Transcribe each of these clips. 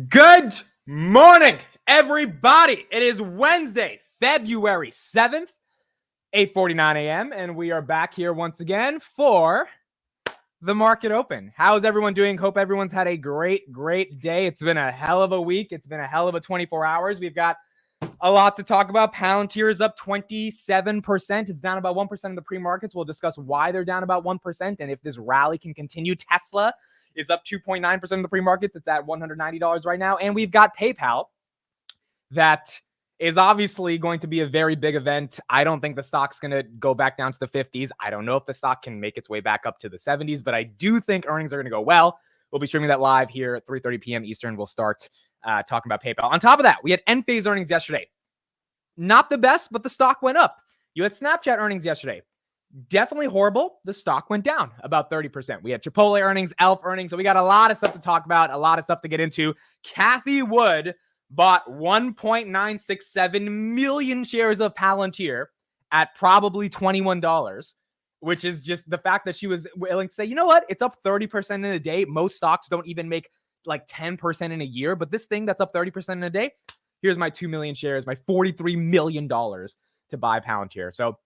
Good morning, everybody. It is Wednesday, February 7th, 8:49 a.m., and we are back here once again for the market open. How's everyone doing? Hope everyone's had a great day. It's been a hell of a week. It's been a hell of a 24 hours. We've got a lot to talk about. Palantir is up 27%. It's down about 1% in the pre-markets. We'll discuss why they're down about 1% and if this rally can continue. Tesla is up 2.9% in the pre-markets. It's at $190 right now. And we've got PayPal that is obviously going to be a very big event. I don't think the stock's going to go back down to the 50s. I don't know if the stock can make its way back up to the 70s, but I do think earnings are going to go well. We'll be streaming that live here at 3:30 p.m. Eastern. We'll start talking about PayPal. On top of that, we had Enphase earnings yesterday. Not the best, but the stock went up. You had Snapchat earnings yesterday. Definitely horrible. The stock went down about 30%. We had Chipotle earnings, Elf earnings. So we got a lot of stuff to talk about, a lot of stuff to get into. Cathie Wood bought 1.967 million shares of Palantir at probably $21, which is just the fact that she was willing to say, you know what? It's up 30% in a day. Most stocks don't even make like 10% in a year, but this thing that's up 30% in a day, here's my 2 million shares, my $43 million to buy Palantir. So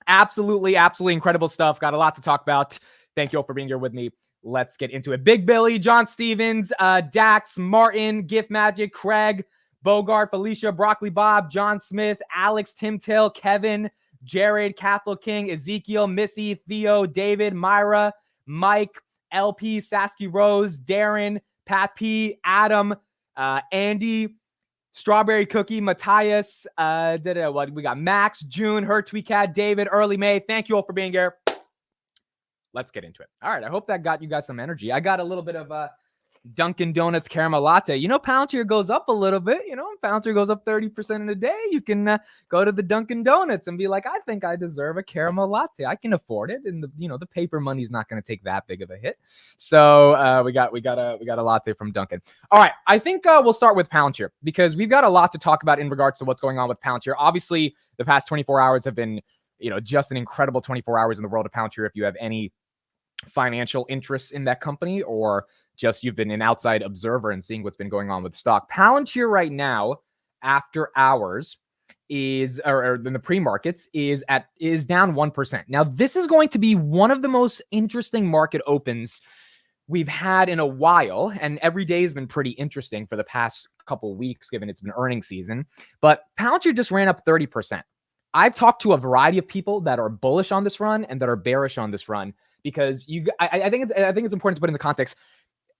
absolutely incredible stuff. Got a lot to talk about. Thank you all for being here with me. Let's get into it. Big Billy, John Stevens, Dax, Martin, Gift Magic, Craig, Bogart, Felicia, Broccoli Bob, John Smith, Alex, Tim Till, Kevin, Jared, Catholic King, Ezekiel, Missy, Theo, David, Myra, Mike, LP, Sasky Rose, Darren, Pat P, Adam, Andy, Strawberry Cookie, Matthias, what we got? Max, June, Her Tweet Cat, David, Early May. Thank you all for being here. Let's get into it. All right, I hope that got you guys some energy. I got a little bit of Dunkin' Donuts caramel latte. You know, Palantir goes up a little bit. You know, Palantir goes up 30% in a day. You can go to the Dunkin' Donuts and be like, I think I deserve a caramel latte. I can afford it, and the paper money's not going to take that big of a hit. So we got a latte from Dunkin'. All right, I think we'll start with Palantir because we've got a lot to talk about in regards to what's going on with Palantir. Obviously, the past 24 hours have been, just an incredible 24 hours in the world of Palantir. If you have any financial interests in that company, or just you've been an outside observer and seeing what's been going on with the stock. Palantir right now, after hours, is or in the pre-markets is down 1%. Now, this is going to be one of the most interesting market opens we've had in a while, and every day has been pretty interesting for the past couple of weeks, given it's been earnings season. But Palantir just ran up 30%. I've talked to a variety of people that are bullish on this run and that are bearish on this run, because I think it's important to put into context.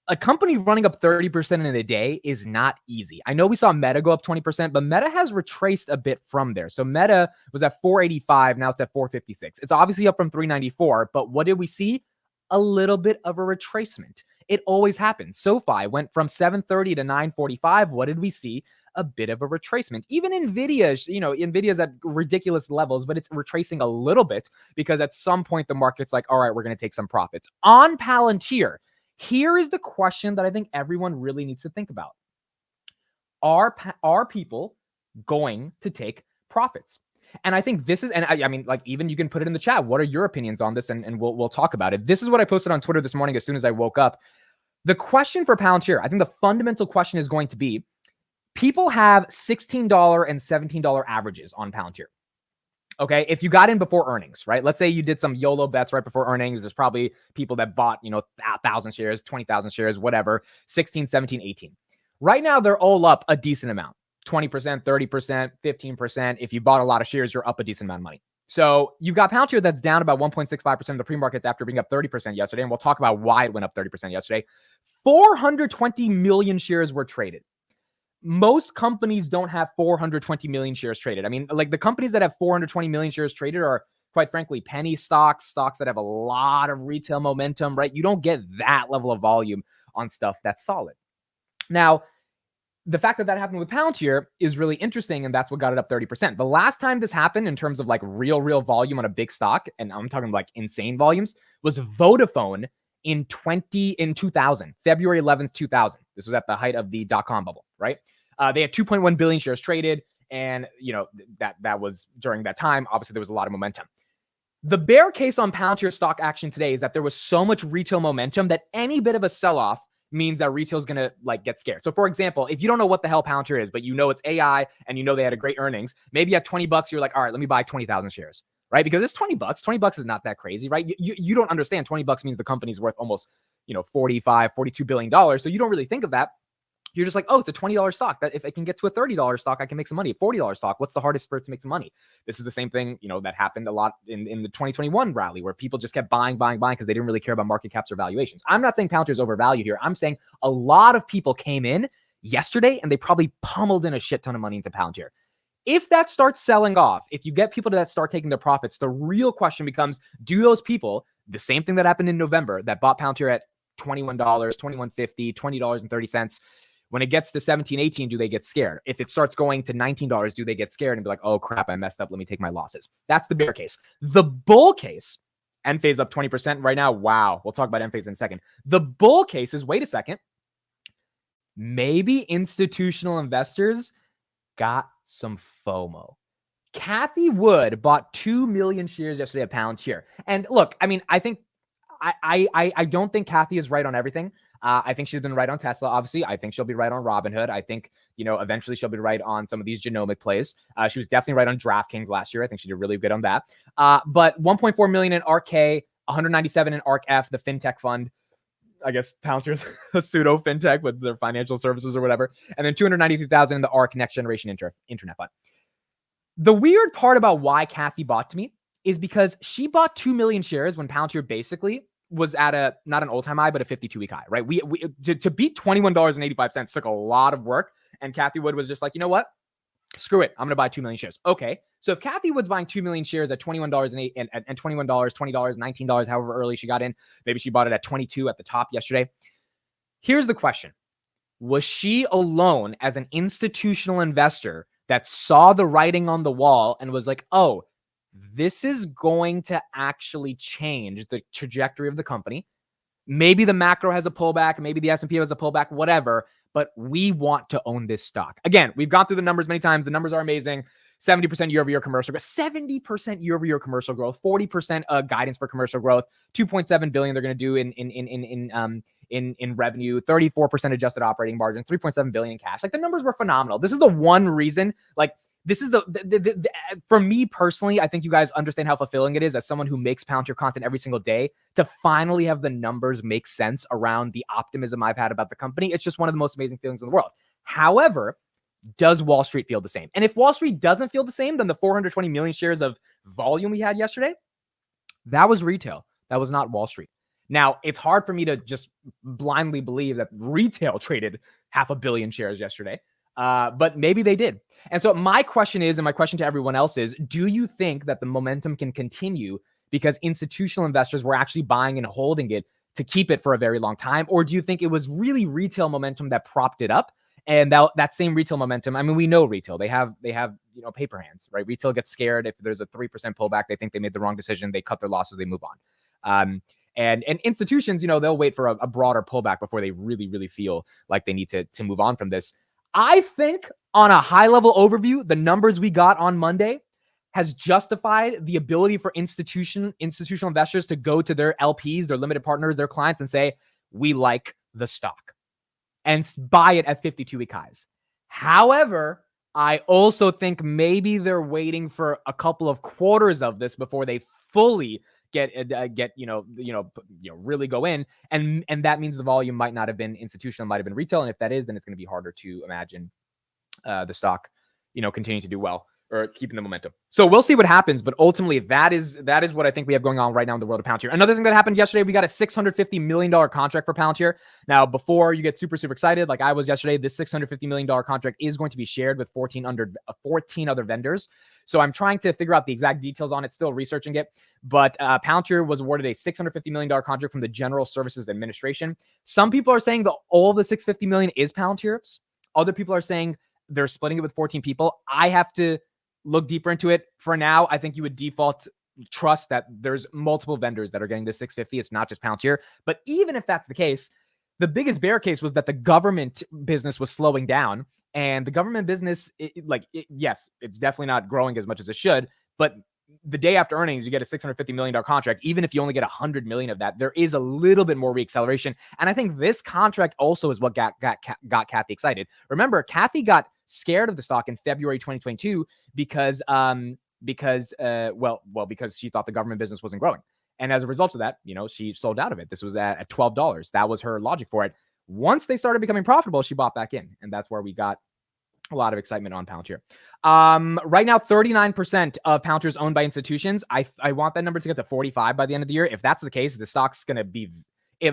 A company running up 30% in a day is not easy. I know we saw Meta go up 20%, but Meta has retraced a bit from there. So Meta was at 485, now it's at 456. It's obviously up from 394, but what did we see? A little bit of a retracement. It always happens. SoFi went from 730 to 945. What did we see? A bit of a retracement. Even Nvidia's at ridiculous levels, but it's retracing a little bit because at some point the market's like, all right, we're going to take some profits. On Palantir, here is the question that I think everyone really needs to think about. Are people going to take profits? And I think this is, and I mean, like, even you can put it in the chat. What are your opinions on this? And we'll talk about it. This is what I posted on Twitter this morning as soon as I woke up. The question for Palantir, I think the fundamental question is going to be, people have $16 and $17 averages on Palantir. Okay, if you got in before earnings, right? Let's say you did some YOLO bets right before earnings. There's probably people that bought, 1,000 shares, 20,000 shares, whatever, 16, 17, 18. Right now, they're all up a decent amount, 20%, 30%, 15%. If you bought a lot of shares, you're up a decent amount of money. So you've got Palantir that's down about 1.65% of the pre-markets after being up 30% yesterday. And we'll talk about why it went up 30% yesterday. 420 million shares were traded. Most companies don't have 420 million shares traded. I mean, like, the companies that have 420 million shares traded are, quite frankly, penny stocks that have a lot of retail momentum, right? You don't get that level of volume on stuff that's solid. Now, the fact that happened with Palantir is really interesting, and that's what got it up 30%. The last time this happened in terms of like real volume on a big stock, and I'm talking like insane volumes, was Vodafone in 2000, February 11th, 2000. This was at the height of the dot-com bubble, right? They had 2.1 billion shares traded, and that was during that time. Obviously, there was a lot of momentum. The bear case on Palantir stock action today is that there was so much retail momentum that any bit of a sell-off means that retail is going to like get scared. So for example, if you don't know what the hell Palantir is, but you know it's AI and you know they had a great earnings, maybe at $20, you're like, all right, let me buy 20,000 shares, right? Because it's $20. $20 is not that crazy, right? You don't understand $20 means the company's worth almost, $42 billion. So you don't really think of that. You're just like, oh, it's a $20 stock. That if it can get to a $30 stock, I can make some money. A $40 stock, what's the hardest for it to make some money? This is the same thing, that happened a lot in the 2021 rally where people just kept buying because they didn't really care about market caps or valuations. I'm not saying Palantir is overvalued here. I'm saying a lot of people came in yesterday and they probably pummeled in a shit ton of money into Palantir. If that starts selling off, if you get people that start taking their profits, the real question becomes, do those people, the same thing that happened in November that bought Palantir at $21, $21.50, $20.30, when it gets to 17, 18, do they get scared? If it starts going to $19, do they get scared and be like, oh crap, I messed up, let me take my losses? That's the bear case. The bull case, Enphase up 20% right now. Wow. We'll talk about Enphase in a second. The bull case is, wait a second, maybe institutional investors got some FOMO. Cathie Wood bought 2 million shares yesterday at Palantir. And look, I mean, I think I don't think Cathie is right on everything. I think she's been right on Tesla, obviously. I think she'll be right on Robinhood. I think, eventually she'll be right on some of these genomic plays. She was definitely right on DraftKings last year. I think she did really good on that. But 1.4 million in ARK-K, 197 in ARK-F, the fintech fund. I guess Palantir's a pseudo fintech with their financial services or whatever. And then 293,000 in the ARK next generation internet fund. The weird part about why Cathie bought to me is because she bought 2 million shares when Palantir basically was at not an all-time high, but a 52-week high, right? We to beat $21.85 took a lot of work. And Cathie Wood was just like, you know what? Screw it. I'm going to buy 2 million shares. Okay. So if Cathie Wood's buying 2 million shares at $21 and $21, $20, $19, however early she got in, maybe she bought it at 22 at the top yesterday. Here's the question. Was she alone as an institutional investor that saw the writing on the wall and was like, oh, this is going to actually change the trajectory of the company? Maybe the macro has a pullback, maybe the S&P has a pullback, whatever, but we want to own this stock. Again, we've gone through the numbers many times. The numbers are amazing. 70% year-over-year commercial growth, 70% year-over-year commercial growth, 40% guidance for commercial growth, 2.7 billion they're going to do in revenue, 34% adjusted operating margin, 3.7 billion in cash. Like, the numbers were phenomenal. This is the one reason, like, this is the for me personally, I think you guys understand how fulfilling it is as someone who makes Palantir content every single day to finally have the numbers make sense around the optimism I've had about the company. It's just one of the most amazing feelings in the world. However, does Wall Street feel the same? And if Wall Street doesn't feel the same, then the 420 million shares of volume we had yesterday, that was retail. That was not Wall Street. Now, it's hard for me to just blindly believe that retail traded 500 million shares yesterday. But maybe they did. And so my question is, and my question to everyone else is, do you think that the momentum can continue because institutional investors were actually buying and holding it to keep it for a very long time? Or do you think it was really retail momentum that propped it up? And that same retail momentum, I mean, we know retail, they have paper hands, right? Retail gets scared. If there's a 3% pullback, they think they made the wrong decision. They cut their losses, they move on. And institutions, they'll wait for a broader pullback before they really, really feel like they need to move on from this. I think on a high level overview, the numbers we got on Monday has justified the ability for institutional investors to go to their LPs, their limited partners, their clients, and say, we like the stock, and buy it at 52-week highs. However, I also think maybe they're waiting for a couple of quarters of this before they fully get really go in, and that means the volume might not have been institutional, might have been retail, and if that is, then it's going to be harder to imagine the stock continuing to do well or keeping the momentum. So we'll see what happens, but ultimately that is what I think we have going on right now in the world of Palantir. Another thing that happened yesterday, we got a $650 million contract for Palantir. Now, before you get super excited like I was yesterday, this $650 million contract is going to be shared with 14 other vendors. So I'm trying to figure out the exact details on it, still researching it. But Palantir was awarded a $650 million contract from the General Services Administration. Some people are saying that all the $650 million is Palantir's. Other people are saying they're splitting it with 14 people. I have to look deeper into it. For now, I think you would default trust that there's multiple vendors that are getting this 650. It's not just Palantir. But even if that's the case, the biggest bear case was that the government business was slowing down. And the government business, yes, it's definitely not growing as much as it should, but the day after earnings, you get a $650 million contract. Even if you only get 100 million of that, there is a little bit more reacceleration. And I think this contract also is what got Cathie excited. Remember, Cathie got scared of the stock in February 2022 because she thought the government business wasn't growing. And as a result of that, she sold out of it. This was at $12. That was her logic for it. Once they started becoming profitable, she bought back in. And that's where we got a lot of excitement on Palantir. Right now, 39% of Palantir is owned by institutions. I want that number to get to 45 by the end of the year. If that's the case, the stock's going to be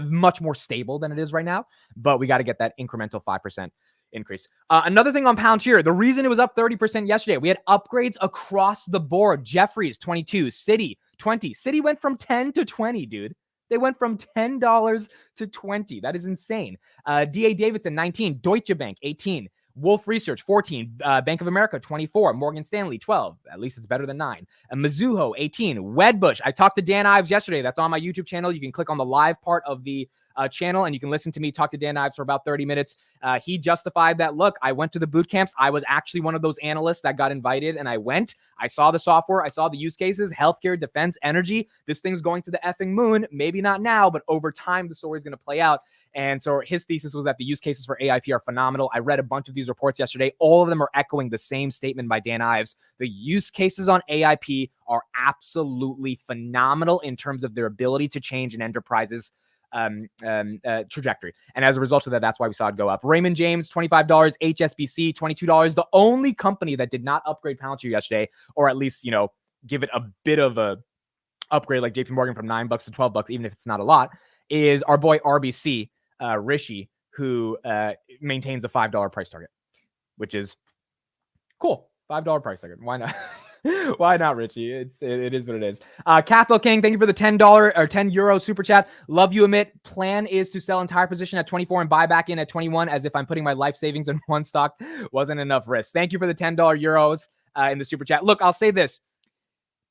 much more stable than it is right now. But we got to get that incremental 5% increase. Another thing on Palantir, the reason it was up 30% yesterday, we had upgrades across the board. Jefferies, 22. Citi, 20. Citi went from 10 to 20, dude. They went from $10 to 20. That is insane. D.A. Davidson, 19. Deutsche Bank, 18. Wolf Research, 14. Bank of America, 24. Morgan Stanley, 12. At least it's better than 9. Mizuho, 18. Wedbush. I talked to Dan Ives yesterday. That's on my YouTube channel. You can click on the live part of the channel and you can listen to me talk to Dan Ives for about 30 minutes. He justified that, look, I went to the boot camps. I was actually one of those analysts that got invited and I went. I saw the software. I saw the use cases, healthcare, defense, energy. This thing's going to the effing moon. Maybe not now, but over time, the story is going to play out. And so his thesis was that the use cases for AIP are phenomenal. I read a bunch of these reports yesterday. All of them are echoing the same statement by Dan Ives. The use cases on AIP are absolutely phenomenal in terms of their ability to change an enterprise's trajectory. And as a result of that, that's why we saw it go up. Raymond James, $25. HSBC, $22. The only company that did not upgrade Palantir yesterday, or at least, give it a bit of a upgrade like JP Morgan from $9 to $12, even if it's not a lot, is our boy RBC, Rishi, who maintains a $5 price target, which is cool. $5 price target. Why not? Why not, Richie? It is what it is. Cathie King, thank you for the $10 or €10 super chat. Love you, Amit. Plan is to sell entire position at 24 and buy back in at 21, as if I'm putting my life savings in one stock. Wasn't enough risk. Thank you for the $10 euros in the super chat. Look, I'll say this.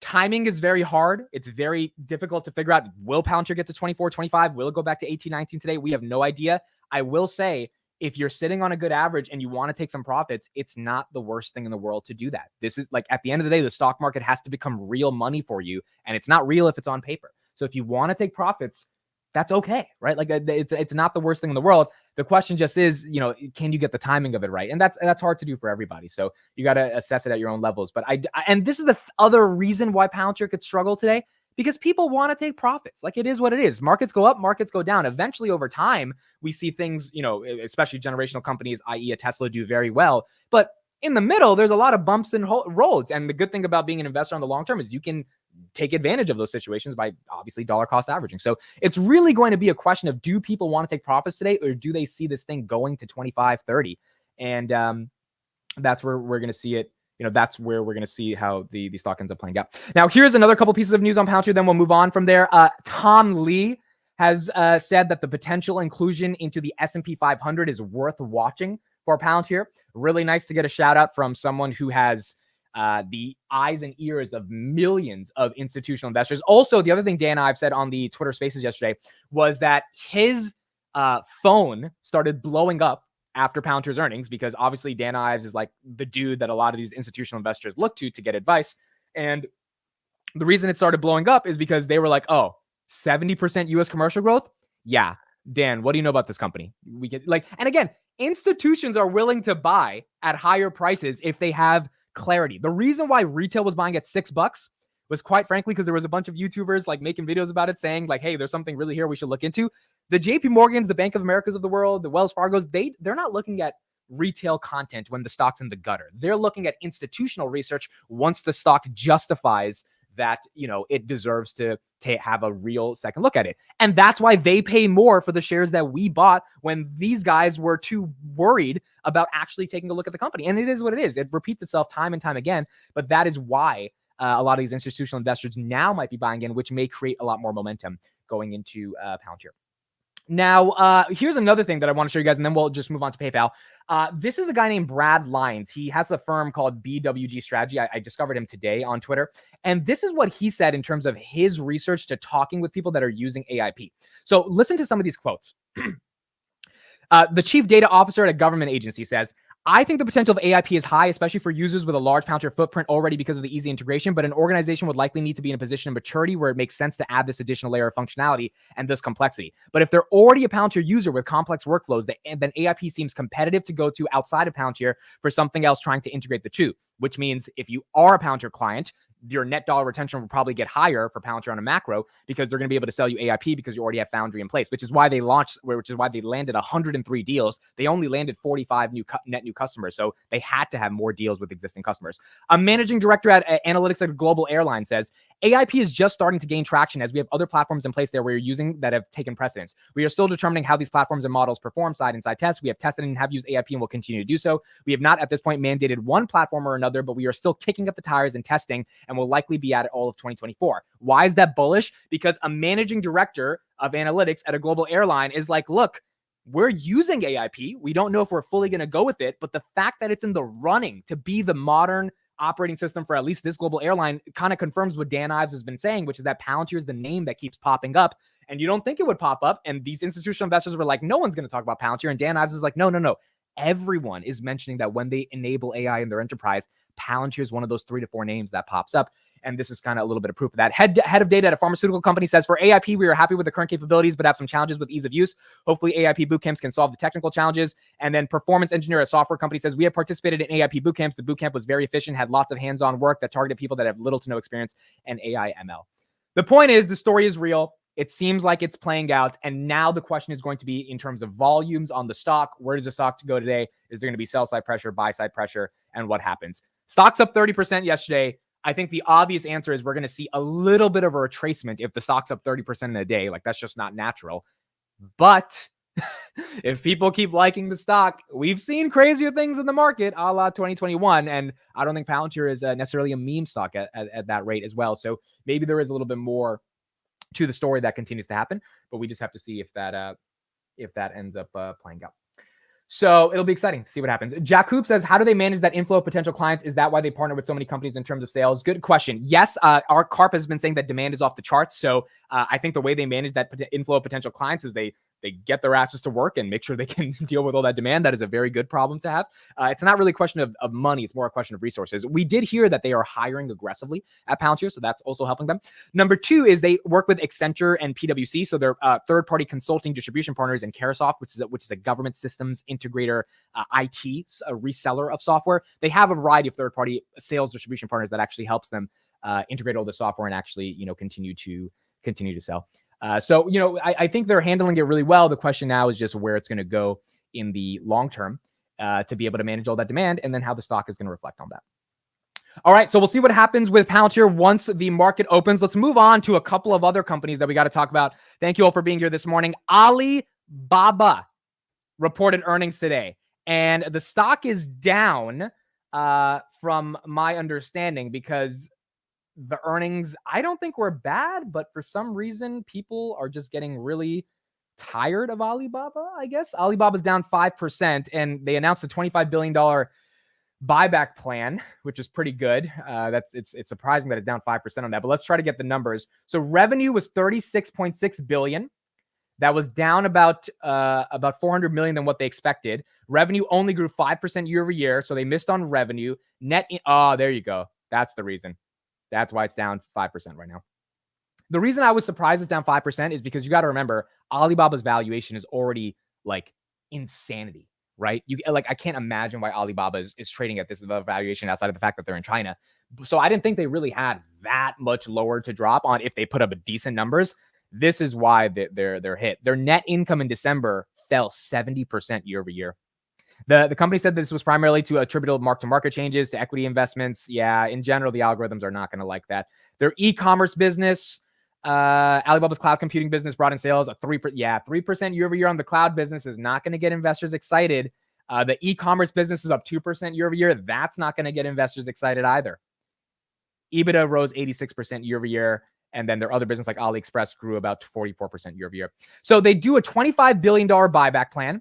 Timing is very hard. It's very difficult to figure out. Will Palantir get to 24, 25? Will it go back to 18, 19 today? We have no idea. I will say, if you're sitting on a good average and you want to take some profits, it's not the worst thing in the world to do that. This is like, at the end of the day, the stock market has to become real money for you. And it's not real if it's on paper. So if you want to take profits, that's okay, right? Like it's not the worst thing in the world. The question just is, can you get the timing of it right? And that's hard to do for everybody. So you got to assess it at your own levels. But and this is the other reason why Palantir could struggle today, because people want to take profits. Like, it is what it is. Markets go up, markets go down. Eventually, over time, we see things, especially generational companies, i.e. a Tesla, do very well. But in the middle, there's a lot of bumps and roads. And the good thing about being an investor on the long term is you can take advantage of those situations by obviously dollar cost averaging. So it's really going to be a question of, do people want to take profits today, or do they see this thing going to 25, 30? And that's where we're going to see it. That's where we're going to see how the stock ends up playing out. Now, here's another couple pieces of news on Palantir, then we'll move on from there. Tom Lee has said that the potential inclusion into the S&P 500 is worth watching for Palantir. Really nice to get a shout out from someone who has the eyes and ears of millions of institutional investors. Also, the other thing Dan Ives said on the Twitter Spaces yesterday was that his phone started blowing up after Palantir's earnings, because obviously Dan Ives is like the dude that a lot of these institutional investors look to get advice. And the reason it started blowing up is because they were like, oh, 70% US commercial growth? Yeah. Dan, what do you know about this company? We get and again, institutions are willing to buy at higher prices if they have clarity. The reason why retail was buying at $6 was, quite frankly, because there was a bunch of YouTubers making videos about it, saying hey, there's something really here we should look into. The JP Morgans, the Bank of Americas of the world, the Wells Fargos, they're not looking at retail content when the stock's in the gutter. They're looking at institutional research once the stock justifies that, it deserves to have a real second look at it. And that's why they pay more for the shares that we bought when these guys were too worried about actually taking a look at the company. And it is what it is. It repeats itself time and time again. But that is why a lot of these institutional investors now might be buying in, which may create a lot more momentum going into Palantir. Now, here's another thing that I want to show you guys, and then we'll just move on to PayPal. This is a guy named Brad Lyons. He has a firm called BWG Strategy. I discovered him today on Twitter. And this is what he said in terms of his research to talking with people that are using AIP. So listen to some of these quotes. The chief data officer at a government agency says, I think the potential of AIP is high, especially for users with a large Palantir footprint already because of the easy integration, but an organization would likely need to be in a position of maturity where it makes sense to add this additional layer of functionality and this complexity. But if they're already a Palantir user with complex workflows, then AIP seems competitive to go to outside of Palantir for something else trying to integrate the two, which means if you are a Palantir client, your net dollar retention will probably get higher for Palantir on a macro because they're going to be able to sell you AIP because you already have Foundry in place, which is why they landed 103 deals. They only landed 45 net new customers. So they had to have more deals with existing customers. A managing director at analytics at a global airline says, AIP is just starting to gain traction as we have other platforms in place there we're using that have taken precedence. We are still determining how these platforms and models perform side and side tests. We have tested and have used AIP and will continue to do so. We have not at this point mandated one platform or another, but we are still kicking up the tires and testing and will likely be at it all of 2024. Why is that bullish? Because a managing director of analytics at a global airline is like, look, we're using AIP. We don't know if we're fully going to go with it, but the fact that it's in the running to be the modern operating system for at least this global airline kind of confirms what Dan Ives has been saying, which is that Palantir is the name that keeps popping up. And you don't think it would pop up. And these institutional investors were like, no one's going to talk about Palantir. And Dan Ives is like, no. Everyone is mentioning that when they enable AI in their enterprise, Palantir is one of those 3 to 4 names that pops up. And this is kind of a little bit of proof of that. Head of data at a pharmaceutical company says, for AIP, we are happy with the current capabilities, but have some challenges with ease of use. Hopefully AIP bootcamps can solve the technical challenges. And then performance engineer at a software company says, we have participated in AIP bootcamps. The bootcamp was very efficient, had lots of hands-on work that targeted people that have little to no experience in AI ML. The point is, the story is real. It seems like it's playing out. And now the question is going to be in terms of volumes on the stock. Where does the stock go today? Is there going to be sell side pressure, buy side pressure, and what happens? Stock's up 30% yesterday. I think the obvious answer is we're going to see a little bit of a retracement if the stock's up 30% in a day. Like, that's just not natural. But if people keep liking the stock, we've seen crazier things in the market a la 2021. And I don't think Palantir is necessarily a meme stock at that rate as well. So maybe there is a little bit more to the story that continues to happen, but we just have to see if that ends up playing out. So it'll be exciting to see what happens. Jack Hoop says, how do they manage that inflow of potential clients? Is that why they partner with so many companies in terms of sales? Good question. Yes, our CARP has been saying that demand is off the charts. So I think the way they manage that inflow of potential clients is they get their asses to work and make sure they can deal with all that demand. That is a very good problem to have. It's not really a question of money. It's more a question of resources. We did hear that they are hiring aggressively at Palantir, so that's also helping them. Number 2 is they work with Accenture and PwC. So they're third-party consulting distribution partners, and Caresoft, which is a government systems integrator, IT, a reseller of software. They have a variety of third-party sales distribution partners that actually helps them integrate all the software and actually, continue to sell. So, I think they're handling it really well. The question now is just where it's going to go in the long term to be able to manage all that demand, and then how the stock is going to reflect on that. All right, so we'll see what happens with Palantir once the market opens. Let's move on to a couple of other companies that we got to talk about. Thank you all for being here this morning. Alibaba reported earnings today, and the stock is down from my understanding because the earnings, I don't think were bad, but for some reason, people are just getting really tired of Alibaba, I guess. Alibaba's down 5%, and they announced a $25 billion buyback plan, which is pretty good. It's surprising that it's down 5% on that, but let's try to get the numbers. So revenue was $36.6 billion. That was down about $400 million than what they expected. Revenue only grew 5% year over year, so they missed on revenue. There you go. That's the reason. That's why it's down 5% right now. The reason I was surprised it's down 5% is because you got to remember Alibaba's valuation is already like insanity, right? I can't imagine why Alibaba is trading at this valuation outside of the fact that they're in China. So I didn't think they really had that much lower to drop on if they put up a decent numbers. This is why they're hit. Their net income in December fell 70% year over year. The company said this was primarily to attributable mark-to-market changes to equity investments. Yeah, in general, the algorithms are not going to like that. Their e-commerce business, Alibaba's cloud computing business brought in sales of 3% year over year on the cloud business is not going to get investors excited. The e-commerce business is up 2% year over year. That's not going to get investors excited either. EBITDA rose 86% year over year. And then their other business like AliExpress grew about 44% year over year. So they do a $25 billion buyback plan.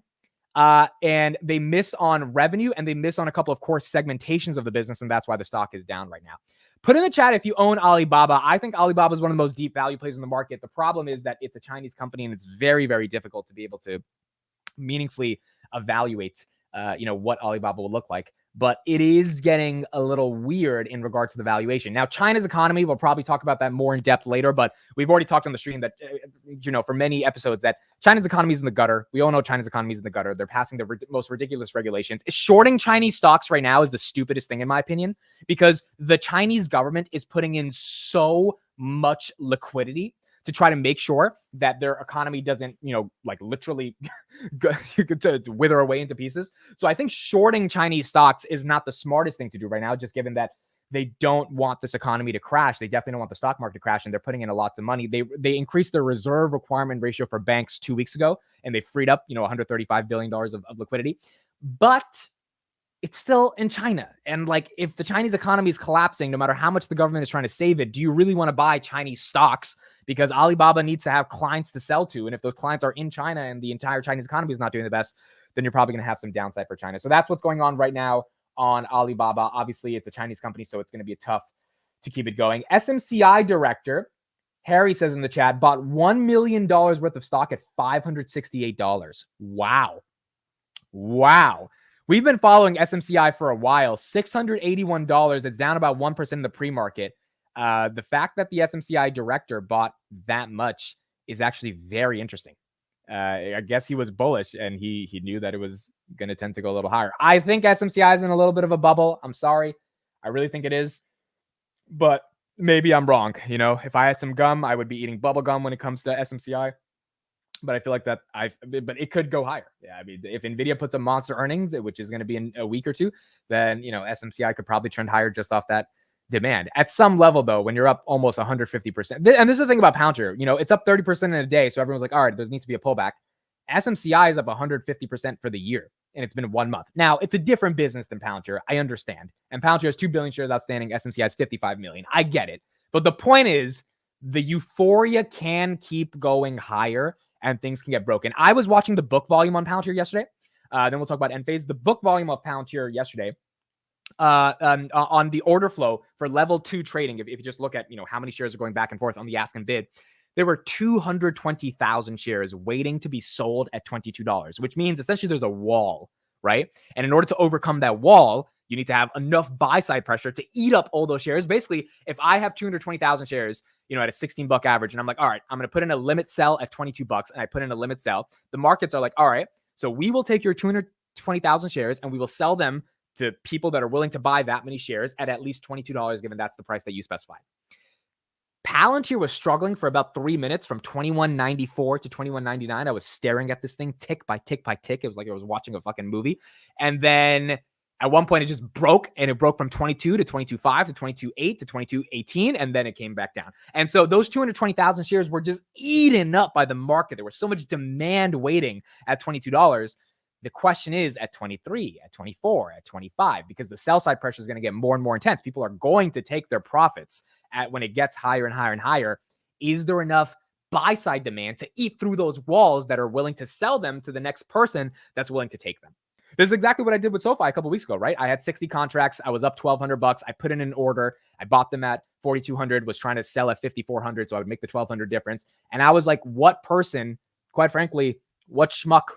And they miss on revenue, and they miss on a couple of core segmentations of the business, and that's why the stock is down right now. Put in the chat if you own Alibaba. I think Alibaba is one of the most deep value plays in the market. The problem is that it's a Chinese company, and it's very, very difficult to be able to meaningfully evaluate what Alibaba will look like. But it is getting a little weird in regards to the valuation. Now, China's economy, we'll probably talk about that more in depth later, but we've already talked on the stream that, for many episodes that China's economy is in the gutter. We all know China's economy is in the gutter. They're passing the most ridiculous regulations. Shorting Chinese stocks right now is the stupidest thing, in my opinion, because the Chinese government is putting in so much liquidity to try to make sure that their economy doesn't, literally to wither away into pieces. So I think shorting Chinese stocks is not the smartest thing to do right now, just given that they don't want this economy to crash. They definitely don't want the stock market to crash, and they're putting in a lot of money. They increased their reserve requirement ratio for banks 2 weeks ago, and they freed up, $135 billion of liquidity. But it's still in China. And if the Chinese economy is collapsing, no matter how much the government is trying to save it, do you really want to buy Chinese stocks? Because Alibaba needs to have clients to sell to. And if those clients are in China and the entire Chinese economy is not doing the best, then you're probably going to have some downside for China. So that's what's going on right now on Alibaba. Obviously, it's a Chinese company, so it's going to be tough to keep it going. SMCI director, Harry says in the chat, bought $1 million worth of stock at $568. Wow. We've been following SMCI for a while, $681. It's down about 1% in the pre-market. The fact that the SMCI director bought that much is actually very interesting. I guess he was bullish and he knew that it was going to tend to go a little higher. I think SMCI is in a little bit of a bubble. I'm sorry. I really think it is. But maybe I'm wrong. If I had some gum, I would be eating bubble gum when it comes to SMCI. But I feel like but it could go higher. Yeah, I mean, if NVIDIA puts up monster earnings, which is going to be in a week or two, then, SMCI could probably trend higher just off that demand. At some level, though, when you're up almost 150%, and this is the thing about Palantir, it's up 30% in a day. So everyone's like, all right, there needs to be a pullback. SMCI is up 150% for the year, and it's been 1 month. Now, it's a different business than Palantir. I understand. And Palantir has 2 billion shares outstanding. SMCI has 55 million. I get it. But the point is, the euphoria can keep going higher and things can get broken. I was watching the book volume on Palantir yesterday. Then we'll talk about Enphase. The book volume of Palantir yesterday on the order flow for level 2 trading, if you just look at, how many shares are going back and forth on the ask and bid, there were 220,000 shares waiting to be sold at $22, which means essentially there's a wall, right? And in order to overcome that wall, you need to have enough buy-side pressure to eat up all those shares. Basically, if I have 220,000 shares, at a $16 average, and I'm like, all right, I'm going to put in a limit sell at $22, and I put in a limit sell, the markets are like, all right, so we will take your 220,000 shares and we will sell them to people that are willing to buy that many shares at least $22, given that's the price that you specify. Palantir was struggling for about 3 minutes from $21.94 to $21.99. I was staring at this thing tick by tick by tick. It was like I was watching a fucking movie. And then at one point, it just broke, and it broke from 22 to 22.5 to 22.8 to 22.18, and then it came back down. And so those 220,000 shares were just eaten up by the market. There was so much demand waiting at $22. The question is at 23, at 24, at 25, because the sell side pressure is going to get more and more intense. People are going to take their profits when it gets higher and higher and higher. Is there enough buy side demand to eat through those walls that are willing to sell them to the next person that's willing to take them? This is exactly what I did with SoFi a couple of weeks ago, right? I had 60 contracts. I was up $1,200. I put in an order. I bought them at 4,200, was trying to sell at 5,400. So I would make the 1,200 difference. And I was like, what person, quite frankly, what schmuck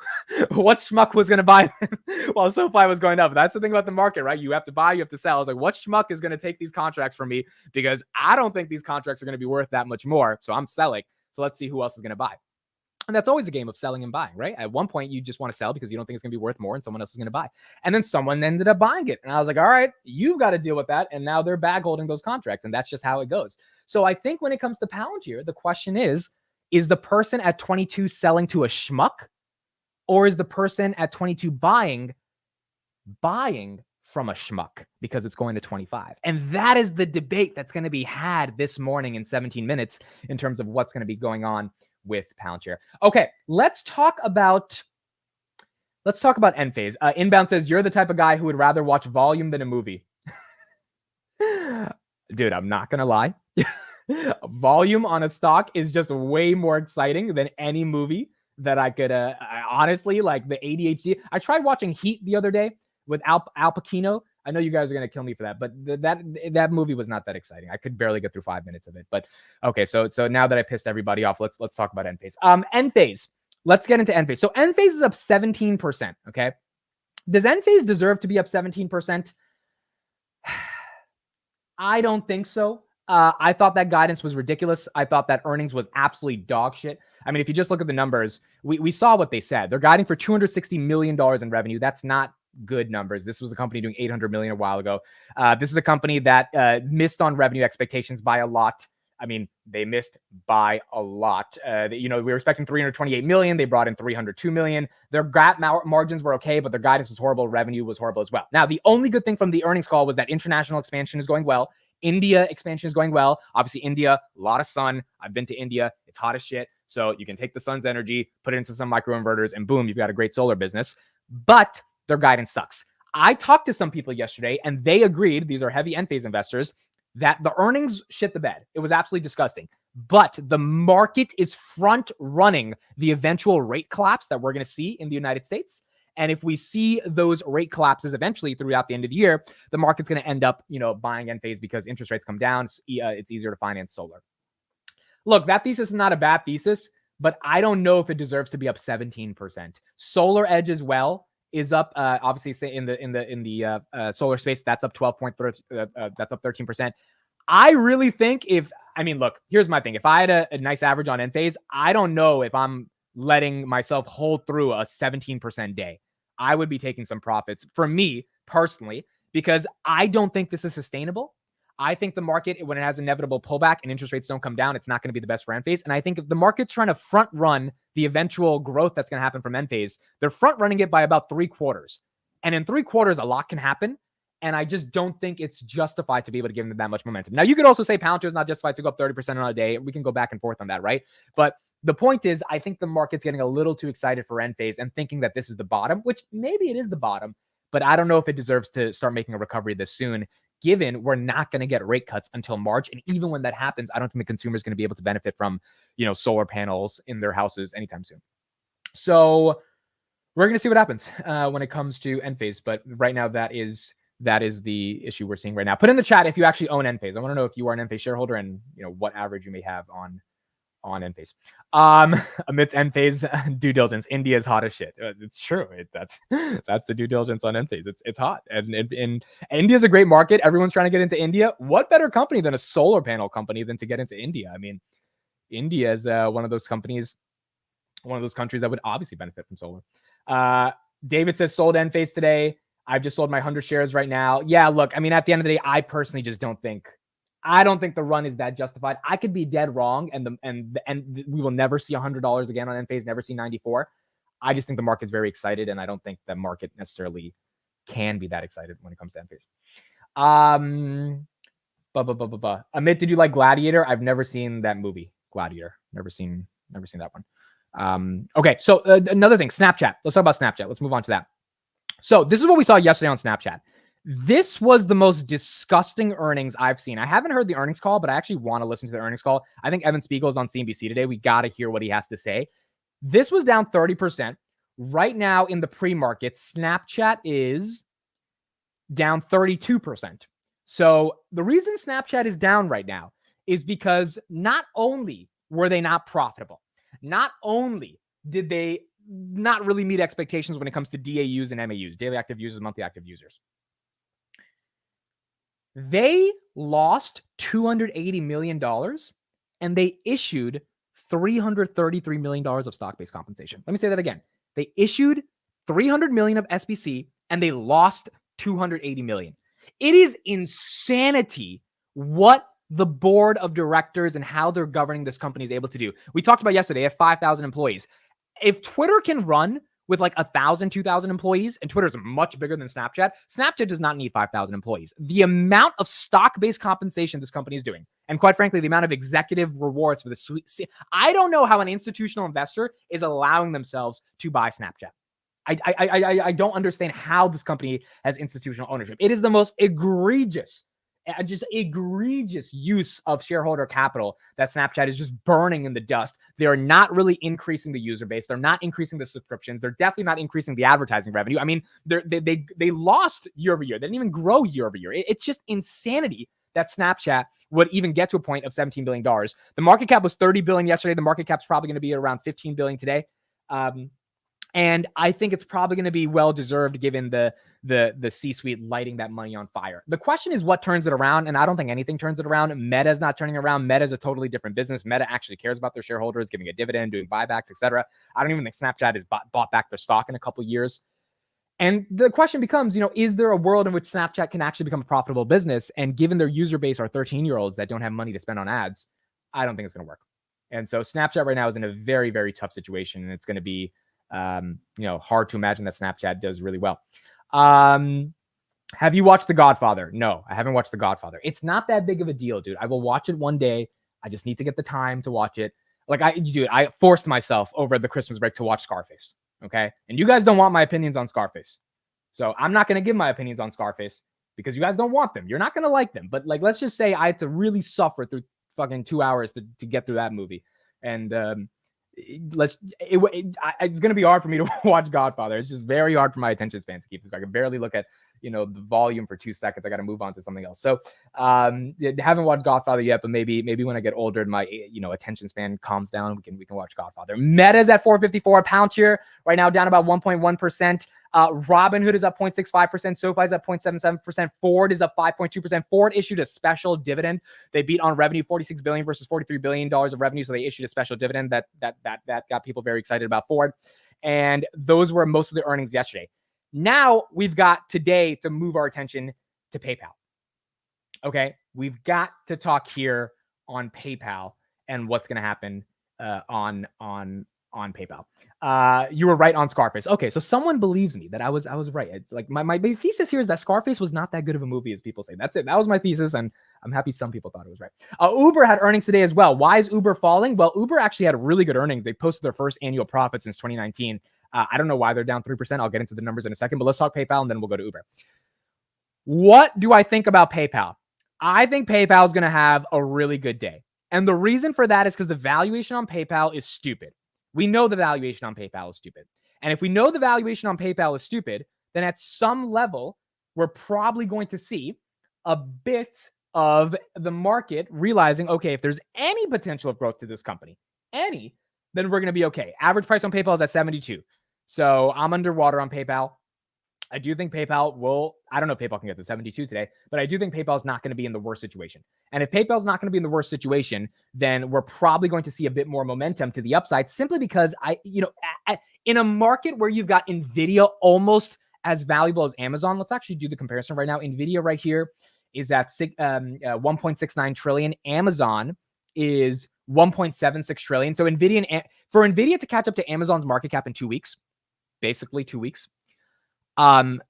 was going to buy them while SoFi was going up? That's the thing about the market, right? You have to buy, you have to sell. I was like, what schmuck is going to take these contracts from me? Because I don't think these contracts are going to be worth that much more. So I'm selling. So let's see who else is going to buy. And that's always a game of selling and buying, right? At one point, you just want to sell because you don't think it's going to be worth more and someone else is going to buy. And then someone ended up buying it. And I was like, all right, you've got to deal with that. And now they're bag holding those contracts. And that's just how it goes. So I think when it comes to Palantir, the question is the person at 22 selling to a schmuck? Or is the person at 22 buying from a schmuck because it's going to 25? And that is the debate that's going to be had this morning in 17 minutes in terms of what's going to be going on with Palantir. Okay, let's talk about Enphase. Inbound says, you're the type of guy who would rather watch volume than a movie. Dude, I'm not going to lie. Volume on a stock is just way more exciting than any movie that I could, honestly, like the ADHD. I tried watching Heat the other day with Al Pacino. I know you guys are going to kill me for that, but that movie was not that exciting. I could barely get through 5 minutes of it. But okay, so now that I pissed everybody off, let's talk about Enphase. Enphase. Let's get into Enphase. So Enphase is up 17%, okay? Does Enphase deserve to be up 17%? I don't think so. I thought that guidance was ridiculous. I thought that earnings was absolutely dog shit. I mean, if you just look at the numbers, we saw what they said. They're guiding for $260 million in revenue. That's not good numbers. This was a company doing $800 million a while ago. This is a company that missed on revenue expectations by a lot. I mean, they missed by a lot. We were expecting $328 million. They brought in $302 million. Their GAAP margins were okay, but their guidance was horrible. Revenue was horrible as well. Now, the only good thing from the earnings call was that international expansion is going well. India expansion is going well. Obviously, India, a lot of sun. I've been to India. It's hot as shit. So you can take the sun's energy, put it into some microinverters, and boom, you've got a great solar business. But their guidance sucks. I talked to some people yesterday, and they agreed, these are heavy Enphase investors, that the earnings shit the bed. It was absolutely disgusting. But the market is front running the eventual rate collapse that we're going to see in the United States. And if we see those rate collapses eventually throughout the end of the year, the market's going to end up, buying Enphase because interest rates come down. It's easier to finance solar. Look, that thesis is not a bad thesis, but I don't know if it deserves to be up 17%. Solar Edge as well is up. Obviously, say in the solar space, that's up 12.3. That's up 13%. I really think look, here's my thing. If I had a nice average on Enphase, I don't know if I'm letting myself hold through a 17% day. I would be taking some profits for me personally, because I don't think this is sustainable. I think the market, when it has inevitable pullback and interest rates don't come down, it's not going to be the best for Enphase. And I think if the market's trying to front run the eventual growth that's going to happen from Enphase, they're front running it by about 3 quarters. And in 3 quarters, a lot can happen. And I just don't think it's justified to be able to give them that much momentum. Now, you could also say Palantir is not justified to go up 30% on a day. We can go back and forth on that, right? But the point is, I think the market's getting a little too excited for Enphase and thinking that this is the bottom, which maybe it is the bottom, but I don't know if it deserves to start making a recovery this soon, given we're not going to get rate cuts until March. And even when that happens, I don't think the consumer is going to be able to benefit from, solar panels in their houses anytime soon. So we're going to see what happens when it comes to Enphase. But right now, that is the issue we're seeing right now. Put in the chat if you actually own Enphase. I want to know if you are an Enphase shareholder and what average you may have on Enphase. Amidst Enphase due diligence, India is hot as shit. It's true. That's the due diligence on Enphase. It's hot, and India is a great market. Everyone's trying to get into India. What better company than a solar panel company than to get into India? I mean, India is one of those countries that would obviously benefit from solar. David says sold Enphase today. I've just sold my 100 shares right now. Yeah, look, I mean, at the end of the day, I personally just don't think the run is that justified. I could be dead wrong, and we will never see $100 again on Enphase, never see 94. I just think the market's very excited, and I don't think the market necessarily can be that excited when it comes to Enphase. Amit, did you like Gladiator? I've never seen that movie, Gladiator. Never seen that one. Okay, so another thing, Snapchat. Let's talk about Snapchat. Let's move on to that. So this is what we saw yesterday on Snapchat. This was the most disgusting earnings I've seen. I haven't heard the earnings call, but I actually want to listen to the earnings call. I think Evan Spiegel is on CNBC today. We got to hear what he has to say. This was down 30%. Right now in the pre-market, Snapchat is down 32%. So the reason Snapchat is down right now is because not only were they not profitable, not only did they not really meet expectations when it comes to DAUs and MAUs, daily active users, monthly active users. They lost $280 million and they issued $333 million of stock-based compensation. Let me say that again. They issued $300 million of SBC and they lost $280 million. It is insanity what the board of directors and how they're governing this company is able to do. We talked about yesterday, they have 5,000 employees. If Twitter can run with like 1,000, 2,000 employees, and Twitter is much bigger than Snapchat, Snapchat does not need 5,000 employees. The amount of stock-based compensation this company is doing, and quite frankly, the amount of executive rewards for the sweet, I don't know how an institutional investor is allowing themselves to buy Snapchat. I don't understand how this company has institutional ownership. It is the most egregious use of shareholder capital that Snapchat is just burning in the dust. They're not really increasing the user base. They're not increasing the subscriptions. They're definitely not increasing the advertising revenue. I mean, they lost year over year. They didn't even grow year over year. It's just insanity that Snapchat would even get to a point of $17 billion. The market cap was $30 billion yesterday. The market cap's probably going to be around $15 billion today. And I think it's probably going to be well-deserved given the C-suite lighting that money on fire. The question is what turns it around, and I don't think anything turns it around. Meta's not turning around. Meta's a totally different business. Meta actually cares about their shareholders, giving a dividend, doing buybacks, etc. I don't even think Snapchat has bought back their stock in a couple of years. And the question becomes, is there a world in which Snapchat can actually become a profitable business? And given their user base are 13-year-olds that don't have money to spend on ads, I don't think it's going to work. And so Snapchat right now is in a very, very tough situation, and it's going to be hard to imagine that Snapchat does really well. Have you watched The Godfather? No, I haven't watched The Godfather. It's not that big of a deal, dude. I will watch it one day. I just need to get the time to watch it. Like I forced myself over the Christmas break to watch Scarface. Okay. And you guys don't want my opinions on Scarface. So I'm not going to give my opinions on Scarface because you guys don't want them. You're not going to like them. But let's just say I had to really suffer through fucking 2 hours to get through that movie. And, it's going to be hard for me to watch Godfather. It's just very hard for my attention span to keep this. I can barely look at, the volume for 2 seconds. I got to move on to something else. So, haven't watched Godfather yet, but maybe when I get older and my, attention span calms down, we can watch Godfather. Meta's at 454. Palantir right now down about 1.1%. Robinhood is up 0.65%. SoFi is up 0.77%. Ford is up 5.2%. Ford issued a special dividend. They beat on revenue, $46 billion versus $43 billion of revenue. So they issued a special dividend that got people very excited about Ford. And those were most of the earnings yesterday. Now we've got today to move our attention to PayPal. Okay. We've got to talk here on PayPal and what's going to happen on PayPal. You were right on Scarface. Okay, so someone believes me that I was right. It's like my thesis here is that Scarface was not that good of a movie as people say. That's it. That was my thesis, and I'm happy some people thought it was right. Uber had earnings today as well. Why is Uber falling? Well, Uber actually had really good earnings. They posted their first annual profit since 2019. I don't know why they're down 3%. I'll get into the numbers in a second, but let's talk PayPal and then we'll go to Uber. What do I think about PayPal? I think PayPal is going to have a really good day. And the reason for that is because the valuation on PayPal is stupid. We know the valuation on PayPal is stupid. And if we know the valuation on PayPal is stupid, then at some level, we're probably going to see a bit of the market realizing, okay, if there's any potential of growth to this company, then we're going to be okay. Average price on PayPal is at 72. So I'm underwater on PayPal. I do think PayPal will, I don't know if PayPal can get to 72 today, but I do think PayPal is not going to be in the worst situation. And if PayPal is not going to be in the worst situation, then we're probably going to see a bit more momentum to the upside simply because in a market where you've got NVIDIA almost as valuable as Amazon, let's actually do the comparison right now. NVIDIA right here is at 1.69 trillion. Amazon is 1.76 trillion. So for NVIDIA to catch up to Amazon's market cap in 2 weeks, basically 2 weeks, we're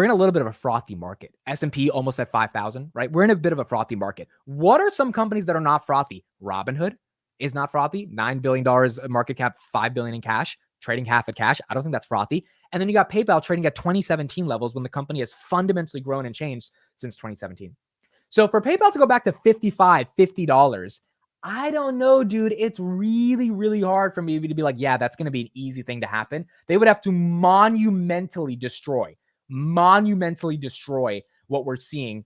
in a little bit of a frothy market. S&P almost at 5,000, right? We're in a bit of a frothy market. What are some companies that are not frothy? Robinhood is not frothy. $9 billion market cap, $5 billion in cash, trading half at cash. I don't think that's frothy. And then you got PayPal trading at 2017 levels when the company has fundamentally grown and changed since 2017. So for PayPal to go back to $50, I don't know, dude. It's really, really hard for me to be like, yeah, that's going to be an easy thing to happen. They would have to monumentally destroy what we're seeing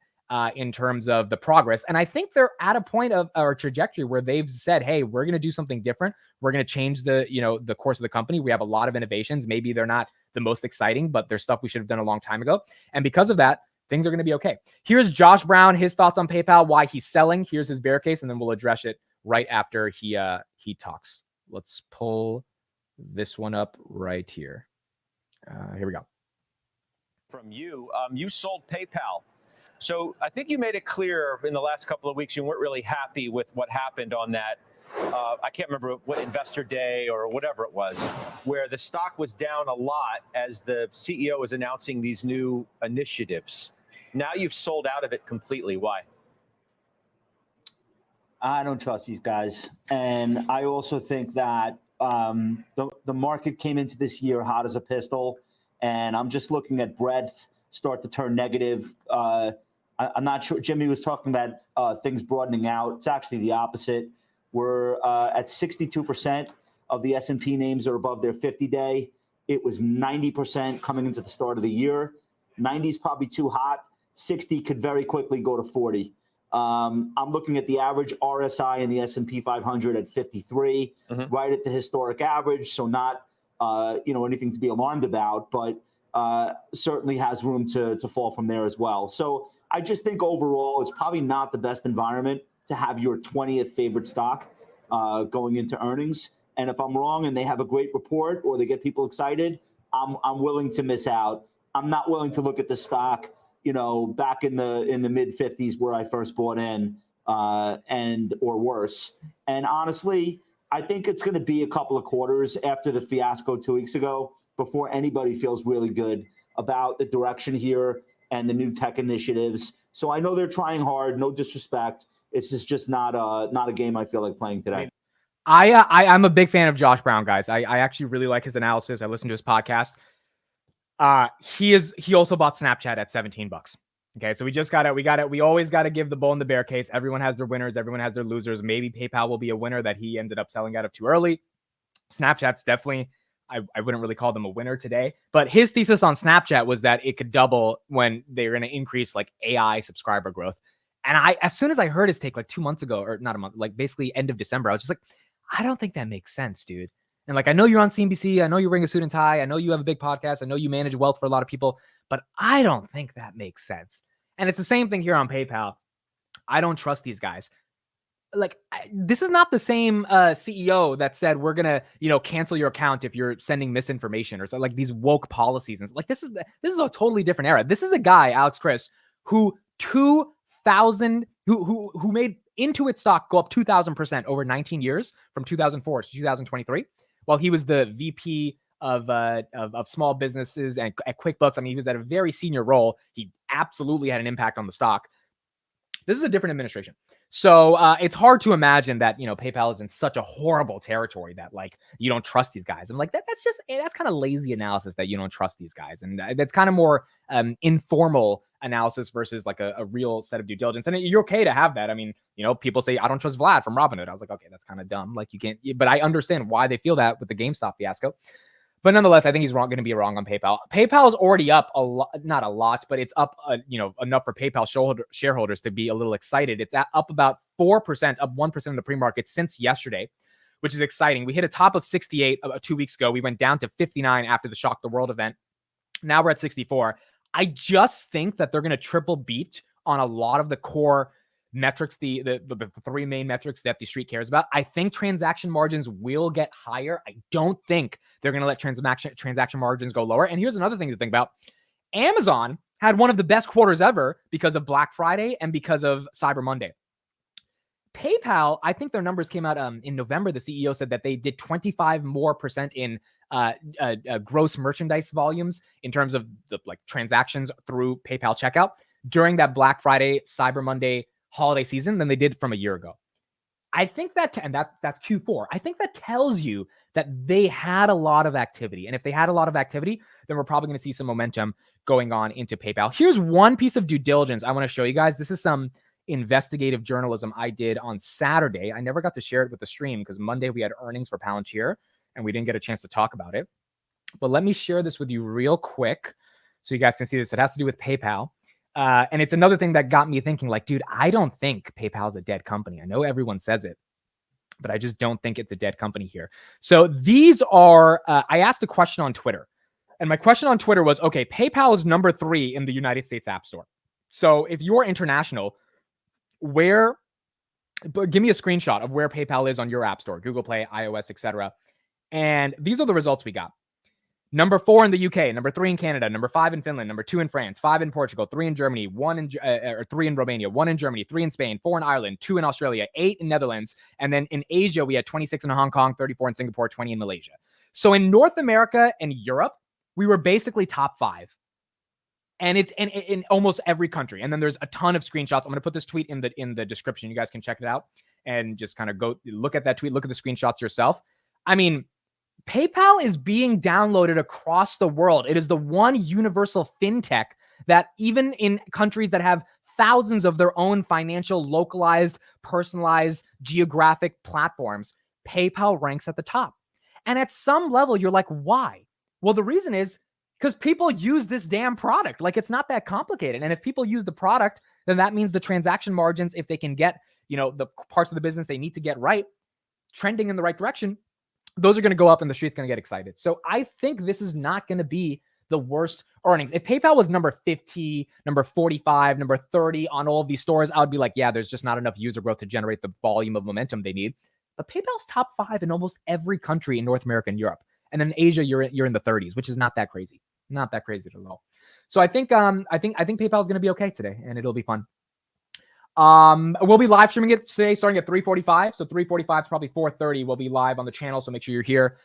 in terms of the progress. And I think they're at a point of our trajectory where they've said, hey, we're going to do something different. We're going to change the course of the company. We have a lot of innovations. Maybe they're not the most exciting, but they're stuff we should have done a long time ago. And because of that, things are going to be okay. Here's Josh Brown, his thoughts on PayPal, why he's selling. Here's his bear case, and then we'll address it right after he talks. Let's pull this one up right here. Here we go. From you, you sold PayPal. So I think you made it clear in the last couple of weeks you weren't really happy with what happened on that. I can't remember what investor day or whatever it was, where the stock was down a lot as the CEO was announcing these new initiatives. Now you've sold out of it completely. Why? I don't trust these guys. And I also think that the market came into this year hot as a pistol. And I'm just looking at breadth start to turn negative. I'm not sure. Jimmy was talking about things broadening out. It's actually the opposite. We're at 62% of the S&P names are above their 50-day. It was 90% coming into the start of the year. 90 is probably too hot. 60 could very quickly go to 40. I'm looking at the average RSI in the S&P 500 at 53, right at the historic average. So not anything to be alarmed about, but certainly has room to fall from there as well. So I just think overall, it's probably not the best environment to have your 20th favorite stock going into earnings. And if I'm wrong and they have a great report or they get people excited, I'm willing to miss out. I'm not willing to look at the stock, back in the mid 50s where I first bought in, or worse. And honestly, I think it's going to be a couple of quarters after the fiasco 2 weeks ago before anybody feels really good about the direction here and the new tech initiatives. So I know they're trying hard, no disrespect. It's just not a game I feel like playing today. I'm a big fan of Josh Brown, guys. I actually really like his analysis. I listened to his podcast. He also bought Snapchat at $17. Okay, so we always gotta give the bull in the bear case. Everyone has their winners, everyone has their losers. Maybe PayPal will be a winner that he ended up selling out of too early. Snapchat's definitely, I wouldn't really call them a winner today, but his thesis on Snapchat was that it could double when they're going to increase like AI subscriber growth. And as soon as I heard his take like 2 months ago, or not a month, like basically end of December, I was just like, I don't think that makes sense, dude. And like, I know you're on CNBC. I know you're wearing a suit and tie. I know you have a big podcast. I know you manage wealth for a lot of people, but I don't think that makes sense. And it's the same thing here on PayPal. I don't trust these guys. Like, this is not the same CEO that said, we're going to, cancel your account if you're sending misinformation or so, like these woke policies. And like, this is a totally different era. This is a guy, Alex Chris, who made Intuit stock go up 2,000% over 19 years from 2004 to 2023, while he was the VP of small businesses and at QuickBooks. I mean, he was at a very senior role. He absolutely had an impact on the stock. This is a different administration. So it's hard to imagine that, PayPal is in such a horrible territory that like, you don't trust these guys. I'm like, that's kind of lazy analysis that you don't trust these guys. And that's kind of more informal analysis versus like a real set of due diligence. And you're okay to have that. I mean, people say, I don't trust Vlad from Robinhood. I was like, okay, that's kind of dumb. Like you can't, but I understand why they feel that with the GameStop fiasco. But nonetheless, I think he's going to be wrong on PayPal. PayPal is already up a lot, not a lot, but it's up, enough for PayPal shareholders to be a little excited. It's up about 4%, up 1% in the pre-market since yesterday, which is exciting. We hit a top of 68 2 weeks ago. We went down to 59 after the Shock the World event. Now we're at 64. I just think that they're going to triple beat on a lot of the core metrics, the three main metrics that the street cares about. I think transaction margins will get higher. I don't think they're going to let transaction margins go lower. And here's another thing to think about. Amazon had one of the best quarters ever because of Black Friday and because of Cyber Monday. PayPal, I think their numbers came out in November. The CEO said that they did 25% more in gross merchandise volumes in terms of the like transactions through PayPal checkout during that Black Friday, Cyber Monday holiday season than they did from a year ago. I think that's Q4. I think that tells you that they had a lot of activity. And if they had a lot of activity, then we're probably going to see some momentum going on into PayPal. Here's one piece of due diligence I want to show you guys. This is some investigative journalism I did on Saturday. I never got to share it with the stream because Monday we had earnings for Palantir and we didn't get a chance to talk about it. But let me share this with you real quick so you guys can see this. It has to do with PayPal. And it's another thing that got me thinking, like, dude, I don't think PayPal is a dead company. I know everyone says it, but I just don't think it's a dead company here. So these are, I asked a question on Twitter. And my question on Twitter was, okay, PayPal is number 3 in the United States App Store. So if you're international, give me a screenshot of where PayPal is on your App Store, Google Play, iOS, etc. And these are the results we got. Number 4 in the UK, number 3 in Canada, number 5 in Finland, number 2 in France, 5 in Portugal, 3 in Germany, 3 in Romania, 1 in Germany, 3 in Spain, 4 in Ireland, 2 in Australia, 8 in Netherlands. And then in Asia, we had 26 in Hong Kong, 34 in Singapore, 20 in Malaysia. So in North America and Europe, we were basically top 5. And it's in almost every country. And then there's a ton of screenshots. I'm going to put this tweet in the description. You guys can check it out and just kind of go look at that tweet, look at the screenshots yourself. I mean, PayPal is being downloaded across the world. It is the one universal fintech that even in countries that have thousands of their own financial, localized, personalized, geographic platforms, PayPal ranks at the top. And at some level, you're like, why? Well, the reason is because people use this damn product. Like, it's not that complicated. And if people use the product, then that means the transaction margins, if they can get, the parts of the business they need to get right, trending in the right direction, those are going to go up and the street's going to get excited. So I think this is not going to be the worst earnings. If PayPal was number 50, number 45, number 30 on all of these stores, I would be like, yeah, there's just not enough user growth to generate the volume of momentum they need. But PayPal's top 5 in almost every country in North America and Europe. And then Asia, you're in the 30s, which is not that crazy. Not that crazy at all. So I think PayPal is going to be okay today, and it'll be fun. We'll be live streaming it today starting at 3:45. So 3:45 to probably 4:30 we'll be live on the channel. So make sure you're here,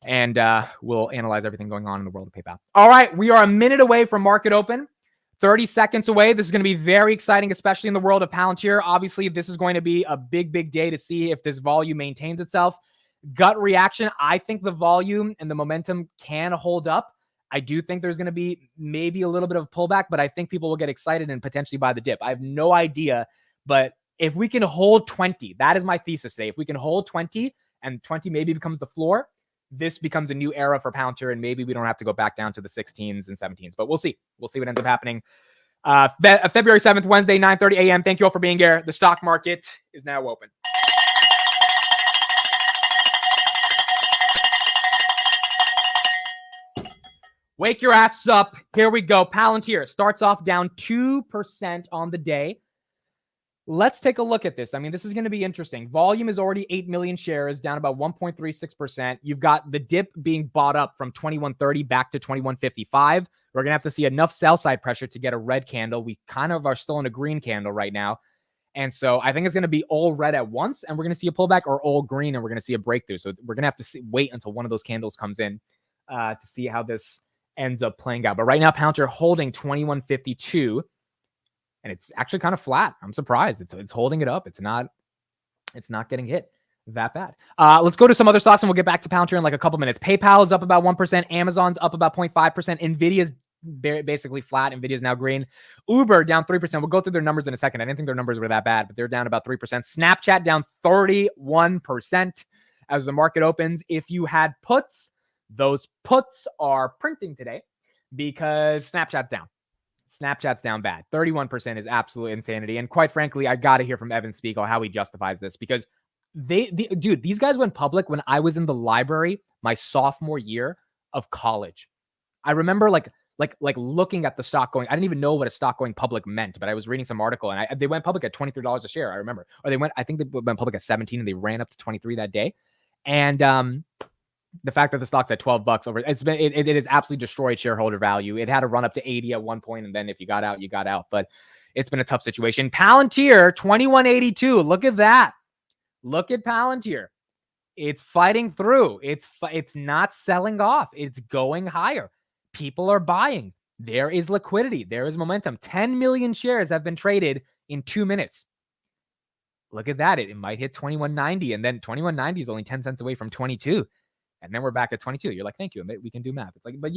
and we'll analyze everything going on in the world of PayPal. All right, we are a minute away from market open. 30 seconds away. This is going to be very exciting, especially in the world of Palantir. Obviously, this is going to be a big day to see if this volume maintains itself. Gut reaction, I think the volume and the momentum can hold up. I do think there's going to be maybe a little bit of pullback, but I think people will get excited and potentially buy the dip. I have no idea, but if we can hold 20, that is my thesis today. If we can hold 20 and 20 maybe becomes the floor, this becomes a new era for Palantir, and maybe we don't have to go back down to the 16s and 17s, but we'll see. We'll see what ends up happening. February 7th, Wednesday, 9:30 a.m. Thank you all for being here. The stock market is now open. Wake your ass up. Here we go. Palantir starts off down 2% on the day. Let's take a look at this. I mean, this is going to be interesting. Volume is already 8 million shares, down about 1.36%. You've got the dip being bought up from 21.30 back to 21.55. We're going to have to see enough sell side pressure to get a red candle. We kind of are still in a green candle right now. And so I think it's going to be all red at once, and we're going to see a pullback, or all green, and we're going to see a breakthrough. So we're going to have to wait until one of those candles comes in to see how this ends up playing out. But right now, Palantir holding 21.52. And it's actually kind of flat. I'm surprised. It's holding it up. It's not getting hit that bad. Let's go to some other stocks and we'll get back to Palantir in like a couple minutes. PayPal is up about 1%. Amazon's up about 0.5%. Nvidia's basically flat. Nvidia's now green. Uber down 3%. We'll go through their numbers in a second. I didn't think their numbers were that bad, but they're down about 3%. Snapchat down 31% as the market opens. If you had puts, those puts are printing today because Snapchat's down. Snapchat's down bad. 31% is absolute insanity. And quite frankly, I got to hear from Evan Spiegel how he justifies this, because dude, these guys went public when I was in the library my sophomore year of college. I remember like looking at the stock going, I didn't even know what a stock going public meant, but I was reading some article and they went public at $23 a share. I remember, or I think they went public at 17 and they ran up to 23 that day. And, the fact that the stock's at $12 over, it has absolutely destroyed shareholder value. It had to run up to 80 at one point, and then if you got out, you got out. But it's been a tough situation. Palantir 21.82. Look at that. Look at Palantir. It's fighting through. It's not selling off. It's going higher. People are buying. There is liquidity. There is momentum. 10 million shares have been traded in 2 minutes. Look at that. It might hit 21.90, and then 21.90 is only 10 cents away from 22. And then we're back at 22. You're like, thank you. We can do math. It's like, but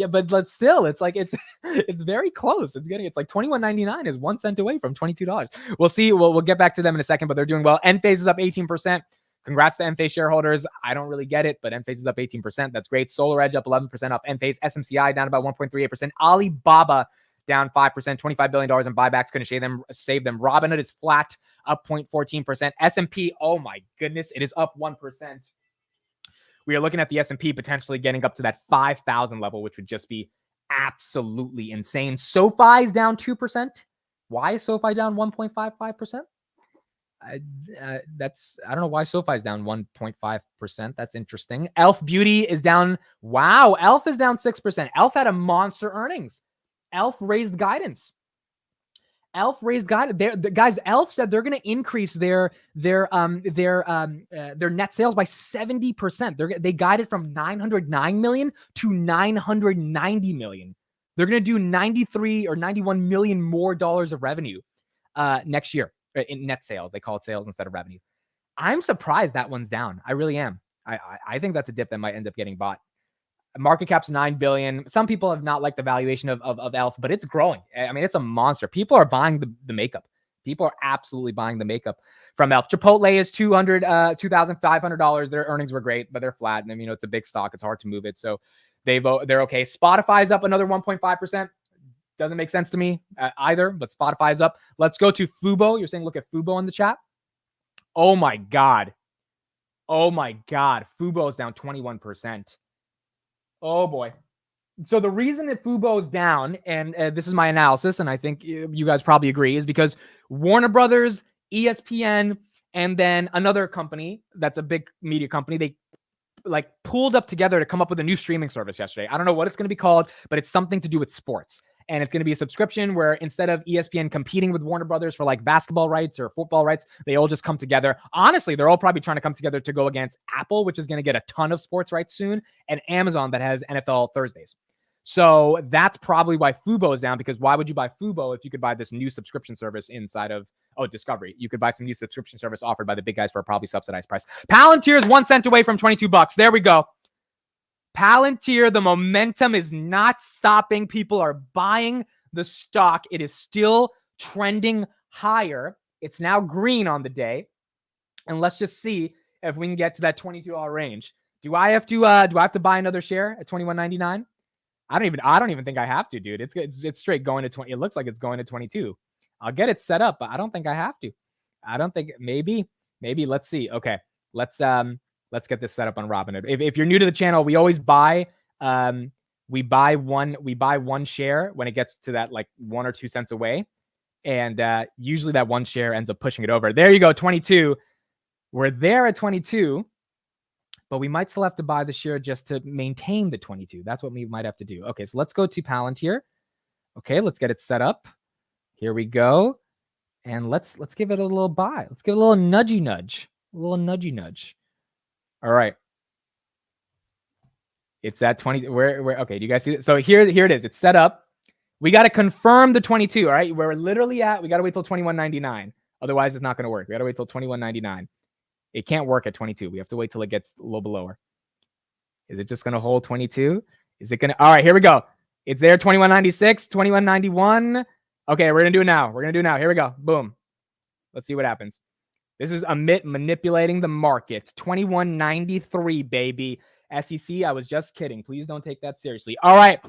still, it's like, it's very close. It's like 21.99 is 1 cent away from $22. We'll see. We'll get back to them in a second, but they're doing well. Enphase is up 18%. Congrats to Enphase shareholders. I don't really get it, but Enphase is up 18%. That's great. SolarEdge up 11% off Enphase. SMCI down about 1.38%. Alibaba down 5%, $25 billion in buybacks. Couldn't save them. Robinhood is flat, up 0.14%. S&P, oh my goodness, it is up 1%. We are looking at the S&P potentially getting up to that 5,000 level, which would just be absolutely insane. SoFi is down 2%. Why is SoFi down 1.55%? I don't know why SoFi is down 1.5%. That's interesting. Elf Beauty is down. Wow. Elf is down 6%. Elf had a monster earnings. Elf raised guidance. Guys, Elf said they're going to increase their net sales by 70%. They guided from 909 million to 990 million. They're going to do 93 or 91 million more dollars of revenue next year in net sales. They call it sales instead of revenue. I'm surprised that one's down. I really am. I think that's a dip that might end up getting bought. Market cap's $9 billion. Some people have not liked the valuation of Elf, but it's growing. I mean, it's a monster. People are buying the makeup. People are absolutely buying the makeup from Elf. Chipotle is $2,500. Their earnings were great, but they're flat. And it's a big stock. It's hard to move it. So they're okay. Spotify's up another 1.5%. Doesn't make sense to me either, but Spotify's up. Let's go to Fubo. You're saying look at Fubo in the chat. Oh my God. Oh my God. Fubo is down 21%. Oh boy. So the reason that Fubo is down, and this is my analysis, and I think you guys probably agree, is because Warner Brothers, ESPN, and then another company that's a big media company, they like pooled up together to come up with a new streaming service yesterday. I don't know what it's going to be called, but it's something to do with sports. And it's going to be a subscription where instead of ESPN competing with Warner Brothers for like basketball rights or football rights, they all just come together. Honestly, they're all probably trying to come together to go against Apple, which is going to get a ton of sports rights soon, and Amazon that has NFL Thursdays. So that's probably why Fubo is down, because why would you buy Fubo if you could buy this new subscription service inside of Discovery? You could buy some new subscription service offered by the big guys for a probably subsidized price. Palantir is 1 cent away from $22. There we go. Palantir, the momentum is not stopping. People are buying the stock. It is still trending higher. It's now green on the day. And let's just see if we can get to that $22 range. Do I have to buy another share at $21.99? I don't even think I have to, dude. It's straight going to 20. It looks like it's going to 22. I'll get it set up, but I don't think I have to. I don't think maybe let's see. Okay. Let's get this set up on Robinhood. If you're new to the channel, we always buy we buy one share when it gets to that like 1 or 2 cents away. And usually that one share ends up pushing it over. There you go, 22. We're there at 22. But we might still have to buy the share just to maintain the 22. That's what we might have to do. Okay, so let's go to Palantir. Okay, let's get it set up. Here we go. And let's give it a little buy. Let's give it a little nudgy nudge. A little nudgy nudge. All right. It's at 20. Where okay, do you guys see it? So here it is. It's set up. We got to confirm the 22, all right? Where we're literally at, we got to wait till $21.99. Otherwise, it's not going to work. We got to wait till $21.99. It can't work at 22. We have to wait till it gets a little bit lower. Is it just going to hold 22? Is it going to? All right, here we go. It's there, 21.96, 21.91. Okay, we're going to do it now. Here we go. Boom. Let's see what happens. This is Amit manipulating the market. 21.93, baby. SEC, I was just kidding. Please don't take that seriously. All right.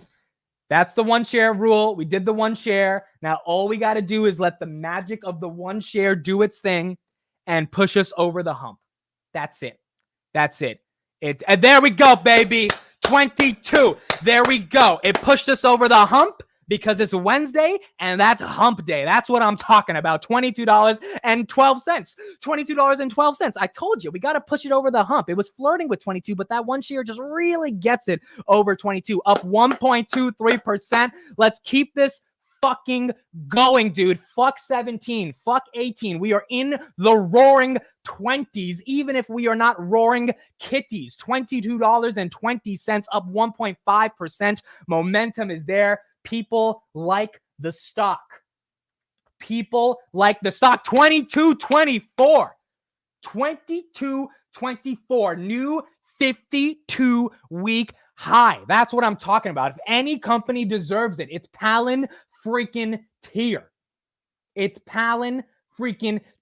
That's the one share rule. We did the one share. Now, all we got to do is let the magic of the one share do its thing and push us over the hump. That's it. And there we go, baby. 22. There we go. It pushed us over the hump because it's Wednesday and that's hump day. That's what I'm talking about. $22.12. $22.12. I told you, we got to push it over the hump. It was flirting with 22, but that one share just really gets it over 22, up 1.23%. Let's keep this fucking going, dude. Fuck 17, fuck 18. We are in the roaring 20s, even if we are not roaring kitties. $22.20, up 1.5%. Momentum is there. People like the stock. 22.24. 22.24. New 52-week high. That's what I'm talking about. If any company deserves it, it's Palantir. It's Palantir.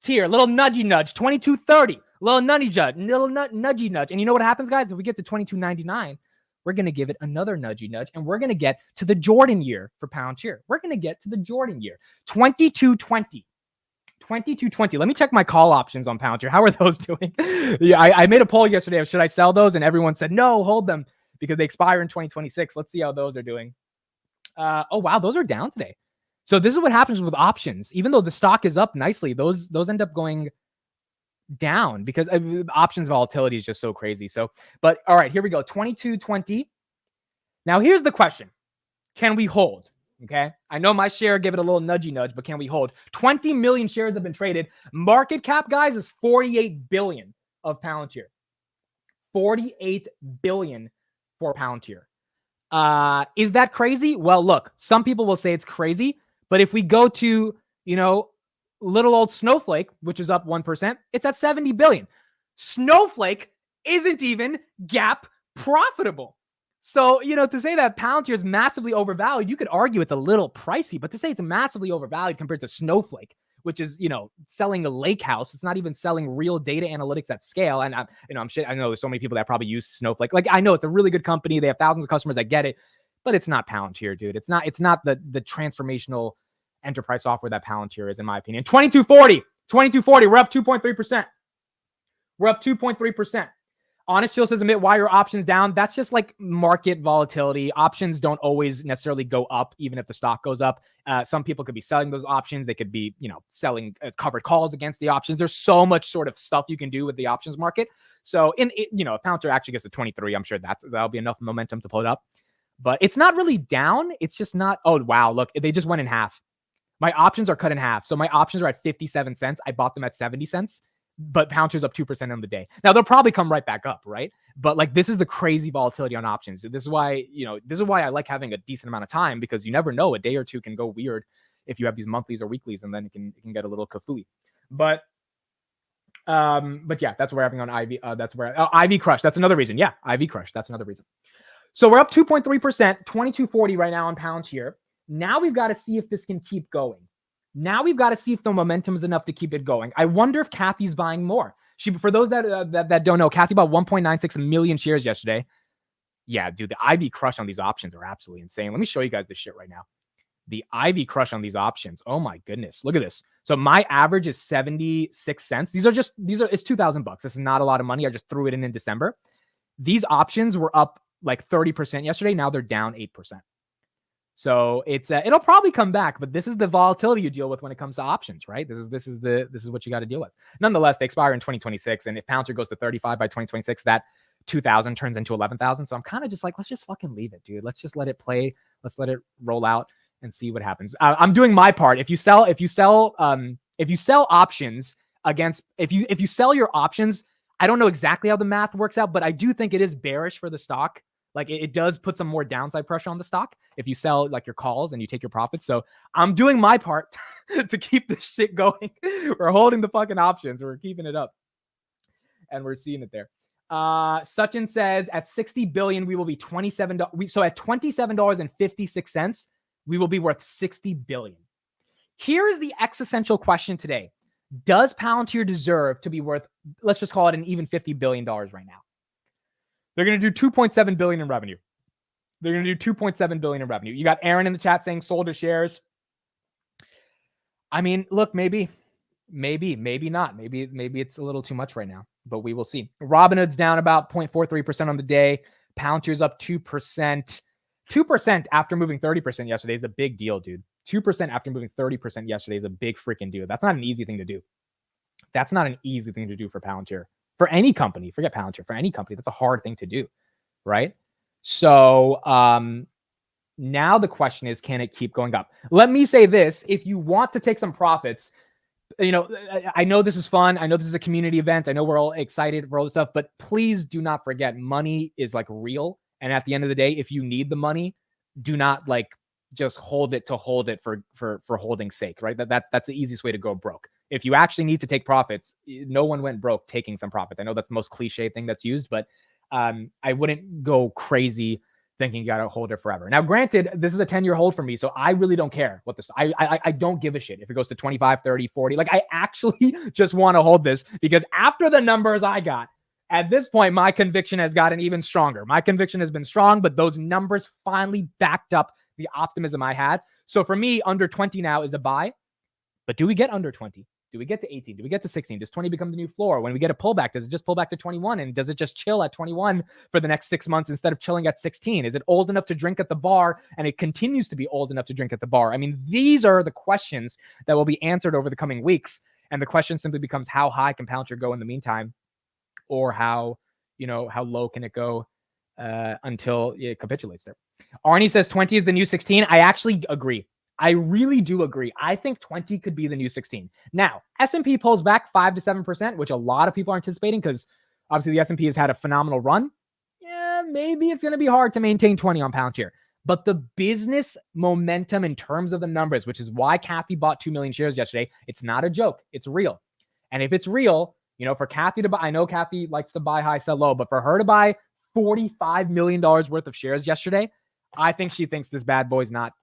Little nudgy nudge, 22.30. Little nudgy nudge. And you know what happens, guys? If we get to 22.99, we're going to give it another nudgy nudge, and we're going to get to the Jordan year for Palantir. We're going to get to the Jordan year. 22.20. 22.20. Let me check my call options on Palantir. How are those doing? Yeah, I made a poll yesterday of should I sell those, and everyone said no, hold them because they expire in 2026. Let's see how those are doing. Oh wow, those are down today. So this is what happens with options. Even though the stock is up nicely, those end up going down because options volatility is just so crazy. So, but all right, here we go. 22.20. Now here's the question: can we hold? Okay, I know my share gave it a little nudgy nudge, but can we hold? 20 million shares have been traded. Market cap, guys, is 48 billion of Palantir. 48 billion for Palantir. Is that crazy? Well, look, some people will say it's crazy, but if we go to, little old Snowflake, which is up 1%, it's at 70 billion. Snowflake isn't even gap profitable. So, to say that Palantir is massively overvalued, you could argue it's a little pricey, but to say it's massively overvalued compared to Snowflake, which is, selling a lake house, it's not even selling real data analytics at scale. And I know there's so many people that probably use Snowflake. Like, I know it's a really good company. They have thousands of customers. I get it, but it's not Palantir, dude. It's not the transformational enterprise software that Palantir is, in my opinion. 22.40. We're up 2.3%. We're up 2.3%. Honest Chill says, Amit, why are options down? That's just like market volatility. Options don't always necessarily go up, even if the stock goes up. Some people could be selling those options. They could be, selling covered calls against the options. There's so much sort of stuff you can do with the options market. So if Palantir actually gets to 23, I'm sure that'll be enough momentum to pull it up. But it's not really down. It's just not. Oh, wow. Look, they just went in half. My options are cut in half. So my options are at 57 cents. I bought them at 70 cents. But Palantir's up 2% on the day. Now they'll probably come right back up, right? But like this is the crazy volatility on options. This is why I like having a decent amount of time, because you never know, a day or two can go weird if you have these monthlies or weeklies, and then it can get a little kafooey. But yeah, that's where having on IV. That's where IV Crush. That's another reason. Yeah, IV Crush. That's another reason. So we're up 2.3%, 2240 right now on Palantir. Now we've got to see if this can keep going. Now we've got to see if the momentum is enough to keep it going. I wonder if Cathie's buying more. For those that don't know, Cathie bought 1.96 million shares yesterday. Yeah, dude, the IV Crush on these options are absolutely insane. Let me show you guys this shit right now. The IV Crush on these options. Oh my goodness, look at this. So my average is 76 cents. It's $2,000. This is not a lot of money. I just threw it in December. These options were up like 30% yesterday. Now they're down 8%. So it'll probably come back, but this is the volatility you deal with when it comes to options, right? This is what you got to deal with. Nonetheless, they expire in 2026, and if Palantir goes to 35 by 2026, that 2,000 turns into 11,000. So I'm kind of just like, let's just fucking leave it, dude. Let's just let it play. Let's let it roll out and see what happens. I'm doing my part. If you sell options against, if you sell your options, I don't know exactly how the math works out, but I do think it is bearish for the stock. Like it does put some more downside pressure on the stock if you sell like your calls and you take your profits. So I'm doing my part to keep this shit going. We're holding the fucking options. We're keeping it up. And we're seeing it there. Sachin says at 60 billion, we will be $27. So at $27.56, we will be worth 60 billion. Here is the existential question today. Does Palantir deserve to be worth, let's just call it an even $50 billion right now? They're going to do 2.7 billion in revenue. They're going to do 2.7 billion in revenue. You got Aaron in the chat saying sold his shares. I mean, look, maybe not. Maybe it's a little too much right now, but we will see. Robinhood's down about 0.43% on the day. Palantir's up 2%. 2% after moving 30% yesterday is a big deal, dude. 2% after moving 30% yesterday is a big freaking deal. That's not an easy thing to do. That's not an easy thing to do for Palantir. For any company, forget Palantir, for any company, that's a hard thing to do, right? So now the question is, can it keep going up? Let me say this. If you want to take some profits, I know this is fun. I know this is a community event. I know we're all excited for all this stuff, but please do not forget money is like real. And at the end of the day, if you need the money, do not like just hold it for holding's sake, right? That's the easiest way to go broke. If you actually need to take profits, no one went broke taking some profits. I know that's the most cliche thing that's used, but I wouldn't go crazy thinking you got to hold it forever. Now, granted, this is a 10-year hold for me, so I really don't care what this. I don't give a shit if it goes to 25, 30, 40. Like, I actually just want to hold this because after the numbers I got, at this point, my conviction has gotten even stronger. My conviction has been strong, but those numbers finally backed up the optimism I had. So for me, under 20 now is a buy. But do we get under 20? Do we get to 18? Do we get to 16? Does 20 become the new floor? When we get a pullback, does it just pull back to 21? And does it just chill at 21 for the next 6 months instead of chilling at 16? Is it old enough to drink at the bar? And it continues to be old enough to drink at the bar. I mean, these are the questions that will be answered over the coming weeks. And the question simply becomes, how high can Palantir go in the meantime? Or how low can it go until it capitulates there? Arnie says 20 is the new 16. I actually agree. I really do agree. I think 20 could be the new 16. Now, S&P pulls back 5 to 7%, which a lot of people are anticipating because obviously the S&P has had a phenomenal run. Yeah, maybe it's going to be hard to maintain 20 on Palantir. But the business momentum in terms of the numbers, which is why Cathie bought 2 million shares yesterday, it's not a joke. It's real. And if it's real, for Cathie to buy, I know Cathie likes to buy high, sell low, but for her to buy $45 million worth of shares yesterday, I think she thinks this bad boy's not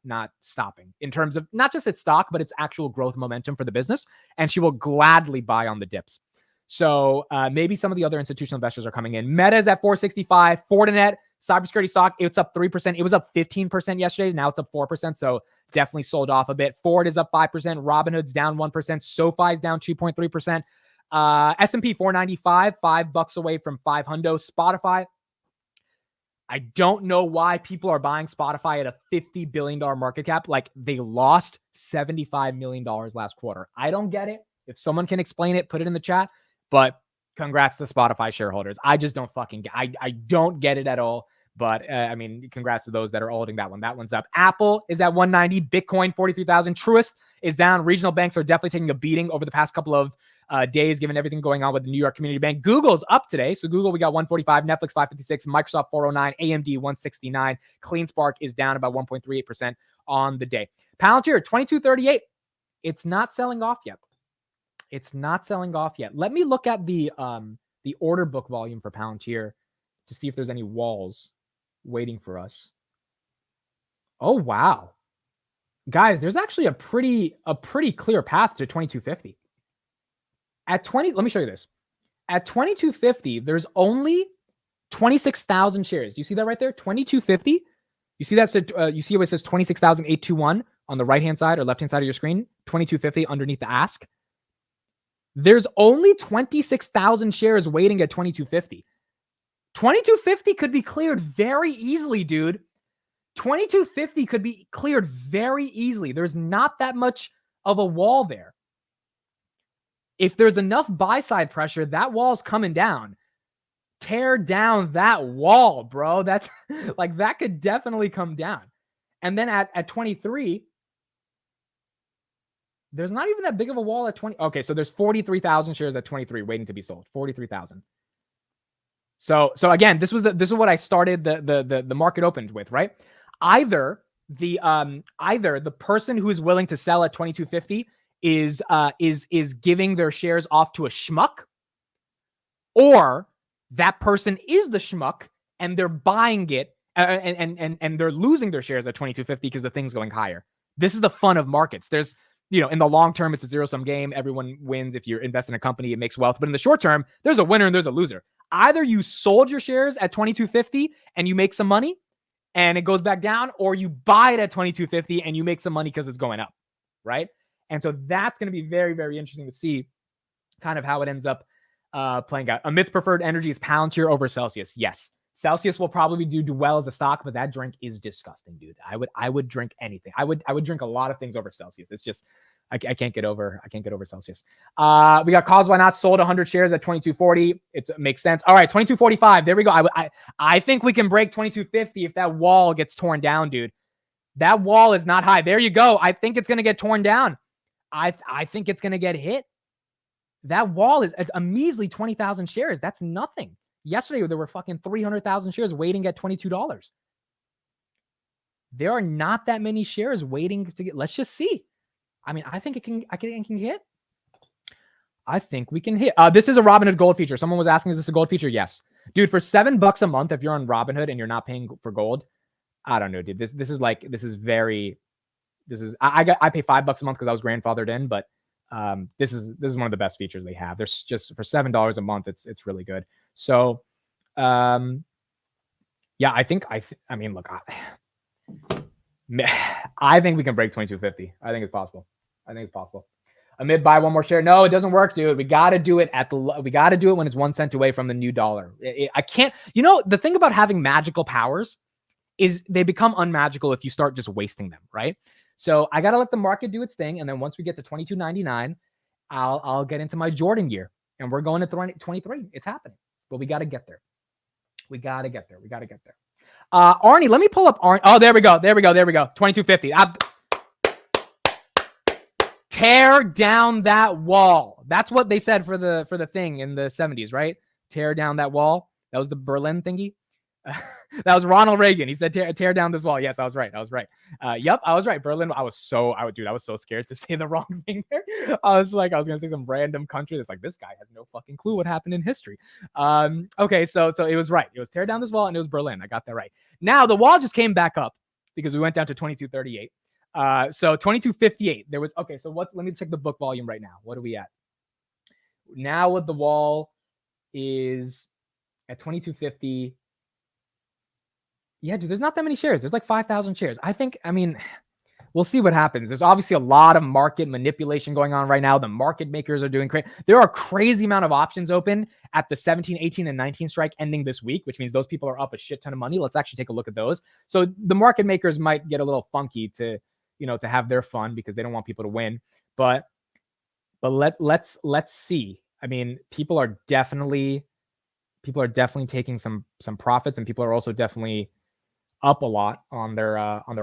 stopping in terms of not just its stock, but its actual growth momentum for the business. And she will gladly buy on the dips. So maybe some of the other institutional investors are coming in. Meta's at 465, Fortinet, cybersecurity stock, it's up 3%. It was up 15% yesterday. Now it's up 4%. So definitely sold off a bit. Ford is up 5%. Robinhood's down 1%. SoFi's down 2.3%. S&P 495, $5 away from 500. Spotify, I don't know why people are buying Spotify at a $50 billion market cap. Like, they lost $75 million last quarter. I don't get it. If someone can explain it, put it in the chat. But congrats to Spotify shareholders. I just don't fucking get it. I don't get it at all. But I mean, congrats to those that are holding that one. That one's up. Apple is at 190. Bitcoin, 43,000. Truist is down. Regional banks are definitely taking a beating over the past couple of days, given everything going on with the New York Community Bank. Google's up today. So Google, we got 145, Netflix 556, Microsoft 409, AMD 169. CleanSpark is down about 1.38% on the day. Palantir 2238. It's not selling off yet. It's not selling off yet. Let me look at the order book volume for Palantir to see if there's any walls waiting for us. Oh, wow. Guys, there's actually a pretty clear path to 2250. At 20, let me show you this. At 2250, there's only 26,000 shares. You see that right there? 2250. You see that? You see what it says 26,821 on the right-hand side or left-hand side of your screen? 2250 underneath the ask. There's only 26,000 shares waiting at 2250. 2250 could be cleared very easily, dude. 2250 could be cleared very easily. There's not that much of a wall there. If there's enough buy-side pressure, that wall's coming down. Tear down that wall, bro. That's like, that could definitely come down. And then at 23, there's not even that big of a wall at 20. Okay, so there's 43,000 shares at 23 waiting to be sold. 43,000. So again, this is what I started the market opened with, right? Either the person who is willing to sell at 2250 is giving their shares off to a schmuck, or that person is the schmuck and they're buying it and they're losing their shares at 2250 because the thing's going higher. This is the fun of markets. There's, in the long term, it's a zero-sum game. Everyone wins. If you invest in a company, it makes wealth. But in the short term, there's a winner and there's a loser. Either you sold your shares at 2250 and you make some money and it goes back down, or you buy it at 2250 and you make some money because it's going up, right? And so that's going to be very, very interesting to see kind of how it ends up playing out. Amidst preferred energy is Palantir over Celsius. Yes. Celsius will probably do well as a stock, but that drink is disgusting, dude. I would drink anything. I would drink a lot of things over Celsius. It's just, I can't get over Celsius. We got Cause Why Not sold 100 shares at 2240. It makes sense. All right, 2245. There we go. I think we can break 2250 if that wall gets torn down, dude. That wall is not high. There you go. I think it's going to get torn down. I think it's going to get hit. That wall is a measly 20,000 shares. That's nothing. Yesterday, there were fucking 300,000 shares waiting at $22. There are not that many shares waiting to get. Let's just see. I mean, I think it can hit. I think we can hit. This is a Robinhood Gold feature. Someone was asking, is this a gold feature? Yes. Dude, for $7 a month, if you're on Robinhood and you're not paying for gold, I don't know, dude. I pay $5 a month because I was grandfathered in, but this is one of the best features they have. There's just for $7 a month, it's really good. So, yeah, I mean, look, I think we can break 2250. I think it's possible. Amid buy one more share. No, it doesn't work, dude. We got to do it when it's 1 cent away from the new dollar. I can't, the thing about having magical powers is they become unmagical if you start just wasting them, right? So I got to let the market do its thing. And then once we get to 22.99, I'll get into my Jordan year, and we're going to 23. It's happening, but we got to get there. Arnie, let me pull up Arnie. Oh, there we go. 2250. Tear down that wall. That's what they said for the thing in the 70s, right? Tear down that wall. That was the Berlin thingy. That was Ronald Reagan. He said, tear down this wall. Yes, I was right. Yep, I was right. Berlin. I was so scared to say the wrong thing there. I was going to say some random country that's like, this guy has no fucking clue what happened in history. Okay, so it was right. It was tear down this wall, and it was Berlin. I got that right. Now the wall just came back up because we went down to 2238. So 2258. There was, okay, so let me check the book volume right now. What are we at? Now what the wall is at 2250. Yeah, dude, there's not that many shares. There's like 5,000 shares. I mean, We'll see what happens. There's obviously a lot of market manipulation going on right now. The market makers are doing crazy. There are a crazy amount of options open at the 17, 18, and 19 strike ending this week, which means those people are up a shit ton of money. Let's actually take a look at those. So the market makers might get a little funky to, to have their fun because they don't want people to win. But let's see. I mean, people are definitely taking some profits, and people are also definitely up a lot on their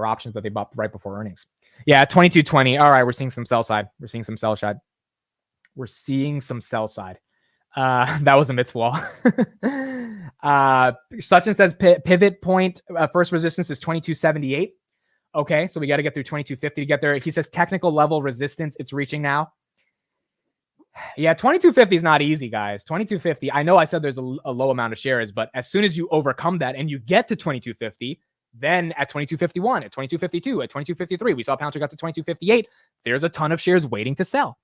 options that they bought right before earnings. Yeah, 22.20. All right, we're seeing some sell side. We're seeing some sell side. That was a mitzvah. Sachin says pivot point first resistance is 22.78. Okay, so we got to get through 22.50 to get there. He says technical level resistance it's reaching now. Yeah, 22.50 is not easy, guys. 22.50. I know I said there's a low amount of shares, but as soon as you overcome that and you get to 22.50, then at 22.51, at 22.52, at 22.53, we saw Palantir got to 22.58. There's a ton of shares waiting to sell.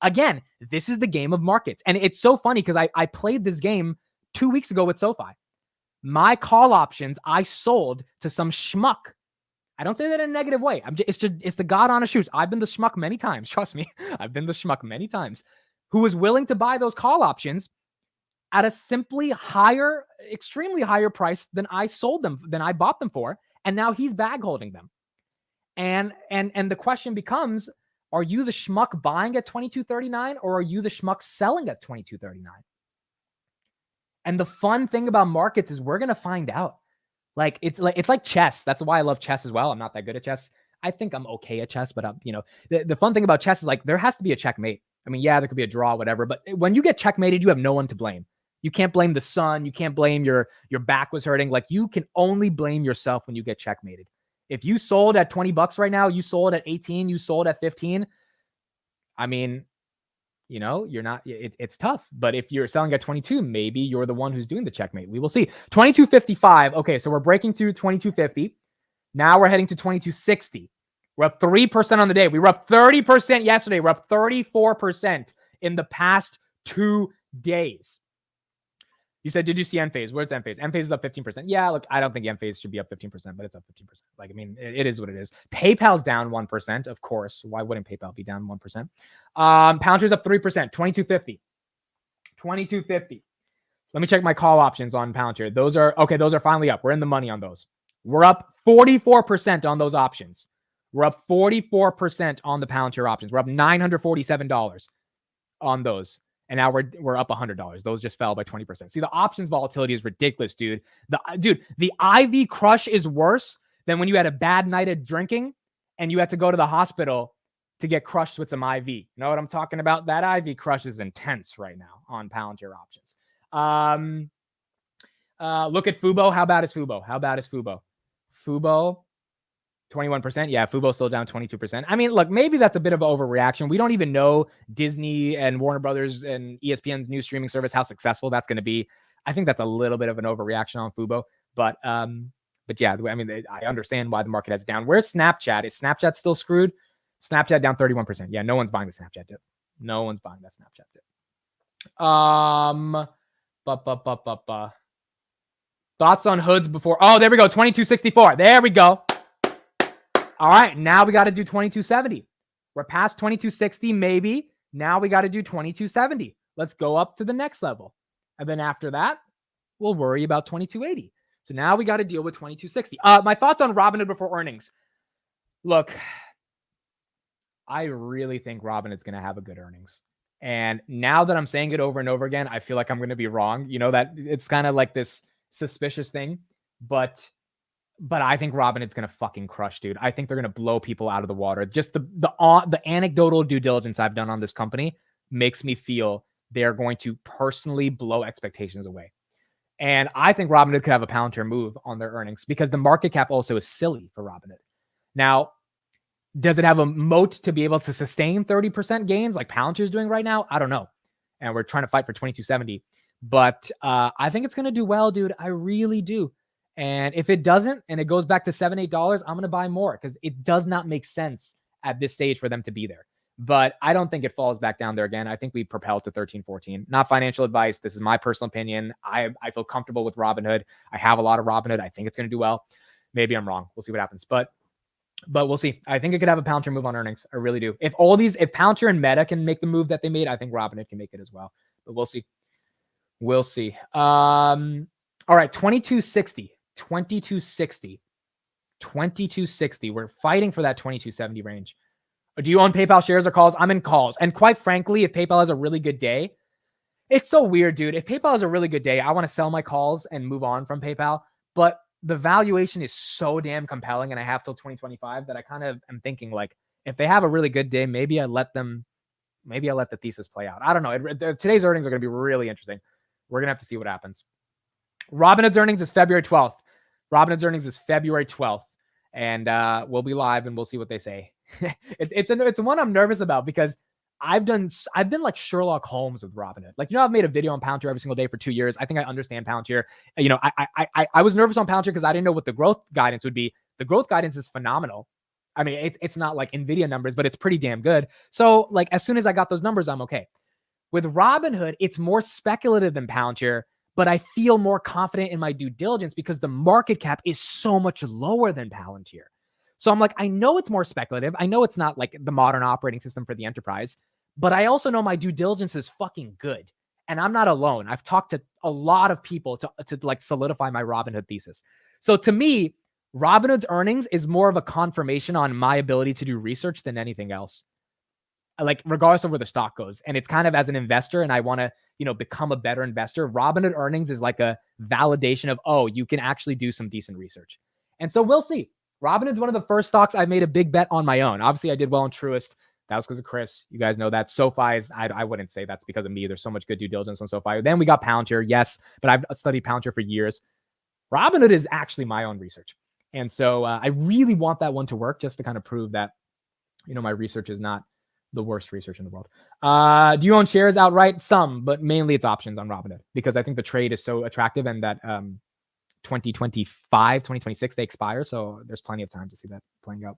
Again, this is the game of markets. And it's so funny because I played this game 2 weeks ago with SoFi. My call options, I sold to some schmuck. I don't say that in a negative way. It's the God honest truth. I've been the schmuck many times. Trust me. I've been the schmuck many times who was willing to buy those call options at a simply higher, extremely higher price than I sold them, than I bought them for. And now he's bag holding them. And the question becomes, are you the schmuck buying at 22.39 or are you the schmuck selling at 22.39? And the fun thing about markets is we're going to find out. It's like chess. That's why I love chess as well. I'm not that good at chess. I think I'm okay at chess, but the fun thing about chess is there has to be a checkmate. I mean, yeah, there could be a draw, whatever, but when you get checkmated, you have no one to blame. You can't blame the sun. You can't blame your back was hurting. You can only blame yourself when you get checkmated. If you sold at $20 right now, you sold at 18, you sold at 15. I mean, you're not, it's tough, but if you're selling at 22, maybe you're the one who's doing the checkmate. We will see. 22.55. Okay. So we're breaking to 22.50. Now we're heading to 22.60. We're up 3% on the day. We were up 30% yesterday. We're up 34% in the past 2 days. You said, did you see Enphase? Where's Enphase? Enphase is up 15%. Yeah, look, I don't think Enphase should be up 15%, but it's up 15%. I mean, it is what it is. PayPal's down 1%, of course. Why wouldn't PayPal be down 1%? Palantir's up 3%, 22.50. 22.50. Let me check my call options on Palantir. Those are finally up. We're in the money on those. We're up 44% on those options. We're up 44% on the Palantir options. We're up $947 on those. And now we're up $100. Those just fell by 20%. See, the options volatility is ridiculous, dude. The IV crush is worse than when you had a bad night of drinking and you had to go to the hospital to get crushed with some IV. You know what I'm talking about? That IV crush is intense right now on Palantir options. Look at Fubo. How bad is Fubo? Fubo, 21%. Yeah, Fubo's still down 22%. I mean, look, maybe that's a bit of an overreaction. We don't even know Disney and Warner Brothers and ESPN's new streaming service, how successful that's going to be. I think that's a little bit of an overreaction on Fubo. But yeah, I mean, I understand why the market has down. Where's Snapchat? Is Snapchat still screwed? Snapchat down 31%. Yeah, no one's buying the Snapchat dip. No one's buying that Snapchat dip. Thoughts on hoods before? Oh, there we go. 22.64. There we go. All right, now we got to do 22.70. We're past 22.60, maybe. Now we got to do 22.70. Let's go up to the next level. And then after that, we'll worry about 22.80. So now we got to deal with 22.60. My thoughts on Robinhood before earnings. Look, I really think Robinhood's going to have a good earnings. And now that I'm saying it over and over again, I feel like I'm going to be wrong. That it's kind of like this suspicious thing, but I think Robinhood's going to fucking crush, dude. I think they're going to blow people out of the water. Just the anecdotal due diligence I've done on this company makes me feel they're going to personally blow expectations away. And I think Robinhood could have a Palantir move on their earnings because the market cap also is silly for Robinhood. Now, does it have a moat to be able to sustain 30% gains like Palantir's doing right now? I don't know. And we're trying to fight for 22.70. But I think it's going to do well, dude. I really do. And if it doesn't, and it goes back to $7, $8, I'm going to buy more because it does not make sense at this stage for them to be there. But I don't think it falls back down there again. I think we propel to 13, 14. Not financial advice. This is my personal opinion. I feel comfortable with Robinhood. I have a lot of Robinhood. I think it's going to do well. Maybe I'm wrong. We'll see what happens. But But we'll see. I think it could have a Palantir move on earnings. I really do. If Palantir and Meta can make the move that they made, I think Robinhood can make it as well. But we'll see. We'll see. All right, 2260. 2260. We're fighting for that 2270 range. Do you own PayPal shares or calls? I'm in calls. And quite frankly, if PayPal has a really good day, it's so weird, dude. If PayPal has a really good day, I want to sell my calls and move on from PayPal. But the valuation is so damn compelling, and I have till 2025 that I kind of am thinking, like, if they have a really good day, maybe I let the thesis play out. I don't know. Today's earnings are going to be really interesting. We're going to have to see what happens. Robinhood's earnings is February 12th. And we'll be live and we'll see what they say. It's one I'm nervous about because I've been like Sherlock Holmes with Robinhood. Like, I've made a video on Palantir every single day for 2 years. I think I understand Palantir. I was nervous on Palantir because I didn't know what the growth guidance would be. The growth guidance is phenomenal. I mean, it's not like Nvidia numbers, but it's pretty damn good. So like, as soon as I got those numbers, I'm okay. With Robinhood, it's more speculative than Palantir, but I feel more confident in my due diligence because the market cap is so much lower than Palantir. So I'm like, I know it's more speculative. I know it's not like the modern operating system for the enterprise, but I also know my due diligence is fucking good. And I'm not alone. I've talked to a lot of people to like solidify my Robinhood thesis. So to me, Robinhood's earnings is more of a confirmation on my ability to do research than anything else. Like, regardless of where the stock goes. And it's kind of, as an investor, and I want to, become a better investor, Robinhood earnings is like a validation of, oh, you can actually do some decent research. And so we'll see. Robinhood's one of the first stocks I made a big bet on my own. Obviously, I did well on Truist. That was because of Chris. You guys know that. SoFi is, I wouldn't say that's because of me. There's so much good due diligence on SoFi. Then we got Palantir. Yes, but I've studied Palantir for years. Robinhood is actually my own research. And so I really want that one to work, just to kind of prove that, my research is not the worst research in the world. Do you own shares outright? Some, but mainly it's options on Robinhood because I think the trade is so attractive, and that 2025, 2026, they expire. So there's plenty of time to see that playing out.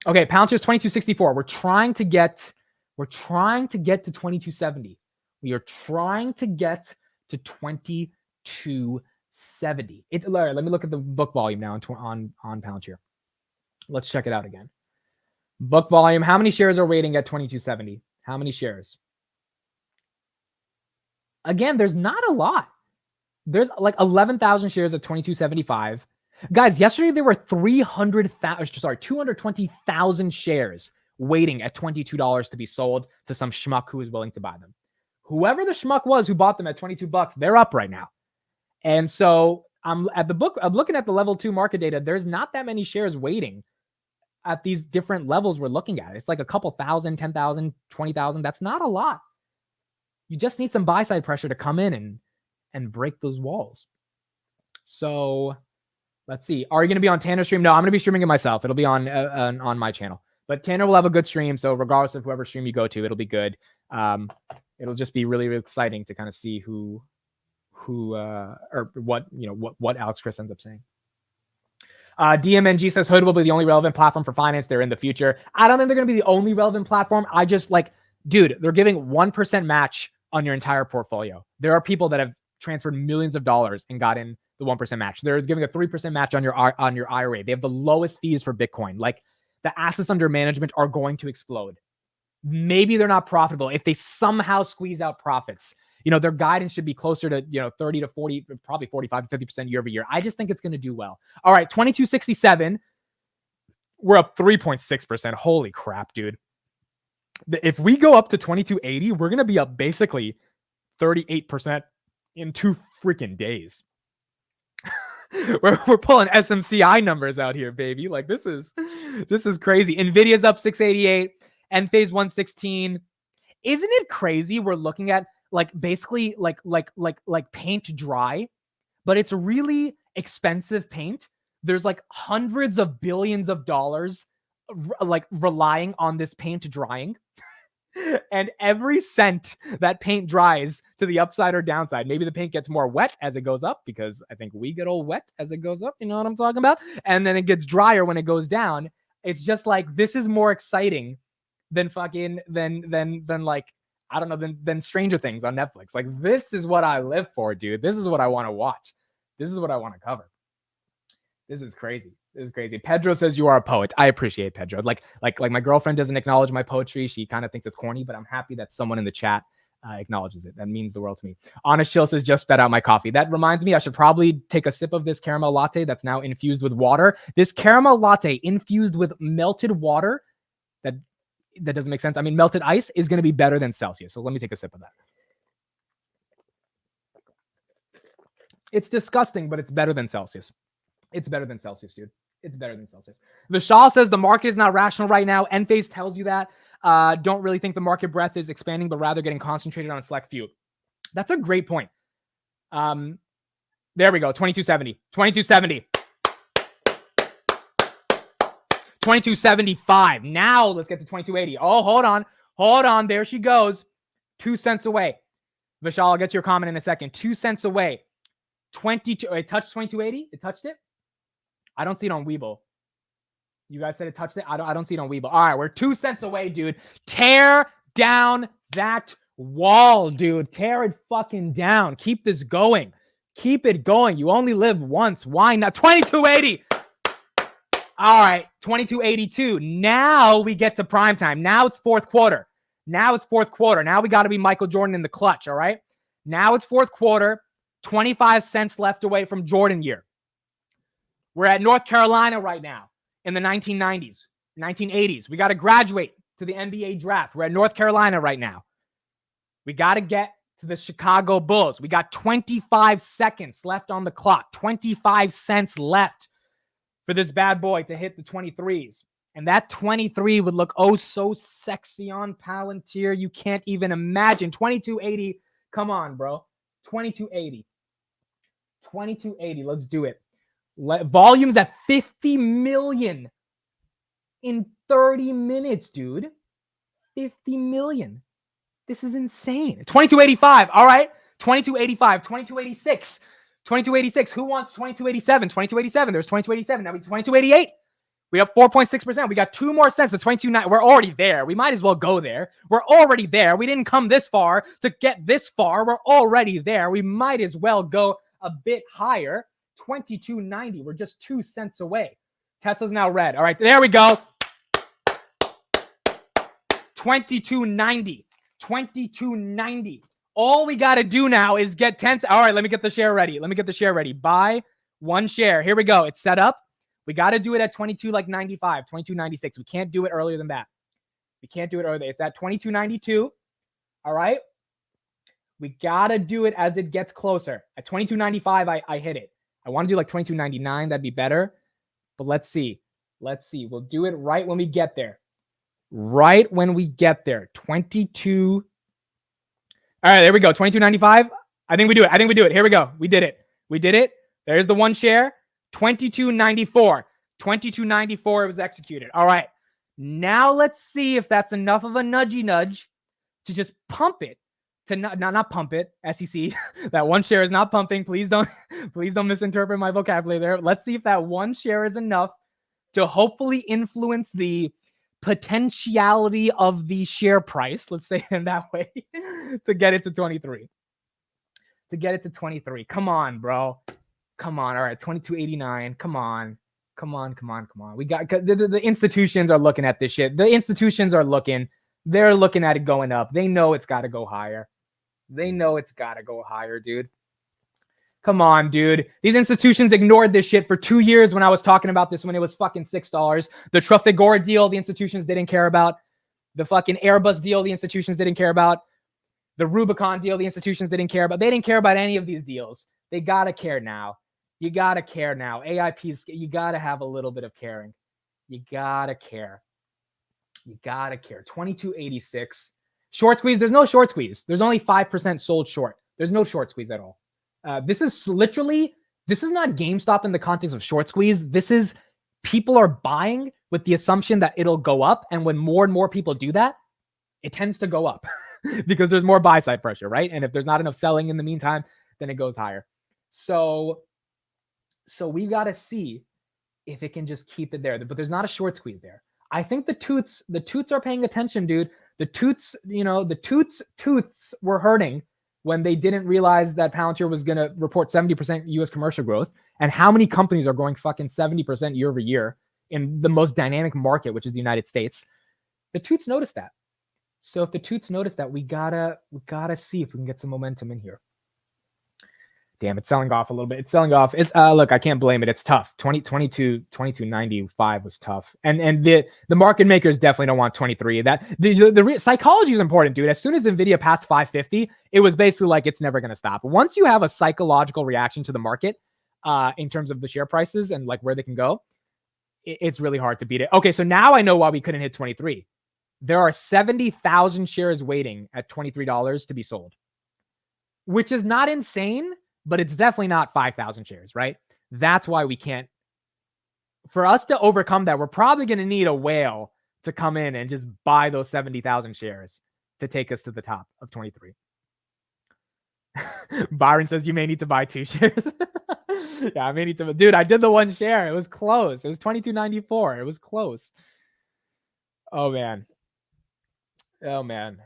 Okay. Palantir's 2264. We're trying to get to 2270. We are trying to get to 2270. Let me look at the book volume now on Palantir. Let's check it out again. Book volume. How many shares are waiting at 2270? How many shares? Again, there's not a lot. There's like 11,000 shares at 2275. Guys, yesterday there were 220,000 shares waiting at $22 to be sold to some schmuck who is willing to buy them. Whoever the schmuck was who bought them at $22, they're up right now. And so I'm looking at the level 2 market data. There's not that many shares waiting at these different levels we're looking at. It's like a couple thousand, 10,000, 20,000. That's not a lot. You just need some buy side pressure to come in and break those walls. So let's see. Are you going to be on Tanner's stream? No, I'm going to be streaming it myself. It'll be on my channel. But Tanner will have a good stream. So regardless of whoever stream you go to, it'll be good. It'll just be really, really exciting to kind of see who or what Alex Chris ends up saying. DMNG says Hood will be the only relevant platform for finance there in the future. I don't think they're going to be the only relevant platform. I just dude, they're giving 1% match on your entire portfolio. There are people that have transferred millions of dollars and got in the 1% match. They're giving a 3% match on your IRA. They have the lowest fees for Bitcoin. Like, the assets under management are going to explode. Maybe they're not profitable. If they somehow squeeze out profits, their guidance should be closer to, 30 to 40, probably 45 to 50% year over year. I just think it's going to do well. All right. 2267. We're up 3.6%. Holy crap, dude. If we go up to 2280, we're going to be up basically 38% in 2 freaking days. We're pulling SMCI numbers out here, baby. Like, this is crazy. Nvidia's up 688 and phase 116. Isn't it crazy? We're looking at basically like paint dry, but it's really expensive paint. There's like hundreds of billions of dollars relying on this paint drying. And every cent that paint dries to the upside or downside, maybe the paint gets more wet as it goes up, because I think we get all wet as it goes up. You know what I'm talking about? And then it gets drier when it goes down. It's just like, this is more exciting than I don't know, than Stranger Things on Netflix. Like, this is what I live for, dude. This is what I want to watch. This is what I want to cover. This is crazy. This is crazy. Pedro says you are a poet. I appreciate Pedro. Like my girlfriend doesn't acknowledge my poetry. She kind of thinks it's corny, but I'm happy that someone in the chat acknowledges it. That means the world to me. Honest Chill says just spat out my coffee. That reminds me, I should probably take a sip of this caramel latte that's now infused with water. This caramel latte infused with melted water, that doesn't make sense. I mean, melted ice is going to be better than Celsius. So let me take a sip of that. It's disgusting, but it's better than Celsius. It's better than Celsius, dude. It's better than Celsius. Vishal says the market is not rational right now. Enphase tells you that. Don't really think the market breadth is expanding, but rather getting concentrated on a select few. That's a great point. There we go. 2270. 2270. 2275. Now let's get to 2280. Oh, hold on. Hold on. There she goes. 2 cents away. Vishal, I'll get to your comment in a second. 2 cents away. 22. It touched 2280. It touched it. I don't see it on Webull. You guys said it touched it. I don't see it on Webull. All right, we're 2 cents away, dude. Tear down that wall, dude. Tear it fucking down. Keep this going. Keep it going. You only live once. Why not? 2280. All right, 2282. Now we get to prime time. Now it's fourth quarter. Now we got to be Michael Jordan in the clutch, all right? Now it's fourth quarter. 25 cents left away from Jordan year. We're at North Carolina right now in the 1990s, 1980s. We got to graduate to the NBA draft. We're at North Carolina right now. We got to get to the Chicago Bulls. We got 25 seconds left on the clock, 25 cents left for this bad boy to hit the 23s. And that 23 would look oh so sexy on Palantir. You can't even imagine. 2280. Come on, bro. 2280. 2280. Let's do it. Volumes at 50 million in 30 minutes, dude. 50 million. This is insane. 2285. All right. 2285. 2286. 2286. Who wants 2287? 2287. There's 2287. Now we 2288. We have 4.6%. We got 2 more cents to 22.9. We're already there. We might as well go there. We're already there. We didn't come this far to get this far. We're already there. We might as well go a bit higher. 22.90. We're just 2 cents away. Tesla's now red. All right, there we go. 22.90. 22.90. All we got to do now is get 10. All right, let me get the share ready. Buy 1 share. Here we go. It's set up. We got to do it at 22.95, 22.96. We can't do it earlier than that. It's at 22.92. All right. We got to do it as it gets closer. At 22.95, I hit it. I want to do like 22.99. That'd be better. But let's see. We'll do it right when we get there. 22. All right, there we go. 22.95. I think we do it. Here we go. We did it. There's the 1 share. 22.94. 22.94. It was executed. All right. Now let's see if that's enough of a nudgy nudge to just pump it. To not pump it. SEC. That 1 share is not pumping. Please don't misinterpret my vocabulary there. Let's see if that 1 share is enough to hopefully influence the potentiality of the share price. Let's say it in that way to get it to 23. Come on, bro. Come on. All right. 22.89. Come on. We got the institutions are looking at this shit. The institutions are looking. They're looking at it going up. They know it's got to go higher. Dude. Come on, dude. These institutions ignored this shit for 2 years when I was talking about this when it was fucking $6. The Trafigura deal, the institutions didn't care about. The fucking Airbus deal, the institutions didn't care about. The Rubicon deal, the institutions didn't care about. They didn't care about any of these deals. They got to care now. You got to care now. AIPs, you got to have a little bit of caring. You got to care. 2286. Short squeeze. There's no short squeeze. There's only 5% sold short. There's no short squeeze at all. This is not GameStop in the context of short squeeze. This is people are buying with the assumption that it'll go up. And when more and more people do that, it tends to go up because there's more buy side pressure, right? And if there's not enough selling in the meantime, then it goes higher. So we got to see if it can just keep it there. But there's not a short squeeze there. I think the toots are paying attention, dude. The toots were hurting when they didn't realize that Palantir was going to report 70% U.S. commercial growth. and how many companies are growing fucking 70% year over year in the most dynamic market, which is the United States. The toots notice that. So if the toots notice that, we gotta see if we can get some momentum in here. Damn, it's selling off a little bit. It's selling off. It's look, I can't blame it. It's tough. 22.95 was tough. And the market makers definitely don't want 23. That the psychology is important, dude. As soon as Nvidia passed 550, it was basically like it's never going to stop. Once you have a psychological reaction to the market in terms of the share prices and like where they can go, it's really hard to beat it. Okay, so now I know why we couldn't hit 23. There are 70,000 shares waiting at $23 to be sold, which is not insane, but it's definitely not 5,000 shares, right? That's why we can't. For us to overcome that, we're probably going to need a whale to come in and just buy those 70,000 shares to take us to the top of 23. Byron says you may need to buy 2 shares. Yeah, I may need to. Dude, I did the 1 share. It was close. It was $22.94. It was close. Oh, man. Oh, man.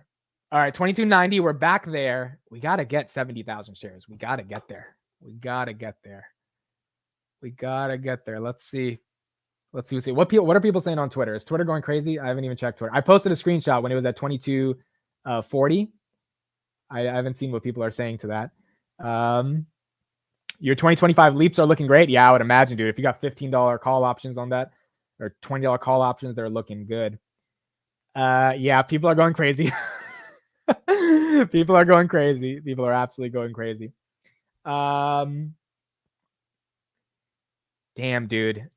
All right, 22.90. We're back there. We got to get 70,000 shares. We got to get there. We got to get there. We got to get there. Let's see. Let's see. What are people saying on Twitter? Is Twitter going crazy? I haven't even checked Twitter. I posted a screenshot when it was at 22.40. I haven't seen what people are saying to that. Your 2025 leaps are looking great. Yeah, I would imagine, dude. If you got $15 call options on that or $20 call options, they're looking good. Yeah, people are going crazy. People are going crazy. People are absolutely going crazy. Damn, dude.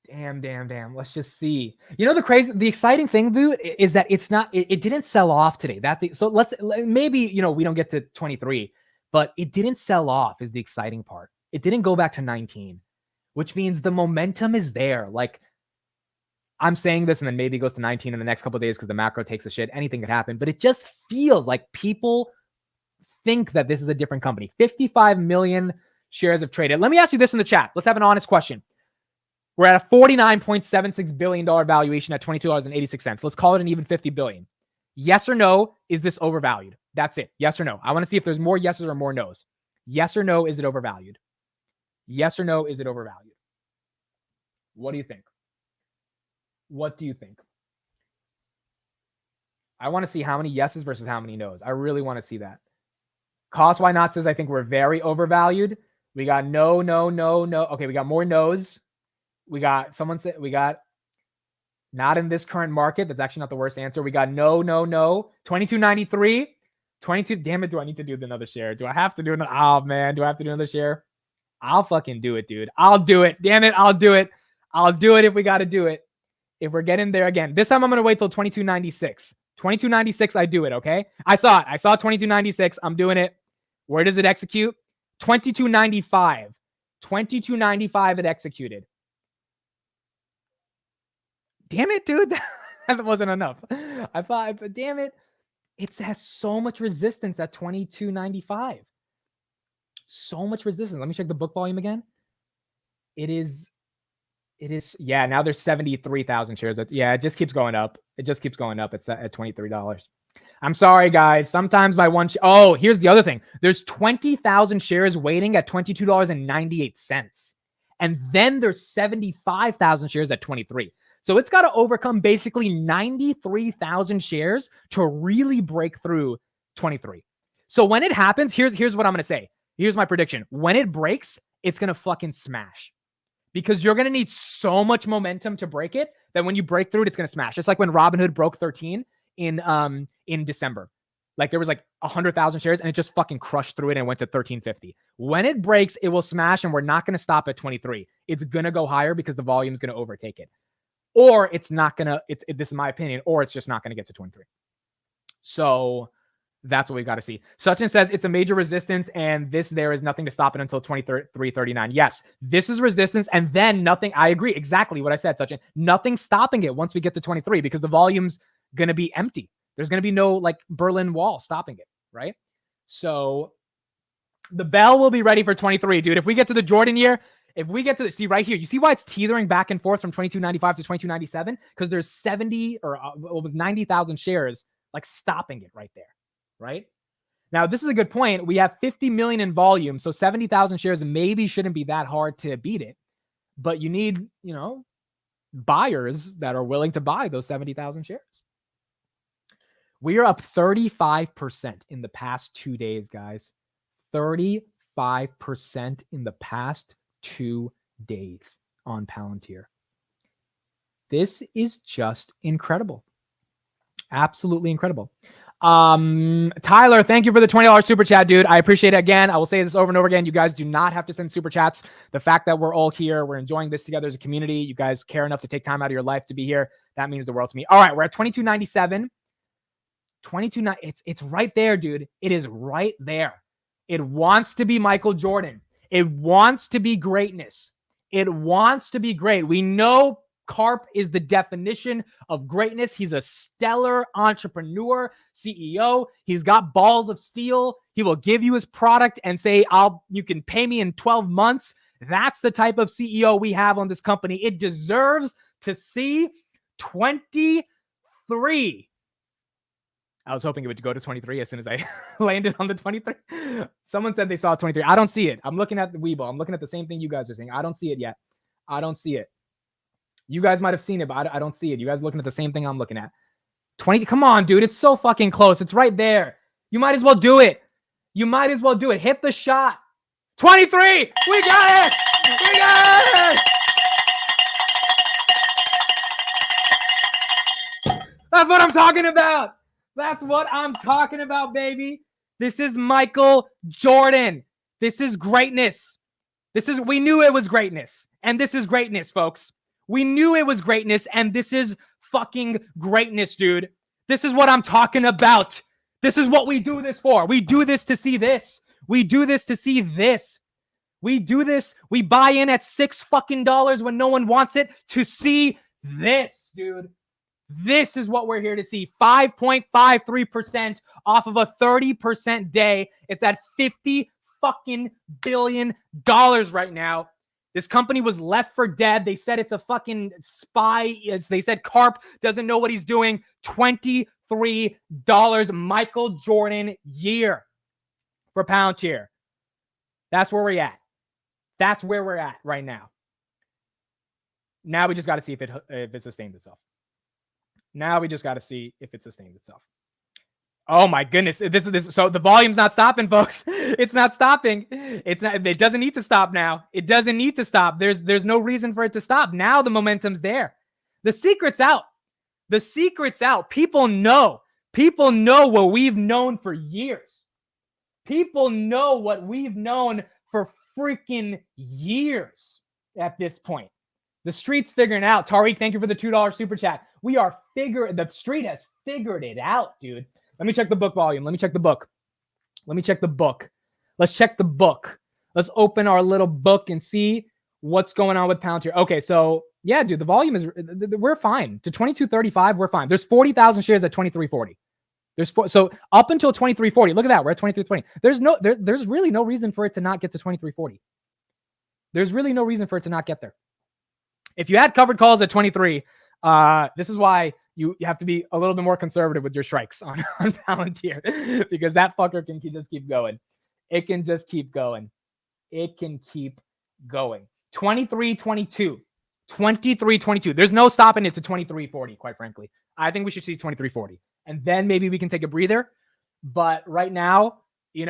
Damn. Let's just see. You know, the exciting thing, dude, is that it didn't sell off today. So maybe, you know, we don't get to 23, but it didn't sell off is the exciting part. It didn't go back to 19, which means the momentum is there. Like, I'm saying this and then maybe it goes to 19 in the next couple of days because the macro takes a shit. Anything could happen, but it just feels like people think that this is a different company. 55 million shares have traded. Let me ask you this in the chat. Let's have an honest question. We're at a $49.76 billion valuation at $22.86. Let's call it an even 50 billion. Yes or no, is this overvalued? That's it. Yes or no. I want to see if there's more yeses or more nos. Yes or no, is it overvalued? Yes or no, is it overvalued? What do you think? What do you think? I want to see how many yeses versus how many nos. I really want to see that. Cost Why Not says, I think we're very overvalued. We got no. Okay, we got more no's. We got not in this current market. That's actually not the worst answer. We got no. 22.93. 22. Damn it. Do I need to do another share? Do I have to do another? Oh, man. Do I have to do another share? I'll fucking do it, dude. I'll do it. Damn it. I'll do it. I'll do it if we got to do it. If we're getting there again. This time I'm going to wait till 22.96. 22.96, I do it, okay? I saw it. I saw 22.96. I'm doing it. Where does it execute? 22.95. 22.95 it executed. Damn it, dude. That wasn't enough. I thought, but damn it. It has so much resistance at 22.95. So much resistance. Let me check the book volume again. It is, yeah, now there's 73,000 shares. Yeah, it just keeps going up. It just keeps going up. It's at $23. I'm sorry, guys. Sometimes by one. Oh, here's the other thing. There's 20,000 shares waiting at $22.98. And then there's 75,000 shares at 23. So it's got to overcome basically 93,000 shares to really break through 23. So when it happens, here's what I'm going to say. Here's my prediction. When it breaks, it's going to fucking smash. Because you're going to need so much momentum to break it that when you break through it, it's going to smash. It's like when Robinhood broke 13 in December. Like there was like 100,000 shares and it just fucking crushed through it and went to 1350. When it breaks, it will smash and we're not going to stop at 23. It's going to go higher because the volume is going to overtake it. Or it's not going to, this is my opinion, or it's just not going to get to 23. So that's what we got to see. Sachin says it's a major resistance and there is nothing to stop it until 23.39. Yes, this is resistance and then nothing. I agree exactly what I said, Sachin. Nothing stopping it once we get to 23 because the volume's going to be empty. There's going to be no like Berlin Wall stopping it, right? So the bell will be ready for 23, dude. If we get to the Jordan year, if we get to see right here, you see why it's teetering back and forth from 22.95 to 22.97? Because there's 70 or 90,000 shares like stopping it right there. Right Now, this is a good point. We have 50 million in volume, so 70,000 shares maybe shouldn't be that hard to beat it. But you need, buyers that are willing to buy those 70,000 shares. We are up 35% in the past 2 days, guys. 35% in the past 2 days on Palantir. This is just incredible. Absolutely incredible. Tyler, thank you for the $20 super chat, dude. I appreciate it. Again, I will say this over and over again. You guys do not have to send super chats. The fact that we're all here, we're enjoying this together as a community. You guys care enough to take time out of your life to be here. That means the world to me. All right, we're at 22.97. 22.9. It's right there, dude. It is right there. It wants to be Michael Jordan. It wants to be greatness. It wants to be great. We know Karp is the definition of greatness. He's a stellar entrepreneur, CEO. He's got balls of steel. He will give you his product and say, you can pay me in 12 months. That's the type of CEO we have on this company. It deserves to see 23. I was hoping it would go to 23 as soon as I landed on the 23. Someone said they saw 23. I don't see it. I'm looking at the Weibo. I'm looking at the same thing you guys are saying. I don't see it yet. I don't see it. You guys might have seen it, but I don't see it. You guys are looking at the same thing I'm looking at. 20. Come on, dude. It's so fucking close. It's right there. You might as well do it. You might as well do it. Hit the shot. 23. We got it. We got it. That's what I'm talking about. That's what I'm talking about, baby. This is Michael Jordan. This is greatness. We knew it was greatness. And this is greatness, folks. We knew it was greatness, and this is fucking greatness, dude. This is what I'm talking about. This is what we do this for. We do this to see this. We do this to see this. We do this. We buy in at $6 fucking when no one wants it to see this, dude. This is what we're here to see. 5.53% off of a 30% day. It's at $50 fucking billion right now. This company was left for dead. They said it's a fucking spy. They said Karp doesn't know what he's doing. $23 Michael Jordan year for Palantir. That's where we're at. That's where we're at right now. Now we just got to see if it sustains itself. Now we just got to see if it sustains itself. Oh my goodness. This so the volume's not stopping, folks. It's not stopping. It doesn't need to stop now. It doesn't need to stop. There's no reason for it to stop. Now the momentum's there. The secret's out. The secret's out. People know. People know what we've known for years. People know what we've known for freaking years at this point. The street's figuring it out. Tariq, thank you for the $2 super chat. The street has figured it out, dude. Let me check the book volume. Let me check the book. Let's check the book. Let's open our little book and see what's going on with Palantir. Okay, so yeah, dude, the volume is, we're fine. To 22.35, we're fine. There's 40,000 shares at 23.40. So up until 23.40, look at that. We're at 23.20. There's really no reason for it to not get to 23.40. There's really no reason for it to not get there. If you had covered calls at 23, this is why you have to be a little bit more conservative with your strikes on Palantir, because that fucker can just keep going. It can just keep going. It can keep going. 23.22. 23.22. There's no stopping it to 23.40, quite frankly. I think we should see 23.40. And then maybe we can take a breather. But right now, we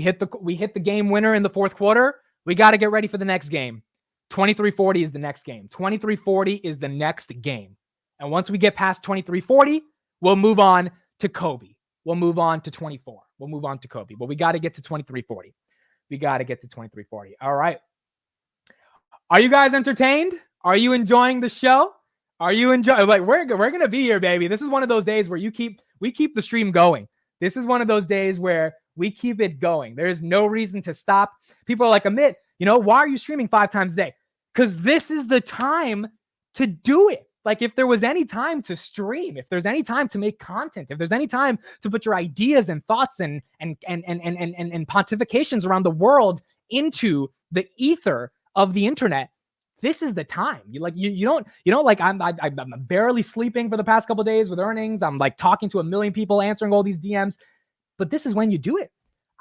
hit the game winner in the fourth quarter. We got to get ready for the next game. 23.40 is the next game. 23.40 is the next game. And once we get past 23.40, we'll move on to Kobe. We'll move on to 24. We'll move on to Kobe. But we got to get to 23.40. We got to get to 23.40. All right. Are you guys entertained? Are you enjoying the show? Are you enjoying? Like, we're going to be here, baby. This is one of those days where we keep the stream going. This is one of those days where we keep it going. There is no reason to stop. People are like, Amit, why are you streaming 5 times a day? Because this is the time to do it. Like, if there was any time to stream, if there's any time to make content, if there's any time to put your ideas and thoughts and pontifications around the world into the ether of the internet, this is the time. You don't like, I'm barely sleeping for the past couple of days with earnings. I'm like talking to a million people, answering all these DMs, but this is when you do it.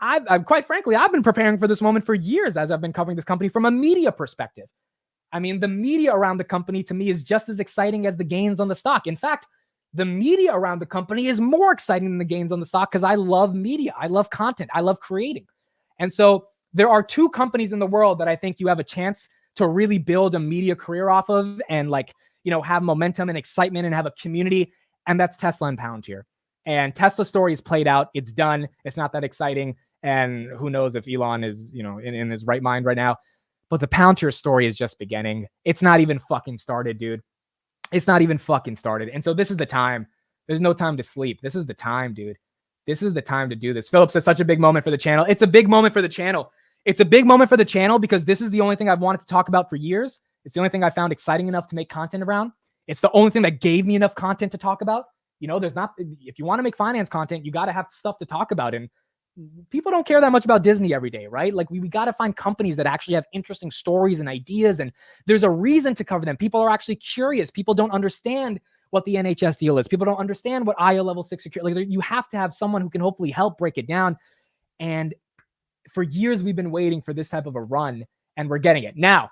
I've quite frankly, I've been preparing for this moment for years as I've been covering this company from a media perspective. I mean, the media around the company to me is just as exciting as the gains on the stock. In fact, the media around the company is more exciting than the gains on the stock because I love media. I love content. I love creating. And so there are two companies in the world that I think you have a chance to really build a media career off of and have momentum and excitement and have a community. And that's Tesla and Palantir. And Tesla's story is played out. It's done. It's not that exciting. And who knows if Elon is, in his right mind right now. But the Palantir story is just beginning. It's not even fucking started, dude. It's not even fucking started. And so this is the time. There's no time to sleep. This is the time, dude. This is the time to do this. Philip says such a big moment for the channel. It's a big moment for the channel. It's a big moment for the channel because this is the only thing I've wanted to talk about for years. It's the only thing I found exciting enough to make content around. It's the only thing that gave me enough content to talk about. If you want to make finance content, you got to have stuff to talk about. And people don't care that much about Disney every day, right? Like we got to find companies that actually have interesting stories and ideas. And there's a reason to cover them. People are actually curious. People don't understand what the NHS deal is. People don't understand what IA level 6 security. Like you have to have someone who can hopefully help break it down. And for years, we've been waiting for this type of a run and we're getting it. Now,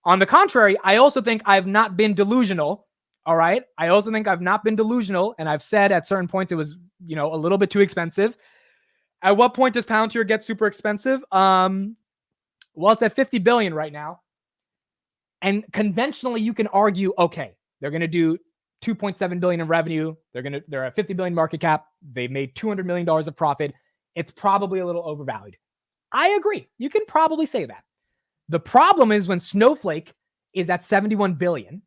on the contrary, I also think I've not been delusional. All right. I also think I've not been delusional. And I've said at certain points, it was, a little bit too expensive. At what point does Palantir get super expensive? Well, it's at 50 billion right now. And conventionally, you can argue, okay, they're going to do 2.7 billion in revenue. They're at 50 billion market cap. They've made $200 million of profit. It's probably a little overvalued. I agree. You can probably say that. The problem is when Snowflake is at 71 billion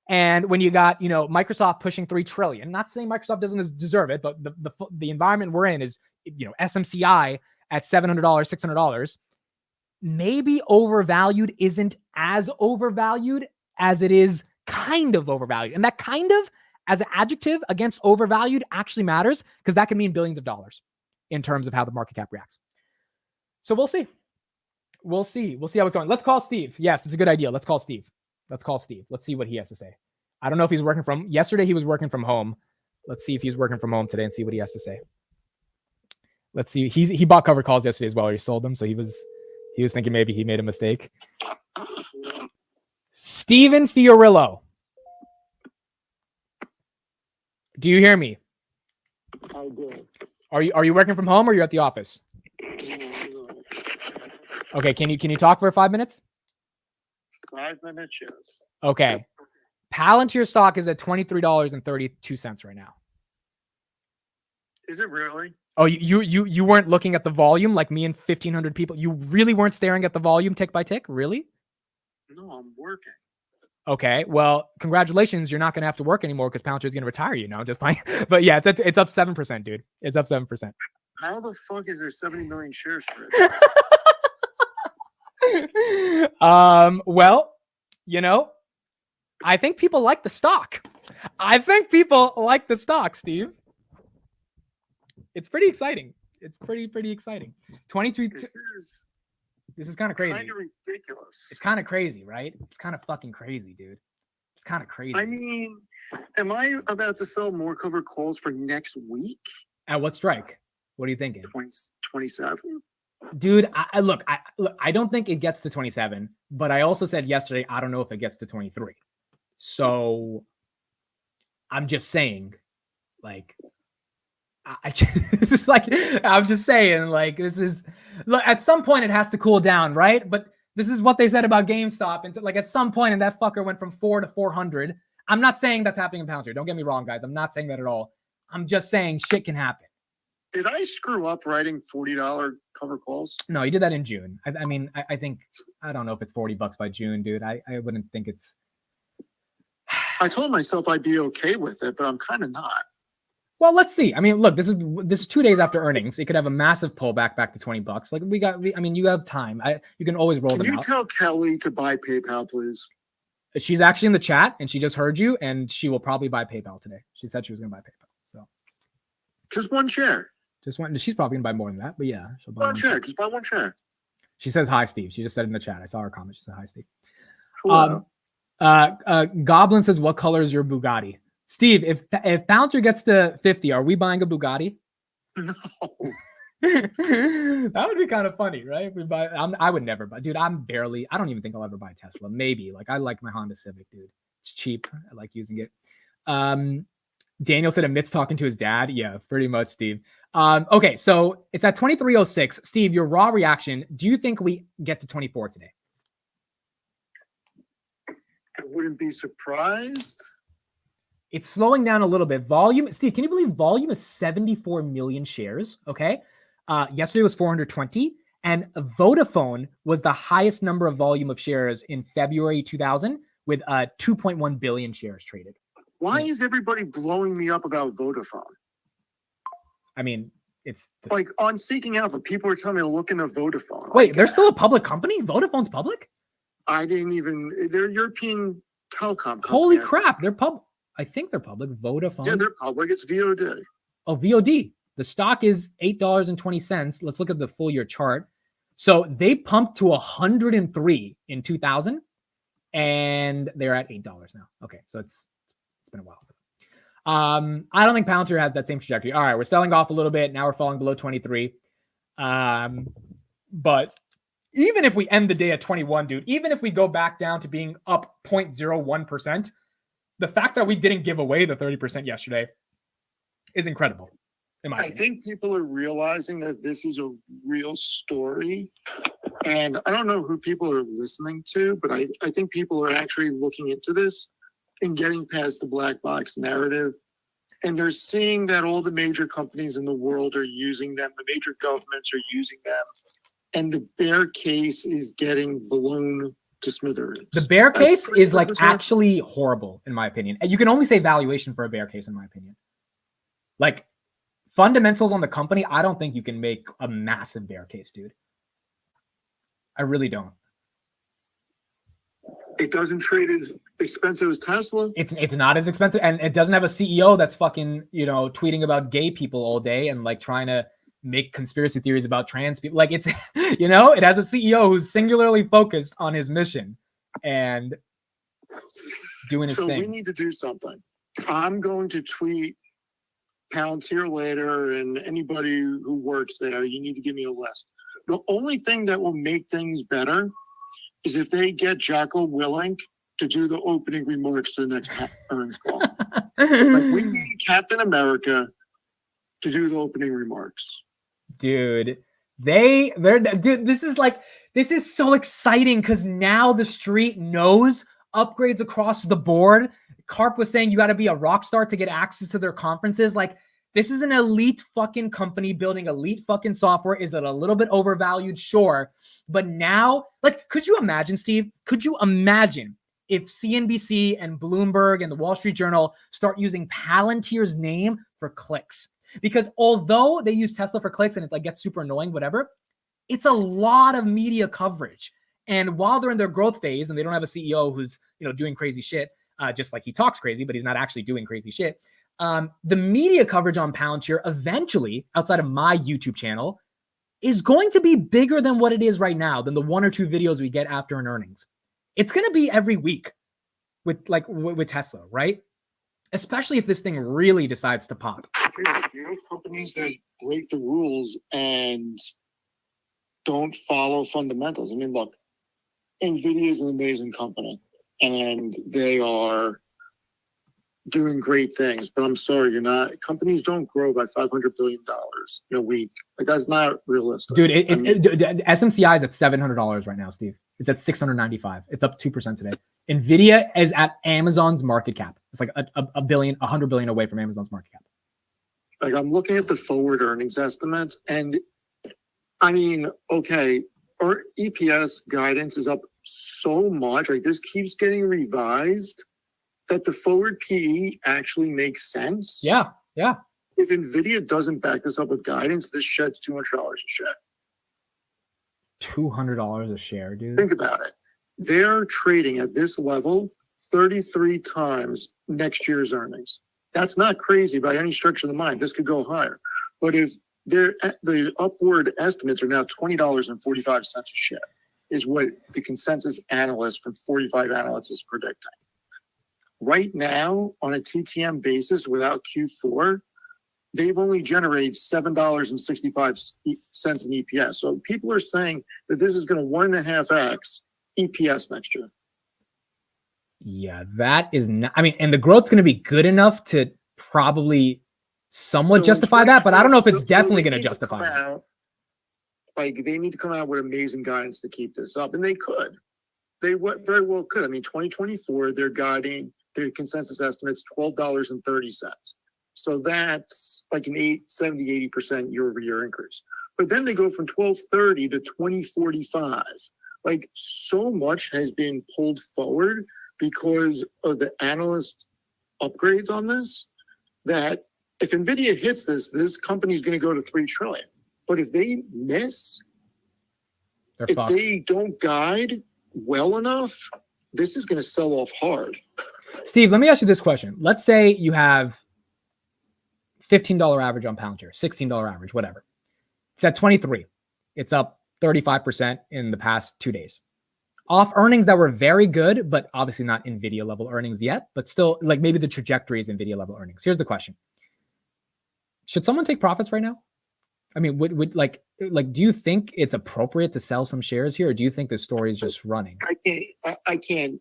and when you got, Microsoft pushing 3 trillion, not saying Microsoft doesn't deserve it, but the environment we're in is, SMCI at $700, $600, maybe overvalued isn't as overvalued as it is kind of overvalued. And that kind of as an adjective against overvalued actually matters because that can mean billions of dollars in terms of how the market cap reacts. So we'll see. We'll see how it's going. Let's call Steve. Yes, it's a good idea. Let's call Steve. Let's see what he has to say. I don't know if he's working from yesterday. He was working from home. Let's see if he's working from home today and see what he has to say. Let's see. He bought covered calls yesterday as well. Or he sold them. So he was thinking maybe he made a mistake. Steven Fiorillo. Do you hear me? I do. Are you working from home or are you at the office? Okay, can you talk for 5 minutes? 5 minutes, yes. Okay. Palantir stock is at $23.32 right now. Is it really? Oh, you weren't looking at the volume like me and 1,500 people. You really weren't staring at the volume tick by tick? Really? No, I'm working. Okay, well, congratulations. You're not going to have to work anymore because Palantir is going to retire you now. Just fine. But yeah, it's up 7%, dude. It's up 7%. How the fuck is there 70 million shares for it? Well, I think people like the stock. Steve. It's pretty exciting. It's pretty exciting. 22. This is kind of crazy. Kind of ridiculous. It's kind of crazy, right? It's kind of fucking crazy, dude. It's kind of crazy. I mean, am I about to sell more covered calls for next week? At what strike? What are you thinking? 27. Dude, I don't think it gets to 27, but I also said yesterday, I don't know if it gets to 23. So I'm just saying, like, I'm just saying, like, look, at some point it has to cool down, right? But this is what they said about GameStop. And like at some point, and that fucker went from 4 to 400. I'm not saying that's happening in Palantir. Don't get me wrong, guys. I'm not saying that at all. I'm just saying shit can happen. Did I screw up writing $40 cover calls? No, you did that in June. I think, I don't know if it's $40 by June, dude. I wouldn't think it's. I told myself I'd be okay with it, but I'm kind of not. Well, let's see. I mean, look, this is 2 days after earnings. It could have a massive pullback back to $20. Like you have time. You can always roll them out. Can you tell Kelly to buy PayPal, please? She's actually in the chat and she just heard you and she will probably buy PayPal today. She said she was going to buy PayPal. So just one share. She's probably gonna buy more than that, but yeah. She'll buy one share. Just buy one share. She says hi, Steve. She just said in the chat. I saw her comment. She said hi, Steve. Hello. Goblin says, what color is your Bugatti? Steve, if Palantir gets to 50, are we buying a Bugatti? No. That would be kind of funny, right? If we buy, I would never buy, dude. I don't even think I'll ever buy a Tesla. Maybe, like, I like my Honda Civic, dude. It's cheap. I like using it. Daniel said admits talking to his dad. Yeah, pretty much, Steve. Okay, so it's at 23:06. Steve, your raw reaction. Do you think we get to 24 today? I wouldn't be surprised. It's slowing down a little bit. Volume, Steve, can you believe volume is 74 million shares? Okay. Yesterday was 420, and Vodafone was the highest number of volume of shares in February 2000 with 2.1 billion shares traded. Why is everybody blowing me up about Vodafone? I mean, it's like on Seeking Alpha, people are telling me to look into Vodafone. Wait, they're still a public company? Vodafone's public? I didn't even, they're European telecom company. Holy crap, they're public. I think they're public. Vodafone. Yeah, they're public. It's VOD. Oh, VOD. The stock is $8.20. Let's look at the full year chart. So they pumped to 103 in 2000, and they're at $8 now. Okay, so it's been a while. I don't think Palantir has that same trajectory. All right, we're selling off a little bit. Now we're falling below 23. But even if we end the day at 21, dude, even if we go back down to being up 0.01%, the fact that we didn't give away the 30% yesterday is incredible. I think people are realizing that this is a real story. And I don't know who people are listening to, but I think people are actually looking into this and getting past the black box narrative. And they're seeing that all the major companies in the world are using them. The major governments are using them. And the bear case is getting blown to smithereens. The bear case is like actually horrible, in my opinion. And you can only say valuation for a bear case, in my opinion. Like fundamentals on the company, I don't think you can make a massive bear case, dude. I really don't. It doesn't trade as expensive as Tesla. It's not as expensive, and it doesn't have a CEO that's fucking, tweeting about gay people all day and like trying to make conspiracy theories about trans people. Like it's, it has a CEO who's singularly focused on his mission and doing his thing. So we need to do something. I'm going to tweet Palantir later, and anybody who works there, you need to give me a list. The only thing that will make things better is if they get Jocko Willink to do the opening remarks to the next earnings call. Like we need Captain America to do the opening remarks. Dude, this is so exciting because now the street knows upgrades across the board. Karp was saying you got to be a rock star to get access to their conferences. Like, this is an elite fucking company building elite fucking software. Is it a little bit overvalued? Sure. But now, like, could you imagine, Steve? Could you imagine if CNBC and Bloomberg and the Wall Street Journal start using Palantir's name for clicks? Because although they use Tesla for clicks and it's like gets super annoying, whatever, it's a lot of media coverage. And while they're in their growth phase and they don't have a CEO who's, doing crazy shit, just like he talks crazy, but he's not actually doing crazy shit. The media coverage on Palantir eventually, outside of my YouTube channel, is going to be bigger than what it is right now, than the 1 or 2 videos we get after an earnings. It's going to be every week with Tesla, right? Especially if this thing really decides to pop. You have companies that break the rules and don't follow fundamentals. I mean, look, NVIDIA is an amazing company and they are doing great things, but I'm sorry, companies don't grow by $500 billion in a week. Like, that's not realistic. Dude, SMCI is at $700 right now, Steve. It's at $695. It's up 2% today. NVIDIA is at Amazon's market cap. It's like $100 billion away from Amazon's market cap. Like, I'm looking at the forward earnings estimates, and I mean, okay, our EPS guidance is up so much. Like, this keeps getting revised that the forward PE actually makes sense. Yeah. If NVIDIA doesn't back this up with guidance, this sheds $200 a share. $200 a share, dude. Think about it. They're trading at this level 33 times next year's earnings. That's not crazy by any stretch of the mind. This could go higher. But if the upward estimates are now $20.45 a share, is what the consensus analyst from 45 analysts is predicting. Right now, on a TTM basis without Q4, they've only generated $7.65 in EPS. So people are saying that this is going to 1.5x EPS next year. Yeah, that is not, I mean, and the growth's going to be good enough to probably somewhat So justify that, but I don't know if it's so definitely they going to need justify come it. out, like they need to come out with amazing guidance to keep this up, and they could. They very well could. I mean, 2024, they're guiding their consensus estimates $12.30. So that's like an 80% year-over-year increase. But then they go from 12.30 to 20.45. Like so much has been pulled forward because of the analyst upgrades on this, that if NVIDIA hits this company is going to go to 3 trillion. But if they miss, if they don't guide well enough, this is going to sell off hard. Steve, let me ask you this question. Let's say you have $15 average on Palantir, $16 average, whatever. It's at 23. It's up 35% in the past 2 days. Off earnings that were very good, but obviously not NVIDIA level earnings yet, but still like maybe the trajectory is NVIDIA level earnings. Here's the question. Should someone take profits right now? I mean, would like, do you think it's appropriate to sell some shares here? Or do you think the story is just running? I can't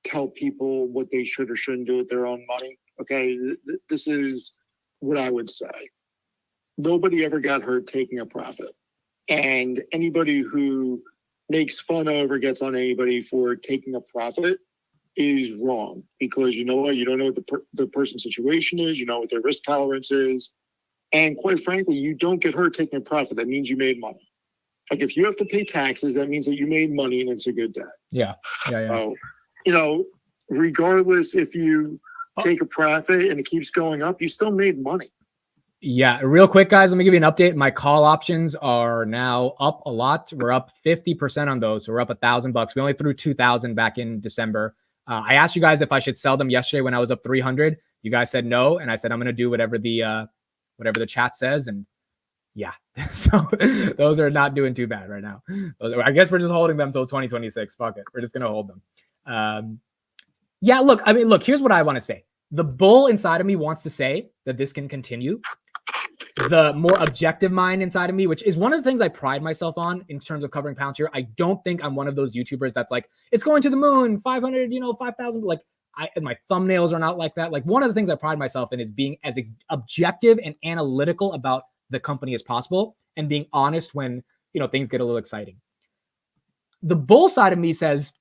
tell people what they should or shouldn't do with their own money. Okay. This is what I would say. Nobody ever got hurt taking a profit. And anybody who makes fun of or gets on anybody for taking a profit is wrong, because you know what? You don't know what the person's situation is. You know what their risk tolerance is. And quite frankly, you don't get hurt taking a profit. That means you made money. Like if you have to pay taxes, that means that you made money and it's a good day. Yeah. So, you know, regardless if you take a profit and it keeps going up, you still made money. Yeah. Real quick, guys, let me give you an update. My call options are now up a lot. We're up 50% on those. So we're up $1,000. We only threw 2,000 back in December. I asked you guys if I should sell them yesterday when I was up 300. You guys said no. And I said, I'm going to do whatever the chat says. And yeah, so those are not doing too bad right now. I guess we're just holding them till 2026. Fuck it. We're just going to hold them. Yeah, look, I mean, look, here's what I want to say. The bull inside of me wants to say that this can continue. The more objective mind inside of me, which is one of the things I pride myself on in terms of covering Palantir. I don't think I'm one of those YouTubers that's like, it's going to the moon, 500, 5,000. Like my thumbnails are not like that. Like one of the things I pride myself in is being as objective and analytical about the company as possible and being honest when, things get a little exciting. The bull side of me says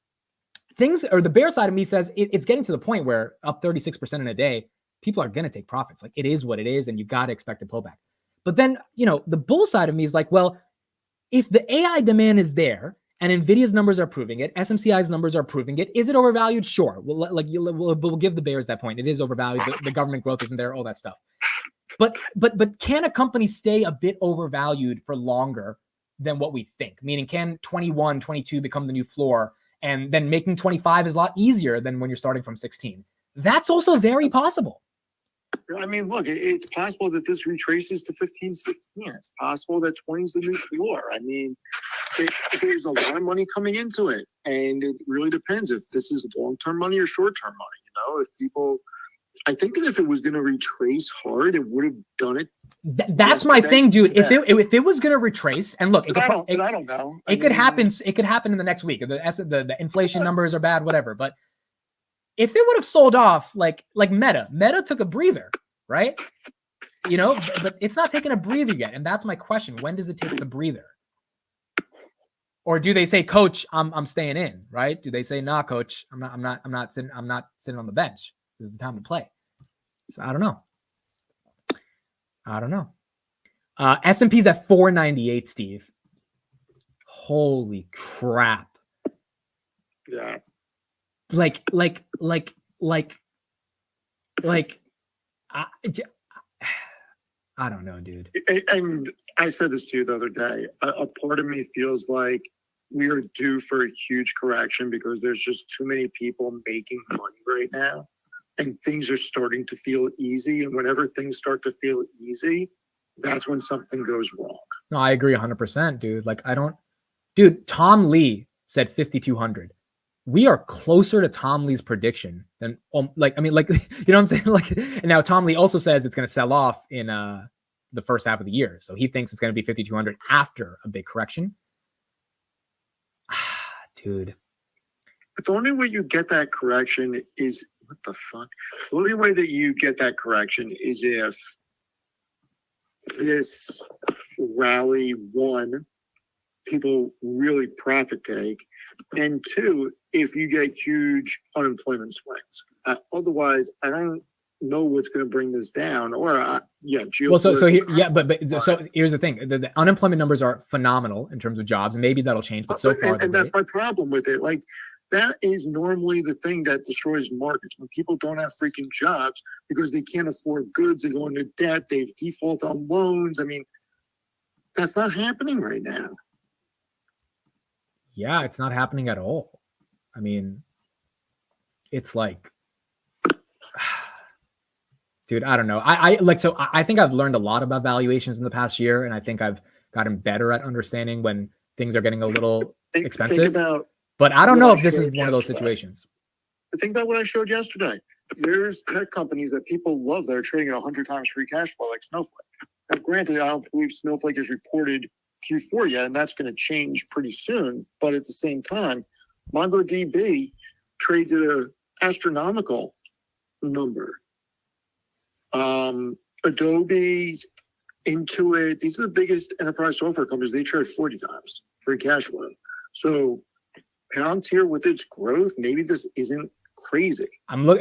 the bear side of me says it's getting to the point where up 36% in a day, people are going to take profits. Like it is what it is. And you got to expect a pullback. But then, the bull side of me is like, well, if the AI demand is there and NVIDIA's numbers are proving it, SMCI's numbers are proving it, is it overvalued? Sure. We'll give the bears that point. It is overvalued. The government growth isn't there, all that stuff. But can a company stay a bit overvalued for longer than what we think? Meaning, can 21, 22 become the new floor? And then making 25 is a lot easier than when you're starting from 16. That's also very possible. I mean, look, it's possible that this retraces to 15, 16. It's possible that 20 is the new floor. I mean, there's a lot of money coming into it. And it really depends if this is long-term money or short-term money. I think that if it was going to retrace hard, it would have done it. That's my thing, dude. If it was going to retrace, and look, I don't know. It could happen. It could happen in the next week. The inflation numbers are bad, whatever. But if it would have sold off like Meta took a breather, right? But it's not taking a breather yet. And that's my question. When does it take the breather? Or do they say, coach, I'm staying in, right? Do they say, nah, coach, I'm not sitting on the bench. This is the time to play. So I don't know. S&P's at 498, Steve. Holy crap. Yeah. Like, I don't know, dude. And I said this to you the other day. A part of me feels like we are due for a huge correction because there's just too many people making money right now. And things are starting to feel easy. And whenever things start to feel easy, that's when something goes wrong. No, I agree 100%, dude. Tom Lee said 5,200. we are closer to Tom Lee's prediction than you know what I'm saying? Like, and now Tom Lee also says it's going to sell off in the first half of the year. So he thinks it's going to be 5,200 after a big correction. Dude. But the only way you get that correction is, what the fuck? The only way that you get that correction is if this rally, one, people really profit take, and two, if you get huge unemployment swings. Otherwise, I don't know what's going to bring this down. Or well, so here, so here's the thing: the unemployment numbers are phenomenal in terms of jobs, and maybe that'll change. But so far, and that's my problem with it. Like, that is normally the thing that destroys markets, when people don't have freaking jobs because they can't afford goods, they go into debt, they default on loans. I mean, that's not happening right now. Yeah, it's not happening at all. I mean, it's like, dude, I don't know. I think I've learned a lot about valuations in the past year, and I think I've gotten better at understanding when things are getting a little expensive. But I don't know if this is one of those situations. Think about what I showed yesterday. There's tech companies that people love that are trading at 100 times free cash flow, like Snowflake. Now, granted, I don't believe Snowflake has reported Q4 yet, and that's going to change pretty soon. But at the same time, MongoDB trades at an astronomical number. Adobe, Intuit, these are the biggest enterprise software companies. They trade 40 times free cash flow. So Palantir, with its growth, maybe this isn't crazy.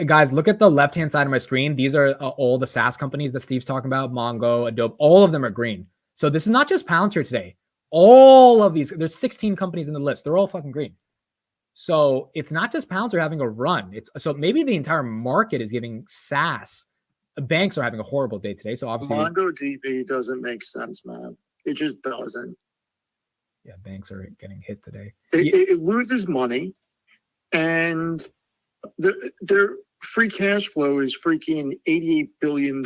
Guys, look at the left-hand side of my screen. These are all the SaaS companies that Steve's talking about. Mongo, Adobe, all of them are green. So this is not just Palantir today. All of these, there's 16 companies in the list. They're all fucking green. So it's not just Palantir having a run. So maybe the entire market is giving SaaS. Banks are having a horrible day today. So obviously MongoDB doesn't make sense, man. It just doesn't. Yeah, banks are getting hit today. It loses money, and their free cash flow is freaking $88 million in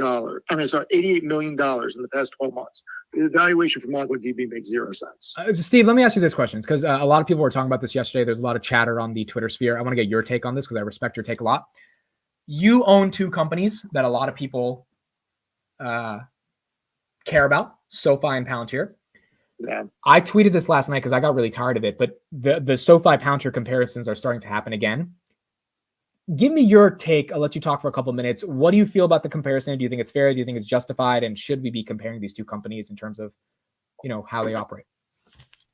the past 12 months. The valuation for MongoDB makes 0 sense. Steve, let me ask you this question, because a lot of people were talking about this yesterday. There's a lot of chatter on the Twitter sphere. I want to get your take on this because I respect your take a lot. You own 2 companies that a lot of people care about, SoFi and Palantir. Yeah. I tweeted this last night because I got really tired of it, but the SoFi Palantir comparisons are starting to happen again. Give me your take. I'll let you talk for a couple of minutes. What do you feel about the comparison? Do you think it's fair? Do you think it's justified? And should we be comparing these 2 companies in terms of, how they operate?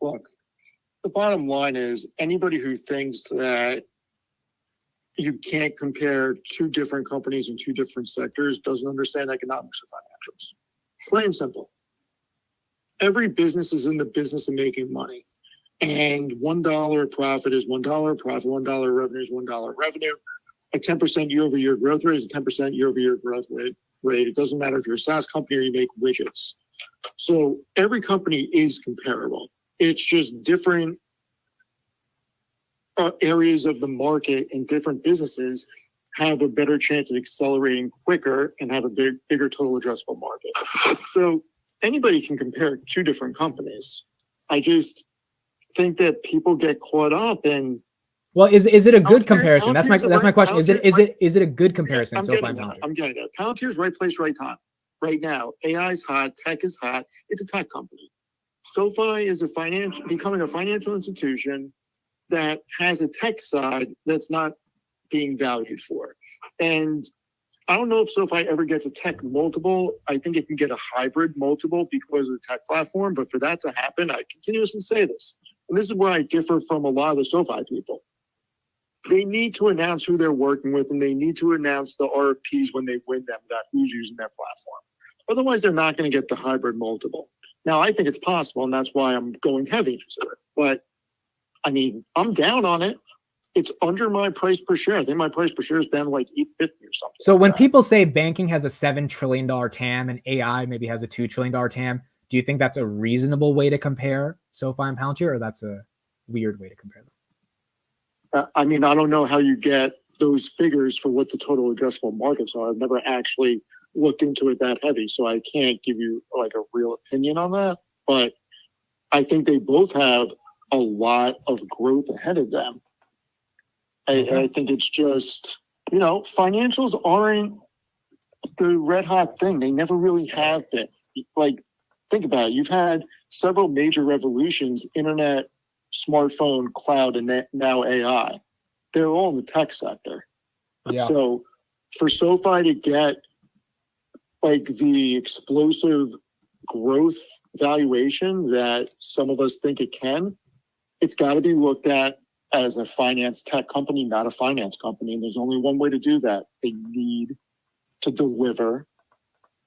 Look, the bottom line is, anybody who thinks that you can't compare 2 different companies in 2 different sectors doesn't understand economics or financials. Plain and simple. Every business is in the business of making money. And $1 profit is $1 profit, $1 revenue is $1 revenue. A 10% year-over-year growth rate is a 10% year-over-year growth rate. It doesn't matter if you're a SaaS company or you make widgets. So every company is comparable. It's just different areas of the market and different businesses have a better chance of accelerating quicker and have a bigger total addressable market. So anybody can compare 2 different companies. I just think that people get caught up in. Well, is it a good comparison? That's my question. Is it a good comparison? I'm getting there. Palantir's right place, right time. Right now, AI is hot, tech is hot. It's a tech company. SoFi is becoming a financial institution that has a tech side that's not being valued for. And I don't know if SoFi ever gets a tech multiple. I think it can get a hybrid multiple because of the tech platform. But for that to happen, I continuously say this. And this is where I differ from a lot of the SoFi people. They need to announce who they're working with, and they need to announce the RFPs when they win them, about who's using their platform. Otherwise, they're not going to get the hybrid multiple. Now, I think it's possible, and that's why I'm going heavy into it. But, I mean, I'm down on it. It's under my price per share. I think my price per share is down like $8.50 or something. So when people say banking has a $7 trillion TAM and AI maybe has a $2 trillion TAM, do you think that's a reasonable way to compare SoFi and Palantir, or that's a weird way to compare them? I mean, I don't know how you get those figures for what the total addressable markets are. I've never actually looked into it that heavy, so I can't give you like a real opinion on that. But I think they both have a lot of growth ahead of them. I think it's just, financials aren't the red hot thing. They never really have been. Like, think about it. You've had several major revolutions: internet, smartphone, cloud, and now AI. They're all in the tech sector. Yeah. So for SoFi to get like the explosive growth valuation that some of us think it can, it's got to be looked at as a finance tech company, not a finance company. And there's only one way to do that. They need to deliver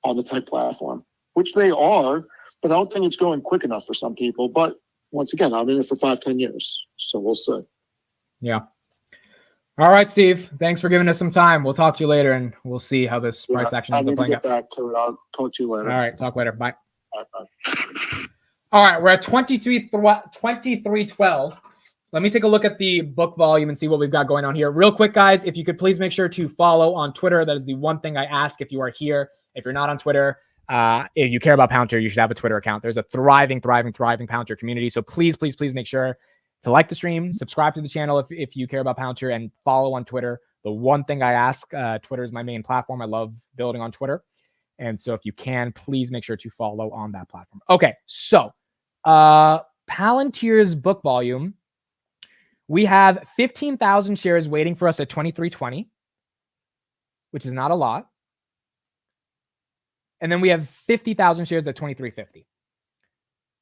on the tech platform, which they are, but I don't think it's going quick enough for some people. But once again, I'm in it for 5-10 years. So we'll see. Yeah. All right, Steve. Thanks for giving us some time. We'll talk to you later, and we'll see how this price action ends up playing out. I need to get back to it. I'll talk to you later. All right. Talk later. Bye. All right, bye. All right. We're at 2312. Let me take a look at the book volume and see what we've got going on here. Real quick, guys, if you could please make sure to follow on Twitter. That is the one thing I ask if you are here. If you're not on Twitter, if you care about Palantir, you should have a Twitter account. There's a thriving Palantir community. So please make sure to like the stream, subscribe to the channel if you care about Palantir, and follow on Twitter. The one thing I ask, Twitter is my main platform. I love building on Twitter. And so if you can, please make sure to follow on that platform. Okay, so Palantir's book volume, we have 15,000 shares waiting for us at 23.20, which is not a lot. And then we have 50,000 shares at 23.50.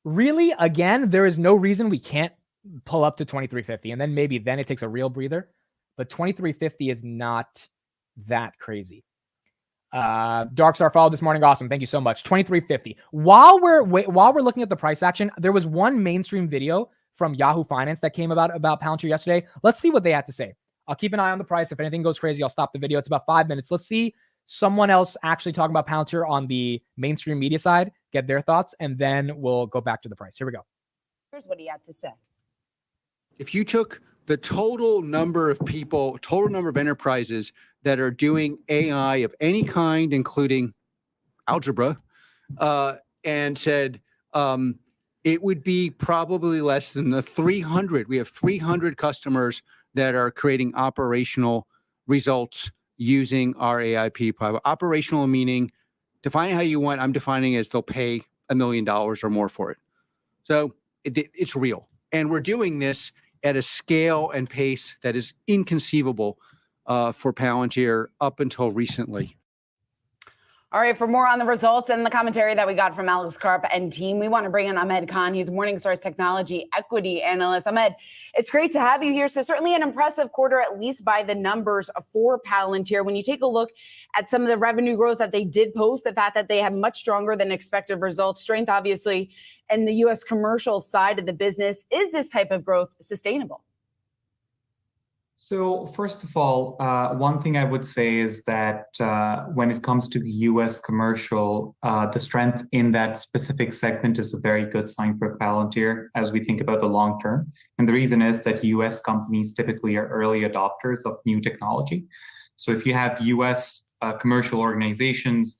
Really, again, there is no reason we can't pull up to 23.50, and then maybe it takes a real breather. But 23.50 is not that crazy. Darkstar followed this morning. Awesome. Thank you so much. 23.50. While we're looking at the price action, there was one mainstream video from Yahoo Finance that came about Palantir yesterday. Let's see what they had to say. I'll keep an eye on the price. If anything goes crazy, I'll stop the video. It's about 5 minutes. Let's see someone else actually talking about Palantir on the mainstream media side, get their thoughts, and then we'll go back to the price. Here we go. Here's what he had to say. If you took the total number of people, total number of enterprises that are doing AI of any kind, including algebra, and said it would be probably less than the 300. We have 300 customers that are creating operational results using our AIP product. Operational meaning, define how you want. I'm defining as they'll pay $1 million or more for it. So it's real. And we're doing this at a scale and pace that is inconceivable for Palantir up until recently. All right, for more on the results and the commentary that we got from Alex Karp and team, we want to bring in Ahmed Khan. He's Morningstar's technology equity analyst. Ahmed, it's great to have you here. So certainly an impressive quarter, at least by the numbers for Palantir. When you take a look at some of the revenue growth that they did post, the fact that they have much stronger than expected results, strength obviously in the U.S. commercial side of the business, is this type of growth sustainable? So first of all, one thing I would say is that when it comes to the U.S. commercial, the strength in that specific segment is a very good sign for Palantir as we think about the long term. And the reason is that U.S. companies typically are early adopters of new technology. So if you have U.S. Commercial organizations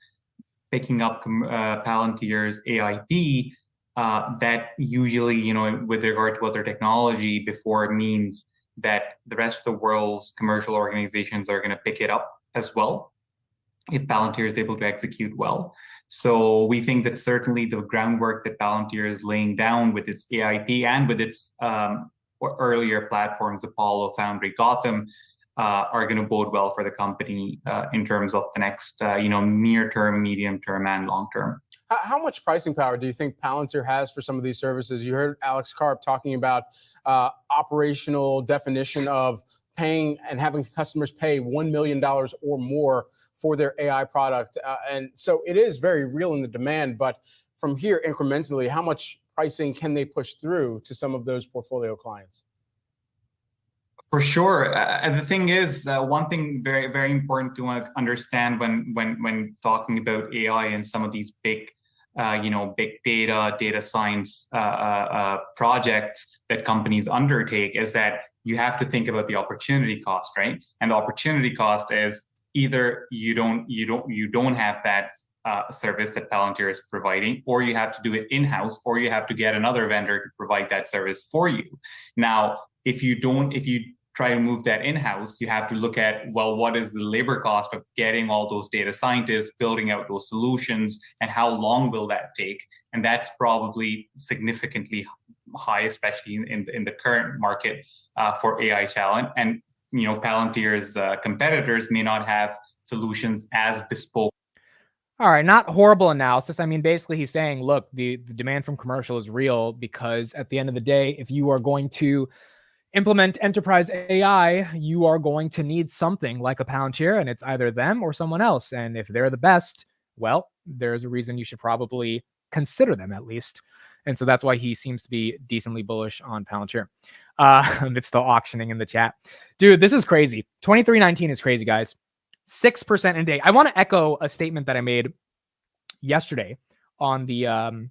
picking up Palantir's AIP, that usually, with regard to other technology before, it means that the rest of the world's commercial organizations are going to pick it up as well if Palantir is able to execute well. So we think that certainly the groundwork that Palantir is laying down with its AIP and with its earlier platforms, Apollo, Foundry, Gotham, are going to bode well for the company in terms of the next, near term, medium term, and long term. How much pricing power do you think Palantir has for some of these services? You heard Alex Karp talking about operational definition of paying and having customers pay $1 million or more for their AI product. And so it is very real in the demand, but from here incrementally, how much pricing can they push through to some of those portfolio clients? For sure. And the thing is, one thing very, very important to understand when talking about AI and some of these big data science projects that companies undertake is that you have to think about the opportunity cost, right? And the opportunity cost is either you don't have that service that Palantir is providing, or you have to do it in-house, or you have to get another vendor to provide that service for you. Now, if you try to move that in-house, you have to look at, well, what is the labor cost of getting all those data scientists, building out those solutions, and how long will that take? And that's probably significantly high, especially in the current market for AI talent. And Palantir's competitors may not have solutions as bespoke. All right, not horrible analysis. I mean, basically he's saying, look, the demand from commercial is real because at the end of the day, if you are going to implement enterprise AI, you are going to need something like a Palantir, and it's either them or someone else. And if they're the best, well, there's a reason you should probably consider them at least. And so that's why he seems to be decently bullish on Palantir. It's still auctioning in the chat. Dude, this is crazy. 23.19 is crazy, guys. 6% in a day. I want to echo a statement that I made yesterday on the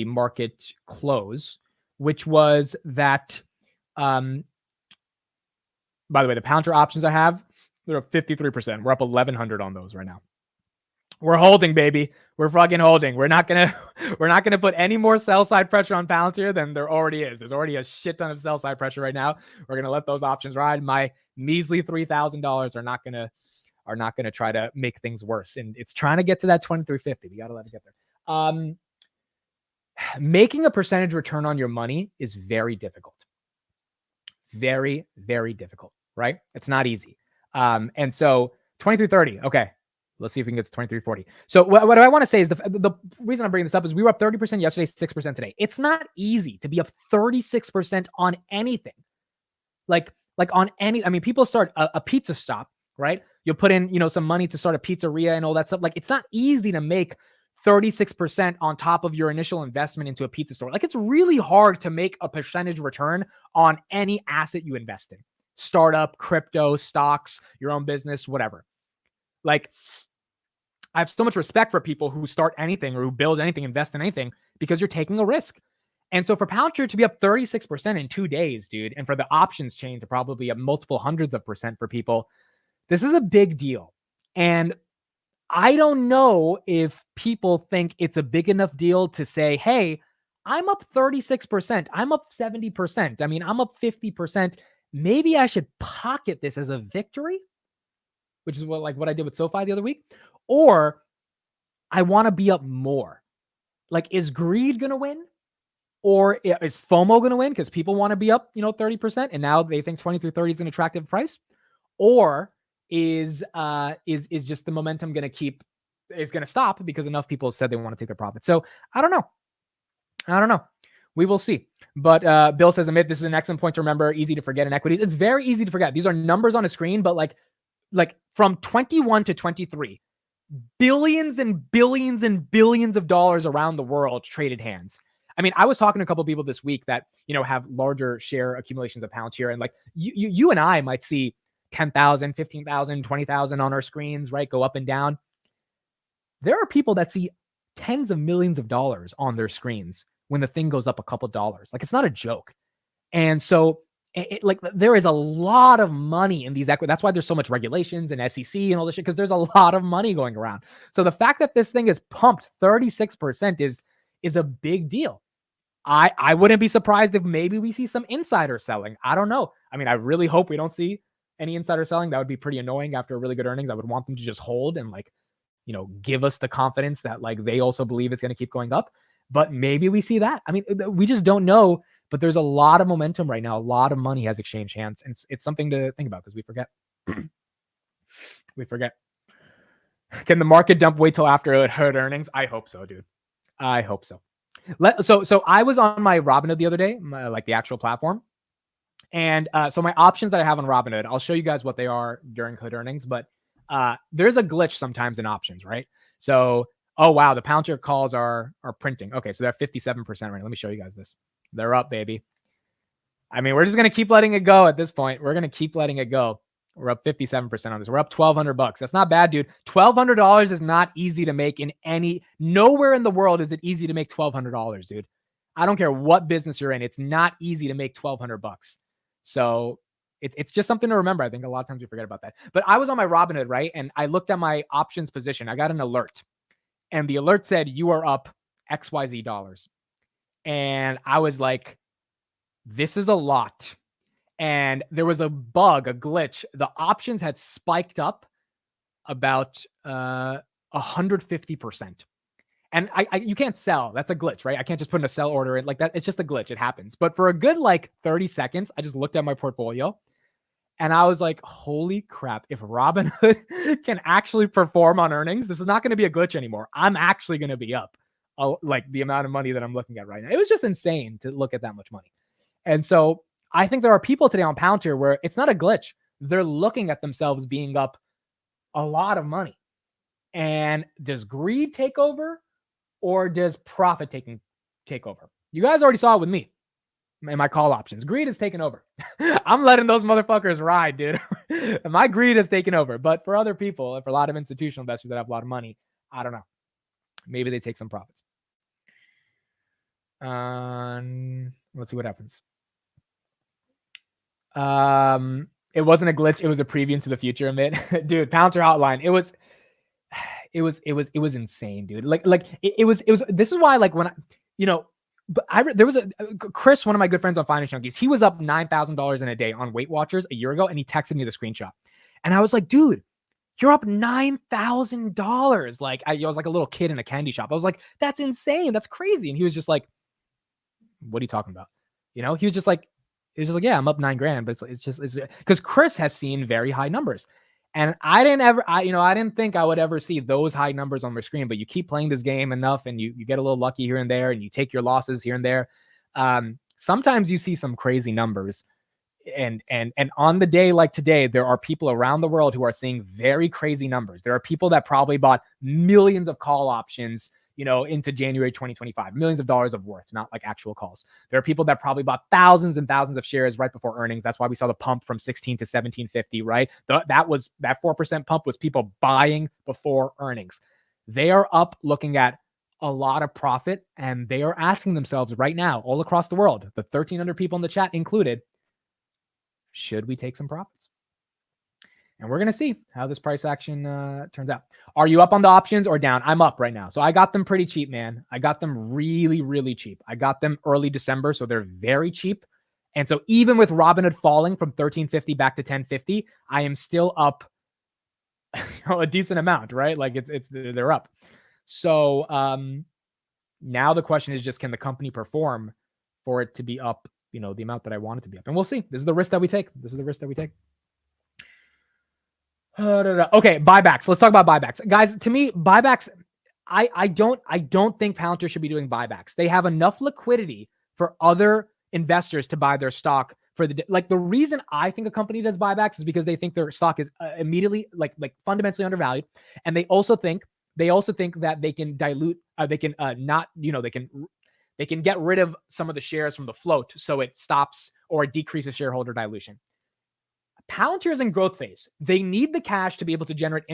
market close, which was that, by the way, the Palantir options I have, they're up 53%. We're up 1,100 on those right now. We're holding, baby. We're fucking holding. We're not gonna put any more sell side pressure on Palantir than there already is. There's already a shit ton of sell side pressure right now. We're gonna let those options ride. My measly $3,000 are not gonna try to make things worse. And it's trying to get to that 2350. We gotta let it get there. Making a percentage return on your money is very difficult. Very, very difficult, right? It's not easy. And so 2330, okay. Let's see if we can get to 2340. So what I want to say is the reason I'm bringing this up is we were up 30% yesterday, 6% today. It's not easy to be up 36% on anything. Like on any, I mean, people start a pizza stop, right? You'll put in, some money to start a pizzeria and all that stuff. Like, it's not easy to make 36% on top of your initial investment into a pizza store. Like, it's really hard to make a percentage return on any asset you invest in. Startup, crypto, stocks, your own business, whatever. Like, I have so much respect for people who start anything or who build anything, invest in anything, because you're taking a risk. And so for Palantir to be up 36% in 2 days, dude, and for the options chain to probably be up multiple hundreds of percent for people, this is a big deal. And I don't know if people think it's a big enough deal to say, hey, I'm up 36%. I'm up 70%. I mean, I'm up 50%. Maybe I should pocket this as a victory, which is what I did with SoFi the other week. Or I want to be up more. Like, is greed going to win? Or is FOMO going to win? Because people want to be up, 30%. And now they think 2330 is an attractive price. Or is just the momentum going to stop because enough people said they want to take their profits? So I don't know. We will see. But Bill says, Amit, this is an excellent point to remember. Easy to forget in equities. It's very easy to forget. These are numbers on a screen, but like from 21 to 23, billions and billions and billions of dollars around the world traded hands. I mean, I was talking to a couple of people this week that, have larger share accumulations of Palantir, and like you and I might see 10,000, 15,000, 20,000 on our screens, right? Go up and down. There are people that see tens of millions of dollars on their screens when the thing goes up a couple dollars. Like, it's not a joke. And so there is a lot of money in these equities. That's why there's so much regulations and SEC and all this shit, because there's a lot of money going around. So the fact that this thing is pumped 36% is a big deal. I wouldn't be surprised if maybe we see some insider selling. I don't know. I mean, I really hope we don't see any insider selling. That would be pretty annoying after really good earnings. I would want them to just hold and give us the confidence that they also believe it's going to keep going up. But maybe we see that. I mean, we just don't know. But there's a lot of momentum right now. A lot of money has exchanged hands. And it's something to think about because we forget. We forget. Can the market dump wait till after it heard earnings? I hope so, dude. I hope so. So I was on my Robinhood the other day, the actual platform. And so my options that I have on Robinhood, I'll show you guys what they are during hood earnings. But there's a glitch sometimes in options, right? So, oh, wow, the Palantir calls are printing. Okay, so they're 57% right. Let me show you guys this. They're up, baby. I mean, we're just going to keep letting it go at this point. We're going to keep letting it go. We're up 57% on this. We're up $1,200. That's not bad, dude. $1,200 is not easy to make nowhere in the world is it easy to make $1,200, dude. I don't care what business you're in. It's not easy to make $1,200. So it's just something to remember. I think a lot of times we forget about that. But I was on my Robinhood, right? And I looked at my options position. I got an alert. And the alert said, you are up XYZ dollars. And I was like, this is a lot. and there was a bug, a glitch. The options had spiked up about 150%. And you can't sell. That's a glitch, right? I can't just put in a sell order in like that. It's just a glitch. It happens. But for a good like 30 seconds, I just looked at my portfolio and I was like, holy crap. If Robinhood can actually perform on earnings, this is not going to be a glitch anymore. I'm actually going to be up like the amount of money that I'm looking at right now. It was just insane to look at that much money. And so I think there are people today on Palantir where it's not a glitch. They're looking at themselves being up a lot of money. And does greed take over? Or does profit take over? You guys already saw it with me and my call options. Greed is taking over. I'm letting those motherfuckers ride, dude. My greed is taking over. But for other people, for a lot of institutional investors that have a lot of money, I don't know. Maybe they take some profits. Let's see what happens. It wasn't a glitch. It was a preview into the future, Amit. Dude, Palantir Hotline. It was insane, dude. It was, this is why, like, when there was Chris, one of my good friends on Finance Junkies, he was up $9,000 in a day on Weight Watchers a year ago. And he texted me the screenshot and I was like, dude, you're up $9,000. Like I was like a little kid in a candy shop. I was like, that's insane. That's crazy. And he was just like, what are you talking about? He was just like, yeah, I'm up $9,000, but it's just because Chris has seen very high numbers. And I didn't think I would ever see those high numbers on my screen, but you keep playing this game enough and you get a little lucky here and there and you take your losses here and there. Sometimes you see some crazy numbers and on the day like today, there are people around the world who are seeing very crazy numbers. There are people that probably bought millions of call options, into January 2025, millions of dollars of worth, not like actual calls. There are people that probably bought thousands and thousands of shares right before earnings. That's why we saw the pump from 16 to 1750, right? That 4% pump was people buying before earnings. They are up looking at a lot of profit and they are asking themselves right now, all across the world, the 1,300 people in the chat included, should we take some profits? And we're going to see how this price action turns out. Are you up on the options or down? I'm up right now. So I got them pretty cheap, man. I got them really, really cheap. I got them early December, so they're very cheap. And so even with Robinhood falling from 1350 back to 1050, I am still up a decent amount, right? Like they're up. So now the question is just, can the company perform for it to be up, the amount that I want it to be up? And we'll see. This is the risk that we take. Okay, buybacks. Let's talk about buybacks. Guys, to me, buybacks, I don't think Palantir should be doing buybacks. They have enough liquidity for other investors to buy their stock for the reason I think a company does buybacks is because they think their stock is immediately like fundamentally undervalued. And they also think that they can dilute, they can get rid of some of the shares from the float so it stops or decreases shareholder dilution. Palantir is in growth phase. They need the cash to be able to generate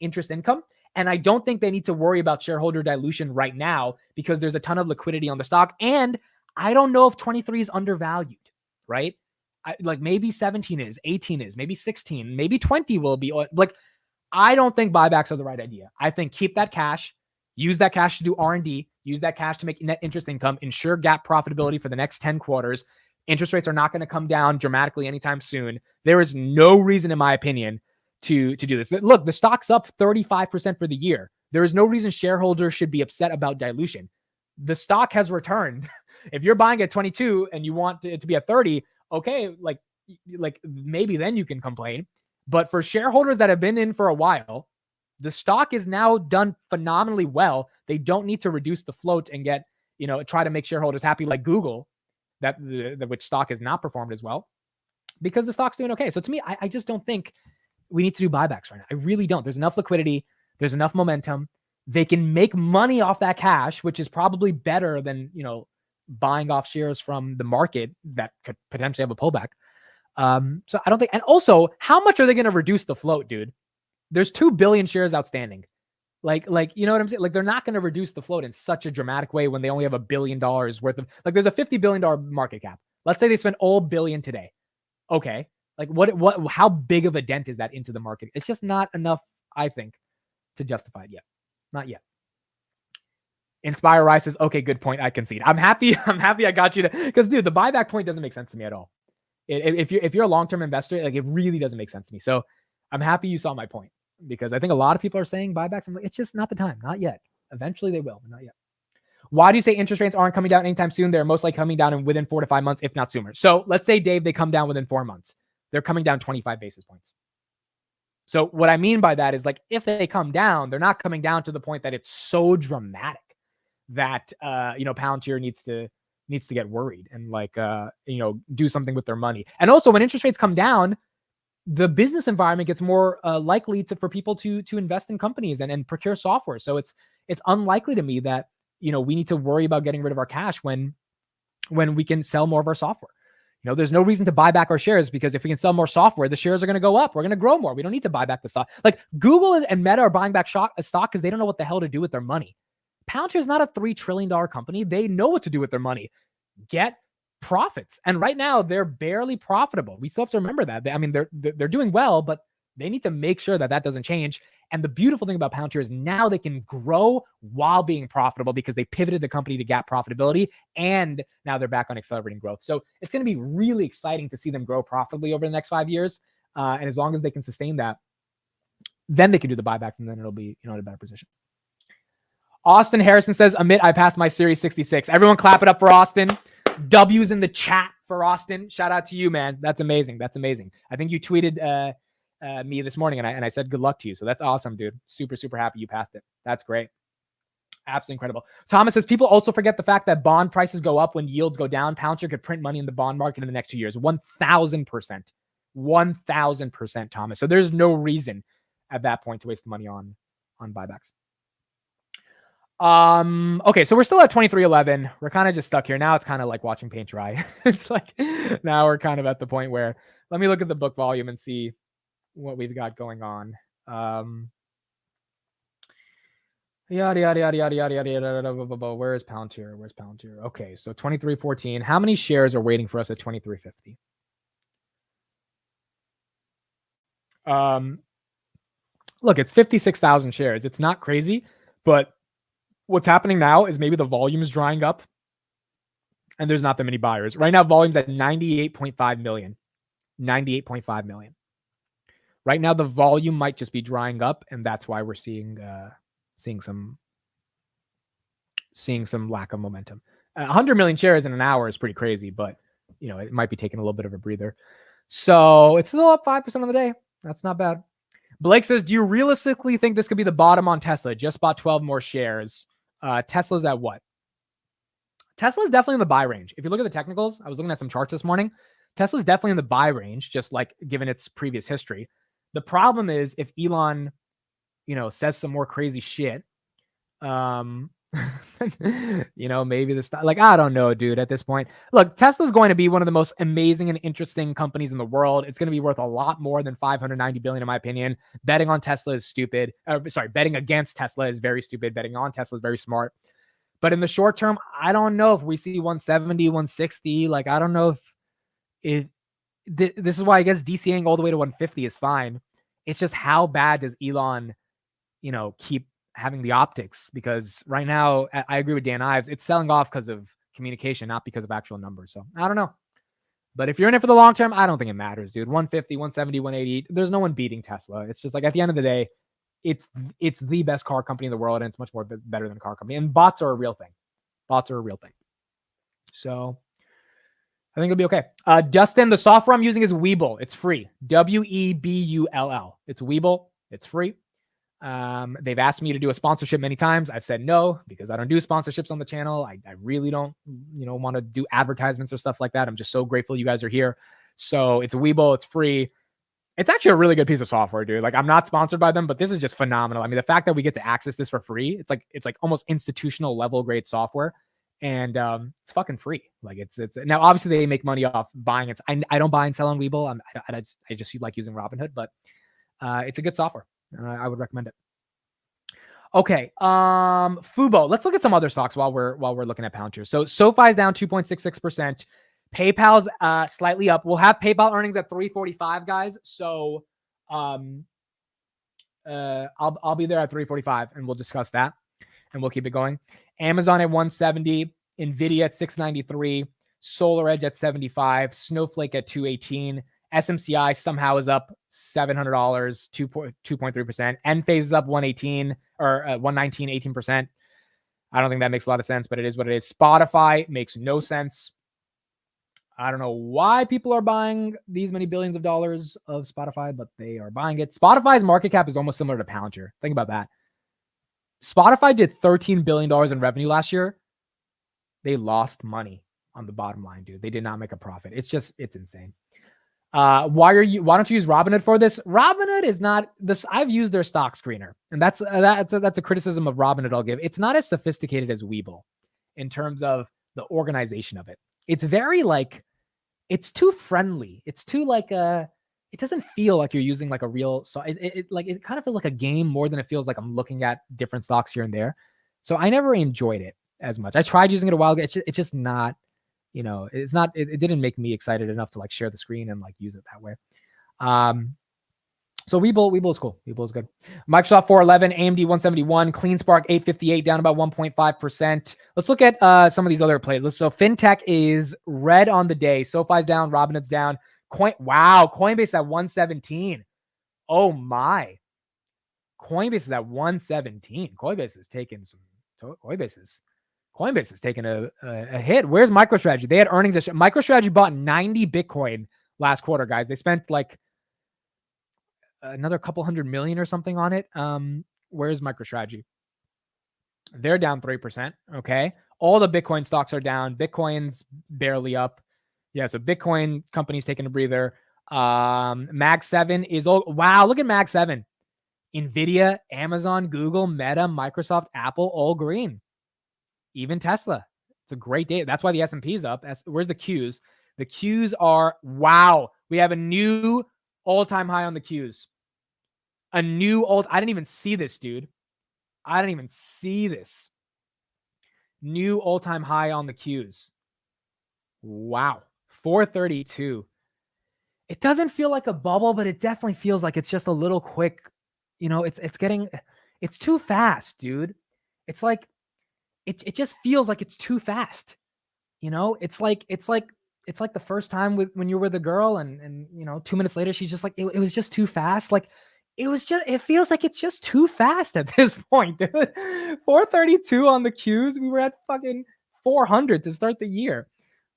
interest income. And I don't think they need to worry about shareholder dilution right now because there's a ton of liquidity on the stock. And I don't know if 23 is undervalued, right? Maybe 17 is, 18 is, maybe 16, maybe 20 will be. I don't think buybacks are the right idea. I think keep that cash, use that cash to do R&D, use that cash to make net interest income, ensure GAAP profitability for the next 10 quarters. Interest rates are not going to come down dramatically anytime soon. There is no reason, in my opinion, to do this. Look, the stock's up 35% for the year. There is no reason shareholders should be upset about dilution. The stock has returned. If you're buying at 22 and you want it to be at 30, okay, like maybe then you can complain. But for shareholders that have been in for a while, the stock is now done phenomenally well. They don't need to reduce the float and get, try to make shareholders happy like Google. Which stock has not performed as well because the stock's doing okay. So to me, I just don't think we need to do buybacks right now. I really don't. There's enough liquidity. There's enough momentum. They can make money off that cash, which is probably better than, buying off shares from the market that could potentially have a pullback. So I don't think, and also how much are they going to reduce the float, dude? There's 2 billion shares outstanding. Like, you know what I'm saying? Like, they're not going to reduce the float in such a dramatic way when they only have $1 billion worth of, there's a $50 billion market cap. Let's say they spend all billion today. Okay. Like how big of a dent is that into the market? It's just not enough, I think, to justify it yet. Not yet. Inspire Rice says, okay, good point. I concede. I'm happy I got you to, because dude, the buyback point doesn't make sense to me at all. If you're a long-term investor, like it really doesn't make sense to me. So I'm happy you saw my point, because I think a lot of people are saying buybacks. I'm like, it's just not the time, not yet. Eventually they will, but not yet. Why do you say interest rates aren't coming down anytime soon? They're most likely coming down within 4 to 5 months, if not sooner. So let's say, Dave, they come down within 4 months. They're coming down 25 basis points. So what I mean by that is, like, if they come down, they're not coming down to the point that it's so dramatic that Palantir needs to get worried and do something with their money. And also, when interest rates come down, the business environment gets more likely for people to invest in companies and procure software. So it's unlikely to me that we need to worry about getting rid of our cash when we can sell more of our software. There's no reason to buy back our shares, because if we can sell more software, the shares are going to go up. We're going to grow more. We don't need to buy back the stock. Like Google and Meta are buying back stock because they don't know what the hell to do with their money. Palantir is not a $3 trillion company. They know what to do with their money. Get profits. And right now they're barely profitable. We still have to remember that. They're doing well, but they need to make sure that doesn't change. And the beautiful thing about Palantir is now they can grow while being profitable, because they pivoted the company to GAAP profitability, and now they're back on accelerating growth. So it's going to be really exciting to see them grow profitably over the next 5 years. And as long as they can sustain that, then they can do the buybacks, and then it'll be in a better position. Austin Harrison says, Amit, I passed my Series 66. Everyone clap it up for Austin. W's in the chat for Austin. Shout out to you, man. That's amazing. That's amazing. I think you tweeted me this morning, and I said good luck to you. So that's awesome, dude. Super, super happy you passed it. That's great. Absolutely incredible. Thomas says, people also forget the fact that bond prices go up when yields go down. Palantir could print money in the bond market in the next 2 years. 1,000%. 1,000%, Thomas. So there's no reason at that point to waste the money on buybacks. Okay, so we're still at 23.11. We're kind of just stuck here. Now it's kind of like watching paint dry. It's like now we're kind of at the point where, let me look at the book volume and see what we've got going on. Yada yada yada yada yada yada yada. Where is Palantir? Where's Palantir? Okay, so 23.14. How many shares are waiting for us at 23.50? Look, it's 56,000 shares. It's not crazy, but what's happening now is maybe the volume is drying up and there's not that many buyers. Right now, volume's at 98.5 million. 98.5 million. Right now, the volume might just be drying up, and that's why we're seeing some lack of momentum. 100 million shares in an hour is pretty crazy, but it might be taking a little bit of a breather. So it's still up 5% on the day. That's not bad. Blake says, do you realistically think this could be the bottom on Tesla? Just bought 12 more shares. Tesla's at what? Tesla's definitely in the buy range. If you look at the technicals, I was looking at some charts this morning. Tesla's definitely in the buy range, just like given its previous history. The problem is if Elon, says some more crazy shit, maybe the stock, I don't know, dude, at this point. Look, Tesla's going to be one of the most amazing and interesting companies in the world. It's going to be worth a lot more than $590 billion, in my opinion. Betting on Tesla is stupid. Betting against Tesla is very stupid. Betting on Tesla is very smart. But in the short term, I don't know if we see 170, 160. I don't know if this is why I guess DCAing all the way to 150 is fine. It's just how bad does Elon, keep having the optics? Because right now, I agree with Dan Ives. It's selling off because of communication, not because of actual numbers. So I don't know. But if you're in it for the long term, I don't think it matters, dude. 150, 170, 180. There's no one beating Tesla. It's just at the end of the day, it's the best car company in the world, and it's much more better than a car company. And bots are a real thing. Bots are a real thing. So I think it'll be okay. Dustin, the software I'm using is Webull. It's free. Webull. It's Webull. It's free. They've asked me to do a sponsorship many times. I've said no, because I don't do sponsorships on the channel. I really don't, want to do advertisements or stuff like that. I'm just so grateful you guys are here. So it's Webull. It's free. It's actually a really good piece of software, dude. I'm not sponsored by them, but this is just phenomenal. I mean, the fact that we get to access this for free, it's like almost institutional level grade software. And it's fucking free. It's now obviously they make money off buying it. I don't buy and sell on Webull. I just like using Robinhood, but it's a good software. I would recommend it. Okay, Fubo. Let's look at some other stocks while we're looking at Palantir. So SoFi is down 2.66%. PayPal's slightly up. We'll have PayPal earnings at 3:45, guys. So I'll be there at 3:45, and we'll discuss that, and we'll keep it going. Amazon at 170, Nvidia at 693, SolarEdge at 75, Snowflake at 218, SMCI somehow is up $700, 2.3%. Enphase is up 118 or 119, 18%. I don't think that makes a lot of sense, but it is what it is. Spotify makes no sense. I don't know why people are buying these many billions of dollars of Spotify, but they are buying it. Spotify's market cap is almost similar to Palantir. Think about that. Spotify did $13 billion in revenue last year. They lost money on the bottom line, dude. They did not make a profit. It's insane. Why don't you use Robinhood for this? Robinhood is not this. I've used their stock screener, and that's a criticism of Robinhood I'll give. It's not as sophisticated as Webull in terms of the organization of it. It's very it's too friendly. It's too it doesn't feel like you're using like a real, so it kind of feels like a game more than it feels like I'm looking at different stocks here and there. So I never enjoyed it as much. I tried using it a while ago. It's just not, it's not, it didn't make me excited enough to like share the screen and like use it that way. So Webull is cool. Webull is good. Microsoft 411, AMD 171, CleanSpark 858, down about 1.5%. Let's look at some of these other plays. So FinTech is red on the day. SoFi's down, Robinhood's down. Coinbase at 117. Oh my. Coinbase is at 117. Coinbase is taking a hit. Where's MicroStrategy? They had earnings. MicroStrategy bought 90 Bitcoin last quarter, guys. They spent like another couple $100 million or something on it. Where's MicroStrategy? They're down 3%. Okay. All the Bitcoin stocks are down. Bitcoin's barely up. Yeah. So Bitcoin company's taking a breather. Mag 7 is all, wow. Look at Mag 7. Nvidia, Amazon, Google, Meta, Microsoft, Apple, all green. Even Tesla. It's a great day. That's why the S&P is up. Where's the Qs? The Qs are, wow. We have a new all-time high on the Qs. I didn't even see this, dude. I didn't even see this. New all-time high on the Qs. Wow. 432. It doesn't feel like a bubble, but it definitely feels like it's just a little quick. It's too fast, dude. It's like, it just feels like it's too fast. It's like the first time when you were with a girl and 2 minutes later, she's just like, it was just too fast. Like it feels like it's just too fast at this point, dude. 432 on the Qs. We were at fucking 400 to start the year.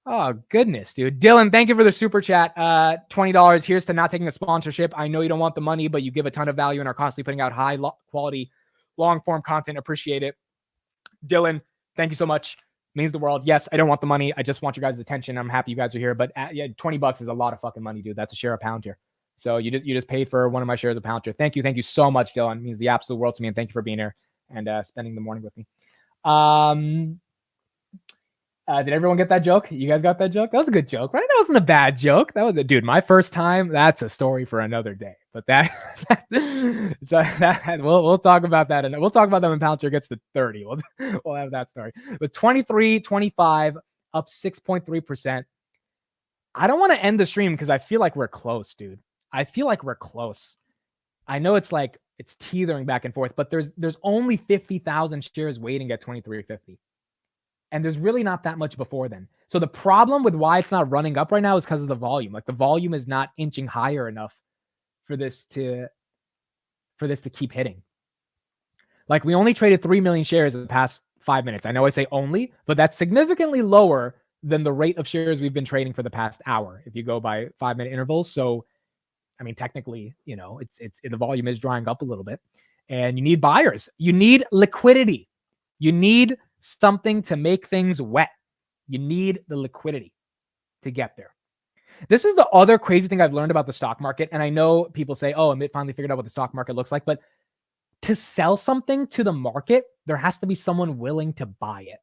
Oh, goodness, dude. Dylan, thank you for the super chat. $20. Here's to not taking a sponsorship. I know you don't want the money, but you give a ton of value and are constantly putting out high quality, long form content. Appreciate it. Dylan, thank you so much. Means the world. Yes, I don't want the money. I just want your guys' attention. I'm happy you guys are here. But yeah, $20 is a lot of fucking money, dude. That's a share of Palantir. So you just paid for one of my shares of Palantir. Thank you so much, Dylan. It means the absolute world to me. And thank you for being here and spending the morning with me. Did everyone get that joke? You guys got that joke? That was a good joke, right? That wasn't a bad joke. That was dude. My first time. That's a story for another day. But we'll talk about that, and we'll talk about that when Palantir gets to 30. We'll have that story. But 23, 25, up 6.3%. I don't want to end the stream because I feel like we're close, dude. I feel like we're close. I know it's teetering back and forth, but there's only 50,000 shares waiting at 23.50. And there's really not that much before then. So the problem with why it's not running up right now is because of the volume. Like the volume is not inching higher enough for this to keep hitting. Like we only traded 3 million shares in the past 5 minutes. I know I say only, but that's significantly lower than the rate of shares we've been trading for the past hour if you go by 5-minute intervals. So, I mean, technically, the volume is drying up a little bit, and you need buyers. You need liquidity. You need something to make things wet. You need the liquidity to get there. This is the other crazy thing I've learned about the stock market. And I know people say, oh, Amit finally figured out what the stock market looks like. But to sell something to the market, there has to be someone willing to buy it.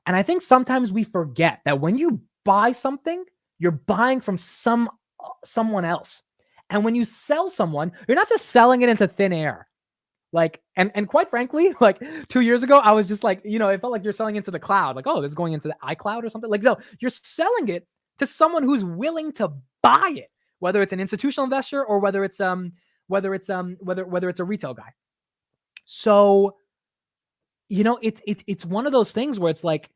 And I think sometimes we forget that when you buy something, you're buying from someone else. And when you sell someone, you're not just selling it into thin air. Like, and quite frankly, like 2 years ago, I was just like, it felt like you're selling into the cloud. Like, oh, this is going into the iCloud or something. Like, no, you're selling it to someone who's willing to buy it, whether it's an institutional investor or whether it's a retail guy. So, it's one of those things where it's like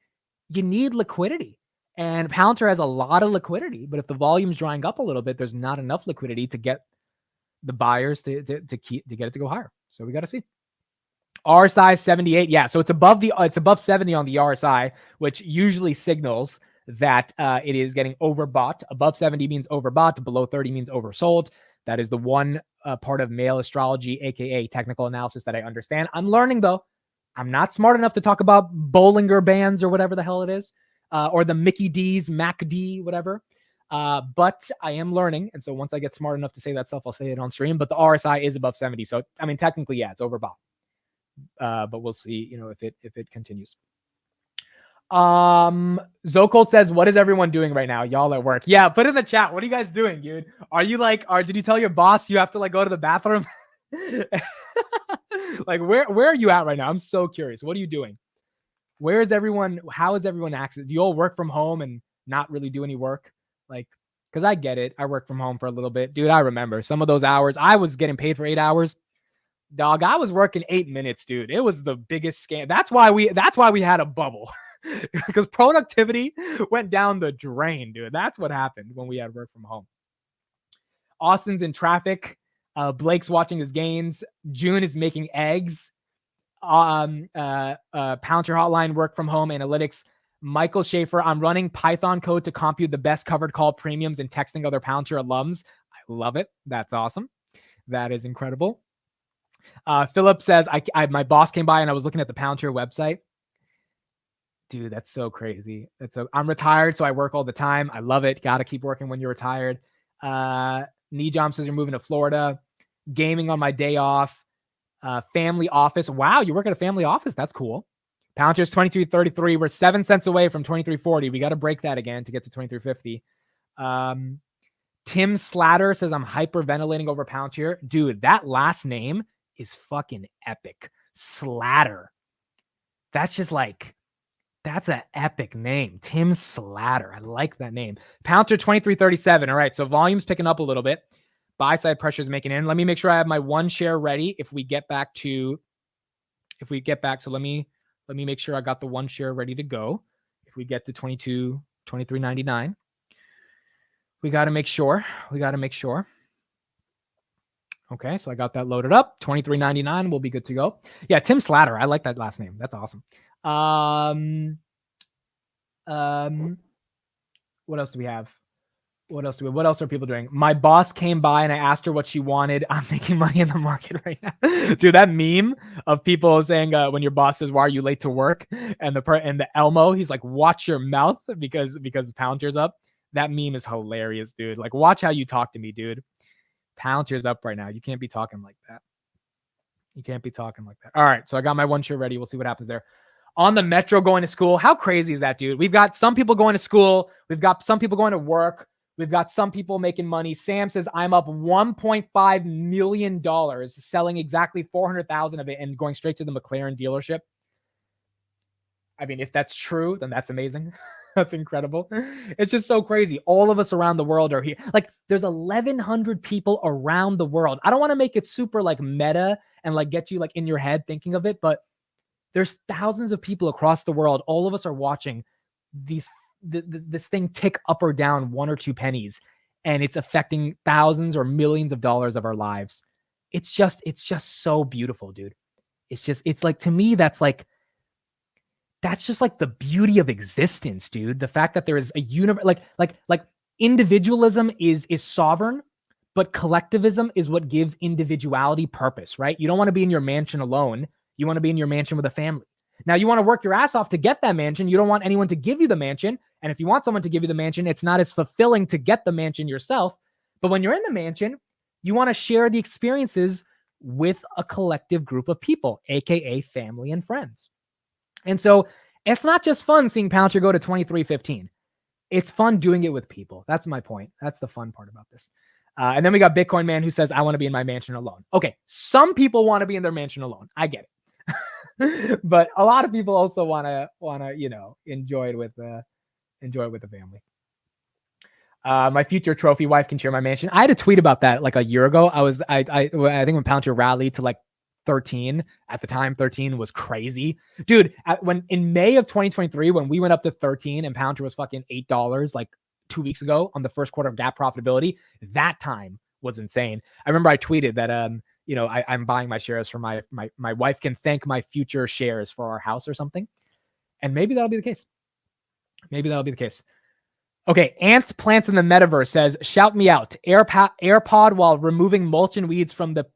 you need liquidity. And Palantir has a lot of liquidity, but if the volume's drying up a little bit, there's not enough liquidity to get the buyers to get it to go higher. So we got to see. RSI 78. Yeah, so it's above 70 on the RSI, which usually signals that it is getting overbought. Above 70 means overbought. Below 30 means oversold. That is the one part of male astrology, aka technical analysis, that I understand. I'm learning though. I'm not smart enough to talk about Bollinger Bands or whatever the hell it is, or the Mickey D's, MacD, whatever. But I am learning, and so once I get smart enough to say that stuff, I'll say it on stream. But the RSI is above 70, so I mean, technically, yeah, it's overbought. But we'll see, if it continues. Zocolt says, what is everyone doing right now? Y'all at work? Yeah, put in the chat. What are you guys doing, dude? Are you did you tell your boss you have to go to the bathroom? Where are you at right now? I'm so curious. What are you doing? Where is everyone? How is everyone access? Do you all work from home and not really do any work? Because I get it. I work from home for a little bit. Dude, I remember some of those hours. I was getting paid for 8 hours. Dog, I was working 8 minutes, dude. It was the biggest scam. That's why we had a bubble. Because productivity went down the drain, dude. That's what happened when we had work from home. Austin's in traffic. Blake's watching his gains. June is making eggs. Palantir Hotline, work from home analytics. Michael Schaefer, I'm running Python code to compute the best covered call premiums and texting other Palantir alums. I love it. That's awesome. That is incredible. Philip says, my boss came by and I was looking at the Palantir website. Dude, that's so crazy. I'm retired, so I work all the time. I love it. Got to keep working when you're retired. Nijam says you're moving to Florida. Gaming on my day off. Family office. Wow, you work at a family office. That's cool. Palantir's 23.33. We're 7 cents away from 23.40. We got to break that again to get to 23.50. Tim Slatter says I'm hyperventilating over Palantir. Dude, that last name is fucking epic. Slatter. That's just that's an epic name. Tim Slatter. I like that name. Palantir 23.37. All right, so volume's picking up a little bit. Buy side pressure is making in. Let me make sure I have my one share ready. If we get back, so let me make sure I got the one share ready to go. If we get to 23.99, we got to make sure. Okay, so I got that loaded up. 23.99 will be good to go. Yeah, Tim Slatter. I like that last name. That's awesome. What else do we have? What else are people doing? My boss came by and I asked her what she wanted. I'm making money in the market right now. Dude, that meme of people saying when your boss says, why are you late to work? And the Elmo, he's like, watch your mouth because Palantir's up. That meme is hilarious, dude. Watch how you talk to me, dude. Palantir's up right now. You can't be talking like that. All right, so I got my one share ready. We'll see what happens there. On the metro going to school. How crazy is that, dude? We've got some people going to school. We've got some people going to work. We've got some people making money. Sam says, I'm up $1.5 million, selling exactly 400,000 of it and going straight to the McLaren dealership. I mean, if that's true, then that's amazing. That's incredible. It's just so crazy. All of us around the world are here. There's 1,100 people around the world. I don't want to make it super meta and get you in your head thinking of it, but there's thousands of people across the world. All of us are watching this thing tick up or down 1 or 2 pennies, and it's affecting thousands or millions of dollars of our lives. It's just so beautiful, dude. To me, that's just the beauty of existence, dude. The fact that there is a universe, individualism is sovereign, but collectivism is what gives individuality purpose, right? You don't want to be in your mansion alone. You want to be in your mansion with a family. Now, you want to work your ass off to get that mansion. You don't want anyone to give you the mansion. And if you want someone to give you the mansion, it's not as fulfilling to get the mansion yourself. But when you're in the mansion, you want to share the experiences with a collective group of people, aka family and friends. And so it's not just fun seeing Palantir go to 23.15. It's fun doing it with people. That's my point. That's the fun part about this. And then we got Bitcoin Man who says, I want to be in my mansion alone. Okay, some people want to be in their mansion alone. I get it. But a lot of people also want to enjoy it with the family. My future trophy wife can share my mansion. I had a tweet about that a year ago. I think when Palantir rallied to 13 at the time. 13 was crazy, dude. When in May of 2023, when we went up to 13 and Palantir was fucking $8 like 2 weeks ago on the first quarter of GAAP profitability, that time was insane. I remember I tweeted that I'm buying my shares for my wife can thank my future shares for our house or something, and maybe that'll be the case. Okay, Ants Plants in the Metaverse says, shout me out. AirPod while removing mulch and weeds from the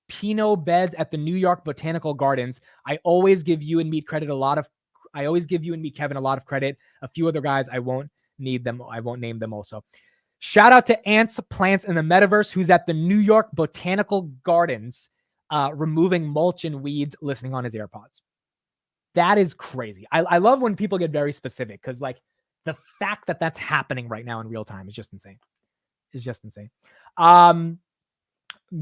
Pinot beds at the New York Botanical Gardens. I always give you and me Kevin a lot of credit. A few other guys, I won't name them also. Shout out to Ants Plants in the Metaverse, who's at the New York Botanical Gardens, removing mulch and weeds, listening on his AirPods. That is crazy. I love when people get very specific, because like the fact that that's happening right now in real time is just insane.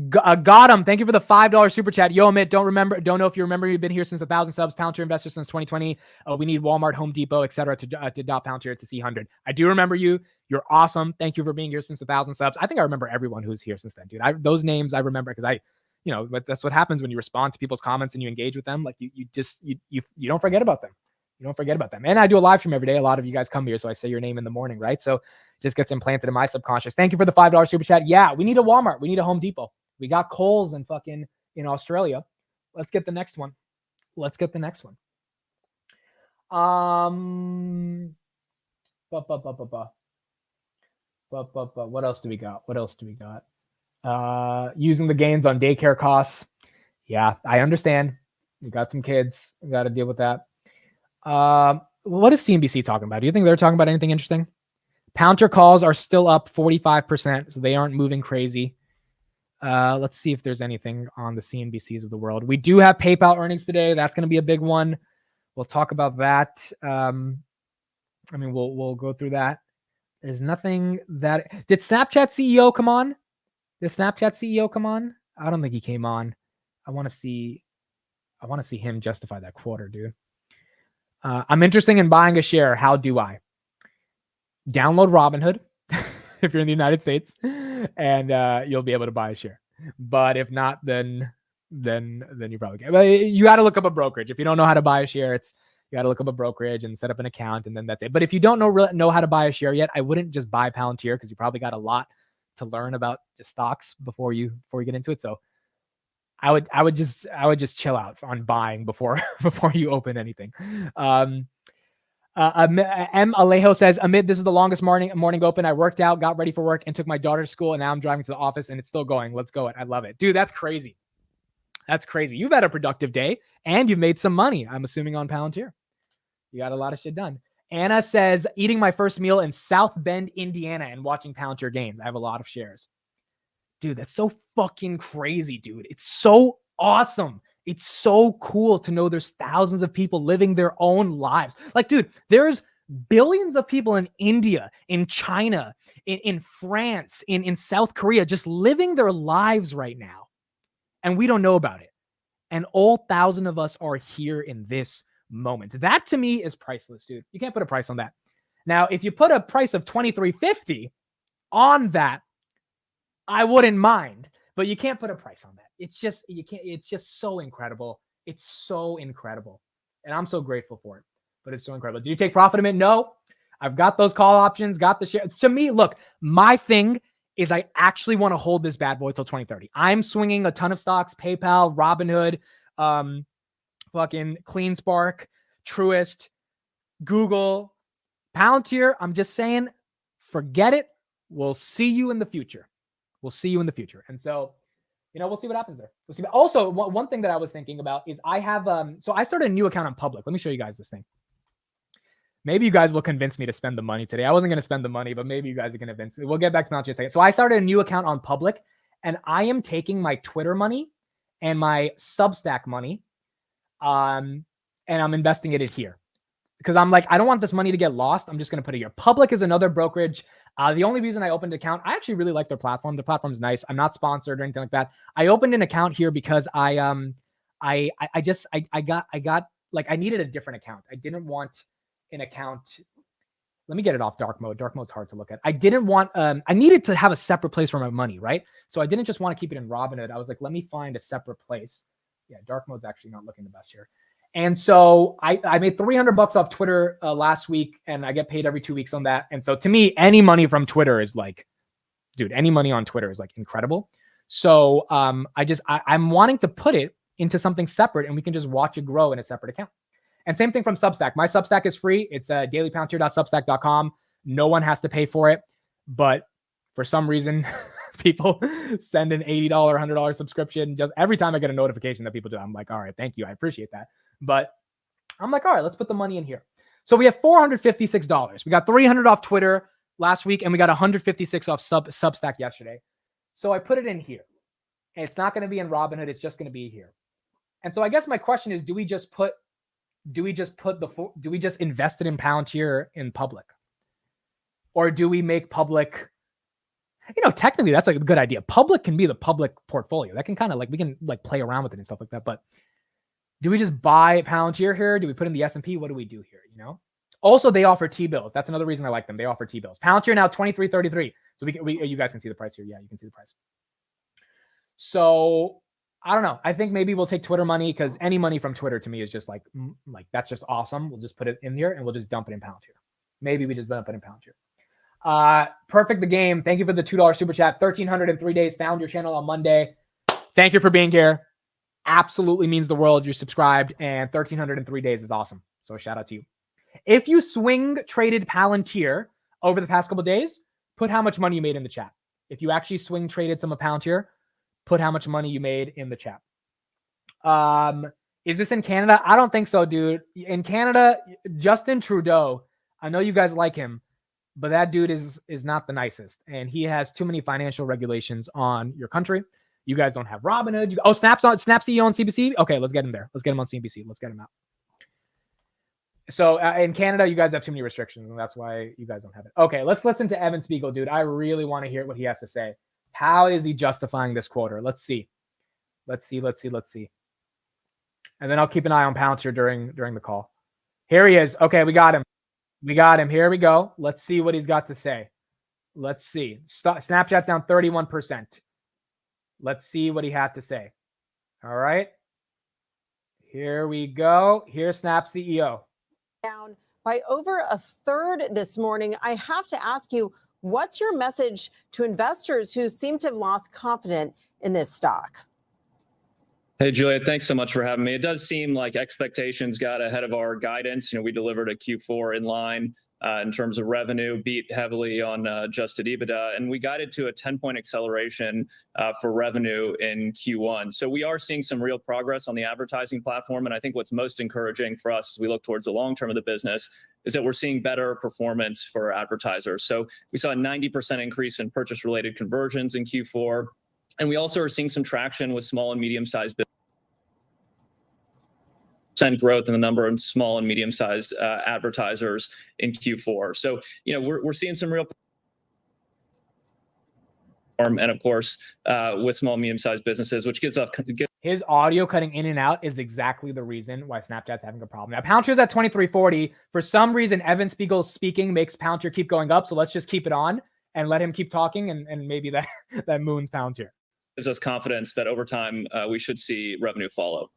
Got him. Thank you for the $5 super chat. Yo, Amit, don't know if you remember. You've been here since 1,000 subs. Palantir investor since 2020. We need Walmart, Home Depot, etc. to adopt Palantir to see 100. I do remember you. You're awesome. Thank you for being here since 1,000 subs. I think I remember everyone who's here since then, dude. Those names I remember because that's what happens when you respond to people's comments and you engage with them. Like you don't forget about them. And I do a live stream every day. A lot of you guys come here, so I say your name in the morning, right? So it just gets implanted in my subconscious. Thank you for the $5 super chat. Yeah, we need a Walmart. We need a Home Depot. We got Kohl's and fucking in Australia. Let's get the next one. What else do we got? Using the gains on daycare costs. Yeah, I understand. We got some kids. We got to deal with that. What is CNBC talking about? Do you think they're talking about anything interesting? Palantir calls are still up 45%, so they aren't moving crazy. Let's see if there's anything on the CNBCs of the world. We do have PayPal earnings today. That's going to be a big one. We'll talk about that. We'll go through that. There's nothing that... Did Snapchat CEO come on? I don't think he came on. I want to see him justify that quarter, dude. I'm interested in buying a share. How do I? Download Robinhood if you're in the United States, and you'll be able to buy a share. But if not, then you probably can't. But you got to look up a brokerage. If you don't know how to buy a share, you got to look up a brokerage and set up an account, and then that's it. But if you don't know how to buy a share yet, I wouldn't just buy Palantir, because you probably got a lot to learn about the stocks before you get into it. So I would just chill out on buying before you open anything. M. Alejo says, Amit, this is the longest morning open. I worked out, got ready for work, and took my daughter to school, and now I'm driving to the office, and it's still going. Let's go. I love it. Dude, that's crazy. You've had a productive day, and you've made some money, I'm assuming, on Palantir. You got a lot of shit done. Anna says, eating my first meal in South Bend, Indiana, and watching Palantir gains. I have a lot of shares. Dude, that's so fucking crazy, dude. It's so awesome. It's so cool to know there's thousands of people living their own lives. Like, dude, there's billions of people in India, in China, in France, in South Korea, just living their lives right now. And we don't know about it. And all 1,000 of us are here in this moment. That to me is priceless, dude. You can't put a price on that. Now, if you put a price of $23.50 on that, I wouldn't mind, but you can't put a price on that. It's just so incredible. It's so incredible. And I'm so grateful for it, but it's so incredible. Do you take profit in it? No, I've got those call options, got the share. To me, look, my thing is I actually want to hold this bad boy till 2030. I'm swinging a ton of stocks, PayPal, Robinhood, fucking CleanSpark, Truist, Google, Palantir. I'm just saying, forget it. We'll see you in the future. And so, we'll see what happens there. We'll see. Also, one thing that I was thinking about is I have, so I started a new account on Public. Let me show you guys this thing. Maybe you guys will convince me to spend the money today. I wasn't going to spend the money, but maybe you guys are going to convince me. We'll get back to Palantir in a second. So I started a new account on Public, and I am taking my Twitter money and my Substack money, and I'm investing it in here. Because I'm like, I don't want this money to get lost. I'm just going to put it here. Public is another brokerage. The only reason I opened an account, I actually really like their platform. The platform's nice. I'm not sponsored or anything like that. I opened an account here because I needed a different account. I didn't want an account. Let me get it off dark mode. Dark mode's hard to look at. I didn't want, I needed to have a separate place for my money, right? So I didn't just want to keep it in Robinhood. I was like, let me find a separate place. Yeah, dark mode's actually not looking the best here. And so I made $300 off Twitter last week, and I get paid every 2 weeks on that. And so to me, any money from Twitter is like, dude, any money on Twitter is like incredible. So I'm wanting to put it into something separate, and we can just watch it grow in a separate account. And same thing from Substack. My Substack is free. It's dailypalantir.substack.com. No one has to pay for it. But for some reason, people send an $80, $100 subscription. Just every time I get a notification that people do, I'm like, all right, thank you. I appreciate that. But I'm like, all right, let's put the money in here. So we have $456. We got $300 off Twitter last week, and we got $156 off Substack yesterday. So I put it in here. And it's not going to be in Robinhood. It's just going to be here. And so I guess my question is, do we just invest it in Palantir in public? Or do we make public, technically that's a good idea. Public can be the public portfolio. That can kind of we can play around with it and stuff like that. But do we just buy Palantir here? Do we put in the S&P? What do we do here? Also, they offer T-bills. That's another reason I like them. They offer T-bills. Palantir now $23.33. So you guys can see the price here. Yeah, you can see the price. So I don't know. I think maybe we'll take Twitter money, because any money from Twitter to me is just like that's just awesome. We'll just put it in here and we'll just dump it in Palantir. Maybe we just dump it in Palantir. Perfect the game. Thank you for the $2 super chat. 1,303 days. Found your channel on Monday. Thank you for being here. Absolutely means the world. You're subscribed, and 1,303 days is awesome. So shout out to you. If you swing traded Palantir over the past couple of days, put how much money you made in the chat. If you actually swing traded some of Palantir, put how much money you made in the chat. Is this in Canada? I don't think so, dude. In Canada, Justin Trudeau, I know you guys like him, but that dude is not the nicest, and he has too many financial regulations on your country. You guys don't have Robinhood. Snap CEO on CBC. Okay, let's get him there. Let's get him on CBC. Let's get him out. So in Canada, you guys have too many restrictions, and that's why you guys don't have it. Okay, let's listen to Evan Spiegel, dude. I really want to hear what he has to say. How is he justifying this quarter? Let's see. And then I'll keep an eye on Palantir during the call. Here he is. Okay, we got him. Here we go. Let's see what he's got to say. Let's see. Snapchat's down 31%. Let's see what he had to say. All right. Here we go. Here's Snap CEO. Down by over a third this morning. I have to ask you, what's your message to investors who seem to have lost confidence in this stock? Hey, Julia, thanks so much for having me. It does seem like expectations got ahead of our guidance. We delivered a Q4 in line in terms of revenue, beat heavily on adjusted EBITDA, and we guided to a 10-point acceleration for revenue in Q1. So we are seeing some real progress on the advertising platform, and I think what's most encouraging for us as we look towards the long term of the business is that we're seeing better performance for advertisers. So we saw a 90% increase in purchase-related conversions in Q4, and we also are seeing some traction with small and medium-sized businesses. Growth in the number of small and medium-sized advertisers in Q4. So, we're seeing some real, and of course, with small and medium-sized businesses, which gives up. His audio cutting in and out is exactly the reason why Snapchat's having a problem. Now, Palantir's at 23.40. For some reason, Evan Spiegel speaking makes Palantir keep going up. So let's just keep it on and let him keep talking, and maybe that moons Palantir. Gives us confidence that over time we should see revenue follow.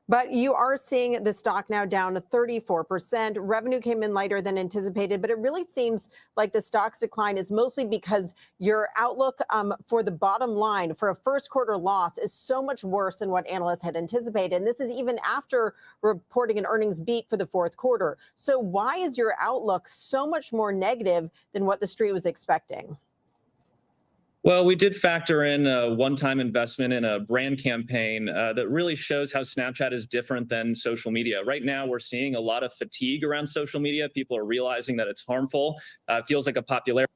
But you are seeing the stock now down to 34%. Revenue came in lighter than anticipated, but it really seems like the stock's decline is mostly because your outlook for the bottom line for a first quarter loss is so much worse than what analysts had anticipated. And this is even after reporting an earnings beat for the fourth quarter. So why is your outlook so much more negative than what the street was expecting? Well, we did factor in a one-time investment in a brand campaign that really shows how Snapchat is different than social media. Right now, we're seeing a lot of fatigue around social media. People are realizing that it's harmful. It feels like a popularity.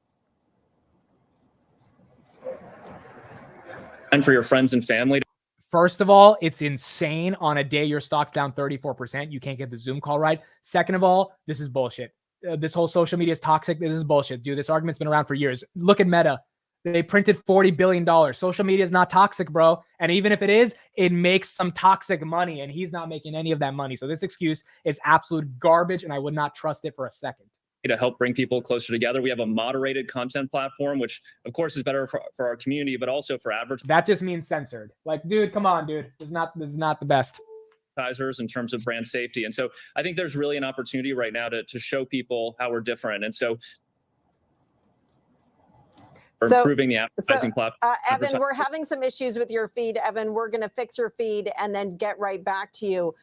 And for your friends and family. First of all, it's insane on a day your stock's down 34%. You can't get the Zoom call right. Second of all, this is bullshit. This whole social media is toxic. This is bullshit, dude. This argument's been around for years. Look at Meta. They printed $40 billion. Social media is not toxic, bro. And even if it is, it makes some toxic money, and he's not making any of that money. So this excuse is absolute garbage, and I would not trust it for a second. to help bring people closer together. We have a moderated content platform, which of course is better for our community, but also for advertisers. That just means censored. Like, dude, come on, dude. This is not the best. In terms of brand safety. And so I think there's really an opportunity right now to show people how we're different. And so improving the advertising platform. Evan, we're having some issues with your feed. Evan, we're going to fix your feed and then get right back to you.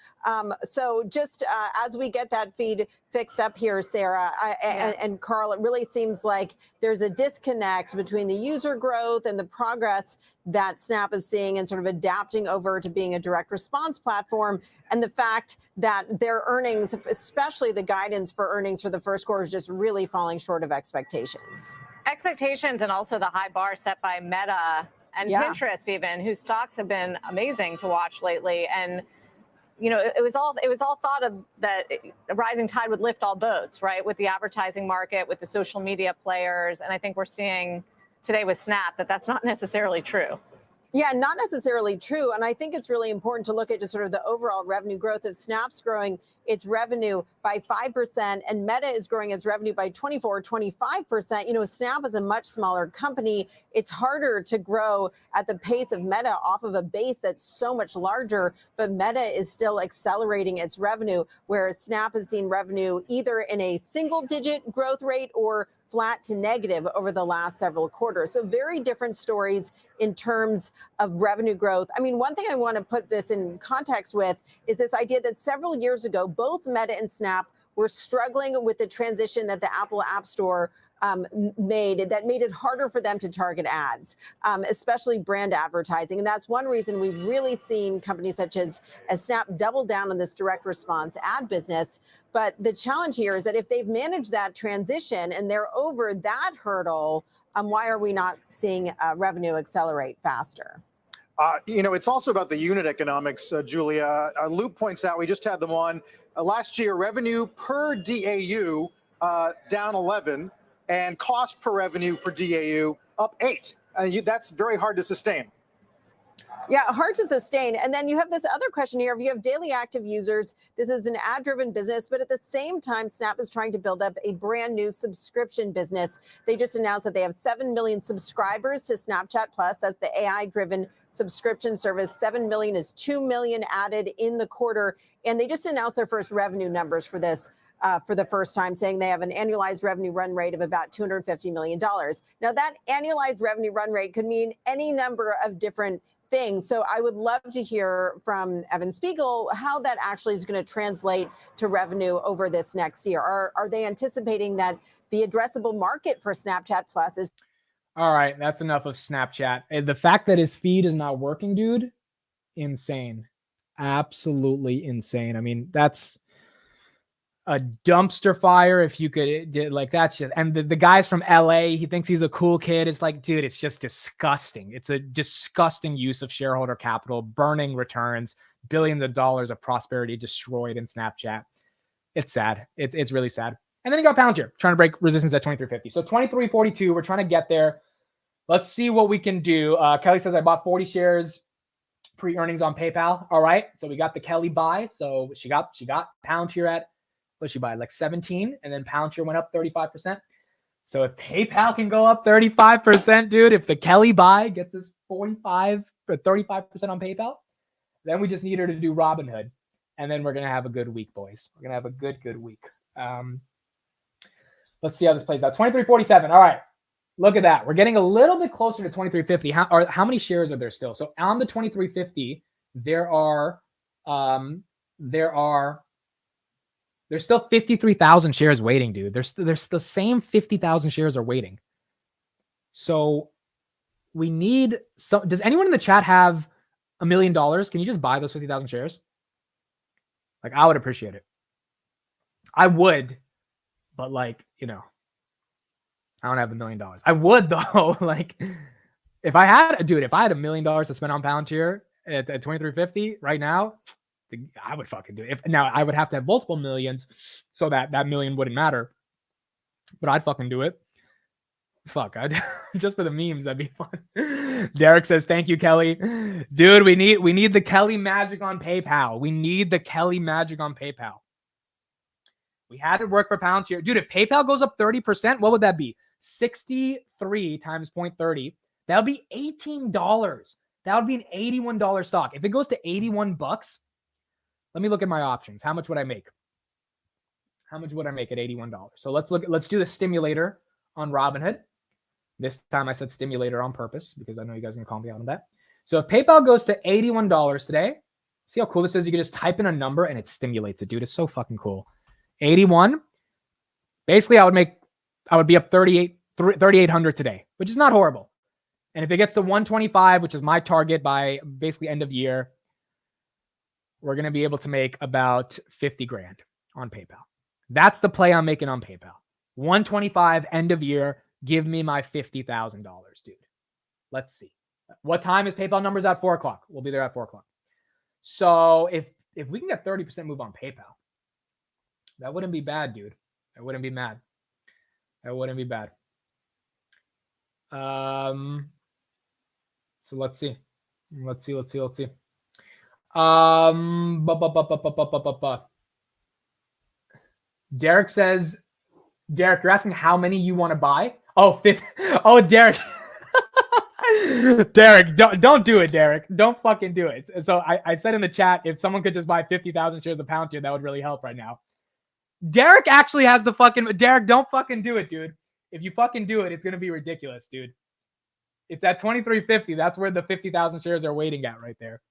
So just as we get that feed fixed up here, Sarah and Carl, it really seems like there's a disconnect between the user growth and the progress that Snap is seeing and sort of adapting over to being a direct response platform, and the fact that their earnings, especially the guidance for earnings for the first quarter, is just really falling short of expectations. Expectations, and also the high bar set by Meta and Pinterest, even, whose stocks have been amazing to watch lately. And you know, it was all thought of that a rising tide would lift all boats, right? With the advertising market, with the social media players, and I think we're seeing today with Snap that that's not necessarily true. Yeah, not necessarily true. And I think it's really important to look at just sort of the overall revenue growth of Snap's growing its revenue by 5%, and Meta is growing its revenue by 25%. You know, Snap is a much smaller company. It's harder to grow at the pace of Meta off of a base that's so much larger, but Meta is still accelerating its revenue, whereas Snap has seen revenue either in a single-digit growth rate or flat to negative over the last several quarters. So very different stories in terms of revenue growth. I mean, one thing I want to put this in context with is this idea that several years ago, both Meta and Snap were struggling with the transition that the Apple App Store made it harder for them to target ads, especially brand advertising. And that's one reason we've really seen companies such as Snap double down on this direct response ad business. But the challenge here is that if they've managed that transition and they're over that hurdle, why are we not seeing revenue accelerate faster? You know, it's also about the unit economics, Julia. Loop points out, we just had them on, last year, revenue per DAU down 11, and cost per revenue per DAU up 8. That's very hard to sustain. Yeah, hard to sustain. And then you have this other question here. If you have daily active users, this is an ad-driven business, but at the same time, Snap is trying to build up a brand new subscription business. They just announced that they have 7 million subscribers to Snapchat Plus. That's the AI-driven subscription service. 7 million is 2 million added in the quarter. And they just announced their first revenue numbers for this for the first time, saying they have an annualized revenue run rate of about $250 million. Now, that annualized revenue run rate could mean any number of different things. So I would love to hear from Evan Spiegel how that actually is going to translate to revenue over this next year. Are they anticipating that the addressable market for Snapchat Plus is... All right, that's enough of Snapchat. The fact that his feed is not working, dude, insane. Absolutely insane. I mean, that's a dumpster fire. If you could, like, that's just, and the guys from LA, he thinks he's a cool kid. It's like, dude, it's just disgusting. It's a disgusting use of shareholder capital, burning returns, billions of dollars of prosperity destroyed in Snapchat. It's sad. It's really sad. And then you got Palantir trying to break resistance at 2350. So 2342, we're trying to get there. Let's see what we can do. Kelly says I bought 40 shares pre-earnings on PayPal. All right. So we got the Kelly buy. So she got Palantir at, what did she buy? Like 17, and then Palantir went up 35%. So if PayPal can go up 35%, dude, if the Kelly buy gets us 45 or 35% on PayPal, then we just need her to do Robinhood. And then we're going to have a good week, boys. We're going to have a good week. Let's see how this plays out. 2347. All right. Look at that. We're getting a little bit closer to 2350. How many shares are there still? So on the 2350, there's still 53,000 shares waiting, dude. There's the same 50,000 shares are waiting. So we need some. Does anyone in the chat have $1 million? Can you just buy those 50,000 shares? Like, I would appreciate it. I would, but like, you know, I don't have $1 million. I would though. Like, if I had $1 million to spend on Palantir at 2350 right now, I would fucking do it. Now I would have to have multiple millions so that million wouldn't matter, but I'd fucking do it. Fuck, just for the memes, that'd be fun. Derek says, thank you, Kelly. Dude, we need the Kelly magic on PayPal. We need the Kelly magic on PayPal. We had it work for Palantir. Dude, if PayPal goes up 30%, what would that be? 63 times 0.30. That would be $18. That would be an $81 stock. If it goes to 81 bucks, let me look at my options. How much would I make? How much would I make at $81? So let's do the stimulator on Robinhood. This time I said stimulator on purpose because I know you guys are going to call me out on that. So if PayPal goes to $81 today, see how cool this is? You can just type in a number and it stimulates it, dude. It's so fucking cool. 81. Basically, I would be up 3,800 today, which is not horrible. And if it gets to 125, which is my target by basically end of year, we're going to be able to make about 50 grand on PayPal. That's the play I'm making on PayPal. 125 end of year. Give me my $50,000, dude. Let's see. What time is PayPal numbers at? 4 o'clock. We'll be there at 4 o'clock. So if we can get 30% move on PayPal, that wouldn't be bad, dude. That wouldn't be mad. That wouldn't be bad. So let's see. Derek says, Derek, you're asking how many you want to buy? Oh, 50. Oh, Derek. Derek, don't do it, Derek. Don't fucking do it. So I said in the chat, if someone could just buy 50,000 shares of Palantir, that would really help right now. Derek actually has the fucking... Derek, don't fucking do it, dude. If you fucking do it, it's going to be ridiculous, dude. It's at 23.50. That's where the 50,000 shares are waiting at right there.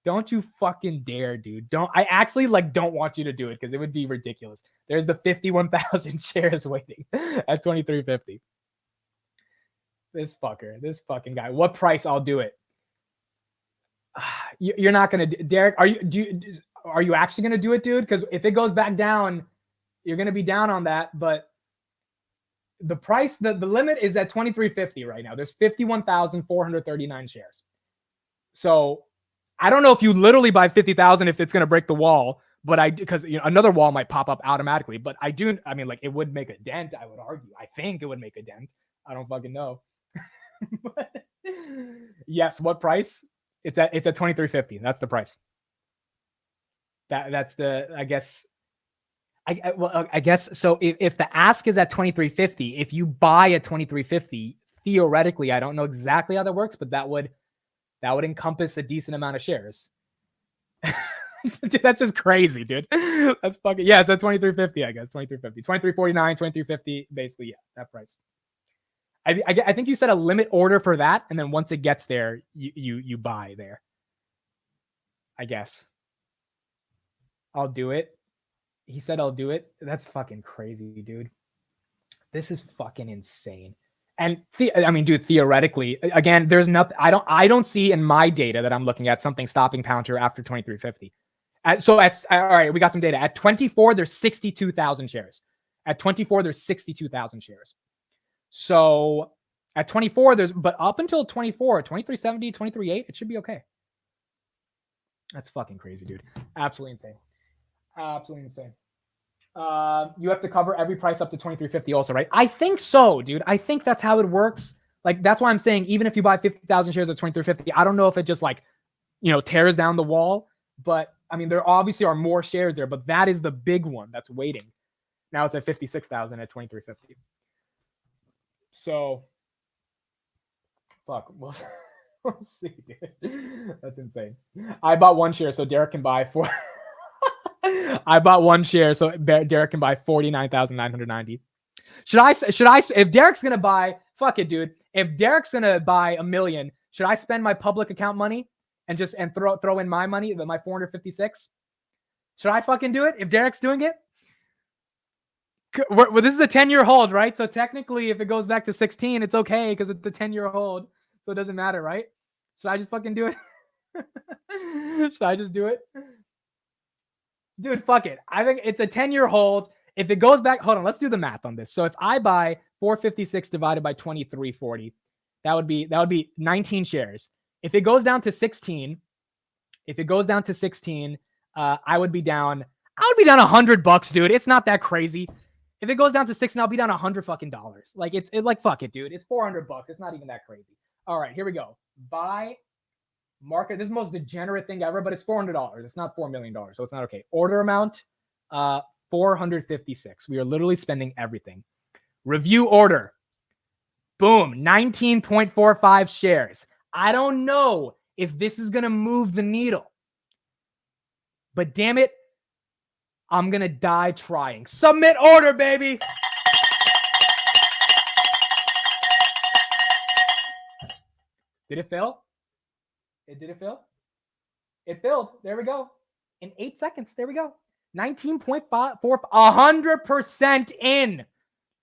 Don't you fucking dare, dude. I actually don't want you to do it because it would be ridiculous. There's the 51,000 shares waiting at 23.50. This fucking guy. What price? I'll do it. You're not going to... Derek, are you actually going to do it, dude? Because if it goes back down, you're going to be down on that. But the price, the limit is at 23.50 right now. There's 51,439 shares. So I don't know if you literally buy 50,000 if it's going to break the wall, but because another wall might pop up automatically. But it would make a dent, I would argue. I think it would make a dent. I don't fucking know. Yes, what price? It's at 23.50. That's the price. That's the, I guess. I guess so. If the ask is at 23.50, if you buy at 23.50, theoretically, I don't know exactly how that works, but that would encompass a decent amount of shares. Dude, that's just crazy, dude. That's fucking, yeah, it's at 23.50, I guess. 23.50, 23.49, 23.50, basically, yeah, that price. I think you set a limit order for that, and then once it gets there, you buy there. I guess. I'll do it. He said I'll do it. That's fucking crazy, dude. This is fucking insane. And dude, theoretically, again, there's nothing. I don't see in my data that I'm looking at something stopping Palantir after 23.50. All right, we got some data. At 24, there's 62,000 shares. At 24, there's 62,000 shares. So at 24, but up until 24, 23.70, 23.8, it should be okay. That's fucking crazy, dude. Absolutely insane. Absolutely insane. You have to cover every price up to 23.50 also, right? I think so, dude. I think that's how it works. That's why I'm saying even if you buy 50,000 shares at 23.50, I don't know if it just tears down the wall. But there obviously are more shares there, but that is the big one that's waiting. Now it's at 56,000 at 23.50. So, fuck. We'll see, dude. That's insane. I bought one share, so Derek can buy four. I bought one share, so Derek can buy 49,990. Should I? If Derek's gonna buy, fuck it, dude. If Derek's gonna buy 1 million, should I spend my public account money and throw in my money, my 456? Should I fucking do it if Derek's doing it? Well, this is a 10-year hold, right? So technically, if it goes back to 16, it's okay because it's the 10-year hold, so it doesn't matter, right? Should I just fucking do it? Should I just do it? Dude, fuck it. I think it's a 10-year hold. If it goes back, hold on, let's do the math on this. So if I buy 456 divided by 23.40, that would be 19 shares. If it goes down to 16, I would be down $100, dude. It's not that crazy. If it goes down to 16, I'll be down $100 fucking dollars. Fuck it, dude. It's $400. It's not even that crazy. All right, here we go. Buy market. This is the most degenerate thing ever, but it's $400. It's not $4 million, so it's not okay. Order amount, 456. We are literally spending everything. Review order. Boom, 19.45 shares. I don't know if this is going to move the needle, but damn it, I'm going to die trying. Submit order, baby. Did it fill? Did it fill? It filled. There we go. In 8 seconds. There we go. 19.54, 100% in.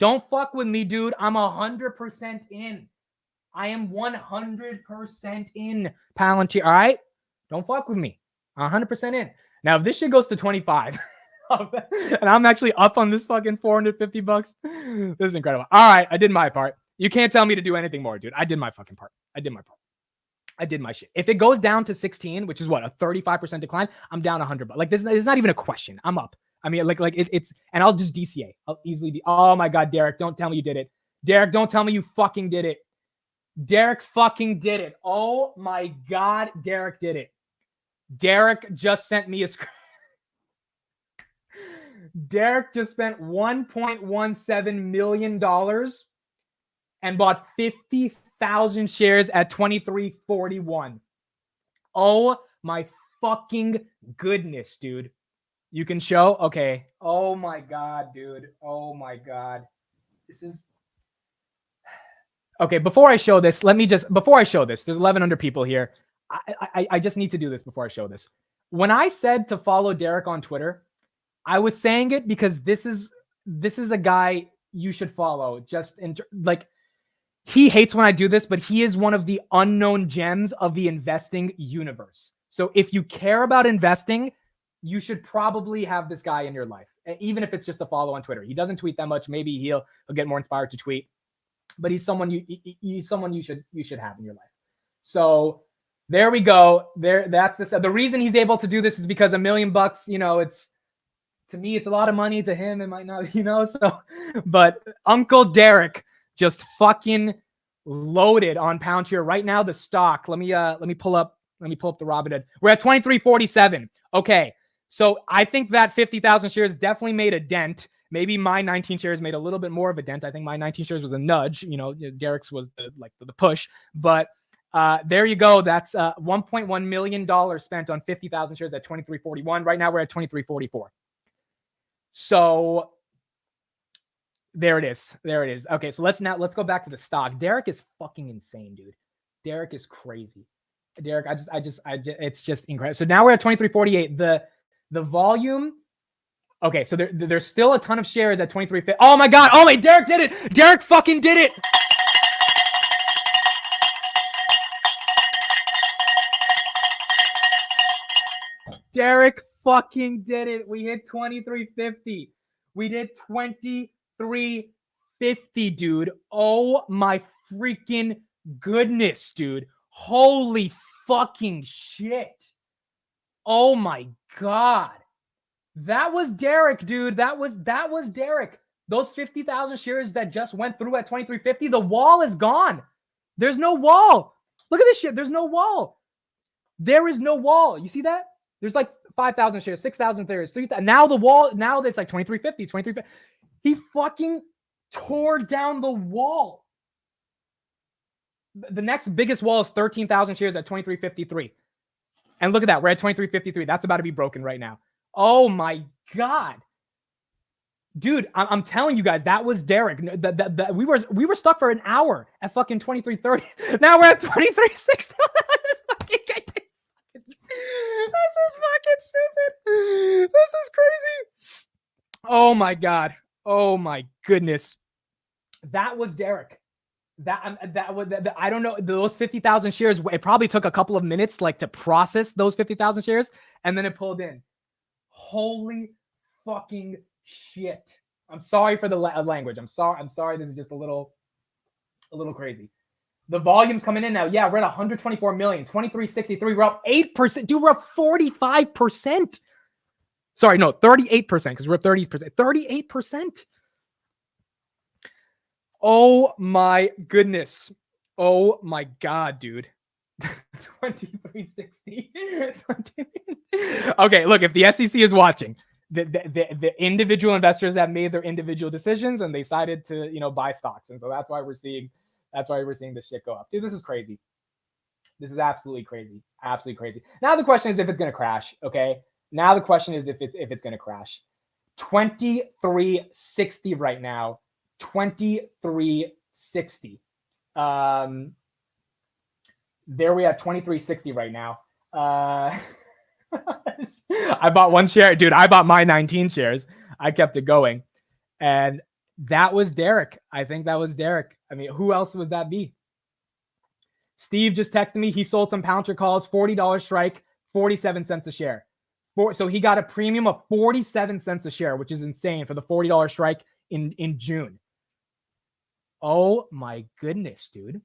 Don't fuck with me, dude. I'm 100% in. I am 100% in Palantir. All right? Don't fuck with me. 100% in. Now, if this shit goes to 25, and I'm actually up on this fucking 450 bucks, this is incredible. All right, I did my part. You can't tell me to do anything more, dude. I did my fucking part. I did my part. I did my shit. If it goes down to 16, which is what, a 35% decline, I'm down 100 bucks. Like, this is not even a question. I'm up. I mean, it's, and I'll just DCA. I'll easily be, oh my God, Derek, don't tell me you did it. Derek, don't tell me you fucking did it. Derek fucking did it. Oh my God, Derek did it. Derek just sent me a screen. Derek just spent $1.17 million and bought 50,000 shares at 23.41. Oh my fucking goodness, dude. You can show? Okay. Oh my God, dude. Oh my God. This is... Okay, before I show this, there's 1,100 people here. I just need to do this before I show this. When I said to follow Derek on Twitter, I was saying it because this is a guy you should follow. He hates when I do this, but he is one of the unknown gems of the investing universe. So if you care about investing, you should probably have this guy in your life, even if it's just a follow on Twitter. He doesn't tweet that much. Maybe he'll get more inspired to tweet, but he's someone you should have in your life. So there we go. That's this. The reason he's able to do this is because $1 million, it's, to me, it's a lot of money. To him, it might not, so, but Uncle Derek just fucking loaded on Palantir right now. The stock, let me pull up the Robinhood. We're at 23.47. Okay. So I think that 50,000 shares definitely made a dent. Maybe my 19 shares made a little bit more of a dent. I think my 19 shares was a nudge. Derek's was the push. But there you go. That's $1.1 million spent on 50,000 shares at 23.41. Right now we're at 23.44. So there it is. Okay, so let's go back to the stock. Derek is fucking insane, dude. Derek is crazy. Derek, it's just incredible. So now we're at 23.48. The volume. Okay, so there's still a ton of shares at 23.50. Oh my God. Oh my, Derek did it. Derek fucking did it. Derek fucking did it. We hit 23.50. We did 23.50, dude. Oh my freaking goodness, dude. Holy fucking shit. Oh my God. That was Derek, dude. That was Derek. Those 50,000 shares that just went through at 23.50, the wall is gone. There's no wall. Look at this shit. There's no wall. There is no wall. You see that? There's like 5,000 shares, 6,000 shares, 3,000. Now the wall, now it's like 23.50, 23.50. He fucking tore down the wall. The next biggest wall is 13,000 shares at 23.53. And look at that. We're at 23.53. That's about to be broken right now. Oh my God. Dude, I'm telling you guys, that was Derek. We were stuck for an hour at fucking 23.30. Now we're at 23.60. This is fucking stupid. This is crazy. Oh my God. Oh my goodness. That was Derek. I don't know. Those 50,000 shares, it probably took a couple of minutes to process those 50,000 shares, and then it pulled in. Holy fucking shit. I'm sorry for the language. I'm sorry. This is just a little crazy. The volume's coming in now. Yeah, we're at 124 million, 23.63. We're up 8%. Dude, we're up 45%. Sorry, no, 38% because we're up 30%. 38%. Oh my goodness. Oh my God, dude. 23.60. Okay, look, if the SEC is watching, the individual investors that made their individual decisions and they decided to, buy stocks. And so that's why we're seeing this shit go up. Dude, this is crazy. This is absolutely crazy. Absolutely crazy. Now the question is if it's going to crash. Okay. Now the question is if it's going to crash. 2360 right now. 2360. There we have 2360 right now. I bought one share, dude. I bought my 19 shares. I kept it going, and that was Derek. I think that was Derek. I mean, who else would that be? Steve just texted me. He sold some Palantir calls, $40 strike, 47 cents a share. So he got a premium of 47 cents a share, which is insane for the $40 strike in June. Oh my goodness, dude.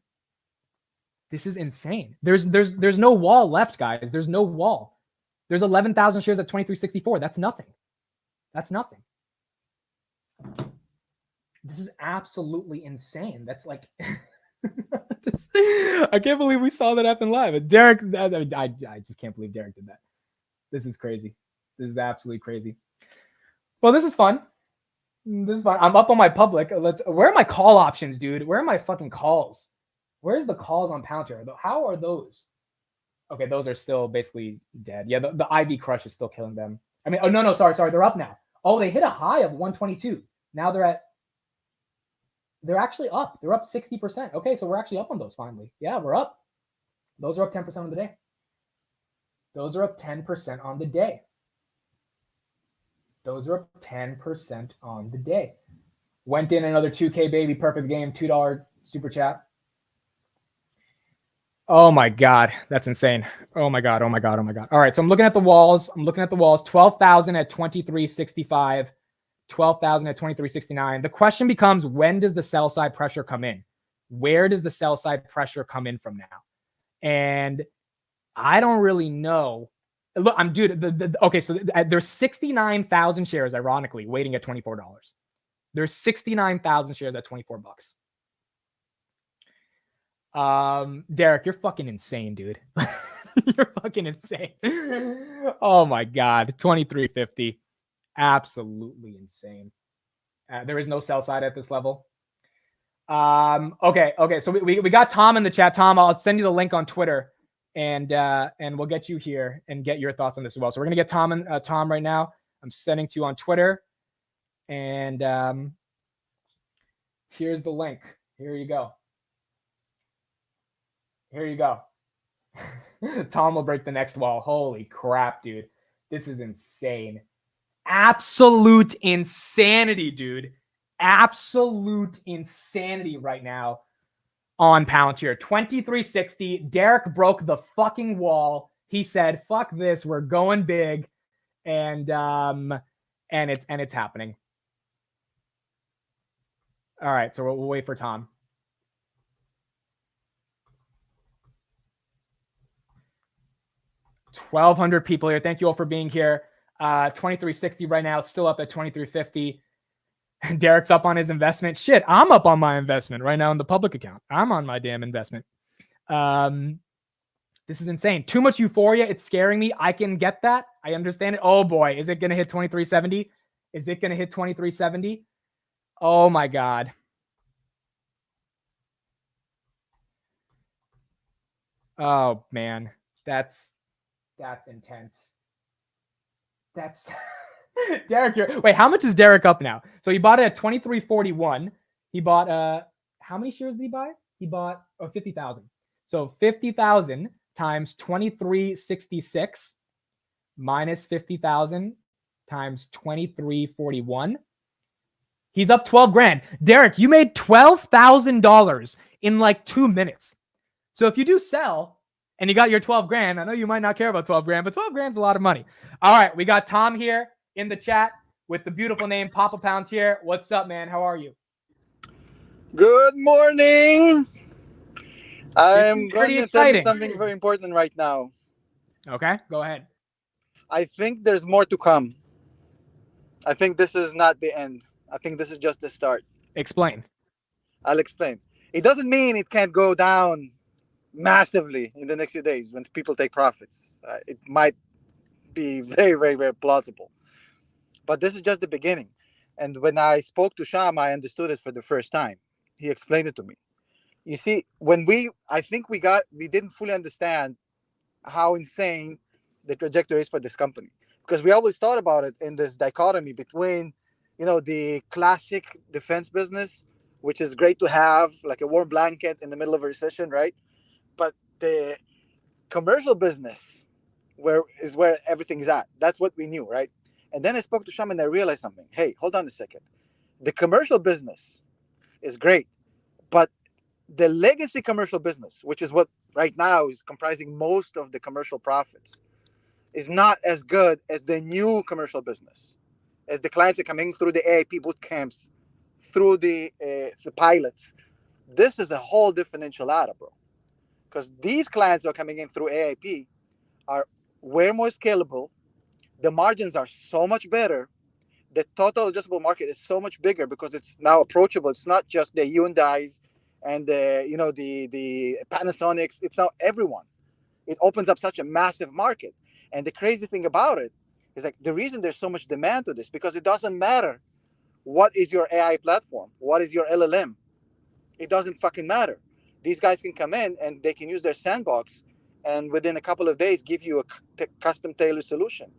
This is insane. There's no wall left, guys. There's no wall. There's 11,000 shares at 2364. That's nothing. That's nothing. This is absolutely insane. That's like, I can't believe we saw that happen live. Derek, I just can't believe Derek did that. This is crazy. This is absolutely crazy. Well, this is fun. This is fun. I'm up on my public. Where are my call options, dude? Where are my fucking calls? Where's the calls on Palantir? How are those? Okay, those are still basically dead. Yeah, the IB crush is still killing them. I mean, oh, no, sorry. They're up now. Oh, they hit a high of 122. Now they're actually up. They're up 60%. Okay, so we're actually up on those finally. Yeah, we're up. Those are up 10% on the day. Those are up 10% on the day. Those are up 10% on the day. Went in another 2K, baby. Perfect game. $2 super chat. Oh my God. That's insane. Oh my God. All right. So I'm looking at the walls. 12,000 at 2365. 12,000 at 2369. The question becomes, when does the sell side pressure come in? Where does the sell side pressure come in from now? And I don't really know. Look, okay, so there's 69,000 shares, ironically, waiting at $24. There's 69,000 shares at $24. Derek, you're fucking insane, dude. You're fucking insane. Oh my God. 2350. Absolutely insane. There is no sell side at this level. Okay. So we got Tom in the chat. Tom, I'll send you the link on Twitter, and we'll get you here and get your thoughts on this as well. So we're gonna get Tom right now. I'm sending to you on Twitter, and here's the link. Here you go. Tom will break the next wall. Holy crap, dude. This is insane. Absolute insanity, dude. Absolute insanity right now on Palantir. 2360. Derek broke the fucking wall. He said, fuck this, we're going big. And it's happening. All right, so we'll wait for Tom. $1,200 people here. Thank you all for being here. 2360 right now. It's still up at 2350. Derek's up on his investment. Shit, I'm up on my investment right now in the public account. I'm on my damn investment. This is insane. Too much euphoria. It's scaring me. I can get that. I understand it. Oh boy, is it going to hit 2370? Is it going to hit 2370? Oh my God. Oh man, that's intense. That's Derek. Wait, how much is Derek up now? So he bought it at 2341. He bought how many shares did he buy? He bought 50,000. So 50,000 times 2366 minus 50,000 times 2341. He's up 12 grand. Derek, you made $12,000 in like 2 minutes. So if you do sell and you got your 12 grand, I know you might not care about 12 grand, but 12 grand's a lot of money. All right, we got Tom here in the chat with the beautiful name Papa Palantir. What's up, man? How are you? Good morning. I'm going to tell you something very important right now. Okay, go ahead. I think there's more to come. I think this is not the end. I think this is just the start. Explain. I'll explain. It doesn't mean it can't go down massively in the next few days when people take profits. It might be very, very, very plausible. But this is just the beginning. And when I spoke to Sham, I understood it for the first time. He explained it to me. You see, I think we didn't fully understand how insane the trajectory is for this company, because we always thought about it in this dichotomy between, the classic defense business, which is great to have like a warm blanket in the middle of a recession, right? But the commercial business where everything's at. That's what we knew, right? And then I spoke to Sham and I realized something. Hey, hold on a second. The commercial business is great, but the legacy commercial business, which is what right now is comprising most of the commercial profits, is not as good as the new commercial business, as the clients are coming through the AIP boot camps, through the pilots. This is a whole different enchilada, bro. Because these clients who are coming in through AIP are way more scalable. The margins are so much better. The total addressable market is so much bigger because it's now approachable. It's not just the Hyundais and the Panasonics. It's now everyone. It opens up such a massive market. And the crazy thing about it is like the reason there's so much demand to this, because it doesn't matter what is your AI platform, what is your LLM. It doesn't fucking matter. These guys can come in and they can use their sandbox and within a couple of days give you a custom tailored solution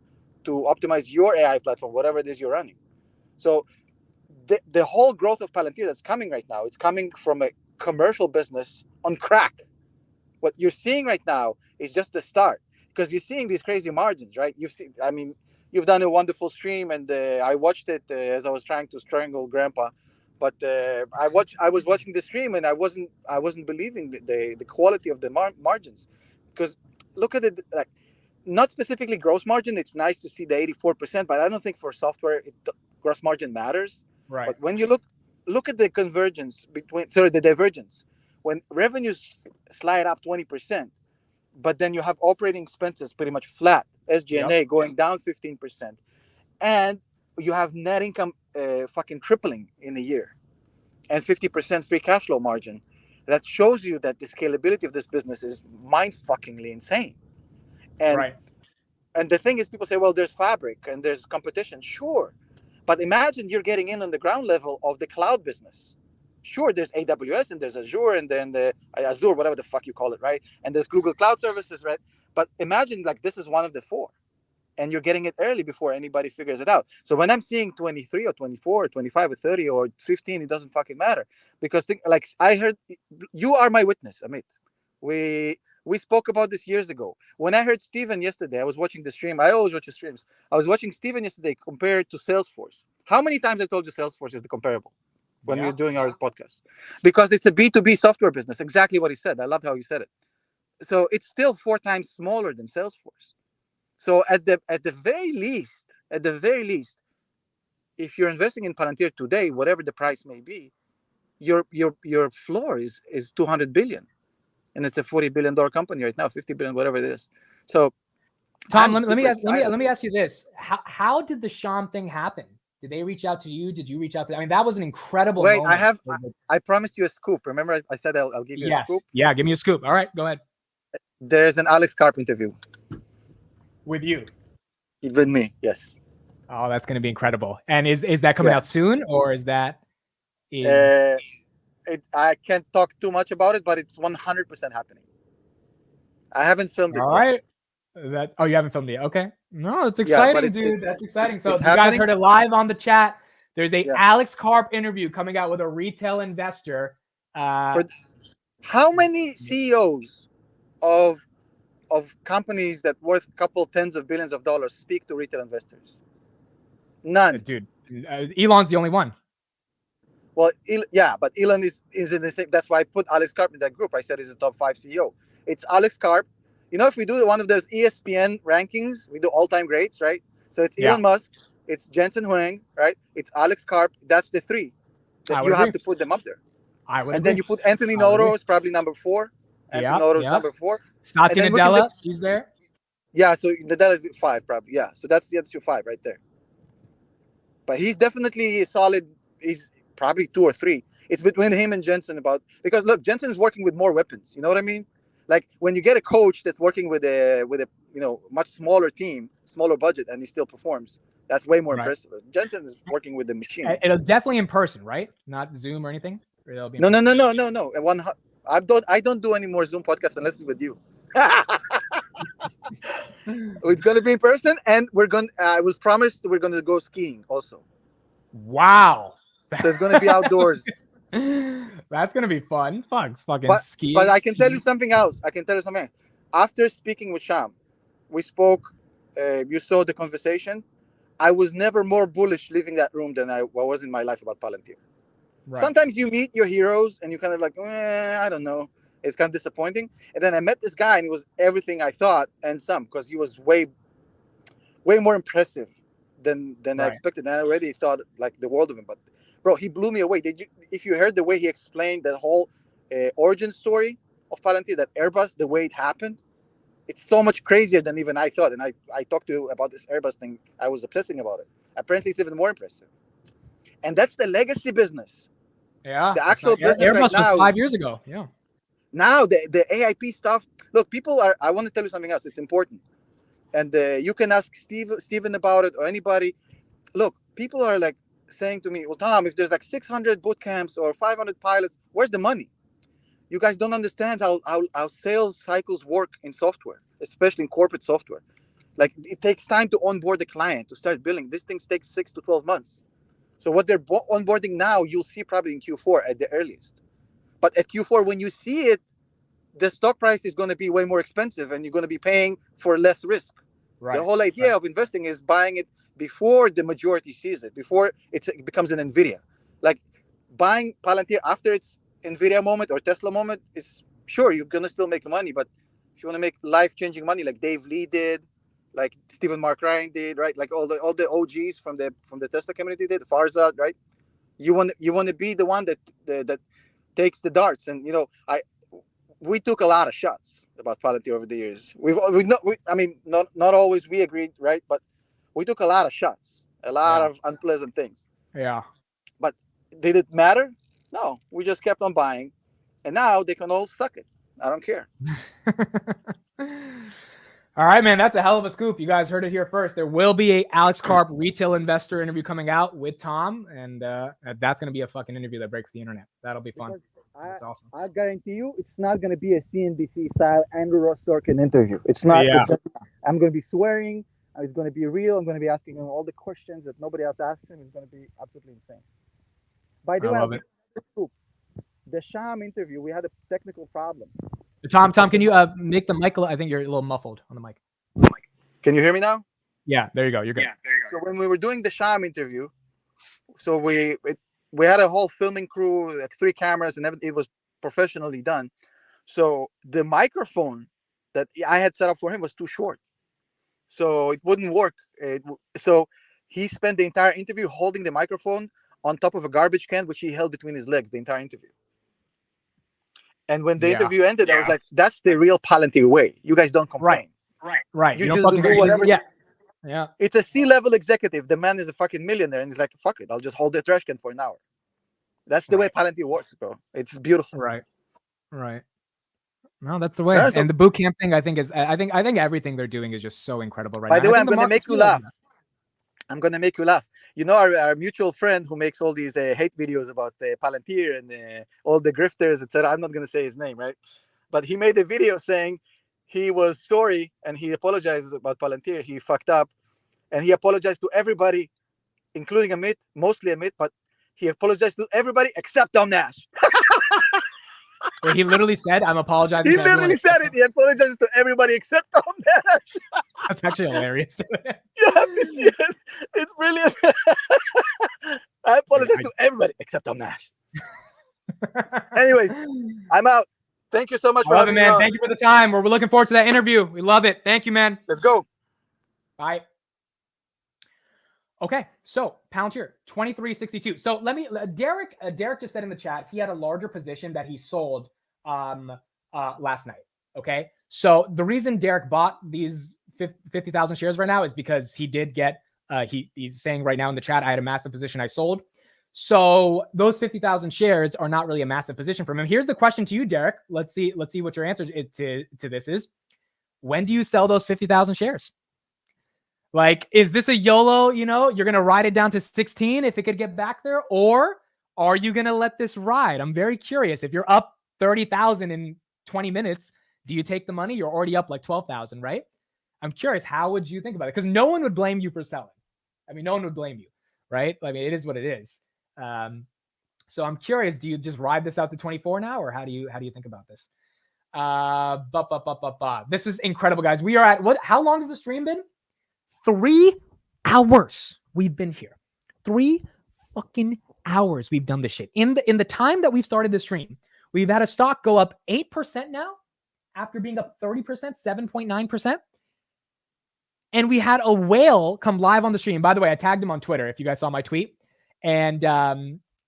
to optimize your AI platform, whatever it is you're running. So the whole growth of Palantir that's coming right now, it's coming from a commercial business on crack. What you're seeing right now is just the start, because you're seeing these crazy margins, right? You've done a wonderful stream, and I watched it as I was trying to strangle Grandpa. But I was watching the stream, and I wasn't believing the quality of the margins, because look at it, like not specifically gross margin. It's nice to see the 84%, but I don't think for software gross margin matters. Right. But when you look at the the divergence, when revenues slide up 20%, but then you have operating expenses pretty much flat, SG&A going down 15%, and you have net income fucking tripling in a year, and 50% free cash flow margin. That shows you that the scalability of this business is mind-fuckingly insane. And the thing is, people say, well, there's fabric and there's competition. Sure. But imagine you're getting in on the ground level of the cloud business. Sure, there's AWS and there's Azure and then the Azure, whatever the fuck you call it, right? And there's Google Cloud Services, right? But imagine like this is one of the four, and you're getting it early before anybody figures it out. So when I'm seeing 23 or 24 or 25 or 30 or 15, it doesn't fucking matter, because like I heard, you are my witness, Amit. We spoke about this years ago. When I heard Steven yesterday, I was watching the stream. I always watch the streams. I was watching Steven yesterday compared to Salesforce. How many times I told you Salesforce is the comparable when we were doing our podcast? Because it's a B2B software business. Exactly what he said. I love how he said it. So it's still 4 times smaller than Salesforce. So at the very least, if you're investing in Palantir today, whatever the price may be, your floor is 200 billion. And it's a $40 billion company right now, 50 billion, whatever it is. So, Tom, let me ask you this: how did the Sham thing happen? Did they reach out to you? Did you reach out to them? I mean, that was an incredible moment. I promised you a scoop. Remember, I said I'll give you a scoop. Yeah, give me a scoop. All right, go ahead. There's an Alex Karp interview with you. With me, yes. Oh, that's going to be incredible. And is that coming out soon, or is that? I can't talk too much about it, but it's 100% happening. I haven't filmed it. All right. You haven't filmed it yet. Okay. No, it's exciting, dude. That's exciting. So you guys heard it live on the chat. There's a Alex Karp interview coming out with a retail investor. How many CEOs of companies that worth a couple tens of billions of dollars speak to retail investors? None. Dude, Elon's the only one. Well, but Elon is in the same. That's why I put Alex Karp in that group. I said he's a top 5 CEO. It's Alex Karp. If we do one of those ESPN rankings, we do all-time greats, right? So it's Elon Musk, it's Jensen Huang, right? It's Alex Karp. That's the 3 that you have to put them up there. Then you put Anthony Noto is probably number 4. Anthony Noto is number 4. Satya Nadella, he's there. Yeah, so Nadella is 5 probably. Yeah, so that's your 5 right there. But he's definitely solid. He's probably 2 or 3. It's between him and Jensen because look, Jensen is working with more weapons. You know what I mean? Like when you get a coach that's working with a much smaller team, smaller budget, and he still performs, That's way more Right. impressive. Jensen is working with the machine. It'll definitely in person, right? Not Zoom or anything. Or it'll be in No. person? I don't do any more Zoom podcasts unless it's with you. It's gonna be in person, and I was promised we're gonna go skiing also. Wow. So it's gonna be outdoors. That's gonna be fun. Fucking But skiing. I can tell you something else. After speaking with Sham, we spoke. You saw the conversation. I was never more bullish leaving that room than I was in my life about Palantir. Right. Sometimes you meet your heroes and you kind of like, I don't know. It's kind of disappointing. And then I met this guy and he was everything I thought and some, because he was way more impressive than I Right. expected. And I already thought like the world of him. But bro, he blew me away. If you heard the way he explained the whole origin story of Palantir, that Airbus, the way it happened, it's so much crazier than even I thought. And I talked to you about this Airbus thing. I was obsessing about it. Apparently, it's even more impressive. And that's the legacy business. Yeah. The actual business Airbus right now was 5 years ago. Yeah. Now the AIP stuff. Look, people are. I want to tell you something else. It's important, and you can ask Steven about it or anybody. Look, people are like saying to me, "Well, Tom, if there's like 600 boot camps or 500 pilots, where's the money?" You guys don't understand how sales cycles work in software, especially in corporate software. Like it takes time to onboard the client to start billing. These things take 6 to 12 months. So what they're onboarding now, you'll see probably in Q4 at the earliest. But at Q4, when you see it, the stock price is going to be way more expensive, and you're going to be paying for less risk. Right. The whole idea of investing is buying it before the majority sees it, before it becomes an NVIDIA. Like buying Palantir after its NVIDIA moment or Tesla moment is sure you're going to still make money, but if you want to make life-changing money like Dave Lee did, like Stephen Mark Ryan did, right? Like all the OGs from the Tesla community did, Farzad, right? You want to be the one that takes the darts. And we took a lot of shots about Palantir over the years. Not always we agreed, right? But we took a lot of shots, a lot of unpleasant things. Yeah. But did it matter? No, we just kept on buying, and now they can all suck it. I don't care. All right, man, that's a hell of a scoop. You guys heard it here first. There will be a Alex Karp retail investor interview coming out with Tom, and that's going to be a fucking interview that breaks the internet. That'll be fun. That's awesome. I guarantee you, it's not going to be a CNBC style Andrew Ross Sorkin interview. It's not. Yeah. I'm going to be swearing. It's going to be real. I'm going to be asking him all the questions that nobody else asked him. It's going to be absolutely insane. By the way, the Sham interview, we had a technical problem. Tom, can you make the mic? I think you're a little muffled on the mic. Can you hear me now? Yeah, there you go. You're good. Yeah, there you go. So when we were doing the Sham interview, so we had a whole filming crew, like 3 cameras, and everything. It was professionally done. So the microphone that I had set up for him was too short, so it wouldn't work. So he spent the entire interview holding the microphone on top of a garbage can, which he held between his legs the entire interview. And when the interview ended, I was like, "That's the real Palantir way. You guys don't complain, right? You just do whatever." Yeah. It's a C-level executive. The man is a fucking millionaire, and he's like, "Fuck it, I'll just hold the trash can for an hour." That's the way Palantir works, bro. It's beautiful. Right. No, that's the way. And the boot camp thing, I think everything they're doing is just so incredible right now. By the way, I'm going to make you laugh. You know, our mutual friend who makes all these hate videos about Palantir and all the grifters, etc. I'm not going to say his name, right? But he made a video saying he was sorry and he apologizes about Palantir. He fucked up, and he apologized to everybody, including Amit, mostly Amit, but he apologized to everybody except Tom Nash. Wait, he literally said, "I'm apologizing." He literally said it. He apologizes to everybody except Tom Nash. That's actually hilarious. You have to see it. It's brilliant. I apologize to everybody except Tom Nash. Anyways, I'm out. Thank you so much for having me, man. on. Thank you for the time. We're looking forward to that interview. We love it. Thank you, man. Let's go. Bye. Okay, so Palantir 2362. So let me. Derek just said in the chat he had a larger position that he sold last night. Okay, so the reason Derek bought these 50,000 shares right now is because he did get. He's saying right now in the chat, I had a massive position I sold. So those 50,000 shares are not really a massive position from him. Here's the question to you, Derek. Let's see what your answer to this is. When do you sell those 50,000 shares? Like, is this a YOLO, you know, you're going to ride it down to 16 if it could get back there? Or are you going to let this ride? I'm very curious. If you're up 30,000 in 20 minutes, do you take the money? You're already up like 12,000, right? I'm curious, how would you think about it? Because no one would blame you for selling. I mean, no one would blame you, right? I mean, it is what it is. So I'm curious, do you just ride this out to 24 now, or how do you think about this? This is incredible, guys. We are at what? How long has the stream been? 3 hours. We've been here. 3 fucking hours. We've done this shit. In the time that we've started the stream, we've had a stock go up 8% now, after being up 30%, 7.9%. And we had a whale come live on the stream. By the way, I tagged him on Twitter, if you guys saw my tweet. And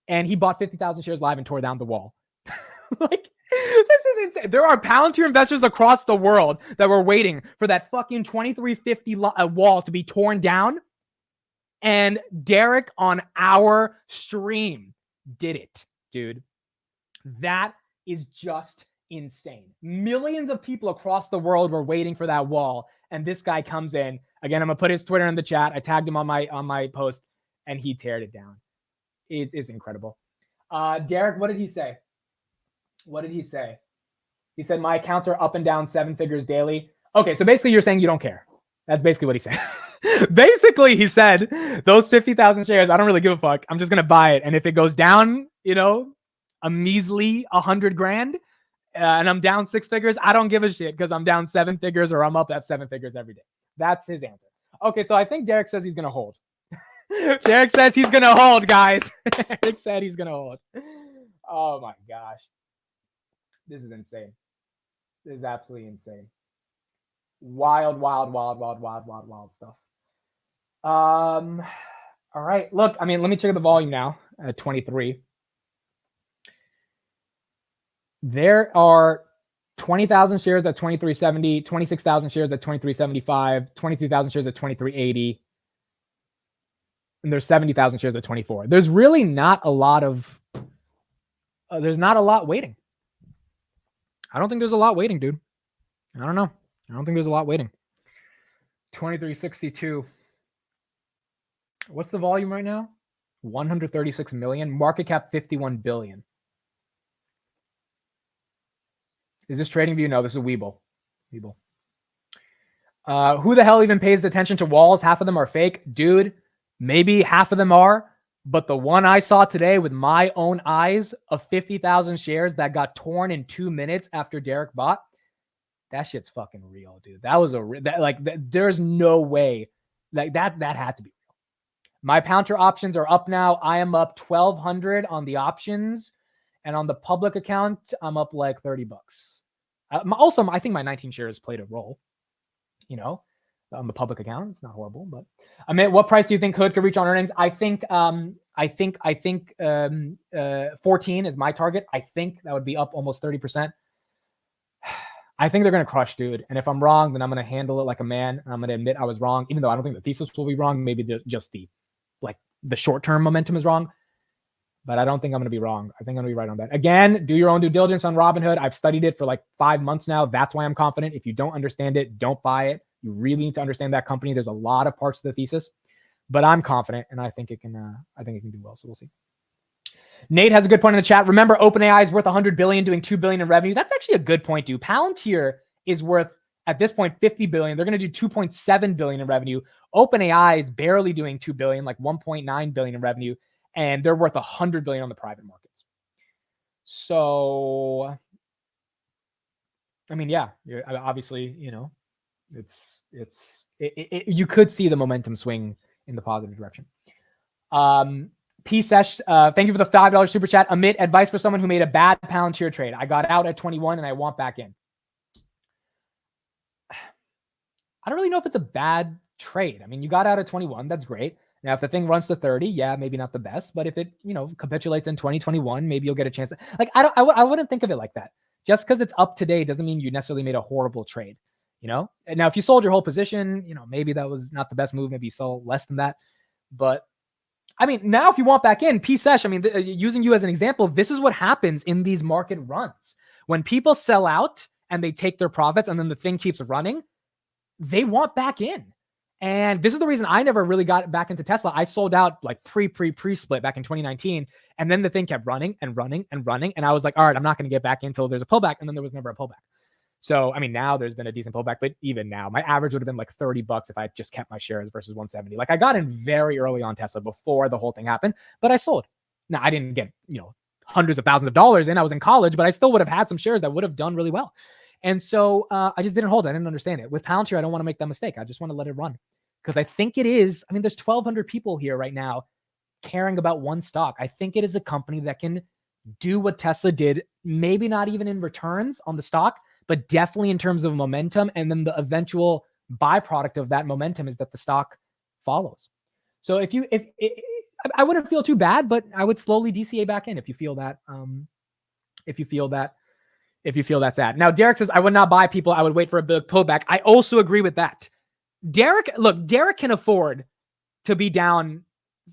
he bought 50,000 shares live and tore down the wall. Like, this is insane. There are Palantir investors across the world that were waiting for that fucking 2350 wall to be torn down. And Derek on our stream did it, dude. That is just insane. Millions of people across the world were waiting for that wall. And this guy comes in. Again, I'm going to put his Twitter in the chat. I tagged him on my post, and he teared it down. It's incredible. Derek, what did he say? What did he say? He said, my accounts are up and down 7 figures daily. Okay, so basically you're saying you don't care. That's basically what he said. Basically, he said, those 50,000 shares, I don't really give a fuck. I'm just going to buy it. And if it goes down, you know, a measly 100 grand, and I'm down 6 figures, I don't give a shit because I'm down 7 figures or I'm up at 7 figures every day. That's his answer. Okay, so I think Derek says he's going to hold. Derek says he's going to hold, guys. Derek said he's going to hold. Oh, my gosh. This is insane. This is absolutely insane. Wild stuff. All right. Look, I mean, let me check the volume now at 23. There are 20,000 shares at 2370, 26,000 shares at 2375, 23,000 shares at 2380. And there's 70,000 shares at 24. There's really not a lot of, there's not a lot waiting. I don't think there's a lot waiting, dude. I don't know. I don't think there's a lot waiting. 2362. What's the volume right now? 136 million. Market cap 51 billion. Is this trading view? No, this is Webull. Webull. Who the hell even pays attention to walls? Half of them are fake. Dude, maybe half of them are. But the one I saw today with my own eyes of 50,000 shares that got torn in 2 minutes after Derek bought, that shit's fucking real, dude. That was there's no way like that had to be real. My Palantir options are up now. I am up 1,200 on the options, and on the public account, I'm up like $30. Also, I think my 19 shares played a role, you know, on the public account. It's not horrible, but I mean, what price do you think Hood could reach on earnings? I think 14 is my target. I think that would be up almost 30%. I think they're going to crush, dude. And if I'm wrong, then I'm going to handle it like a man. And I'm going to admit I was wrong, even though I don't think the thesis will be wrong. Maybe just the short-term momentum is wrong. But I don't think I'm going to be wrong. I think I'm going to be right on that. Again, do your own due diligence on Robinhood. I've studied it for like 5 months now. That's why I'm confident. If you don't understand it, don't buy it. You really need to understand that company. There's a lot of parts to the thesis, but I'm confident, and I think it can do well. So we'll see. Nate has a good point in the chat. Remember, OpenAI is worth 100 billion, doing 2 billion in revenue. That's actually a good point, dude. Palantir is worth at this point 50 billion. They're going to do 2.7 billion in revenue. OpenAI is barely doing 2 billion, like 1.9 billion in revenue, and they're worth 100 billion on the private markets. So, I mean, yeah, obviously, you know, you could see the momentum swing in the positive direction. P-Sesh, thank you for the $5 super chat. Amit, advice for someone who made a bad Palantir trade. I got out at 21 and I want back in. I don't really know if it's a bad trade. I mean, you got out at 21. That's great. Now, if the thing runs to 30, yeah, maybe not the best. But if it, you know, capitulates in 2021, maybe you'll get a chance. Like, I wouldn't think of it like that. Just because it's up today doesn't mean you necessarily made a horrible trade. You know, and now if you sold your whole position, you know, maybe that was not the best move. Maybe you sold less than that. But I mean, now if you want back in, P-Sesh, I mean, using you as an example, this is what happens in these market runs. When people sell out and they take their profits and then the thing keeps running, they want back in. And this is the reason I never really got back into Tesla. I sold out like pre-split back in 2019. And then the thing kept running and running and running. And I was like, all right, I'm not going to get back until there's a pullback. And then there was never a pullback. So, I mean, now there's been a decent pullback, but even now, my average would have been like $30 if I just kept my shares versus 170. Like I got in very early on Tesla before the whole thing happened, but I sold. Now I didn't get, hundreds of thousands of dollars in. I was in college, but I still would have had some shares that would have done really well. And so I just didn't hold it. I didn't understand it. With Palantir, I don't want to make that mistake. I just want to let it run because I think it is. I mean, there's 1,200 people here right now caring about one stock. I think it is a company that can do what Tesla did, maybe not even in returns on the stock, but definitely in terms of momentum. And then the eventual byproduct of that momentum is that the stock follows. So if I wouldn't feel too bad, but I would slowly DCA back in if you feel that, if you feel that's at. Now, Derek says, I would not buy people. I would wait for a big pullback. I also agree with that. Derek can afford to be down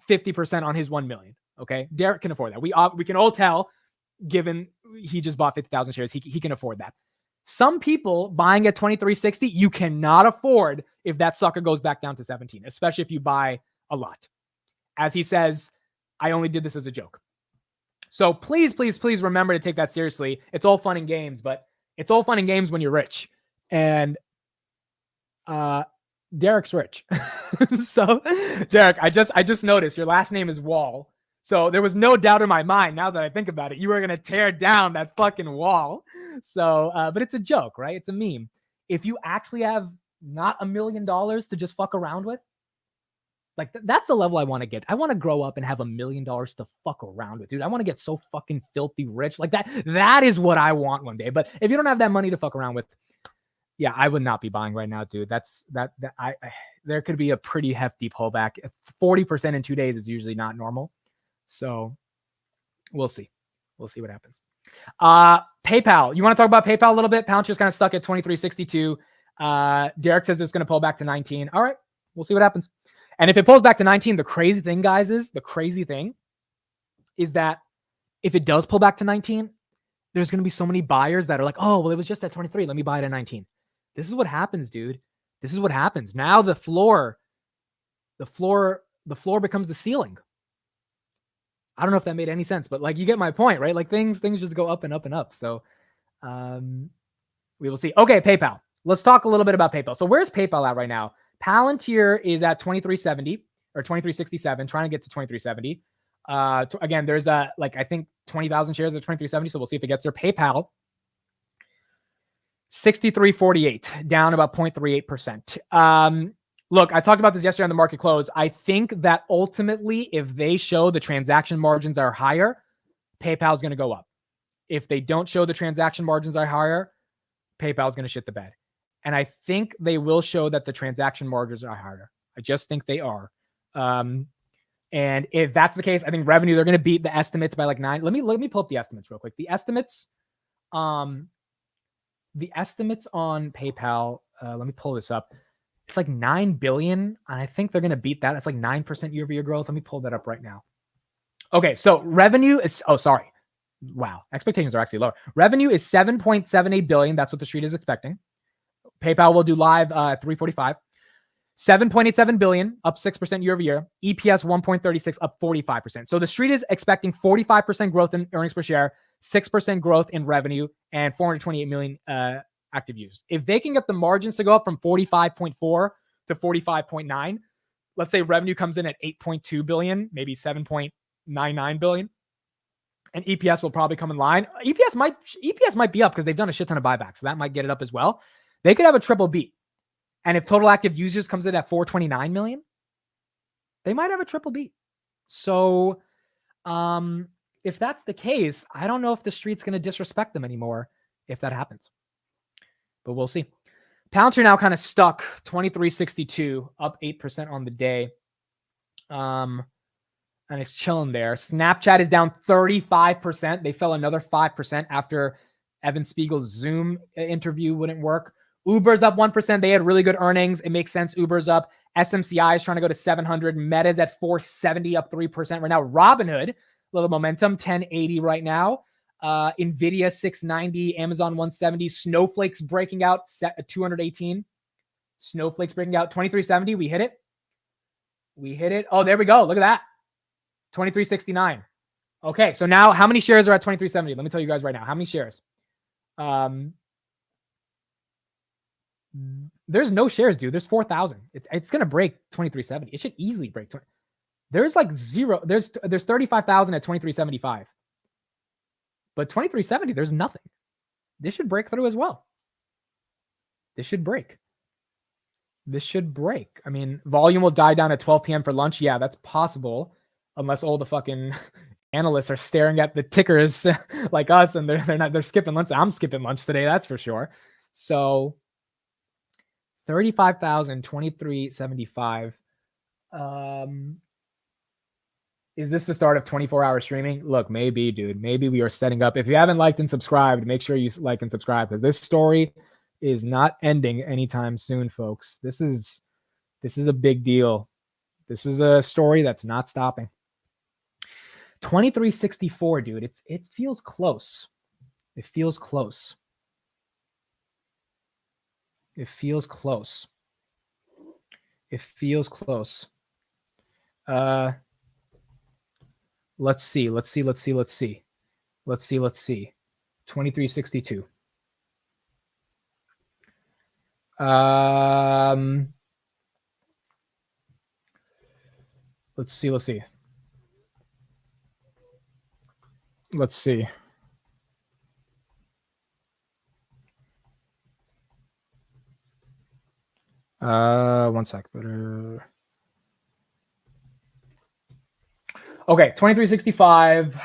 50% on his 1 million. Okay. Derek can afford that. We can all tell, given he just bought 50,000 shares, he can afford that. Some people buying at 23.60, you cannot afford if that sucker goes back down to 17, especially if you buy a lot. As he says, I only did this as a joke. So please, please, please remember to take that seriously. It's all fun and games, but it's all fun and games when you're rich. And Derek's rich. So Derek, I just noticed your last name is Wall. So there was no doubt in my mind, now that I think about it, you were going to tear down that fucking wall. So, but it's a joke, right? It's a meme. If you actually have not $1 million to just fuck around with, like that's the level I want to get. I want to grow up and have $1 million to fuck around with, dude. I want to get so fucking filthy rich like that. That is what I want one day. But if you don't have that money to fuck around with, yeah, I would not be buying right now, dude. There could be a pretty hefty pullback. 40% in 2 days is usually not normal. So we'll see. We'll see what happens. PayPal. You want to talk about PayPal a little bit? Palantir's kind of stuck at 23.62. Derek says it's going to pull back to 19. All right. We'll see what happens. And if it pulls back to 19, the crazy thing is that if it does pull back to 19, there's going to be so many buyers that are like, oh, well, it was just at 23. Let me buy it at 19. This is what happens, dude. This is what happens. Now the floor becomes the ceiling. I don't know if that made any sense, but like you get my point, right? Like things just go up and up and up. So we will see. Okay, PayPal. Let's talk a little bit about PayPal. So where's PayPal at right now? Palantir is at 23.70 or 23.67, trying to get to 23.70. Again, there's I think 20,000 shares at 23.70. So we'll see if it gets there. PayPal, 63.48, down about 0.38%. Look, I talked about this yesterday on the market close. I think that ultimately, if they show the transaction margins are higher, PayPal is going to go up. If they don't show the transaction margins are higher, PayPal is going to shit the bed. And I think they will show that the transaction margins are higher. I just think they are. And if that's the case, I think revenue, they're going to beat the estimates by like 9. Let me pull up the estimates real quick. The estimates on PayPal, let me pull this up. It's like 9 billion. And I think they're going to beat that. It's like 9% year-over-year growth. Let me pull that up right now. Okay. So revenue is, wow. Expectations are actually lower. Revenue is 7.78 billion. That's what the street is expecting. PayPal will do live at 345. 7.87 billion, up 6% year over year. EPS 1.36, up 45%. So the street is expecting 45% growth in earnings per share, 6% growth in revenue, and 428 million active users. If they can get the margins to go up from 45.4 to 45.9, let's say revenue comes in at 8.2 billion, maybe 7.99 billion, and EPS will probably come in line. EPS might be up because they've done a shit ton of buybacks, so that might get it up as well. They could have a triple beat. And if total active users comes in at 429 million, they might have a triple beat. So if that's the case, I don't know if the street's going to disrespect them anymore if that happens. But we'll see. Palantir now kind of stuck, 23.62, up 8% on the day. And it's chilling there. Snapchat is down 35%. They fell another 5% after Evan Spiegel's Zoom interview wouldn't work. Uber's up 1%. They had really good earnings. It makes sense. Uber's up. SMCI is trying to go to 700. Meta's at 470, up 3% right now. Robinhood, a little momentum, 1080 right now. Nvidia 690, Amazon 170. Snowflake's breaking out, set at 218. Snowflake's breaking out 2370. We hit it. We hit it. Oh, there we go. Look at that. 2369. Okay, so now how many shares are at 2370? Let me tell you guys right now. How many shares? There's no shares, dude. There's 4,000. It's gonna break 2370. It should easily break 20. There's like zero. There's 35,000 at 2375. But 2370, there's nothing. This should break through as well. This should break. This should break. I mean, volume will die down at 12 p.m. for lunch. Yeah, that's possible, unless all the fucking analysts are staring at the tickers like us, and they're skipping lunch. I'm skipping lunch today, that's for sure. So 35,000, 2375. Is this the start of 24-hour streaming? Look, maybe, dude. Maybe we are setting up. If you haven't liked and subscribed, make sure you like and subscribe, because this story is not ending anytime soon, folks. This is a big deal. This is a story that's not stopping. 2364, dude. It feels close. It feels close. It feels close. It feels close. Let's see. 2362. Let's see. One sec. Okay, 2365.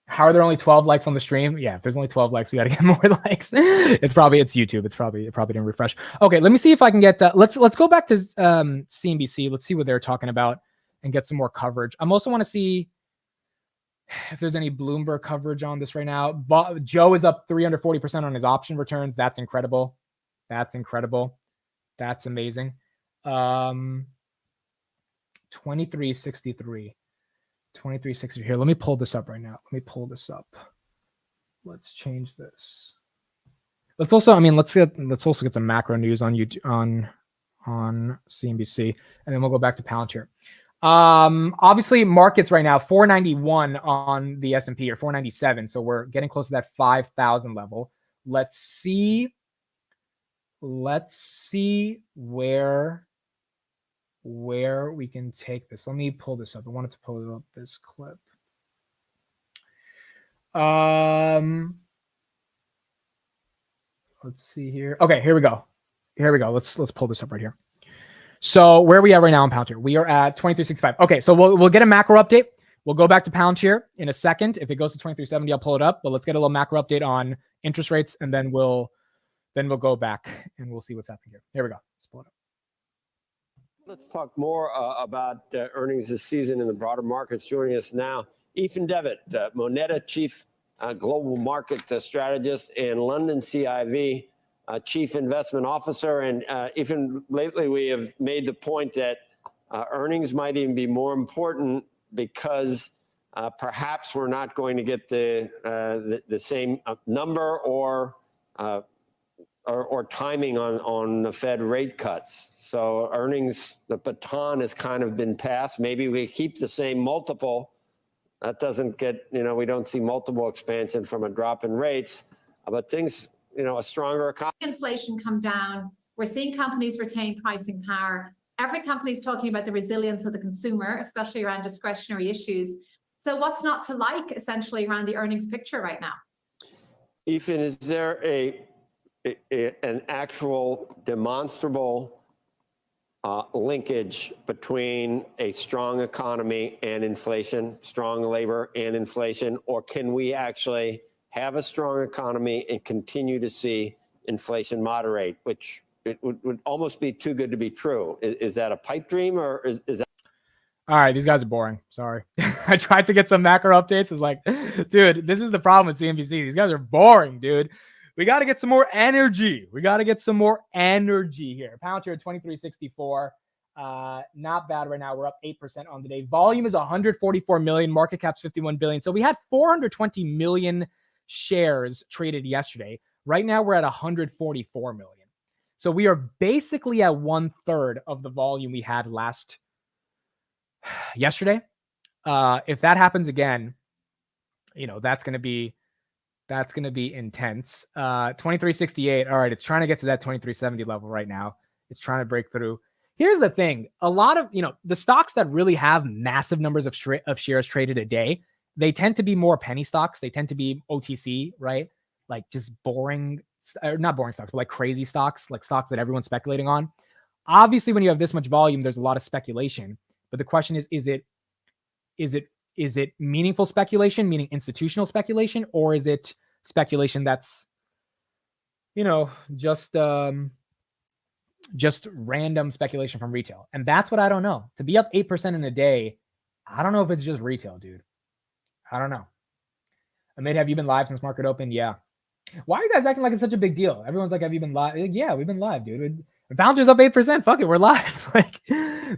How are there only 12 likes on the stream? Yeah, if there's only 12 likes, we got to get more likes. It's YouTube. It probably didn't refresh. Okay, let me see if I can get. Let's go back to CNBC. Let's see what they're talking about and get some more coverage. I'm also want to see if there's any Bloomberg coverage on this right now. Joe is up 340% on his option returns. That's incredible. That's amazing. 2363. Here, let me pull this up right now. Let's change this. Let's also get some macro news on YouTube, on CNBC, and then we'll go back to Palantir. Obviously markets right now 491 on the S&P, or 497, so we're getting close to that 5,000 level. Let's see where we can take this. Let me pull this up. I wanted to pull up this clip. Let's see here. Okay, here we go. Let's pull this up right here. So where are we at right now in Palantir? We are at 2365. Okay, so we'll get a macro update. We'll go back to Palantir in a second. If it goes to 2370, I'll pull it up. But let's get a little macro update on interest rates, and then we'll go back and we'll see what's happening here. Here we go. Let's pull it up. Let's talk more about earnings this season in the broader markets. Joining us now, Ethan Devitt, Moneta Chief Global Market Strategist, and London CIV Chief Investment Officer. And Ethan, lately we have made the point that earnings might even be more important because perhaps we're not going to get the same number or timing on the Fed rate cuts. So earnings, the baton has kind of been passed. Maybe we keep the same multiple. That doesn't get, we don't see multiple expansion from a drop in rates, but things, a stronger economy. Inflation come down. We're seeing companies retain pricing power. Every company is talking about the resilience of the consumer, especially around discretionary issues. So what's not to like essentially around the earnings picture right now? Ethan, is there an actual demonstrable linkage between a strong economy and inflation, strong labor and inflation, or can we actually have a strong economy and continue to see inflation moderate, which it would almost be too good to be true? Is that a pipe dream, or is that? All right, these guys are boring. Sorry. I tried to get some macro updates. It's like, dude, this is the problem with CNBC. These guys are boring, dude. We got to get some more energy. Here. Palantir 2364. Not bad right now. We're up 8% on the day. Volume is 144 million. Market cap's 51 billion. So we had 420 million shares traded yesterday. Right now we're at 144 million. So we are basically at 1/3 of the volume we had yesterday. If that happens again, that's going to be intense. 2368. All right. It's trying to get to that 2370 level right now. It's trying to break through. Here's the thing. A lot of, the stocks that really have massive numbers of shares traded a day, they tend to be more penny stocks. They tend to be OTC, right? Like just boring, or not boring stocks, but like crazy stocks, like stocks that everyone's speculating on. Obviously, when you have this much volume, there's a lot of speculation. But the question is it meaningful speculation, meaning institutional speculation, or is it speculation that's, just random speculation from retail? And that's what I don't know. To be up 8% in a day, I don't know if it's just retail, dude. I don't know. Ahmed, have you been live since market open? Yeah. Why are you guys acting like it's such a big deal? Everyone's like, have you been live? Yeah, we've been live, dude. Palantir's up 8%. Fuck it, we're live.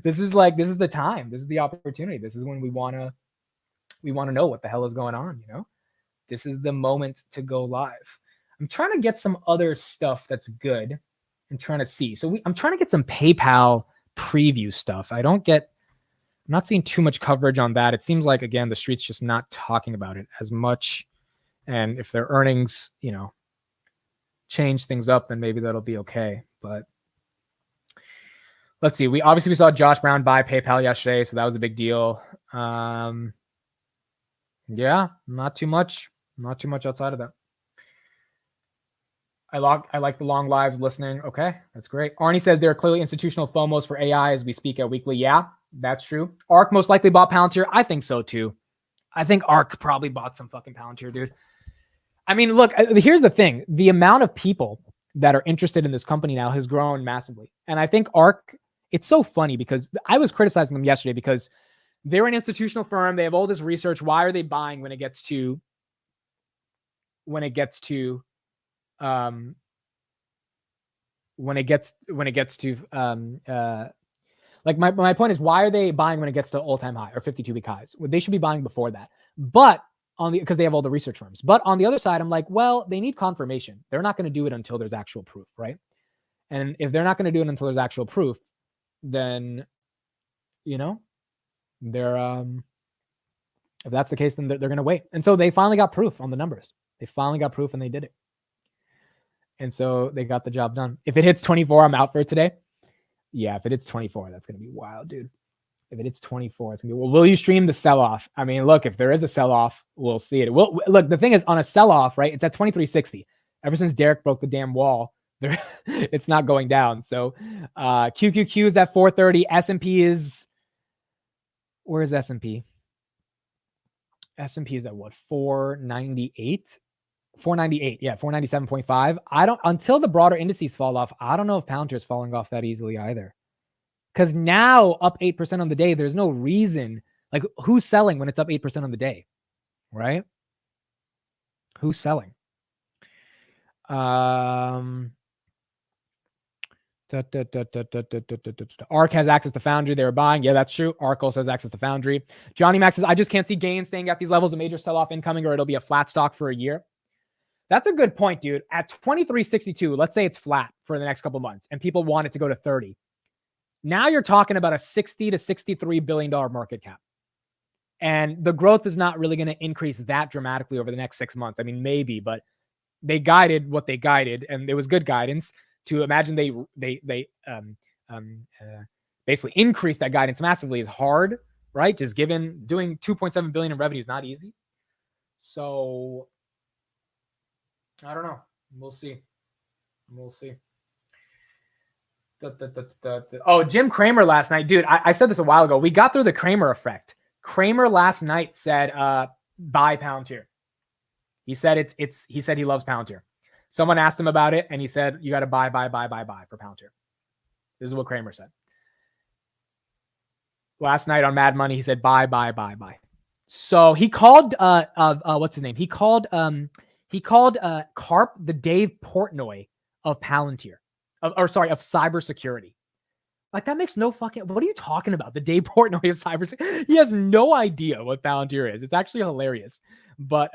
This is the time. This is the opportunity. This is when we want to know what the hell is going on, This is the moment to go live. I'm trying to get some other stuff that's good. I'm trying to see. So I'm trying to get some PayPal preview stuff. I'm not seeing too much coverage on that. It seems like, again, the street's just not talking about it as much. And if their earnings, change things up, then maybe that'll be okay. But let's see. We saw Josh Brown buy PayPal yesterday, so that was a big deal. Yeah, not too much outside of that. I like the long lives listening. Okay, that's great. Arnie says there are clearly institutional FOMOs for AI as we speak at Weekly. Yeah, that's true. ARK most likely bought Palantir. I think so too. I think ARK probably bought some fucking Palantir, dude. I mean, look, here's the thing. The amount of people that are interested in this company now has grown massively. And I think ARK, it's so funny because I was criticizing them yesterday because they're an institutional firm. They have all this research. Why are they buying when it gets to like my point is, why are they buying when it gets to all-time high or 52-week highs? Well, they should be buying before that. But because they have all the research firms. But on the other side, I'm like, well, they need confirmation. They're not going to do it until there's actual proof, right? And if they're not going to do it until there's actual proof, then, they're if that's the case, then they're going to wait. And so they finally got proof on the numbers. They finally got proof and they did it. And so they got the job done. If it hits 24, I'm out for it today. Yeah, if it hits 24, that's going to be wild, dude. If it hits 24, it's going to be, well, will you stream the sell-off? I mean, look, if there is a sell-off, we'll see it. Well, look, the thing is, on a sell-off, right, it's at 2360. Ever since Derek broke the damn wall, it's not going down. So QQQ is at 430. S&P is, where is S&P? S&P is at what, 498? 498, yeah, 497.5. Until the broader indices fall off, I don't know if Palantir is falling off that easily either. Because now up 8% on the day, there's no reason. Like, who's selling when it's up 8% on the day, right? Who's selling? ARK has access to Foundry. They were buying. Yeah, that's true. ARK also has access to Foundry. Johnny Max says, I just can't see gains staying at these levels. A major sell-off incoming, or it'll be a flat stock for a year. That's a good point, dude. At 2362, let's say it's flat for the next couple months and people want it to go to 30. Now you're talking about a $60 to $63 billion market cap. And the growth is not really going to increase that dramatically over the next 6 months. I mean, maybe, but they guided what they guided, and it was good guidance. To imagine they basically increase that guidance massively is hard, right? Just doing 2.7 billion in revenue is not easy. So I don't know. We'll see. Oh, Jim Cramer last night, dude. I said this a while ago. We got through the Cramer effect. Cramer last night said, buy Palantir. He said he said he loves Palantir. Someone asked him about it, and he said, you got to buy for Palantir. This is what Cramer said. Last night on Mad Money, he said, buy. So he called, what's his name? He called Karp the Dave Portnoy of Palantir, of cybersecurity. Like, that makes no fucking, what are you talking about? The Dave Portnoy of cybersecurity. He has no idea what Palantir is. It's actually hilarious. But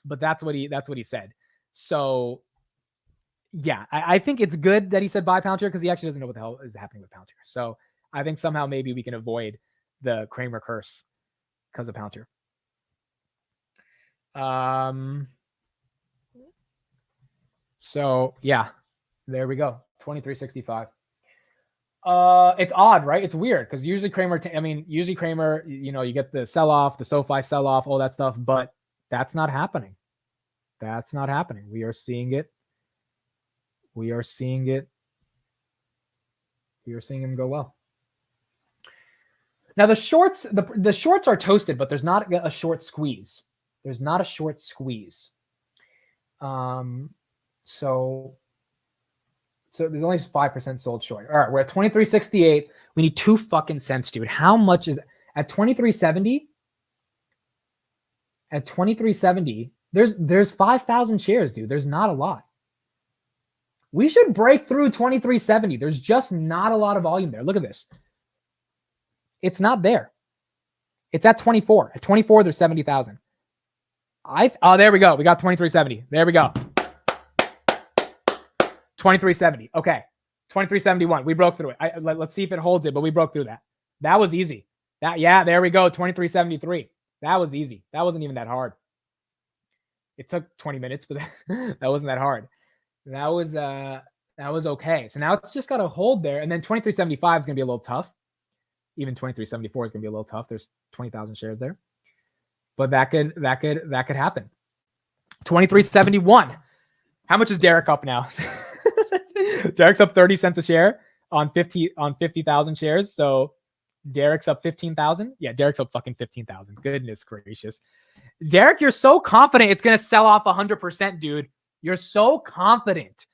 that's what he said. So yeah, I think it's good that he said buy Palantir because he actually doesn't know what the hell is happening with Palantir. So I think somehow maybe we can avoid the Kramer curse because of Palantir. So yeah, there we go. 2365. It's odd, right? It's weird because usually Kramer, you know, you get the sell off, the SoFi sell off, all that stuff, but that's not happening. That's not happening. We are seeing it. We are seeing it. We are seeing him go well. Now the shorts, the shorts are toasted, but there's not a short squeeze. There's not a short squeeze. So there's only 5% sold short. All right, we're at 2368. We need 2 fucking cents, dude. How much is at 2370? At 2370, there's 5,000 shares, dude. There's not a lot. We should break through 2370. There's just not a lot of volume there. Look at this. It's not there. It's at 24. At 24, there's 70,000. Oh, there we go. We got 2370. There we go. 2370. Okay. 2371. We broke through it. Let's see if it holds it, but we broke through that. That was easy. Yeah, there we go. 2373. That was easy. That wasn't even that hard. It took 20 minutes, but that wasn't that hard. That was okay. So now it's just got to hold there. And then 2375 is going to be a little tough. Even 2374 is going to be a little tough. There's 20,000 shares there. But that could happen. 2371. How much is Derek up now? Derek's up 30 cents a share on 50,000 shares. So Derek's up 15,000. Yeah, Derek's up fucking 15,000. Goodness gracious. Derek, you're so confident it's going to sell off 100%, dude. You're so confident.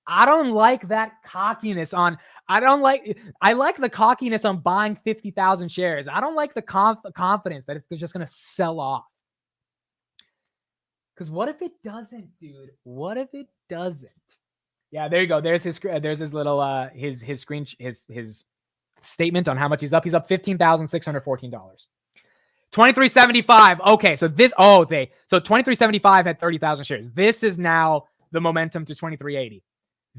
I don't like that cockiness I like the cockiness on buying 50,000 shares. I don't like the confidence that it's just going to sell off. Because what if it doesn't, dude? What if it doesn't? Yeah, there you go. There's his little his screen his statement on how much he's up. He's up $15,614. 2375. Okay, so this so 2375 had 30,000 shares. This is now the momentum to 2380.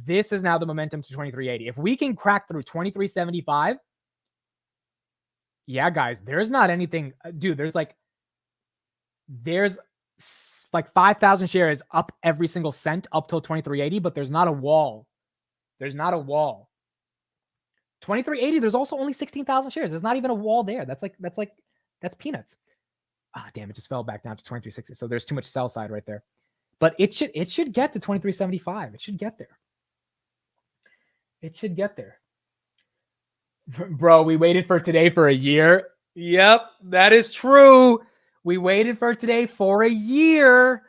This is now the momentum to 2380. If we can crack through 2375, yeah, guys, there's not anything, dude. There's like 5,000 shares up every single cent up till 2380, but there's not a wall. There's not a wall. 2380, there's also only 16,000 shares. There's not even a wall there. That's peanuts. Ah, damn, it just fell back down to 2360. So there's too much sell side right there. But it should get to 2375. It should get there. It should get there. Bro, we waited for today for a year. Yep, that is true. We waited for today for a year.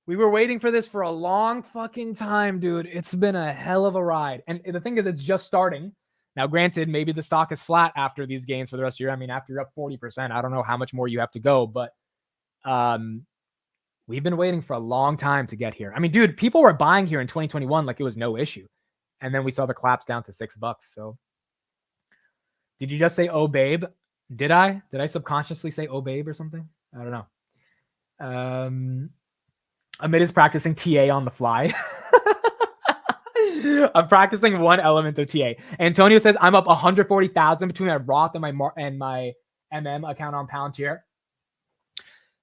We were waiting for this for a long fucking time, dude. It's been a hell of a ride. And the thing is, it's just starting. Now, granted, maybe the stock is flat after these gains for the rest of the year. I mean, after you're up 40%, I don't know how much more you have to go, but we've been waiting for a long time to get here. I mean, dude, people were buying here in 2021 like it was no issue. And then we saw the collapse down to $6. So did you just say, oh, babe? Did I subconsciously say, oh, babe or something? I don't know. Amit is practicing TA on the fly. I'm practicing one element of TA. Antonio says, I'm up 140,000 between my Roth and my MM account on Palantir.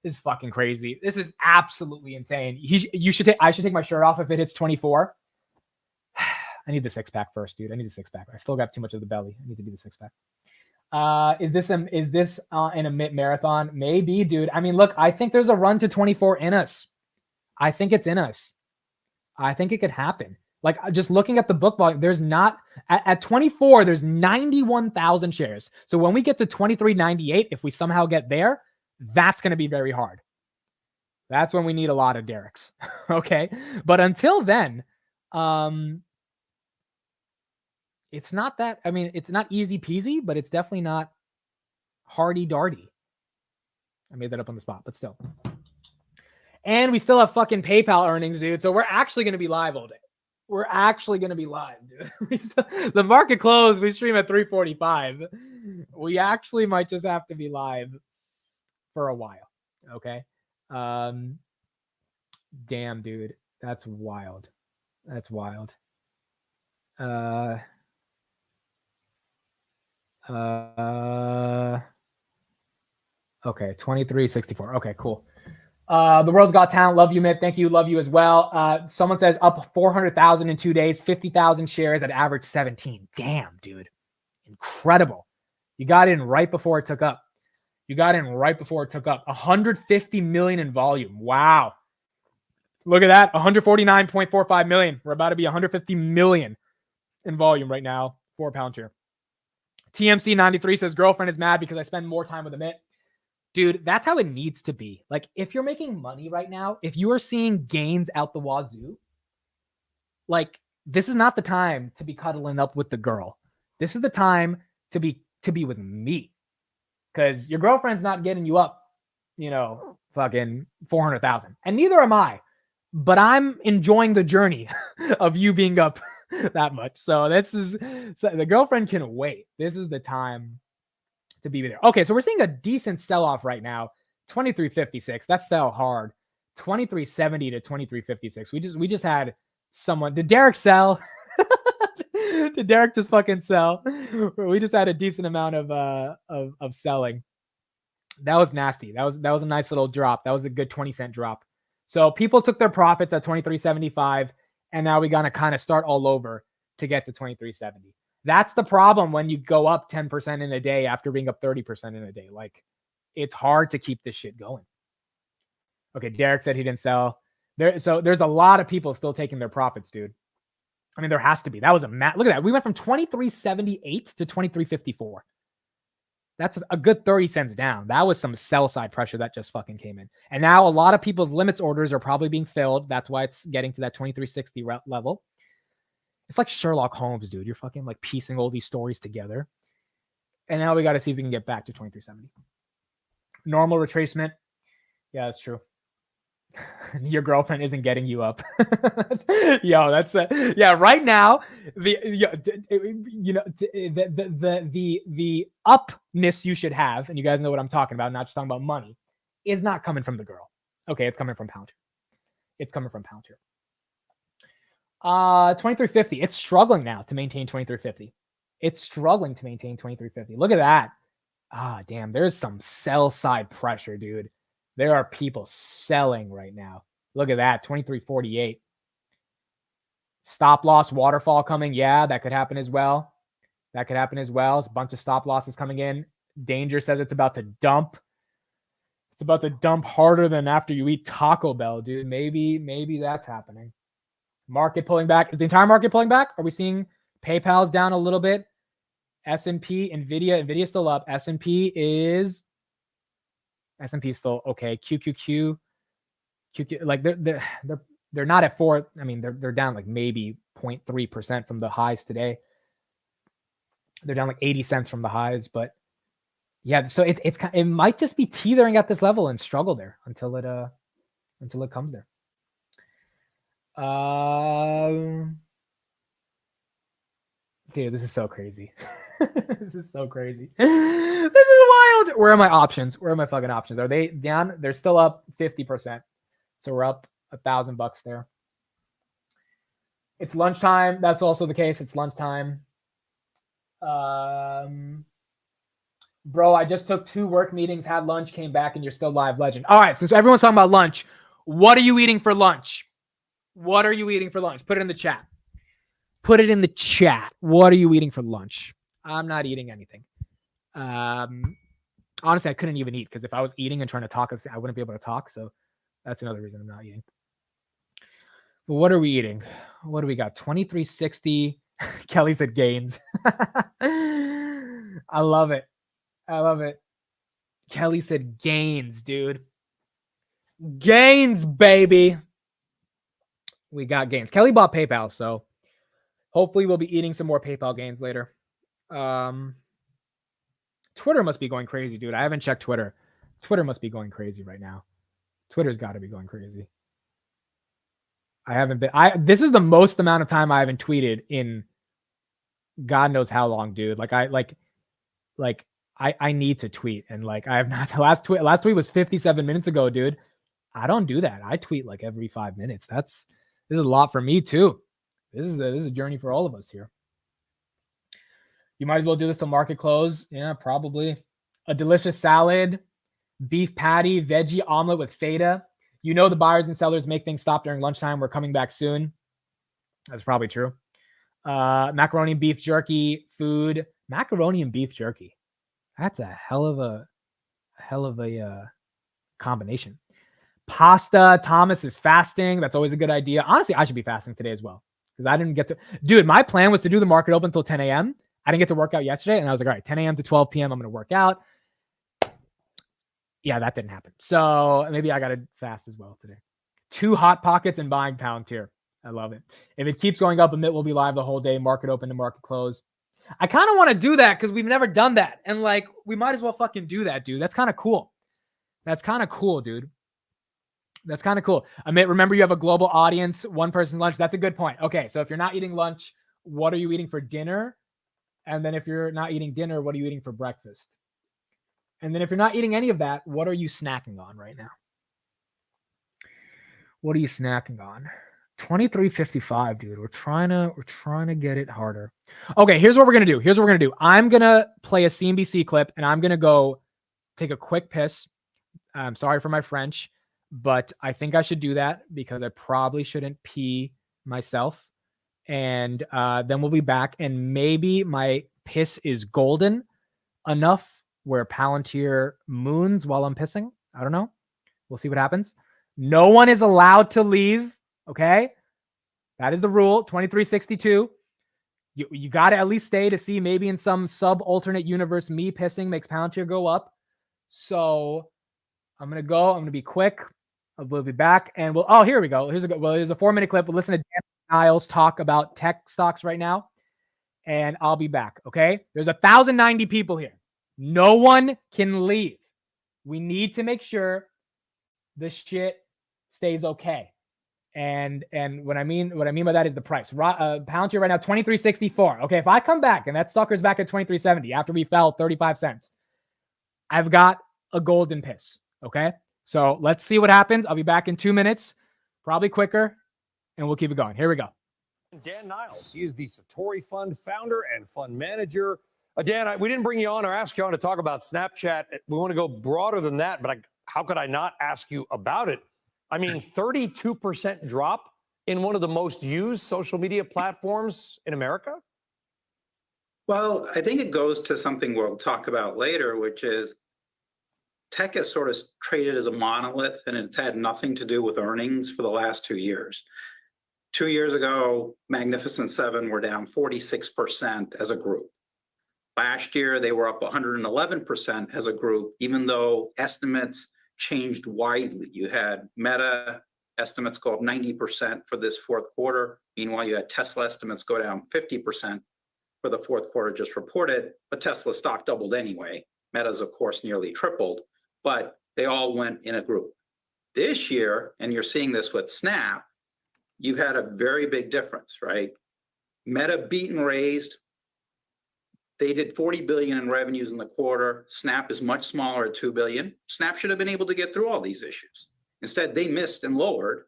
This is fucking crazy. This is absolutely insane. I should take my shirt off if it hits 24. I need the six pack first, dude. I need the six pack. I still got too much of the belly. I need to do the six pack. Is this in a marathon? Maybe, dude. I mean, look, I think there's a run to 24 in us. I think it's in us. I think it could happen. Like, just looking at the book volume, there's not at 24, there's 91,000 shares. So when we get to 2398, if we somehow get there, that's going to be very hard. That's when we need a lot of Dereks. Okay. But until then, it's not that, I mean, it's not easy peasy, but it's definitely not hardy darty. I made that up on the spot, but still. And we still have fucking PayPal earnings, dude. So we're actually going to be live all day. We're actually going to be live, dude. The market closed. We stream at 3:45. We actually might just have to be live for a while. Okay. Damn, dude. That's wild. That's wild. Okay, 2364. Okay, cool. The World's Got Talent. Love you, Mitt. Thank you. Love you as well. Someone says up 400,000 in 2 days, 50,000 shares at average 17. Damn, dude. Incredible. You got in right before it took up. 150 million in volume. Wow. Look at that. 149.45 million. We're about to be 150 million in volume right now for Palantir. TMC 93 says girlfriend is mad because I spend more time with Amit. Dude, that's how it needs to be. Like, if you're making money right now, if you are seeing gains out the wazoo, like, this is not the time to be cuddling up with the girl. This is the time to be with me, because your girlfriend's not getting you up, fucking 400,000, and neither am I. But I'm enjoying the journey of you being up that much. So the girlfriend can wait. This is the time to be there. Okay, so we're seeing a decent sell-off right now. 23.56. That fell hard. 23.70 to 23.56. We just had someone. Did Derek sell? Did Derek just fucking sell? We just had a decent amount of selling. That was nasty. That was a nice little drop. That was a good 20-cent drop. So people took their profits at 23.75, and now we gotta kind of start all over to get to 23.70. That's the problem when you go up 10% in a day after being up 30% in a day. Like, it's hard to keep this shit going. Okay, Derek said he didn't sell. So there's a lot of people still taking their profits, dude. I mean, there has to be. That was look at that. We went from 23.78 to 23.54. That's a good 30 cents down. That was some sell side pressure that just fucking came in. And now a lot of people's limits orders are probably being filled. That's why it's getting to that 23.60 level. It's like Sherlock Holmes, dude. You're fucking like piecing all these stories together. And now we got to see if we can get back to 23.70. Normal retracement. Yeah, that's true. Your girlfriend isn't getting you up. Yo, that's yeah. Right now, the upness you should have, and you guys know what I'm talking about. Not just talking about money, is not coming from the girl. Okay, it's coming from Palantir. 23.50. It's struggling now to maintain 23.50. Look at that. Ah, damn. There's some sell side pressure, dude. There are people selling right now. Look at that, 23.48. Stop loss waterfall coming. Yeah, that could happen as well. It's a bunch of stop losses coming in. Danger says it's about to dump. It's about to dump harder than after you eat Taco Bell, dude. Maybe that's happening. Market pulling back. Is the entire market pulling back? Are we seeing PayPal's down a little bit? S&P, Nvidia still up. S&P is still okay. QQQ, like they're not at 4. I mean, they're down like maybe 0.3% from the highs today. They're down like 80 cents from the highs, but yeah. So it might just be teetering at this level and struggle there until it comes there. Dude, this is so crazy. This is wild. Where are my options? Where are my fucking options? Are they down? They're still up 50%. So we're up $1,000 there. It's lunchtime. That's also the case. It's lunchtime. Bro, I just took 2 work meetings, had lunch, came back, and you're still live, legend. All right, since everyone's talking about lunch, what are you eating for lunch? Put it in the chat. What are you eating for lunch? I'm not eating anything. Honestly, I couldn't even eat because if I was eating and trying to talk, I wouldn't be able to talk. So that's another reason I'm not eating. But what are we eating? What do we got? 23.60. Kelly said gains. I love it. Kelly said gains, dude. Gains, baby. We got gains. Kelly bought PayPal, so hopefully we'll be eating some more PayPal gains later. Twitter must be going crazy, dude. I haven't checked Twitter. Twitter must be going crazy right now. Twitter's got to be going crazy. This is the most amount of time I haven't tweeted in God knows how long, dude. I need to tweet, and like I have not. The last tweet was 57 minutes ago, dude. I don't do that. I tweet like every 5 minutes. This is a lot for me too. This is a journey for all of us here. You might as well do this till market close. Yeah, probably. A delicious salad, beef patty, veggie omelet with feta. You know the buyers and sellers make things stop during lunchtime. We're coming back soon. That's probably true. Macaroni and beef jerky food. Macaroni and beef jerky. That's a hell of a combination. Pasta. Thomas is fasting. That's always a good idea. Honestly, I should be fasting today as well because I didn't get to. Dude, my plan was to do the market open until 10 a.m. I didn't get to work out yesterday, and I was like, all right, 10 a.m. to 12 p.m. I'm going to work out. Yeah, that didn't happen. So maybe I got to fast as well today. 2 hot pockets and buying Palantir. I love it. If it keeps going up, Amit will be live the whole day, market open to market close. I kind of want to do that because we've never done that. And like, we might as well fucking do that, dude. That's kind of cool. That's kind of cool, dude. That's kind of cool. Amit, remember you have a global audience, one person's lunch. That's a good point. Okay, so if you're not eating lunch, what are you eating for dinner? And then if you're not eating dinner, what are you eating for breakfast? And then if you're not eating any of that, what are you snacking on right now? What are you snacking on? 23.55, dude. We're trying to get it harder. Okay, here's what we're gonna do. I'm gonna play a CNBC clip and I'm gonna go take a quick piss. I'm sorry for my French, but I think I should do that because I probably shouldn't pee myself. And then we'll be back, and maybe my piss is golden enough where Palantir moons while I'm pissing. I don't know. We'll see what happens. No one is allowed to leave. Okay. That is the rule. 2362. You got to at least stay to see maybe in some sub-alternate universe, me pissing makes Palantir go up. So I'm going to go. I'm going to be quick. We'll be back. And here we go. Here's a 4-minute clip. We'll listen to Dan Niles talk about tech stocks right now. And I'll be back. Okay. There's 1,090 people here. No one can leave. We need to make sure this shit stays okay. And what I mean by that is the price. Palantir right now, 23.64. Okay, if I come back and that sucker's back at 23.70 after we fell 35 cents, I've got a golden piss. Okay, so let's see what happens. I'll be back in 2 minutes, probably quicker, and we'll keep it going. Here we go. Dan Niles, he is the Satori Fund founder and fund manager. Dan, we didn't bring you on or ask you on to talk about Snapchat. We want to go broader than that, but how could I not ask you about it? I mean, 32% drop in one of the most used social media platforms in America? Well, I think it goes to something we'll talk about later, which is tech is sort of traded as a monolith, and it's had nothing to do with earnings for the last 2 years. 2 years ago, Magnificent Seven were down 46% as a group. Last year, they were up 111% as a group, even though estimates changed widely. You had Meta estimates go up 90% for this fourth quarter. Meanwhile, you had Tesla estimates go down 50% for the fourth quarter just reported, but Tesla stock doubled anyway. Meta's, of course, nearly tripled, but they all went in a group. This year, and you're seeing this with Snap, you've had a very big difference, right? Meta beat and raised. They did $40 billion in revenues in the quarter. Snap is much smaller at $2 billion. Snap should have been able to get through all these issues. Instead, they missed and lowered.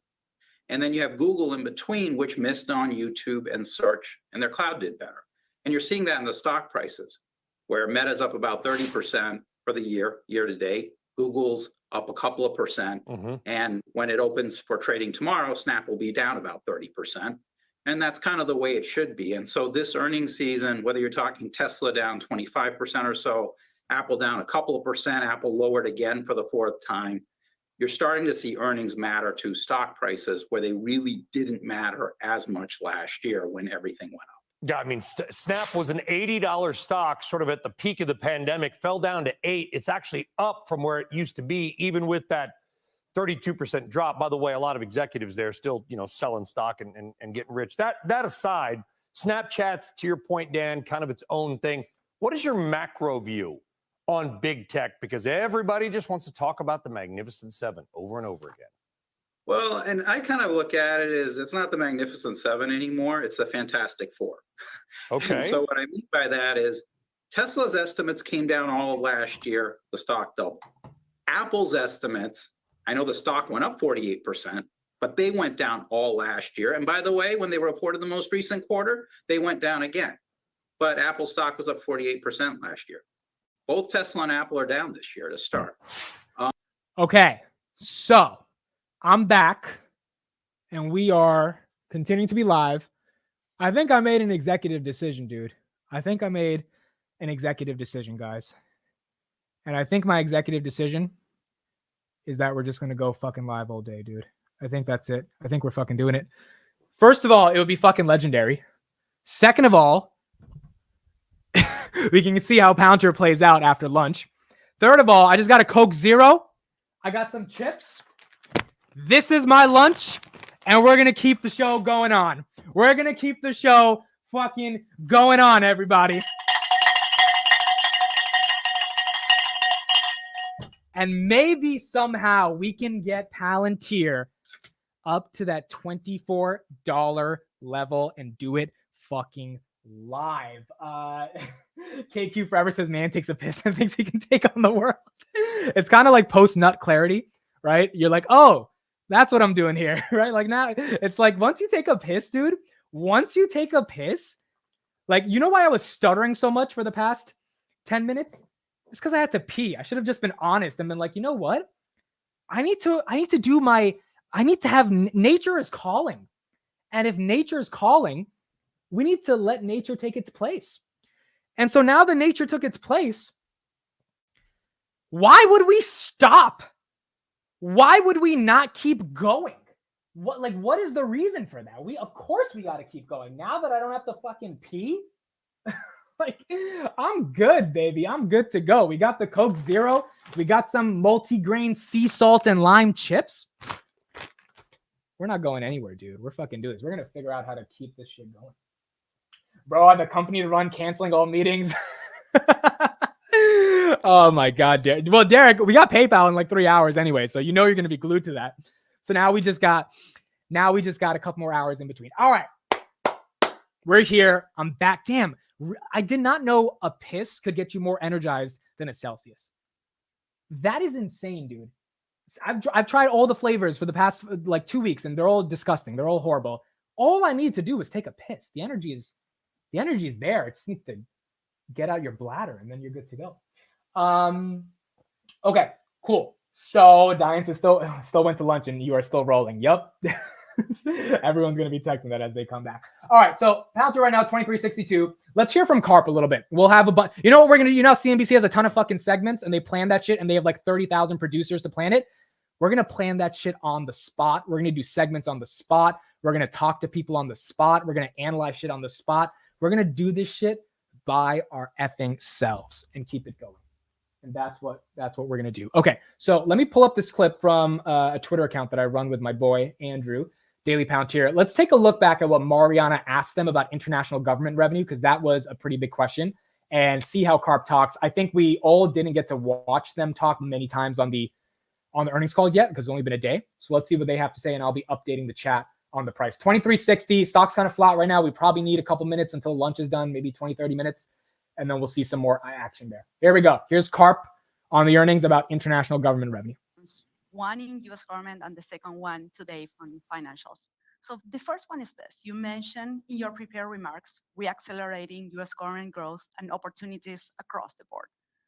And then you have Google in between, which missed on YouTube and search, and their cloud did better. And you're seeing that in the stock prices, where Meta's up about 30% for the year to date. Google's up a couple of percent. And when it opens for trading tomorrow, Snap will be down about 30%. And that's kind of the way it should be. And so this earnings season, whether you're talking Tesla down 25% or so, Apple down a couple of percent, Apple lowered again for the fourth time, you're starting to see earnings matter to stock prices where they really didn't matter as much last year when everything went up. Yeah, I mean, Snap was an $80 stock sort of at the peak of the pandemic, fell down to $8. It's actually up from where it used to be, even with that 32% drop. By the way, a lot of executives there still, selling stock and getting rich. That aside, Snapchat's, to your point, Dan, kind of its own thing. What is your macro view on big tech? Because everybody just wants to talk about the Magnificent Seven over and over again. Well, and I kind of look at it as it's not the Magnificent Seven anymore. It's the Fantastic Four. Okay. And so what I mean by that is Tesla's estimates came down all of last year. The stock doubled. Apple's estimates, I know the stock went up 48%, but they went down all last year. And by the way, when they reported the most recent quarter, they went down again. But Apple stock was up 48% last year. Both Tesla and Apple are down this year to start. Okay, so I'm back and we are continuing to be live. I think I made an executive decision, dude. I think I made an executive decision, guys. And I think my executive decision is that we're just going to go fucking live all day, dude. I think that's it. I think we're fucking doing it. First of all, it would be fucking legendary. Second of all, we can see how Palantir plays out after lunch. Third of all, I just got a Coke Zero. I got some chips. This is my lunch, and we're going to keep the show going on. We're going to keep the show fucking going on, everybody. And maybe somehow we can get Palantir up to that $24 level and do it fucking live. KQ Forever says man takes a piss and thinks he can take on the world. It's kind of like post-nut clarity, right? You're like, oh, that's what I'm doing here, right? Like now, it's like once you take a piss, dude, once you take a piss, like, you know why I was stuttering so much for the past 10 minutes? It's because I had to pee. I should have just been honest and been like, you know what? I need to have nature is calling. And if nature is calling, we need to let nature take its place. And so now that nature took its place, why would we stop? Why would we not keep going? What is the reason for that? Of course we got to keep going. Now that I don't have to fucking pee, like, I'm good, baby. I'm good to go. We got the Coke Zero. We got some multi-grain sea salt and lime chips. We're not going anywhere, dude. We're fucking doing this. We're going to figure out how to keep this shit going. Bro, I have a company to run, canceling all meetings. Oh my God, Derek. Well, Derek, we got PayPal in like 3 hours anyway, so you know you're going to be glued to that. So now we just got a couple more hours in between. All right. We're here. I'm back. Damn. I did not know a piss could get you more energized than a Celsius. That is insane, dude. I've tried all the flavors for the past like 2 weeks, and they're all disgusting. They're all horrible. All I need to do is take a piss. The energy is there. It just needs to get out your bladder, and then you're good to go. Okay, cool. So Diane says still went to lunch, and you are still rolling. Yup. Everyone's going to be texting that as they come back. All right, so Palantir right now, 23.62. Let's hear from Carp a little bit. We'll have a bunch. You know what we're going to do? You know, CNBC has a ton of fucking segments, and they plan that shit, and they have like 30,000 producers to plan it. We're going to plan that shit on the spot. We're going to do segments on the spot. We're going to talk to people on the spot. We're going to analyze shit on the spot. We're going to do this shit by our effing selves and keep it going. And that's what we're going to do. Okay, so let me pull up this clip from a Twitter account that I run with my boy, Andrew, Daily Palantir. Let's take a look back at what Mariana asked them about international government revenue, because that was a pretty big question, and see how Carp talks. I think we all didn't get to watch them talk many times on the earnings call yet, because it's only been a day. So let's see what they have to say, and I'll be updating the chat on the price. 23.60, stock's kind of flat right now. We probably need a couple minutes until lunch is done, maybe 20, 30 minutes, and then we'll see some more action there. Here we go. Here's Carp on the earnings about international government revenue. One in U.S. government and the second one today from financials. So the first one is this. You mentioned in your prepared remarks, reaccelerating U.S. government growth and opportunities across the board.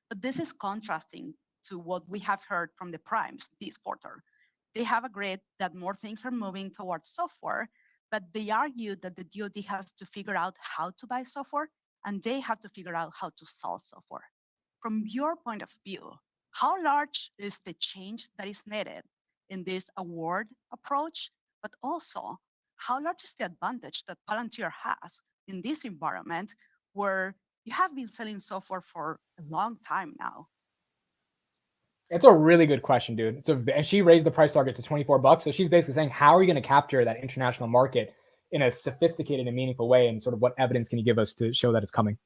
But this is contrasting to what we have heard from the primes this quarter. They have agreed that more things are moving towards software, but they argue that the DoD has to figure out how to buy software, and they have to figure out how to sell software. From your point of view, how large is the change that is needed in this award approach, but also how large is the advantage that Palantir has in this environment where you have been selling software for a long time now? It's a really good question, dude. And she raised the price target to $24. So she's basically saying, how are you going to capture that international market in a sophisticated and meaningful way? And sort of what evidence can you give us to show that it's coming?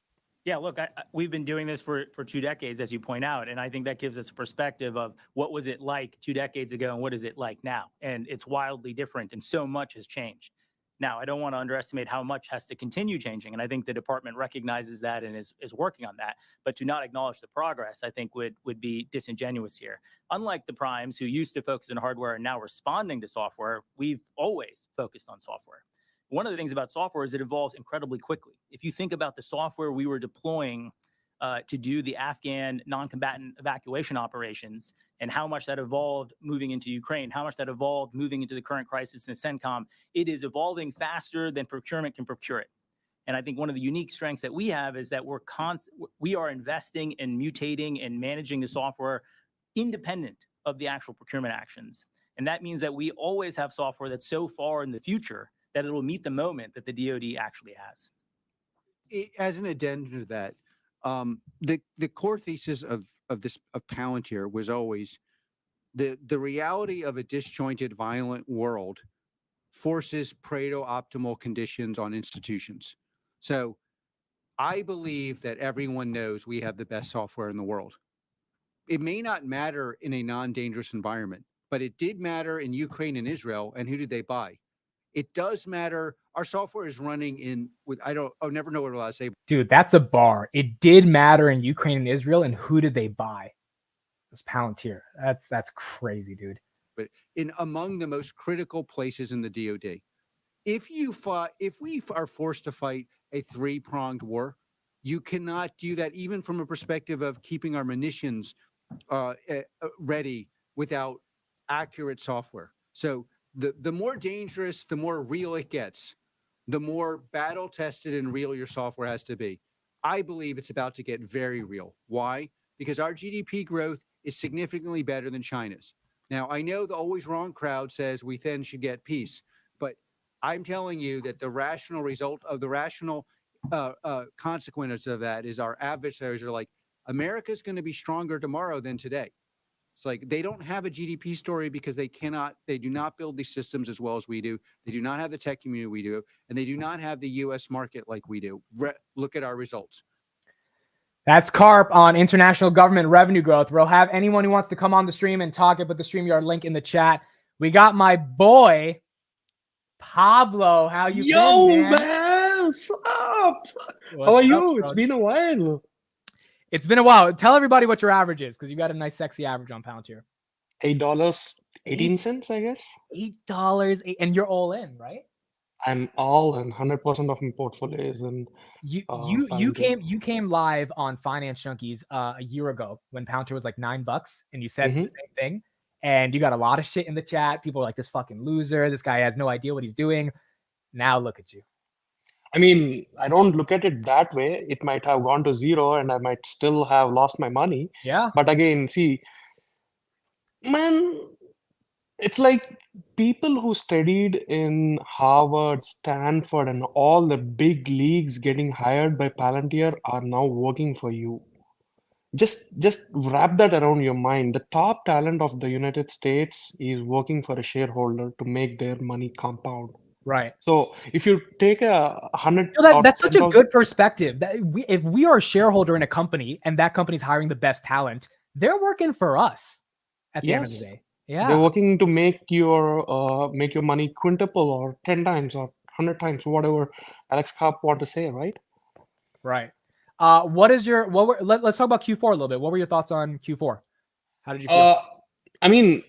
Yeah, look, we've been doing this for 2 decades, as you point out. And I think that gives us a perspective of what was it like 2 decades ago and what is it like now. And it's wildly different, and so much has changed. Now, I don't want to underestimate how much has to continue changing. And I think the department recognizes that and is working on that. But to not acknowledge the progress, I think would be disingenuous here. Unlike the primes who used to focus on hardware and now responding to software, we've always focused on software. One of the things about software is it evolves incredibly quickly. If you think about the software we were deploying to do the Afghan non-combatant evacuation operations and how much that evolved moving into Ukraine, how much that evolved moving into the current crisis in CENTCOM, it is evolving faster than procurement can procure it. And I think one of the unique strengths that we have is that we are investing and mutating and managing the software independent of the actual procurement actions. And that means that we always have software that's so far in the future that it'll meet the moment that the DoD actually has. As an addendum to that, the core thesis of Palantir was always the reality of a disjointed, violent world forces Pareto optimal conditions on institutions. So I believe that everyone knows we have the best software in the world. It may not matter in a non-dangerous environment, but it did matter in Ukraine and Israel. And who did they buy? It does matter. Our software is running I'll never know what I'm allowed to say. Dude, that's a bar. It did matter in Ukraine and Israel, and who did they buy? It's Palantir. That's crazy, dude. But among the most critical places in the DoD, if we are forced to fight a three-pronged war, you cannot do that even from a perspective of keeping our munitions ready without accurate software. So the more dangerous, the more real it gets, the more battle tested and real your software has to be. I believe it's about to get very real. Why? Because our GDP growth is significantly better than China's. Now, I know the always wrong crowd says we then should get peace, but I'm telling you that the rational result of the rational consequences of that is our adversaries are like, America's going to be stronger tomorrow than today. It's like they don't have a GDP story because they do not build these systems as well as we do. They do not have the tech community we do, and they do not have the US market like we do. Look at our results. That's Carp on international government revenue growth. We'll have anyone who wants to come on the stream and talk it, put the StreamYard link in the chat. We got my boy, Pablo. How you been, man? What's up? How are you? It's been a while. It's been a while. Tell everybody what your average is, because you got a nice, sexy average on Palantir. $8.18, I guess. $8, and you're all in, right? I'm all in. 100% of my portfolio is in. You came live on Finance Junkies a year ago when Palantir was like $9, and you said the same thing. And you got a lot of shit in the chat. People are like, this fucking loser. This guy has no idea what he's doing. Now look at you. I mean, I don't look at it that way. It might have gone to zero and I might still have lost my money. Yeah. But again, see, man, it's like people who studied in Harvard, Stanford, and all the big leagues getting hired by Palantir are now working for you. Just wrap that around your mind. The top talent of the United States is working for a shareholder to make their money compound. Right. So if you take 100, that's such a good perspective. That if we are a shareholder in a company and that company's hiring the best talent, they're working for us at the end of the day. Yeah. They're working to make your money quintuple or 10 times or 100 times, whatever Alex Karp want to say, right? Right. Let's talk about Q4 a little bit. What were your thoughts on Q4? How did you feel? I mean,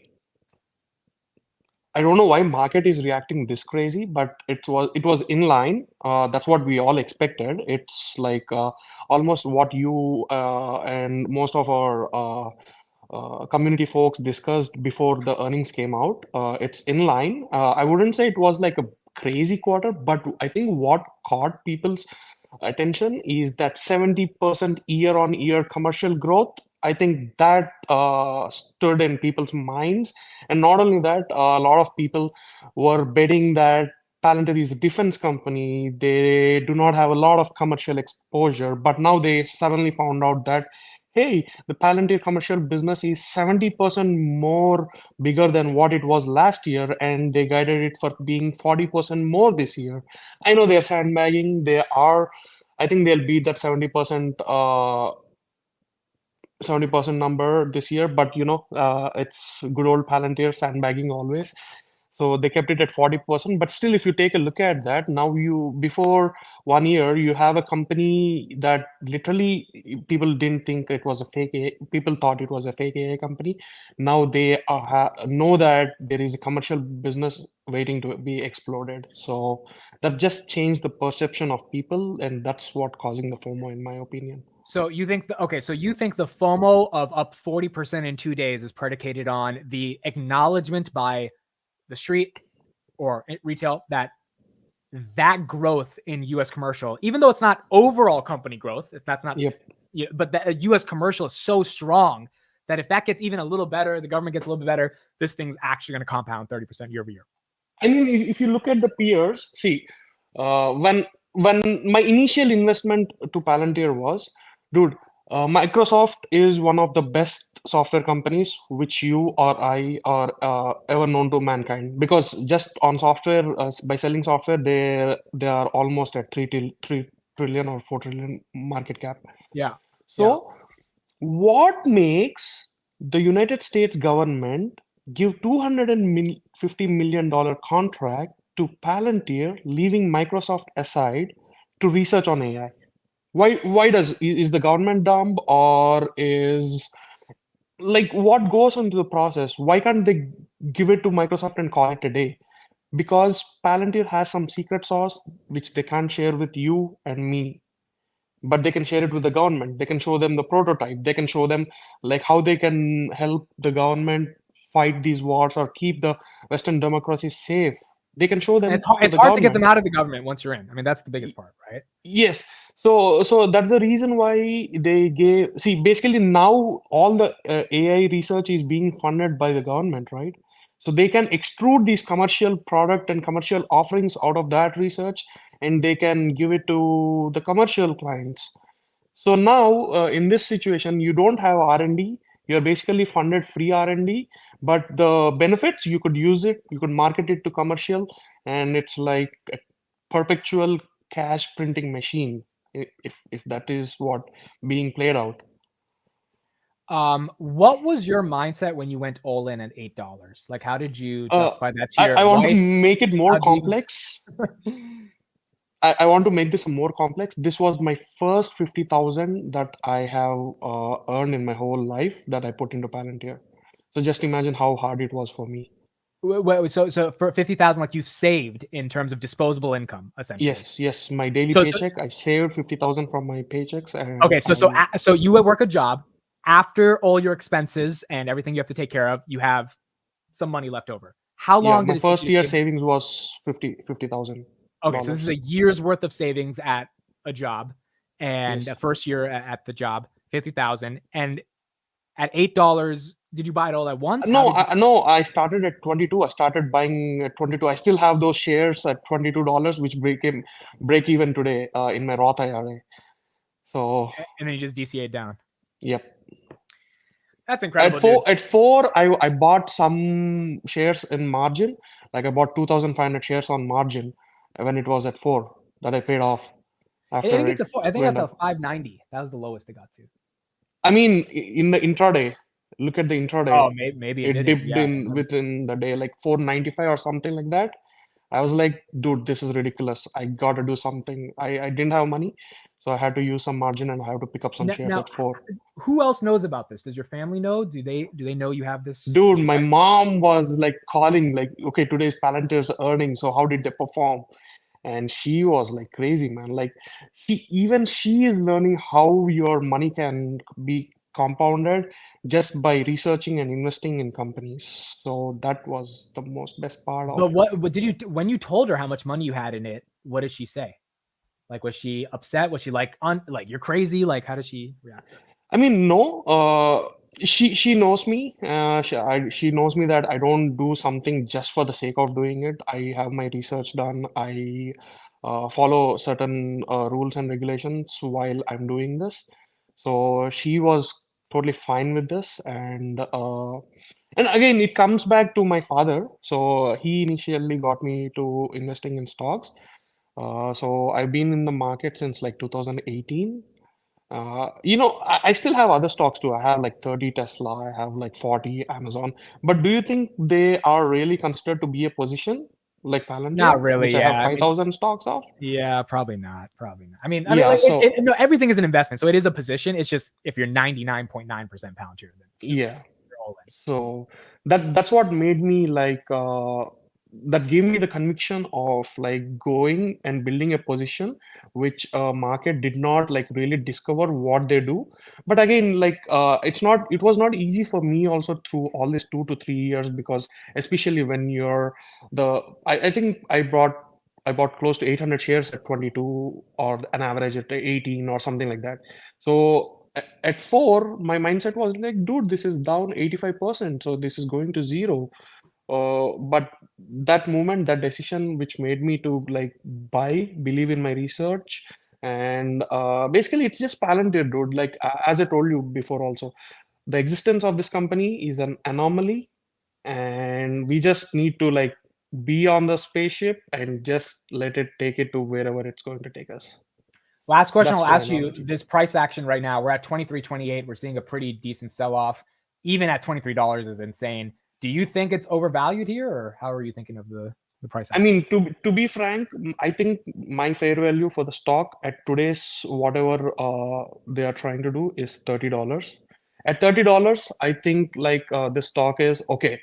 I don't know why market is reacting this crazy, but it was in line. That's what we all expected. It's like almost what you and most of our community folks discussed before the earnings came out. It's in line. I wouldn't say it was like a crazy quarter, but I think what caught people's attention is that 70% year-on-year commercial growth. I think that stood in people's minds. And not only that, a lot of people were betting that Palantir is a defense company. They do not have a lot of commercial exposure, but now they suddenly found out that, hey, the Palantir commercial business is 70% more bigger than what it was last year, and they guided it for being 40% more this year. I know they're sandbagging. I think they'll beat that 70% number this year, but it's good old Palantir sandbagging always. So they kept it at 40%. But still, if you take a look at that, now before 1 year, you have a company that literally people didn't think it was a fake AI. People thought it was a fake AI company. Now they know that there is a commercial business waiting to be exploded. So that just changed the perception of people, and that's what causing the FOMO, in my opinion. So you think, so you think the FOMO of up 40% in 2 days is predicated on the acknowledgement by the street or retail that growth in U.S. commercial, even though it's not overall company growth, if that's not, but the U.S. commercial is so strong that if that gets even a little better, the government gets a little bit better, this thing's actually going to compound 30% year over year. I mean, if you look at the peers, see, when my initial investment to Palantir was, dude, Microsoft is one of the best software companies which you or I are ever known to mankind, because just on software, by selling software, they are almost at 3 trillion or 4 trillion market cap. Yeah. So what makes the United States government give $250 million contract to Palantir, leaving Microsoft aside, to research on AI? Why is the government dumb, or is like what goes into the process? Why can't they give it to Microsoft and call it a day? Because Palantir has some secret sauce which they can't share with you and me, but they can share it with the government. They can show them the prototype. They can show them like how they can help the government fight these wars or keep the Western democracy safe. They can show them. It's hard to get them out of the government once you're in. I mean, that's the biggest part, right? Yes. So that's the reason why they gave. See, basically now all the AI research is being funded by the government, right? So they can extrude these commercial product and commercial offerings out of that research, and they can give it to the commercial clients. So now in this situation, you don't have R&D. You're basically funded free R&D, but the benefits, you could use it, you could market it to commercial, and it's like a perpetual cash printing machine, if that is what being played out. What was your mindset when you went all in at $8? Like, how did you justify that to your I want wife? to make it more How do you- complex. I want to make this more complex. This was my first 50,000 that I have earned in my whole life that I put into Palantir. So just imagine how hard it was for me. Wait, so for 50,000, like you saved in terms of disposable income, essentially. Yes. My daily paycheck, I saved 50,000 from my paychecks. And Okay, so you would work a job. After all your expenses and everything you have to take care of, you have some money left over. How long did my it first take you year to save? savings was 50,000. Okay, so this is a year's worth of savings at a job, and Yes. a first year at the job, 50,000. And at $8, did you buy it all at once? No, I started at 22. I started buying at 22. I still have those shares at $22, which break even today in my Roth IRA. So and then you just DCA'd down. Yep. That's incredible. At four, I bought some shares in margin. Like I bought 2,500 shares on margin when it was at 4 that I paid off after I think it's I think went that's a up. 590. That was the lowest it got to. I mean, in the intraday, look at the intraday. Oh, maybe it dipped yeah. in within the day, like 495 or something like that. I was like, dude, this is ridiculous. I got to do something. I didn't have money, so I had to use some margin and I have to pick up some shares Now, at 4. who else knows about this? Does your family know? Do they know you have this? Dude, my mom was like calling, like, okay, today's Palantir's earnings, so how did they perform? And she was like crazy, man. Like she is learning how your money can be compounded just by researching and investing in companies. So that was the most best part of. But what did you, when you told her how much money you had in it, what did she say? Like, was she upset? Was she like like you're crazy? Like, how does she react? I mean, no. She knows me. She knows me that I don't do something just for the sake of doing it. I have my research done. I follow certain rules and regulations while I'm doing this. So she was totally fine with this. And again, it comes back to my father. So he initially got me to investing in stocks. So I've been in the market since like 2018. I still have other stocks too. I have like 30 Tesla, I have like 40 Amazon. But do you think they are really considered to be a position like Palantir, Not really. which I Yeah. have 5,000 stocks of? Yeah, probably not. Probably not. I mean, Yeah, like so no, everything is an investment, so it is a position. It's just if you're 99.9% Palantir, then yeah. you're all in. So that's what made me like that gave me the conviction of like going and building a position which market did not like really discover what they do. But again, like it was not easy for me also through all these 2 to 3 years, because especially when you're I think I bought close to 800 shares at 22, or an average at 18 or something like that. So at 4, my mindset was like, dude, this is down 85%, so this is going to zero. But that moment, that decision, which made me to like believe in my research, and basically, it's just Palantir, dude. Like as I told you before, also, the existence of this company is an anomaly, and we just need to like be on the spaceship and just let it take it to wherever it's going to take us. Last question That's I'll my ask you, analogy. this price action right now, we're at 23.28. We're seeing a pretty decent sell-off. Even at $23 is insane. Do you think it's overvalued here, or how are you thinking of the price I action? mean, to be frank, I think my fair value for the stock at today's whatever they are trying to do is $30. At $30, I think like the stock is okay.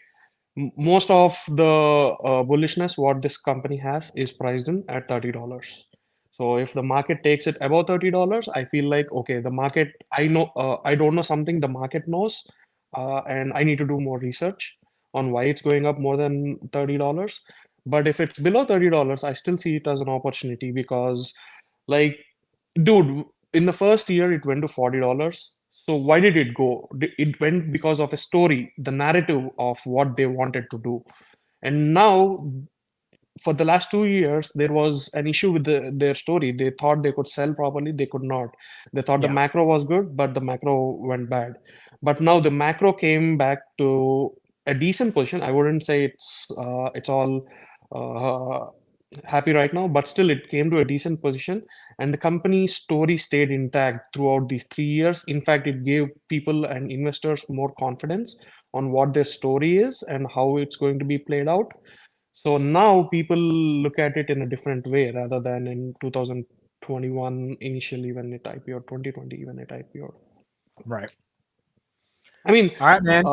Most of the bullishness what this company has is priced in at $30. So if the market takes it above $30, I feel like okay, the market, I know I don't know something the market knows, and I need to do more research on why it's going up more than $30. But if it's below $30, I still see it as an opportunity, because like, dude, in the first year it went to $40. So why did it go? It went because of a story, the narrative of what they wanted to do. And now, for the last 2 years, there was an issue with their story. They thought they could sell properly, they could not. They thought the Yeah. macro was good, but the macro went bad. But now the macro came back to a decent position. I wouldn't say it's all happy right now, but still it came to a decent position. And the company's story stayed intact throughout these 3 years. In fact, it gave people and investors more confidence on what their story is and how it's going to be played out. So now people look at it in a different way rather than in 2021 initially when it IPO'd, 2020 when it IPO'd. Right. I mean, all right, man.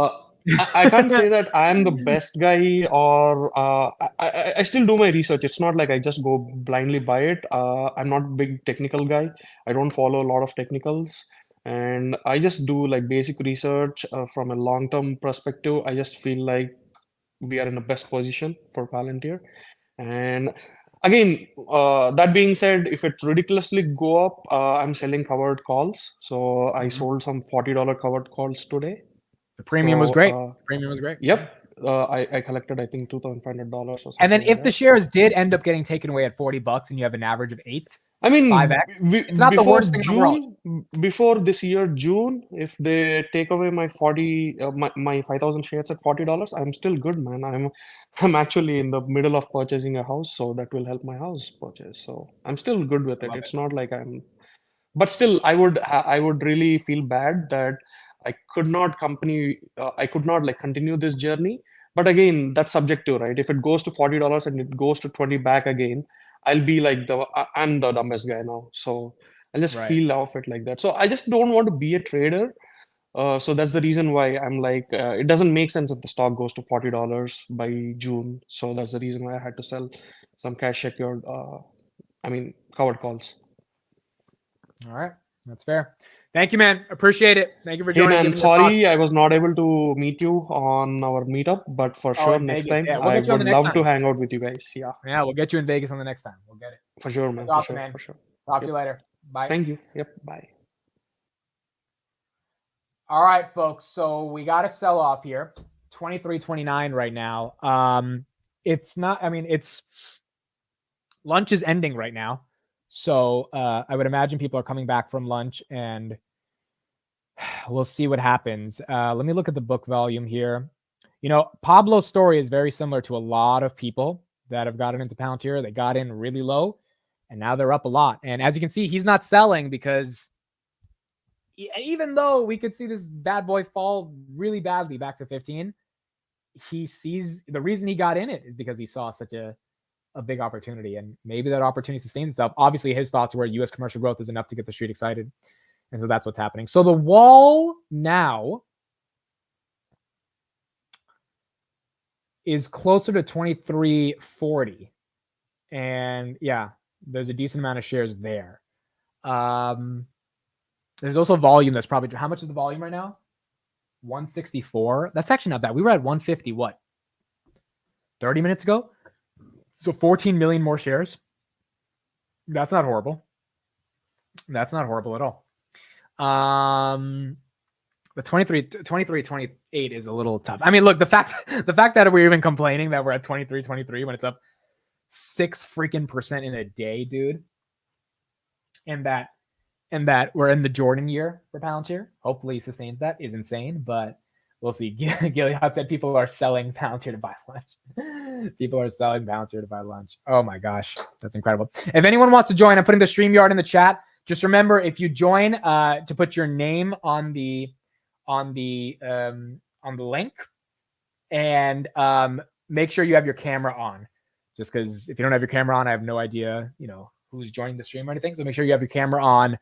I can't say that I am the best guy, or I still do my research. It's not like I just go blindly buy it. I'm not a big technical guy. I don't follow a lot of technicals, and I just do like basic research from a long-term perspective. I just feel like we are in the best position for Palantir. And again, that being said, if it ridiculously go up, I'm selling covered calls. So I sold some $40 covered calls today. The premium was So, great. Premium was great. Yep. I collected, I think, $2,500 or something. And then like if the that. shares did end up getting taken away at $40 and you have an average of 8, I mean, 5x, it's not the before worst thing in the world. June, before this year, June, if they take away my 5,000 shares at $40, I'm still good, man. I'm actually in the middle of purchasing a house, so that will help my house purchase. So I'm still good with it. Love It's not like but still, I would really feel bad that I could not like continue this journey. But again, that's subjective, right? If it goes to $40 and it goes to 20 back again, I'll be like I'm the dumbest guy now. So I'll just Right. feel off it like that. So I just don't want to be a trader. So that's the reason why I'm like, it doesn't make sense if the stock goes to $40 by June. So that's the reason why I had to sell some cash secured, covered calls. All right. That's fair. Thank you, man. Appreciate it. Thank you for Hey joining. man, giving your sorry thoughts. I was not able to meet you on our meetup, but for sure in next Vegas. time Yeah, we'll I get you on would the next love to time. hang out with you guys. Yeah, Yeah, we'll get you in Vegas on the next time. We'll get it. for sure, man. That's For awesome, sure, man. for sure. Talk to you Yep. later. Bye. Thank you. Yep. Bye. All right, folks. So we got a sell off here. 23.29 right now. It's not, I mean, it's lunch is ending right now. So I would imagine people are coming back from lunch and we'll see what happens. Let me look at the book volume here. You know, Pablo's story is very similar to a lot of people that have gotten into Palantir. They got in really low and now they're up a lot. And as you can see, he's not selling because even though we could see this bad boy fall really badly back to 15, he sees the reason he got in it is because he saw such a big opportunity, and maybe that opportunity sustains itself. Obviously, his thoughts were U.S. commercial growth is enough to get the street excited, and so that's what's happening. So the wall now is closer to 2340, and yeah, there's a decent amount of shares there. There's also volume that's probably, how much is the volume right now? 164. That's actually not bad. We were at 150 what, 30 minutes ago? So 14 million more shares. That's not horrible. That's not horrible at all. But 28 is a little tough. I mean, look, the fact that we're even complaining that we're at 23 when it's up 6 freaking % in a day, dude. And that we're in the Jordan year for Palantir. Hopefully he sustains that is insane, but we'll see. Gilead said people are selling Palantir to buy lunch. People are selling Palantir to buy lunch. Oh my gosh, that's incredible. If anyone wants to join, I'm putting the StreamYard in the chat. Just remember, if you join, to put your name on the link, and make sure you have your camera on. Just because if you don't have your camera on, I have no idea, who's joining the stream or anything. So make sure you have your camera on,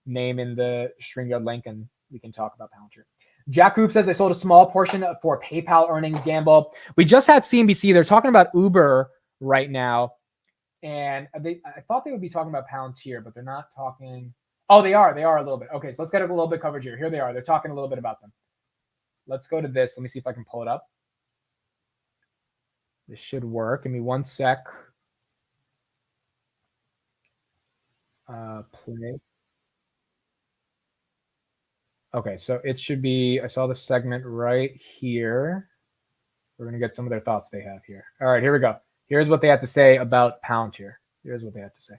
name in the StreamYard link, and we can talk about Palantir. Jack Hoop says they sold a small portion for PayPal earnings gamble. We just had CNBC. They're talking about Uber right now. And I thought they would be talking about Palantir, but they're not talking. Oh, they are. They are a little bit. Okay, so let's get a little bit coverage here. Here they are. They're talking a little bit about them. Let's go to this. Let me see if I can pull it up. This should work. Give me one sec. Play. Okay, so it should be, I saw the segment right here. We're going to get some of their thoughts they have here. All right, here we go. Here's what they have to say about Palantir. Here's what they have to say.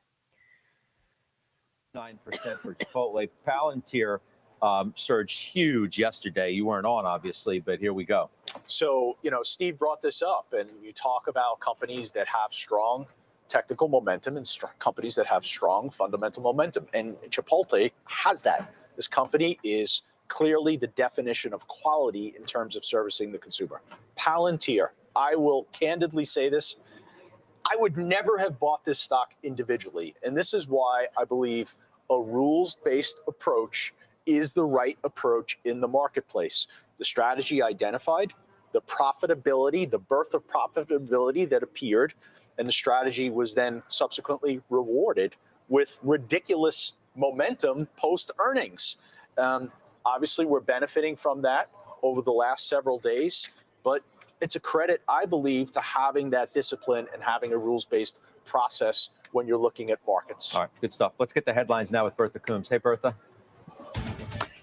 9% for Chipotle. Palantir surged huge yesterday. You weren't on, obviously, but here we go. So, Steve brought this up, and you talk about companies that have strong technical momentum and companies that have strong fundamental momentum. And Chipotle has that. This company is clearly the definition of quality in terms of servicing the consumer. Palantir, I will candidly say this, I would never have bought this stock individually. And this is why I believe a rules-based approach is the right approach in the marketplace. The strategy identified, the profitability, the birth of profitability that appeared, and the strategy was then subsequently rewarded with ridiculous momentum post-earnings. Obviously, we're benefiting from that over the last several days, but it's a credit, I believe, to having that discipline and having a rules-based process when you're looking at markets. All right, good stuff. Let's get the headlines now with Bertha Coombs. Hey, Bertha.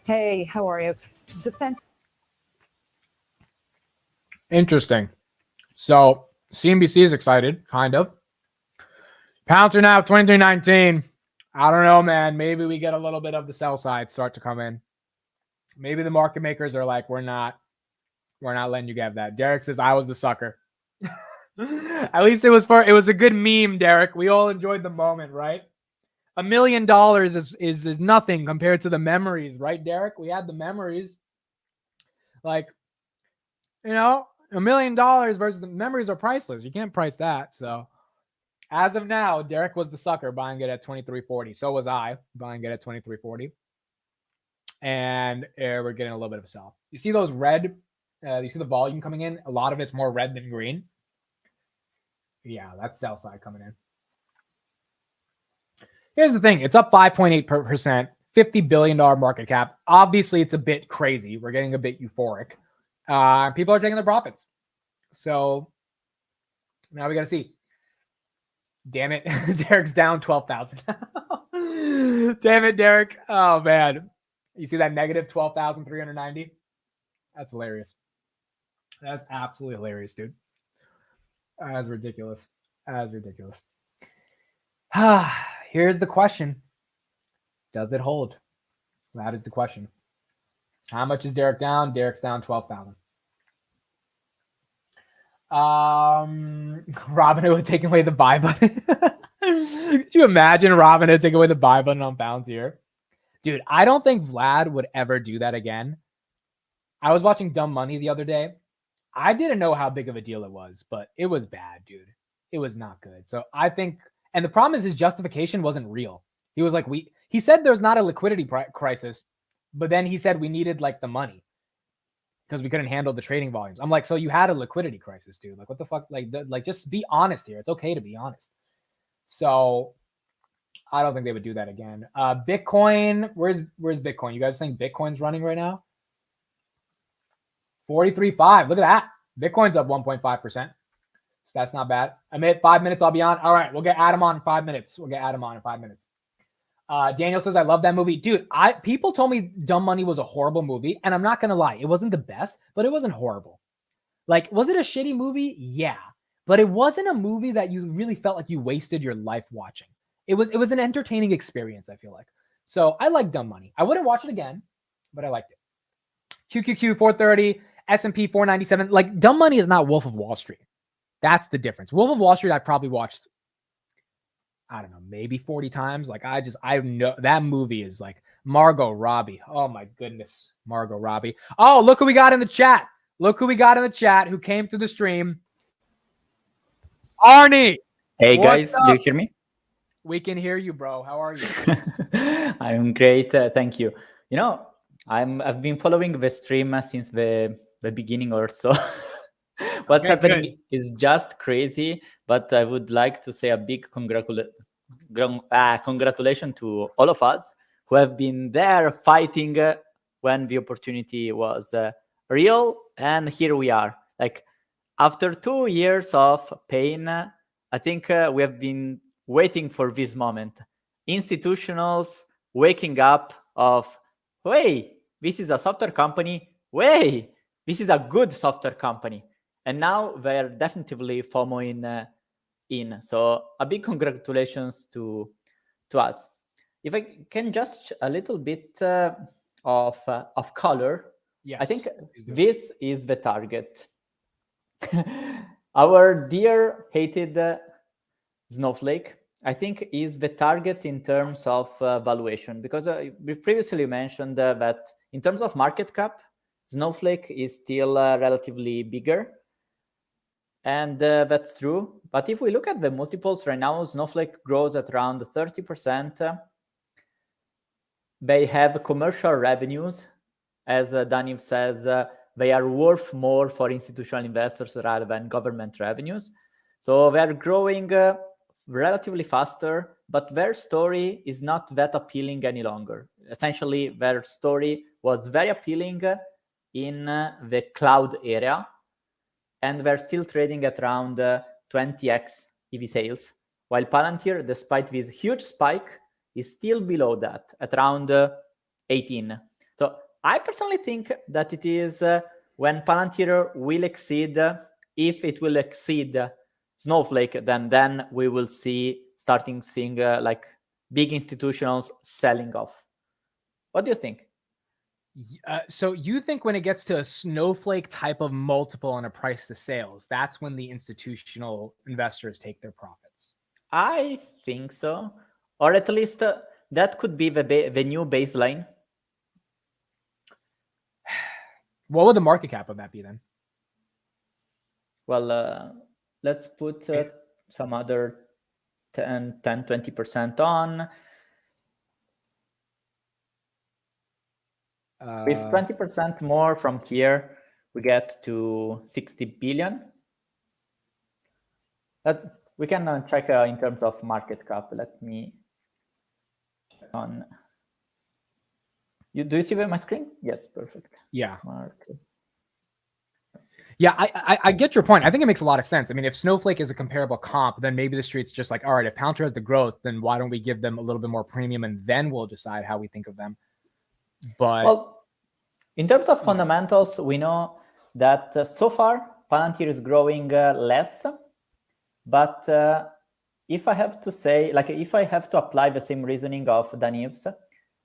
Hey, how are you? Defense. Interesting. So CNBC is excited, kind of. Palantir now 23.19. I don't know, man. Maybe we get a little bit of the sell side start to come in. Maybe the market makers are like, we're not letting you get that. Derek says, I was the sucker. At least it was a good meme, Derek. We all enjoyed the moment, right? $1 million is nothing compared to the memories, right, Derek? We had the memories. Like, $1 million versus the memories are priceless. You can't price that. So as of now, Derek was the sucker buying it at 23.40. So was I buying it at 23.40. And we're getting a little bit of a sell. You see those red, you see the volume coming in? A lot of it's more red than green. Yeah, that's sell side coming in. Here's the thing. It's up 5.8%, $50 billion market cap. Obviously, it's a bit crazy. We're getting a bit euphoric. People are taking their profits. So now we got to see. Damn it. Derek's down 12,000. Damn it, Derek. Oh, man. You see that negative 12,390? That's hilarious. That's absolutely hilarious, dude. That's ridiculous. That's ridiculous. Here's the question. Does it hold? That is the question. How much is Derek down? Derek's down 12,000. Robinhood taking away the buy button. Could you imagine Robinhood taking away the buy button on Palantir? Dude, I don't think Vlad would ever do that again. I was watching Dumb Money the other day. I didn't know how big of a deal it was, but it was bad, dude. It was not good. So I think, and the problem is his justification wasn't real. He was like, he said there's not a liquidity crisis, but then he said we needed like the money because we couldn't handle the trading volumes. I'm like, so you had a liquidity crisis, dude. Like, what the fuck? Like just be honest here. It's okay to be honest. So I don't think they would do that again. Bitcoin, where's Bitcoin? You guys think Bitcoin's running right now? 43.5. Look at that. Bitcoin's up 1.5%. So that's not bad. I'm at 5 minutes. I'll be on. All right. We'll get Adam on in 5 minutes. Daniel says, I love that movie. Dude, people told me Dumb Money was a horrible movie. And I'm not going to lie. It wasn't the best, but it wasn't horrible. Like, was it a shitty movie? Yeah. But it wasn't a movie that you really felt like you wasted your life watching. It was an entertaining experience, I feel like. So I like Dumb Money. I wouldn't watch it again, but I liked it. QQQ 430, S&P 497. Like, Dumb Money is not Wolf of Wall Street. That's the difference. Wolf of Wall Street, I probably watched, I don't know, maybe 40 times. Like, I know that movie is like Margot Robbie. Oh my goodness, Margot Robbie. Oh, look who we got in the chat. Who came to the stream. Arnie. Hey What's guys, up? do you hear me? We can hear you, bro. How are you? I'm great, thank you. You know, I've been following the stream since the beginning or so. What's happening is just crazy, but I would like to say a big congratulations to all of us who have been there fighting when the opportunity was real, and here we are. Like, after 2 years of pain, I think we have been waiting for this moment. Institutionals waking up of, hey, this is a software company. Hey, this is a good software company. And now they're definitely FOMOing in. So a big congratulations to us. If I can just a little bit of color, yes, I think this is the target. Our dear hated Snowflake, I think, is the target in terms of valuation, because we previously mentioned that in terms of market cap, Snowflake is still relatively bigger. And that's true. But if we look at the multiples right now, Snowflake grows at around 30%. They have commercial revenues. As Daniel says, they are worth more for institutional investors rather than government revenues. So they're growing relatively faster, but their story is not that appealing any longer. Essentially, their story was very appealing in the cloud area, and they're still trading at around 20x EV sales, while Palantir, despite this huge spike, is still below that at around 18. So I personally think that it is when Palantir will exceed, if it will exceed Snowflake, then we will starting seeing like big institutionals selling off. What do you think? So you think when it gets to a Snowflake type of multiple on a price to sales, that's when the institutional investors take their profits? I think so. Or at least that could be the new baseline. What would the market cap of that be then? Well, let's put some other 10, 20% on. With 20% more from here, we get to 60 billion. We can check in terms of market cap. Let me check on. Do you see my screen? Yes, perfect. Yeah. Market. Yeah, I get your point. I think it makes a lot of sense. I mean, if Snowflake is a comparable comp, then maybe the street's just like, all right, if Palantir has the growth, then why don't we give them a little bit more premium, and then we'll decide how we think of them. But well, in terms of fundamentals, we know that so far Palantir is growing less. But if I have to say, like, if I have to apply the same reasoning of Daniv's,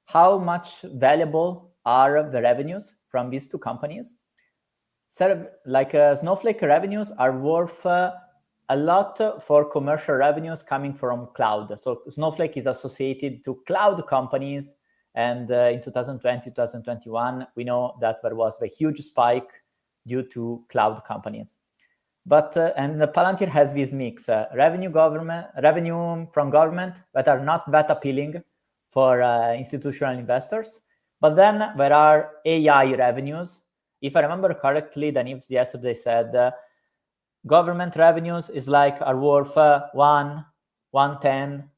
how much valuable are the revenues from these two companies? Like Snowflake revenues are worth a lot for commercial revenues coming from cloud. So Snowflake is associated to cloud companies, And in 2020, 2021, we know that there was a huge spike due to cloud companies. But and Palantir has this mix: revenue from government that are not that appealing for institutional investors. But then there are AI revenues. If I remember correctly, Daniv yesterday said government revenues are worth 110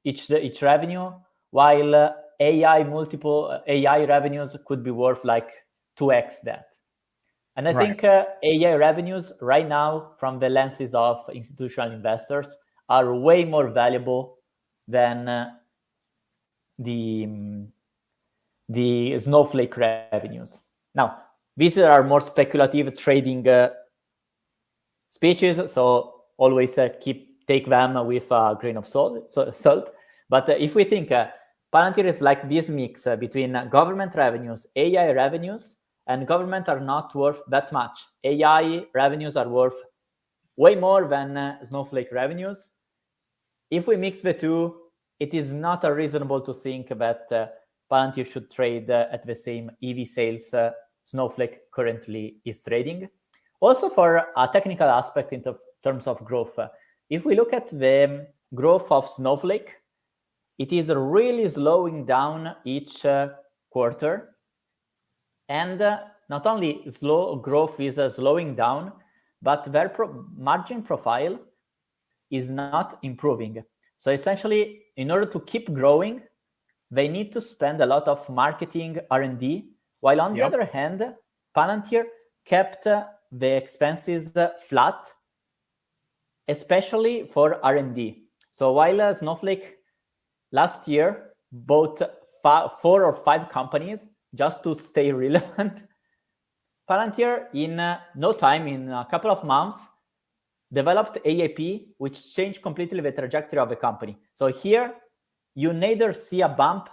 each revenue, while AI revenues could be worth like 2x that. And I think AI revenues right now, from the lenses of institutional investors, are way more valuable than the Snowflake revenues. Now, these are more speculative trading speeches, so always take them with a grain of salt. But if we think Palantir is like this mix between government revenues, AI revenues, and government are not worth that much. AI revenues are worth way more than Snowflake revenues. If we mix the two, it is not unreasonable to think that Palantir should trade at the same EV sales Snowflake currently is trading. Also, for a technical aspect in terms of growth, if we look at the growth of Snowflake, it is really slowing down each quarter. And not only growth is slowing down, but their margin profile is not improving. So essentially, in order to keep growing, they need to spend a lot of marketing R&D, while on the other hand, Palantir kept the expenses flat, especially for R&D. So while Snowflake last year bought 4 or 5 companies just to stay relevant, Palantir, in no time, in a couple of months, developed AAP, which changed completely the trajectory of the company. So here, you neither see a bump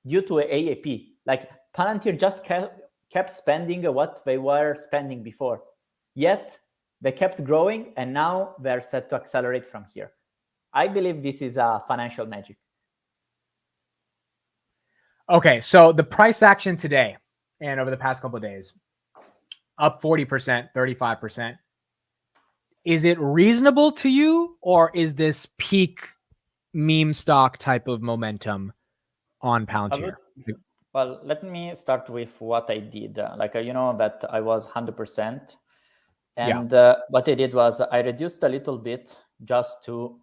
due to AAP. Like Palantir just kept spending what they were spending before. Yet, they kept growing, and now they're set to accelerate from here. I believe this is a financial magic. Okay, so the price action today and over the past couple of days, up 40%, 35%. Is it reasonable to you, or is this peak meme stock type of momentum on Palantir? Well, let me start with what I did. You know that I was 100%. And what I did was I reduced a little bit just to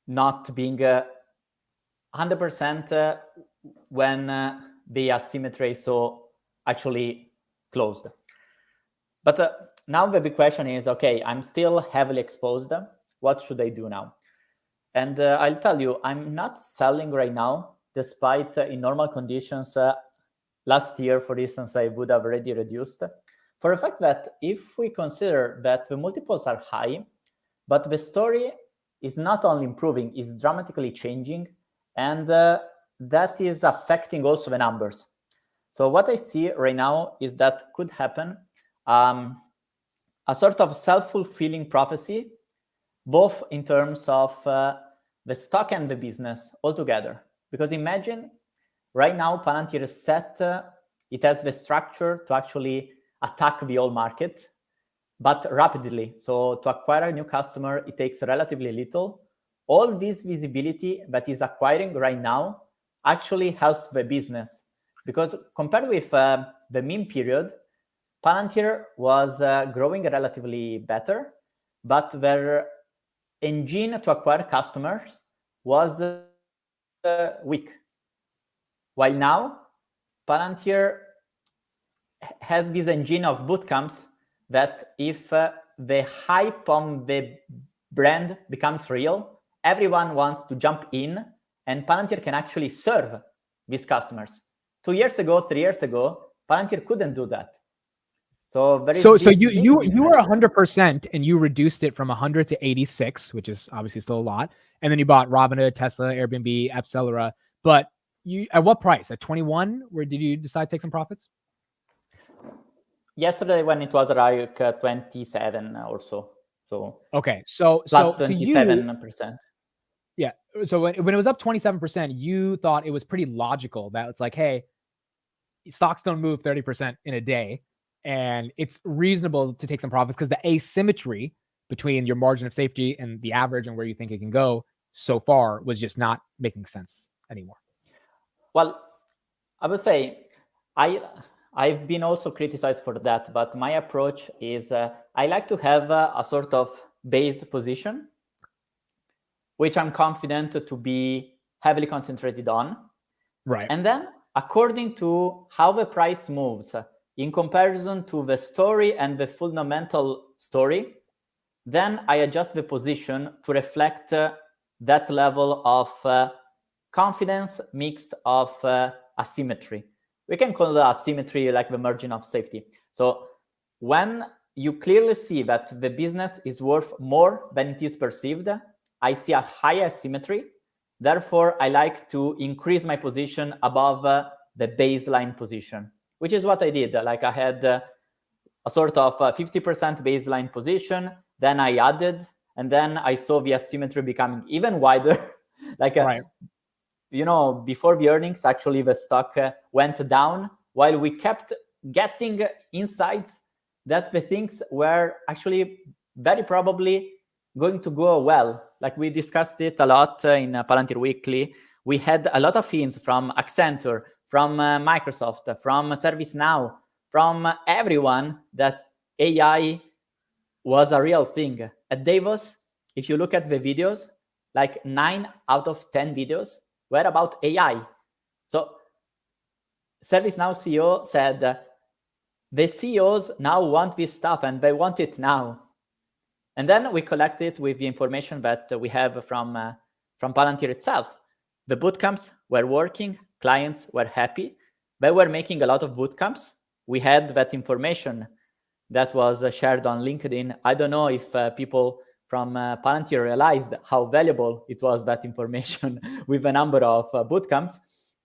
not being 100% when the asymmetry so actually closed. But now the big question is, okay, I'm still heavily exposed. What should I do now? And I'll tell you, I'm not selling right now, despite in normal conditions, last year, for instance, I would have already reduced. For the fact that if we consider that the multiples are high, but the story is not only improving, it's dramatically changing, and that is affecting also the numbers. So what I see right now is that could happen a sort of self-fulfilling prophecy, both in terms of the stock and the business altogether. Because imagine right now Palantir is set, it has the structure to actually attack the whole market, but rapidly. So to acquire a new customer, it takes relatively little. All this visibility that is acquiring right now actually helps the business. Because compared with the meme period, Palantir was growing relatively better, but their engine to acquire customers was weak. While now, Palantir has this engine of bootcamps that if the hype on the brand becomes real, everyone wants to jump in, and Palantir can actually serve these customers. 2 years ago, 3 years ago, Palantir couldn't do that. So you were 100% and you reduced it from 100 to 86, which is obviously still a lot. And then you bought Robinhood, Tesla, Airbnb, Appcelera. But you at what price? At 21? Where did you decide to take some profits? Yesterday when it was like 27 or so. So okay, so plus to 27%. Yeah. So when it was up 27%, you thought it was pretty logical that it's like, hey, stocks don't move 30% in a day, and it's reasonable to take some profits because the asymmetry between your margin of safety and the average and where you think it can go so far was just not making sense anymore. Well, I would say I've been also criticized for that, but my approach is I like to have a sort of base position, which I'm confident to be heavily concentrated on. Right. And then according to how the price moves in comparison to the story and the fundamental story, then I adjust the position to reflect that level of confidence mixed of asymmetry. We can call it asymmetry like the margin of safety. So when you clearly see that the business is worth more than it is perceived, I see a high asymmetry. Therefore, I like to increase my position above the baseline position, which is what I did. Like I had a sort of 50% baseline position, then I added, and then I saw the asymmetry becoming even wider. Like, right. Before the earnings, actually the stock went down while we kept getting insights that the things were actually very probably going to go well. Like we discussed it a lot in Palantir Weekly. We had a lot of hints from Accenture, from Microsoft, from ServiceNow, from everyone that AI was a real thing. At Davos, if you look at the videos, like 9 out of 10 videos were about AI. So ServiceNow CEO said, the CEOs now want this stuff and they want it now. And then we collect it with the information that we have from Palantir itself. The bootcamps were working, clients were happy. They were making a lot of bootcamps. We had that information that was shared on LinkedIn. I don't know if people from Palantir realized how valuable it was, that information with a number of bootcamps.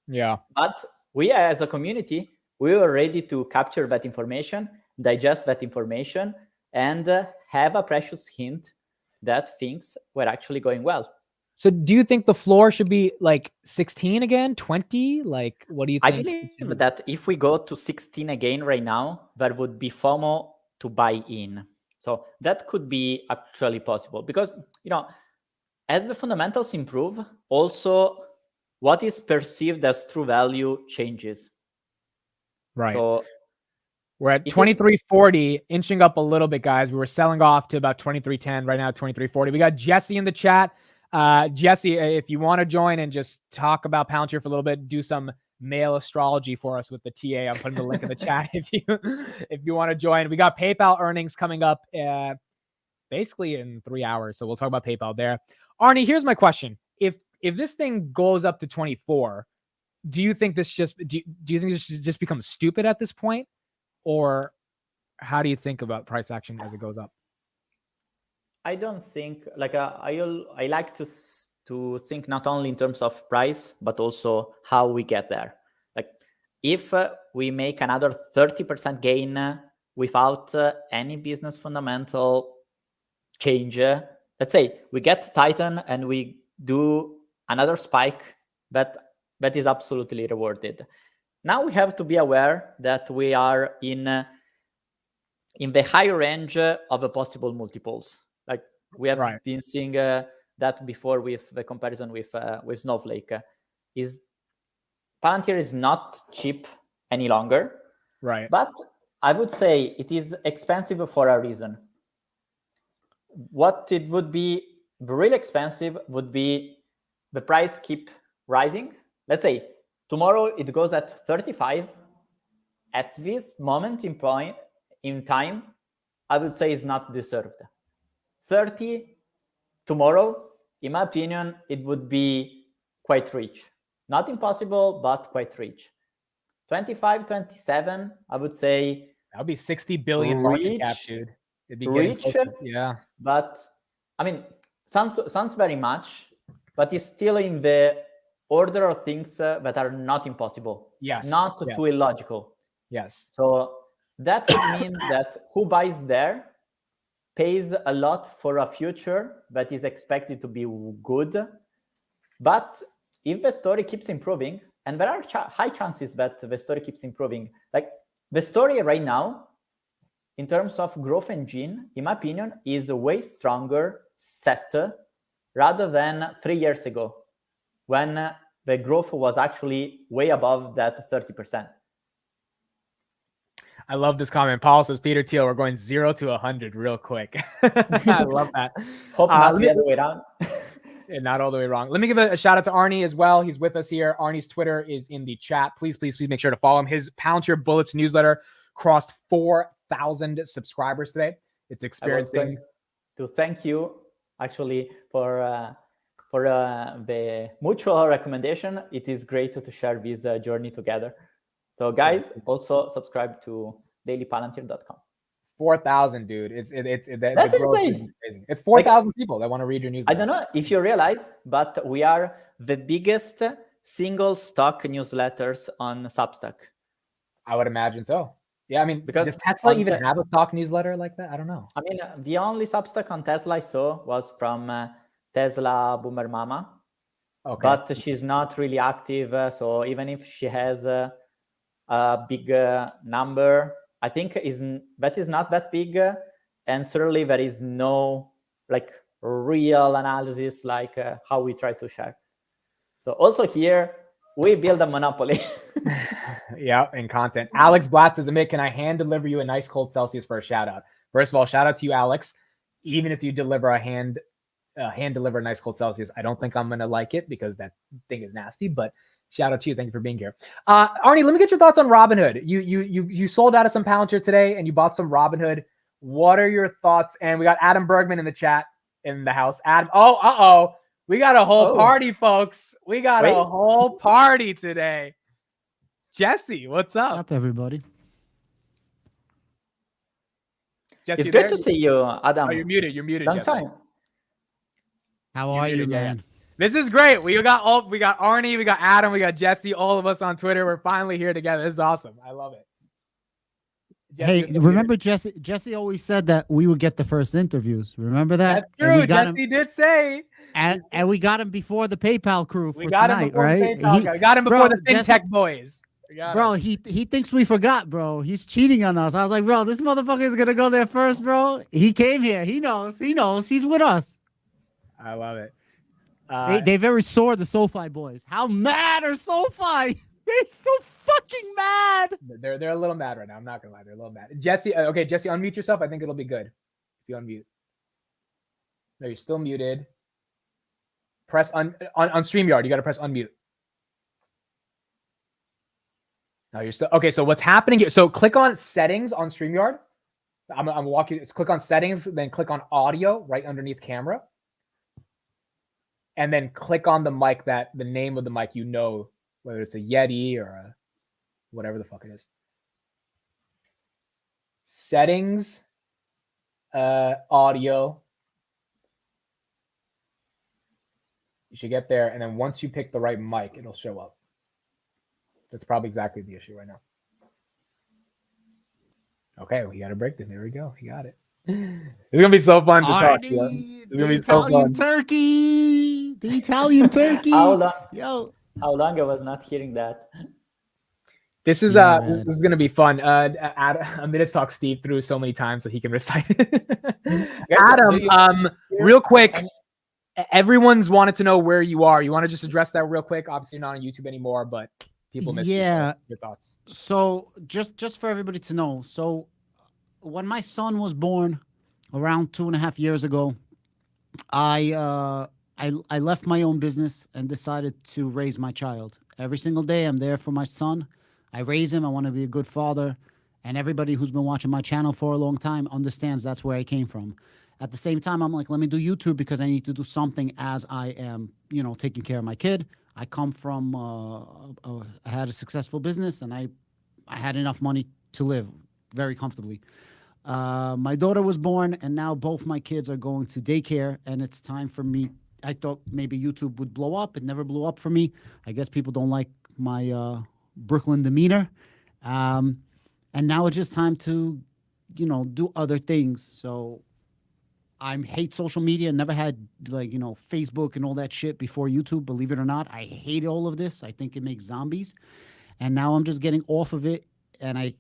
Yeah. But we as a community, we were ready to capture that information, digest that information, and have a precious hint that things were actually going well. So do you think the floor should be like 16 again, 20? Like, what do you think? I believe that if we go to 16 again right now, there would be FOMO to buy in. So that could be actually possible because, as the fundamentals improve, also what is perceived as true value changes. Right. So we're at 23.40, inching up a little bit, guys. We were selling off to about 23.10. Right now, 23.40. We got Jesse in the chat. Jesse, if you want to join and just talk about Palantir for a little bit, do some male astrology for us with the TA. I'm putting the link in the chat if you want to join. We got PayPal earnings coming up basically in 3 hours, so we'll talk about PayPal there. Arnie, here's my question: If this thing goes up to 24, do you think this just do you think this just becomes stupid at this point, or how do you think about price action as it goes up? I don't think I like to think not only in terms of price but also how we get there. Like if we make another 30% gain without any business fundamental change, let's say we get Titan and we do another spike, that is absolutely rewarded. Now we have to be aware that we are in the high range of the possible multiples. Like we have been seeing that before with the comparison with Snowflake. Palantir is not cheap any longer, right? But I would say it is expensive for a reason. What it would be really expensive would be the price keep rising. Let's say tomorrow it goes at 35. At this moment in time, I would say is not deserved. 30 tomorrow, in my opinion, it would be quite rich. Not impossible, but quite rich. 25, 27, I would say. That would be 60 billion market cap, dude. It'd be rich, yeah. But I mean, sounds very much, but it's still in the order of things that are not impossible. Yes. Not too illogical. Yes. So that means that who buys there pays a lot for a future that is expected to be good, But if the story keeps improving, and there are high chances that the story keeps improving, like the story right now, in terms of growth engine, in my opinion, is a way stronger set rather than 3 years ago, when the growth was actually way above that 30%. I love this comment. Paul says, Peter Thiel, we're going 0 to 100 real quick. I love that. Hope not the other way around. Not all the way wrong. Let me give a shout out to Arnie as well. He's with us here. Arnie's Twitter is in the chat. Please make sure to follow him. His Palantir Bullets newsletter crossed 4,000 subscribers today. It's experiencing. I was going to thank you actually for the mutual recommendation. It is great to share this journey together. So guys, also subscribe to dailypalantir.com. 4,000, dude. That's insane. It's 4,000 people that want to read your newsletter. I don't know if you realize, but we are the biggest single stock newsletters on Substack. I would imagine so. Yeah, I mean, because does Tesla even have a stock newsletter like that? I don't know. I mean, the only Substack on Tesla I saw was from Tesla Boomer Mama. Okay. But she's not really active. So even if she has a big number, I think that is not that big. And certainly there is no like real analysis like how we try to share. So also here, we build a monopoly. Yeah, in content. Alex Blatt says, Amit, can I hand deliver you a nice cold Celsius for a shout out? First of all, shout out to you, Alex. Even if you deliver a hand deliver a nice cold Celsius, I don't think I'm going to like it because that thing is nasty, but shout out to you. Thank you for being here. Arnie, let me get your thoughts on Robinhood. You sold out of some Palantir today and you bought some Robinhood. What are your thoughts? And we got Adam Bergman in the chat in the house. Adam, we got a whole party, folks. We got a whole party today. Jesse, what's up? What's up, everybody? Jesse, it's good to see you, Adam. Oh, you're muted. Long Jesse. time. How are you, man? This is great. We got Arnie, we got Adam, we got Jesse, all of us on Twitter. We're finally here together. This is awesome. I love it. Jesse, hey, remember Jesse always said that we would get the first interviews. Remember that? That's true. Jesse did say. And we got him before the PayPal crew for we got tonight, him before right? The PayPal guy. We got him before the FinTech Jesse, boys. Bro, he thinks we forgot, bro. He's cheating on us. I was like, bro, this motherfucker is gonna go there first, bro. He came here. He knows. He's with us. I love it. They very sore, the SoFi boys. How mad are SoFi? They're so fucking mad. They're a little mad right now. I'm not gonna lie, they're a little mad. Jesse, okay, Jesse, unmute yourself. I think it'll be good if you unmute. No, you're still muted. Press on StreamYard. You got to press unmute. No, you're still okay. So what's happening here? So click on settings on StreamYard. I'm walking. Click on settings, then click on audio right underneath camera. And then click on the mic the name of the mic, whether it's a Yeti or a whatever the fuck it is. Settings, audio. You should get there. And then once you pick the right mic, it'll show up. That's probably exactly the issue right now. Okay, we got a breakdown. There we go. He got it. It's gonna be so fun to talk. It's gonna be so fun. Turkey, the Italian turkey. How long I was not hearing that. This is this is gonna be fun. I'm gonna talk Steve through so many times so he can recite it. Adam, real quick. Everyone's wanted to know where you are. You want to just address that real quick? Obviously, you're not on YouTube anymore, but people miss your thoughts. So just for everybody to know, so when my son was born around 2.5 years ago, I left my own business and decided to raise my child. Every single day, I'm there for my son. I raise him. I want to be a good father. And everybody who's been watching my channel for a long time understands that's where I came from. At the same time, I'm like, let me do YouTube because I need to do something as I am, taking care of my kid. I come from, I had a successful business and I had enough money to live very comfortably. My daughter was born and now both my kids are going to daycare and it's time for me. I thought maybe YouTube would blow up. It never blew up for me. I guess people don't like my Brooklyn demeanor. And now it's just time to, do other things. So I hate social media. Never had Facebook and all that shit before YouTube. Believe it or not, I hate all of this. I think it makes zombies, and now I'm just getting off of it, and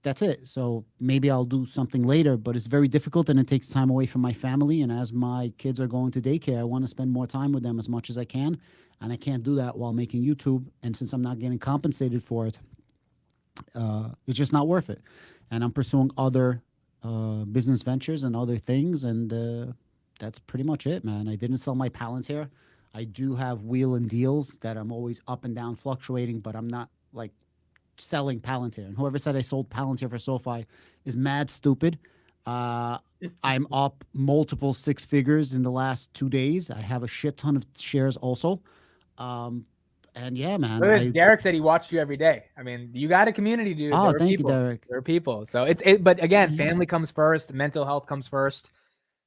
that's it. So maybe I'll do something later, but it's very difficult and it takes time away from my family. And as my kids are going to daycare, I want to spend more time with them as much as I can. And I can't do that while making YouTube. And since I'm not getting compensated for it, it's just not worth it. And I'm pursuing other business ventures and other things. And that's pretty much it, man. I didn't sell my Palantir. I do have wheel and deals that I'm always up and down fluctuating, but I'm not like selling Palantir. And whoever said I sold Palantir for SoFi is mad stupid. I'm up multiple six figures in the last 2 days. I have a shit ton of shares also. And yeah, man. Derek said he watched you every day. I mean, you got a community, dude. Oh, thank you, Derek. There are people. So but again, family comes first, mental health comes first.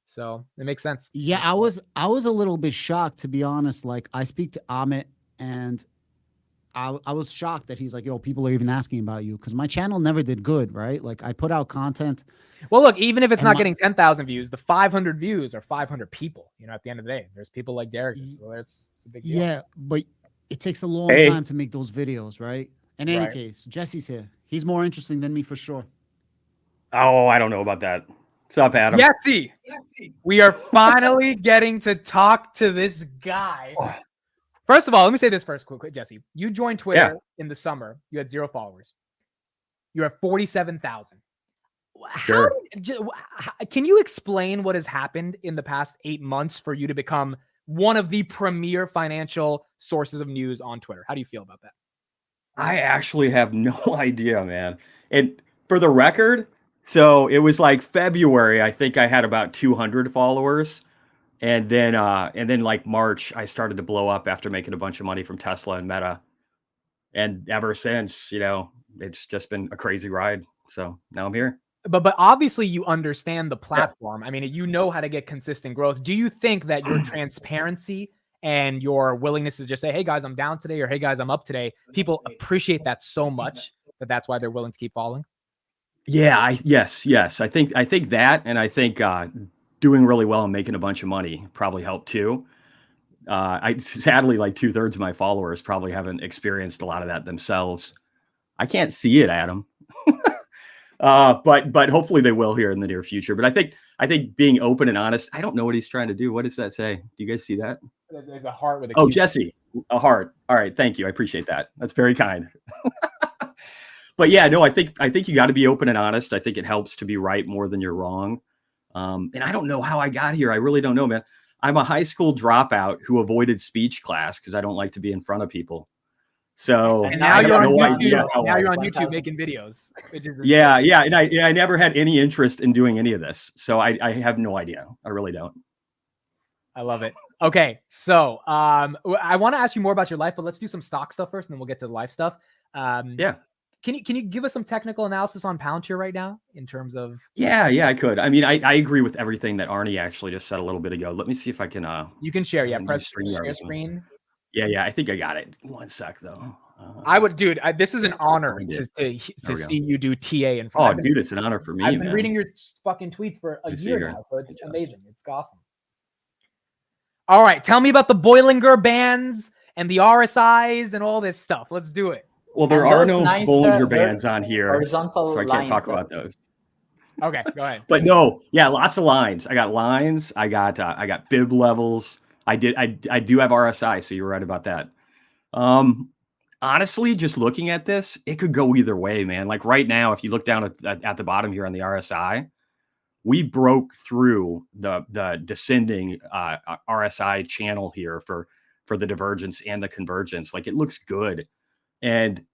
So it makes sense. Yeah, I was a little bit shocked, to be honest. Like, I speak to Amit, and I was shocked that he's like, yo, people are even asking about you, because my channel never did good, right? Like, I put out content. Well, look, even if it's not getting 10,000 views, the 500 views are 500 people. At the end of the day, there's people like Derek. So it's a big deal. Yeah, but it takes a long time to make those videos, right? In any Right. case, Jesse's here. He's more interesting than me for sure. Oh, I don't know about that. What's up, Adam? Jesse, we are finally getting to talk to this guy. First of all, let me say this first, quick, Jesse. You joined Twitter in the summer. You had 0 followers. You're at 47,000. Sure. Can you explain what has happened in the past 8 months for you to become one of the premier financial sources of news on Twitter? How do you feel about that? I actually have no idea, man. And for the record, so it was like February, I think I had about 200 followers. And then like March, I started to blow up after making a bunch of money from Tesla and Meta. And ever since, it's just been a crazy ride. So now I'm here. But obviously you understand the platform. I mean, you know how to get consistent growth. Do you think that your transparency and your willingness to just say, hey guys, I'm down today, or hey guys, I'm up today, people appreciate that so much that's why they're willing to keep following? Yeah, yes. I think that, and I think doing really well and making a bunch of money probably helped too. I sadly, like 2/3 of my followers probably haven't experienced a lot of that themselves. I can't see it, Adam. But hopefully they will here in the near future. But I think being open and honest. I don't know what he's trying to do. What does that say? Do you guys see that? There's a heart with a Oh, Q. Jesse, a heart. All right, thank you. I appreciate that. That's very kind. But yeah, no, I think you got to be open and honest. I think it helps to be right more than you're wrong. And I don't know how I got here. I really don't know, man. I'm a high school dropout who avoided speech class because I don't like to be in front of people. So And now you're on YouTube. Now I- you're on YouTube making videos. Which is Yeah. And I never had any interest in doing any of this. So I have no idea. I really don't. I love it. Okay, so I want to ask you more about your life, but let's do some stock stuff first, and then we'll get to the life stuff. Yeah. Can you give us some technical analysis on Palantir right now in terms of? Yeah, I could. I mean, I agree with everything that Arnie actually just said a little bit ago. Let me see if I can. You can share. Yeah, do press StreamYard share again. screen. Yeah, I think I got it. One sec though. I would, dude. This is an honor we to go. see you do TA in Oh, front. dude, it's an honor for me, I've been man. reading your fucking tweets for a Let me see year here. now, so it's amazing. It's awesome. All right, tell me about the Bollinger Bands and the RSIs and all this stuff. Let's do it. Well, there And are those no nice, Bollinger Bands on here, horizontal so I can't talk lines. about those. Okay, go ahead. But no, yeah, lots of lines. I got lines. I got bib levels. I do have RSI, so you're right about that. Honestly, just looking at this, it could go either way, man. Like right now, if you look down at the bottom here on the RSI, we broke through the descending RSI channel here for the divergence and the convergence. Like it looks good. And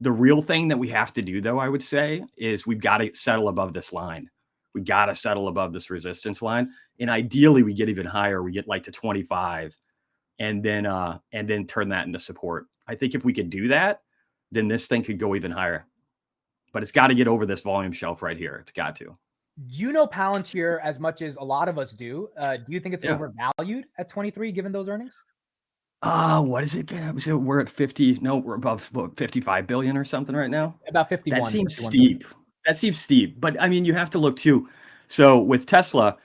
the real thing that we have to do, though, I would say, is we've got to settle above this line. We got to settle above this resistance line. And ideally, we get even higher. We get like to 25 and then turn that into support. I think if we could do that, then this thing could go even higher. But it's got to get over this volume shelf right here. It's got to. Do you know Palantir as much as a lot of us do? Do you think it's Yeah. overvalued at 23 given those earnings? What is it? So we're at 50. No, we're above 55 billion or something right now. About 51. That seems 51 steep. That seems steep. But I mean, you have to look too. So with Tesla,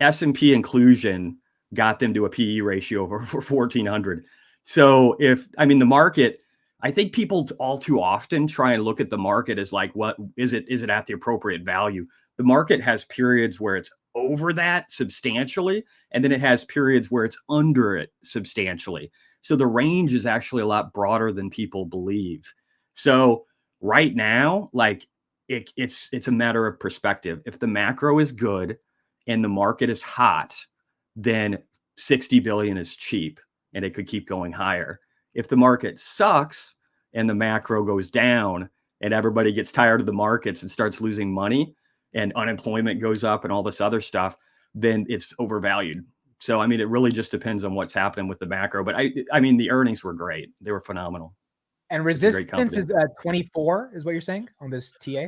S&P inclusion got them to a PE ratio of over 1,400. So the market, I think people all too often try and look at the market as like, what is it? Is it at the appropriate value? The market has periods where it's over that substantially, and then it has periods where it's under it substantially. So the range is actually a lot broader than people believe. So right now, like it's a matter of perspective. If the macro is good and the market is hot, then 60 billion is cheap and it could keep going higher. If the market sucks and the macro goes down and everybody gets tired of the markets and starts losing money and unemployment goes up and all this other stuff, then it's overvalued. So, I mean, it really just depends on what's happening with the macro. But I mean, the earnings were great. They were phenomenal. And resistance is at 24 is what you're saying on this TA?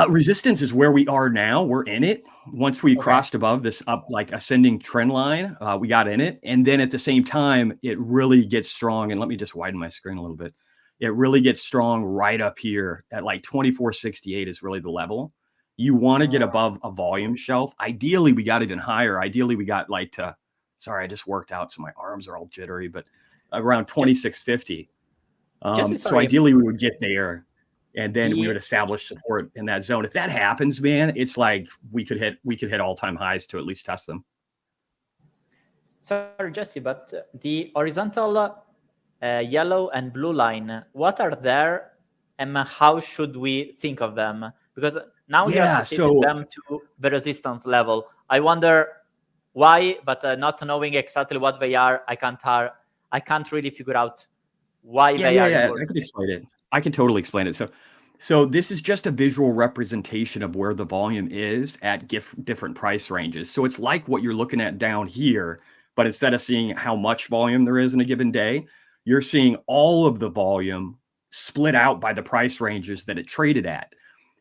Resistance is where we are now. We're in it. Once we crossed above this up like ascending trend line, we got in it. And then at the same time, it really gets strong. And let me just widen my screen a little bit. It really gets strong right up here at like 2468 is really the level. You want to get above a volume shelf. Ideally, we got even higher. Ideally, we got like to, sorry, I just worked out, so my arms are all jittery, but around 2650. So ideally, we would get there. And then we would establish support in that zone. If that happens, man, it's like we could hit all-time highs to at least test them. Sorry, Jesse, but the horizontal yellow and blue line, what are there and how should we think of them? Because now you associate them to the resistance level. I wonder why, but not knowing exactly what they are, I can't really figure out why they are. Yeah, I can explain it. I can totally explain it. So this is just a visual representation of where the volume is at different price ranges. So it's like what you're looking at down here, but instead of seeing how much volume there is in a given day, you're seeing all of the volume split out by the price ranges that it traded at.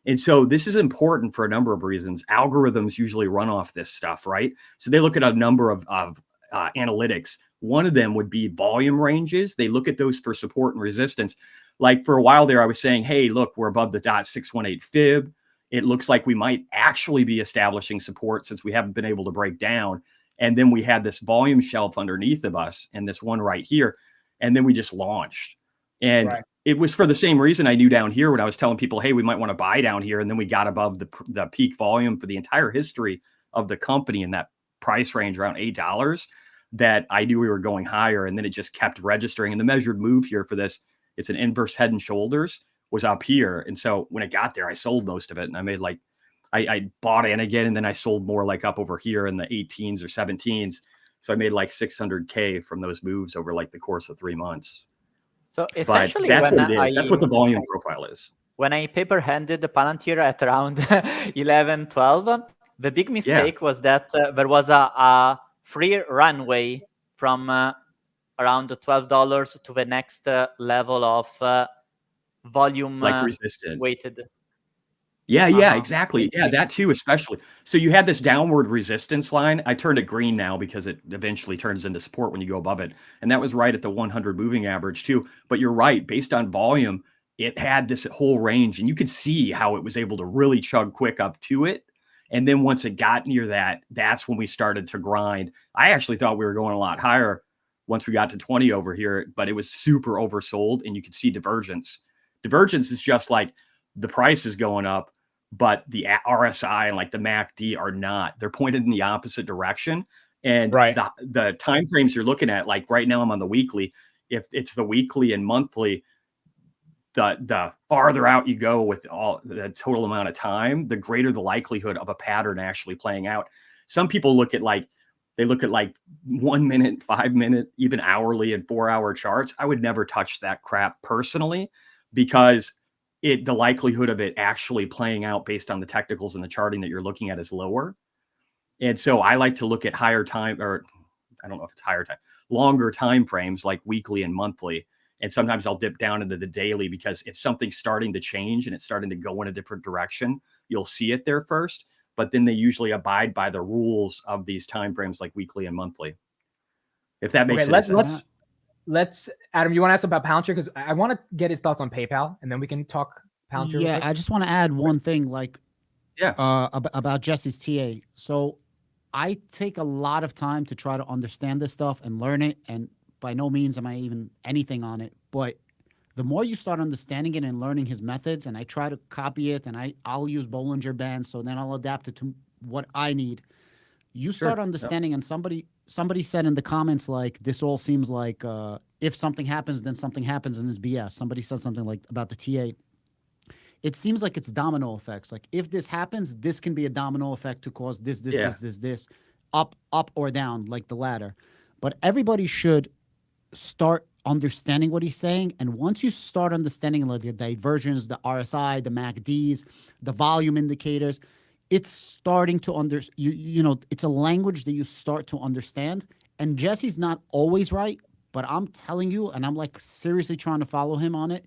And so this is important for a number of reasons. Algorithms usually run off this stuff, right? So they look at a number of analytics. One of them would be volume ranges. They look at those for support and resistance. Like for a while there, I was saying, hey, look, we're above the .618 fib. It looks like we might actually be establishing support since we haven't been able to break down. And then we had this volume shelf underneath of us and this one right here. And then we just launched. And it was for the same reason I knew down here when I was telling people, hey, we might want to buy down here. And then we got above the peak volume for the entire history of the company in that price range around $8 that I knew we were going higher. And then it just kept registering. And the measured move here for this, it's an inverse head and shoulders, was up here. And so when it got there, I sold most of it. And I made like, I bought in again, and then I sold more like up over here in the 18s or 17s. So I made like 600K from those moves over like the course of 3 months. So essentially, but that's what it is. That's what the volume profile is. When I paper-handed the Palantir at around 11, 12, the big mistake was that there was a free runway from around $12 to the next level of volume like resistance weighted. Yeah, exactly. Yeah, that too, especially. So you had this downward resistance line. I turned it green now because it eventually turns into support when you go above it. And that was right at the 100 moving average too. But you're right, based on volume, it had this whole range, and you could see how it was able to really chug quick up to it. And then once it got near that, that's when we started to grind. I actually thought we were going a lot higher once we got to 20 over here, but it was super oversold, and you could see divergence. Divergence is just like the price is going up, but the RSI and like the MACD are not. They're pointed in the opposite direction. And the time frames you're looking at, like right now I'm on the weekly. If it's the weekly and monthly, the farther out you go with all the total amount of time, the greater the likelihood of a pattern actually playing out. Some people look at like 1 minute, 5 minute, even hourly and 4 hour charts. I would never touch that crap personally, because the likelihood of it actually playing out based on the technicals and the charting that you're looking at is lower. And so I like to look at higher time, or I don't know if it's higher time, longer time frames like weekly and monthly. And sometimes I'll dip down into the daily, because if something's starting to change and it's starting to go in a different direction, you'll see it there first. But then they usually abide by the rules of these time frames like weekly and monthly. If that makes sense. Let's Adam, you want to ask about Palantir? Because I want to get his thoughts on PayPal, and then we can talk Palantir. Yeah, I just want to add one thing, like about Jesse's TA. So I take a lot of time to try to understand this stuff and learn it. And by no means am I even anything on it. But the more you start understanding it and learning his methods, and I try to copy it, and I'll use Bollinger Bands, so then I'll adapt it to what I need. You start understanding, and somebody said in the comments, like, this all seems like if something happens, then something happens, and it's BS. Somebody said something like about the TA. It seems like it's domino effects. Like, if this happens, this can be a domino effect to cause this, up or down, like the ladder. But everybody should start understanding what he's saying. And once you start understanding like the divergence, the RSI, the MACDs, the volume indicators, it's starting to it's a language that you start to understand. And Jesse's not always right, but I'm telling you, and I'm like seriously trying to follow him on it,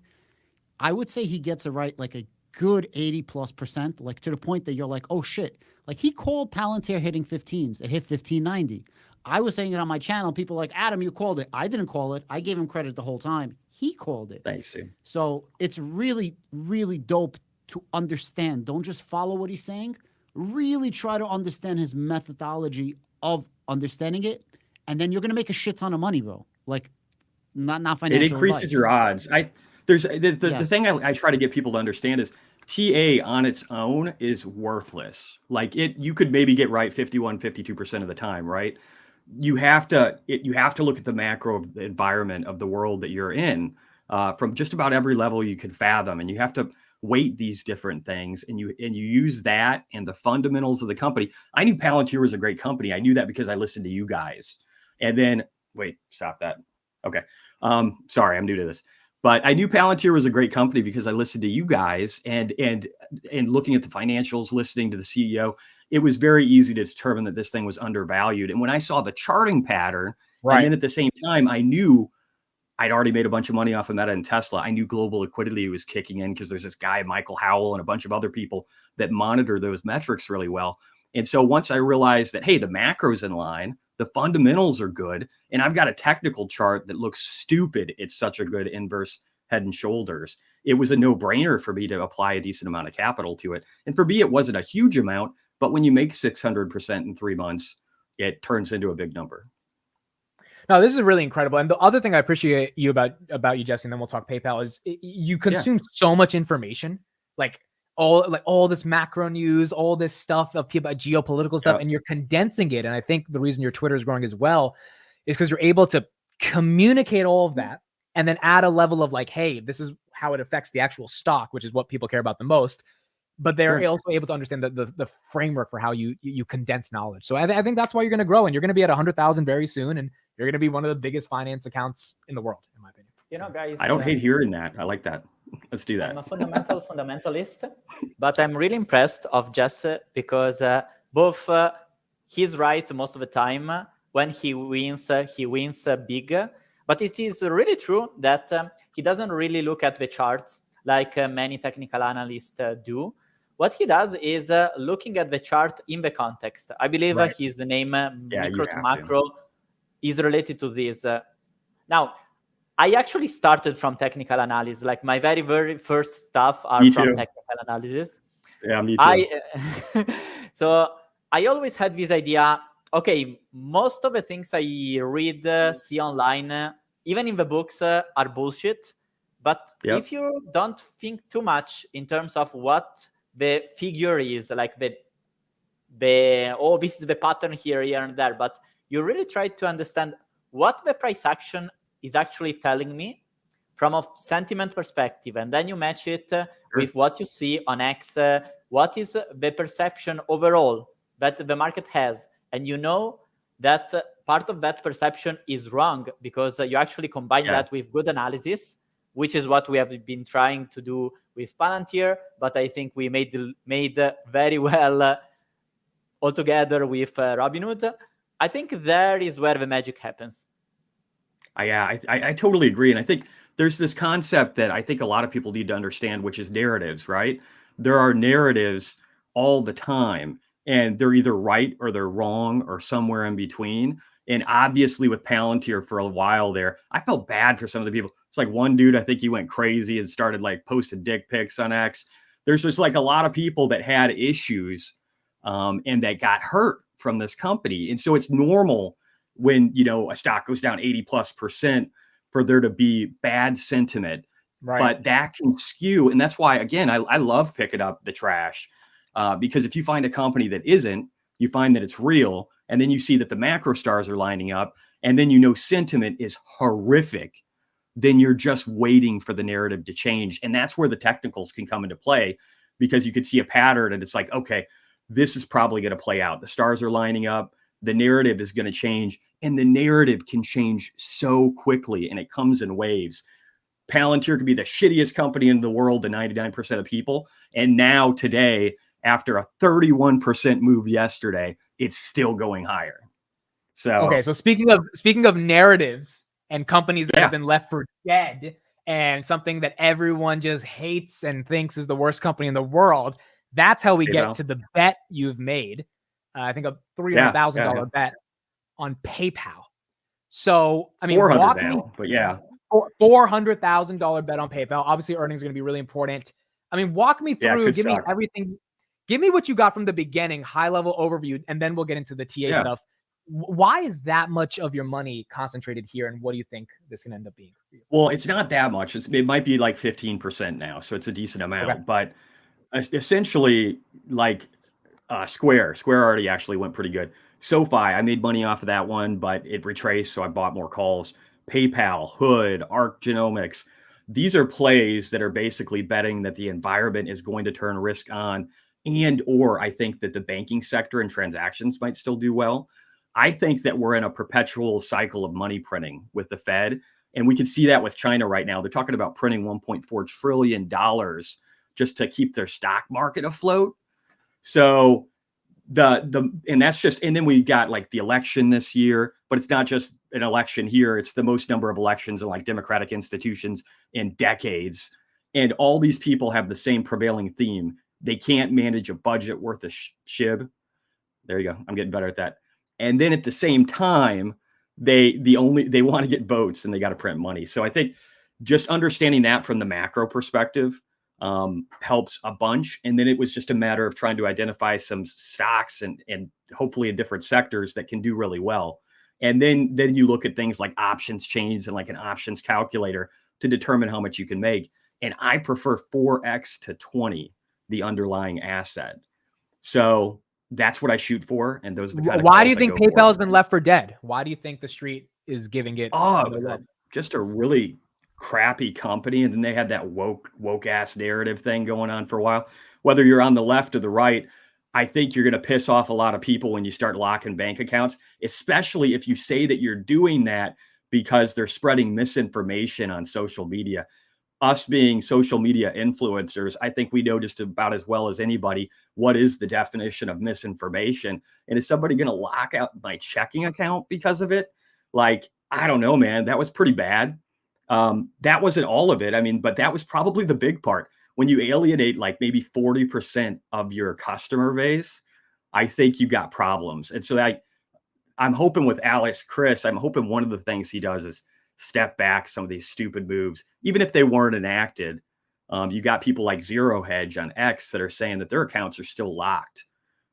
I would say he gets it right like a good 80+%, like to the point that you're like, oh shit. Like, he called Palantir hitting 15s. It hit 1590. I was saying it on my channel. People were like, Adam, you called it. I didn't call it. I gave him credit the whole time. He called it. Thanks, dude. So it's really, really dope to understand. Don't just follow what he's saying. Really try to understand his methodology of understanding it. And then you're going to make a shit ton of money, bro. Like, not financial It increases advice. your odds. The thing I try to get people to understand is TA on its own is worthless. Like, you could maybe get right 52% of the time, right? You have to look at the macro environment of the world that you're in from just about every level you can fathom, and you have to weight these different things, and you use that and the fundamentals of the company. I knew Palantir was a great company. I knew that because I listened to you guys. And then wait, stop that. Okay. Sorry, I'm new to this. But I knew Palantir was a great company because I listened to you guys and looking at the financials, listening to the CEO, it was very easy to determine that this thing was undervalued. And when I saw the charting pattern, and then at the same time, I knew I'd already made a bunch of money off of Meta and Tesla. I knew global liquidity was kicking in because there's this guy, Michael Howell, and a bunch of other people that monitor those metrics really well. And so once I realized that, hey, the macro's in line, the fundamentals are good, and I've got a technical chart that looks stupid, it's such a good inverse head and shoulders, it was a no-brainer for me to apply a decent amount of capital to it. And for me, it wasn't a huge amount, but when you make 600% in 3 months, it turns into a big number. No, this is really incredible. And the other thing I appreciate you about you, Jesse, and then we'll talk PayPal, is you consume so much information, like all this macro news, all this stuff of people, geopolitical stuff, and you're condensing it. And I think the reason your Twitter is growing as well is because you're able to communicate all of that and then add a level of like, hey, this is how it affects the actual stock, which is what people care about the most. But they're also able to understand the framework for how you condense knowledge. So I think that's why you're going to grow, and you're going to be at 100,000 very soon, and you're going to be one of the biggest finance accounts in the world, in my opinion. You know, guys, I don't hate hearing that. I like that. Let's do that. I'm a fundamentalist, but I'm really impressed of Jesse because both he's right most of the time. When he wins big. But it is really true that he doesn't really look at the charts like many technical analysts do. What he does is looking at the chart in the context. I believe his name, Micro to Macro, is related to this. Now, I actually started from technical analysis. Like, my very, very first stuff are from technical analysis. Yeah, me too. So I always had this idea, okay, most of the things I read, see online, even in the books, are bullshit. But if you don't think too much in terms of what the figure is, like this is the pattern here and there, but you really try to understand what the price action is actually telling me from a sentiment perspective, and then you match it with what you see on X, what is the perception overall that the market has, and you know that part of that perception is wrong because you actually combine that with good analysis, which is what we have been trying to do with Palantir, but I think we made very well altogether with Robinhood. I think there is where the magic happens. I totally agree. And I think there's this concept that I think a lot of people need to understand, which is narratives, right? There are narratives all the time, and they're either right or they're wrong or somewhere in between. And obviously with Palantir for a while there, I felt bad for some of the people. It's like one dude, I think he went crazy and started like posting dick pics on X. There's just like a lot of people that had issues and that got hurt from this company. And so it's normal when, you know, a stock goes down 80+% for there to be bad sentiment. Right. But that can skew. And that's why, again, I love picking up the trash because if you find a company that isn't, you find that it's real. And then you see that the macro stars are lining up. And then, you know, sentiment is horrific. Then you're just waiting for the narrative to change. And that's where the technicals can come into play, because you could see a pattern and it's like, okay, this is probably going to play out. The stars are lining up. The narrative is going to change, and the narrative can change so quickly, and it comes in waves. Palantir could be the shittiest company in the world to 99% of people. And now today, after a 31% move yesterday, it's still going higher. So, okay. So speaking of narratives and companies that have been left for dead, and something that everyone just hates and thinks is the worst company in the world, that's how we get to the bet you've made. I think a $300,000 bet on PayPal. So, I mean, walk me, but yeah, $400,000 bet on PayPal. Obviously, earnings are going to be really important. I mean, walk me through, give me everything. Give me what you got from the beginning, high level overview, and then we'll get into the TA stuff. Why is that much of your money concentrated here, and what do you think this can end up being? Well, it's not that much. It might be like 15% now, so it's a decent amount. But essentially, like Square already actually went pretty good. SoFi, I made money off of that one, but it retraced, so I bought more calls. PayPal, Hood, Arc Genomics. These are plays that are basically betting that the environment is going to turn risk on, and or I think that the banking sector and transactions might still do well. I think that we're in a perpetual cycle of money printing with the Fed, and we can see that with China right now. They're talking about printing $1.4 trillion just to keep their stock market afloat. So and that's just, and then we got like the election this year, but it's not just an election here. It's the most number of elections in like democratic institutions in decades. And all these people have the same prevailing theme. They can't manage a budget worth of shib. There you go. I'm getting better at that. And then at the same time, they want to get votes and they got to print money. So I think just understanding that from the macro perspective helps a bunch. And then it was just a matter of trying to identify some stocks and hopefully in different sectors that can do really well. And then you look at things like options chains and like an options calculator to determine how much you can make. And I prefer 4x to 20, the underlying asset. So that's what I shoot for. And those are the kind of why do you think PayPal has been left for dead? Why do you think the street is giving it? Just a really crappy company. And then they had that woke ass narrative thing going on for a while. Whether you're on the left or the right, I think you're going to piss off a lot of people when you start locking bank accounts, especially if you say that you're doing that because they're spreading misinformation on social media. Us being social media influencers, I think we know just about as well as anybody what is the definition of misinformation. And is somebody going to lock out my checking account because of it? Like, I don't know, man. That was pretty bad. That wasn't all of it. I mean, but that was probably the big part. When you alienate like maybe 40% of your customer base, I think you got problems. And so I'm hoping with Chris, I'm hoping one of the things he does is step back some of these stupid moves, even if they weren't enacted. You got people like Zero Hedge on X that are saying that their accounts are still locked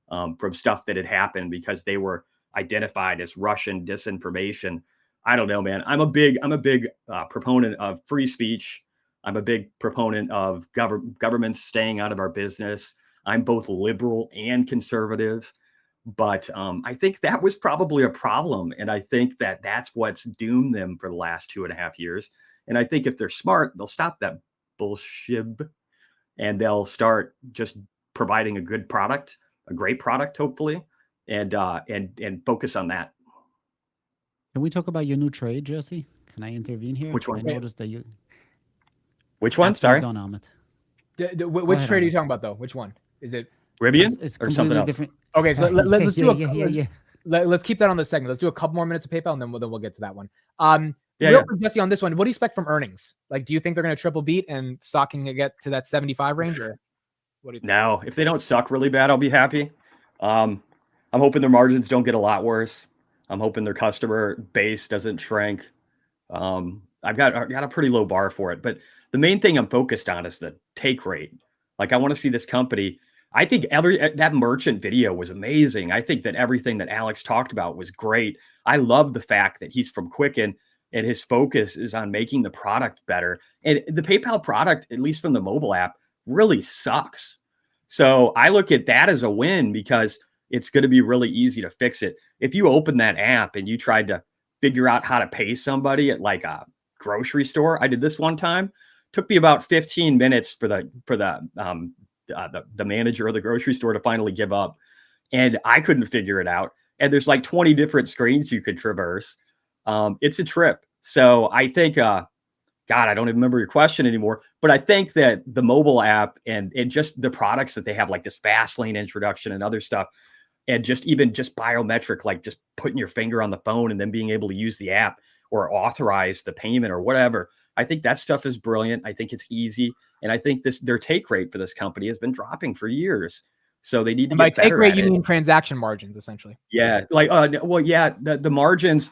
from stuff that had happened because they were identified as Russian disinformation. I don't know, man. I'm a big proponent of free speech. I'm a big proponent of governments staying out of our business. I'm both liberal and conservative. But I think that was probably a problem. And I think that that's what's doomed them for the last 2.5 years. And I think if they're smart, they'll stop that bullshit and they'll start just providing a good product, a great product, hopefully, and focus on that. Can we talk about your new trade, Jesse? Can I intervene here? Which one? I noticed that you. Which one? Sorry. Done, Amit. Which trade are you talking about, though? Which one is it? Rivian it's or something else? Different. Okay, so let's do let's keep that on the segment. Let's do a couple more minutes of PayPal, and then we'll get to that one. Real quick, Jesse, on this one, what do you expect from earnings? Like, do you think they're going to triple beat and stock can get to that 75 range, or what do you think? No, if they don't suck really bad, I'll be happy. I'm hoping their margins don't get a lot worse. I'm hoping their customer base doesn't shrink. I've got a pretty low bar for it, but the main thing I'm focused on is the take rate. Like, I want to see this company. I think that merchant video was amazing. I think that everything that Alex talked about was great. I love the fact that he's from Quicken and his focus is on making the product better. And the PayPal product, at least from the mobile app, really sucks. So I look at that as a win because it's going to be really easy to fix it. If you open that app and you tried to figure out how to pay somebody at like a grocery store, I did this one time. Took me about 15 minutes for the manager of the grocery store to finally give up, and I couldn't figure it out. And there's like 20 different screens you could traverse. It's a trip. So I think, God, I don't even remember your question anymore, but I think that the mobile app and just the products that they have, like this fast lane introduction and other stuff, and just biometric, like just putting your finger on the phone and then being able to use the app or authorize the payment or whatever. I think that stuff is brilliant. I think it's easy. And I think their take rate for this company has been dropping for years. So they need to get better at it. By take rate, you mean transaction margins, essentially. Yeah. Like, the margins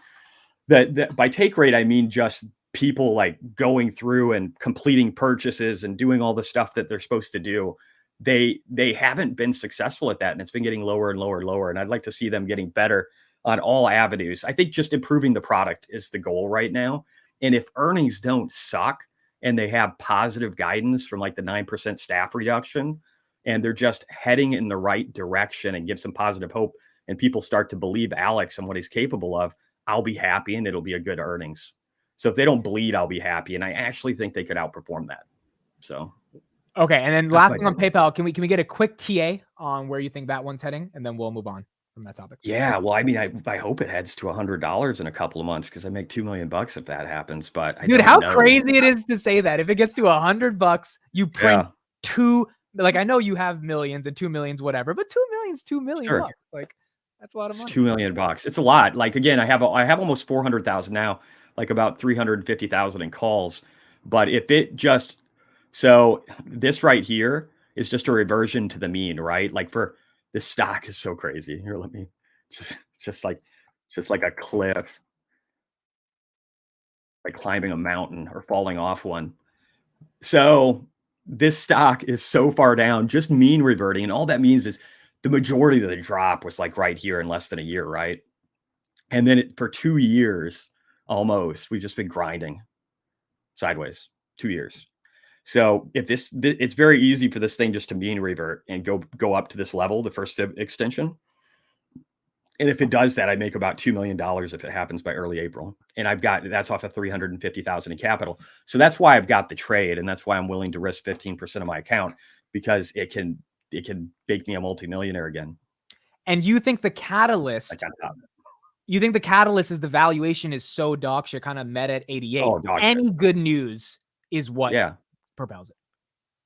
that by take rate, I mean just people like going through and completing purchases and doing all the stuff that they're supposed to do. They haven't been successful at that, and it's been getting lower and lower and lower. And I'd like to see them getting better on all avenues. I think just improving the product is the goal right now. And if earnings don't suck and they have positive guidance from like the 9% staff reduction, and they're just heading in the right direction and give some positive hope, and people start to believe Alex and what he's capable of, I'll be happy and it'll be a good earnings. So if they don't bleed, I'll be happy. And I actually think they could outperform that. So. Okay. And then last thing on PayPal, can we get a quick TA on where you think that one's heading? And then we'll move on from that topic. Yeah. Well, I mean, I hope it heads to $100 in a couple of months because I make $2 million if that happens. But dude, how crazy it is to say that if it gets to $100, you print two, like, I know you have millions and 2 millions, whatever, but 2 million's 2 million Sure. bucks. Like, that's a lot of money. It's $2 million. It's a lot. Like, again, I have almost 400,000 now, like about 350,000 in calls. But if it just, so this right here is just a reversion to the mean, right? Like for this stock is so crazy. Here, let me just like a cliff, like climbing a mountain or falling off one. So this stock is so far down, just mean reverting. And all that means is the majority of the drop was like right here in less than a year, right? And then for 2 years, almost, we've just been grinding sideways, 2 years. So if it's very easy for this thing just to mean revert and go up to this level, the first extension. And if it does that, I make about $2 million if it happens by early April. And that's off of 350,000 in capital. So that's why I've got the trade. And that's why I'm willing to risk 15% of my account, because it can make me a multimillionaire again. And you think the catalyst, is the valuation is so dog shit, kind of Meta at 88. Any good news is what propels it.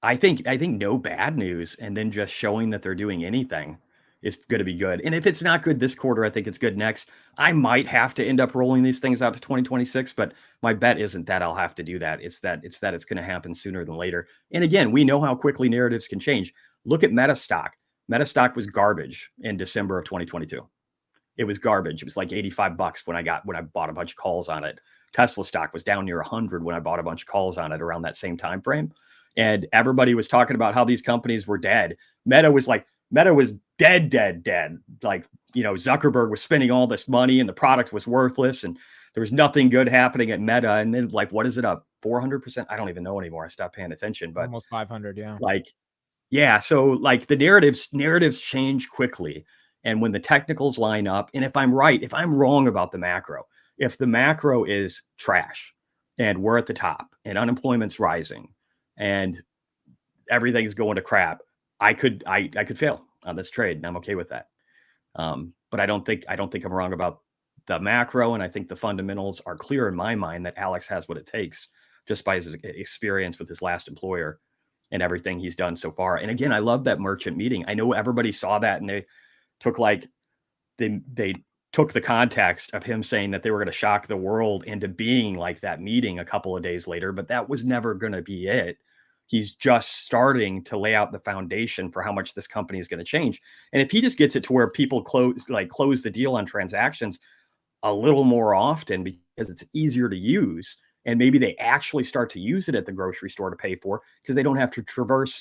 I think no bad news, and then just showing that they're doing anything is going to be good. And if it's not good this quarter, I think it's good next. I might have to end up rolling these things out to 2026, but my bet isn't that I'll have to do that. It's that it's going to happen sooner than later. And again, we know how quickly narratives can change. Look at Meta stock. Meta stock was garbage in December of 2022. It was garbage. It was like $85 when I bought a bunch of calls on it. Tesla stock was down near 100 when I bought a bunch of calls on it around that same time frame. And everybody was talking about how these companies were dead. Meta was dead. Like, Zuckerberg was spending all this money and the product was worthless and there was nothing good happening at Meta. And then, like, what is it up? 400%? I don't even know anymore. I stopped paying attention, but almost 500. Yeah. So like the narratives change quickly. And when the technicals line up, and if I'm wrong about the macro, if the macro is trash and we're at the top and unemployment's rising and everything's going to crap, I could fail on this trade, and I'm okay with that. But I don't think I'm wrong about the macro, and I think the fundamentals are clear in my mind that Alex has what it takes just by his experience with his last employer and everything he's done so far. And again, I love that merchant meeting. I know everybody saw that, and they took the context of him saying that they were going to shock the world into being like that meeting a couple of days later, but that was never going to be it. He's just starting to lay out the foundation for how much this company is going to change. And if he just gets it to where people close the deal on transactions a little more often because it's easier to use, and maybe they actually start to use it at the grocery store to pay for, because they don't have to traverse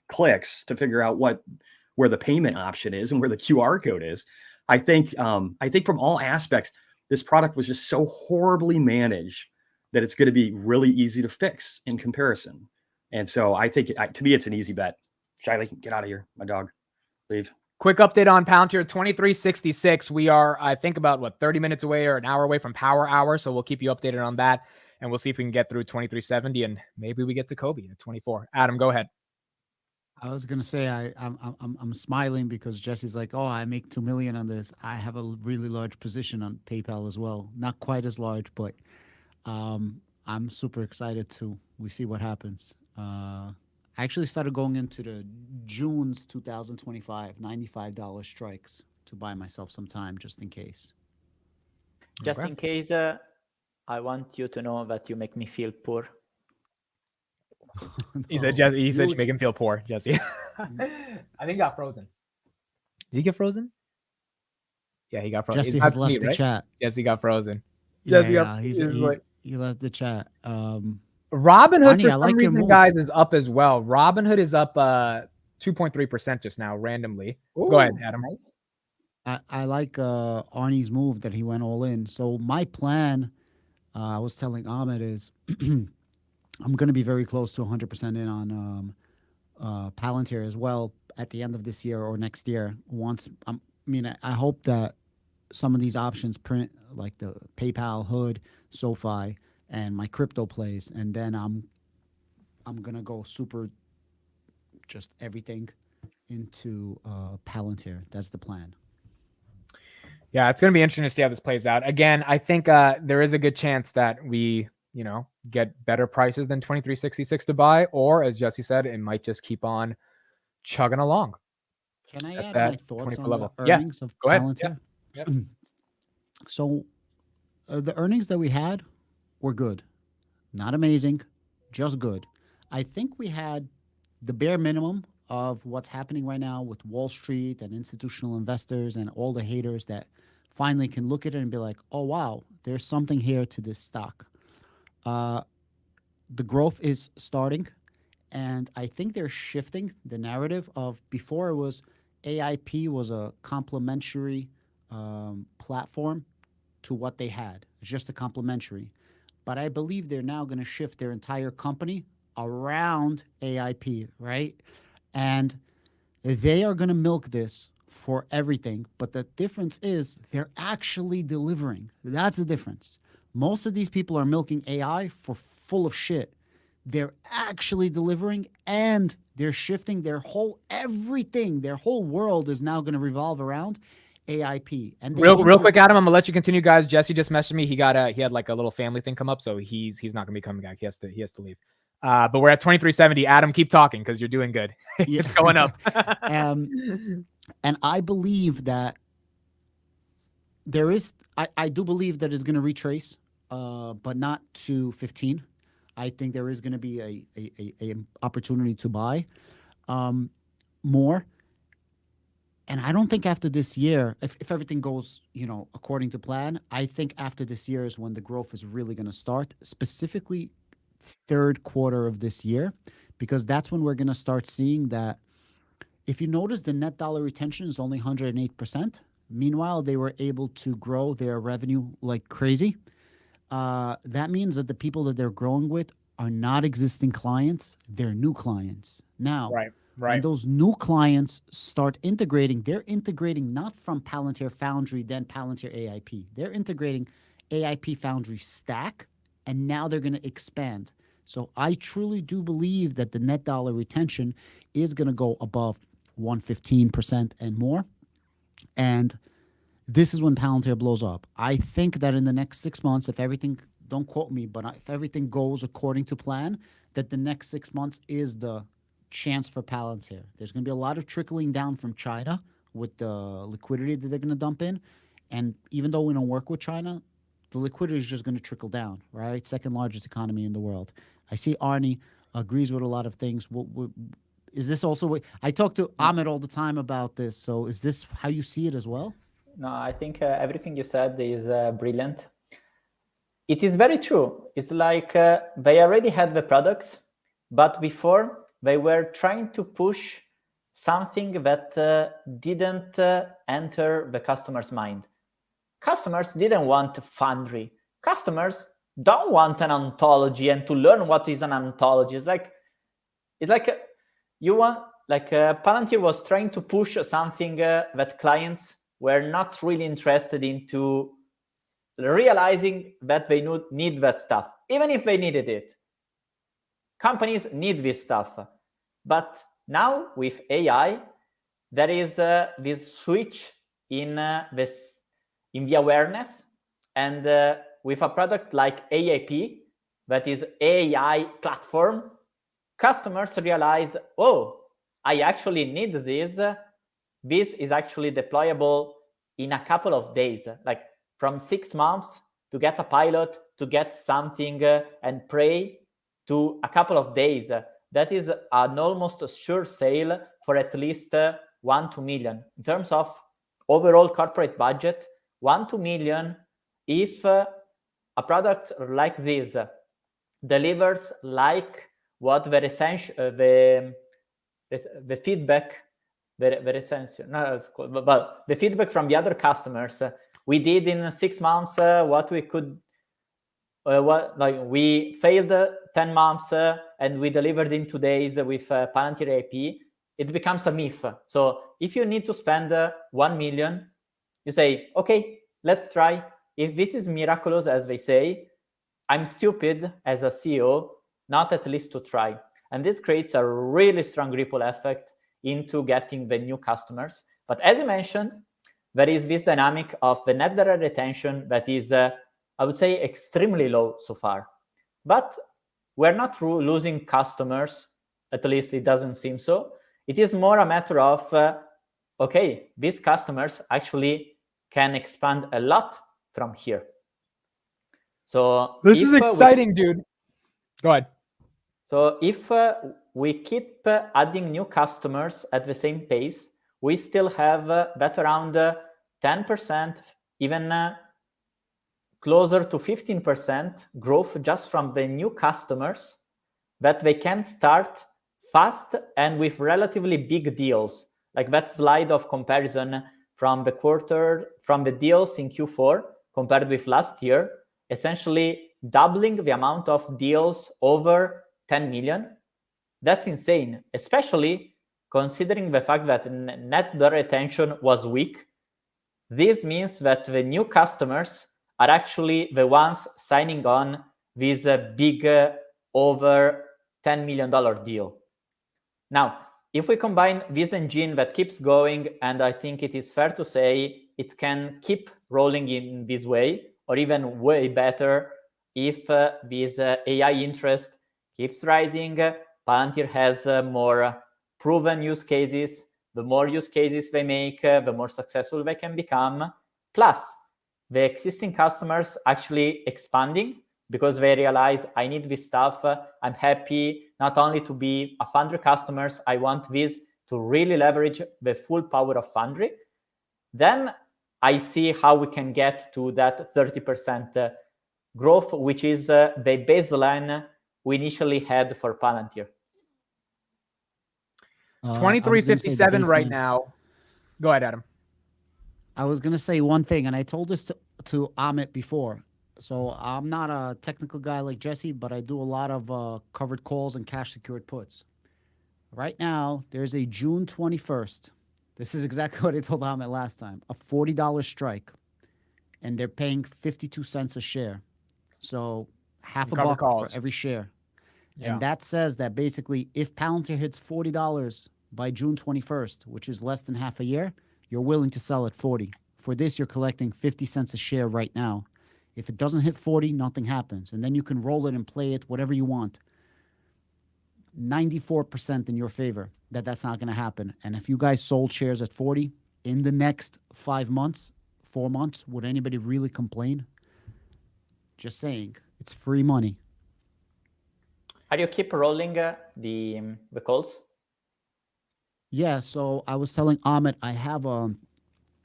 clicks to figure out where the payment option is and where the QR code is. I think from all aspects, this product was just so horribly managed that it's going to be really easy to fix in comparison. And so I think to me, it's an easy bet. Shiley, get out of here. My dog, leave. Quick update on Palantir 2366. We are, I think, about 30 minutes away or an hour away from Power Hour. So we'll keep you updated on that. And we'll see if we can get through 2370 and maybe we get to Kobe at 24. Adam, go ahead. I was gonna say I'm smiling because Jesse's like, oh, I make $2 million on this. I have a really large position on PayPal as well. Not quite as large, but I'm super excited too. We see what happens. I actually started going into the June's 2025 $95 strikes to buy myself some time just in case. Just in case, I want you to know that you make me feel poor. He said you make him feel poor, Jesse. I think he got frozen. Did he get frozen? Yeah, he got frozen. Jesse has left the chat. Jesse got frozen. Yeah, he left the chat. Robinhood, for some reason, guys, is up as well. Robinhood is up 2.3% just now, randomly. Ooh, go ahead, Adam. Nice. I like Arnie's move that he went all in. So my plan, I was telling Ahmed, is I'm going to be very close to 100% in on Palantir as well at the end of this year or next year. I hope that some of these options print, like the PayPal, Hood, SoFi, and my crypto plays, and then I'm going to go super just everything into Palantir. That's the plan. Yeah, it's going to be interesting to see how this plays out. Again, I think there is a good chance that we get better prices than 2366 to buy, or as Jesse said, it might just keep on chugging along. Can I add my thoughts on the earnings of go ahead. Palantir? Yeah. So the earnings that we had were good. Not amazing, just good. I think we had the bare minimum of what's happening right now with Wall Street and institutional investors and all the haters that finally can look at it and be like, oh, wow, there's something here to this stock. The growth is starting, and I think they're shifting the narrative of before it was AIP was a complementary platform to what they had. It's just a complementary. But I believe they're now going to shift their entire company around AIP, right? And they are going to milk this for everything. But the difference is they're actually delivering. That's the difference. Most of these people are milking AI for full of shit. They're actually delivering, and they're shifting their whole everything. Their whole world is now going to revolve around AIP. And real quick, Adam, I'm gonna let you continue, guys. Jesse just messaged me. He had like a little family thing come up, so he's not gonna be coming back. He has to leave. But we're at 2370. Adam, keep talking because you're doing good. It's going up. And I believe that there is. I do believe that it's going to retrace, but not to 15. I think there is going to be a opportunity to buy more. And I don't think after this year, if everything goes, according to plan, I think after this year is when the growth is really going to start, specifically third quarter of this year, because that's when we're going to start seeing that. If you notice, the net dollar retention is only 108%. Meanwhile, they were able to grow their revenue like crazy. That means that the people that they're growing with are not existing clients, they're new clients. Now, when those new clients start integrating, they're integrating not from Palantir Foundry, then Palantir AIP. They're integrating AIP Foundry Stack, and now they're going to expand. So I truly do believe that the net dollar retention is going to go above 115% and more. And this is when Palantir blows up. I think that in the next 6 months, if everything, don't quote me, but if everything goes according to plan, that the next 6 months is the chance for Palantir. There's going to be a lot of trickling down from China with the liquidity that they're going to dump in. And even though we don't work with China, the liquidity is just going to trickle down, right? Second largest economy in the world. I see Arnie agrees with a lot of things. Is this also, I talk to Ahmed all the time about this. So is this how you see it as well? No, I think everything you said is brilliant. It is very true. It's like they already had the products, but before they were trying to push something that didn't enter the customer's mind. Customers didn't want Foundry. Customers don't want an ontology and to learn what is an ontology. It's like Palantir was trying to push something that clients were not really interested into realizing that they need that stuff, even if they needed it. Companies need this stuff. But now with AI, there is this switch in the awareness, and with a product like AAP, that is AI platform, customers realize, oh, I actually need this. This is actually deployable in a couple of days, like from 6 months to get a pilot, to get something and pray, to a couple of days. That is an almost sure sale for at least 1-2 million. In terms of overall corporate budget, 1-2 million, if a product like this delivers like what the feedback, the feedback from the other customers, we did in 6 months what we could, we failed 10 months and we delivered in 2 days with Palantir AP, it becomes a myth. So if you need to spend 1 million, you say, okay, let's try. If this is miraculous, as they say, I'm stupid as a CEO not at least to try. And this creates a really strong ripple effect into getting the new customers. But as you mentioned, there is this dynamic of the net dollar retention that is, I would say, extremely low so far. But we're not losing customers, at least it doesn't seem so. It is more a matter of, okay, these customers actually can expand a lot from here. So this is exciting, dude. Go ahead. So if we keep adding new customers at the same pace, we still have that around 10%, even closer to 15% growth just from the new customers that they can start fast and with relatively big deals. Like that slide of comparison from the quarter, from the deals in Q4 compared with last year, essentially doubling the amount of deals over 10 million. That's insane, especially considering the fact that net dollar retention was weak. This means that the new customers are actually the ones signing on this big over $10 million deal. Now, if we combine this engine that keeps going, and I think it is fair to say it can keep rolling in this way, or even way better, if this AI interest keeps rising, Palantir has more proven use cases. The more use cases they make, the more successful they can become. Plus, the existing customers actually expanding because they realize I need this stuff. I'm happy not only to be a Foundry customers, I want this to really leverage the full power of Foundry. Then I see how we can get to that 30% growth, which is the baseline we initially had for Palantir. 2357 right now. Go ahead, Adam. I was going to say one thing, and I told this to Amit before. So I'm not a technical guy like Jesse, but I do a lot of covered calls and cash secured puts. Right now, there's a June 21st. This is exactly what I told Amit last time. A $40 strike, and they're paying 52 cents a share. So half a buck for every share. Yeah. And that says that basically if Palantir hits $40 by June 21st, which is less than half a year, you're willing to sell at 40. For this, you're collecting 50 cents a share right now. If it doesn't hit 40, nothing happens. And then you can roll it and play it whatever you want. 94% in your favor that that's not going to happen. And if you guys sold shares at 40 in the next 4 months, would anybody really complain? Just saying, it's free money. How do you keep rolling the calls? Yeah, so I was telling Amit I have a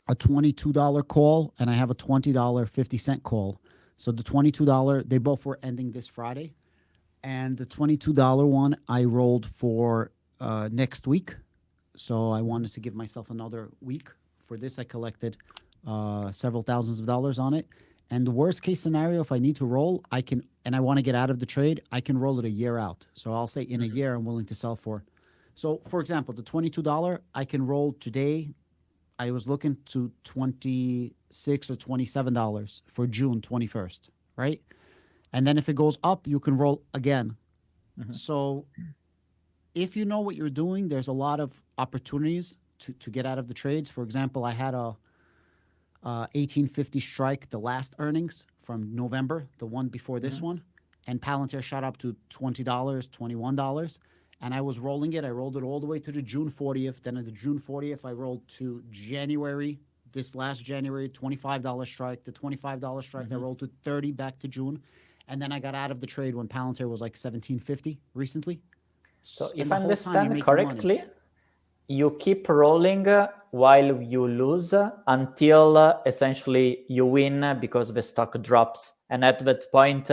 $22 call and I have a $20 50-cent call. So the $22, they both were ending this Friday. And the $22 one I rolled for next week. So I wanted to give myself another week. For this, I collected several thousands of dollars on it. And the worst case scenario, if I need to roll, I can, and I want to get out of the trade, I can roll it a year out. So I'll say in a year, I'm willing to sell for. So for example, the $22, I can roll today. I was looking to $26 or $27 for June 21st, right? And then if it goes up, you can roll again. So if you know what you're doing, there's a lot of opportunities to get out of the trades. For example, I had a 1850 strike, the last earnings from November, the one before this one, and Palantir shot up to $20, $21, and I was rolling it. I rolled it all the way to the June 40th. Then at the June 40th, I rolled to January, this last January, $25 strike. The $25 strike, I rolled to 30 back to June, and then I got out of the trade when Palantir was like 1750 recently. So And if the I whole time you understand make your money. correctly, you keep rolling while you lose until essentially you win because the stock drops. And at that point,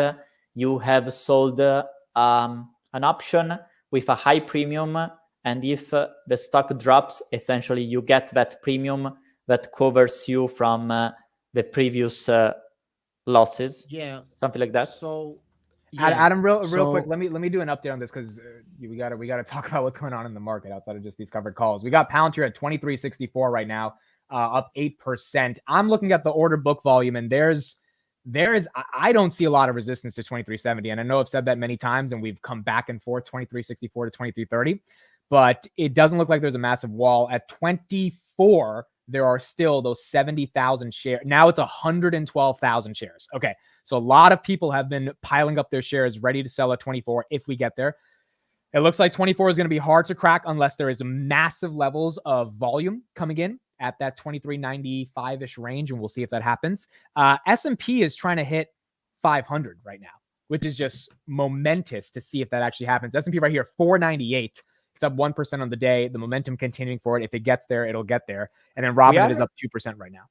you have sold an option with a high premium. And if the stock drops, essentially you get that premium that covers you from the previous losses. Yeah. Something like that. So Adam, real quick, let me do an update on this because we gotta talk about what's going on in the market outside of just these covered calls. We got Palantir at 2364 right now, up 8%. I'm looking at the order book volume, and I don't see a lot of resistance to 2370, and I know I've said that many times, and we've come back and forth 2364 to 2330, but it doesn't look like there's a massive wall at 24. There are still those 70,000 shares. Now it's 112,000 shares. Okay. So a lot of people have been piling up their shares ready to sell at 24 if we get there. It looks like 24 is going to be hard to crack unless there is massive levels of volume coming in at that 2395-ish range, and we'll see if that happens. S&P is trying to hit 500 right now, which is just momentous to see if that actually happens. S&P right here, 498. It's up 1% on the day. The momentum continuing for it. If it gets there, it'll get there. And then Robinhood is up 2% right now.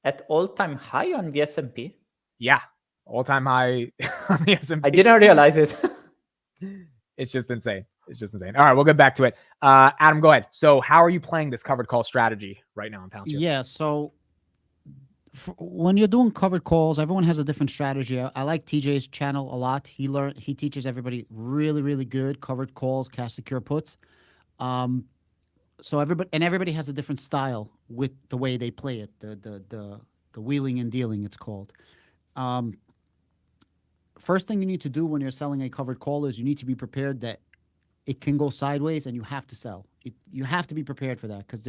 At all-time high on the S&P? Yeah, all-time high on the S&P. I didn't realize it. It's just insane. It's just insane. All right, we'll get back to it. Adam, go ahead. So how are you playing this covered call strategy right now in Palantir? Yeah, so when you're doing covered calls, everyone has a different strategy. I like TJ's channel a lot. He teaches everybody really, really good covered calls, cash secure puts. So everybody has a different style with the way they play it. The wheeling and dealing, it's called. First thing you need to do when you're selling a covered call is you need to be prepared that it can go sideways and you have to sell. You have to be prepared for that because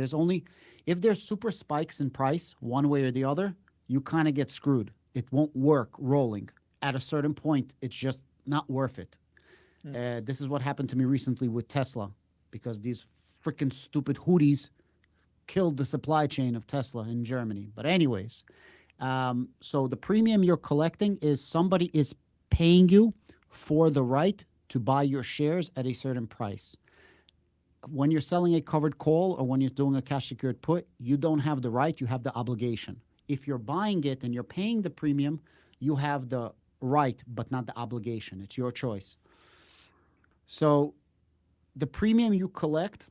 if there's super spikes in price one way or the other, you kind of get screwed. It won't work rolling. At a certain point, it's just not worth it. This is what happened to me recently with Tesla because these freaking stupid hoodies killed the supply chain of Tesla in Germany. But anyways, so the premium you're collecting is somebody is paying you for the right to buy your shares at a certain price. When you're selling a covered call or when you're doing a cash secured put, you don't have the right, you have the obligation. If you're buying it and you're paying the premium, you have the right, but not the obligation. It's your choice. So the premium you collect,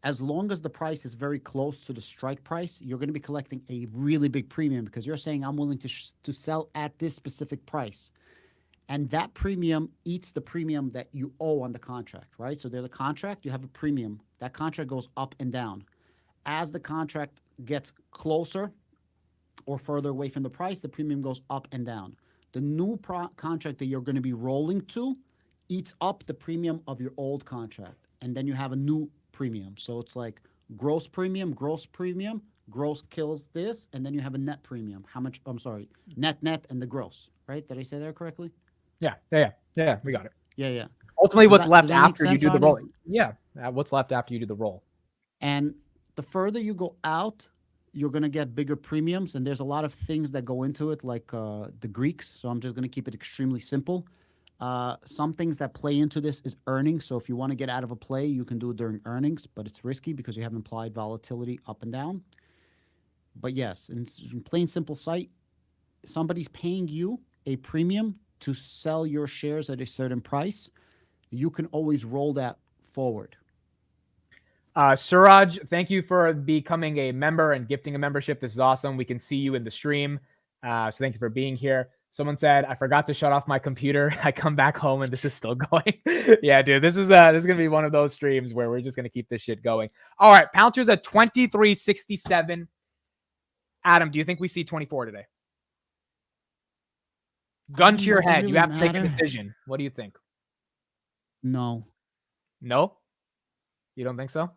as long as the price is very close to the strike price, you're going to be collecting a really big premium because you're saying, I'm willing to sell at this specific price. And that premium eats the premium that you owe on the contract, right? So there's a contract, you have a premium. That contract goes up and down. As the contract gets closer or further away from the price, the premium goes up and down. The new contract that you're going to be rolling to eats up the premium of your old contract. And then you have a new premium. So it's like gross premium, gross kills this, and then you have a net premium. Net, and the gross, right? Did I say that correctly? Yeah, we got it. Yeah. Ultimately, Does what's that- left does that make after you sense, do the Arnie? roll? Yeah, what's left after you do the roll? And the further you go out, you're going to get bigger premiums. And there's a lot of things that go into it, like the Greeks. So I'm just going to keep it extremely simple. Some things that play into this is earnings. So if you want to get out of a play, you can do it during earnings, but it's risky because you have implied volatility up and down. But yes, in plain simple sight, somebody's paying you a premium to sell your shares at a certain price, you can always roll that forward. Suraj, thank you for becoming a member and gifting a membership. This is awesome. We can see you in the stream. So thank you for being here. Someone said, I forgot to shut off my computer. I come back home and this is still going. Yeah, dude, this is going to be one of those streams where we're just going to keep this shit going. All right, Palantir's at 23.67. Adam, do you think we see 24 today? Gun to your head. Really you have to take matter. a decision. What do you think? No. No? You don't think so?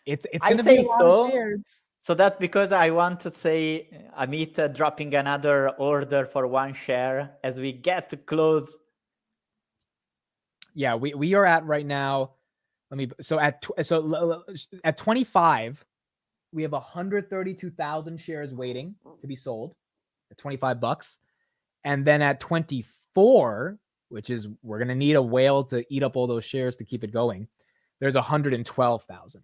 It's I going to be a say lot of so. shares. So that's because I want to say Amit dropping another order for one share as we get to close. Yeah, we are at right now. At 25, we have 132,000 shares waiting to be sold at $25. And then at 24, which is we're going to need a whale to eat up all those shares to keep it going, there's 112,000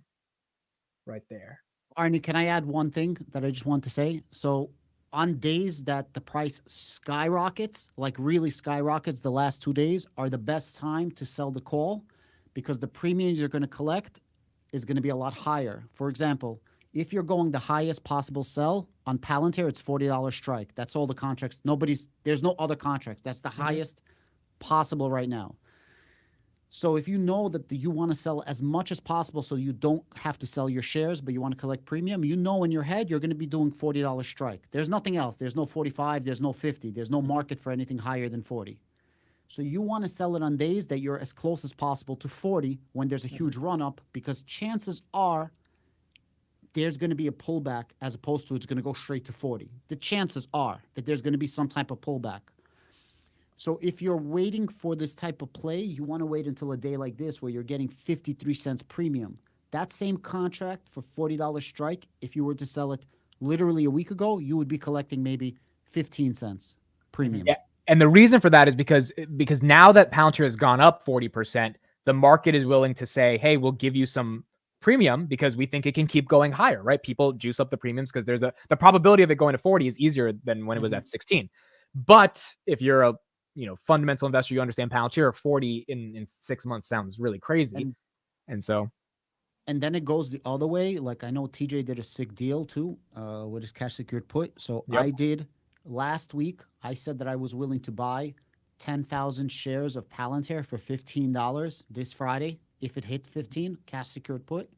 right there. Arnie, can I add one thing that I just want to say? So on days that the price skyrockets, like really skyrockets, the last 2 days are the best time to sell the call because the premiums you're going to collect is going to be a lot higher. For example, if you're going the highest possible sell on Palantir, it's $40 strike. That's all the contracts. There's no other contracts. That's the highest possible right now. So if you know that you want to sell as much as possible so you don't have to sell your shares, but you want to collect premium, you know in your head you're going to be doing $40 strike. There's nothing else. There's no 45. There's no 50. There's no market for anything higher than 40. So you want to sell it on days that you're as close as possible to 40 when there's a huge run-up because chances are there's going to be a pullback as opposed to it's going to go straight to 40. The chances are that there's going to be some type of pullback. So if you're waiting for this type of play, you want to wait until a day like this where you're getting 53 cents premium. That same contract for $40 strike, if you were to sell it literally a week ago, you would be collecting maybe 15 cents premium. Yeah. And the reason for that is because now that Palantir has gone up 40%, the market is willing to say, hey, we'll give you some premium because we think it can keep going higher, right? People juice up the premiums because the probability of it going to 40 is easier than when it was at 16. But if you're a fundamental investor, you understand Palantir 40 in 6 months sounds really crazy. And then it goes the other way. Like I know TJ did a sick deal too with his cash secured put. So Yep. I did last week. I said that I was willing to buy 10,000 shares of Palantir for $15 this Friday. If it hit 15, cash secured put.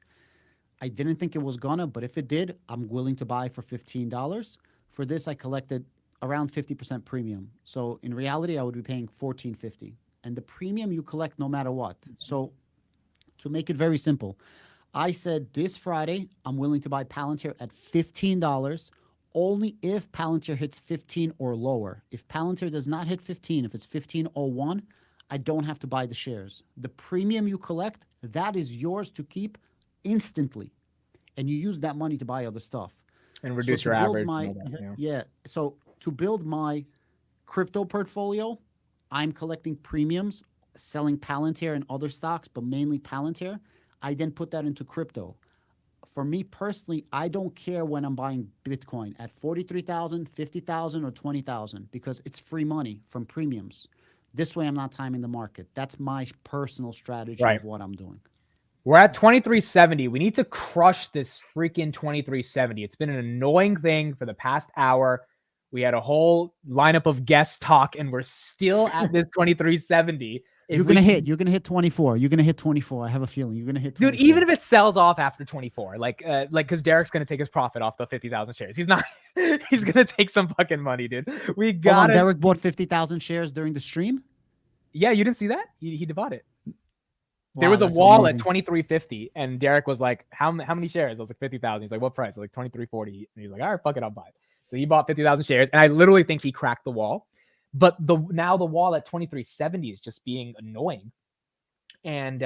I didn't think it was gonna, but if it did, I'm willing to buy for $15. For this, I collected around 50% premium. So in reality, I would be paying $14.50. And the premium you collect no matter what. So to make it very simple, I said this Friday, I'm willing to buy Palantir at $15 only if Palantir hits 15 or lower. If Palantir does not hit 15, if it's 15.01, I don't have to buy the shares. The premium you collect, that is yours to keep instantly. And you use that money to buy other stuff. And reduce your average. So to build my crypto portfolio, I'm collecting premiums, selling Palantir and other stocks, but mainly Palantir. I then put that into crypto. For me personally, I don't care when I'm buying Bitcoin at 43,000, 50,000, or 20,000 because it's free money from premiums. This way, I'm not timing the market. That's my personal strategy of what I'm doing. We're at 2370. We need to crush this freaking 2370. It's been an annoying thing for the past hour. We had a whole lineup of guests talk, and we're still at this 2370. You're gonna hit 24. You're gonna hit 24. I have a feeling you're gonna hit 24. Dude, even if it sells off after 24, like because Derek's gonna take his profit off the 50,000 shares. He's not. He's gonna take some fucking money, dude. We got it. Derek bought 50,000 shares during the stream. Yeah, you didn't see that? He bought it. Wow, there was a that's wall amazing. at 2350, and Derek was like, "How many shares?" I was like, 50,000. He's like, "What price?" I was like, 2340. And he's like, "All right, fuck it, I'll buy it." So he bought 50,000 shares, and I literally think he cracked the wall. But now the wall at 2370 is just being annoying, and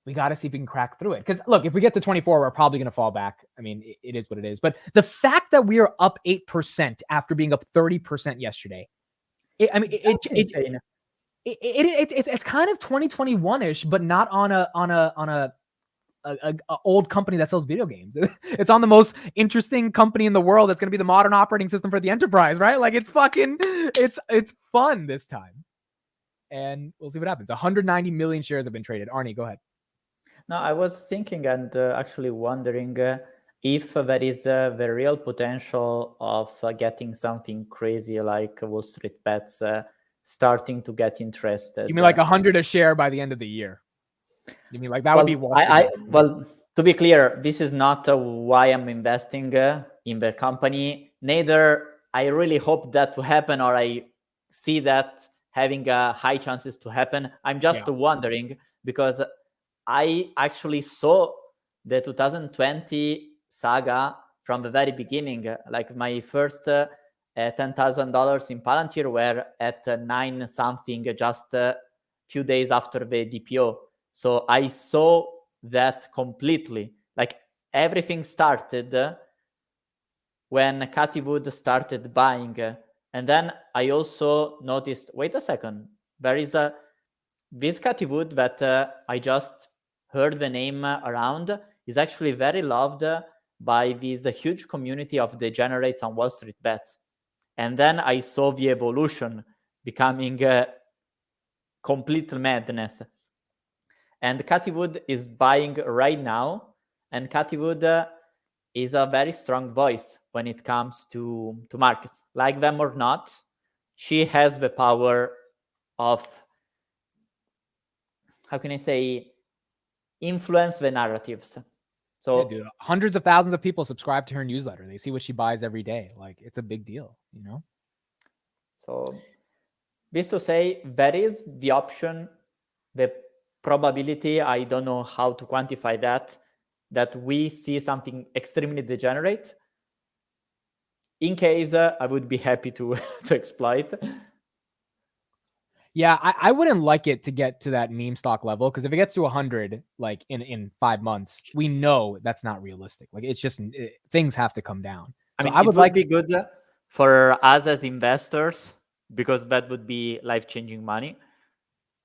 we got to see if we can crack through it. Because look, if we get to 24, we're probably going to fall back. I mean, it is what it is. But the fact that we are up 8% after being up 30% yesterday, it's kind of 2021-ish, but not on a a old company that sells video games. It's on the most interesting company in the world that's going to be the modern operating system for the enterprise, right? Like it's fun this time. And we'll see what happens. 190 million shares have been traded. Arnie, go ahead. No, I was thinking and actually wondering if there is the real potential of getting something crazy like Wall Street Bets starting to get interested. You mean like 100 a share by the end of the year? You mean like that would be Wall Street? Well, to be clear, this is not why I'm investing in the company. Neither I really hope that to happen or I see that having high chances to happen. I'm just wondering because I actually saw the 2020 saga from the very beginning. Like my first $10,000 in Palantir were at 9 something just a few days after the DPO. So I saw that completely. Like everything started when Cathie Wood started buying. And then I also noticed, wait a second, there is this Cathie Wood that I just heard the name around is actually very loved by this huge community of degenerates on Wall Street Bets. And then I saw the evolution becoming complete madness. And Cathie Wood is buying right now. And Cathie Wood is a very strong voice when it comes to markets. Like them or not, she has the power of, how can I say, influence the narratives. So yeah, dude, hundreds of thousands of people subscribe to her newsletter. They see what she buys every day. Like it's a big deal, you know? So this to say, there is the option, the probability, I don't know how to quantify that we see something extremely degenerate. In case, I would be happy to exploit. Yeah, I wouldn't like it to get to that meme stock level because if it gets to 100, like in 5 months, we know that's not realistic. Like it's just things have to come down. I So mean, I it would would like be good for us as investors because that would be life-changing money.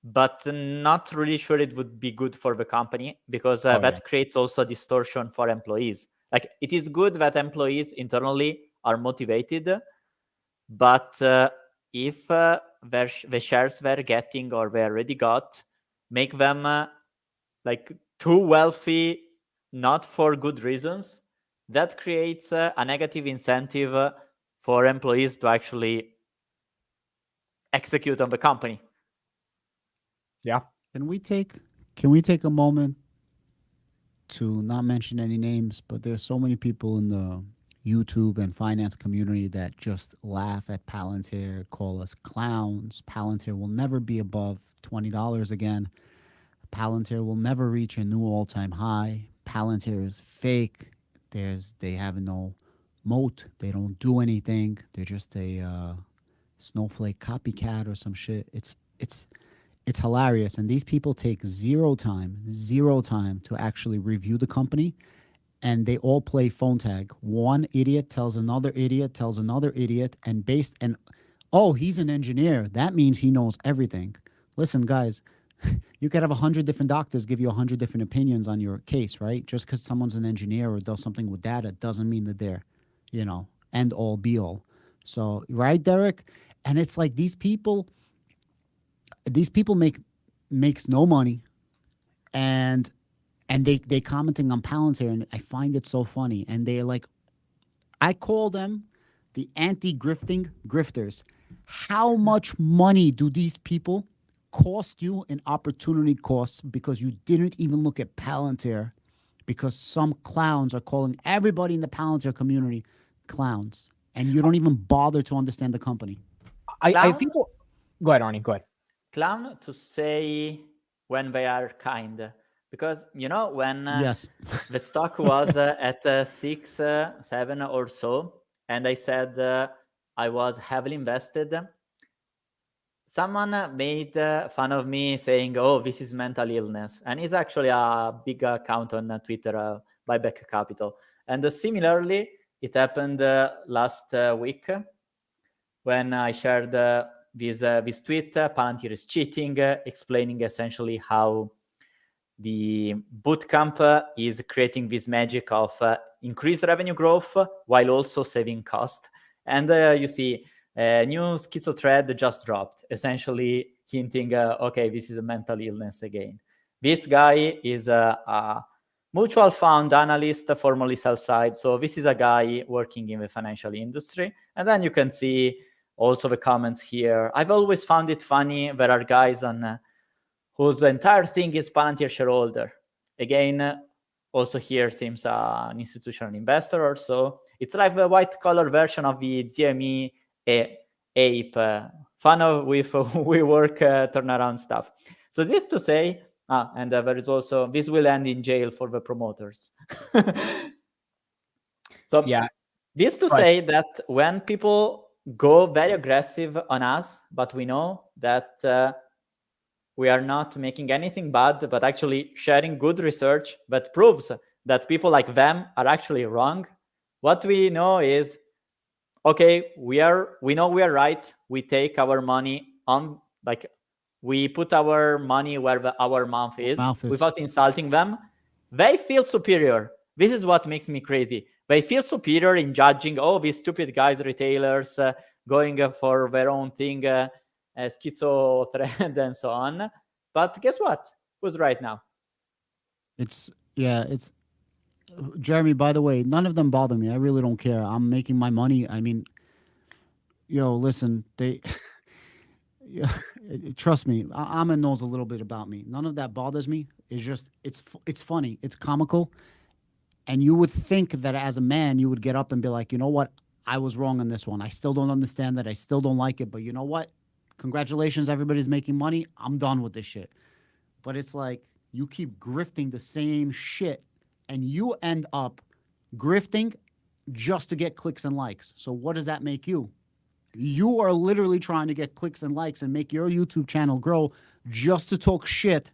But not really sure it would be good for the company because that creates also a distortion for employees. Like it is good that employees internally are motivated, but if the shares they're getting or they already got make them like too wealthy, not for good reasons, that creates a negative incentive for employees to actually execute on the company. Yeah. Can we take a moment to not mention any names, but there's so many people in the YouTube and finance community that just laugh at Palantir, call us clowns. Palantir will never be above $20 again. Palantir will never reach a new all-time high. Palantir is fake. They have no moat. They don't do anything. They're just a snowflake copycat or some shit. It's hilarious. And these people take zero time to actually review the company. And they all play phone tag. One idiot tells another idiot, and oh, he's an engineer. That means he knows everything. Listen, guys, you could have 100 different doctors give you 100 different opinions on your case, right? Just because someone's an engineer or does something with data doesn't mean that they're, end all be all. So, right, Derek? And it's like these people makes no money, and they commenting on Palantir, and I find it so funny. And they're like, I call them the anti-grifting grifters. How much money do these people cost you in opportunity costs because you didn't even look at Palantir because some clowns are calling everybody in the Palantir community clowns, and you don't even bother to understand the company? I think. Go ahead, Arnie. Go ahead. Clown to say when they are kind. Because, when yes. the stock was at 6, 7 or so, and I said I was heavily invested, someone made fun of me saying, oh, this is mental illness. And it's actually a big account on Twitter, Buyback Capital. And similarly, it happened last week when I shared this tweet, Palantir is cheating, explaining essentially how the bootcamp is creating this magic of increased revenue growth while also saving cost. And you see a new schizo thread just dropped, essentially hinting, okay, this is a mental illness again. This guy is a mutual fund analyst, formerly sell side. So this is a guy working in the financial industry. And then you can see also the comments here. I've always found it funny. There are guys on whose entire thing is Palantir shareholder. Again, also here seems an institutional investor or so. It's like the white collar version of the GME ape, fun of with WeWork turnaround stuff. So this to say, and there is also, this will end in jail for the promoters. So yeah, this to say that when people go very aggressive on us, but we know that we are not making anything bad, but actually sharing good research that proves that people like them are actually wrong. What we know is, okay, we know we are right. We take our money on, like, we put our money where our mouth is without insulting them. They feel superior. This is what makes me crazy. They feel superior in judging, oh, these stupid guys, retailers, going for their own thing, schizo thread and so on. But guess what? Who's right now? It's Jeremy, by the way, none of them bother me. I really don't care. I'm making my money. I mean, listen, trust me, Ahmed knows a little bit about me. None of that bothers me. It's just, it's funny. It's comical. And you would think that as a man, you would get up and be like, you know what? I was wrong on this one. I still don't understand that. I still don't like it. But you know what? Congratulations, everybody's making money. I'm done with this shit. But it's like, you keep grifting the same shit and you end up grifting just to get clicks and likes. So what does that make you? You are literally trying to get clicks and likes and make your YouTube channel grow just to talk shit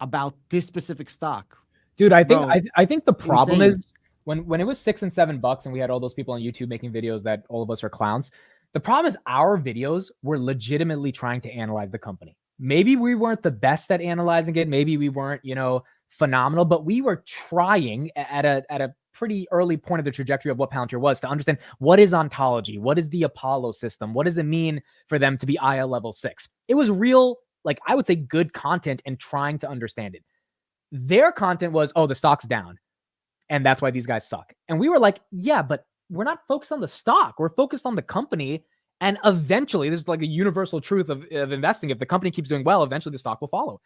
about this specific stock. Dude, I think the problem insane. is when it was $6 and $7 and we had all those people on YouTube making videos that all of us are clowns. The problem is our videos were legitimately trying to analyze the company. Maybe we weren't the best at analyzing it. Maybe we weren't, phenomenal, but we were trying at a pretty early point of the trajectory of what Palantir was to understand what is ontology, what is the Apollo system, what does it mean for them to be IL level 6. It was real, I would say, good content and trying to understand it. Their content was, oh, the stock's down, and that's why these guys suck. And we were like, yeah, but we're not focused on the stock. We're focused on the company. And eventually, this is like a universal truth of investing. If the company keeps doing well, eventually the stock will follow.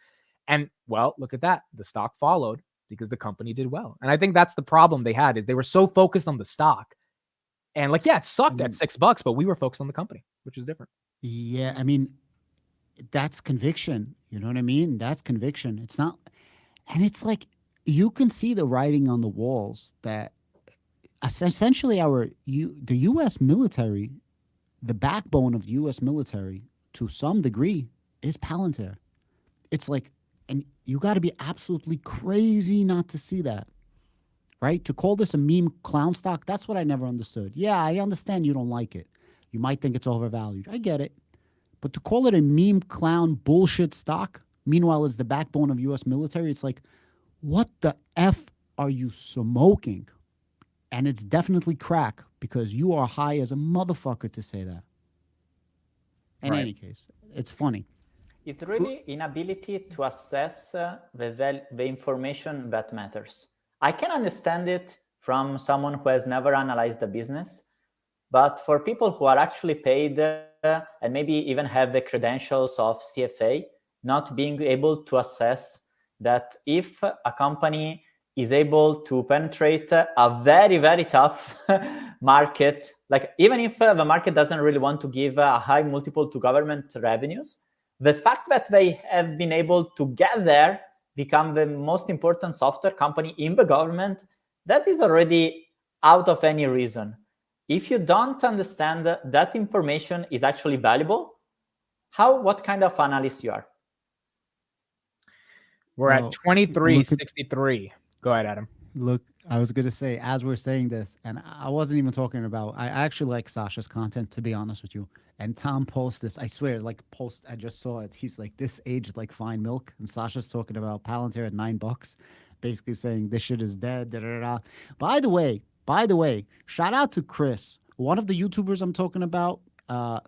And well, look at that. The stock followed because the company did well. And I think that's the problem they had, is they were so focused on the stock. And it sucked at $6, but we were focused on the company, which is different. Yeah, I mean, that's conviction. You know what I mean? That's conviction. It's not, and it's like, you can see the writing on the walls that essentially the U.S. military, the backbone of the U.S. military, to some degree, is Palantir. It's like, and you got to be absolutely crazy not to see that, right? To call this a meme clown stock, that's what I never understood. Yeah, I understand you don't like it. You might think it's overvalued. I get it. But to call it a meme clown bullshit stock, meanwhile, it's the backbone of U.S. military, it's like, what the F are you smoking? And it's definitely crack, because you are high as a motherfucker to say that. In any case, it's funny. It's really inability to assess the information that matters. I can understand it from someone who has never analyzed the business, but for people who are actually paid and maybe even have the credentials of CFA, not being able to assess that if a company is able to penetrate a very, very tough market, even if the market doesn't really want to give a high multiple to government revenues, the fact that they have been able to get there, become the most important software company in the government, that is already out of any reason. If you don't understand that information is actually valuable, what kind of analyst you are? We're at 23.63. Go ahead, Adam. Look, I was gonna say as we're saying this, and I wasn't even talking about. I actually like Sasha's content, to be honest with you. And Tom posts this. I swear, like post. I just saw it. He's like, this aged like fine milk, and Sasha's talking about Palantir at $9, basically saying this shit is dead. Da, da, da. By the way, shout out to Chris, one of the YouTubers I'm talking about.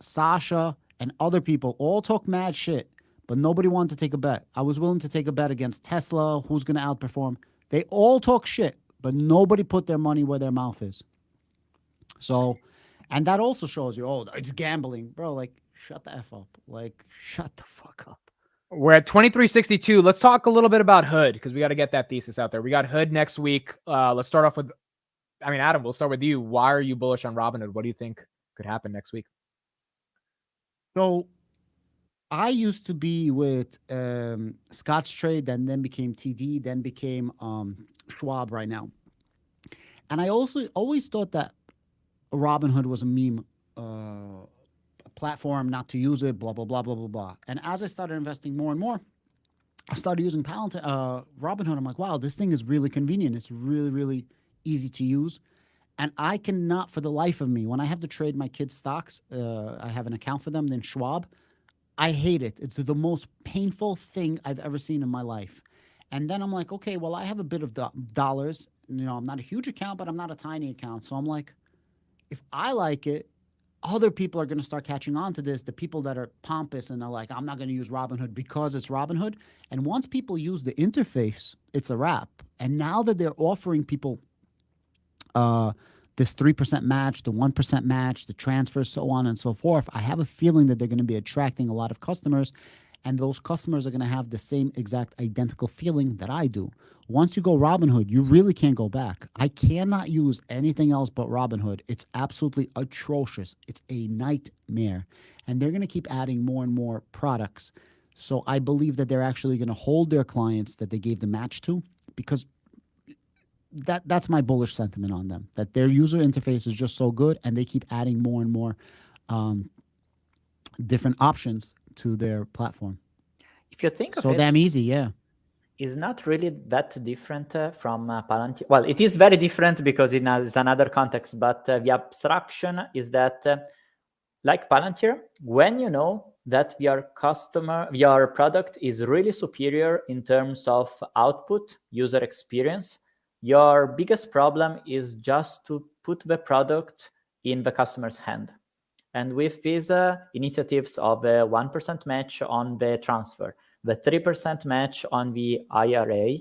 Sasha and other people all talk mad shit, but nobody wanted to take a bet. I was willing to take a bet against Tesla. Who's gonna outperform? They all talk shit, but nobody put their money where their mouth is. So, and that also shows you, oh, it's gambling, bro. Like, shut the F up. Like, shut the fuck up. We're at 2362. Let's talk a little bit about Hood because we got to get that thesis out there. We got Hood next week. Let's start off with, Adam, we'll start with you. Why are you bullish on Robinhood? What do you think could happen next week? So, I used to be with Scotch Trade, and then became TD, then became Schwab right now. And I also always thought that Robinhood was a meme platform, not to use it, blah, blah, blah, blah, blah, blah. And as I started investing more and more, I started using Robinhood. I'm like, wow, this thing is really convenient. It's really, really easy to use. And I cannot, for the life of me, when I have to trade my kids' stocks, I have an account for them, then Schwab. I hate it. It's the most painful thing I've ever seen in my life. And then I'm like, okay, well, I have a bit of dollars. You know, I'm not a huge account, but I'm not a tiny account. So I'm like, if I like it, other people are going to start catching on to this. The people that are pompous and are like, I'm not going to use Robinhood because it's Robinhood. And once people use the interface, it's a wrap. And now that they're offering people this 3% match, the 1% match, the transfers, so on and so forth, I have a feeling that they're going to be attracting a lot of customers, and those customers are going to have the same exact identical feeling that I do. Once you go Robinhood, you really can't go back. I cannot use anything else but Robinhood. It's absolutely atrocious. It's a nightmare. And they're going to keep adding more and more products. So I believe that they're actually going to hold their clients that they gave the match to, because that's my bullish sentiment on them, that their user interface is just so good and they keep adding more and more different options to their platform. If you think of so it, damn easy, yeah. It's not really that different from Palantir. Well, it is very different because it has another context, but the abstraction is that like Palantir, when you know that your product is really superior in terms of output, user experience, your biggest problem is just to put the product in the customer's hand. And with these initiatives of a 1% match on the transfer, the 3% match on the IRA,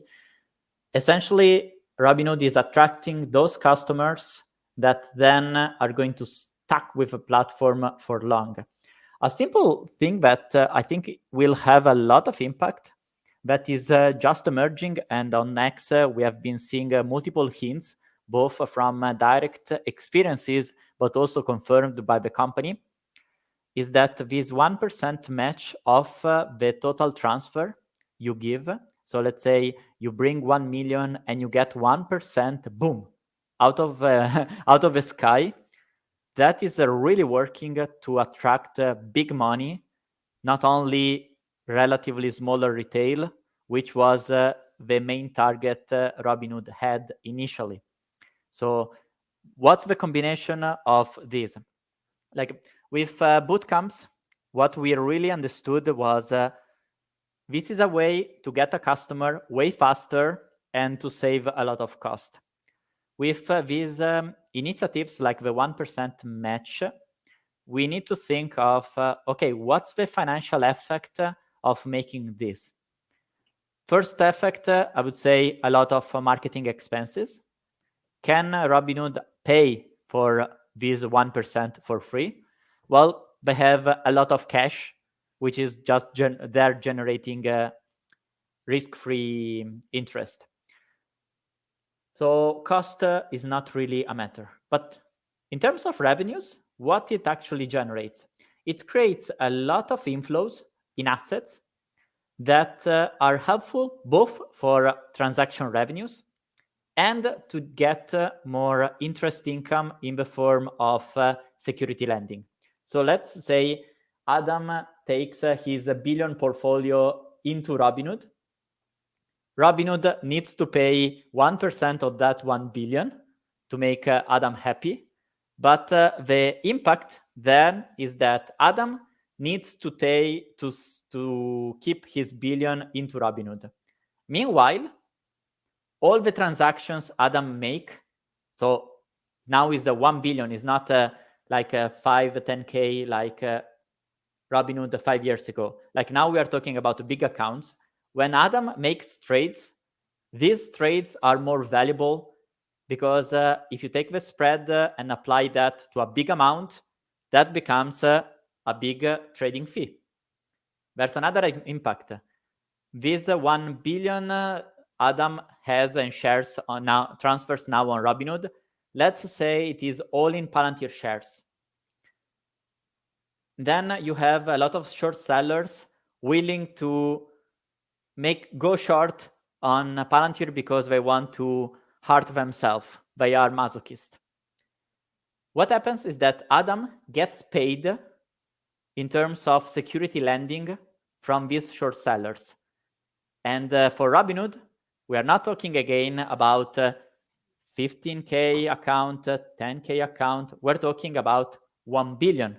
essentially Robinhood is attracting those customers that then are going to stuck with a platform for long. A simple thing that I think will have a lot of impact that is just emerging, and on X we have been seeing multiple hints, both from direct experiences but also confirmed by the company, is that this 1% match of the total transfer you give. So let's say you bring 1 million and you get 1%, boom, out of the sky. That is really working to attract big money, not only relatively smaller retail, which was the main target Robinhood had initially. So what's the combination of these? Like with boot camps, what we really understood was this is a way to get a customer way faster and to save a lot of cost. With these initiatives like the 1% match, we need to think of, okay, what's the financial effect of making this? First effect, I would say a lot of marketing expenses. Can Robinhood pay for this 1% for free? Well, they have a lot of cash, which is just they're generating risk-free interest. So cost is not really a matter. But in terms of revenues, what it actually generates, it creates a lot of inflows in assets that are helpful both for transaction revenues and to get more interest income in the form of security lending. So let's say Adam takes his $1 billion portfolio into Robinhood. Robinhood needs to pay 1% of that 1 billion to make Adam happy. But the impact then is that Adam needs to keep his billion into Robinhood. Meanwhile, all the transactions Adam make, so now is the 1 billion, is not like a 5, 10K like Robinhood 5 years ago. Like now we are talking about big accounts. When Adam makes trades, these trades are more valuable because if you take the spread and apply that to a big amount, that becomes a big trading fee. There's another impact. This 1 billion Adam has and shares now transfers now on Robinhood. Let's say it is all in Palantir shares. Then you have a lot of short sellers willing to go short on Palantir because they want to hurt themselves. They are masochists. What happens is that Adam gets paid in terms of security lending from these short sellers. And for Robinhood, we are not talking again about 15K account, 10K account. We're talking about 1 billion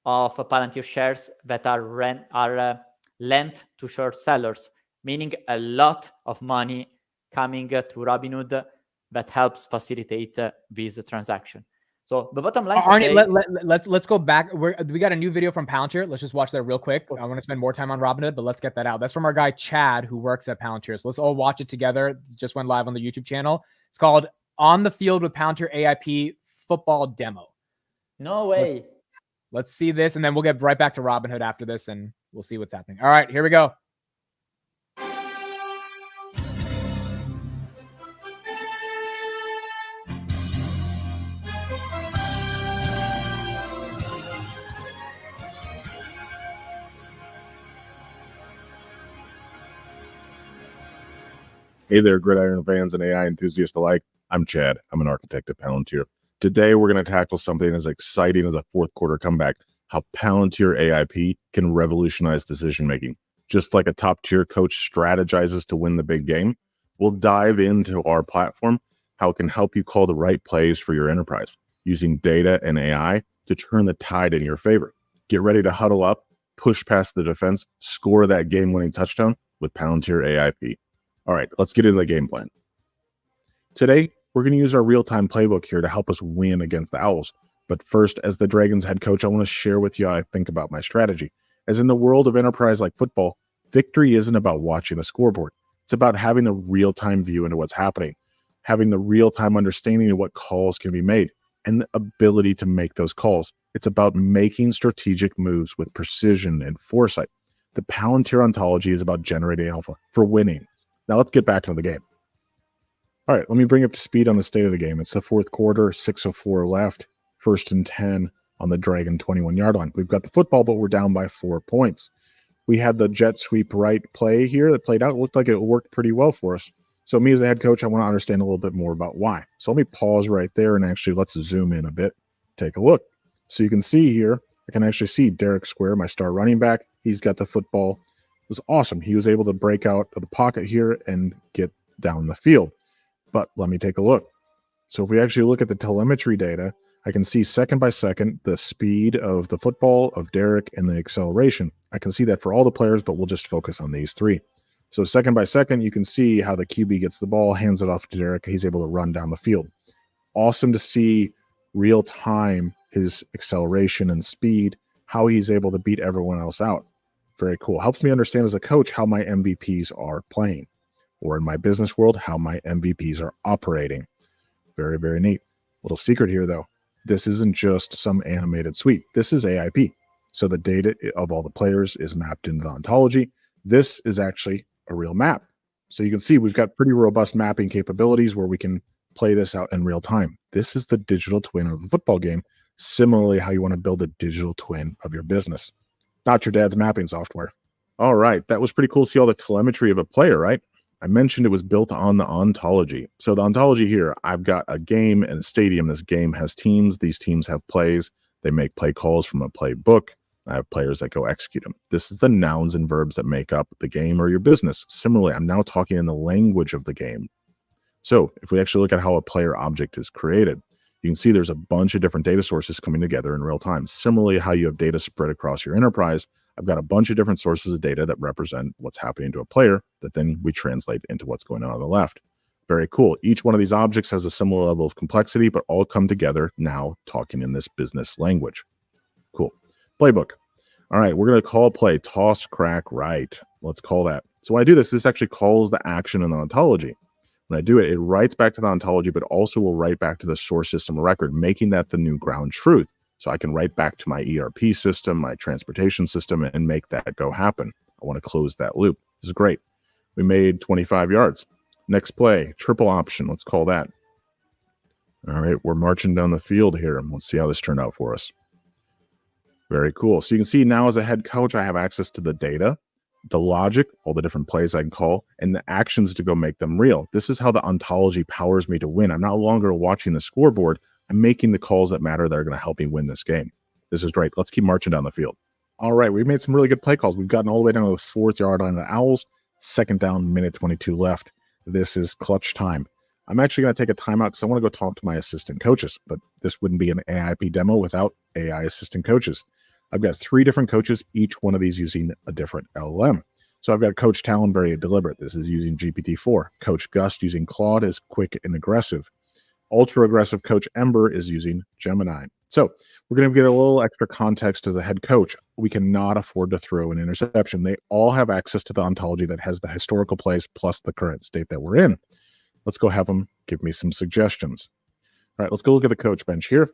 of Palantir shares that are lent to short sellers, meaning a lot of money coming to Robinhood that helps facilitate this transaction. So the bottom line Arnie, let's go back. We got a new video from Palantir. Let's just watch that real quick. I want to spend more time on Robinhood, but let's get that out. That's from our guy Chad, who works at Palantir. So let's all watch it together. It just went live on the YouTube channel. It's called On the Field with Palantir AIP Football Demo. No way. Let's see this, and then we'll get right back to Robinhood after this, and we'll see what's happening. All right, here we go. Hey there, Gridiron fans and AI enthusiasts alike. I'm Chad. I'm an architect at Palantir. Today, we're going to tackle something as exciting as a fourth quarter comeback, how Palantir AIP can revolutionize decision-making. Just like a top-tier coach strategizes to win the big game, we'll dive into our platform, how it can help you call the right plays for your enterprise, using data and AI to turn the tide in your favor. Get ready to huddle up, push past the defense, score that game-winning touchdown with Palantir AIP. All right, let's get into the game plan. Today, we're going to use our real-time playbook here to help us win against the Owls. But first, as the Dragons head coach, I want to share with you how I think about my strategy. As in the world of enterprise like football, victory isn't about watching a scoreboard. It's about having the real-time view into what's happening, having the real-time understanding of what calls can be made, and the ability to make those calls. It's about making strategic moves with precision and foresight. The Palantir ontology is about generating alpha for winning. Now let's get back into the game. All right, let me bring you up to speed on the state of the game. It's the fourth quarter, 6:04 left, 1st and 10 on the Dragon 21-yard line. We've got the football, but we're down by 4 points. We had the jet sweep right play here that played out. It looked like it worked pretty well for us. So me as a head coach, I want to understand a little bit more about why. So let me pause right there and actually let's zoom in a bit. Take a look. So you can see here, I can actually see Derek Square, my star running back. He's got the football. It was awesome. He was able to break out of the pocket here and get down the field. But let me take a look. So if we actually look at the telemetry data, I can see second by second the speed of the football, of Derek, and the acceleration. I can see that for all the players, but we'll just focus on these three. So second by second, you can see how the QB gets the ball, hands it off to Derek. He's able to run down the field. Awesome to see real time his acceleration and speed, how he's able to beat everyone else out. Very cool. Helps me understand as a coach how my MVPs are playing, or in my business world, how my MVPs are operating. Very, very neat. Little secret here, though. This isn't just some animated sweep. This is AIP. So the data of all the players is mapped into the ontology. This is actually a real map. So you can see we've got pretty robust mapping capabilities where we can play this out in real time. This is the digital twin of the football game. Similarly, how you want to build a digital twin of your business. Not your dad's mapping software. All right, that was pretty cool to see all the telemetry of a player, right? I mentioned it was built on the ontology. So the ontology here, I've got a game and a stadium. This game has teams. These teams have plays. They make play calls from a playbook. I have players that go execute them. This is the nouns and verbs that make up the game or your business. Similarly, I'm now talking in the language of the game. So if we actually look at how a player object is created, you can see there's a bunch of different data sources coming together in real time. Similarly, how you have data spread across your enterprise, I've got a bunch of different sources of data that represent what's happening to a player that then we translate into what's going on the left. Very cool. Each one of these objects has a similar level of complexity, but all come together now talking in this business language. Cool. Playbook. All right, we're going to call a play toss, crack, right. Let's call that. So when I do this, this actually calls the action in the ontology. When I do it, it writes back to the ontology, but also will write back to the source system record, making that the new ground truth. So I can write back to my ERP system, my transportation system, and make that go happen. I want to close that loop. This is great. We made 25 yards. Next play, triple option. Let's call that. All right, we're marching down the field here. Let's see how this turned out for us. Very cool. So you can see now as a head coach, I have access to the data, the logic, all the different plays I can call, and the actions to go make them real. This is how the ontology powers me to win. I'm no longer watching the scoreboard. I'm making the calls that matter that are going to help me win this game. This is great. Let's keep marching down the field. All right, we've made some really good play calls. We've gotten all the way down to the 4th yard line of the Owls. 2nd down, minute 22 left. This is clutch time. I'm actually going to take a timeout because I want to go talk to my assistant coaches, but this wouldn't be an AIP demo without AI assistant coaches. I've got 3 different coaches, each one of these using a different LLM. So I've got Coach Talon, very deliberate. This is using GPT-4. Coach Gust using Claude is quick and aggressive. Ultra aggressive Coach Ember is using Gemini. So we're going to get a little extra context as a head coach. We cannot afford to throw an interception. They all have access to the ontology that has the historical plays plus the current state that we're in. Let's go have them give me some suggestions. All right, let's go look at the coach bench here.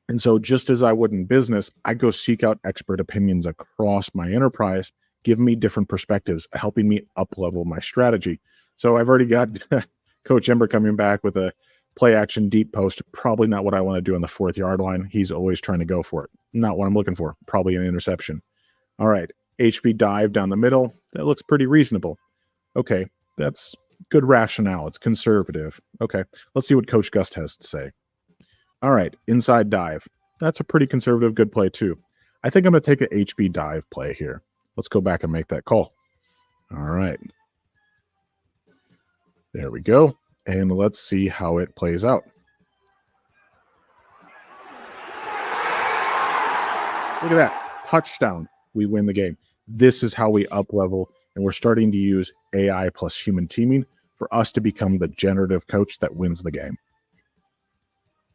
And so just as I would in business, I go seek out expert opinions across my enterprise, give me different perspectives, helping me up-level my strategy. So I've already got Coach Ember coming back with a play action deep post. Probably not what I want to do on the 4th yard line. He's always trying to go for it. Not what I'm looking for. Probably an interception. All right. HB dive down the middle. That looks pretty reasonable. Okay. That's good rationale. It's conservative. Okay. Let's see what Coach Gust has to say. All right. Inside dive. That's a pretty conservative, good play too. I think I'm going to take an HB dive play here. Let's go back and make that call. All right. There we go. And let's see how it plays out. Look at that. Touchdown. We win the game. This is how we up level. And we're starting to use AI plus human teaming for us to become the generative coach that wins the game.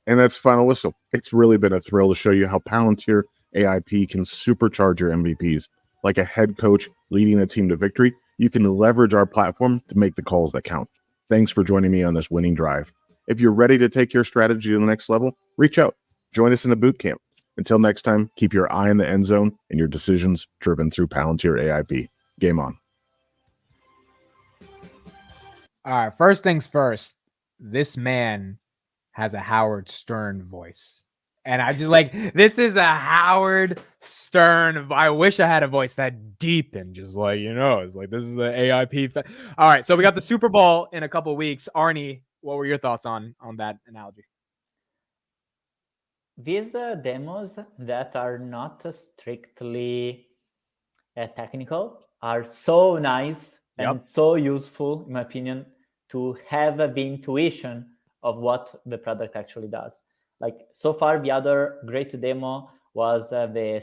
And that's final whistle. It's really been a thrill to show you how Palantir AIP can supercharge your MVPs. Like a head coach leading a team to victory, you can leverage our platform to make the calls that count. Thanks for joining me on this winning drive. If you're ready to take your strategy to the next level, reach out. Join us in the boot camp. Until next time, keep your eye in the end zone and your decisions driven through Palantir AIP. Game on. All right, first things first. This man has a Howard Stern voice. And I just like, this is a Howard Stern. I wish I had a voice that deep and just like, you know, it's like, this is the AIP. All right. So we got the Super Bowl in a couple of weeks. Arnie, what were your thoughts on that analogy? These demos that are not strictly technical are so nice and so useful, in my opinion, to have the intuition of what the product actually does. Like so far, the other great demo was the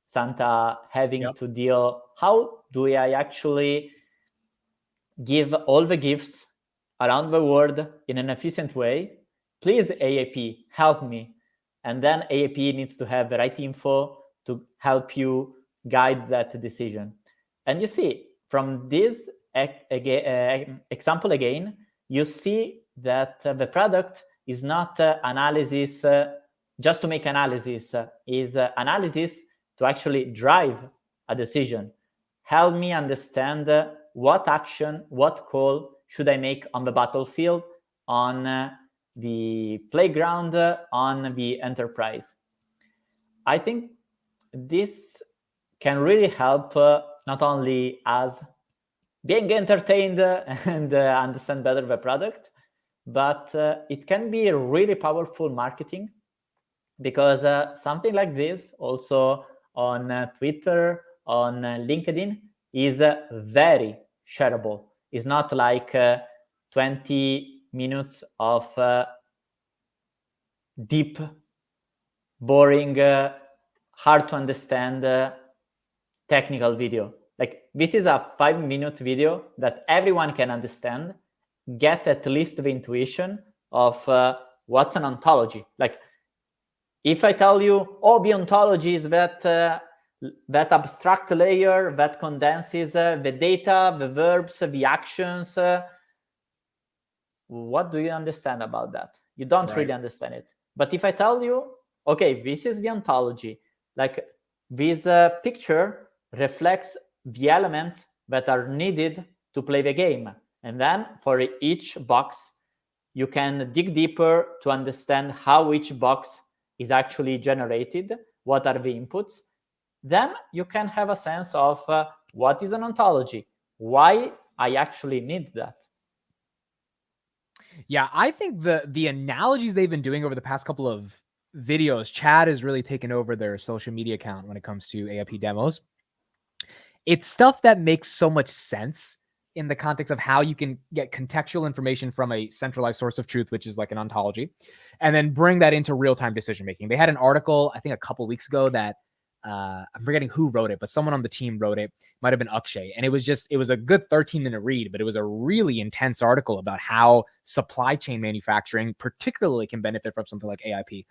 Santa having to deal, how do I actually give all the gifts around the world in an efficient way? Please, AAP, help me. And then AAP needs to have the right info to help you guide that decision. And you see, from this example again, you see that the product is not analysis just to make analysis, is analysis to actually drive a decision. Help me understand what action, what call should I make on the battlefield, on the playground, on the enterprise. I think this can really help not only us being entertained and understand better the product, but it can be a really powerful marketing because something like this also on Twitter, on LinkedIn is very shareable. It's not like 20 minutes of deep, boring, hard to understand technical video. Like this is a 5-minute video that everyone can understand, get at least the intuition of what's an ontology. Like if I tell you, oh, the ontology is that abstract layer that condenses the data, the verbs, the actions, what do you understand about that? You don't really understand it. But if I tell you, okay, this is the ontology, like this picture reflects the elements that are needed to play the game. And then for each box, you can dig deeper to understand how each box is actually generated, what are the inputs. Then you can have a sense of what is an ontology, why I actually need that. Yeah, I think the analogies they've been doing over the past couple of videos, Chad has really taken over their social media account when it comes to AIP demos. It's stuff that makes so much sense in the context of how you can get contextual information from a centralized source of truth, which is like an ontology, and then bring that into real-time decision-making. They had an article, I think a couple weeks ago that I'm forgetting who wrote it, but someone on the team wrote it. Might have been Akshay. And it was a good 13-minute read, but it was a really intense article about how supply chain manufacturing particularly can benefit from something like AIP.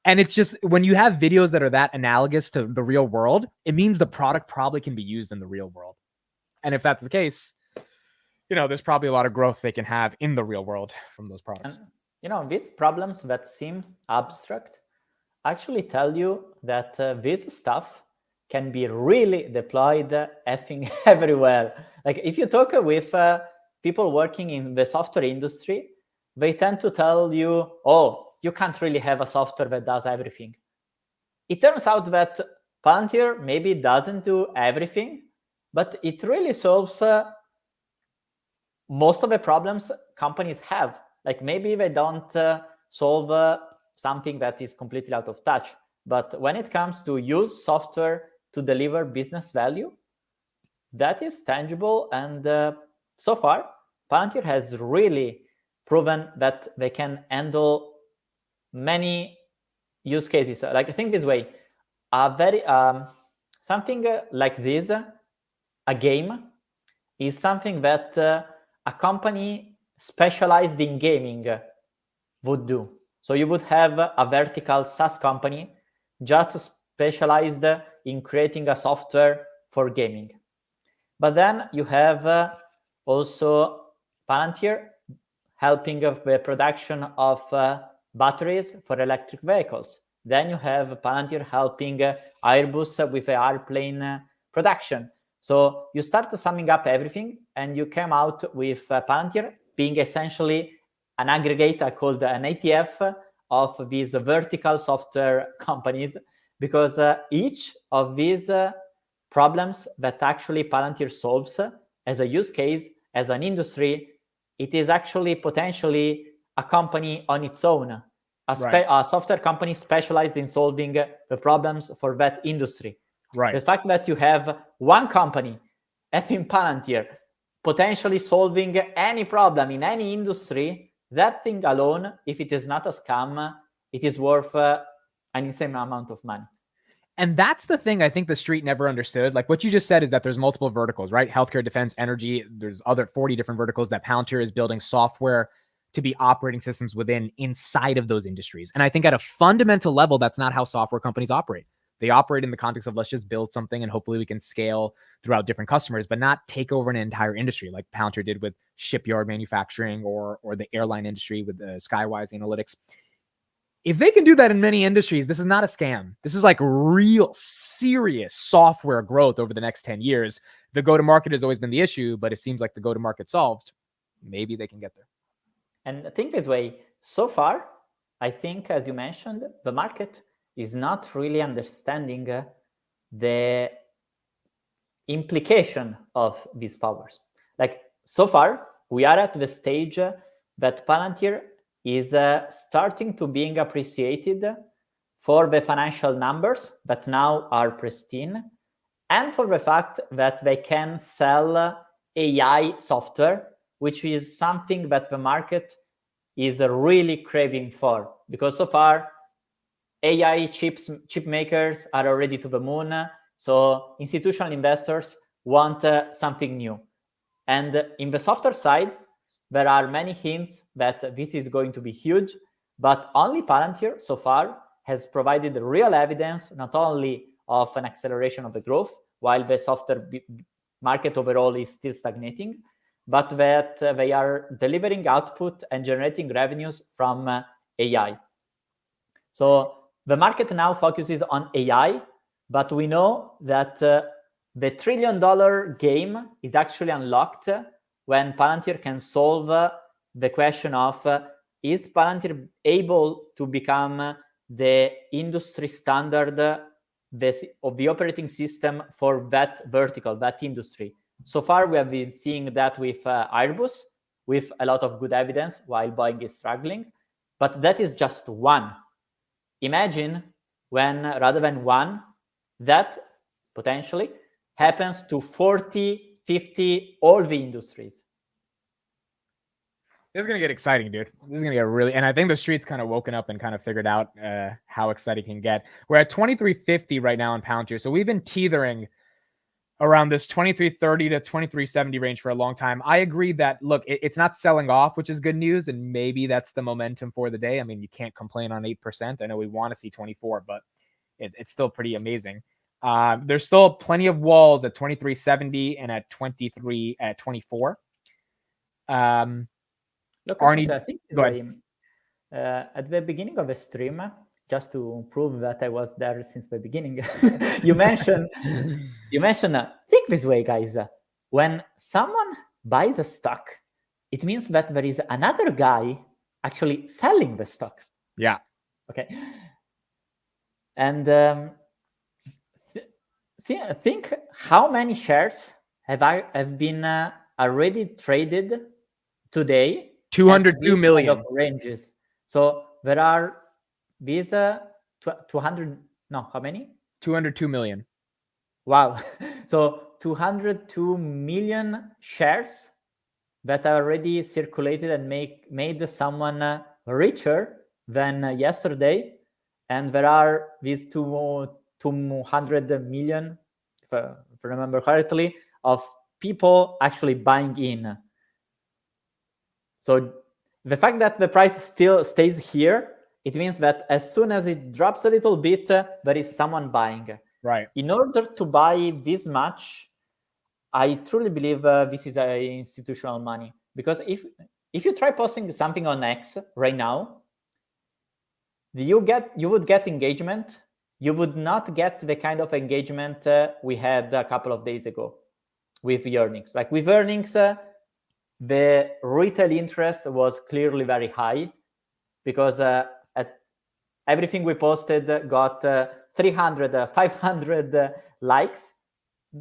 And it's just, when you have videos that are that analogous to the real world, it means the product probably can be used in the real world. And if that's the case, there's probably a lot of growth they can have in the real world from those products. And, these problems that seem abstract actually tell you that this stuff can be really deployed effing everywhere. Like if you talk with people working in the software industry, they tend to tell you, oh, you can't really have a software that does everything. It turns out that Palantir maybe doesn't do everything, but it really solves most of the problems companies have. Like maybe they don't solve something that is completely out of touch. But when it comes to use software to deliver business value, that is tangible. And so far, Palantir has really proven that they can handle many use cases. Like I think this way, something like this, a game, is something that a company specialized in gaming would do. So you would have a vertical SaaS company just specialized in creating a software for gaming. But then you have also Palantir helping of the production of batteries for electric vehicles. Then you have Palantir helping Airbus with the airplane production. So you start summing up everything, and you came out with Palantir being essentially an aggregator called an ATF of these vertical software companies, because each of these problems that actually Palantir solves as a use case, as an industry, it is actually potentially a company on its own, a software company specialized in solving the problems for that industry. Right. The fact that you have one company, effing Palantir, potentially solving any problem in any industry, that thing alone, if it is not a scam, it is worth an insane amount of money. And that's the thing I think the street never understood. Like what you just said is that there's multiple verticals, right? Healthcare, defense, energy. There's other 40 different verticals that Palantir is building software to be operating systems within inside of those industries. And I think at a fundamental level, that's not how software companies operate. They operate in the context of let's just build something and hopefully we can scale throughout different customers, but not take over an entire industry like Palantir did with shipyard manufacturing or the airline industry with the Skywise Analytics. If they can do that in many industries, this is not a scam. This is like real serious software growth over the next 10 years. The go-to-market has always been the issue, but it seems like the go-to-market solved. Maybe they can get there. And think this way, so far, I think, as you mentioned, the market is not really understanding the implication of these powers. Like so far, we are at the stage that Palantir is starting to being appreciated for the financial numbers that now are pristine, and for the fact that they can sell AI software, which is something that the market is really craving for. Because so far, AI chip makers are already to the moon, so institutional investors want something new. And in the software side, there are many hints that this is going to be huge, but only Palantir so far has provided real evidence, not only of an acceleration of the growth, while the software market overall is still stagnating, but that they are delivering output and generating revenues from AI. So the market now focuses on AI, but we know that the $1 trillion game is actually unlocked when Palantir can solve the question of, is Palantir able to become the industry standard of the operating system for that vertical, that industry? So far, we have been seeing that with Airbus, with a lot of good evidence, while Boeing is struggling. But that is just one. Imagine when, rather than one, that potentially happens to 40, 50, all the industries. This is going to get exciting, dude. This is going to get really, and I think the street's kind of woken up and kind of figured out how exciting it can get. We're at 23.50 right now on Palantir. So we've been teetering around this 23.30 to 23.70 range for a long time. I agree that, look, it's not selling off, which is good news. And maybe that's the momentum for the day. I mean, you can't complain on 8%. I know we want to see 24, but it's still pretty amazing. There's still plenty of walls at 23.70 and at 24. Look, Arnie, I think at the beginning of the stream, just to prove that I was there since the beginning, you mentioned, think this way, guys. When someone buys a stock, it means that there is another guy actually selling the stock. Yeah. Okay. And think how many shares have been already traded today. 202 million kind of ranges. So there are these 200. No, how many? 202 million. Wow. So 202 million shares that are already circulated and made someone richer than yesterday. And there are these 200 million, if I remember correctly, of people actually buying in. So the fact that the price still stays here, it means that as soon as it drops a little bit, there is someone buying. Right. In order to buy this much, I truly believe this is institutional money. Because if you try posting something on X right now, you would get engagement. You would not get the kind of engagement we had a couple of days ago with the earnings. Like with earnings, the retail interest was clearly very high because everything we posted got 300, 500 likes.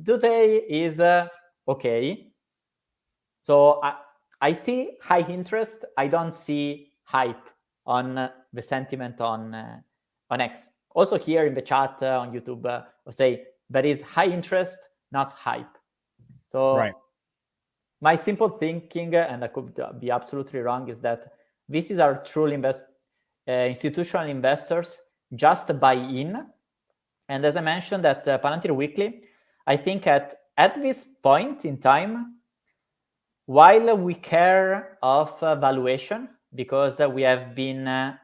Today is okay. So I see high interest. I don't see hype on the sentiment on X. Also here in the chat on YouTube, I'll say there is high interest, not hype. So right. My simple thinking, and I could be absolutely wrong, is that this is our true institutional investors just buy in. And as I mentioned at Palantir Weekly, I think at this point in time, while we care of valuation, because we have been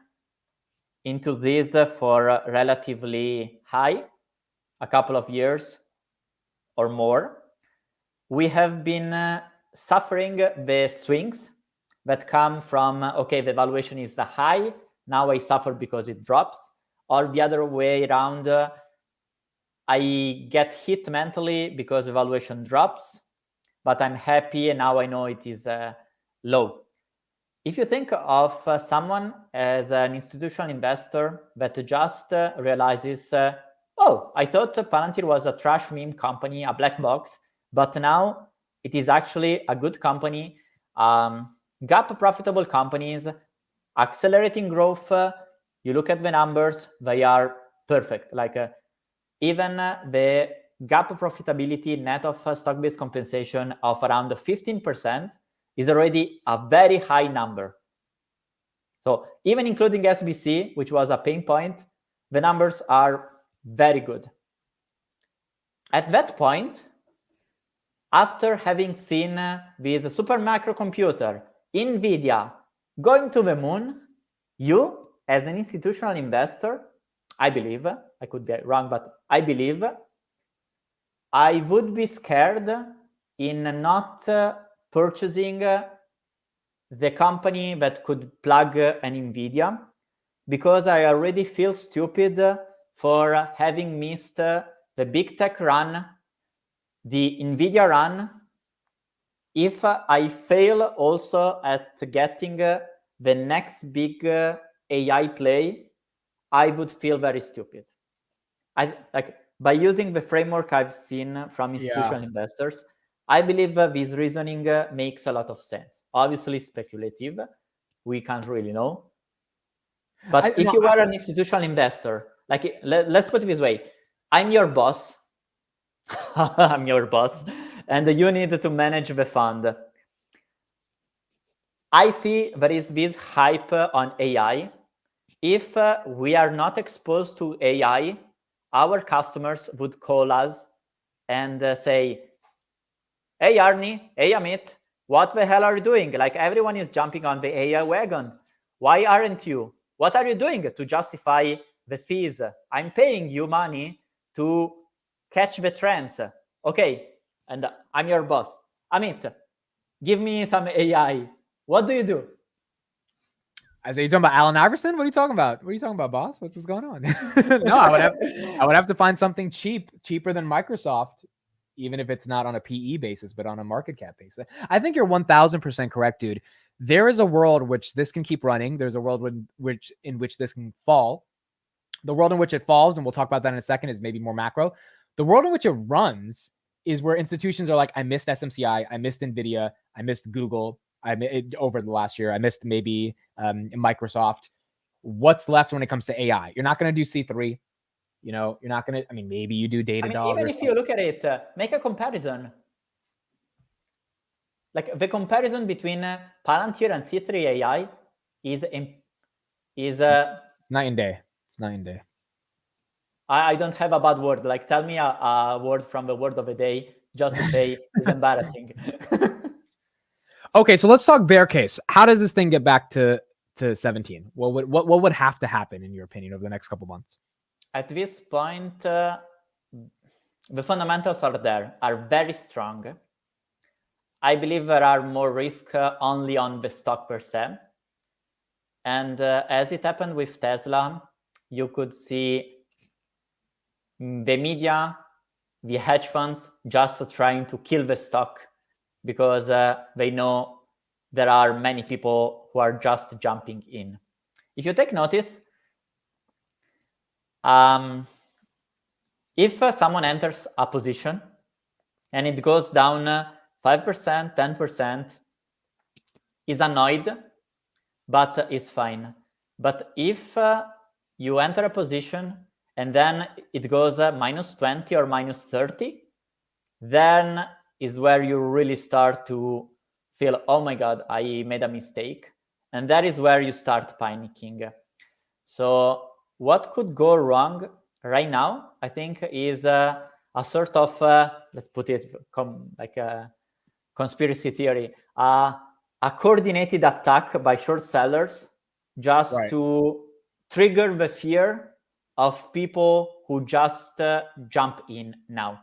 into this for relatively high, a couple of years or more, we have been suffering the swings that come from, okay, the valuation is the high, now I suffer because it drops, or the other way around, I get hit mentally because the valuation drops, but I'm happy and now I know it is low. If you think of someone as an institutional investor that just realizes, oh, I thought Palantir was a trash meme company, a black box, but now it is actually a good company, GAAP profitable companies, accelerating growth, You look at the numbers, they are perfect. Like even the GAAP profitability net of stock-based compensation of around 15% is already a very high number. So even including SBC, which was a pain point, the numbers are very good. At that point, after having seen this super microcomputer, NVIDIA, going to the moon, you, as an institutional investor, I believe, I could get wrong, but I believe, I would be scared in not purchasing the company that could plug an NVIDIA, because I already feel stupid for having missed the big tech run, the NVIDIA run. If I fail also at getting the next big AI play, I would feel very stupid. By using the framework I've seen from institutional investors, I believe this reasoning makes a lot of sense. Obviously speculative, we can't really know. But if you are an institutional investor, like let's put it this way, I'm your boss, I'm your boss, and you need to manage the fund. I see there is this hype on AI. If we are not exposed to AI, our customers would call us and say, hey, Arnie, hey, Amit, what the hell are you doing? Like everyone is jumping on the AI wagon. Why aren't you? What are you doing to justify the fees? I'm paying you money to catch the trends. Okay, and I'm your boss. Amit, give me some AI. What do you do? I say, you talking about Allen Iverson? What are you talking about? What are you talking about, boss? What's going on? No, I would have to find something cheaper than Microsoft, even if it's not on a PE basis, but on a market cap basis. I think you're 1000% correct, dude. There is a world which this can keep running. There's a world in which this can fall. The world in which it falls, and we'll talk about that in a second, is maybe more macro. The world in which it runs is where institutions are like, I missed SMCI, I missed NVIDIA, I missed Google, over the last year, I missed maybe Microsoft. What's left when it comes to AI? You're not going to do C3. You know, you're not going to, I mean, maybe you do Datadog. Even if you look at it, make a comparison. Like the comparison between Palantir and C3 AI is night and day. It's night and day. I don't have a bad word. Like tell me a word from the word of the day just to say it's embarrassing. Okay, so let's talk bear case. How does this thing get back to 17? What would have to happen in your opinion over the next couple months? At this point, the fundamentals are very strong. I believe there are more risks only on the stock per se. And as it happened with Tesla, you could see the media, the hedge funds just trying to kill the stock because they know there are many people who are just jumping in. If you take notice, if someone enters a position and it goes down 5%, 10%, is annoyed, but it's fine. But if you enter a position and then it goes minus 20 or minus 30, then is where you really start to feel, oh my God, I made a mistake. And that is where you start panicking. So what could go wrong right now, I think, is a sort of, let's put it like a conspiracy theory, a coordinated attack by short sellers just to trigger the fear of people who just jump in now.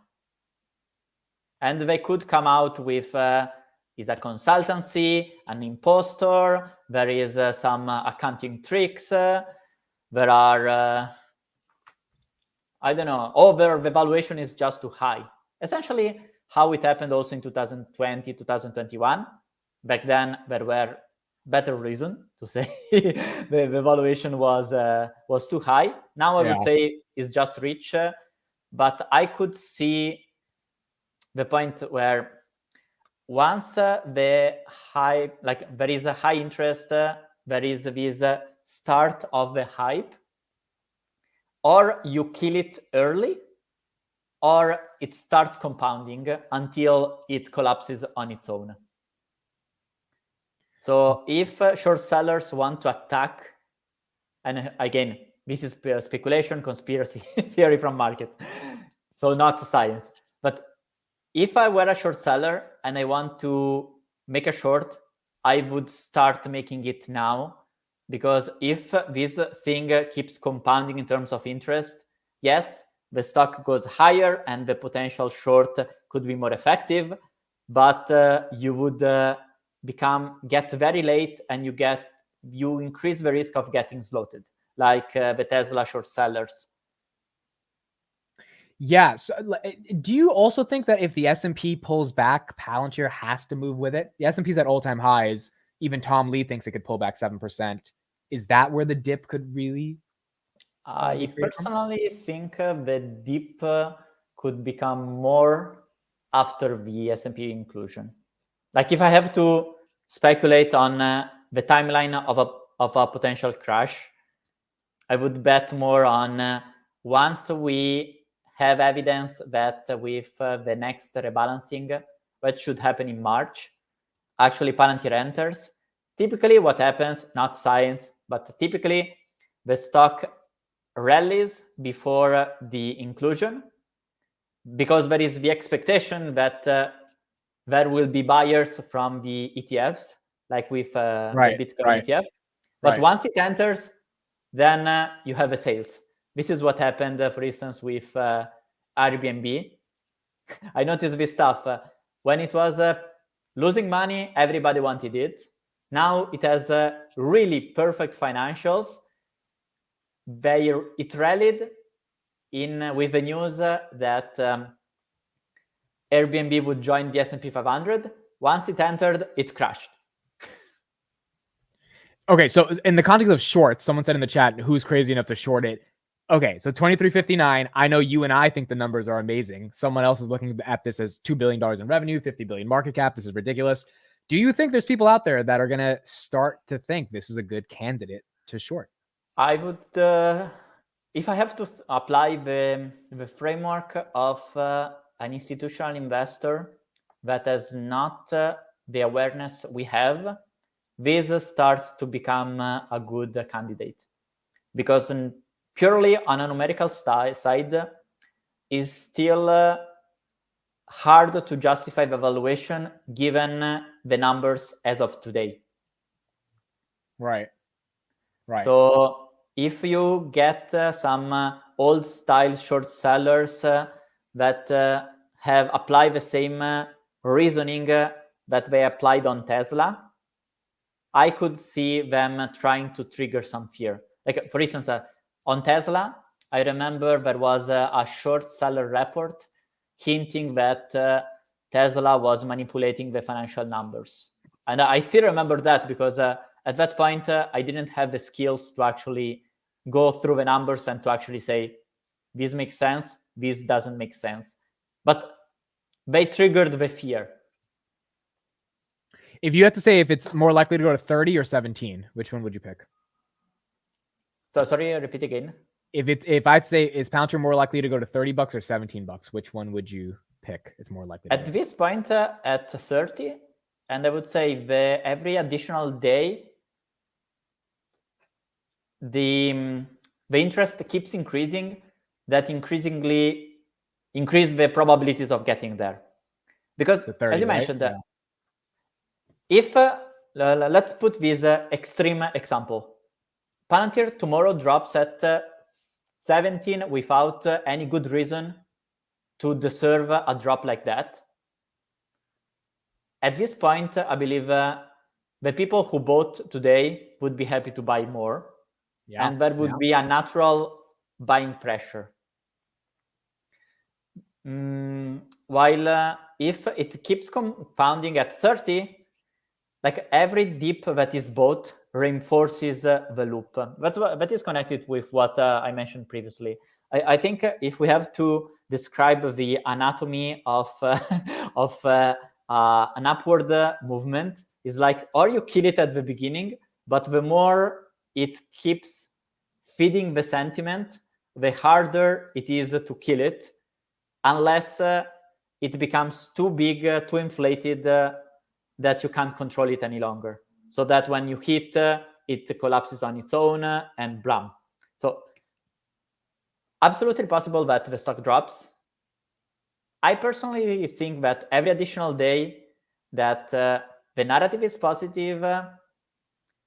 And they could come out with is a consultancy, an impostor, there is some accounting tricks, there are, I don't know, the valuation is just too high. Essentially, how it happened also in 2020, 2021. Back then, there were better reason to say the valuation was too high. Now I would say it's just rich, but I could see the point where once there is a high interest, there is this start of the hype, or you kill it early, or it starts compounding until it collapses on its own. So if short sellers want to attack, and again, this is speculation, conspiracy theory from markets, so not science. But if I were a short seller and I want to make a short, I would start making it now, because if this thing keeps compounding in terms of interest, yes, the stock goes higher and the potential short could be more effective, but you would get very late, and you increase the risk of getting slaughtered, like the Tesla short sellers. Yeah. So, do you also think that if the S&P pulls back, Palantir has to move with it? The S&P's at all-time highs. Even Tom Lee thinks it could pull back 7%. Is that where the dip could really? I personally think the dip could become more after the S&P inclusion. Like if I have to speculate on the timeline of a potential crash, I would bet more on once we have evidence that with the next rebalancing, that should happen in March, actually Palantir enters. Typically what happens, not science, but typically the stock rallies before the inclusion, because there is the expectation that there will be buyers from the ETFs, like with the Bitcoin ETF. But once it enters, then you have the sales. This is what happened, for instance, with Airbnb. I noticed this stuff. When it was losing money, everybody wanted it. Now it has really perfect financials. It rallied with the news that Airbnb would join the S&P 500. Once it entered, it crashed. Okay, so in the context of shorts, someone said in the chat, who's crazy enough to short it? Okay, so 23.59. I know you and I think the numbers are amazing. Someone else is looking at this as $2 billion in revenue, 50 billion market cap. This is ridiculous. Do you think there's people out there that are going to start to think this is a good candidate to short? I would, if I have to apply the framework of an institutional investor that has not the awareness we have, this starts to become a good candidate, because purely on a numerical side is still hard to justify the valuation given the numbers as of today. Right. So if you get some old style short sellers that have applied the same reasoning that they applied on Tesla, I could see them trying to trigger some fear. Like, for instance, on Tesla, I remember there was a short seller report hinting that Tesla was manipulating the financial numbers. And I still remember that because at that point, I didn't have the skills to actually go through the numbers and to actually say, this makes sense, this doesn't make sense. But they triggered the fear. If you had to say if it's more likely to go to 30 or 17, which one would you pick? So sorry, repeat again. If I'd say, is Palantir more likely to go to $30 or $17, which one would you pick? It's more likely. At this point, at 30, and I would say every additional day, the interest keeps increasing. That increasingly increase the probabilities of getting there, because 30, as you mentioned, if let's put this extreme example, Palantir tomorrow drops at 17 without any good reason to deserve a drop like that. At this point, I believe the people who bought today would be happy to buy more, and there would be a natural buying pressure. While if it keeps compounding at 30, like every dip that is bought reinforces the loop. That is connected with what I mentioned previously. I think if we have to describe the anatomy of an upward movement, is like, or you kill it at the beginning, but the more it keeps feeding the sentiment, the harder it is to kill it, unless it becomes too big, too inflated, that you can't control it any longer. So that when you hit, it collapses on its own and blam. So absolutely possible that the stock drops. I personally think that every additional day that the narrative is positive,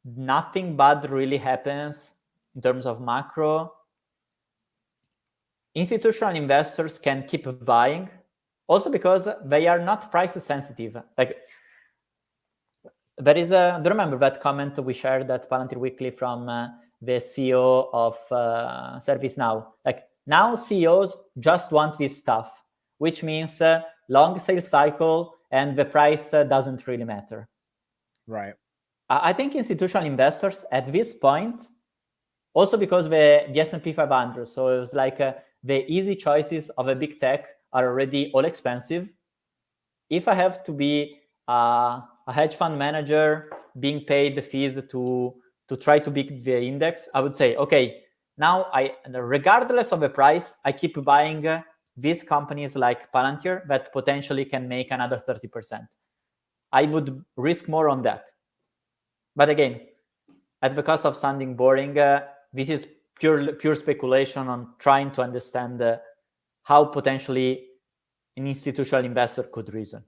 nothing bad really happens in terms of macro. Institutional investors can keep buying, also because they are not price sensitive. Like, there is a, do you remember that comment we shared at Palantir Weekly from the CEO of ServiceNow? Like, now CEOs just want this stuff, which means long sales cycle and the price doesn't really matter. Right. I think institutional investors at this point, also because the S&P 500, so it's like the easy choices of a big tech are already all expensive. If I have to be a hedge fund manager being paid the fees to try to beat the index, I would say, okay, now regardless of the price, I keep buying these companies like Palantir that potentially can make another 30%. I would risk more on that. But again, at the cost of sounding boring, this is pure speculation on trying to understand how potentially an institutional investor could reason.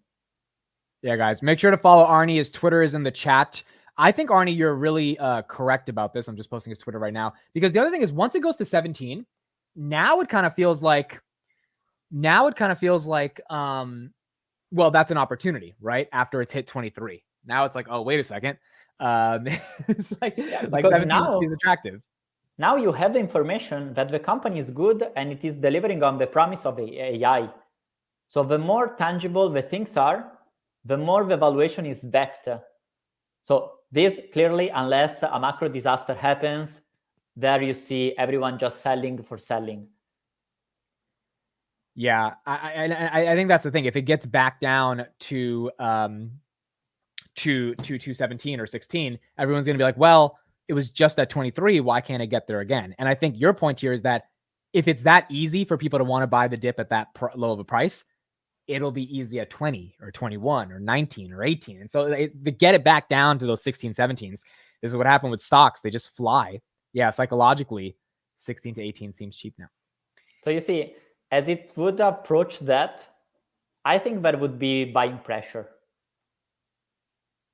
Yeah, guys, make sure to follow Arnie. His Twitter is in the chat. I think, Arnie, you're really correct about this. I'm just posting his Twitter right now. Because the other thing is, once it goes to 17, now it kind of feels like, well, that's an opportunity, right? After it's hit 23. Now it's like, oh, wait a second. It's like 17 now is attractive. Now you have the information that the company is good and it is delivering on the promise of AI. So the more tangible the things are, the more the valuation is backed. So this clearly, unless a macro disaster happens, there you see everyone just selling for selling. Yeah, I think that's the thing. If it gets back down to 17 or 16, everyone's going to be like, well, it was just at 23. Why can't it get there again? And I think your point here is that if it's that easy for people to want to buy the dip at that low of a price, it'll be easy at 20 or 21 or 19 or 18. And so they get it back down to those 16, 17s. This is what happened with stocks. They just fly. Yeah, psychologically, 16 to 18 seems cheap now. So you see, as it would approach that, I think there would be buying pressure.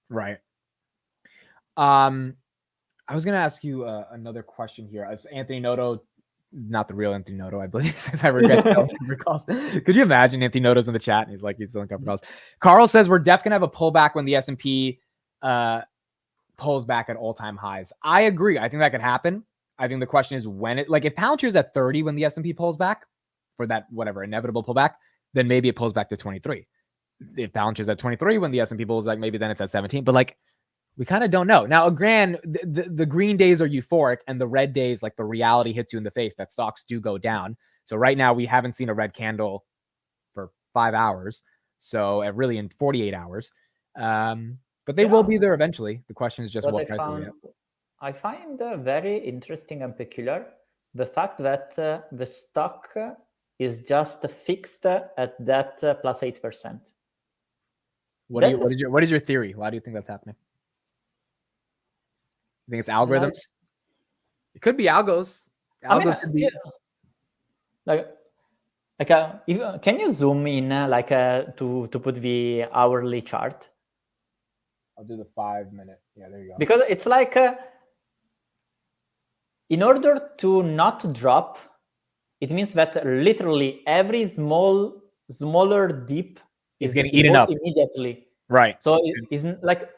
Right. I was going to ask you another question here. As Anthony Noto, not the real Anthony Noto, I believe, says I regret selling cover calls. Could you imagine Anthony Noto's in the chat and he's like, he's selling cover calls. Carl says we're definitely going to have a pullback when the S&P pulls back at all-time highs. I agree. I think that could happen. I think the question is when it, like if Palantir's at 30 when the S&P pulls back for that, whatever, inevitable pullback, then maybe it pulls back to 23. If Palantir's at 23 when the S&P pulls back, maybe then it's at 17. But like, we kind of don't know. Now, the green days are euphoric and the red days, like the reality hits you in the face that stocks do go down. So right now we haven't seen a red candle for 5 hours. So really in 48 hours. But they will be there eventually. The question is just what price we get. I find very interesting and peculiar the fact that the stock is just fixed at that plus 8%. What is your theory? Why do you think that's happening? You think it's algorithms? It could be algos. Could be. Can you zoom in to put the hourly chart? I'll do the 5 minute. Yeah, there you go. Because it's like in order to not drop, it means that literally every smaller dip is getting eaten up immediately. Right. So it isn't like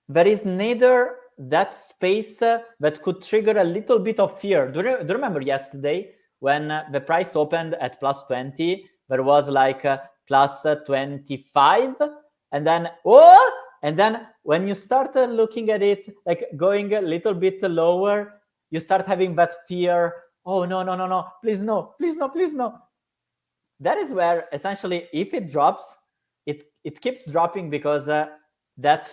there is neither that space that could trigger a little bit of fear. Do you remember yesterday when the price opened at plus 20, there was like plus 25, and then when you start looking at it, like going a little bit lower, you start having that fear. Oh, no, please no. That is where essentially if it drops, it keeps dropping because that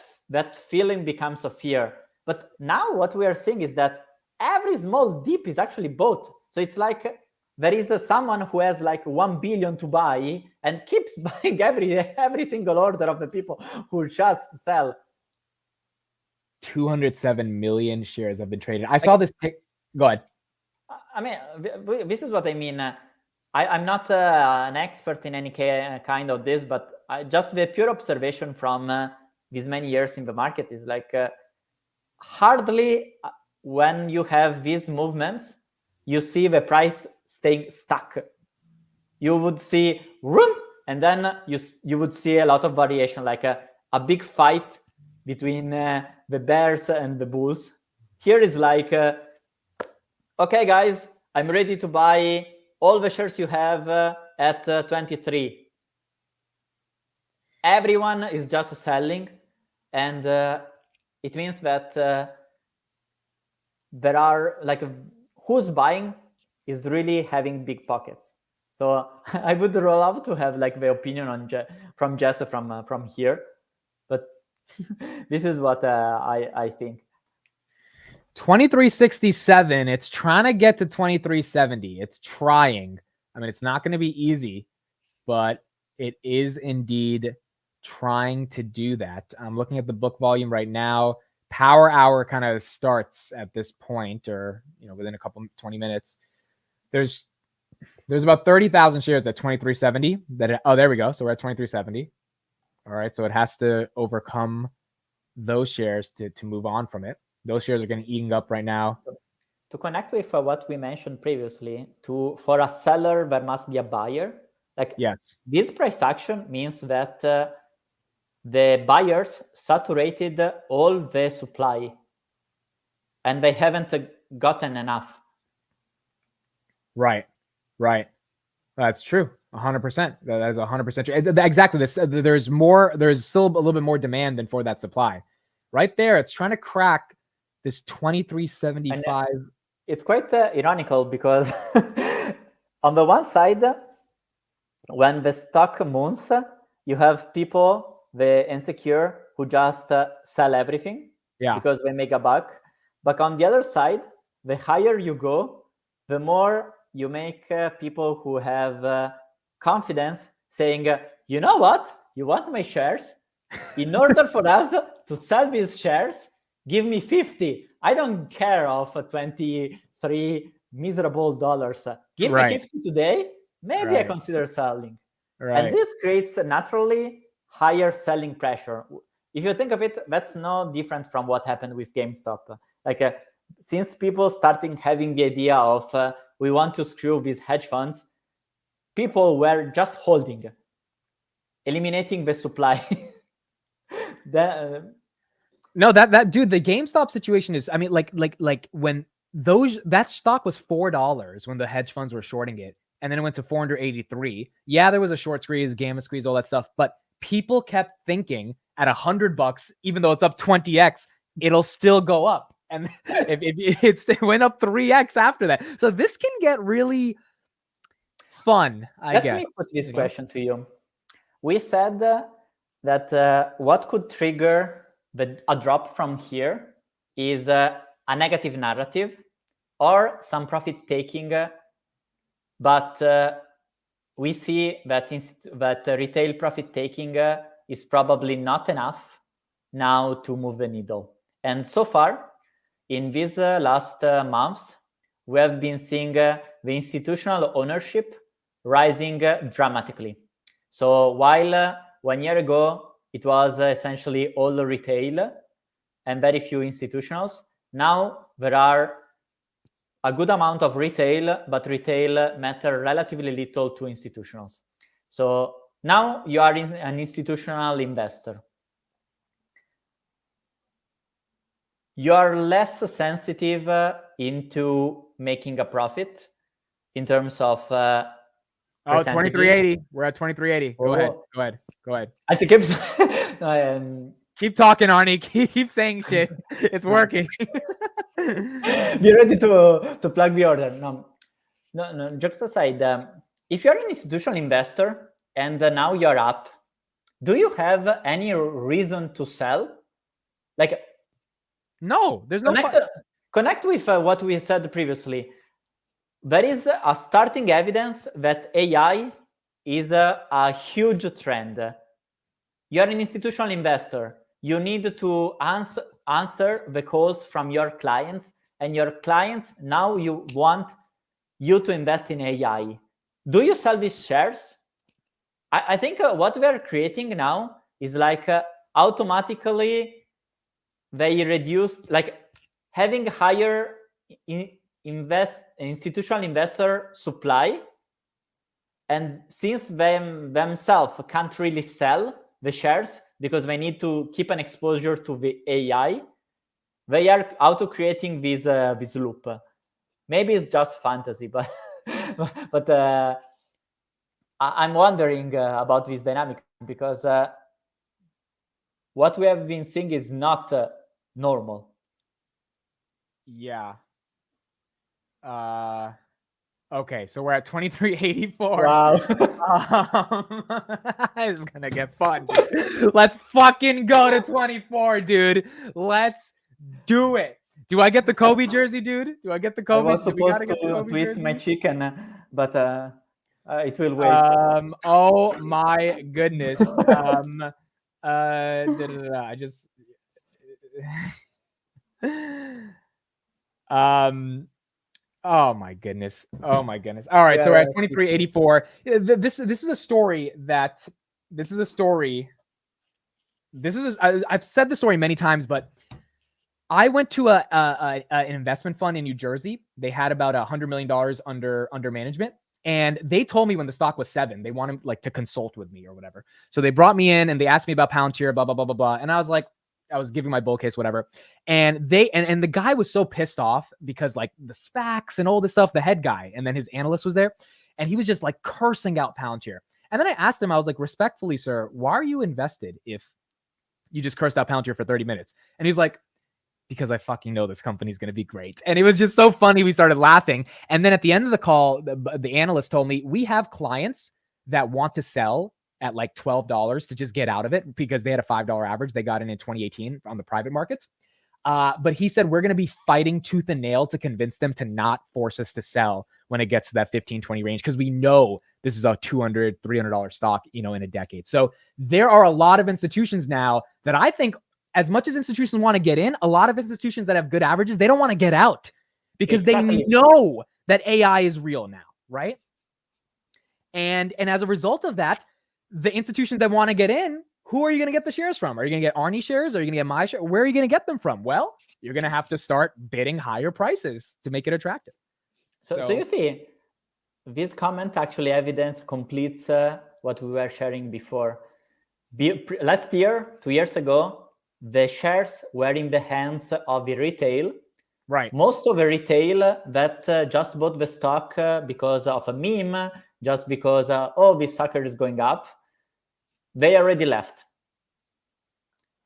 feeling becomes a fear. But now what we are seeing is that every small dip is actually bought. So it's like there is someone who has like 1 billion to buy and keeps buying every single order of the people who just sell. 207 million shares have been traded. I saw this. Go ahead. I mean, this is what I mean. I'm not an expert in any kind of this, but just the pure observation from these many years in the market is like hardly when you have these movements, you see the price staying stuck. You would see room, and then you would see a lot of variation, like a big fight between the bears and the bulls. Here is like, okay, guys, I'm ready to buy all the shares you have at 23. Everyone is just selling, and it means that there are like who's buying is really having big pockets. So I would love to have like the opinion on from Jesse from here, but this is what I think. 2367. It's trying to get to 2370. It's trying. I mean, it's not going to be easy, but it is indeed trying to do that. I'm looking at the book volume right now. Power hour kind of starts at this point, or within a couple 20 minutes. There's about 30,000 shares at 2370. There we go. So we're at 2370. All right. So it has to overcome those shares to move on from it. Those shares are getting eaten up right now. To connect with what we mentioned previously, for a seller, there must be a buyer. Like, yes, this price action means that the buyers saturated all the supply and they haven't gotten enough. Right. That's true. 100%. That is 100% true. Exactly. There's still a little bit more demand than for that supply. Right there, it's trying to crack this 2375. It's quite ironical because on the one side, when the stock moves, you have people, the insecure, who just sell everything because they make a buck. But on the other side, the higher you go, the more you make people who have confidence saying, you know what? You want my shares? In order for us to sell these shares, give me 50. I don't care of 23 miserable dollars. Give me 50 today. Maybe I consider selling. And this creates naturally higher selling pressure. If you think of it, that's no different from what happened with GameStop. Like since people starting having the idea of we want to screw these hedge funds, people were just holding, eliminating the supply. No, that dude, the GameStop situation is, I mean, like when that stock was $4 when the hedge funds were shorting it, and then it went to 483. Yeah, there was a short squeeze, gamma squeeze, all that stuff, but people kept thinking at $100, even though it's up 20x, it'll still go up. And it went up 3x after that. So this can get really fun, I guess. Let me put this question to you. We said that what could trigger a drop from here is a negative narrative or some profit taking, but we see that retail profit taking is probably not enough now to move the needle. And so far, in these last months, we have been seeing the institutional ownership rising dramatically. So while 1 year ago, it was essentially all retail and very few institutionals, now there are a good amount of retail, but retail matter relatively little to institutionals. So now you are an institutional investor. You are less sensitive into making a profit in terms of 2380. We're at 2380. Go ahead. I think keep talking, Arnie. Keep saying shit. It's working. Be ready to plug the order. No, jokes aside, if you're an institutional investor and now you're up, do you have any reason to sell? Like, no, there's no connect with what we said previously. There is a starting evidence that AI is a huge trend. You're an institutional investor. You need to answer the calls from your clients, and your clients now you want you to invest in AI. Do you sell these shares? I think what we are creating now is like automatically they reduce, like having higher institutional investor supply, and since themselves can't really sell the shares because they need to keep an exposure to the AI, they are auto-creating this loop. Maybe it's just fantasy, but but I'm wondering about this dynamic, because what we have been seeing is not normal. Yeah. Okay, so we're at 2384. Wow. It's gonna get fun, dude. Let's fucking go to 24, dude. Let's do it. Do I get the Kobe jersey, dude? Do I get the Kobe? I was supposed to eat my chicken, but it will wait. Oh my goodness. I just oh my goodness. Oh my goodness. All right, so we're at 2384. This is a story that I've said the story many times, but I went to an investment fund in New Jersey. They had about $100 million under management, and they told me when the stock was 7, they wanted like to consult with me or whatever. So they brought me in and they asked me about Palantir, blah blah blah blah blah, and I was like, I was giving my bull case, whatever. And they and the guy was so pissed off because like the SPACs and all this stuff, the head guy, and then his analyst was there, and he was just like cursing out Palantir. And then I asked him, I was like, respectfully, sir, why are you invested if you just cursed out Palantir for 30 minutes? And he's like, because I fucking know this company's going to be great. And it was just so funny. We started laughing. And then at the end of the call, the analyst told me, we have clients that want to sell at like $12 to just get out of it because they had a $5 average. They got in 2018 on the private markets. But he said, we're going to be fighting tooth and nail to convince them to not force us to sell when it gets to that 15, 20 range, because we know this is a $200, $300 stock, in a decade. So there are a lot of institutions now that I think, as much as institutions want to get in, a lot of institutions that have good averages, they don't want to get out because they know that AI is real now, right? And as a result of that, the institutions that want to get in, who are you going to get the shares from? Are you going to get Arnie shares? Are you going to get my share? Where are you going to get them from? Well, you're going to have to start bidding higher prices to make it attractive. So you see, this comment actually completes what we were sharing before. Last year, 2 years ago, the shares were in the hands of the retail. Right. Most of the retail that just bought the stock because of a meme, just because, this sucker is going up, they already left.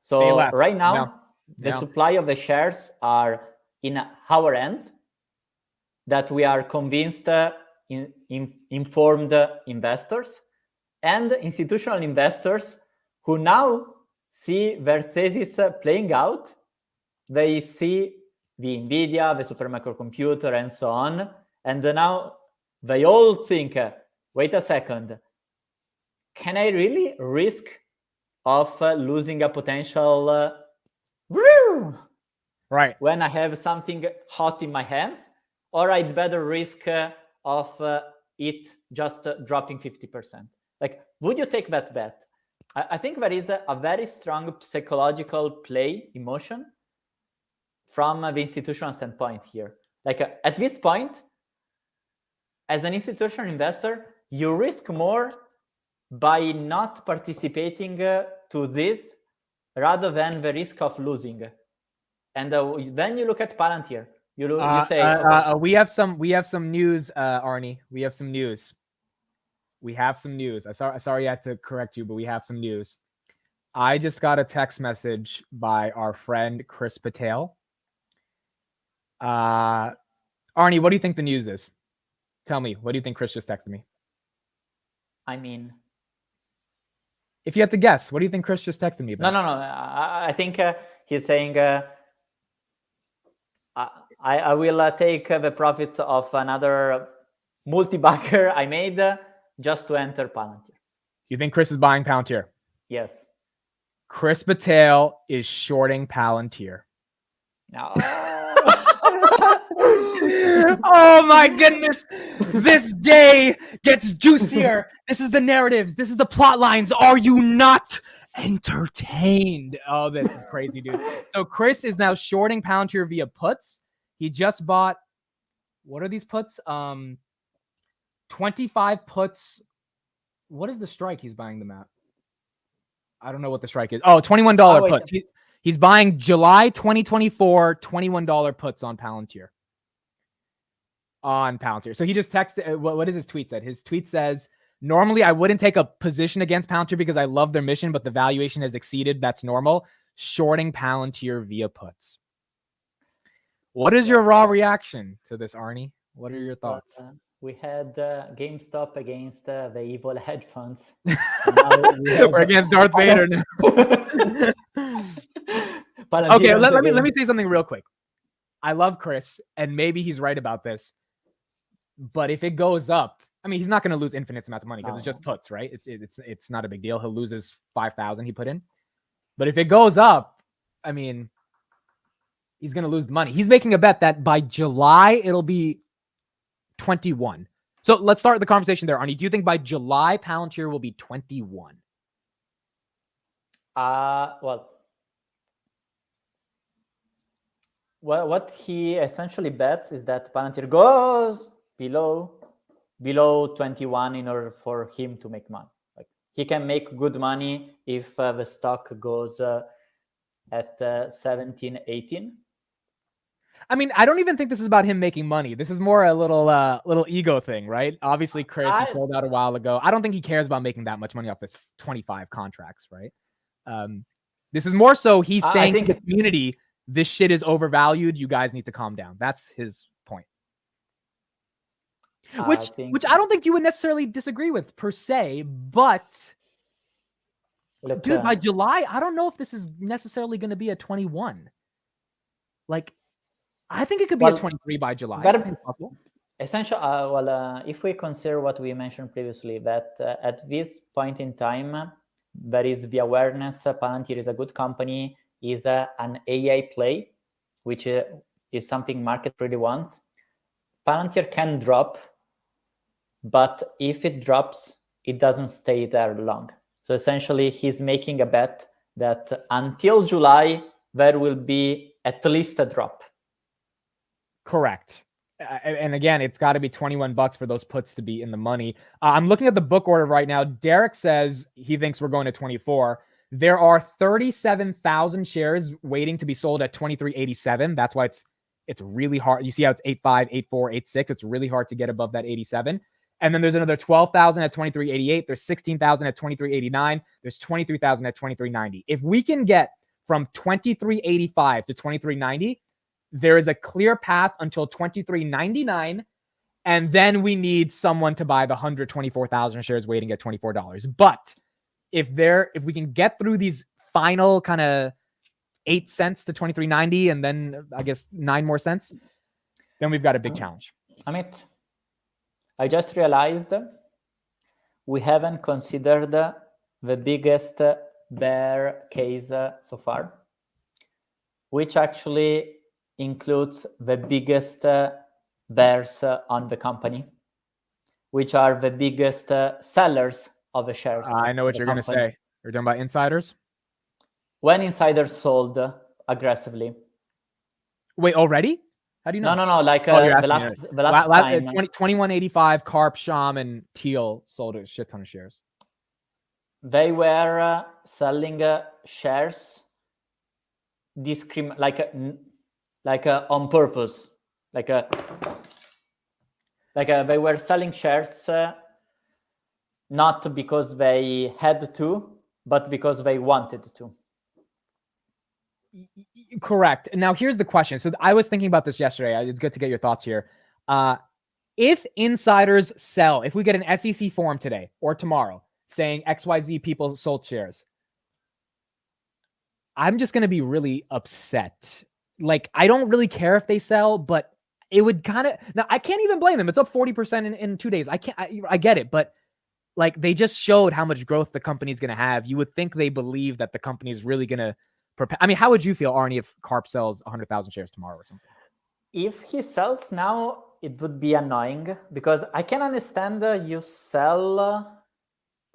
So right now, the supply of the shares are in our hands, that we are convinced informed investors and institutional investors who now see their thesis playing out. They see the NVIDIA, the supermicrocomputer, and so on. And now they all think, wait a second, can I really risk of losing a potential right when I have something hot in my hands? Or I'd better risk of it just dropping 50%. Like, would you take that bet? I think there is a very strong psychological play, emotion, from the institutional standpoint here. Like at this point, as an institutional investor, you risk more by not participating to this rather than the risk of losing. And then you look at Palantir. You say, okay. we have some news, Arnie. We have some news. Sorry I had to correct you, but we have some news. I just got a text message by our friend Chris Patel. Arnie, what do you think the news is? Tell me, what do you think Chris just texted me? I mean, if you had to guess, what do you think Chris just texted me about? No. I think he's saying I will take the profits of another multi-bagger I made just to enter Palantir. You think Chris is buying Palantir? Yes. Chris Patel is shorting Palantir. No. Oh my goodness. This day gets juicier. This is the narratives. This is the plot lines. Are you not entertained? Oh, this is crazy, dude. So Chris is now shorting Palantir via puts. He just bought, what are these puts? 25 puts. What is the strike he's buying them at? I don't know what the strike is. Oh, $21 puts. He's buying July 2024 $21 puts on Palantir. So he just texted. What is his tweet said? His tweet says, normally I wouldn't take a position against Palantir because I love their mission, but the valuation has exceeded. That's normal. Shorting Palantir via puts. What is your raw reaction to this, Arnie? What are your thoughts? We had GameStop against the evil hedge funds. We're against Darth Vader now. Okay, let me say something real quick. I love Chris, and maybe he's right about this. But if it goes up, I mean, he's not going to lose infinite amounts of money because it's just puts, right? It's not a big deal. He'll lose his 5,000 he put in. But if it goes up, I mean, he's going to lose the money. He's making a bet that by July it'll be 21. So let's start the conversation there, Arnie. Do you think by July Palantir will be 21? Well, what he essentially bets is that Palantir goes below 21 in order for him to make money. Like, he can make good money if the stock goes at 17, 18. I mean, I don't even think this is about him making money. This is more a little ego thing, right? Obviously, Chris, he sold out a while ago. I don't think he cares about making that much money off this 25 contracts, right? This is more so he's saying to the community, this shit is overvalued. You guys need to calm down. That's his point. Which I don't think you would necessarily disagree with per se, but dude, by July, I don't know if this is necessarily going to be a 21. Like, I think it could be a 23 by July. Essentially, if we consider what we mentioned previously, that at this point in time, there is the awareness Palantir is a good company, is an AI play, which is something market really wants. Palantir can drop, but if it drops, it doesn't stay there long. So essentially, he's making a bet that until July, there will be at least a drop. Correct. And again, it's got to be $21 for those puts to be in the money. I'm looking at the book order right now. Derek says he thinks we're going to 24. There are 37,000 shares waiting to be sold at 23.87. That's why it's really hard. You see how it's 8.5, 8.4, 8.6. It's really hard to get above that 87. And then there's another 12,000 at 23.88. There's 16,000 at 23.89. There's 23,000 at 23.90. If we can get from 23.85 to 23.90, there is a clear path until 23.99, and then we need someone to buy the 124,000 shares waiting at $24. But if we can get through these final kind of 8 cents to 23.90, and then I guess 9 more cents, then we've got a big challenge. Amit, I just realized we haven't considered the biggest bear case so far, which actually includes the biggest bears on the company, which are the biggest sellers of the shares. I know what you're going to say. You're talking about insiders? When insiders sold aggressively. Wait, already? How do you know? No. Like the last time. 21.85, Karp, Sham, and Teal sold a shit ton of shares. They were selling shares on purpose, they were selling shares not because they had to, but because they wanted to. Correct. Now here's the question. So I was thinking about this yesterday. It's good to get your thoughts here. If insiders sell, if we get an SEC form today or tomorrow saying XYZ people sold shares, I'm just going to be really upset like, I don't really care if they sell, but it would kind of, now I can't even blame them. It's up 40% in 2 days. I get it, but like, they just showed how much growth the company's going to have. You would think they believe that the company is really going to prepare. I mean, how would you feel, Arnie, if Karp sells 100,000 shares tomorrow or something? If he sells now, it would be annoying because I can understand you sell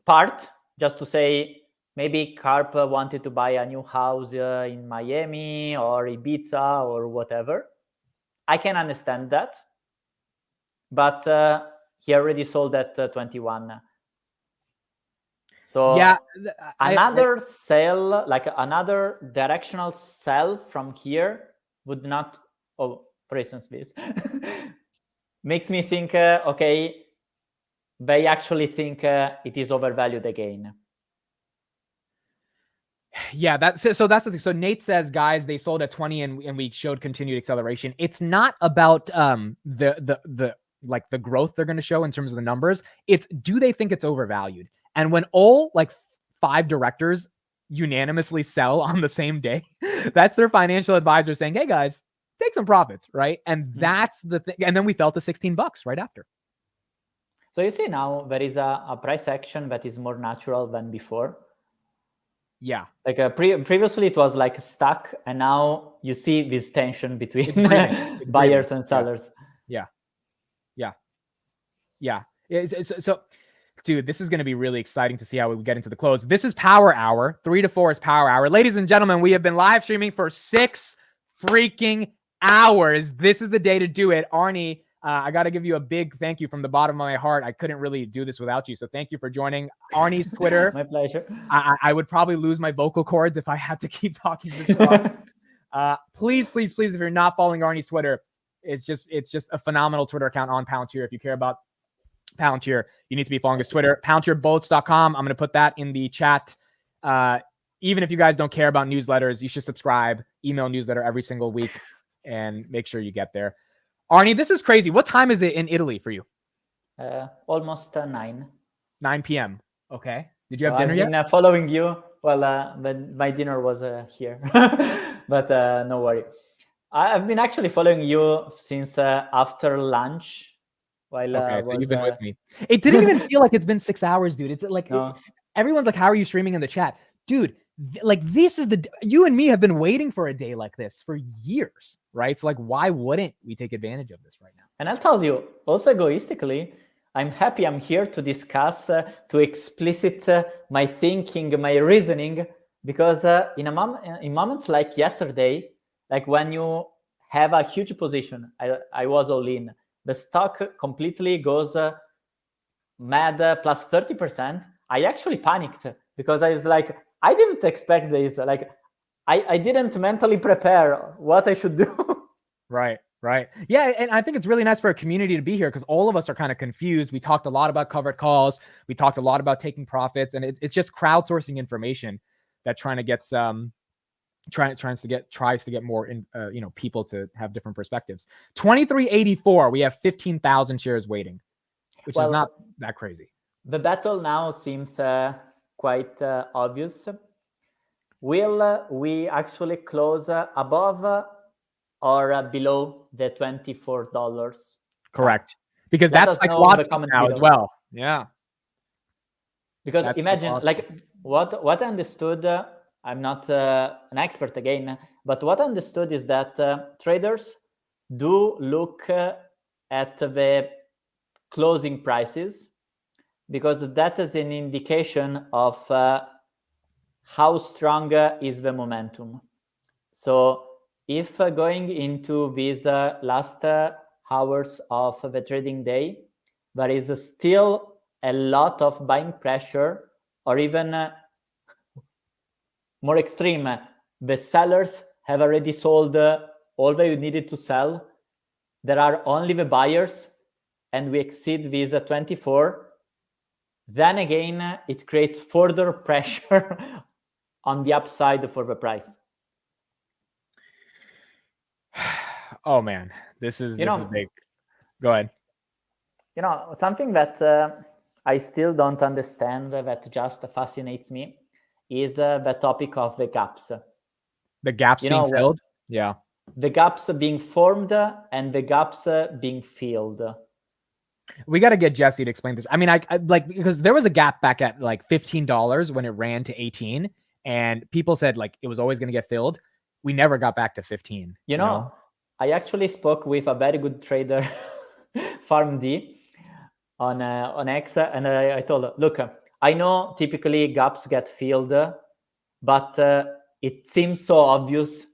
part just to say maybe Karp wanted to buy a new house in Miami or Ibiza or whatever. I can understand that. But he already sold at 21. So yeah, another sell, like another directional sell from here would not, for instance, this makes me think, okay, they actually think it is overvalued again. Yeah, that's the thing. So Nate says, guys, they sold at 20 and we showed continued acceleration. It's not about the like the growth they're going to show in terms of the numbers. It's, do they think it's overvalued? And when all like 5 directors unanimously sell on the same day, that's their financial advisor saying, hey guys, take some profits, right? And that's the thing. And then we fell to $16 right after. So you see now there is a price action that is more natural than before. Yeah. Like previously it was like stuck, and now you see this tension between buyers and sellers. Yeah. So, dude, this is going to be really exciting to see how we get into the close. This is Power Hour. 3 to 4 is Power Hour. Ladies and gentlemen, we have been live streaming for 6 freaking hours. This is the day to do it. Arnie, I got to give you a big thank you from the bottom of my heart. I couldn't really do this without you. So thank you for joining. Arnie's Twitter. My pleasure. I would probably lose my vocal cords if I had to keep talking this long. Please, if you're not following Arnie's Twitter, it's just a phenomenal Twitter account on Palantir. If you care about Palantir, you need to be following his Twitter. PalantirBullets.com. I'm going to put that in the chat. Even if you guys don't care about newsletters, you should subscribe. Email newsletter every single week and make sure you get there. Arnie, this is crazy. What time is it in Italy for you? Almost 9. 9 p.m. Okay. Did you have dinner yet? I've been following you. Well, my dinner was here, but no worry. I've been actually following you since after lunch. While okay, so you've been with me. It didn't even feel like it's been 6 hours, dude. It's like everyone's like, "How are you streaming in the chat, dude?" Like this is you and me have been waiting for a day like this for years, right? So like, why wouldn't we take advantage of this right now? And I'll tell you, also egoistically, I'm happy I'm here to discuss, to explicit my thinking, my reasoning, because in moments like yesterday, like when you have a huge position, I was all in. The stock completely goes mad, plus 30%. I actually panicked because I was like, I didn't expect this. Like, I didn't mentally prepare what I should do. Right. Yeah, and I think it's really nice for a community to be here because all of us are kind of confused. We talked a lot about covered calls. We talked a lot about taking profits, and it's just crowdsourcing information that trying to get tries to get more people to have different perspectives. 2384, we have 15,000 shares waiting, which is not that crazy. The battle now seems quite obvious. Will we actually close above or below the $24? Correct, because that's like logical now as well. Yeah, because that's imagine like what I understood. I'm not an expert again, but what I understood is that traders do look at the closing prices because that is an indication of how strong is the momentum. So if going into these last hours of the trading day, there is still a lot of buying pressure, or even more extreme, the sellers have already sold all they needed to sell. There are only the buyers, and we exceed these 24. Then again, it creates further pressure on the upside for the price. Oh man, this is big. Go ahead. Something that I still don't understand that just fascinates me is the topic of the gaps. The gaps being filled? Yeah. the gaps being formed and the gaps being filled. We got to get Jesse to explain this. I mean, I like, because there was a gap back at like $15 when it ran to 18, and people said like it was always going to get filled. We never got back to 15. You know, I actually spoke with a very good trader, Farm D, on X, and I told her, look, I know typically gaps get filled, but it seems so obvious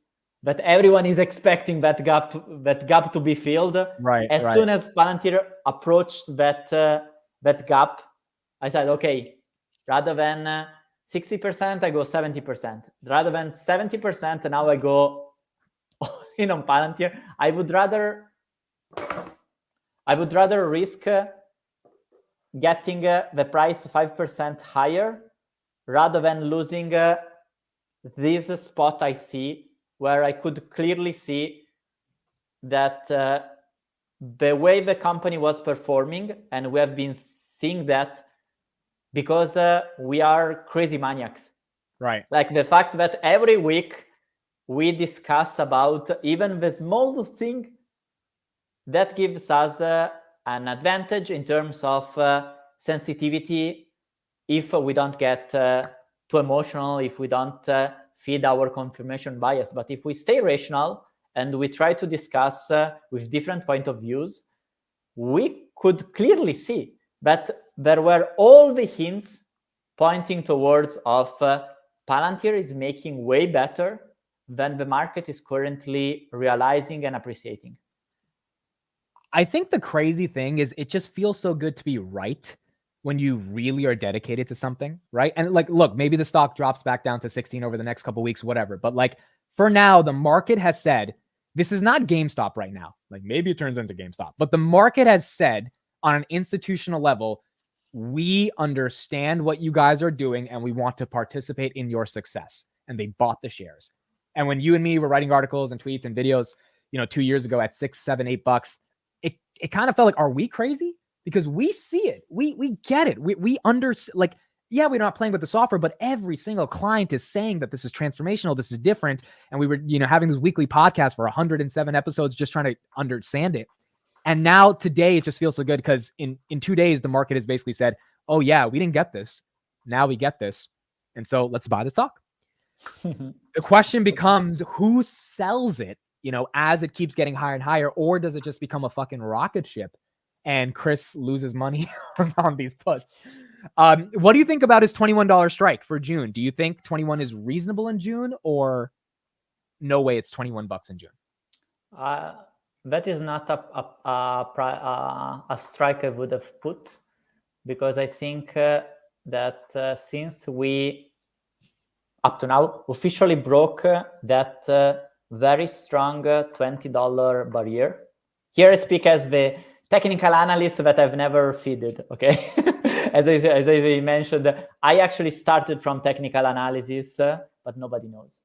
that everyone is expecting that gap to be filled. Right. As soon as Palantir approached that gap, I said, okay, rather than 60%, I go 70%. Rather than 70%, now I go in on Palantir. I would rather risk getting the price 5% higher rather than losing this spot I see, where I could clearly see that the way the company was performing, and we have been seeing that because we are crazy maniacs. Right. Like the fact that every week we discuss about even the small thing that gives us an advantage in terms of sensitivity if we don't get too emotional, if we don't feed our confirmation bias. But if we stay rational and we try to discuss with different point of views, we could clearly see that there were all the hints pointing towards of Palantir is making way better than the market is currently realizing and appreciating. I think the crazy thing is it just feels so good to be right when you really are dedicated to something, right? And like, look, maybe the stock drops back down to 16 over the next couple of weeks, whatever. But like for now, the market has said, this is not GameStop right now. Like maybe it turns into GameStop, but the market has said on an institutional level, we understand what you guys are doing and we want to participate in your success. And they bought the shares. And when you and me were writing articles and tweets and videos, 2 years ago at $6, $7, $8, it kind of felt like, are we crazy? Because we see it. We get it. We like, yeah, we're not playing with the software, but every single client is saying that this is transformational. This is different. And we were, having this weekly podcast for 107 episodes, just trying to understand it. And now today, it just feels so good because in 2 days, the market has basically said, oh yeah, we didn't get this. Now we get this. And so let's buy the stock. The question becomes, who sells it, as it keeps getting higher and higher, or does it just become a fucking rocket ship and Chris loses money on these puts? What do you think about his $21 strike for June? Do you think 21 is reasonable in June, or no way it's $21 in June? That is not a strike I would have put, because I think that since we up to now officially broke that very strong $20 barrier. Here I speak as the technical analyst that I've never feeded, okay? as I mentioned, I actually started from technical analysis, but nobody knows.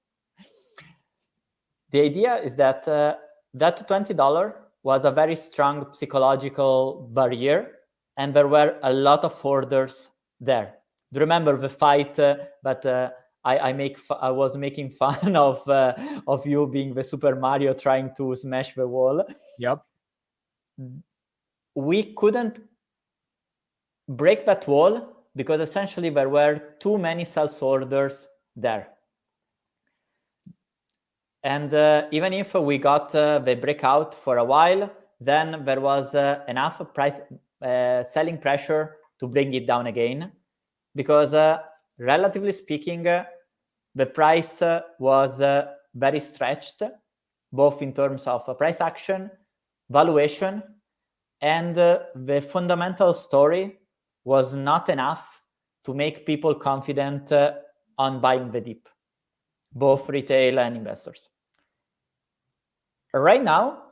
The idea is that that $20 was a very strong psychological barrier, and there were a lot of orders there. Do you remember the fight that I was making fun of you being the Super Mario trying to smash the wall? Yep. We couldn't break that wall because essentially there were too many sales orders there. And even if we got the breakout for a while, then there was enough price selling pressure to bring it down again, because relatively speaking, the price was very stretched, both in terms of price action, valuation, and the fundamental story was not enough to make people confident on buying the dip, both retail and investors. Right now,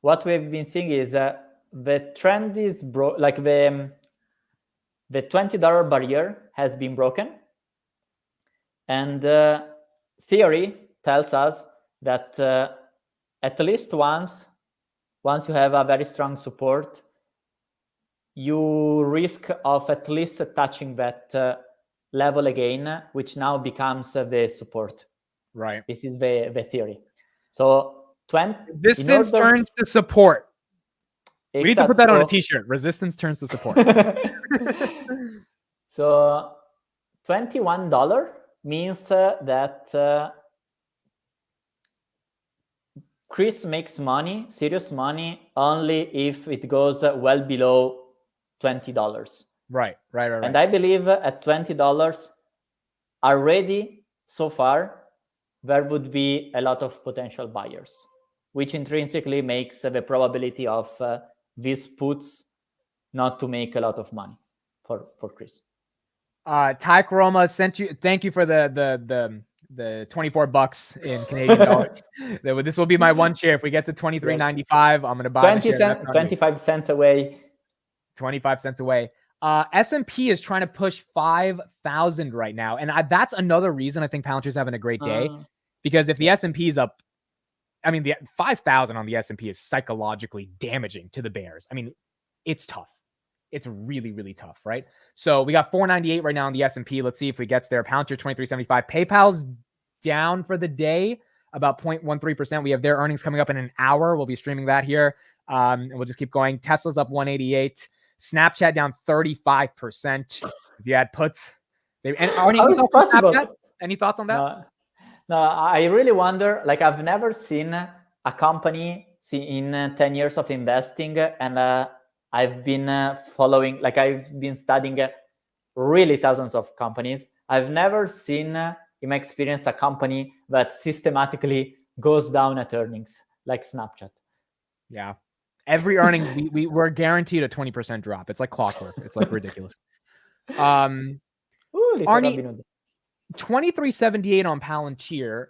what we've been seeing is the trend is the $20 barrier has been broken, and theory tells us that at least once you have a very strong support, you risk of at least touching that level again, which now becomes the support. Right. This is the theory. So Resistance turns to support. We need to put that on a t-shirt. Resistance turns to support. So $21 means that Chris makes money, serious money, only if it goes well below $20. Right. And I believe at $20 already so far, there would be a lot of potential buyers, which intrinsically makes the probability of these puts not to make a lot of money for Chris. Ty Coroma sent you. Thank you for the $24 in Canadian dollars. This will be my one share. If we get to $23.95, I'm going to buy 25 cents away. 25 cents away. S&P is trying to push 5,000 right now, and that's another reason I think Palantir's having a great day, because if the S&P is up, I mean, the 5,000 on the S&P is psychologically damaging to the bears. I mean, it's tough. It's really, really tough, right? So we got 498 right now on the S&P. Let's see if we get there. Palantir 2375. PayPal's down for the day, about 0.13%. We have their earnings coming up in an hour. We'll be streaming that here, and we'll just keep going. Tesla's up 188. Snapchat down 35%. If you had puts, any thoughts on that? No, I really wonder. Like, I've never seen a company in 10 years of investing, and I've been following, like I've been studying really thousands of companies. I've never seen in my experience a company that systematically goes down at earnings like Snapchat. Yeah. Every earnings, we're guaranteed a 20% drop. It's like clockwork. It's like ridiculous. Arnie, 2378 on Palantir.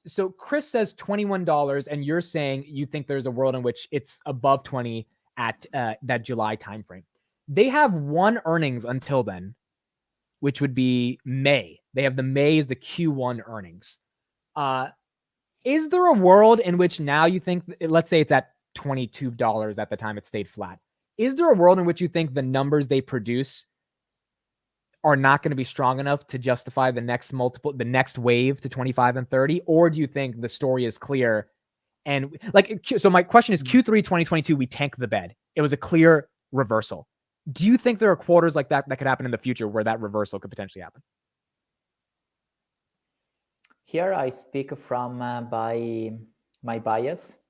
So Chris says $21, and you're saying you think there's a world in which it's above 20 at that July timeframe. They have one earnings until then, which would be May. They have the May is the Q1 earnings. Is there a world in which now you think, let's say it's at $22 at the time it stayed flat. Is there a world in which you think the numbers they produce are not going to be strong enough to justify the next wave to 25 and 30? Or do you think the story is clear? And so my question is Q3 2022, we tanked the bed. It was a clear reversal. Do you think there are quarters like that could happen in the future where that reversal could potentially happen? Here I speak from by my bias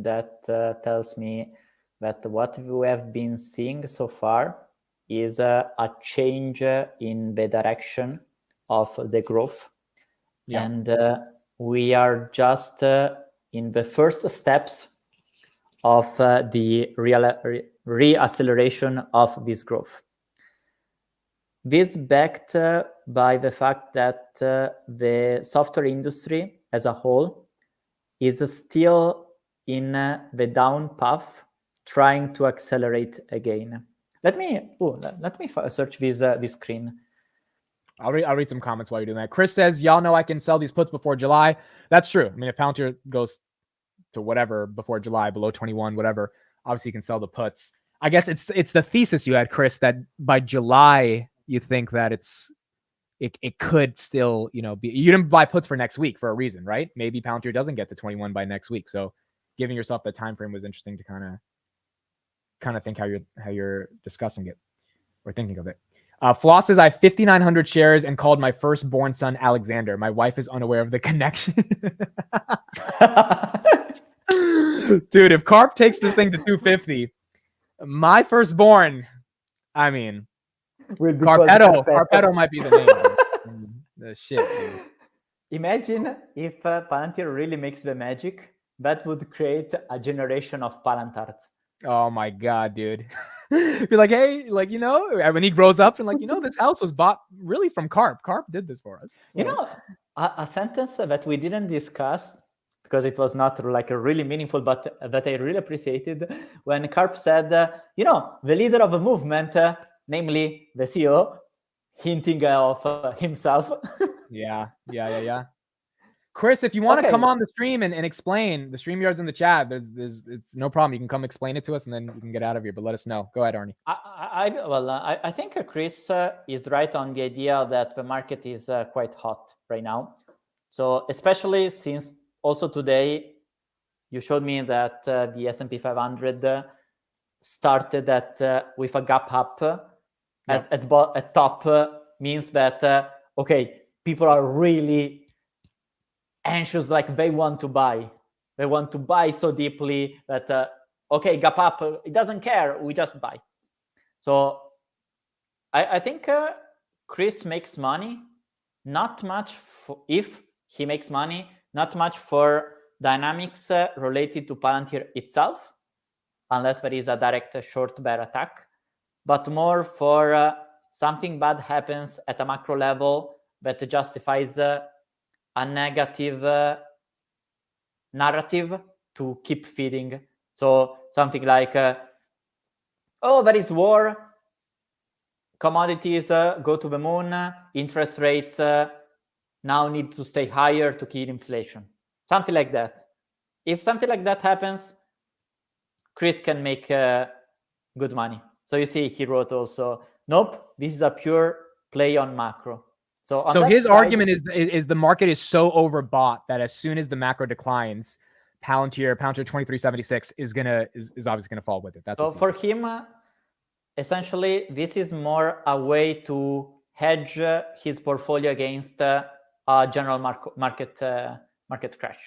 that tells me that what we have been seeing so far is a change in the direction of the growth. Yeah. And we are just in the first steps of the reacceleration of this growth. This backed by the fact that the software industry as a whole is still in the down path, trying to accelerate again. Let me search this screen. I'll read some comments while you're doing that. Chris says, y'all know I can sell these puts before July. That's true. I mean, if Palantir goes to whatever before July, below 21, whatever, obviously you can sell the puts. I guess it's the thesis you had, Chris, that by July you think that it could still, be. You didn't buy puts for next week for a reason, right? Maybe Palantir doesn't get to 21 by next week. So giving yourself that time frame was interesting to kind of think how you're discussing it or thinking of it. Floss says, I have 5,900 shares and called my firstborn son Alexander. My wife is unaware of the connection. Dude, if Carp takes this thing to 250, my firstborn, I mean, Carpetto might be the name. The shit, dude. Imagine if Palantir really makes the magic. That would create a generation of Palantards. Oh my God, dude. Be like, hey, when he grows up and this house was bought really from Carp. Carp did this for us. So. A sentence that we didn't discuss because it was not like a really meaningful, but that I really appreciated when Carp said, the leader of a movement, namely the CEO, hinting of himself. Yeah. Chris, if you want to come on the stream and explain, the StreamYard's in the chat. There's it's no problem. You can come explain it to us, and then you can get out of here. But let us know. Go ahead, Arnie. I think Chris is right on the idea that the market is quite hot right now. So especially since also today, you showed me that the S&P 500 started with a gap up at top means that, okay, people are really anxious, like they want to buy. They want to buy so deeply that, okay, gap up, it doesn't care, we just buy. So I think Chris makes money, not much if he makes money, not much for dynamics related to Palantir itself, unless there is a direct short bear attack, but more for something bad happens at a macro level that justifies a negative narrative to keep feeding. So something like, oh, there is war, commodities go to the moon, interest rates now need to stay higher to kill inflation. Something like that. If something like that happens, Chris can make good money. So you see, he wrote also, nope, this is a pure play on macro. So his argument is the market is so overbought that as soon as the macro declines, Palantir 2376 is obviously gonna fall with it. That's so for him, essentially, this is more a way to hedge his portfolio against a general market crash.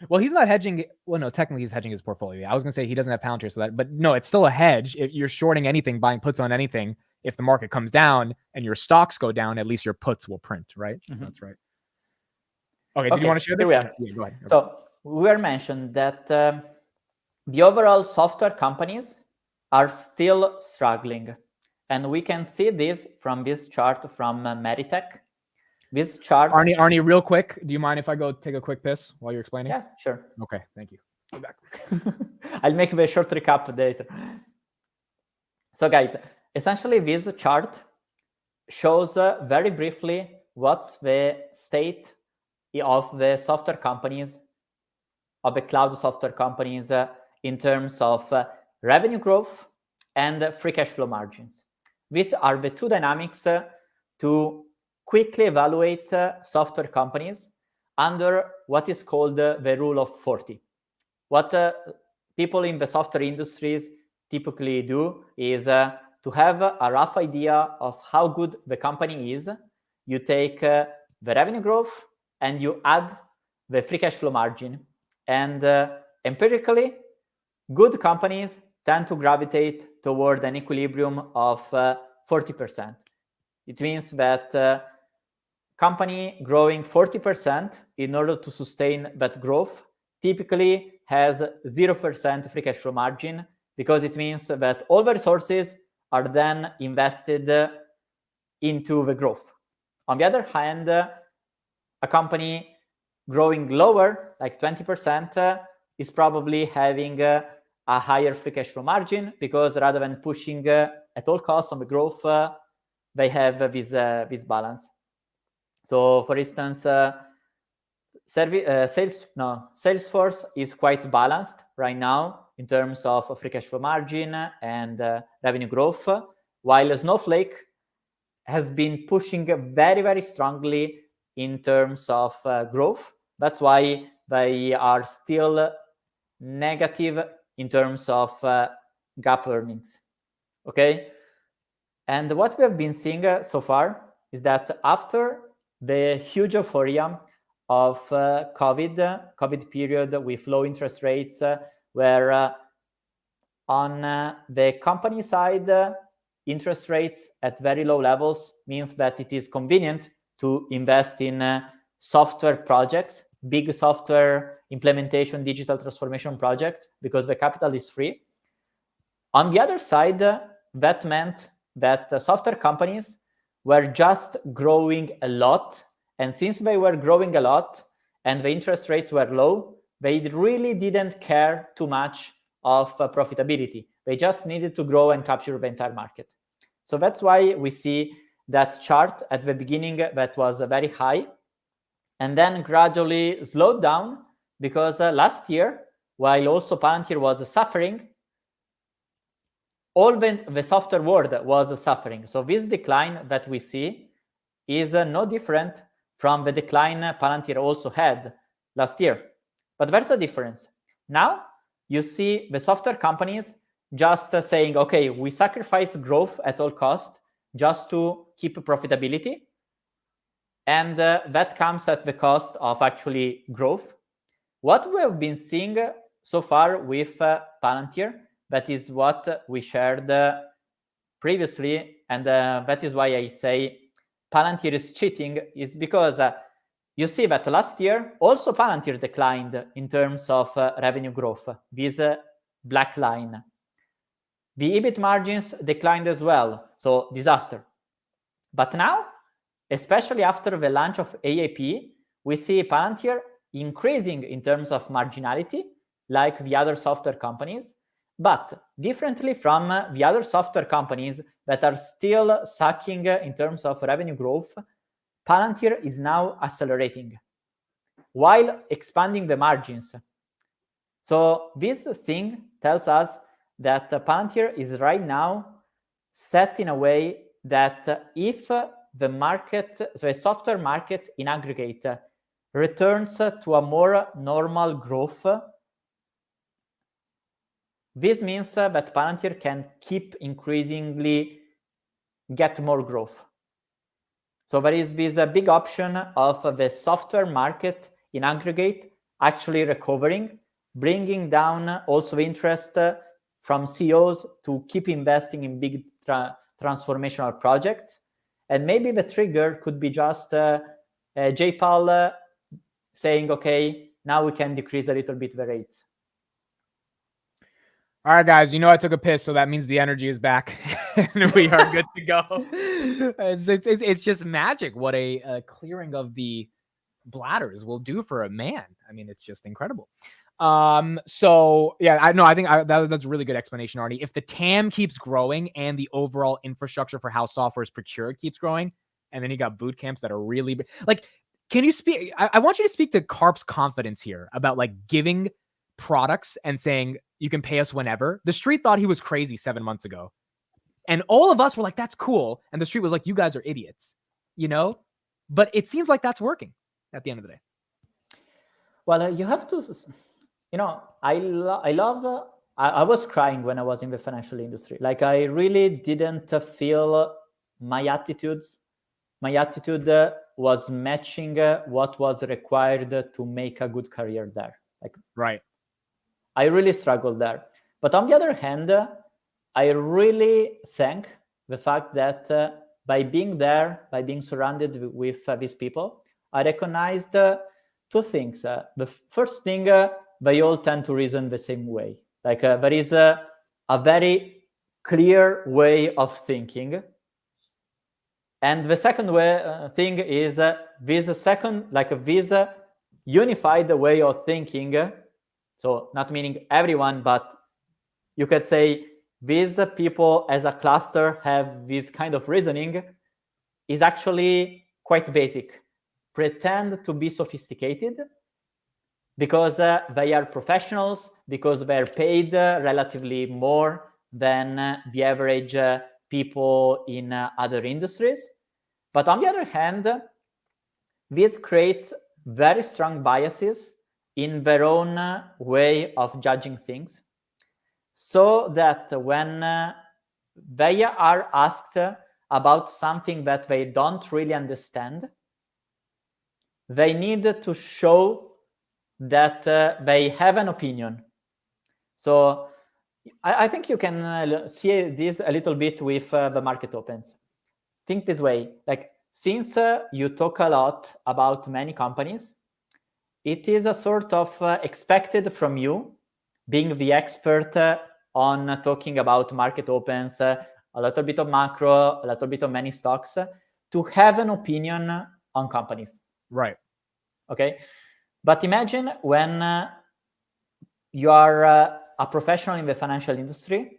Well, he's not hedging. Well, no, technically he's hedging his portfolio. I was going to say he doesn't have Palantir, but no, it's still a hedge. If you're shorting anything, buying puts on anything, if the market comes down and your stocks go down, at least your puts will print, right? Mm-hmm. That's right. Okay, did you want to share that? Here we are. Yeah, go ahead. So we were mentioned that the overall software companies are still struggling. And we can see this from this chart from Meritech. This chart... Arnie, real quick, do you mind if I go take a quick piss while you're explaining? Yeah, sure. Okay, thank you. Go back. I'll make the short recap later. So guys, essentially this chart shows very briefly what's the state of the software companies, of the cloud software companies in terms of revenue growth and free cash flow margins. These are the two dynamics to quickly evaluate software companies under what is called the rule of 40. What people in the software industries typically do is to have a rough idea of how good the company is. You take the revenue growth and you add the free cash flow margin. And empirically, good companies tend to gravitate toward an equilibrium of 40%. It means that company growing 40% in order to sustain that growth typically has 0% free cash flow margin, because it means that all the resources are then invested into the growth. On the other hand, a company growing lower, like 20%, is probably having a higher free cash flow margin, because rather than pushing at all costs on the growth, they have this balance. So, for instance, Salesforce is quite balanced right now in terms of free cash flow margin and revenue growth, while Snowflake has been pushing very, very strongly in terms of growth. That's why they are still negative in terms of GAAP earnings. Okay? And what we have been seeing so far is that after the huge euphoria of COVID period with low interest rates, where on the company side, interest rates at very low levels means that it is convenient to invest in software projects, big software implementation, digital transformation projects, because the capital is free. On the other side, that meant that software companies were just growing a lot. And since they were growing a lot and the interest rates were low, they really didn't care too much of profitability. They just needed to grow and capture the entire market. So that's why we see that chart at the beginning that was very high and then gradually slowed down, because last year, while also Palantir was suffering, all the software world was suffering. So this decline that we see is no different from the decline Palantir also had last year. But there's a difference. Now you see the software companies just saying, okay, we sacrifice growth at all costs just to keep profitability. And that comes at the cost of actually growth. What we have been seeing so far with Palantir, that is what we shared previously, and that is why I say Palantir is cheating, is because you see that last year also Palantir declined in terms of revenue growth, this black line. The EBIT margins declined as well, so disaster. But now, especially after the launch of AAP, we see Palantir increasing in terms of marginality, like the other software companies, but differently from the other software companies that are still sucking in terms of revenue growth, Palantir is now accelerating while expanding the margins. So this thing tells us that Palantir is right now set in a way that if the market, so a software market in aggregate, returns to a more normal growth, this means that Palantir can keep increasingly get more growth. So there is this big option of the software market in aggregate actually recovering, bringing down also interest from CEOs to keep investing in big transformational projects. And maybe the trigger could be just JPAL saying, okay, now we can decrease a little bit the rates. All right, guys, I took a piss, so that means the energy is back and we are good to go. It's just magic what a clearing of the bladders will do for a man. I mean, it's just incredible. So yeah, I think that's a really good explanation, Arnie. If the TAM keeps growing and the overall infrastructure for how software is procured keeps growing, and then you got boot camps that are really like, can you speak? I want you to speak to Karp's confidence here about like giving products and saying you can pay us whenever. The street thought he was crazy 7 months ago, and all of us were like, that's cool. And the street was like, you guys are idiots, but it seems like that's working at the end of the day. Well, you have to, I was crying when I was in the financial industry. Like, I really didn't feel my attitude was matching what was required to make a good career there. Like, right. I really struggled there. But on the other hand, I really thank the fact that by being there, by being surrounded with these people, I recognized two things. The first thing, they all tend to reason the same way. Like there is a very clear way of thinking. And the second thing is this unified way of thinking. So not meaning everyone, but you could say these people as a cluster have this kind of reasoning is actually quite basic. Pretend to be sophisticated because they are professionals, because they're paid relatively more than the average people in other industries. But on the other hand, this creates very strong biases in their own way of judging things, so that when they are asked about something that they don't really understand, they need to show that they have an opinion. So I think you can see this a little bit with the market opens. Think this way, like, since you talk a lot about many companies, it is a sort of expected from you, being the expert on talking about market opens, a little bit of macro, a little bit of many stocks, to have an opinion on companies. Right. Okay. But imagine when you are a professional in the financial industry,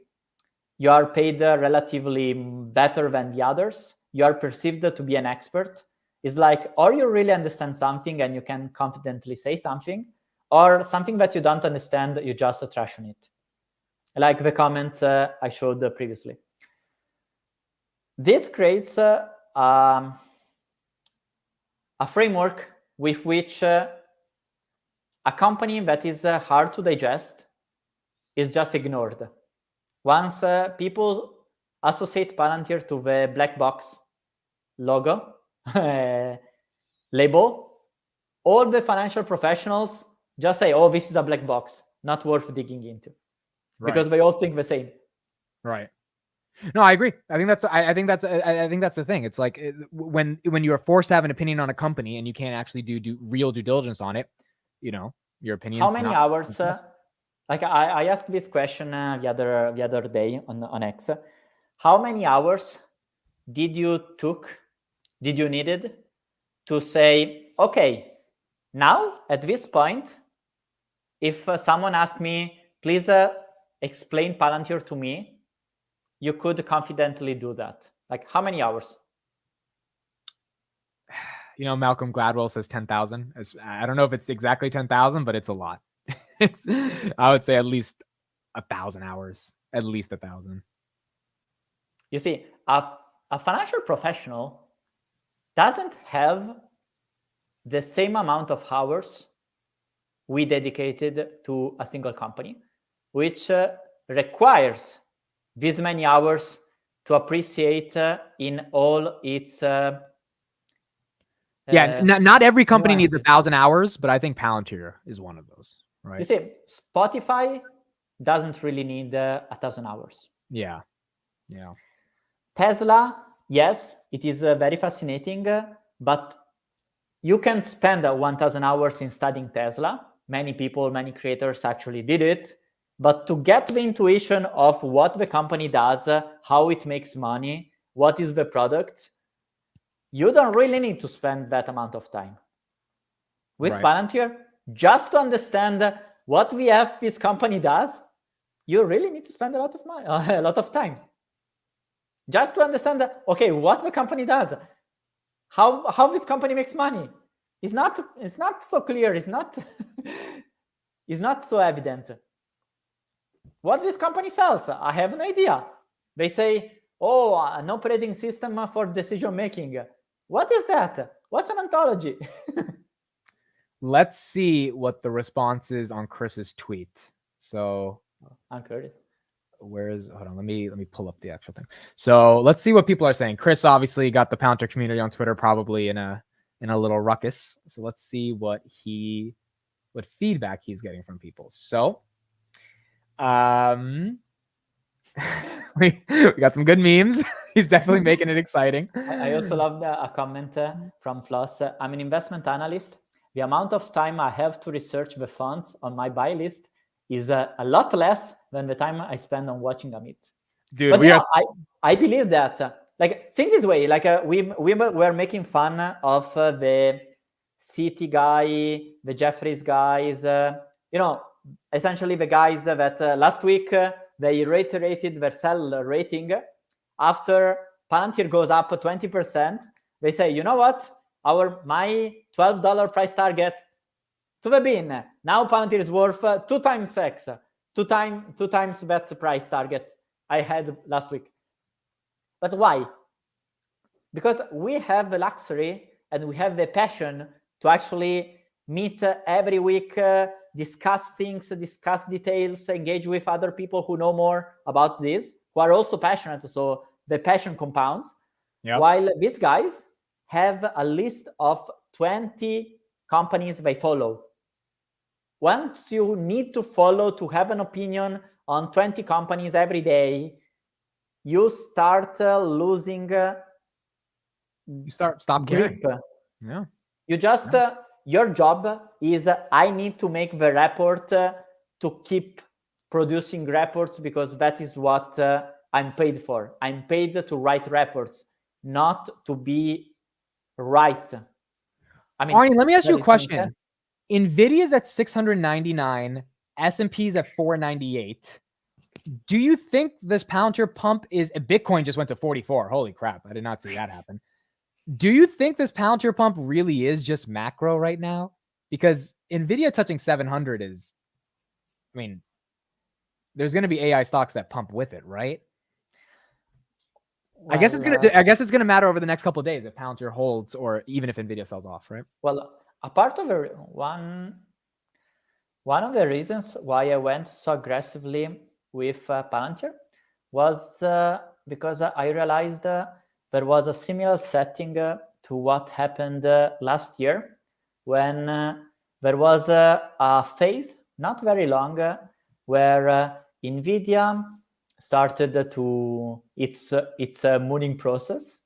you are paid relatively better than the others, you are perceived to be an expert. It's like, or you really understand something and you can confidently say something, or something that you don't understand, you just trash on it. Like the comments I showed previously. This creates a framework with which a company that is hard to digest is just ignored. Once people associate Palantir to the black box logo, label, all the financial professionals just say, oh, this is a black box, not worth digging into. Because they all think the same. Right. No, I agree. I think that's the thing. It's like when you're forced to have an opinion on a company and you can't actually do real due diligence on it, your opinion. How many hours? Like I asked this question the other day on X. How many hours did you needed to say, okay, now at this point, if someone asked me, please explain Palantir to me, you could confidently do that. Like how many hours? Malcolm Gladwell says 10,000. I don't know if it's exactly 10,000, but it's a lot. I would say at least 1,000 hours. At least 1,000. You see, a financial professional doesn't have the same amount of hours we dedicated to a single company, which requires this many hours to appreciate in all its not every company needs 1,000 hours, but I think Palantir is one of those, right? You see, Spotify doesn't really need 1,000 hours. Yeah. Tesla, yes, it is very fascinating, but you can spend 1,000 hours in studying Tesla. Many people, many creators actually did it. But to get the intuition of what the company does, how it makes money, what is the product, you don't really need to spend that amount of time. With Palantir, just to understand what this company does, you really need to spend a lot of time. Just to understand, okay, what the company does, how this company makes money. It's not so clear. It's not so evident. What this company sells, I have no idea. They say, oh, an operating system for decision making. What is that? What's an ontology? Let's see what the response is on Chris's tweet. So, hold on, let me pull up the actual thing. So let's see what people are saying. Chris obviously got the Palantir community on Twitter probably in a little ruckus. So let's see what feedback he's getting from people. So we got some good memes. He's definitely making it exciting. I also love a comment from Floss. I'm an investment analyst. The amount of time I have to research the funds on my buy list is a lot less than the time I spend on watching a meet. Dude, but I believe that. Think this way. We were making fun of the Citi guy, the Jeffries guys. Essentially the guys that last week they reiterated their sell rating. After Palantir goes up 20%, they say, you know what? My $12 price target to the bin. Now Palantir is worth 2 times X, two times that price target I had last week. But why? Because we have the luxury and we have the passion to actually meet every week, discuss things, discuss details, engage with other people who know more about this, who are also passionate. So the passion compounds. Yep. While these guys have a list of 20 companies they follow. Once you need to follow to have an opinion on 20 companies every day, you start losing. You stop caring. Yeah. You just your job is I need to make the report to keep producing reports because that is what I'm paid for. I'm paid to write reports, not to be right. I mean, Arnie, let me ask you a question. Nvidia's at 699, S&P's at 498. Do you think this Palantir pump is Bitcoin just went to 44? Holy crap. I did not see that happen. Do you think this Palantir pump really is just macro right now? Because Nvidia touching 700 is, there's going to be AI stocks that pump with it, right? Well, I guess it's gonna matter over the next couple of days if Palantir holds or even if Nvidia sells off, right? Well, a part of one, One of the reasons why I went so aggressively with Palantir was because I realized there was a similar setting to what happened last year when there was a phase, not very long, where NVIDIA started to its mooning process.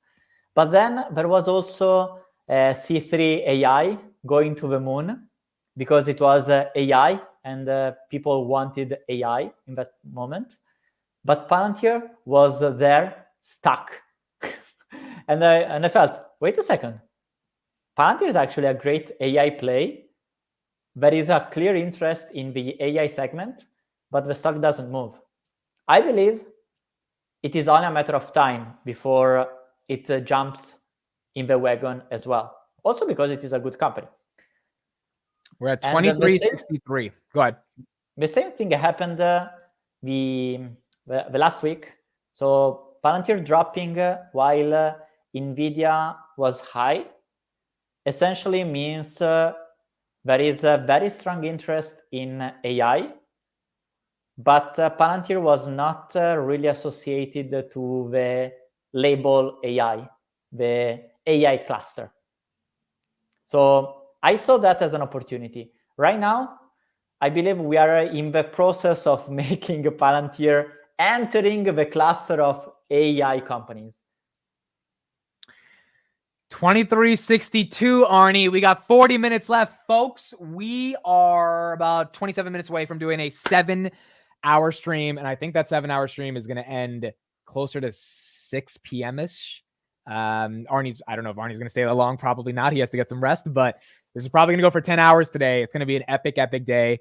But then there was also C3 AI going to the moon because it was AI and people wanted AI in that moment. But Palantir was there stuck. and I felt, wait a second. Palantir is actually a great AI play. There is a clear interest in the AI segment, but the stock doesn't move. I believe it is only a matter of time before it jumps in the wagon as well. Also because it is a good company. We're at 23.63. Go ahead. The same thing happened the last week. So Palantir dropping while NVIDIA was high essentially means there is a very strong interest in AI, but Palantir was not really associated to the label AI, the AI cluster. So I saw that as an opportunity. Right now, I believe we are in the process of making Palantir entering the cluster of AI companies. 23.62, Arnie. We got 40 minutes left, folks. We are about 27 minutes away from doing a 7-hour stream, and I think that 7-hour stream is going to end closer to 6 p.m.-ish. Arnie's, I don't know if Arnie's going to stay that long. Probably not. He has to get some rest, but this is probably going to go for 10 hours today. It's going to be an epic, epic day.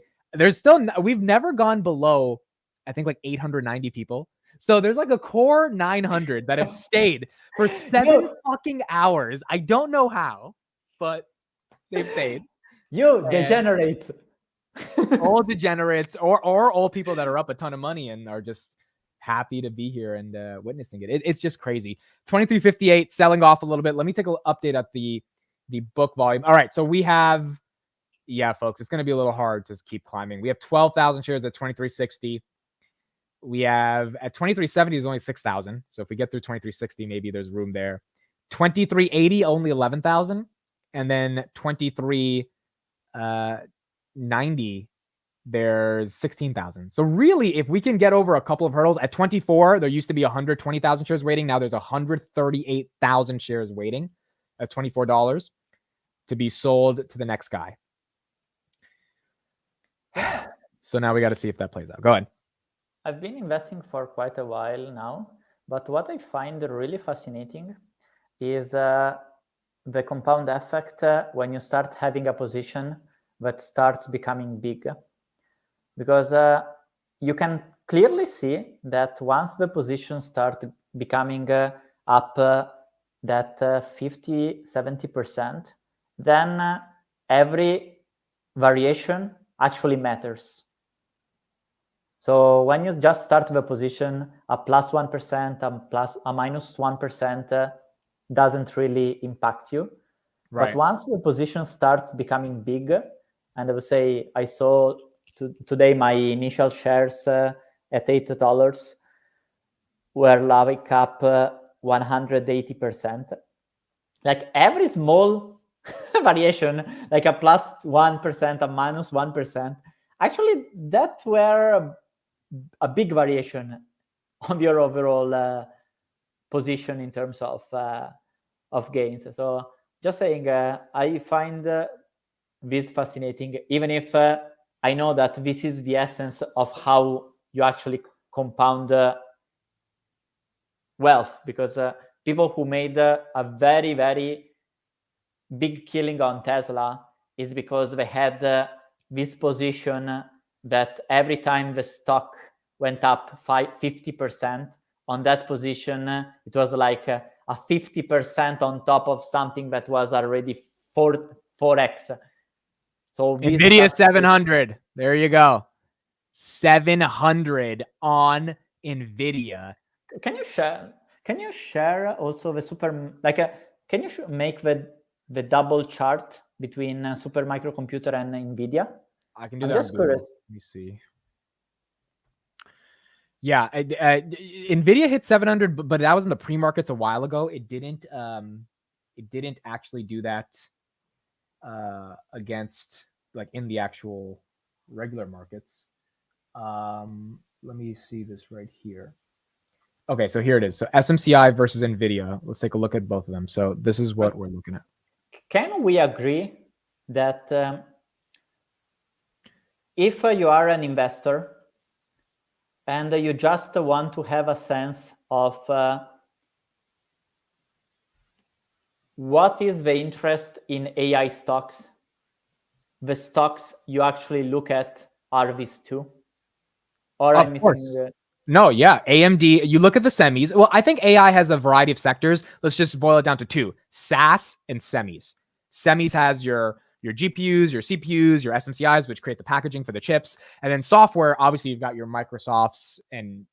We've never gone below, I think, like 890 people. So there's like a core 900 that have stayed for 7 fucking hours. I don't know how, but they've stayed. You degenerate. All degenerates or all people that are up a ton of money and are just happy to be here and witnessing it. It's just crazy. 23.58, selling off a little bit. Let me take an update at the book volume. All right, so we have, yeah, folks, it's going to be a little hard to keep climbing. We have 12,000 shares at 23.60. We have at 23.70 is only 6,000. So if we get through 23.60, maybe there's room there. 23.80, only 11,000. And then 23.90, there's 16,000. So really, if we can get over a couple of hurdles at 24, there used to be 120,000 shares waiting. Now there's 138,000 shares waiting at $24 to be sold to the next guy. So now we got to see if that plays out. Go ahead. I've been investing for quite a while now, but what I find really fascinating is the compound effect when you start having a position that starts becoming big. Because you can clearly see that once the positions start becoming up that 50-70%, then every variation actually matters. So when you just start the position, a plus 1%, a minus 1% doesn't really impact you. Right. But once the position starts becoming big, and I would say I saw today my initial shares at $8 were like up 180%. Like every small variation, like a plus 1%, a minus 1%, actually that were a big variation on your overall position in terms of gains. So just saying, I find this fascinating, even if I know that this is the essence of how you actually compound wealth, because people who made a very, very big killing on Tesla is because they had this position that every time the stock went up 50%, on that position, it was like a 50% on top of something that was already 4x. So NVIDIA 700. There you go. 700 on NVIDIA. Can you share also the super, like, can you make the double chart between Supermicro Computer and NVIDIA? I can do I'm that. just curious. Let me see. Yeah, Nvidia hit 700, but that was in the pre-markets a while ago. It didn't actually do that against like in the actual regular markets. Let me see this right here. Okay, so here it is. So SMCI versus Nvidia. Let's take a look at both of them. So this is what we're looking at. Can we agree that if you are an investor and you just want to have a sense of what is the interest in AI stocks, the stocks you actually look at are these two? Or Of I'm missing course. No, yeah. AMD, you look at the semis. Well, I think AI has a variety of sectors. Let's just boil it down to two: SaaS and semis. Semis has your GPUs, your CPUs, your SMCIs, which create the packaging for the chips. And then software, obviously, you've got your Microsofts and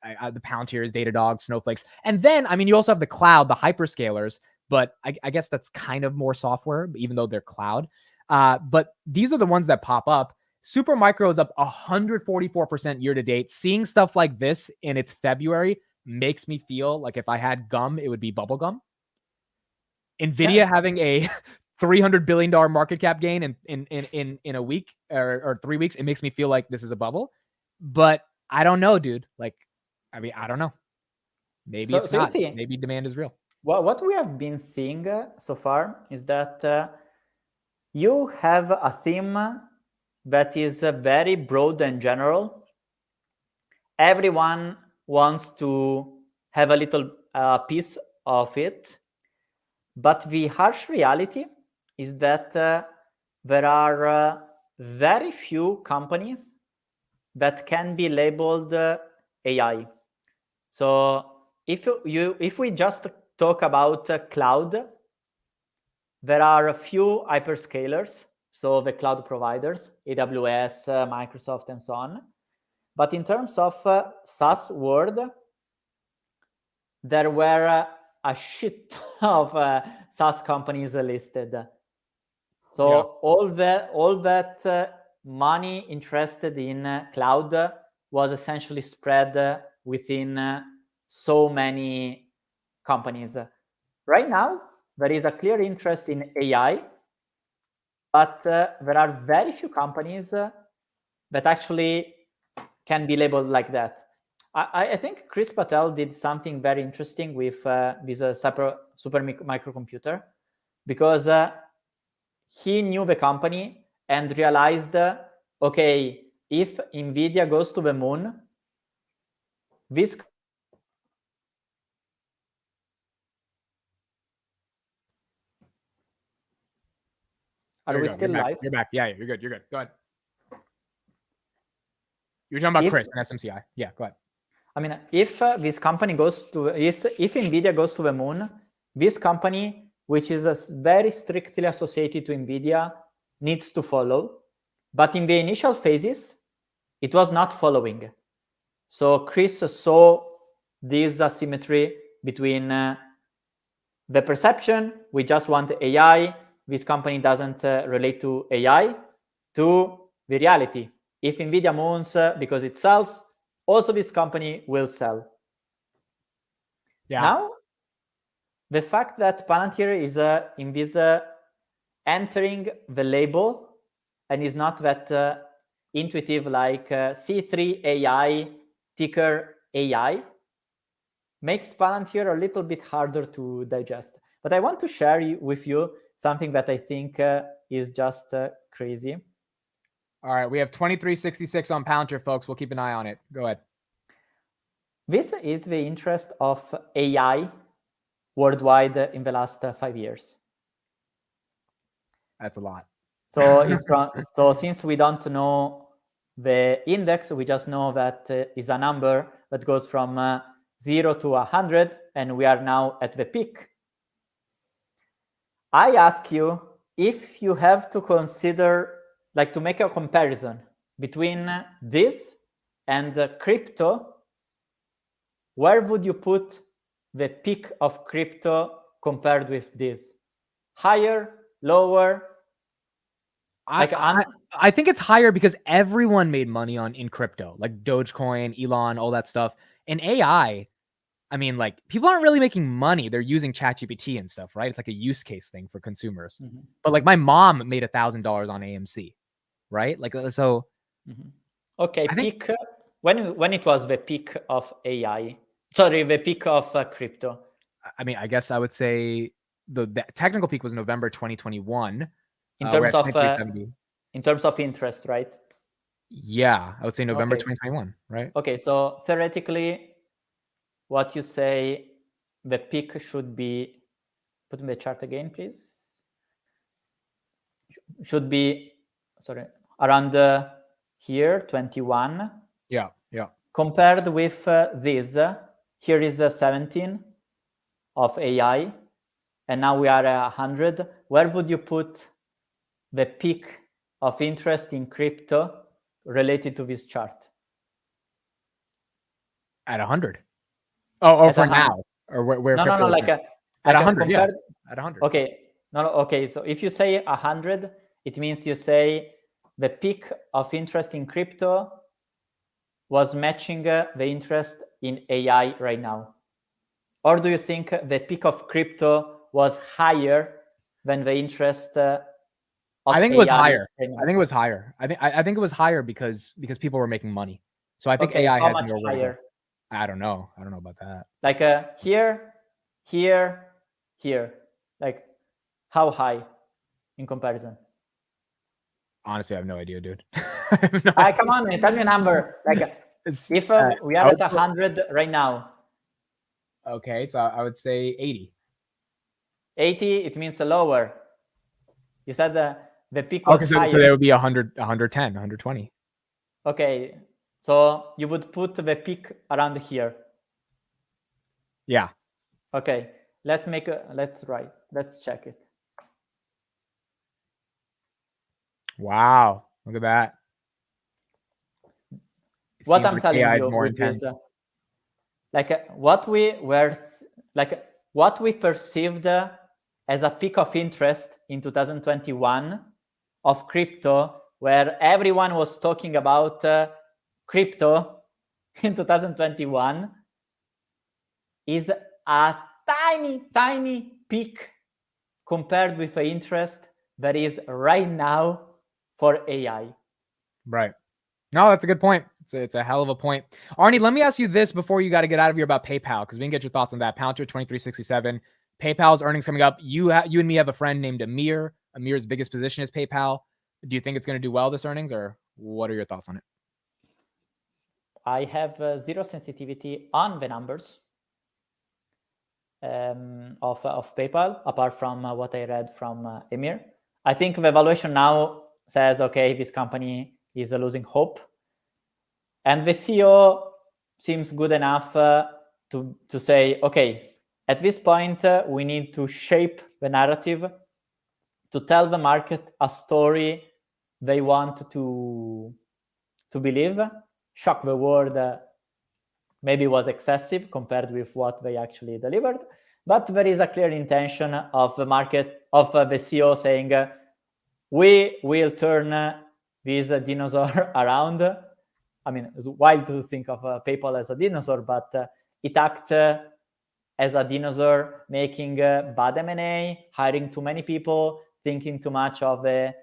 the Palantirs, Datadog, Snowflakes. And then, I mean, you also have the cloud, the hyperscalers, but I guess that's kind of more software, even though they're cloud. But these are the ones that pop up. Supermicro is up 144% year to date. Seeing stuff like this in its February makes me feel like if I had gum, it would be bubble gum. Nvidia having a $300 billion market cap gain in a week or 3 weeks, it makes me feel like this is a bubble. But I don't know, dude. Like, I mean, I don't know. Maybe it's not. Maybe demand is real. Well, what we have been seeing so far is that you have a theme that is very broad and general. Everyone wants to have a little piece of it. But the harsh reality is that there are very few companies that can be labeled AI. So if we just talk about cloud, there are a few hyperscalers, so the cloud providers, AWS, Microsoft, and so on. But in terms of SaaS world, there were a shit of SaaS companies listed. So Yeah. all that money interested in cloud was essentially spread within so many companies. Right now, there is a clear interest in AI, but there are very few companies that actually can be labeled like that. I think Chris Patel did something very interesting with this super microcomputer, because he knew the company and realized, okay, if NVIDIA goes to the moon, this Are we still live? You're back. Yeah, you're good. You're good. Go ahead. You're talking about Chris and SMCI. Yeah, go ahead. I mean, if this company goes to, if NVIDIA goes to the moon, this company, which is very strictly associated to NVIDIA, needs to follow. But in the initial phases, it was not following. So Chris saw this asymmetry between the perception, we just want AI, this company doesn't relate to AI, to the reality. If NVIDIA moons because it sells, also this company will sell. Yeah. Now, the fact that Palantir is in this entering the label and is not that intuitive like C3 AI, ticker AI, makes Palantir a little bit harder to digest. But I want to share with you something that I think is just crazy. All right, we have 2366 on Palantir, folks. We'll keep an eye on it. Go ahead. This is the interest of AI worldwide in the last 5 years. That's a lot. So it's so since we don't know the index, we just know that is a number that goes from 0 to 100, and we are now at the peak. I ask you, if you have to consider, like to make a comparison between this and crypto, where would you put the peak of crypto compared with this? Higher, lower? I think it's higher because everyone made money in crypto, like Dogecoin, Elon, all that stuff. And AI, I mean, like people aren't really making money. They're using ChatGPT and stuff, right? It's like a use case thing for consumers. But like my mom made $1,000 on AMC, right? Like so. Okay, peak when it was the peak of AI. Sorry, the peak of crypto. I mean, I guess I would say the technical peak was November 2021. In terms of interest, right? Yeah, I would say November 2021, right? Okay, so theoretically, what you say, the peak should be, put in the chart again, please. Should be, sorry, around here, 21. Yeah. Compared with this, here is 17 of AI, and now we are at 100. Where would you put the peak of interest in crypto related to this chart? At 100. Oh, At for 100. now, or where? No, like at 100. Yeah, at 100. Okay, okay. So if you say 100, it means you say the peak of interest in crypto was matching the interest in AI right now, or do you think the peak of crypto was higher than the interest? I think it was higher. I think it was higher. I think it was higher because people were making money. So I think AI how had much more way to go. higher? I don't know about that. Like here, like how high in comparison? Honestly, I have no idea, dude. Come on, man, tell me a number. Like if we are at 100 right now. Okay, so I would say 80. 80, it means lower. You said the peak was higher. So there would be 100, 110, 120. Okay, so you would put the peak around here. Yeah. Okay, let's check it. Wow, look at that. What I'm telling you with this, like what we perceived as a peak of interest in 2021 of crypto, where everyone was talking about crypto in 2021, is a tiny peak compared with the interest that is right now for AI. Right. No, that's a good point. It's a hell of a point. Arnie, let me ask you this before you got to get out of here about PayPal, because we can get your thoughts on that. Palantir 2367. PayPal's earnings coming up. You and me have a friend named Amir. Amir's biggest position is PayPal. Do you think it's going to do well this earnings, or what are your thoughts on it? I have zero sensitivity on the numbers of PayPal, apart from what I read from Amir. I think the valuation now says, okay, this company is losing hope. And the CEO seems good enough to say, okay, at this point, we need to shape the narrative to tell the market a story they want to believe. Shock the world maybe was excessive compared with what they actually delivered. But there is a clear intention of the market, of the CEO saying, we will turn this dinosaur around. I mean, it's wild to think of PayPal as a dinosaur, but it acts as a dinosaur, making bad M&A, hiring too many people, thinking too much of the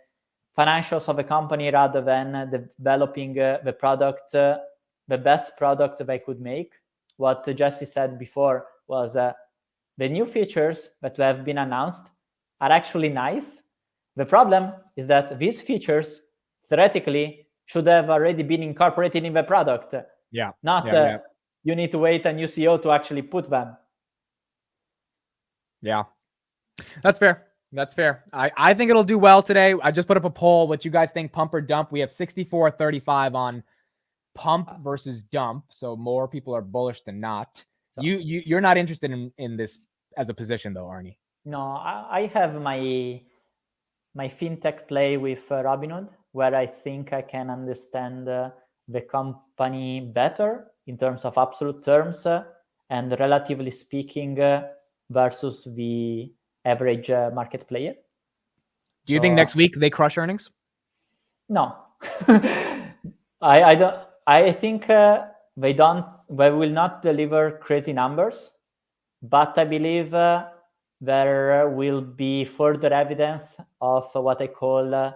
financials of the company rather than developing the product, the best product they could make. What Jesse said before was the new features that have been announced are actually nice. The problem is that these features theoretically should have already been incorporated in the product. Yeah. Not you need to wait a new CEO to actually put them. Yeah. That's fair. I think it'll do well today. I just put up a poll. What you guys think, pump or dump? We have 64-35 on pump versus dump. So more people are bullish than not. So, you're not interested in this as a position though, Arnie? No, I have my fintech play with Robinhood, where I think I can understand the company better in terms of absolute terms and relatively speaking versus the average market player. Do you think next week they crush earnings? No, I don't. I think they will not deliver crazy numbers, but I believe there will be further evidence of what I call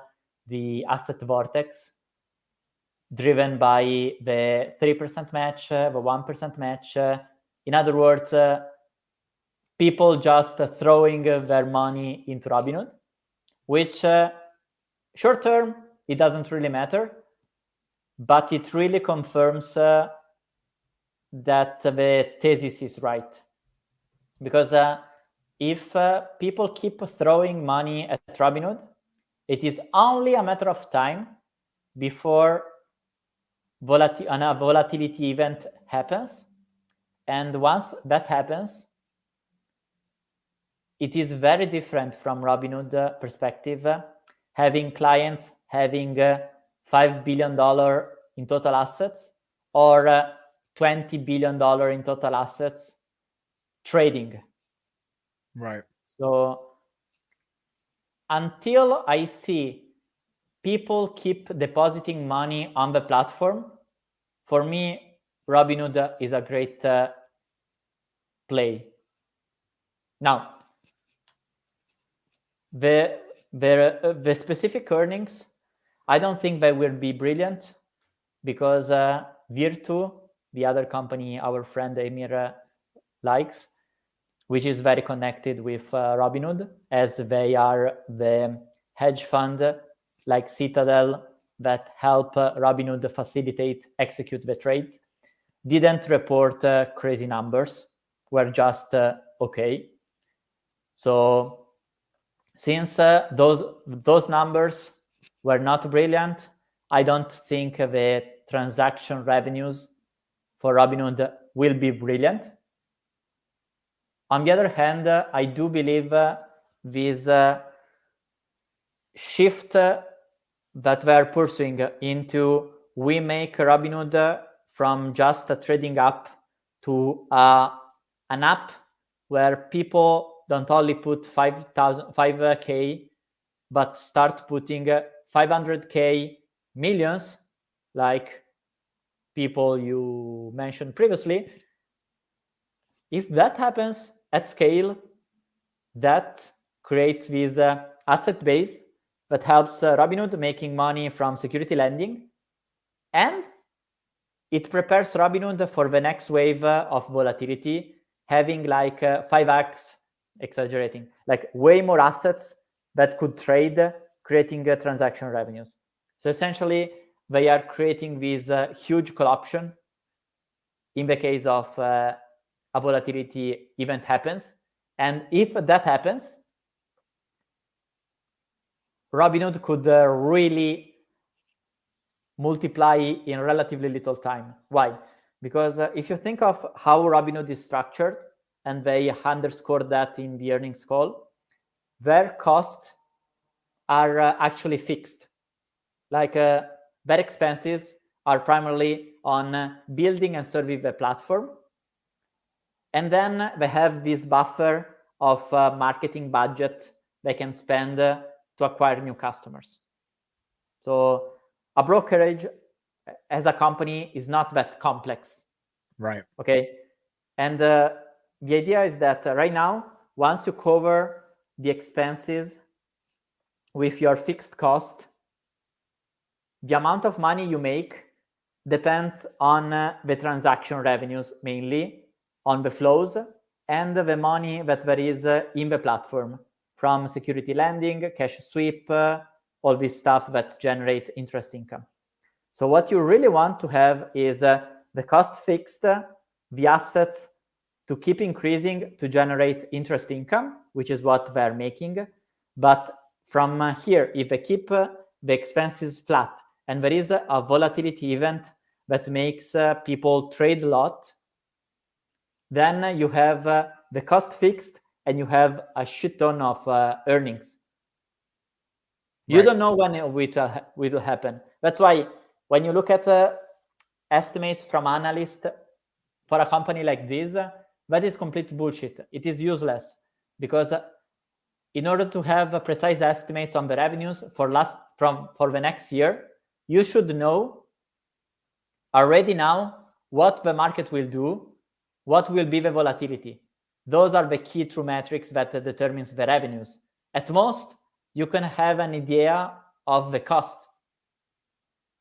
the asset vortex, driven by the 3% match, the 1% match. In other words, people just throwing their money into Robinhood, which short term, it doesn't really matter, but it really confirms that the thesis is right. Because if people keep throwing money at Robinhood, it is only a matter of time before a volatility event happens. And once that happens, it is very different from Robinhood perspective, having clients having $5 billion in total assets or $20 billion in total assets trading. Right. So until I see people keep depositing money on the platform, for me, Robinhood is a great play. Now, the specific earnings, I don't think they will be brilliant because Virtu, the other company our friend Emir likes, which is very connected with Robinhood, as they are the hedge fund like Citadel that help Robinhood execute the trades, didn't report crazy numbers, were just okay. So since those numbers were not brilliant, I don't think the transaction revenues for Robinhood will be brilliant. On the other hand, I do believe this shift that we are pursuing into we make Robinhood from just a trading app to an app where people don't only put 5K, but start putting 500K, millions, like people you mentioned previously. If that happens at scale, that creates this asset base that helps Robinhood making money from security lending, and it prepares Robinhood for the next wave of volatility, having like 5x, exaggerating, like way more assets that could trade, creating transaction revenues. So essentially, they are creating this huge collapsion in the case of a volatility event happens. And if that happens, Robinhood could really multiply in relatively little time. Why? Because if you think of how Robinhood is structured, and they underscored that in the earnings call, their costs are actually fixed. Like their expenses are primarily on building and serving the platform. And then they have this buffer of marketing budget they can spend to acquire new customers. So a brokerage as a company is not that complex. Right. Okay. And the idea is that right now, once you cover the expenses with your fixed cost, the amount of money you make depends on the transaction revenues, mainly on the flows and the money that there is in the platform from security lending, cash sweep, all this stuff that generate interest income. So what you really want to have is the cost fixed, the assets to keep increasing to generate interest income, which is what they're making. But from here, if they keep the expenses flat and there is a volatility event that makes people trade a lot, then you have the cost fixed and you have a shit ton of earnings. You don't know when it will happen. That's why when you look at estimates from analysts for a company like this, that is complete bullshit. It is useless because in order to have precise estimates on the revenues for the next year, you should know already now what the market will do, what will be the volatility. Those are the key true metrics that determines the revenues. At most, you can have an idea of the cost.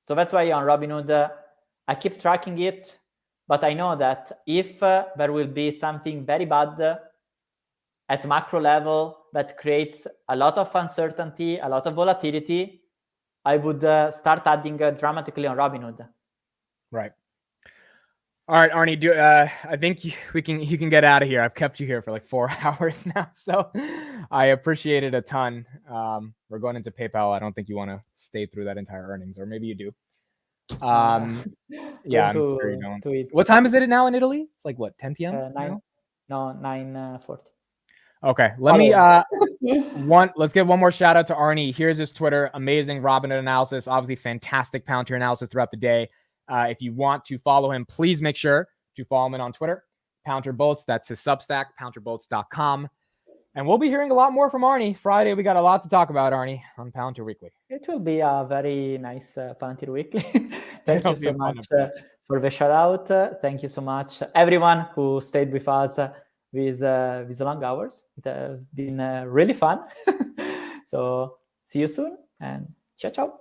So that's why on Robinhood, I keep tracking it, but I know that if there will be something very bad at macro level that creates a lot of uncertainty, a lot of volatility, I would start adding dramatically on Robinhood. Right. All right, Arnie, I think you can get out of here. I've kept you here for like 4 hours now, so I appreciate it a ton. We're going into PayPal. I don't think you want to stay through that entire earnings, or maybe you do. Yeah, I'm sure you don't. What time is it now in Italy? It's like what, 10 p.m. 9:40. Okay, let me let's get one more shout out to Arnie. Here's his Twitter. Amazing Robinhood analysis. Obviously, fantastic Palantir analysis throughout the day. If you want to follow him, please make sure to follow him on Twitter. Palantir Bolts, that's his Substack, palantirbolts.com. And we'll be hearing a lot more from Arnie. Friday, we got a lot to talk about, Arnie, on Palantir Weekly. It will be a very nice Palantir Weekly. Thank you so much for the shout out. Thank you so much, everyone who stayed with us with long hours. It has been really fun. So see you soon and ciao, ciao.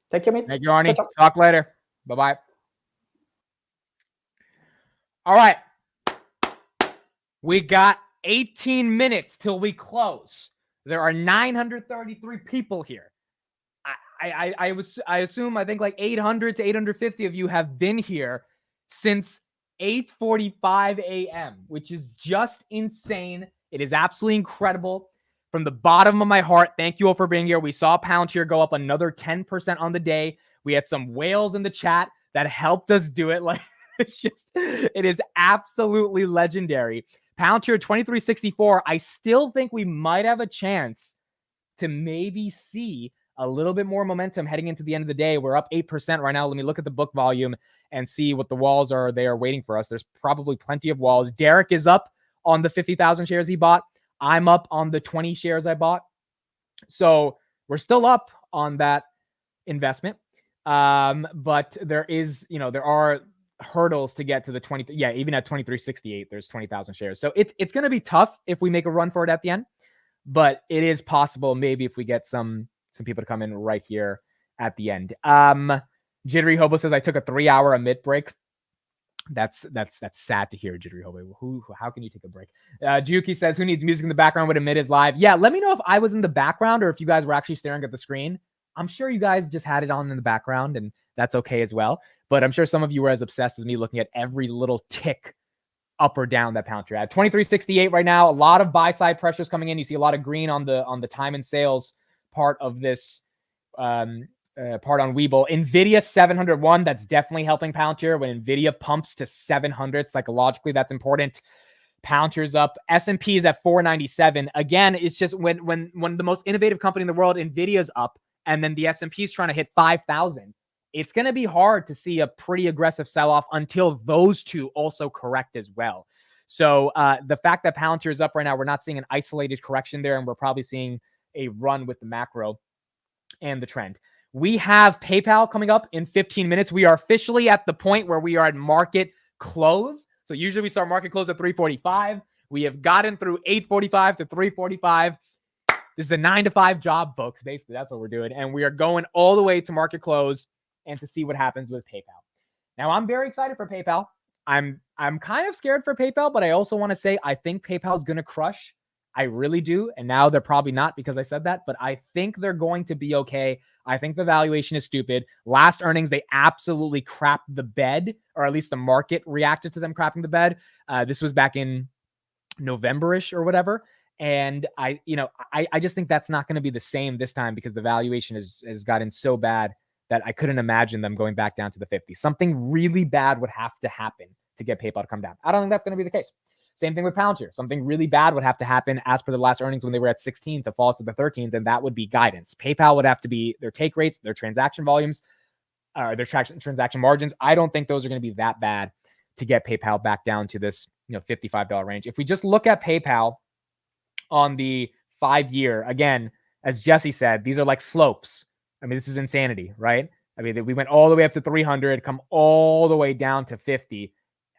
Thank you, Amit. Thank you, Arnie. Ciao, ciao. Talk later. Bye-bye. All right. We got 18 minutes till we close. There are 933 people here. I assume I think like 800 to 850 of you have been here since 8:45 a.m., which is just insane. It is absolutely incredible. From the bottom of my heart, thank you all for being here. We saw Palantir go up another 10% on the day. We had some whales in the chat that helped us do it. Like, it is absolutely legendary. Palantir 2364. I still think we might have a chance to maybe see a little bit more momentum heading into the end of the day. We're up 8% right now. Let me look at the book volume and see what the walls are. They are waiting for us. There's probably plenty of walls. Derek is up on the 50,000 shares he bought. I'm up on the 20 shares I bought. So we're still up on that investment. But there is, there are hurdles to get to the 20. Yeah, even at 2368, there's 20,000 shares. So it's going to be tough if we make a run for it at the end. But it is possible maybe if we get some people to come in right here at the end. Jittery Hobo says I took a 3-hour Amit break. That's sad to hear, Jittery Hobo. How can you take a break? Juki says, who needs music in the background when Amit is live? Yeah, let me know if I was in the background or if you guys were actually staring at the screen. I'm sure you guys just had it on in the background, and that's okay as well. But I'm sure some of you were as obsessed as me looking at every little tick up or down that Palantir at 2368 right now. A lot of buy side pressures coming in. You see a lot of green on the time and sales part of this part on Webull. Nvidia 701, that's definitely helping Palantir. When Nvidia pumps to 700 psychologically, that's important. Palantir's up. S&P is at 497. Again, it's just when the most innovative company in the world, Nvidia's up, and then the S&P is trying to hit 5,000. It's going to be hard to see a pretty aggressive sell-off until those two also correct as well. So the fact that Palantir is up right now, we're not seeing an isolated correction there, and we're probably seeing a run with the macro and the trend. We have PayPal coming up in 15 minutes. We are officially at the point where we are at market close. So usually we start market close at 3:45. We have gotten through 8:45 to 3:45. This is a 9-to-5 job, folks. Basically, that's what we're doing. And we are going all the way to market close and to see what happens with PayPal. Now, I'm very excited for PayPal. I'm kind of scared for PayPal, but I also want to say I think PayPal is going to crush. I really do. And now they're probably not because I said that, but I think they're going to be okay. I think the valuation is stupid. Last earnings, they absolutely crapped the bed, or at least the market reacted to them crapping the bed. This was back in November-ish or whatever. And I just think that's not going to be the same this time because the valuation has gotten so bad that I couldn't imagine them going back down to the 50. Something really bad would have to happen to get PayPal to come down. I don't think that's going to be the case. Same thing with Palantir. Something really bad would have to happen as per the last earnings when they were at 16 to fall to the 13s, and that would be guidance. PayPal would have to be their take rates, their transaction volumes, their transaction margins. I don't think those are going to be that bad to get PayPal back down to this $55 range. If we just look at PayPal on the 5-year. Again, as Jesse said, these are like slopes. I mean, this is insanity, right? I mean, we went all the way up to 300, come all the way down to 50.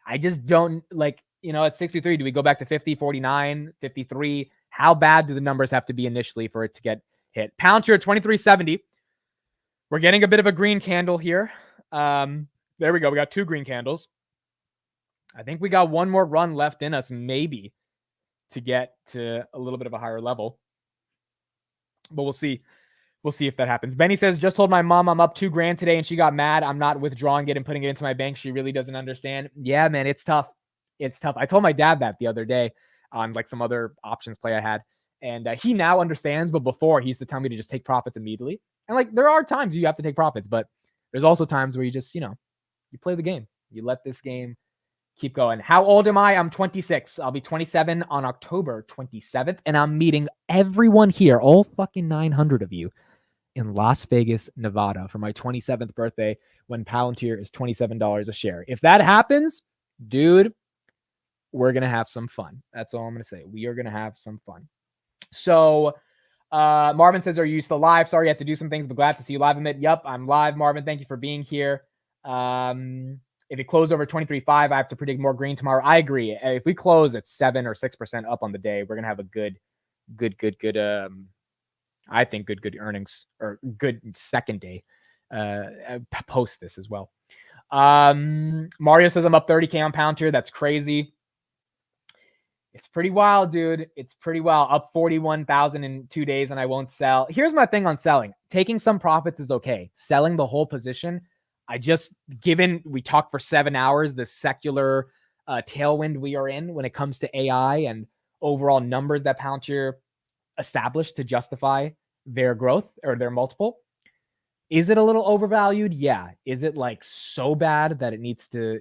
I just don't like, at 63, do we go back to 50, 49, 53? How bad do the numbers have to be initially for it to get hit? Palantir 2370. We're getting a bit of a green candle here. There we go. We got 2 green candles. I think we got one more run left in us, maybe, to get to a little bit of a higher level. But we'll see. We'll see if that happens. Benny says, just told my mom I'm up $2,000 today and she got mad. I'm not withdrawing it and putting it into my bank. She really doesn't understand. Yeah, man, it's tough. It's tough. I told my dad that the other day on like some other options play I had. And he now understands, but before he used to tell me to just take profits immediately. And like, there are times you have to take profits, but there's also times where you just, you play the game. You let this game keep going. How old am I? I'm 26. I'll be 27 on October 27th. And I'm meeting everyone here, all fucking 900 of you, in Las Vegas, Nevada for my 27th birthday when Palantir is $27 a share. If that happens, dude, we're going to have some fun. That's all I'm going to say. We are going to have some fun. So Marvin says, are you still live? Sorry, you had to do some things, but glad to see you live, Amit. Yep, I'm live, Marvin. Thank you for being here. If it closed over 23.5, I have to predict more green tomorrow. I agree. If we close at 7 or 6% up on the day, we're going to have a good, I think good earnings or good second day post this as well. Mario says I'm up 30K on Palantir. That's crazy. It's pretty wild, dude. It's pretty wild. Up 41,000 in 2 days and I won't sell. Here's my thing on selling. Taking some profits is okay. Selling the whole position, given we talked for 7 hours, the secular tailwind we are in when it comes to AI and overall numbers that Palantir established to justify their growth or their multiple. Is it a little overvalued? Yeah. Is it like so bad that it needs to,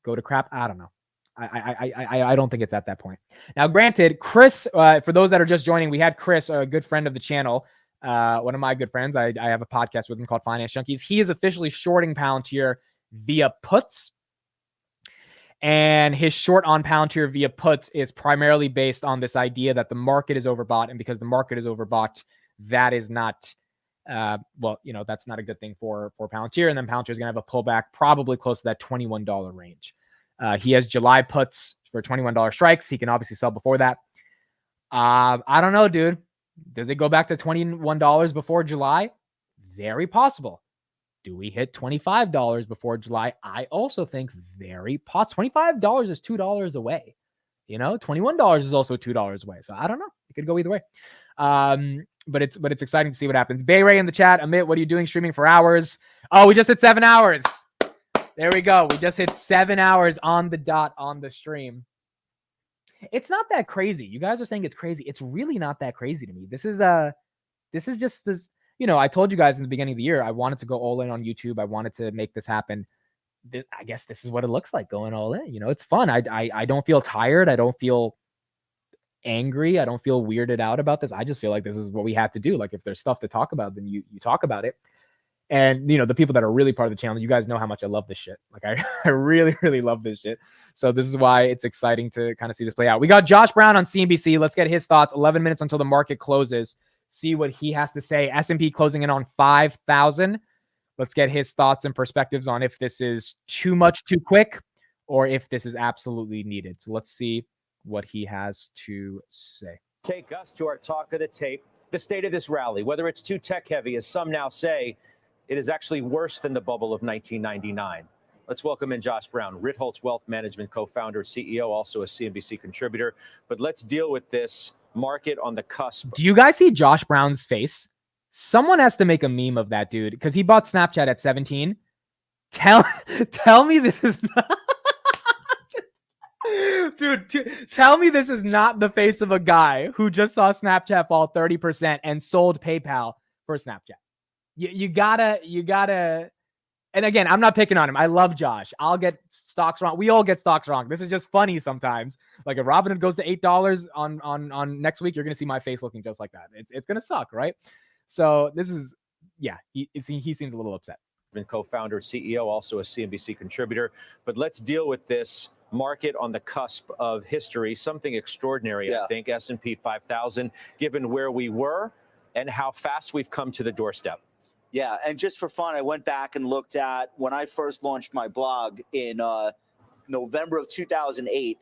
go to crap? I don't know. I don't think it's at that point. Now, granted, Chris, for those that are just joining, we had Chris, a good friend of the channel, one of my good friends. I have a podcast with him called Finance Junkies. He is officially shorting Palantir via puts. And his short on Palantir via puts is primarily based on this idea that the market is overbought. And because the market is overbought, that is not, that's not a good thing for Palantir. And then Palantir is going to have a pullback probably close to that $21 range. He has July puts for $21 strikes. He can obviously sell before that. I don't know, dude. Does it go back to $21 before July? Very possible. Do we hit $25 before July? I also think very possible. $25 is $2 away. $21 is also $2 away. So I don't know. It could go either way. But it's exciting to see what happens. Bay Ray in the chat. Amit, what are you doing streaming for hours? Oh, we just hit 7 hours. There we go. We just hit 7 hours on the dot on the stream. It's not that crazy. You guys are saying it's crazy. It's really not that crazy to me. This is just this, I told you guys in the beginning of the year, I wanted to go all in on YouTube. I wanted to make this happen. I guess this is what it looks like going all in. It's fun. I don't feel tired. I don't feel angry. I don't feel weirded out about this. I just feel like this is what we have to do. Like if there's stuff to talk about, then you talk about it. And, the people that are really part of the channel, you guys know how much I love this shit. Like I really, really love this shit. So this is why it's exciting to kind of see this play out. We got Josh Brown on CNBC. Let's get his thoughts. 11 minutes until the market closes. See what he has to say. S&P closing in on 5,000. Let's get his thoughts and perspectives on if this is too much too quick or if this is absolutely needed. So let's see what he has to say. Take us to our talk of the tape, the state of this rally, whether it's too tech heavy, as some now say, it is actually worse than the bubble of 1999. Let's welcome in Josh Brown, Ritholtz Wealth Management co-founder, CEO, also a CNBC contributor. But let's deal with this market on the cusp. Do you guys see Josh Brown's face? Someone has to make a meme of that dude because he bought Snapchat at 17. Tell me this is not... Dude, tell me this is not the face of a guy who just saw Snapchat fall 30% and sold PayPal for Snapchat. You gotta, and again, I'm not picking on him. I love Josh. I'll get stocks wrong. We all get stocks wrong. This is just funny sometimes. Like if Robinhood goes to $8 on next week, you're going to see my face looking just like that. It's going to suck, right? So this is, he seems a little upset. Co-founder, CEO, also a CNBC contributor. But let's deal with this market on the cusp of history, something extraordinary, I think, S&P 5000, given where we were and how fast we've come to the doorstep. Yeah, and just for fun, I went back and looked at when I first launched my blog in November of 2008.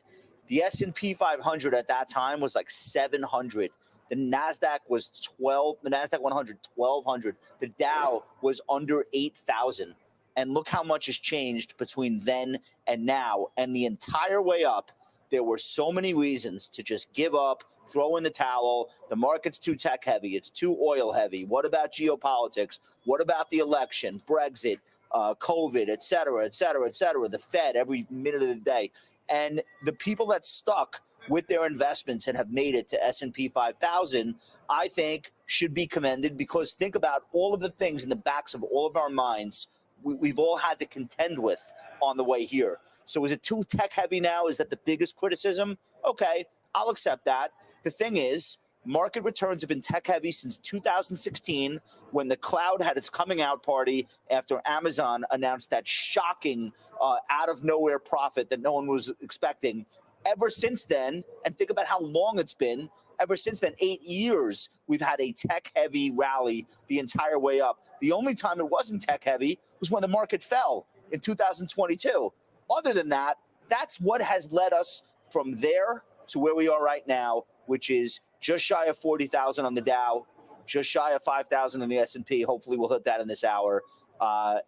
The S&P 500 at that time was like 700. The NASDAQ was 12. The NASDAQ 100, 1,200. The Dow was under 8,000. And look how much has changed between then and now. And the entire way up, there were so many reasons to just give up, throw in the towel. The market's too tech heavy. It's too oil heavy. What about geopolitics? What about the election, Brexit, COVID, et cetera, et cetera, et cetera, the Fed every minute of the day. And the people that stuck with their investments and have made it to S&P 5000, I think should be commended, because think about all of the things in the backs of all of our minds we've all had to contend with on the way here. So is it too tech heavy now? Is that the biggest criticism? Okay, I'll accept that. The thing is, market returns have been tech heavy since 2016, when the cloud had its coming out party after Amazon announced that shocking out of nowhere profit that no one was expecting. Ever since then, and think about how long it's been, ever since then, 8 years, we've had a tech heavy rally the entire way up. The only time it wasn't tech heavy was when the market fell in 2022. Other than that, that's what has led us from there to where we are right now, which is just shy of 40,000 on the Dow, just shy of 5,000 in the S&P. Hopefully we'll hit that in this hour.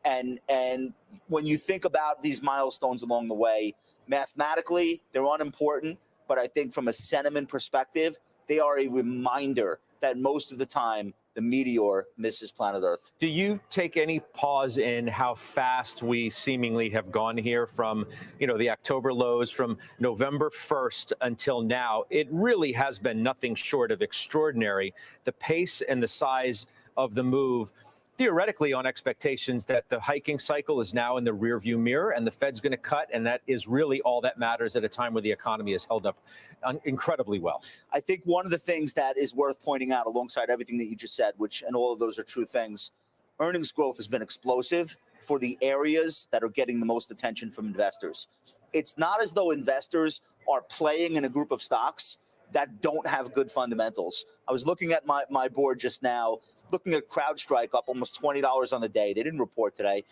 And when you think about these milestones along the way, mathematically, they're unimportant, but I think from a sentiment perspective, they are a reminder that most of the time the meteor misses planet Earth. Do you take any pause in how fast we seemingly have gone here from, the October lows from November 1st until now? It really has been nothing short of extraordinary. The pace and the size of the move, theoretically on expectations that the hiking cycle is now in the rearview mirror and the Fed's going to cut, and that is really all that matters at a time where the economy is held up incredibly well. I think one of the things that is worth pointing out alongside everything that you just said, and all of those are true things, earnings growth has been explosive for the areas that are getting the most attention from investors. It's not as though investors are playing in a group of stocks that don't have good fundamentals. I was looking at my board just now, looking at CrowdStrike up almost $20 on the day. They didn't report today.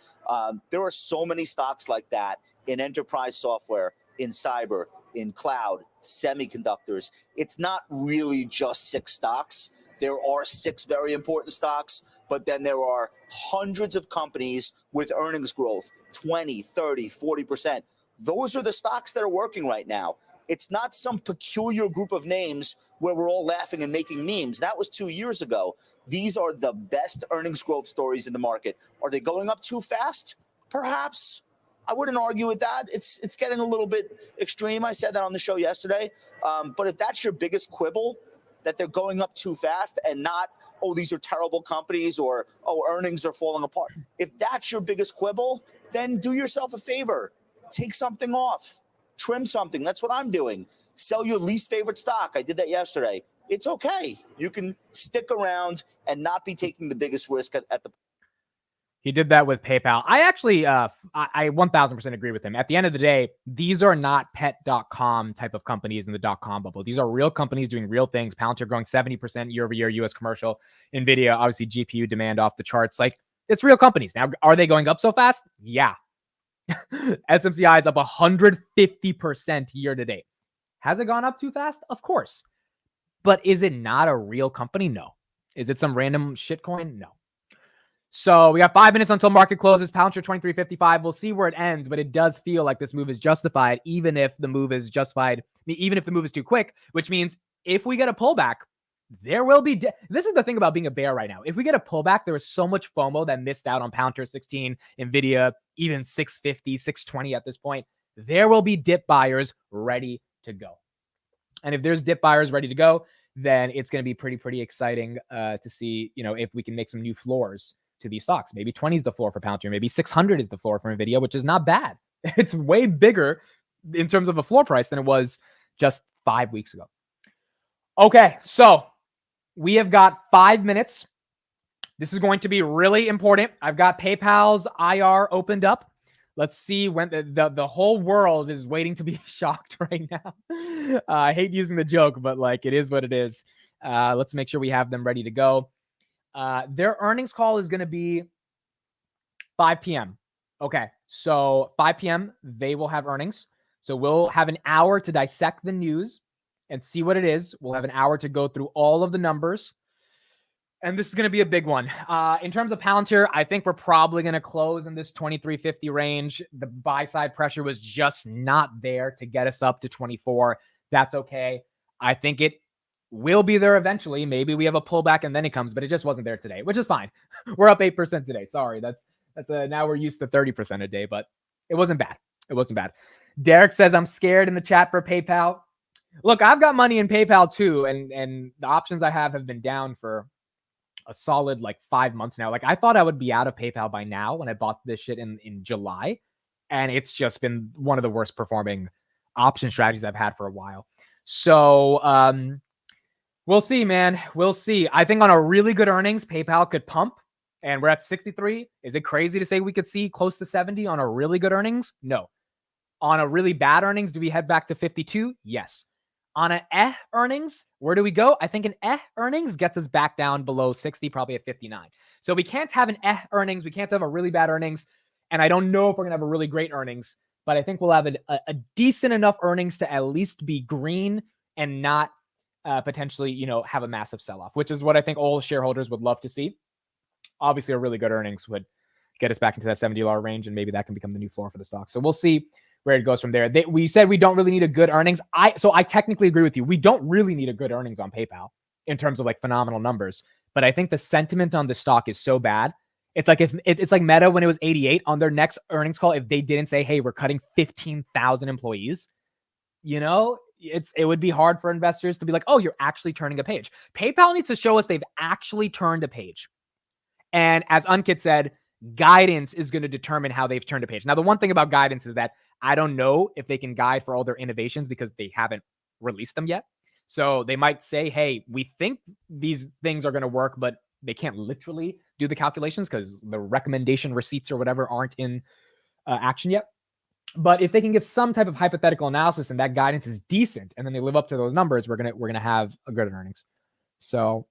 There are so many stocks like that in enterprise software, in cyber, in cloud, semiconductors. It's not really just 6 stocks. There are 6 very important stocks, but then there are hundreds of companies with earnings growth, 20, 30, 40%. Those are the stocks that are working right now. It's not some peculiar group of names where we're all laughing and making memes. That was 2 years ago. These are the best earnings growth stories in the market. Are they going up too fast? Perhaps. I wouldn't argue with that. It's getting a little bit extreme. I said that on the show yesterday. But if that's your biggest quibble, that they're going up too fast and not, oh, these are terrible companies, or, oh, earnings are falling apart. If that's your biggest quibble, then do yourself a favor. Take something off. Trim something. That's what I'm doing. Sell your least favorite stock. I did that yesterday. It's okay. You can stick around and not be taking the biggest risk at the. He did that with PayPal. I actually, I 1000% agree with him. At the end of the day, these are not pet.com type of companies in the .com bubble. These are real companies doing real things. Palantir growing 70% year over year, U.S. commercial. NVIDIA, obviously GPU demand off the charts. Like, it's real companies. Now, are they going up so fast? Yeah. SMCI is up 150% year to date. Has it gone up too fast? Of course. But is it not a real company? No. Is it some random shitcoin? No. So we got 5 minutes until market closes. Palantir 23.55. We'll see where it ends, but it does feel like this move is justified, even if the move is justified, even if the move is too quick, which means if we get a pullback, there will be. This is the thing about being a bear right now. If we get a pullback, there is so much FOMO that missed out on Palantir 16, NVIDIA, even 650, 620 at this point. There will be dip buyers ready to go. And if there's dip buyers ready to go, then it's going to be pretty exciting to see, if we can make some new floors to these stocks. Maybe 20 is the floor for Palantir. Maybe 600 is the floor for NVIDIA, which is not bad. It's way bigger in terms of a floor price than it was just 5 weeks ago. Okay, so we have got 5 minutes. This is going to be really important. I've got PayPal's IR opened up. Let's see when the whole world is waiting to be shocked right now. I hate using the joke, but like it is what it is. Let's make sure we have them ready to go. Their earnings call is going to be 5 p.m. Okay, so 5 p.m. they will have earnings. So we'll have an hour to dissect the news and see what it is. We'll have an hour to go through all of the numbers. And this is going to be a big one. In terms of Palantir, I think we're probably going to close in this 23.50 range. The buy side pressure was just not there to get us up to 24. That's okay. I think it will be there eventually. Maybe we have a pullback and then it comes, but it just wasn't there today, which is fine. We're up 8% today. Sorry. That's now we're used to 30% a day, but it wasn't bad. It wasn't bad. Derek says, I'm scared in the chat for PayPal. Look, I've got money in PayPal too. And the options I have been down for a solid like 5 months now. Like I thought I would be out of PayPal by now when I bought this shit in July. And it's just been one of the worst performing option strategies I've had for a while. So we'll see, man. We'll see. I think on a really good earnings, PayPal could pump. And we're at 63. Is it crazy to say we could see close to 70 on a really good earnings? No. On a really bad earnings, do we head back to 52? Yes. On an earnings, where do we go? I think an earnings gets us back down below 60, probably at 59. So we can't have an earnings. We can't have a really bad earnings. And I don't know if we're going to have a really great earnings, but I think we'll have a decent enough earnings to at least be green and not potentially, have a massive sell-off, which is what I think all shareholders would love to see. Obviously, a really good earnings would get us back into that $70 range, and maybe that can become the new floor for the stock. So we'll see where it goes from there. We said we don't really need a good earnings. So I technically agree with you. We don't really need a good earnings on PayPal in terms of like phenomenal numbers. But I think the sentiment on the stock is so bad. It's like it's like Meta when it was 88 on their next earnings call. If they didn't say, "Hey, we're cutting 15,000 employees," it would be hard for investors to be like, "Oh, you're actually turning a page." PayPal needs to show us they've actually turned a page. And as Unkit said, guidance is going to determine how they've turned a page. Now, the one thing about guidance is that I don't know if they can guide for all their innovations because they haven't released them yet. So they might say, hey, we think these things are going to work, but they can't literally do the calculations because the recommendation receipts or whatever aren't in action yet. But if they can give some type of hypothetical analysis and that guidance is decent, and then they live up to those numbers, we're gonna have a good earnings. So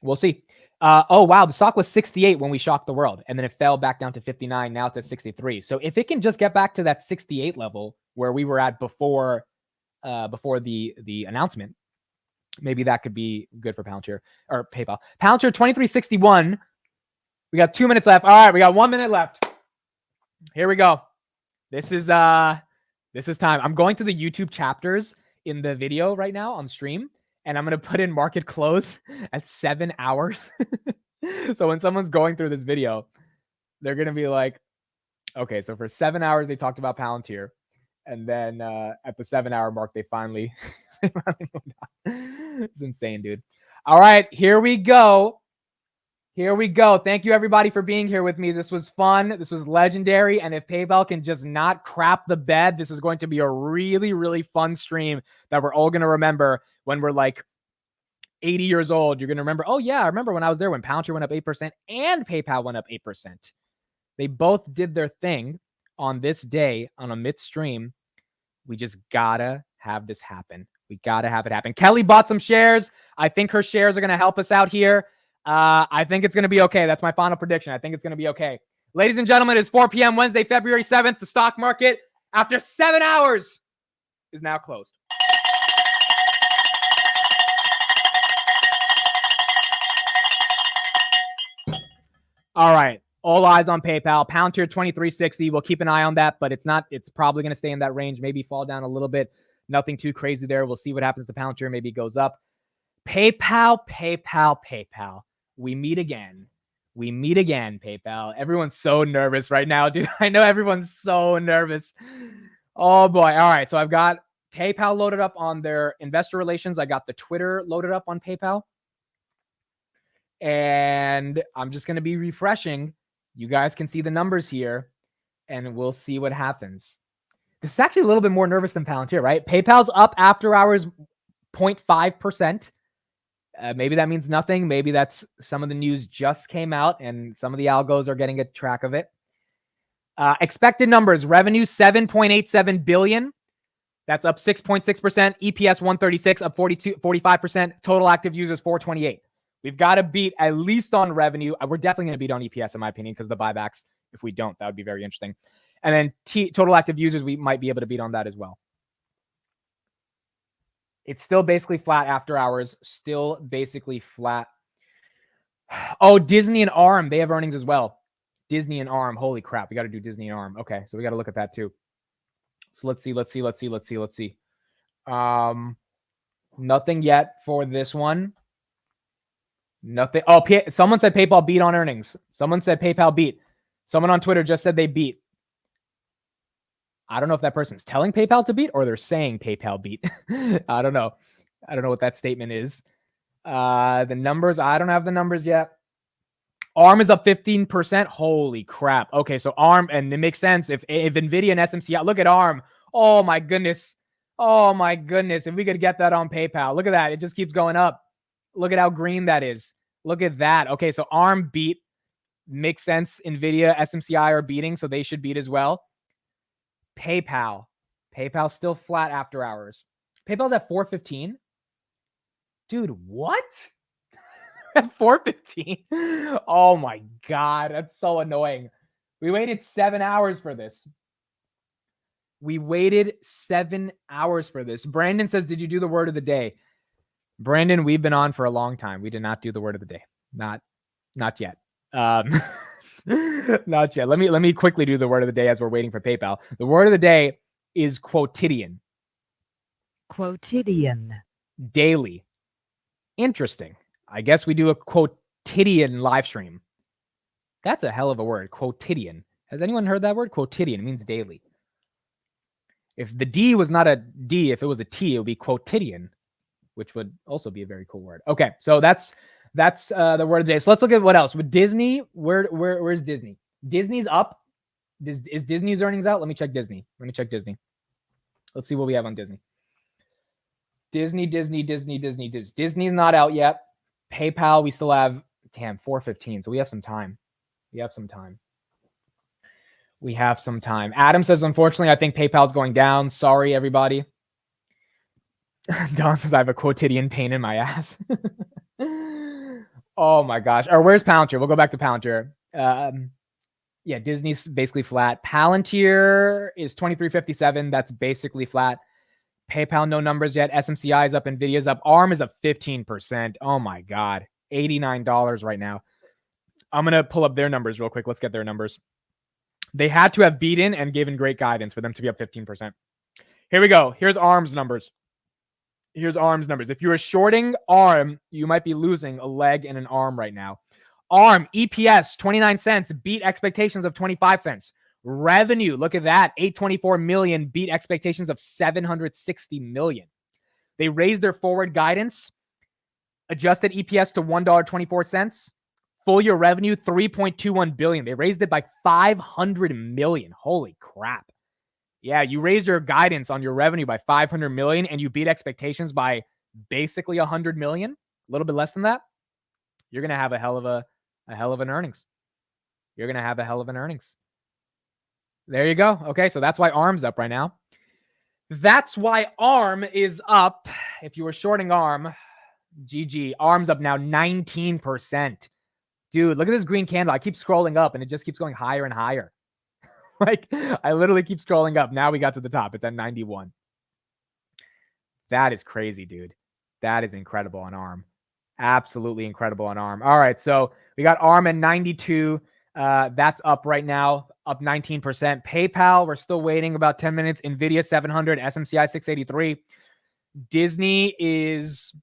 we'll see. Oh, wow. The stock was 68 when we shocked the world, and then it fell back down to 59. Now it's at 63. So if it can just get back to that 68 level where we were at before the announcement, maybe that could be good for Palantir or PayPal. Palantir 2361. We got 2 minutes left. All right, we got 1 minute left. Here we go. This is time. I'm going to the YouTube chapters in the video right now on stream. And I'm going to put in market close at 7 hours. So when someone's going through this video, they're going to be like, okay, so for 7 hours, they talked about Palantir. And then at the 7 hour mark, they finally moved on. It's insane, dude. All right, here we go. Here we go. Thank you, everybody, for being here with me. This was fun. This was legendary. And if PayPal can just not crap the bed, this is going to be a really, really fun stream that we're all going to remember when we're like 80 years old. You're going to remember, oh, yeah, I remember when I was there when Palantir went up 8% and PayPal went up 8%. They both did their thing on this day on a mid-stream. We just got to have this happen. We got to have it happen. Kelly bought some shares. I think her shares are going to help us out here. I think it's going to be okay. That's my final prediction. I think it's going to be okay. Ladies and gentlemen, it's 4 p.m. Wednesday, February 7th. The stock market, after 7 hours, is now closed. All right. All eyes on PayPal. Palantir 2360. We'll keep an eye on that, but it's probably going to stay in that range, maybe fall down a little bit. Nothing too crazy there. We'll see what happens to Palantir. Maybe it goes up. PayPal. We meet again. PayPal. Everyone's so nervous right now, dude. I know everyone's so nervous. Oh, boy. All right. So I've got PayPal loaded up on their investor relations. I got the Twitter loaded up on PayPal. And I'm just going to be refreshing. You guys can see the numbers here, and we'll see what happens. This is actually a little bit more nervous than Palantir, right? PayPal's up after hours 0.5%. Maybe that means nothing. Maybe that's some of the news just came out and some of the algos are getting a track of it. Expected numbers, revenue 7.87 billion. That's up 6.6%. EPS 136, up 45%. Total active users 428. We've got to beat at least on revenue. We're definitely going to beat on EPS in my opinion because the buybacks. If we don't, that would be very interesting. And then total active users, we might be able to beat on that as well. It's still basically flat after hours. Still basically flat. Oh, Disney and ARM, they have earnings as well. Disney and ARM. Holy crap. We got to do Disney and ARM. Okay, so we got to look at that too. So let's see. Nothing yet for this one. Nothing. Oh, someone said PayPal beat on earnings. Someone said PayPal beat. Someone on Twitter just said they beat. I don't know if that person's telling PayPal to beat or they're saying PayPal beat. I don't know. I don't know what that statement is. The numbers, I don't have the numbers yet. ARM is up 15%. Holy crap. Okay, so ARM, and it makes sense. If NVIDIA and SMCI, look at ARM. Oh my goodness. Oh my goodness. If we could get that on PayPal. Look at that. It just keeps going up. Look at how green that is. Look at that. Okay, so ARM beat. Makes sense. NVIDIA, SMCI are beating, so they should beat as well. PayPal. PayPal's still flat after hours. PayPal's at 415. Dude, what? At 415? Oh my God, that's so annoying. We waited 7 hours for this. Brandon says, did you do the word of the day? Brandon, we've been on for a long time. We did not do the word of the day. Not yet. Not yet. Let me quickly do the word of the day as we're waiting for PayPal. The word of the day is quotidian. Quotidian. Daily. Interesting. I guess we do a quotidian live stream. That's a hell of a word. Quotidian. Has anyone heard that word? Quotidian. It means daily. If the D was not a D, if it was a T, it would be quotidian, which would also be a very cool word. Okay, so that's the word of the day. So let's look at what else. With Disney, where's Disney? Disney's up. Is Disney's earnings out? Let me check Disney. Let's see what we have on Disney. Disney's not out yet. PayPal, we still have, 415. So we have some time. Adam says, unfortunately, I think PayPal's going down. Sorry, everybody. Don says, I have a quotidian pain in my ass. Oh my gosh. Or where's Palantir? We'll go back to Palantir. Yeah, Disney's basically flat. Palantir is 2357. That's basically flat. PayPal, no numbers yet. SMCI is up. NVIDIA's up. ARM is up 15%. Oh my God. $89 right now. I'm going to pull up their numbers real quick. Let's get their numbers. They had to have beaten and given great guidance for them to be up 15%. Here we go. Here's ARM's numbers. If you were shorting ARM, you might be losing a leg and an arm right now. ARM, EPS, 29 cents, beat expectations of 25 cents. Revenue, look at that, 824 million, beat expectations of 760 million. They raised their forward guidance, adjusted EPS to $1.24. Full year revenue, 3.21 billion. They raised it by 500 million. Holy crap. Yeah, you raised your guidance on your revenue by 500 million and you beat expectations by basically 100 million, a little bit less than that. You're going to have a hell of an earnings. There you go. Okay, so that's why ARM's up right now. That's why ARM is up. If you were shorting ARM, GG. ARM's up now 19%. Dude, look at this green candle. I keep scrolling up and it just keeps going higher and higher. Like, I literally keep scrolling up. Now we got to the top. It's at 91. That is crazy, dude. That is incredible on ARM. Absolutely incredible on ARM. All right, so we got ARM at 92. That's up right now, up 19%. PayPal, we're still waiting about 10 minutes. NVIDIA 700, SMCI 683. Disney is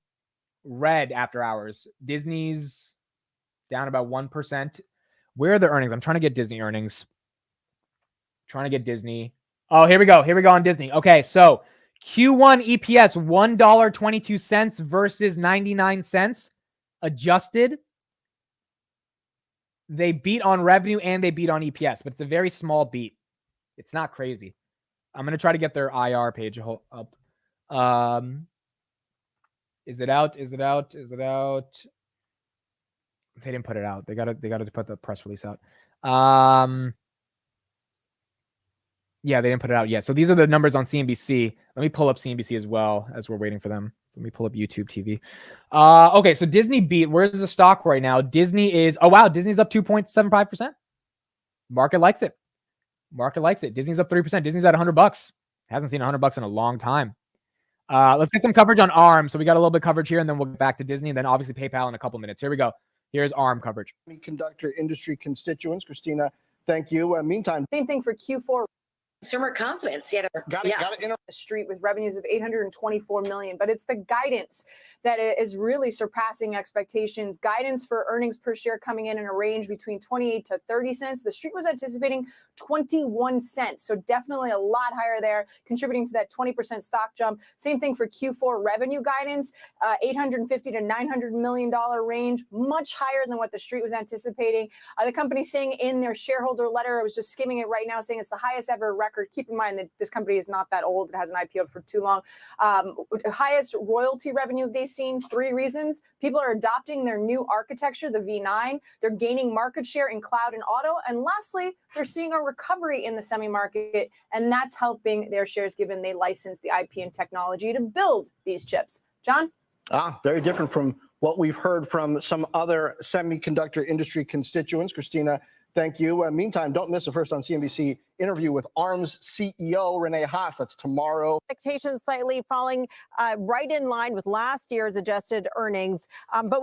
red after hours. Disney's down about 1%. Where are the earnings? I'm trying to get Disney earnings. Oh, here we go on Disney. Okay, so Q1 EPS $1.22 versus 99 cents. Adjusted. They beat on revenue and they beat on EPS, but it's a very small beat. It's not crazy. I'm going to try to get their IR page up. Is it out? They didn't put it out. They got to put the press release out. Yeah, they didn't put it out yet. So these are the numbers on CNBC. Let me pull up CNBC as well as we're waiting for them. Let me pull up YouTube TV. Okay, so Disney beat. Where's the stock right now? Disney is, oh wow, Disney's up 2.75%. Market likes it. Market likes it. Disney's up 3%. Disney's at $100. Hasn't seen $100 in a long time. Let's get some coverage on ARM. So we got a little bit of coverage here, and then we'll get back to Disney, and then obviously PayPal in a couple minutes. Here we go. Here's ARM coverage. Semiconductor industry constituents. Christina, thank you. Meantime, same thing for Q4. Consumer confidence. Got it. The street with revenues of $824 million, but it's the guidance that is really surpassing expectations. Guidance for earnings per share coming in a range between 28 to 30 cents. The street was anticipating 21 cents, so definitely a lot higher there, contributing to that 20% stock jump. Same thing for Q4 revenue guidance, $850 to $900 million range, much higher than what the street was anticipating. The company saying in their shareholder letter, I was just skimming it right now, saying it's the highest ever record. Keep in mind that this company is not that old. It hasn't IPO'd for too long. Highest royalty revenue they've seen. 3 reasons. People are adopting their new architecture, the V9. They're gaining market share in cloud and auto. And lastly, they're seeing a recovery in the semi market. And that's helping their shares given they license the IP and technology to build these chips. John? Very different from what we've heard from some other semiconductor industry constituents. Christina, thank you. Meantime, don't miss the first on CNBC interview with ARM's CEO, Renee Haas. That's tomorrow. Expectations slightly falling right in line with last year's adjusted earnings, but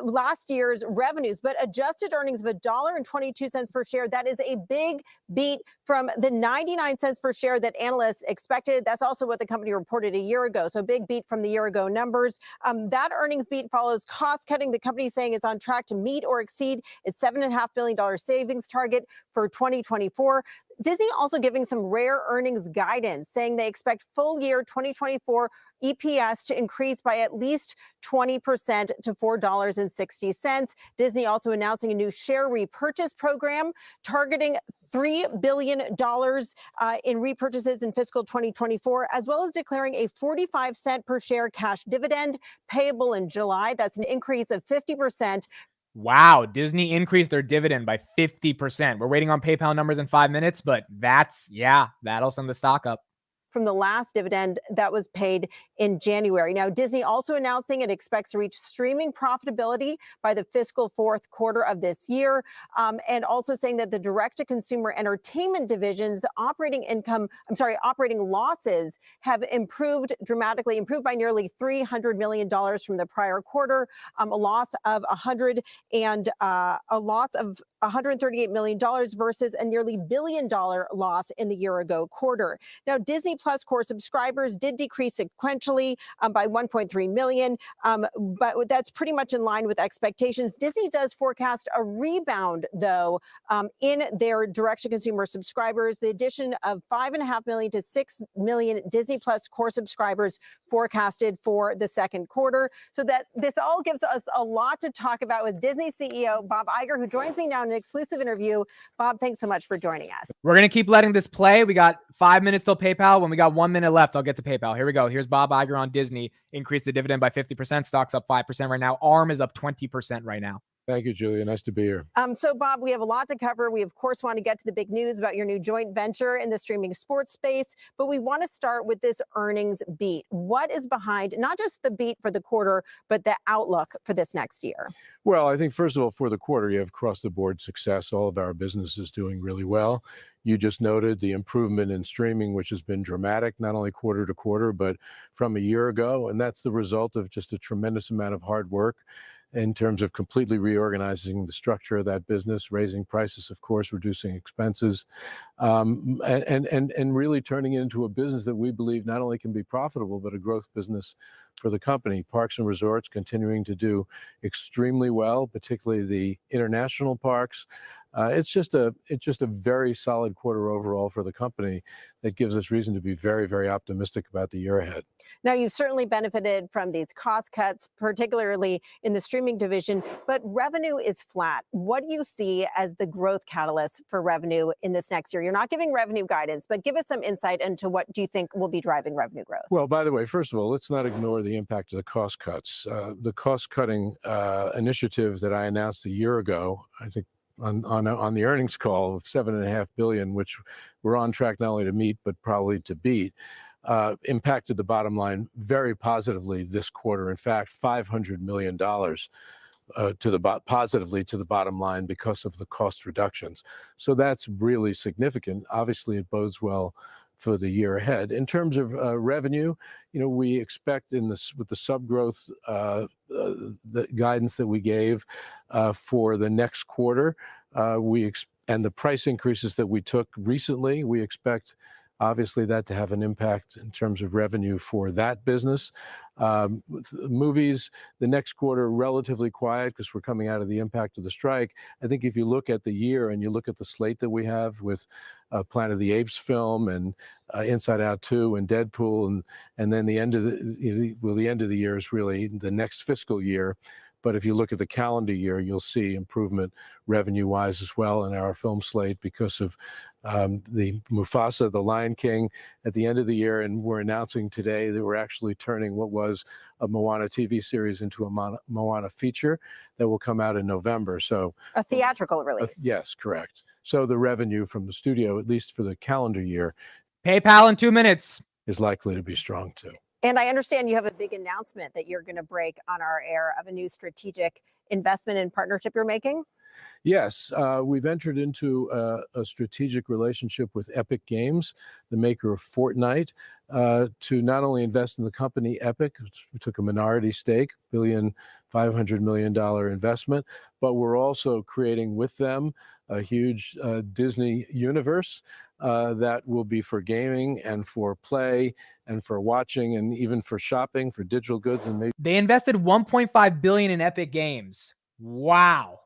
last year's revenues, but adjusted earnings of $1.22 per share. That is a big beat from the 99 cents per share that analysts expected. That's also what the company reported a year ago. So big beat from the year ago numbers. That earnings beat follows cost cutting. The company is saying it's on track to meet or exceed its $7.5 billion savings target for 2024. Disney also giving some rare earnings guidance, saying they expect full year 2024 EPS to increase by at least 20% to $4.60. Disney also announcing a new share repurchase program targeting $3 billion in repurchases in fiscal 2024, as well as declaring a 45-cent per share cash dividend payable in July. That's an increase of 50%. Wow, Disney increased their dividend by 50%. We're waiting on PayPal numbers in 5 minutes, but that'll send the stock up. From the last dividend that was paid in January. Now, Disney also announcing it expects to reach streaming profitability by the fiscal fourth quarter of this year, and also saying that the direct-to-consumer entertainment division's operating losses have improved dramatically, improved by nearly $300 million from the prior quarter, a loss of $138 million versus a nearly $1 billion loss in the year-ago quarter. Now, Disney Plus core subscribers did decrease sequentially by 1.3 million, but that's pretty much in line with expectations. Disney does forecast a rebound, though, in their direct-to-consumer subscribers. The addition of 5.5 million to 6 million Disney Plus core subscribers forecasted for the second quarter. So that this all gives us a lot to talk about with Disney CEO Bob Iger, who joins me now in an exclusive interview. Bob, thanks so much for joining us. We're going to keep letting this play. We got 5 minutes till PayPal. When we got 1 minute left, I'll get to PayPal. Here we go. Here's Bob Iger on Disney. Increased the dividend by 50%. Stock's up 5% right now. ARM is up 20% right now. Thank you, Julia. Nice to be here. So, Bob, we have a lot to cover. We, of course, want to get to the big news about your new joint venture in the streaming sports space, but we want to start with this earnings beat. What is behind not just the beat for the quarter, but the outlook for this next year? Well, I think, first of all, for the quarter, you have across-the-board success. All of our businesses doing really well. You just noted the improvement in streaming, which has been dramatic, not only quarter to quarter, but from a year ago. And that's the result of just a tremendous amount of hard work in terms of completely reorganizing the structure of that business, raising prices, of course, reducing expenses, and really turning it into a business that we believe not only can be profitable, but a growth business for the company. Parks and resorts continuing to do extremely well, particularly the international parks. It's just a very solid quarter overall for the company that gives us reason to be very, very optimistic about the year ahead. Now, you've certainly benefited from these cost cuts, particularly in the streaming division, but revenue is flat. What do you see as the growth catalyst for revenue in this next year? You're not giving revenue guidance, but give us some insight into what do you think will be driving revenue growth? Well, by the way, first of all, let's not ignore the impact of the cost cuts. The cost-cutting initiative that I announced a year ago, I think on the earnings call of $7.5 billion, which we're on track not only to meet but probably to beat, impacted the bottom line very positively this quarter. In fact, $500 million positively to the bottom line because of the cost reductions. So that's really significant. Obviously, it bodes well for the year ahead. In terms of revenue, we expect with the sub growth, the guidance that we gave for the next quarter, and the price increases that we took recently, we expect obviously that to have an impact in terms of revenue for that business. With movies, the next quarter relatively quiet because we're coming out of the impact of the strike. I think if you look at the year and you look at the slate that we have with Planet of the Apes film and Inside Out 2 and Deadpool, and then the end of the year is really the next fiscal year. But if you look at the calendar year, you'll see improvement revenue-wise as well in our film slate because of the Mufasa, The Lion King at the end of the year. And we're announcing today that we're actually turning what was a Moana TV series into a Moana feature that will come out in November. So A theatrical release. Yes, correct. So the revenue from the studio, at least for the calendar year, PayPal in 2 minutes, is likely to be strong too. And I understand you have a big announcement that you're going to break on our air of a new strategic investment and partnership you're making. Yes, we've entered into a strategic relationship with Epic Games, the maker of Fortnite, to not only invest in the company Epic, we took a minority stake, $1.5 billion investment, but we're also creating with them a huge Disney universe that will be for gaming and for play and for watching and even for shopping, for digital goods. And maybe they invested $1.5 billion in Epic Games. Wow.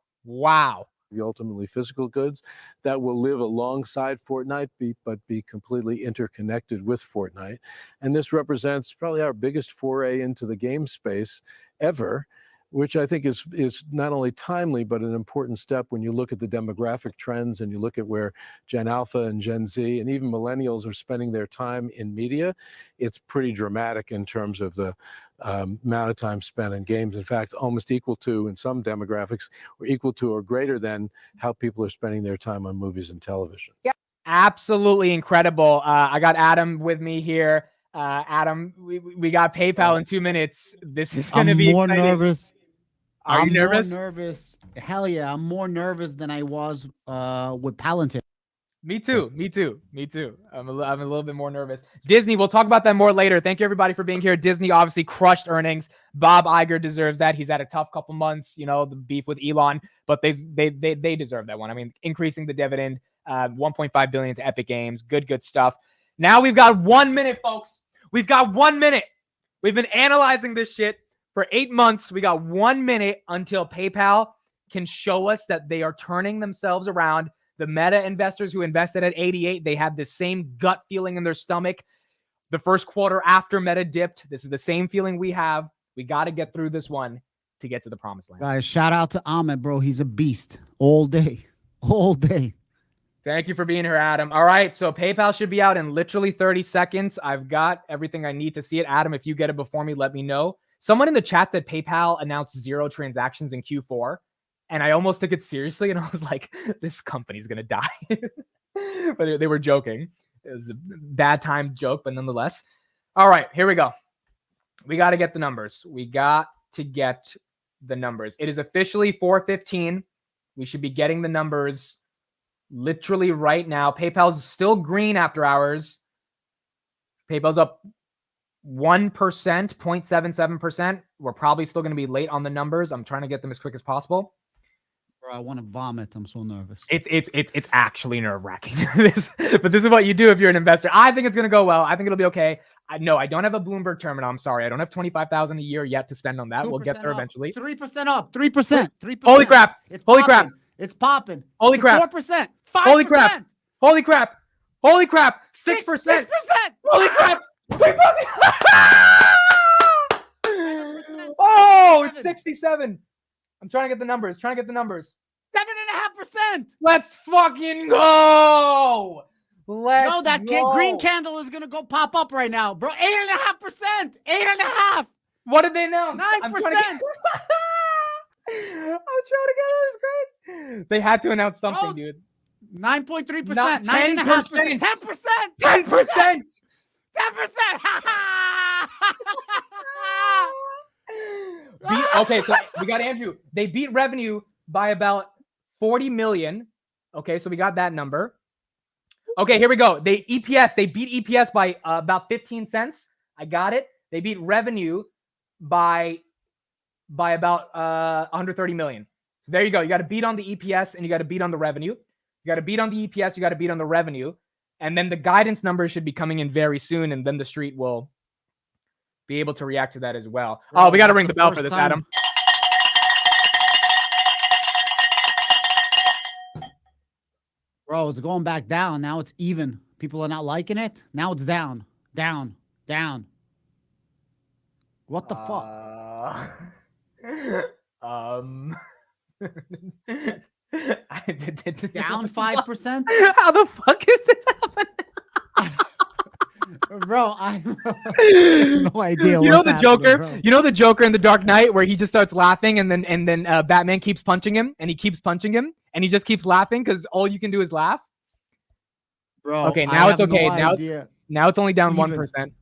Ultimately physical goods that will live alongside Fortnite, but be completely interconnected with Fortnite. And this represents probably our biggest foray into the game space ever, which I think is not only timely, but an important step when you look at the demographic trends and you look at where Gen Alpha and Gen Z and even millennials are spending their time in media. It's pretty dramatic in terms of the amount of time spent in games. In fact, almost equal to, in some demographics, or equal to or greater than how people are spending their time on movies and television. Yeah, absolutely incredible. I got Adam with me here. Adam, we got PayPal in 2 minutes. This is going to be more exciting. Nervous. Are you nervous? More nervous. Hell yeah, I'm more nervous than I was with Palantir. Me too. I'm a little bit more nervous. Disney, we'll talk about that more later. Thank you everybody for being here. Disney obviously crushed earnings. Bob Iger deserves that. He's had a tough couple months, the beef with Elon, but they deserve that one. I mean, increasing the dividend, 1.5 billion to Epic Games. Good stuff. Now we've got 1 minute, folks. We've got 1 minute. We've been analyzing this shit for 8 months. We got 1 minute until PayPal can show us that they are turning themselves around. The Meta investors who invested at 88, they had the same gut feeling in their stomach the first quarter after Meta dipped. This is the same feeling we have. We got to get through this one to get to the promised land. Guys, shout out to Ahmed, bro. He's a beast all day. Thank you for being here, Adam. All right, so PayPal should be out in literally 30 seconds. I've got everything I need to see it. Adam, if you get it before me, let me know. Someone in the chat said PayPal announced 0 transactions in Q4. And I almost took it seriously. And I was like, this company's going to die. But they were joking. It was a bad time joke, but nonetheless. All right, here we go. We got to get the numbers. It is officially 4:15. We should be getting the numbers literally right now. PayPal's still green after hours. PayPal's up 1%, 0.77%. We're probably still going to be late on the numbers. I'm trying to get them as quick as possible. Bro, I want to vomit. I'm so nervous. It's actually nerve-wracking. But this is what you do if you're an investor. I think it's going to go well. I think it'll be okay. I don't have a Bloomberg terminal. I'm sorry. I don't have $25,000 a year yet to spend on that. We'll get there eventually. 3% up. 3%. 3%. Holy crap. Holy crap. It's popping. Holy crap. 4%. 5%. Holy crap. Holy crap. Holy crap. 6%. 6%. Holy crap. Oh, it's 67. I'm trying to get the numbers. 7.5%. Let's fucking go. No, that green candle is gonna go pop up right now, bro. 8.5%. 8.5%. What did they announce? 9%. I'm trying to get this great. They had to announce something, dude. 9.3%, Not 9.5%, 10%. 10%, 10%. 10%. Okay, so we got Andrew. They beat revenue by about 40 million. Okay, so we got that number. Okay, here we go. They beat EPS by about 15 cents. I got it. They beat revenue by about 130 million. So there you go. You got to beat on the EPS and you got to beat on the revenue. You got to beat on the EPS. You got to beat on the revenue. And then the guidance numbers should be coming in very soon. And then the street will be able to react to that as well. Bro, oh, we got to that's ring the the bell first for this, time- Adam. Bro, it's going back down. Now it's even. People are not liking it. Now it's down. Down. Down. What the fuck? Down 5%? How the fuck is this happening? Bro, I have no idea. You know what's the happening, Joker? bro. You know the Joker in The Dark Knight where he just starts laughing and then Batman keeps punching him and he keeps punching him and he just keeps laughing because all you can do is laugh. Bro, Okay, I now it's have no okay. idea. Now it's only down Even. 1%.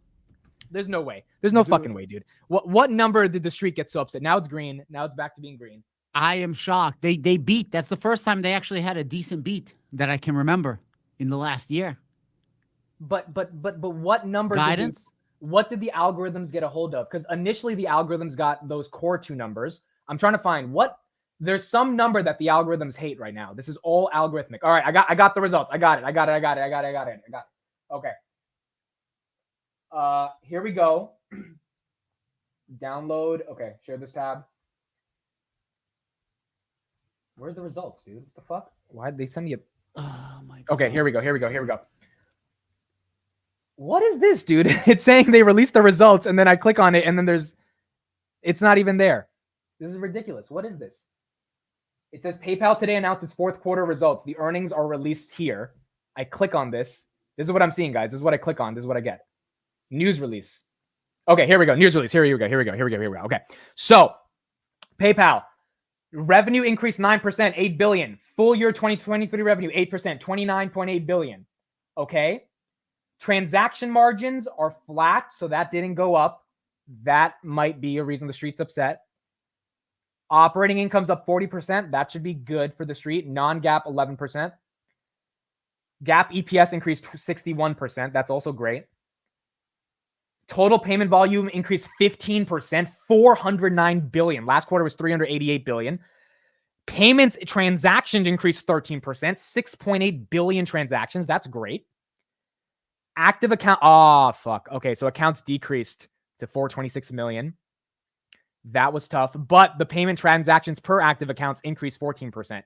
There's no way. There's no fucking way, dude. What number did the street get so upset? Now it's green. Now it's back to being green. I am shocked. They beat. That's the first time they actually had a decent beat that I can remember in the last year. But what number? Guidance? What did the algorithms get a hold of? Because initially the algorithms got those core two numbers. I'm trying to find what. There's some number that the algorithms hate right now. This is all algorithmic. All right, I got the results. I got it. Okay. Here we go. Download. Okay, share this tab. Where's the results, dude? What the fuck? Why'd they send me a... Oh my God. Okay, here we go. What is this, dude? It's saying they released the results, and then I click on it, and then it's not even there. This is ridiculous. What is this? It says PayPal today announced its fourth quarter results. The earnings are released here. I click on this. This is what I'm seeing, guys. This is what I click on. This is what I get. News release. Okay, here we go. News release. Here we go. Okay. So, PayPal. Revenue increased 9%, 8 billion. Full year 2023 revenue, 8%, 29.8 billion. Okay. Transaction margins are flat, so that didn't go up. That might be a reason the street's upset. Operating income's up 40%. That should be good for the street. Non-GAAP 11%. GAAP EPS increased 61%. That's also great. Total payment volume increased 15%, 409 billion. Last quarter was 388 billion. Payments transactions increased 13%, 6.8 billion transactions. That's great. Active account. Oh, fuck. Okay, so accounts decreased to 426 million. That was tough. But the payment transactions per active accounts increased 14%.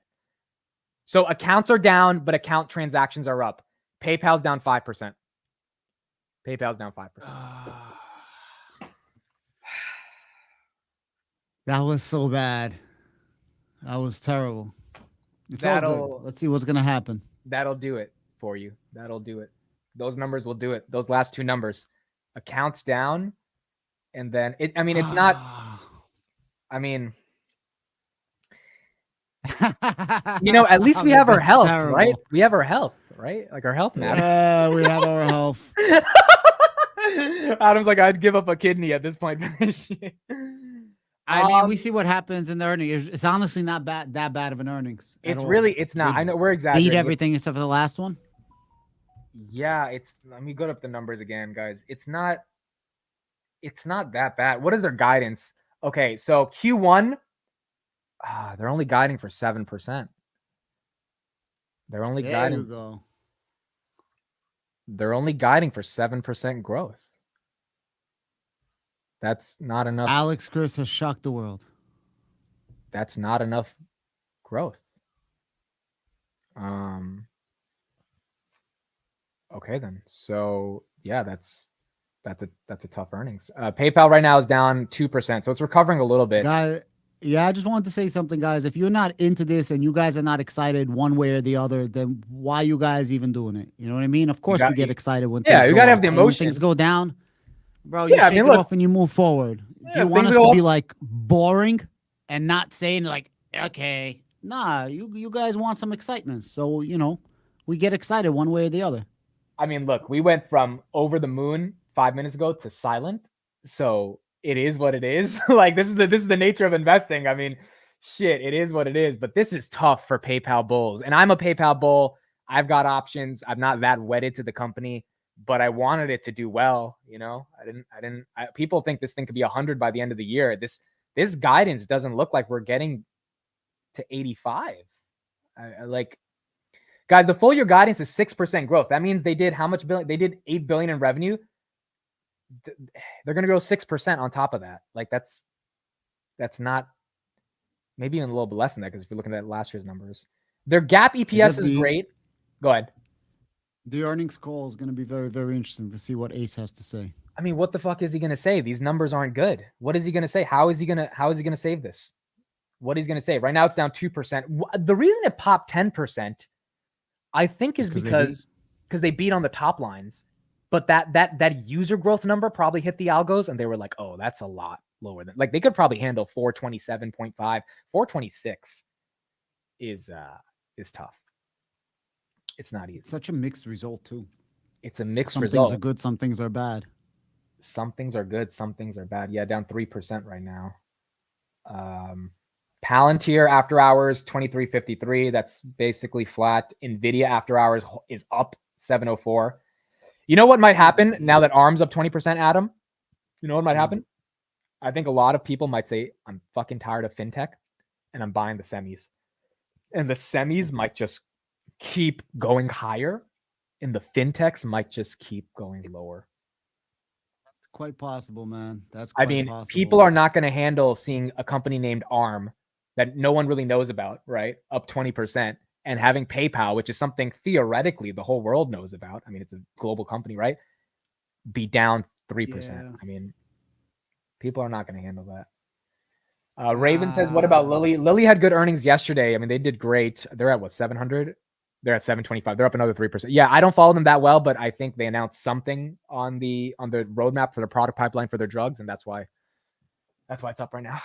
So accounts are down, but account transactions are up. PayPal's down 5%. PayPal's down 5%. That was so bad. That was terrible. It's all good. Let's see what's going to happen. That'll do it for you. That'll do it. Those numbers will do it. Those last two numbers. Accounts down. And then, it's not. At least we have our health, terrible. right? We have our health, right? Like our health matters. Yeah, we have our health. Adam's like, I'd give up a kidney at this point. We see what happens in the earnings. It's honestly not that bad of an earnings. It's not. I know we're exaggerating. Beat everything except for the last one. Yeah, let me go up the numbers again, guys. It's not that bad. What is their guidance? Okay, so Q1, they're only guiding for 7%. They're only guiding for 7% growth. That's not enough. Alex Chris has shocked the world. That's not enough growth. Okay then. So yeah, that's a tough earnings. PayPal right now is down 2%, so it's recovering a little bit. I just wanted to say something, guys. If you're not into this and you guys are not excited one way or the other, then why you guys even doing it? You know what I mean? Of course, we get excited when things you go gotta up. have the And when emotion. things go down, bro. You shake it off and you move forward. If you want us to be like boring, and not saying like, okay, nah, you guys want some excitement. So, we get excited one way or the other. I mean, look, we went from over the moon 5 minutes ago to silent. So it is what it is. Like this is the nature of investing. I mean, shit, it is what it is. But this is tough for PayPal bulls. And I'm a PayPal bull. I've got options. I'm not that wedded to the company, but I wanted it to do well. People think this thing could be 100 by the end of the year. This guidance doesn't look like we're getting to 85. Guys, the full year guidance is 6% growth. That means they did how much billion? They did $8 billion in revenue. They're going to grow 6% on top of that. Like that's not, maybe even a little bit less than that, because if you're looking at last year's numbers, their GAAP EPS is great. Go ahead. The earnings call is going to be very, very interesting to see what Ace has to say. I mean, what the fuck is he going to say? These numbers aren't good. What is he going to say? How is he going to save this? What he's going to say? Right now it's down 2%. The reason it popped 10%, I think, is because they beat on the top lines, but that user growth number probably hit the algos, and they were like, oh, that's a lot lower than, like, they could probably handle 427.5, 426 is tough. It's not easy. It's such a mixed result too. It's a mixed some result. Some things are good, some things are bad. Some things are good, some things are bad. Yeah, down 3% right now. Palantir after hours 23.53. That's basically flat. Nvidia after hours is up 7.04. You know what might happen now that ARM's up 20%, Adam? You know what might happen? I think a lot of people might say, I'm fucking tired of fintech and I'm buying the semis. And the semis might just keep going higher and the fintechs might just keep going lower. It's quite possible, man. That's I quite mean, possible. people are not going to handle seeing a company named ARM that no one really knows about, right? Up 20%, and having PayPal, which is something theoretically the whole world knows about. I mean, it's a global company, right? Be down 3%. Yeah. I mean, people are not going to handle that. Raven says, what about Lilly? Lilly had good earnings yesterday. I mean, they did great. They're at what, 700? They're at 725. They're up another 3%. Yeah, I don't follow them that well, but I think they announced something on the roadmap for the product pipeline for their drugs, and that's why it's up right now.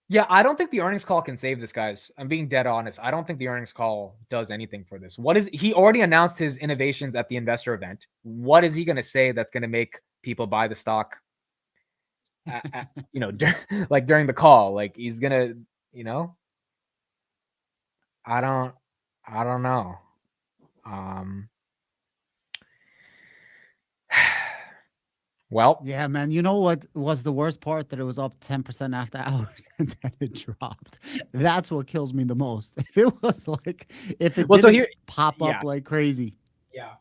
Yeah, I don't think the earnings call can save this, guys. I'm being dead honest. I don't think the earnings call does anything for this. He already announced his innovations at the investor event. What is he going to say that's going to make people buy the stock? Like during the call, like he's going to, I don't know. Well, yeah, man. You know what was the worst part? That it was up 10% after hours and then it dropped. That's what kills me the most. If it was like, if it didn't pop up like crazy. Yeah.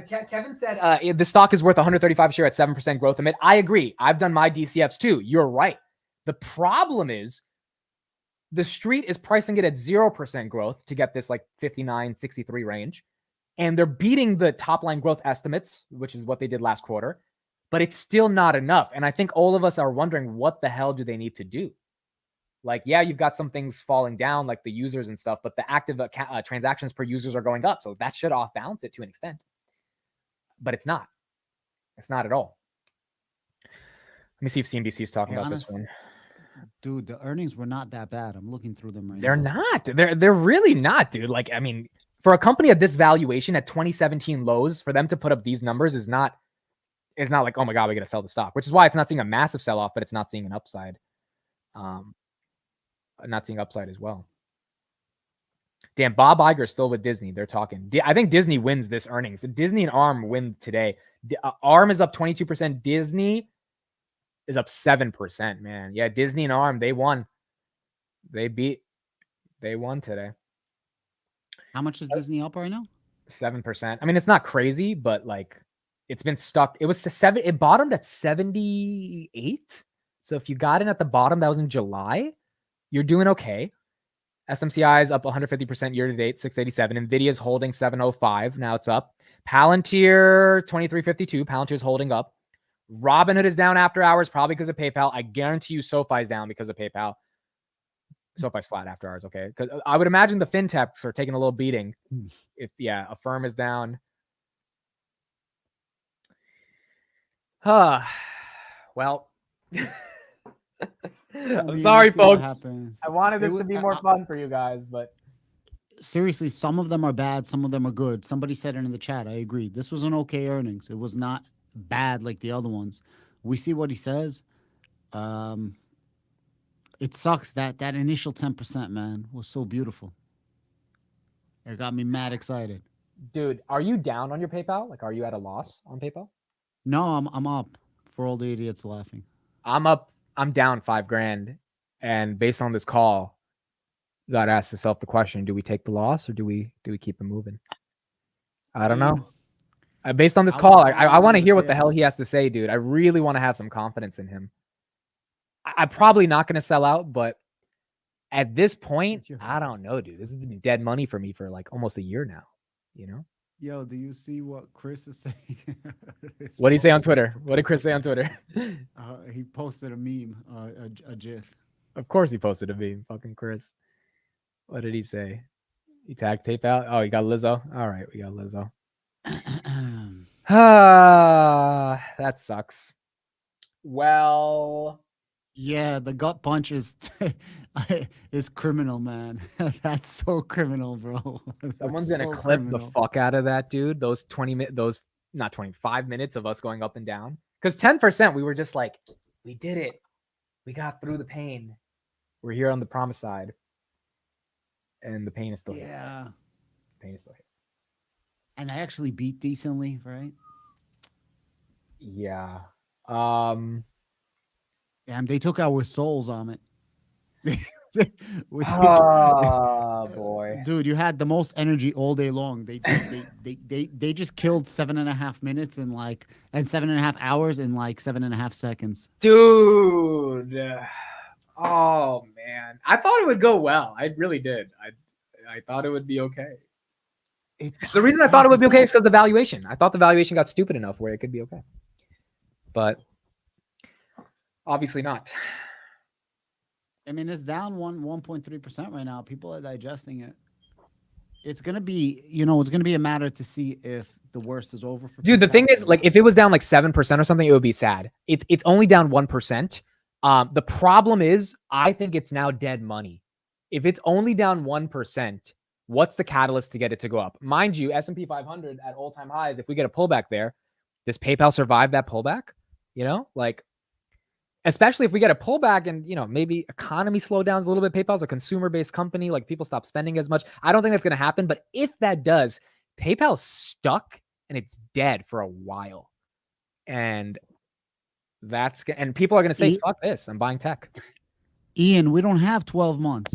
Kevin said the stock is worth 135 share at 7% growth amid. I agree. I've done my DCFs too. You're right. The problem is the street is pricing it at 0% growth to get this like 59, 63 range. And they're beating the top line growth estimates, which is what they did last quarter. But it's still not enough. And I think all of us are wondering, what the hell do they need to do? Like, yeah, you've got some things falling down, like the users and stuff, but the active transactions per users are going up. So that should off balance it to an extent. But it's not. It's not at all. Let me see if CNBC is talking about this one. Dude, the earnings were not that bad. I'm looking through them right now. They're not. They're really not, dude. Like, I mean, for a company at this valuation at 2017 lows, for them to put up these numbers is not like, oh my God, we got to sell the stock, which is why it's not seeing a massive sell-off, but it's not seeing an upside. Not seeing upside as well. Damn, Bob Iger still with Disney. They're talking. I think Disney wins this earnings. Disney and ARM win today. ARM is up 22%. Disney is up 7%, man. Yeah, Disney and ARM, they won. They won today. How much is Disney up right now? 7%. I mean, it's not crazy, but like it's been stuck. It was it bottomed at 78. So if you got in at the bottom, that was in July, you're doing okay. SMCI is up 150% year to date, 687. Nvidia's holding 705. Now it's up. Palantir 2352. Palantir's holding up. Robinhood is down after hours, probably because of PayPal. I guarantee you SoFi's down because of PayPal. SoFi's flat after hours, okay? Because I would imagine the fintechs are taking a little beating. If a firm is down. Well, I'm sorry, We'll see what folks. happens. I wanted It this wa- to be I- more I- fun for you guys, but Seriously, some of them are bad, some of them are good. Somebody said it in the chat. I agree. This was an okay earnings. It was not bad like the other ones. We see what he says. It sucks that initial 10%, man, was so beautiful. It got me mad excited. dude, are you down on your PayPal? Like, are you at a loss on PayPal? No, I'm up for all the idiots laughing. I'm up. I'm down $5,000, and based on this call, you got to ask yourself the question: do we take the loss or do we keep it moving? I don't know. Based on this call, I want to hear what the hell he has to say, dude. I really want to have some confidence in him. I'm probably not going to sell out, but at this point, I don't know, dude. This has been dead money for me for like almost a year now. You know? Yo, do you see what Chris is saying? What did he say on Twitter? What did Chris say on Twitter? He posted a meme, a GIF. Of course he posted a meme. Fucking Chris. What did he say? He tagged PayPal. Oh, he got Lizzo. All right, we got Lizzo. That sucks. Well, yeah, the gut punch is criminal, man. That's so criminal, bro. someone's That's gonna so clip criminal. the fuck out of that, dude. Those 5 minutes of us going up and down. Because 10%, we were just like, we did it. We got through the pain. We're here on the promise side. And the pain is still here. Yeah. Pain is still here. And I actually beat decently, right? Yeah. Damn, they took our souls on it. Oh boy, dude, you had the most energy all day long. They just killed 7.5 minutes and 7.5 hours in 7.5 seconds. dude. Oh man, I thought it would go well. I really did. I thought it would be okay. The reason I thought it would be okay is because the valuation. I thought the valuation got stupid enough where it could be okay, but obviously not. I mean, it's down 1.3% right now. People are digesting it. It's gonna be, it's gonna be a matter to see if the worst is over. For Dude, the PayPal. thing is, like, if it was down like 7% or something, it would be sad. It's only down 1%. The problem is, I think it's now dead money. If it's only down 1%, what's the catalyst to get it to go up? Mind you, S&P 500 at all-time highs. If we get a pullback there, does PayPal survive that pullback? Like, especially if we get a pullback and, maybe economy slowdowns a little bit. PayPal's a consumer-based company. Like, people stop spending as much. I don't think that's going to happen. But if that does, PayPal's stuck and it's dead for a while. And people are going to say, fuck this. I'm buying tech. Ian, we don't have 12 months.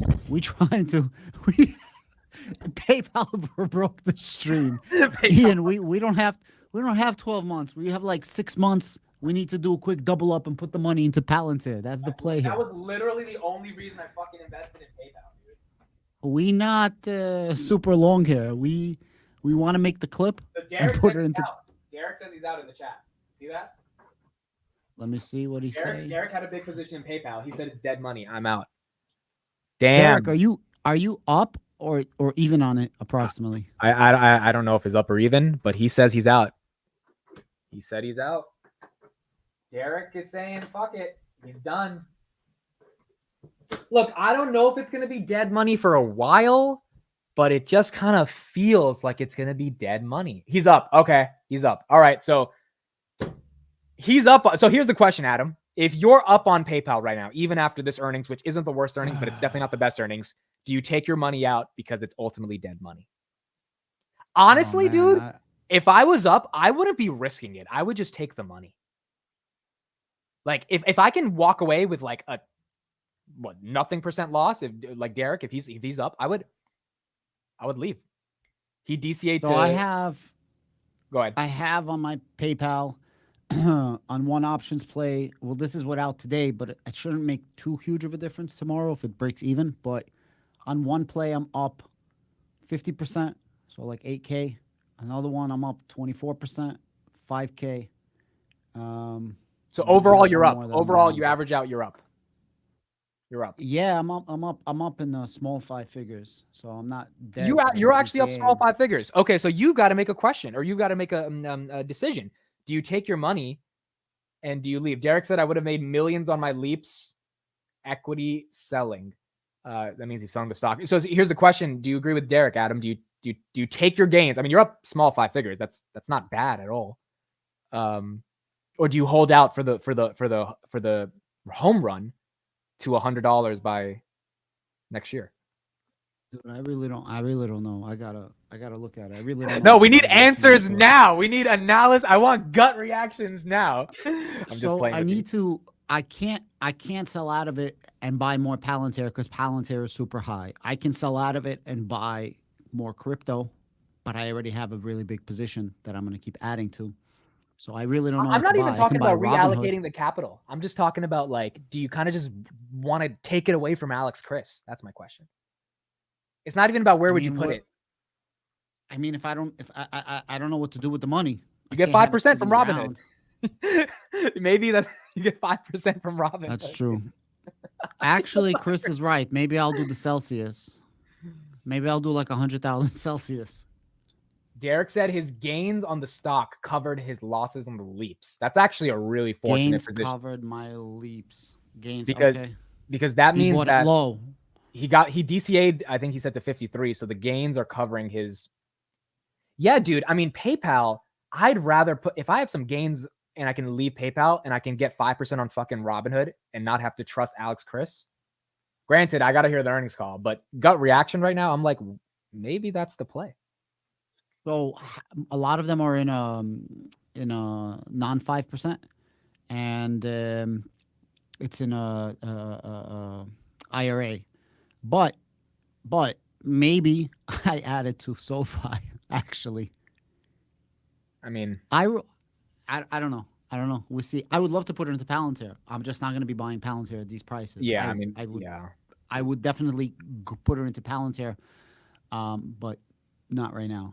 PayPal broke the stream. Ian, we don't have 12 months. We have 6 months. We need to do a quick double up and put the money into Palantir. That's the play here. That was literally the only reason I fucking invested in PayPal, dude. We not super long here. We want to make the clip So and Derek put says it he's into. out. Derek says he's out in the chat. See that? Let me see what he said. Derek had a big position in PayPal. He said it's dead money. I'm out. Damn. Derek, are you up or even on it approximately? I don't know if he's up or even, but he says he's out. He said he's out. Derek is saying, fuck it. He's done. Look, I don't know if it's going to be dead money for a while, but it just kind of feels like it's going to be dead money. He's up. Okay. He's up. All right. So he's up. So here's the question, Adam. If you're up on PayPal right now, even after this earnings, which isn't the worst earnings, but it's definitely not the best earnings, do you take your money out because it's ultimately dead money? Honestly, dude, if I was up, I wouldn't be risking it. I would just take the money. Like, if I can walk away with nothing % loss, if like Derek, if he's up, I would leave. He DCA'd So to. I have. Go ahead. I have on my PayPal on one options play. Well, this is without today, but it shouldn't make too huge of a difference tomorrow if it breaks even. But on one play, I'm up 50%, so like 8K. Another one, I'm up 24%, 5K. So overall, you're up. Overall, you average out, you're up. You're up. Yeah, I'm up in the small 5 figures. So I'm not dead. You're actually up small 5 figures. Okay, so you got to make a question, or you got to make a decision. Do you take your money and do you leave? Derek said I would have made millions on my leaps equity selling. That means he's selling the stock. So here's the question: do you agree with Derek, Adam? Do you take your gains? I mean, you're up small 5 figures. That's not bad at all. Or do you hold out for the home run to $100 by next year? Dude, I really don't know. I gotta look at it. I really don't know. No, we need answers now. We need analysis. I want gut reactions now. I'm just So playing I with need you. to. I can't sell out of it and buy more Palantir because Palantir is super high. I can sell out of it and buy more crypto, but I already have a really big position that I'm going to keep adding to. So I really don't know. I'm what not to even buy. I talking can buy about Robinhood. reallocating the capital. I'm just talking about, like, do you kind of just want to take it away from Alex Chris? That's my question. It's not even about where would you put it. I mean, if I don't know what to do with the money. You get 5% from Robinhood. Maybe that you get 5% from Robinhood. That's true. Actually, Chris is right. Maybe I'll do the Celsius. Maybe I'll do like 100,000 Celsius. Derek said his gains on the stock covered his losses on the leaps. That's actually a really fortunate Gains position. covered my leaps. Gains because that he means bought that it low. He DCA'd, I think he said, to 53. So the gains are covering his. Yeah, dude. I mean, PayPal, I'd rather if I have some gains and I can leave PayPal and I can get 5% on fucking Robinhood and not have to trust Alex Chris. Granted, I got to hear the earnings call, but gut reaction right now, I'm like, maybe that's the play. So a lot of them are in a non 5%, and it's in a IRA, but maybe I added to SoFi actually. I mean, I don't know. I don't know. We'll see. I would love to put it into Palantir. I'm just not going to be buying Palantir at these prices. Yeah, I would definitely put her into Palantir, but not right now.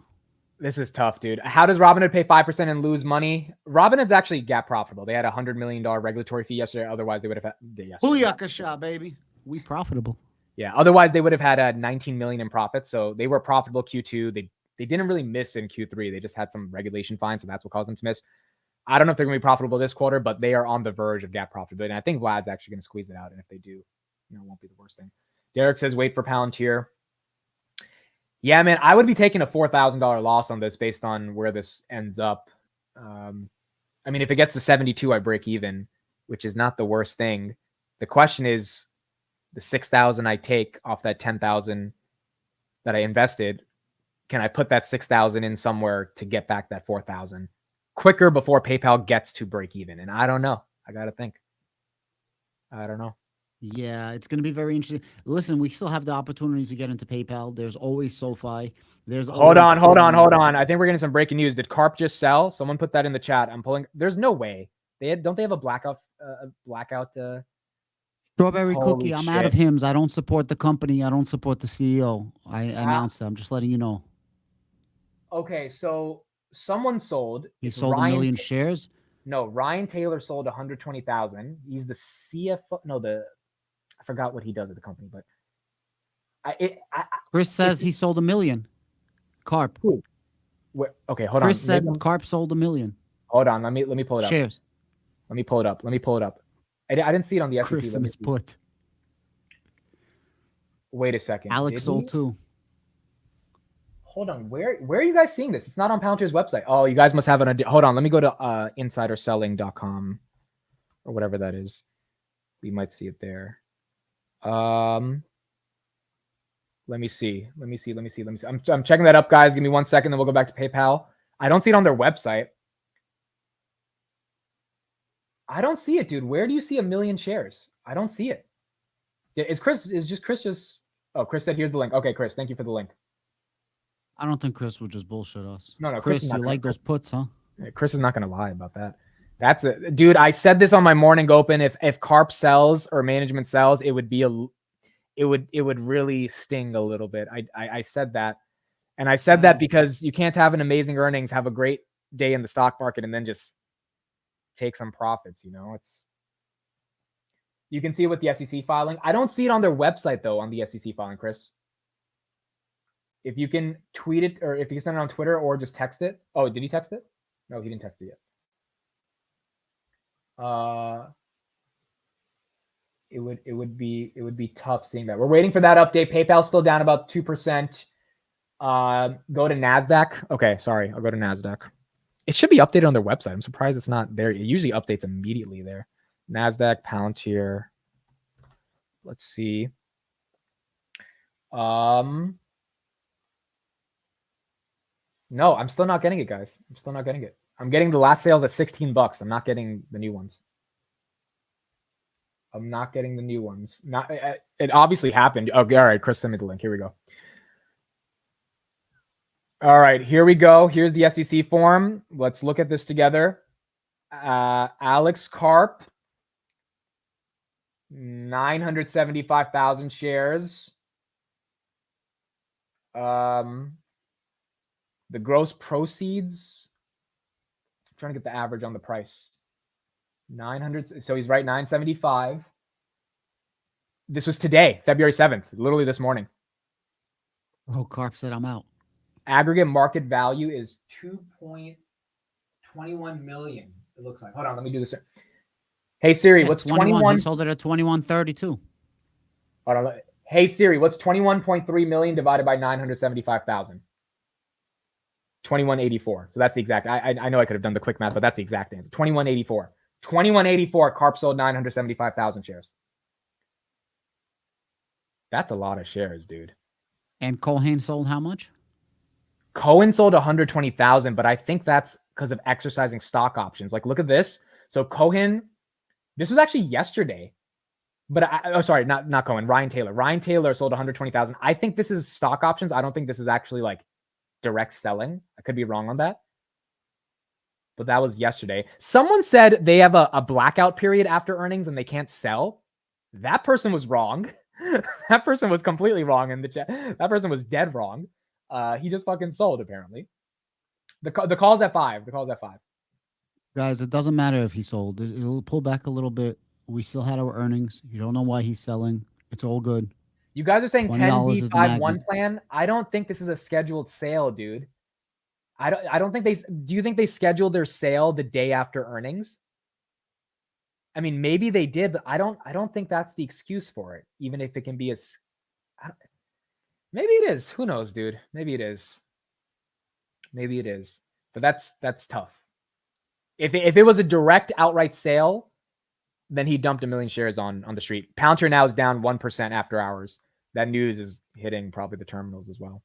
This is tough, dude. How does Robinhood pay 5% and lose money? Robinhood's actually GAAP profitable. They had a $100 million regulatory fee yesterday. Otherwise, they would have had Booyakasha, baby. We profitable. Yeah. Otherwise, they would have had 19 million in profits. So they were profitable Q2. They didn't really miss in Q3. They just had some regulation fines, so that's what caused them to miss. I don't know if they're going to be profitable this quarter, but they are on the verge of GAAP profitability. And I think Vlad's actually going to squeeze it out. And if they do, it won't be the worst thing. Derek says, wait for Palantir. Yeah, man, I would be taking a $4,000 loss on this based on where this ends up. I mean, if it gets to 72, I break even, which is not the worst thing. The question is the 6,000 I take off that 10,000 that I invested. Can I put that 6,000 in somewhere to get back that 4,000 quicker before PayPal gets to break even? And I don't know. I got to think. I don't know. Yeah, it's going to be very interesting. Listen, we still have the opportunity to get into PayPal. There's always SoFi. There's hold on. I think we're getting some breaking news. Did Carp just sell? Someone put that in the chat. I'm pulling. There's no way. Don't they have a blackout? Strawberry Holy Cookie. I'm shit. out of HIMS. I don't support the company. I don't support the CEO. I announced it. I'm just letting you know. Okay, so someone sold. He It's sold 1 million shares. No, Ryan Taylor sold 120,000. He's the CFO. No, I forgot what he does at the company, but Chris says he sold 1 million. Carp. Okay, hold on. Chris said Carp sold 1 million. Hold on. Let me pull it up. Shares. Let me pull it up. I didn't see it on the SEC. Chris and his put. Wait a second. Alex sold too. Hold on. Where are you guys seeing this? It's not on Palantir's website. Oh, you guys must have an. Hold on. Let me go to insiderselling.com or whatever that is. We might see it there. Let me see. I'm checking that up, guys. Give me 1 second, then we'll go back to PayPal. I don't see it on their website. I don't see it, dude. Where do you see 1 million shares? I don't see it. Is Chris just? Oh, Chris said, here's the link. Okay, Chris, thank you for the link. I don't think Chris would just bullshit us. No, Chris, you like those puts, huh? Chris is not going to lie about that. That's it, dude. I said this on my morning open. If Carp sells or management sells, it would be it would really sting a little bit. I said that, and I said that because you can't have an amazing earnings, have a great day in the stock market, and then just take some profits. You can see it with the SEC filing. I don't see it on their website though. On the SEC filing, Chris. If you can tweet it, or if you can send it on Twitter, or just text it. Oh, did he text it? No, he didn't text it yet. it would be tough seeing that. We're waiting for that update. PayPal's still down about 2%. Go to NASDAQ. Okay, sorry. I'll go to NASDAQ. It should be updated on their website. I'm surprised it's not there. It usually updates immediately there. NASDAQ, Palantir. Let's see. No, I'm still not getting it, guys. I'm still not getting it. I'm getting the last sales at $16. I'm not getting the new ones. I'm not getting the new ones. Not it obviously happened. Okay, all right. Chris, send me the link. Here we go. All right, here we go. Here's the SEC form. Let's look at this together. Alex Karp, 975,000 shares. The gross proceeds. I'm trying to get the average on the price. 900. So he's right, 975. This was today, February 7th, literally this morning. Oh, Karp said I'm out. Aggregate market value is 2.21 million. It looks like. Hold on, let me do this. Hey Siri, Yeah, what's 21? He sold it at 21.32. Hold on. Hey Siri, what's 21.3 million divided by 975,000? 2184. So that's the exact. I know I could have done the quick math, but that's the exact answer. 2184. 2184. Karp sold 975,000 shares. That's a lot of shares, dude. And Cohen sold how much? Cohen sold 120,000, but I think that's because of exercising stock options. Like, look at this. So Cohen, this was actually yesterday, but sorry, not Cohen, Ryan Taylor. Ryan Taylor sold 120,000. I think this is stock options. I don't think this is actually like direct selling. I could be wrong on that, but that was yesterday. Someone said they have a blackout period after earnings and they can't sell. That person was wrong. That person was completely wrong in the chat. That person was dead wrong. He just fucking sold, apparently. The call's at 5. The call's at 5. Guys, it doesn't matter if he sold. It'll pull back a little bit. We still had our earnings. You don't know why he's selling. It's all good. You guys are saying $20 is the 10B51 magnet. plan. I don't think this is a scheduled sale, dude. I don't think they. Do you think they scheduled their sale the day after earnings? I mean, maybe they did, but I don't think that's the excuse for it. Even if it can be maybe it is. Who knows, dude? Maybe it is. Maybe it is. But that's tough. If it was a direct outright sale, then he dumped 1 million shares on the street. Palantir now is down 1% after hours. That news is hitting probably the terminals as well.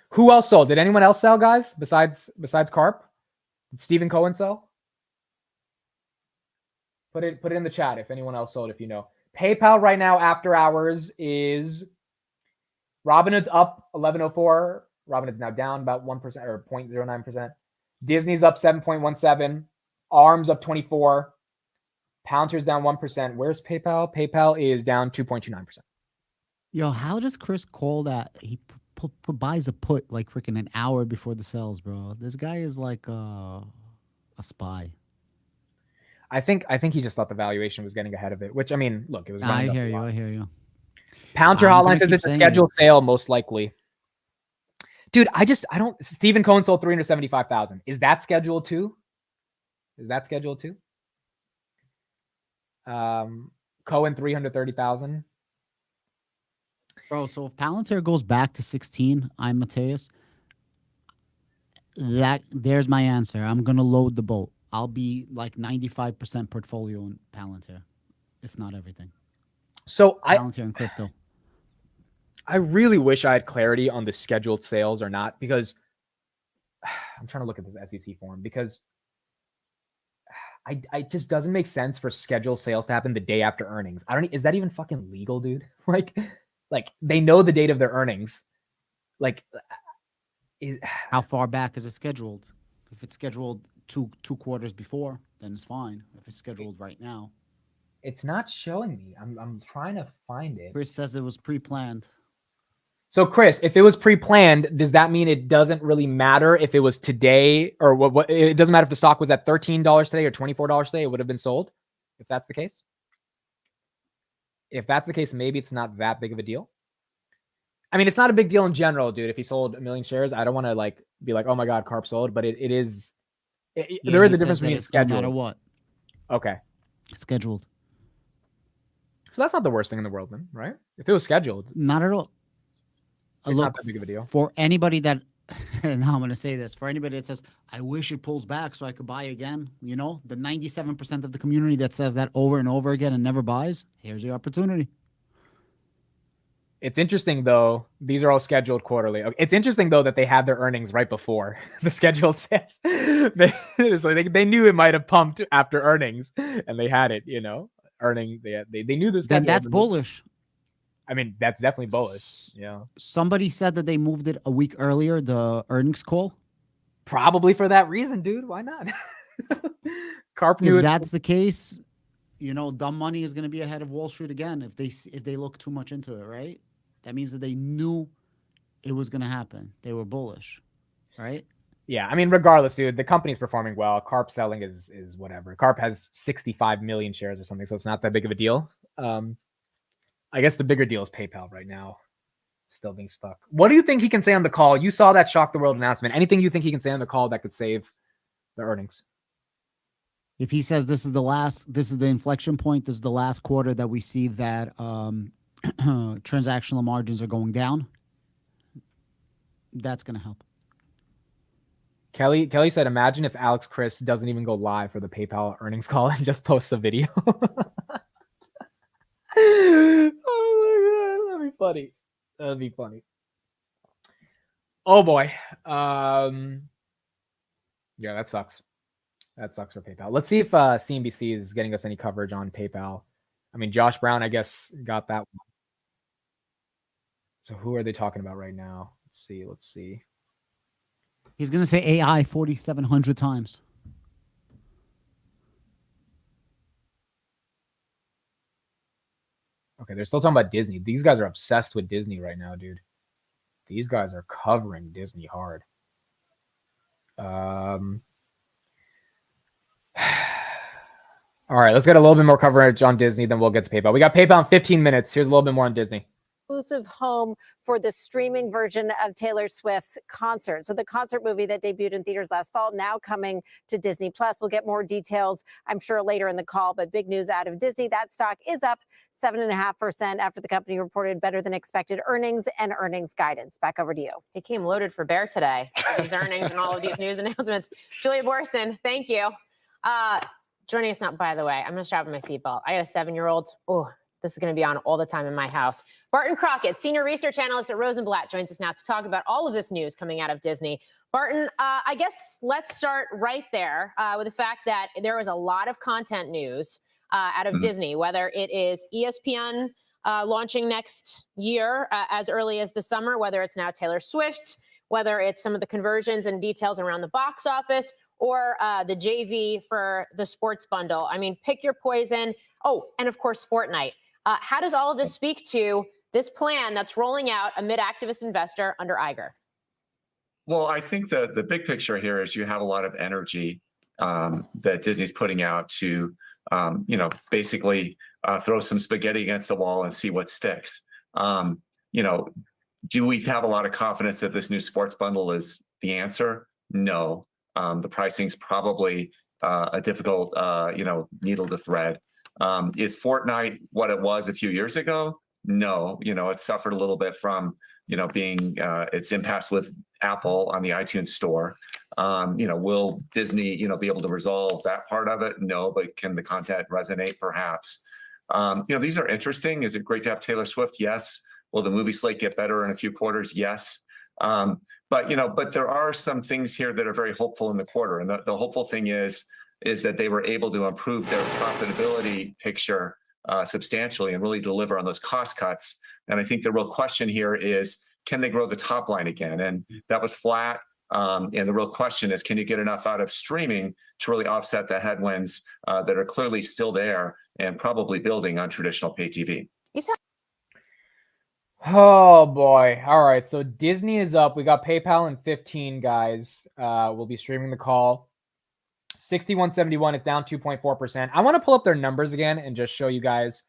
Who else sold? Did anyone else sell, guys? Besides Karp? Did Stephen Cohen sell? Put it in the chat if anyone else sold, if you know. PayPal right now after hours is Robinhood's up 1104. Robinhood's now down about 1% or 0.09%. Disney's up 7.17. ARM's up 24. Palantir's down 1%. Where's PayPal? PayPal is down 2.29%. Yo, how does Chris call that? He buys a put like freaking an hour before the sales, bro. This guy is like a spy. I think he just thought the valuation was getting ahead of it, which, I mean, look, it was I running hear up a you. lot. I hear you. Palantir Hotline says it's a scheduled sale, most likely. Dude, I don't. Stephen Cohen sold 375,000. Is that scheduled too? Cohen 330,000. Bro, so if Palantir goes back to 16, I'm Mateus. There's my answer. I'm gonna load the boat. I'll be like 95% portfolio in Palantir, if not everything. So Palantir and crypto. I really wish I had clarity on the scheduled sales or not, because I'm trying to look at this SEC form, because it just doesn't make sense for scheduled sales to happen the day after earnings. Is that even fucking legal, dude? Like they know the date of their earnings. How far back is it scheduled? If it's scheduled two quarters before, then it's fine. If it's scheduled right now, it's not showing me. I'm trying to find it. Chris says it was pre-planned. So Chris, if it was pre-planned, does that mean it doesn't really matter if it was today or what? It doesn't matter if the stock was at $13 today or $24 today, it would have been sold. If that's the case. If that's the case, maybe it's not that big of a deal. I mean, it's not a big deal in general, dude. If he sold 1 million shares, I don't want to be like, oh my God, Karp sold, but it is. There is a difference between schedule. No matter what. Okay. Scheduled. So that's not the worst thing in the world, then, right? If it was scheduled, Not at all. it's Look, not that big of a deal. for anybody that, and now I'm going to say this, for anybody that says, I wish it pulls back so I could buy again, you know, the 97% of the community that says that over and over again and never buys, here's your opportunity. It's interesting, though. These are all scheduled quarterly. It's interesting, though, that they had their earnings right before the scheduled sales. They knew it might have pumped after earnings, and they had it, earning. They knew the schedule. Then that's bullish. I mean, that's definitely bullish. Yeah. Somebody said that they moved it a week earlier, the earnings call. Probably for that reason, dude. Why not? Carp knew If it. that's the case, dumb money is going to be ahead of Wall Street again if they look too much into it, right? That means that they knew it was going to happen. They were bullish, right? Yeah, I mean, regardless, dude, the company's performing well. Carp selling is whatever. Carp has 65 million shares or something, so it's not that big of a deal. I guess the bigger deal is PayPal right now, still being stuck. What do you think he can say on the call? You saw that shock the world announcement. Anything you think he can say on the call that could save the earnings? If he says this is the inflection point, this is the last quarter that we see that transactional margins are going down, that's going to help. Kelly said, imagine if Alex Chris doesn't even go live for the PayPal earnings call and just posts a video. Oh my God, that'd be funny. That'd be funny. Oh boy. Yeah, that sucks. That sucks for PayPal. Let's see if CNBC is getting us any coverage on PayPal. I mean, Josh Brown, I guess, got that one. So who are they talking about right now? Let's see. He's going to say AI 4,700 times. Okay, they're still talking about Disney. These guys are obsessed with Disney right now, dude. These guys are covering Disney hard. All right, let's get a little bit more coverage on Disney, then we'll get to PayPal. We got PayPal in 15 minutes. Here's a little bit more on Disney. Exclusive home for the streaming version of Taylor Swift's concert. So the concert movie that debuted in theaters last fall, now coming to Disney Plus. We'll get more details, I'm sure, later in the call, but big news out of Disney. That stock is up 7.5% after the company reported better than expected earnings and earnings guidance. Back over to you. He came loaded for bear today. These earnings and all of these news announcements. Julia Borston, thank you. Joining us now, by the way, I'm going to strap on my seatbelt. I got a 7-year-old. Oh, this is going to be on all the time in my house. Barton Crockett, senior research analyst at Rosenblatt, joins us now to talk about all of this news coming out of Disney. Barton, I guess let's start right there with the fact that there was a lot of content news out of Disney, whether it is ESPN launching next year as early as the summer, whether it's now Taylor Swift, whether it's some of the conversions and details around the box office, or the JV for the sports bundle. I mean, pick your poison. Oh, and of course, Fortnite. How does all of this speak to this plan that's rolling out amid activist investor under Iger? Well, I think the big picture here is you have a lot of energy that Disney's putting out to, basically throw some spaghetti against the wall and see what sticks. Do we have a lot of confidence that this new sports bundle is the answer? No. The pricing's probably a difficult, needle to thread. Is Fortnite what it was a few years ago? No. It suffered a little bit from, being its impasse with Apple on the iTunes store. Will Disney, be able to resolve that part of it? No, but can the content resonate? Perhaps. These are interesting. Is it great to have Taylor Swift? Yes. Will the movie slate get better in a few quarters? Yes. But there are some things here that are very hopeful in the quarter. And the hopeful thing is that they were able to improve their profitability picture substantially and really deliver on those cost cuts. And I think the real question here is, can they grow the top line again? And that was flat. And the real question is, can you get enough out of streaming to really offset the headwinds that are clearly still there and probably building on traditional pay TV? Oh boy. All right. So Disney is up. We got PayPal in 15, guys. We'll be streaming the call. 61.71. It's down 2.4%. I want to pull up their numbers again and just show you guys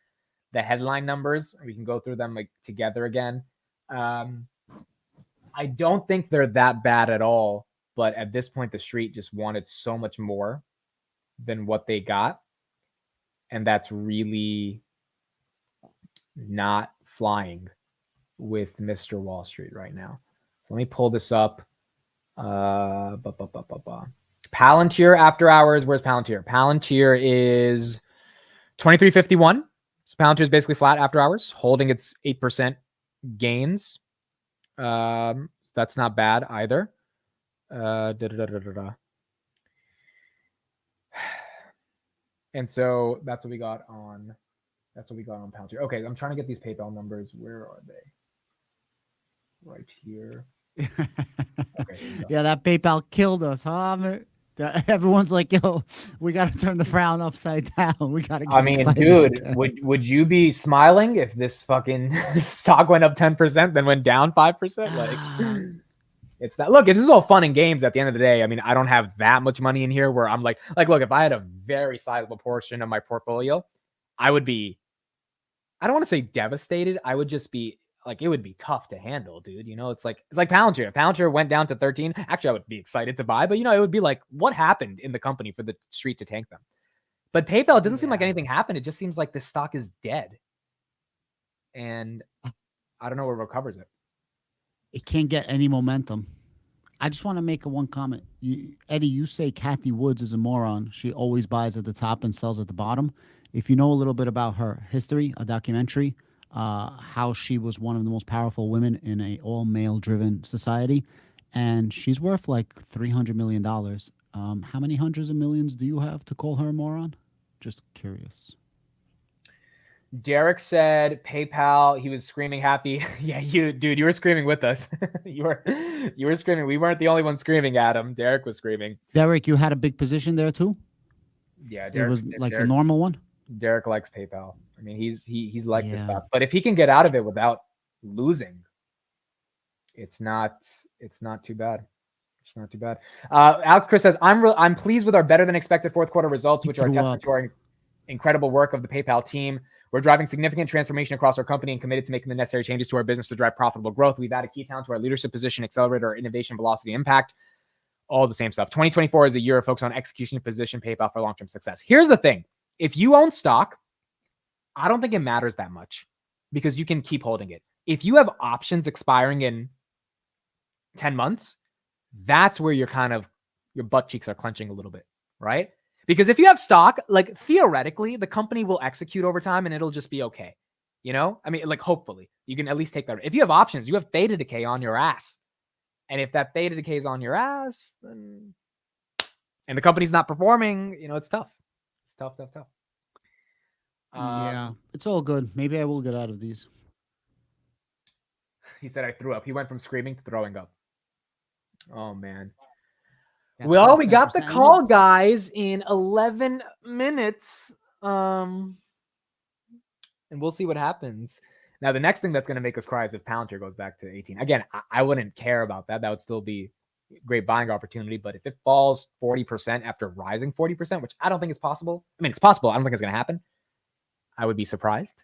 the headline numbers. We can go through them together again. I don't think they're that bad at all, but at this point, the street just wanted so much more than what they got. And that's really not flying with Mr. Wall Street right now. So let me pull this up. Palantir after hours. Where's Palantir? Palantir is 23.51. So Palantir is basically flat after hours, holding its 8% gains. That's not bad either. And so that's what we got on. That's what we got on Palantir. Okay, I'm trying to get these PayPal numbers. Where are they? Right here. Okay, here we go. Yeah, that PayPal killed us, huh? Everyone's like, yo, we got to turn the frown upside down. We got to get I mean, excited dude, again. would you be smiling if this fucking stock went up 10%, then went down 5%? Like, it's that. Look, this is all fun and games at the end of the day. I mean, I don't have that much money in here where I'm like, look, if I had a very sizable portion of my portfolio, I would be, I don't want to say devastated. I would just be like, it would be tough to handle, dude. You know, it's like Palantir. If Palantir went down to 13, actually, I would be excited to buy, but you know, it would be like, what happened in the company for the street to tank them? But PayPal, it doesn't seem like anything happened. It just seems like this stock is dead. And I don't know what recovers it. It can't get any momentum. I just want to make one comment. Eddie, you say Cathie Woods is a moron. She always buys at the top and sells at the bottom. If you know a little bit about her history, a documentary, how she was one of the most powerful women in a all-male driven society, and she's worth like $300 million. How many hundreds of millions do you have to call her a moron? Just curious. Derek said PayPal. He was screaming happy. Yeah, you were screaming with us. you were screaming. We weren't the only one screaming at him. Derek was screaming. Derek, you had a big position there too? Yeah, Derek, it was like a normal one. Derek likes PayPal. I mean, he's like this stuff. But if he can get out of it without losing, it's not too bad. It's not too bad. Alex Chris says, I'm pleased with our better than expected fourth quarter results, which are a testament to our incredible work of the PayPal team. We're driving significant transformation across our company and committed to making the necessary changes to our business to drive profitable growth. We've added key talent to our leadership position, accelerate our innovation, velocity, impact, all the same stuff. 2024 is a year of focus on execution to position PayPal for long-term success. Here's the thing. If you own stock, I don't think it matters that much because you can keep holding it. If you have options expiring in 10 months, that's where your butt cheeks are clenching a little bit, right? Because if you have stock, like theoretically, the company will execute over time and it'll just be okay. You know, I mean, like hopefully you can at least take that. If you have options, you have theta decay on your ass. And if that theta decay is on your ass, then, and the company's not performing, you know, it's tough. It's tough. Yeah, it's all good. Maybe I will get out of these. He said I threw up. He went from screaming to throwing up. Oh, man. Yeah, Well, we got the 10%. call, guys, in 11 minutes. And we'll see what happens. Now, the next thing that's going to make us cry is if Palantir goes back to 18. Again, I wouldn't care about that. That would still be a great buying opportunity. But if it falls 40% after rising 40%, which I don't think is possible. I mean, it's possible. I don't think it's going to happen. I would be surprised.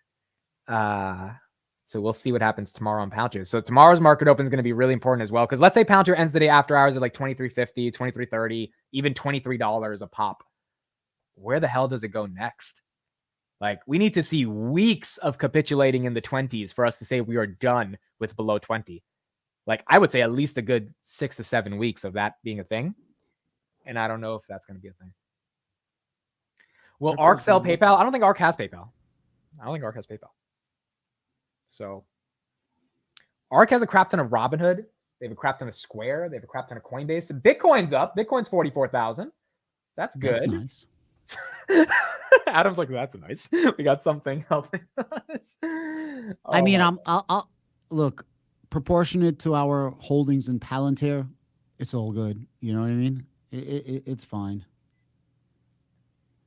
So we'll see what happens tomorrow on Palantir. So tomorrow's market open is going to be really important as well. Because let's say Palantir ends the day after hours at like $23.50, $23.30, even $23 a pop. Where the hell does it go next? Like, we need to see weeks of capitulating in the 20s for us to say we are done with below 20. Like, I would say at least a good 6 to 7 weeks of that being a thing. And I don't know if that's going to be a thing. Will ARK sell PayPal? I don't think ARK has PayPal. So ARK has a crap ton of Robinhood. They have a crap ton of Square. They have a crap ton of Coinbase. Bitcoin's up. Bitcoin's 44,000. That's good. That's nice. Adam's like, that's nice. We got something helping us. I mean, I'll look, proportionate to our holdings in Palantir, it's all good. You know what I mean? It's fine.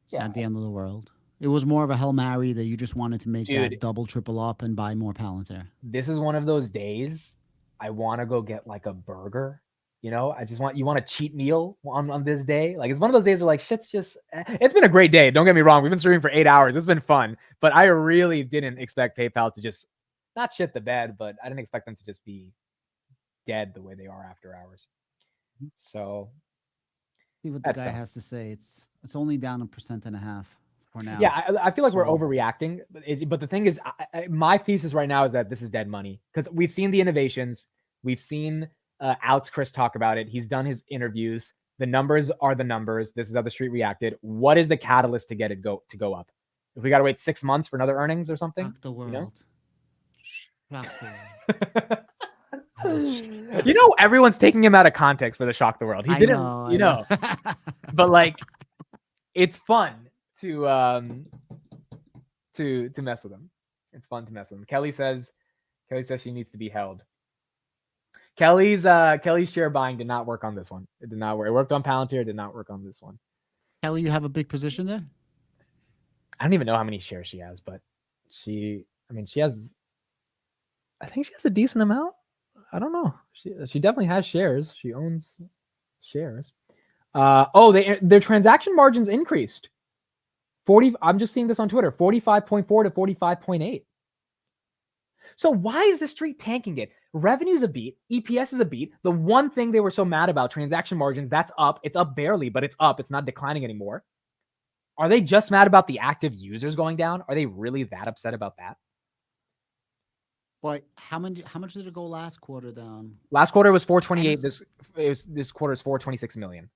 It's not the end of the world. It was more of a Hail Mary that you just wanted to make that double, triple up and buy more Palantir. This is one of those days I want to go get like a burger. You know, you want a cheat meal on this day. Like, it's one of those days where like, shit's just, it's been a great day. Don't get me wrong. We've been streaming for 8 hours. It's been fun, but I really didn't expect PayPal to just not shit the bed, but I didn't expect them to just be dead the way they are after hours. So see what the guy has to say. It's only down 1.5%. for now. Yeah, I feel like we're So- overreacting. But the thing is, my thesis right now is that this is dead money because we've seen the innovations. We've seen Alex Chris talk about it. He's done his interviews. The numbers are the numbers. This is how the street reacted. What is the catalyst to get it go up? If we got to wait 6 months for another earnings or something, Shock the world. you know? Shock the world. You know, everyone's taking him out of context for the shock the world. He I didn't, know, you I know. know. But like, it's fun to mess with him. It's fun to mess with him. Kelly says she needs to be held. Kelly's share buying did not work on this one. It did not work. It worked on Palantir. It did not work on this one. Kelly, you have a big position there? I don't even know how many shares she has, but I think she has a decent amount. I don't know. She definitely has shares. She owns shares. Their transaction margins increased. 40. I'm just seeing this on Twitter. 45.4 to 45.8. So why is the street tanking it? Revenue's a beat. EPS is a beat. The one thing they were so mad about, transaction margins, that's up. It's up barely, but it's up. It's not declining anymore. Are they just mad about the active users going down? Are they really that upset about that? But how much did it go last quarter down? Last quarter was 428. This quarter is 426 million.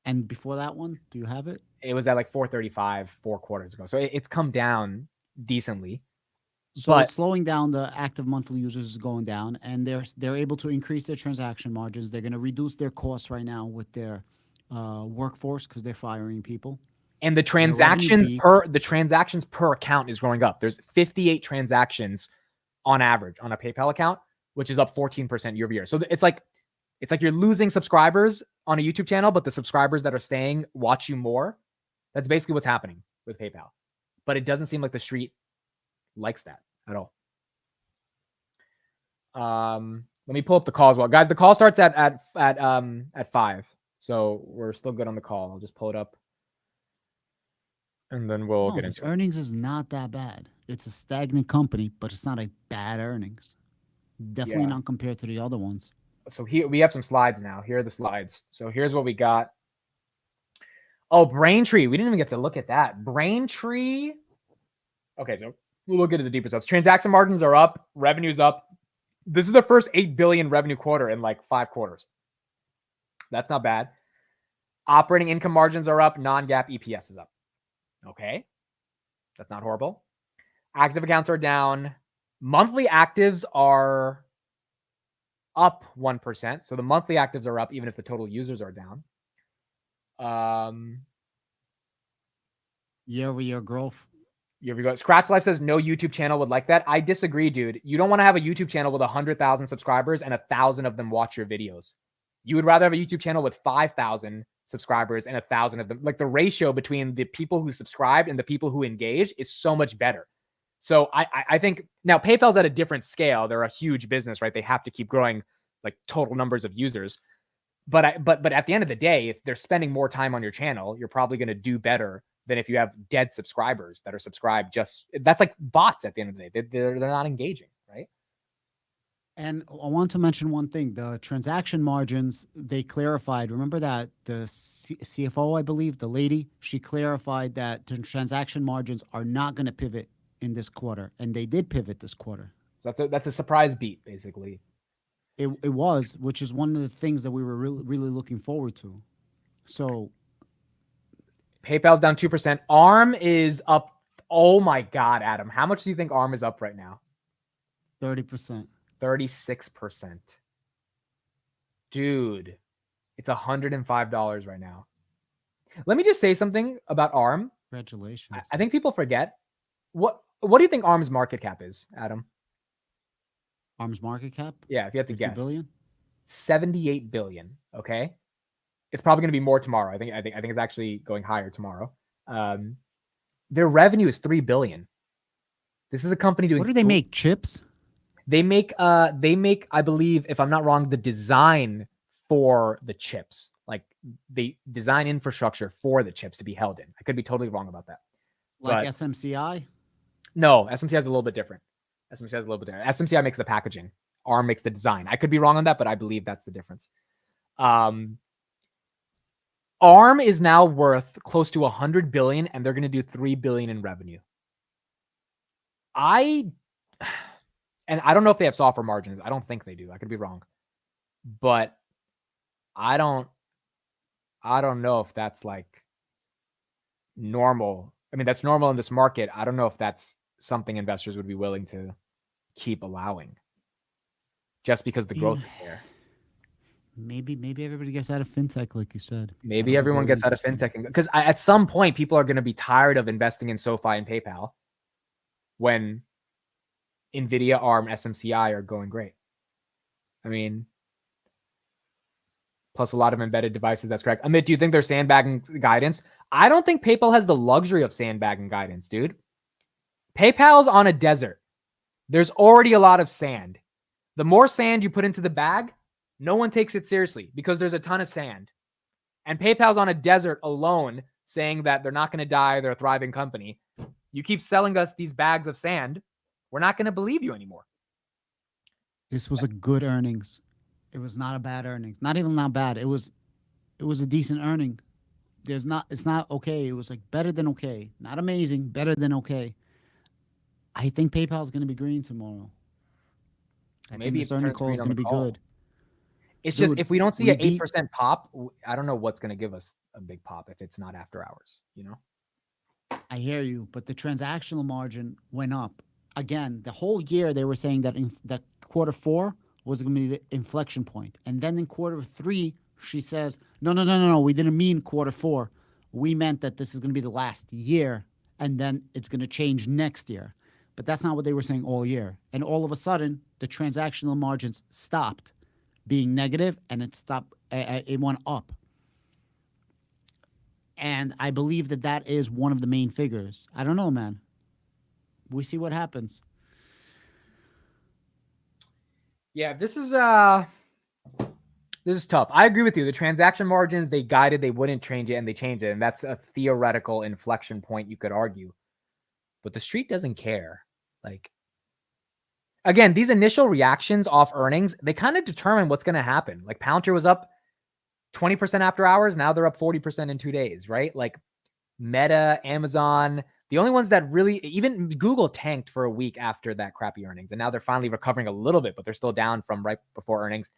And before that one, do you have it? It was at like 435 4 quarters ago. So it's come down decently. So but it's slowing down. The active monthly users is going down, and they're able to increase their transaction margins. They're going to reduce their costs right now with their workforce because they're firing people. And the transactions per account is growing up. There's 58 transactions on average on a PayPal account, which is up 14% year over year. So it's like you're losing subscribers on a YouTube channel, but the subscribers that are staying watch you more. That's basically what's happening with PayPal. But it doesn't seem like the street likes that at all. Let me pull up the call as well, guys. The call starts at 5, so we're still good on the call. I'll just pull it up, and then we'll get into it. Earnings is not that bad. It's a stagnant company, but it's not a bad earnings. Definitely not compared to the other ones. So here we have some slides now. Here are the slides. So here's what we got. Oh, Braintree. We didn't even get to look at that. Braintree. Okay, so we'll look into the deeper stuff. Transaction margins are up. Revenue's up. This is the first 8 billion revenue quarter in like 5 quarters. That's not bad. Operating income margins are up. Non-GAAP EPS is up. Okay. That's not horrible. Active accounts are down. Monthly actives are up 1%. So the monthly actives are up even if the total users are down. Year-over-year growth. Here we go. Scratch Life says no YouTube channel would like that. I disagree, dude. You don't want to have a YouTube channel with 100,000 subscribers and 1,000 of them watch your videos. You would rather have a YouTube channel with 5,000 subscribers and 1,000 of them. Like the ratio between the people who subscribe and the people who engage is so much better. So I think now PayPal's at a different scale. They're a huge business, right? They have to keep growing like total numbers of users. But at the end of the day, if they're spending more time on your channel, you're probably going to do better than if you have dead subscribers that are subscribed. That's like bots at the end of the day. They're not engaging, right? And I want to mention one thing. The transaction margins, they clarified. Remember that the CFO, I believe, the lady, she clarified that the transaction margins are not going to pivot in this quarter. And they did pivot this quarter. So that's a surprise beat, basically. It was, which is one of the things that we were really looking forward to. So PayPal's down 2%. ARM is up. Oh my God, Adam. How much do you think ARM is up right now? 30%. 36%. Dude, it's $105 right now. Let me just say something about ARM. Congratulations. I think people forget. What do you think ARM's market cap is, Adam? ARM's market cap? Yeah, if you have to 50 guess. billion? 78 billion. Okay. It's probably going to be more tomorrow. I think it's actually going higher tomorrow. Their revenue is 3 billion. This is a company doing. What do they make? Chips? They make, I believe, if I'm not wrong, the design for the chips. Like they design infrastructure for the chips to be held in. I could be totally wrong about that. Like But SMCI? no, SMCI is a little bit different. SMCI makes the packaging. ARM makes the design. I could be wrong on that, but I believe that's the difference. ARM is now worth close to 100 billion, and they're going to do 3 billion in revenue. And I don't know if they have software margins. I don't think they do. I could be wrong, but I don't know if that's like normal. I mean, that's normal in this market. I don't know if that's something investors would be willing to keep allowing just because the growth is there. Maybe everybody gets out of fintech, like you said. Maybe everyone gets out of fintech because at some point people are going to be tired of investing in SoFi and PayPal when NVIDIA, ARM, SMCI are going great. I mean, plus a lot of embedded devices. That's correct. Amit, do you think they're sandbagging guidance? I don't think PayPal has the luxury of sandbagging guidance, dude. PayPal's on a desert. There's already a lot of sand. The more sand you put into the bag, no one takes it seriously because there's a ton of sand. And PayPal's on a desert alone saying that they're not going to die. They're a thriving company. You keep selling us these bags of sand. We're not going to believe you anymore. This was a good earnings. It was not a bad earnings. Not even not bad. It was a decent earning. It's not okay. It was like better than okay. Not amazing, better than okay. I think PayPal is going to be green tomorrow. I think this earning call is going to be good. It's just if we don't see an 8% pop, I don't know what's going to give us a big pop if it's not after hours, you know? I hear you, but the transactional margin went up. Again, the whole year they were saying that that quarter 4 was going to be the inflection point. And then in quarter 3, she says, no, we didn't mean quarter 4. We meant that this is going to be the last year, and then it's going to change next year. But that's not what they were saying all year. And all of a sudden, the transactional margins stopped being negative, and it went up. And I believe that is one of the main figures. I don't know, man. We see what happens. Yeah, this is tough. I agree with you. The transaction margins, they guided they wouldn't change it, and they changed it. And that's a theoretical inflection point, you could argue. But the street doesn't care. Like, again, these initial reactions off earnings, they kind of determine what's going to happen. Like Palantir was up 20% after hours. Now they're up 40% in 2 days, right? Like Meta, Amazon, the only ones that really, even Google tanked for a week after that crappy earnings. And now they're finally recovering a little bit, but they're still down from right before earnings.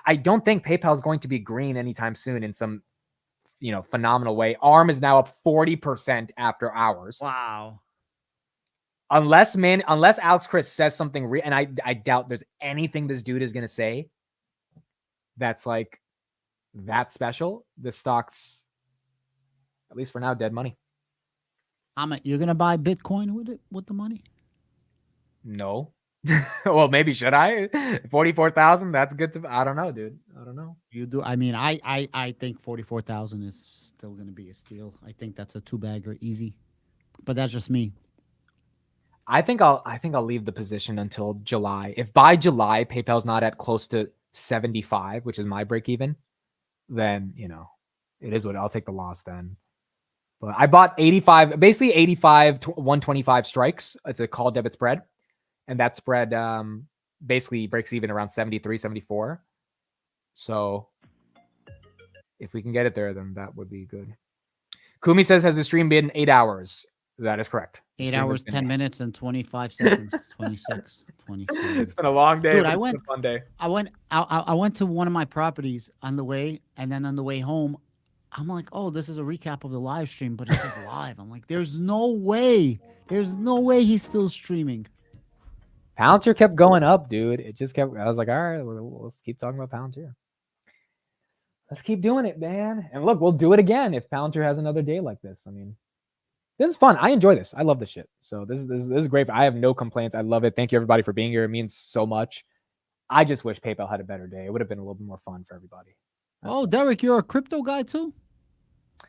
I don't think PayPal is going to be green anytime soon in some, phenomenal way. ARM is now up 40% after hours. Wow. Unless Alex Chris says something and I doubt there's anything this dude is going to say that's like that special. The stock's, at least for now, dead money. You're going to buy Bitcoin with the money? No. Well, maybe should I? 44,000. That's good. I don't know, dude. I don't know. You do. I mean, I think 44,000 is still going to be a steal. I think that's a 2-bagger easy, but that's just me. I think I'll leave the position until July. If by July PayPal's not at close to 75, which is my break even, then it is what I'll take the loss then. But I bought 85 to 125 strikes. It's a call debit spread. And that spread basically breaks even around 73, 74. So if we can get it there, then that would be good. Kumi says, has the stream been 8 hours? That is correct. 8 hours, 10 minutes, and 25 seconds. 26, 27. It's been a long day. Dude, It's been a fun day. I went to one of my properties on the way, and then on the way home, I'm like, oh, this is a recap of the live stream, but it says live. I'm like, there's no way. There's no way he's still streaming. Palantir kept going up, dude. It just kept. I was like, all right, let's keep talking about Palantir. Let's keep doing it, man. And look, we'll do it again if Palantir has another day like this. I mean, this is fun. I enjoy this. I love this shit. So this is great. I have no complaints. I love it. Thank you everybody for being here. It means so much. I just wish PayPal had a better day. It would have been a little bit more fun for everybody. Oh, Derek, you're a crypto guy too?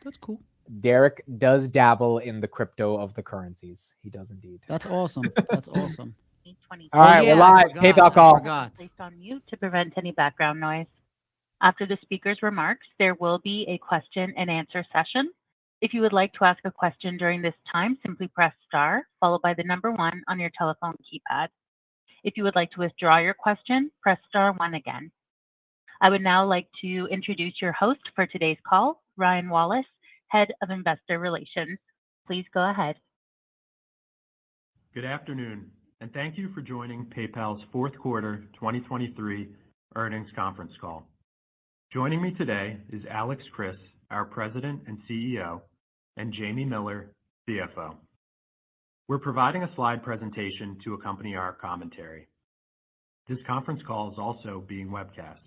That's cool. Derek does dabble in the crypto of the currencies. He does indeed. That's awesome. That's awesome. All right, we're live. PayPal call. Placed on mute to prevent any background noise. After the speaker's remarks, there will be a question and answer session. If you would like to ask a question during this time, simply press star followed by the number 1 on your telephone keypad. If you would like to withdraw your question, press star 1 again. I would now like to introduce your host for today's call, Ryan Wallace, Head of Investor Relations. Please go ahead. Good afternoon, and thank you for joining PayPal's fourth quarter 2023 earnings conference call. Joining me today is Alex Chriss, our President and CEO, and Jamie Miller, CFO. We're providing a slide presentation to accompany our commentary. This conference call is also being webcast.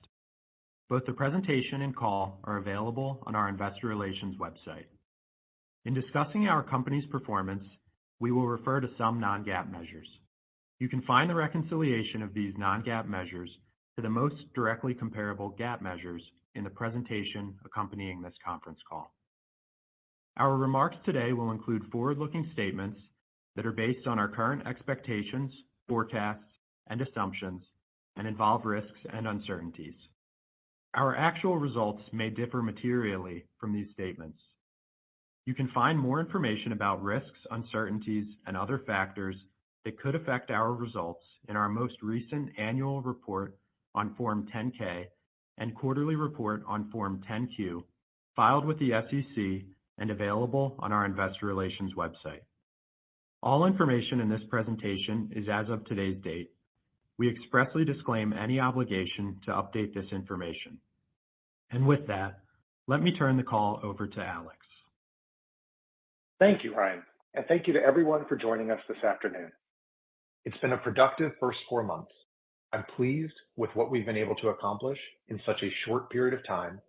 Both the presentation and call are available on our investor relations website. In discussing our company's performance, we will refer to some non-GAAP measures. You can find the reconciliation of these non-GAAP measures to the most directly comparable GAAP measures in the presentation accompanying this conference call. Our remarks today will include forward-looking statements that are based on our current expectations, forecasts, and assumptions, and involve risks and uncertainties. Our actual results may differ materially from these statements. You can find more information about risks, uncertainties, and other factors that could affect our results in our most recent annual report on Form 10-K and quarterly report on Form 10-Q, filed with the SEC and available on our investor relations website. All information in this presentation is as of today's date. We expressly disclaim any obligation to update this information. And with that, let me turn the call over to Alex. Thank you, Ryan, and thank you to everyone for joining us this afternoon. It's been a productive first 4 months. I'm pleased with what we've been able to accomplish in such a short period of time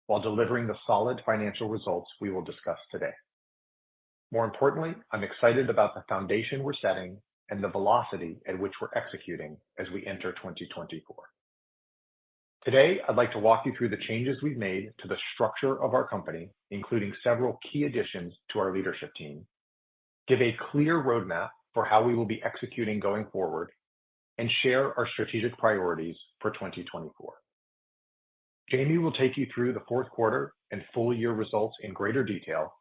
while delivering the solid financial results we will discuss today. More importantly, I'm excited about the foundation we're setting and the velocity at which we're executing as we enter 2024. Today, I'd like to walk you through the changes we've made to the structure of our company, including several key additions to our leadership team, give a clear roadmap for how we will be executing going forward, and share our strategic priorities for 2024. Jamie will take you through the fourth quarter and full year results in greater detail,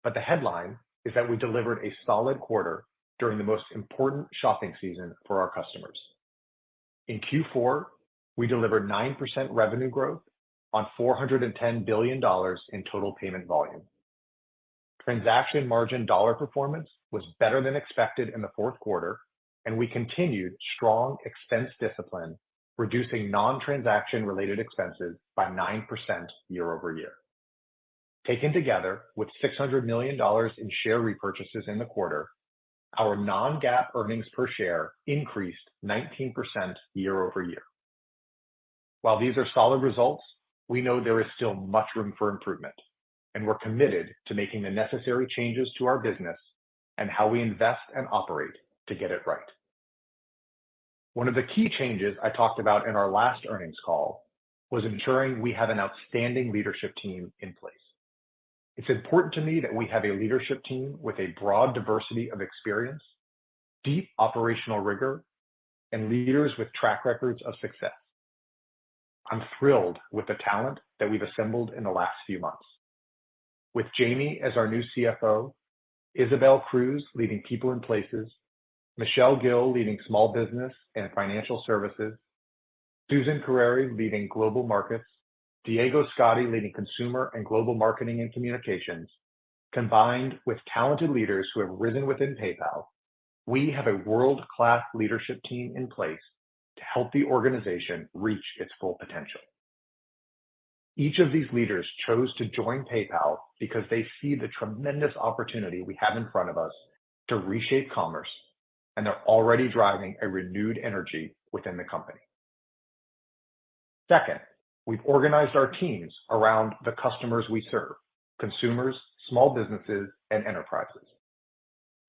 but the headline is that we delivered a solid quarter during the most important shopping season for our customers. In Q4, we delivered 9% revenue growth on $410 billion in total payment volume. Transaction margin dollar performance was better than expected in the fourth quarter, and we continued strong expense discipline, reducing non-transaction related expenses by 9% year-over-year. Taken together with $600 million in share repurchases in the quarter, our non-GAAP earnings per share increased 19% year-over-year. While these are solid results, we know there is still much room for improvement, and we're committed to making the necessary changes to our business and how we invest and operate to get it right. One of the key changes I talked about in our last earnings call was ensuring we have an outstanding leadership team in place. It's important to me that we have a leadership team with a broad diversity of experience, deep operational rigor, and leaders with track records of success. I'm thrilled with the talent that we've assembled in the last few months. With Jamie as our new CFO, Isabel Cruz leading People and Places, Michelle Gill leading Small Business and Financial Services, Susan Carreri leading Global Markets, Diego Scotti leading Consumer and Global Marketing and Communications, combined with talented leaders who have risen within PayPal, we have a world-class leadership team in place to help the organization reach its full potential. Each of these leaders chose to join PayPal because they see the tremendous opportunity we have in front of us to reshape commerce, and they're already driving a renewed energy within the company. Second, we've organized our teams around the customers we serve, consumers, small businesses, and enterprises.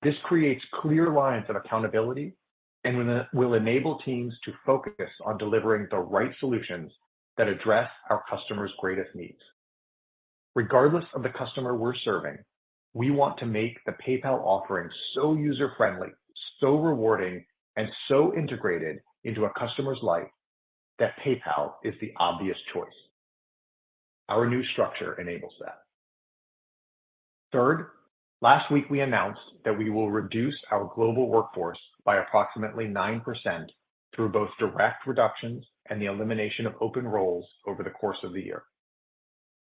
This creates clear lines of accountability and will enable teams to focus on delivering the right solutions that address our customers' greatest needs. Regardless of the customer we're serving, we want to make the PayPal offering so user-friendly, so rewarding, and so integrated into a customer's life that PayPal is the obvious choice. Our new structure enables that. Third, last week we announced that we will reduce our global workforce by approximately 9% through both direct reductions and the elimination of open roles over the course of the year.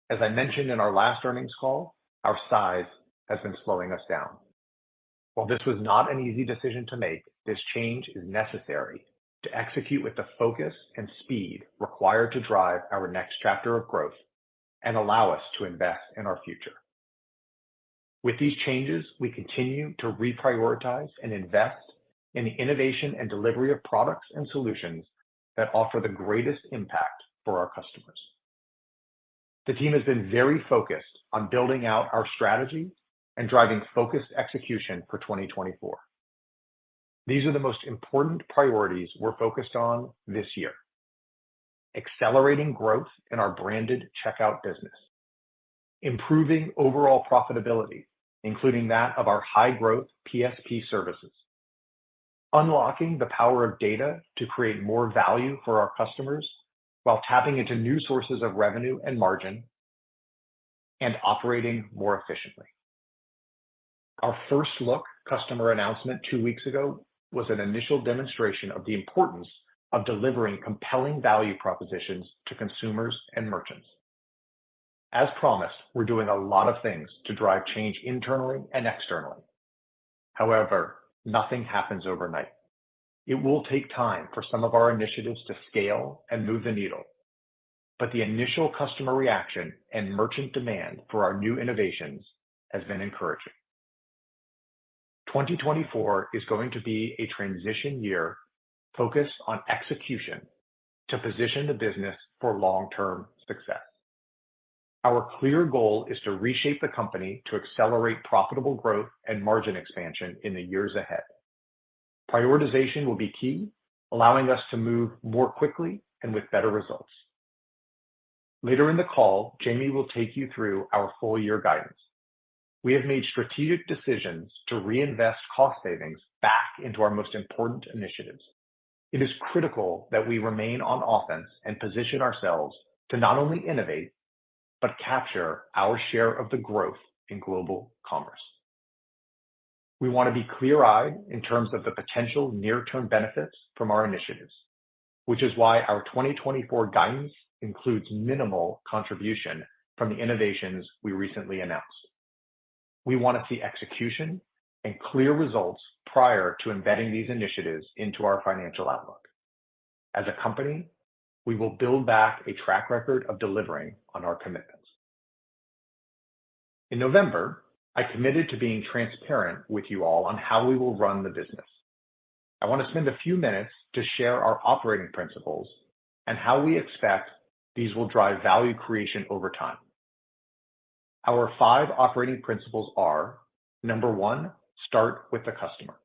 As I mentioned in our last earnings call, our size has been slowing us down. While this was not an easy decision to make, this change is necessary to execute with the focus and speed required to drive our next chapter of growth and allow us to invest in our future. With these changes, we continue to reprioritize and invest in the innovation and delivery of products and solutions that offer the greatest impact for our customers. The team has been very focused on building out our strategy and driving focused execution for 2024. These are the most important priorities we're focused on this year. Accelerating growth in our branded checkout business. Improving overall profitability, including that of our high-growth PSP services. Unlocking the power of data to create more value for our customers while tapping into new sources of revenue and margin, and operating more efficiently. Our first look customer announcement 2 weeks ago was an initial demonstration of the importance of delivering compelling value propositions to consumers and merchants. As promised, we're doing a lot of things to drive change internally and externally. However, nothing happens overnight. It will take time for some of our initiatives to scale and move the needle, but the initial customer reaction and merchant demand for our new innovations has been encouraging. 2024 is going to be a transition year focused on execution to position the business for long-term success. Our clear goal is to reshape the company to accelerate profitable growth and margin expansion in the years ahead. Prioritization will be key, allowing us to move more quickly and with better results. Later in the call, Jamie will take you through our full year guidance. We have made strategic decisions to reinvest cost savings back into our most important initiatives. It is critical that we remain on offense and position ourselves to not only innovate, but capture our share of the growth in global commerce. We want to be clear-eyed in terms of the potential near-term benefits from our initiatives, which is why our 2024 guidance includes minimal contribution from the innovations we recently announced. We want to see execution and clear results prior to embedding these initiatives into our financial outlook. As a company, we will build back a track record of delivering on our commitments. In November, I committed to being transparent with you all on how we will run the business. I want to spend a few minutes to share our operating principles and how we expect these will drive value creation over time. Our 5 operating principles are: number 1, start with the customer.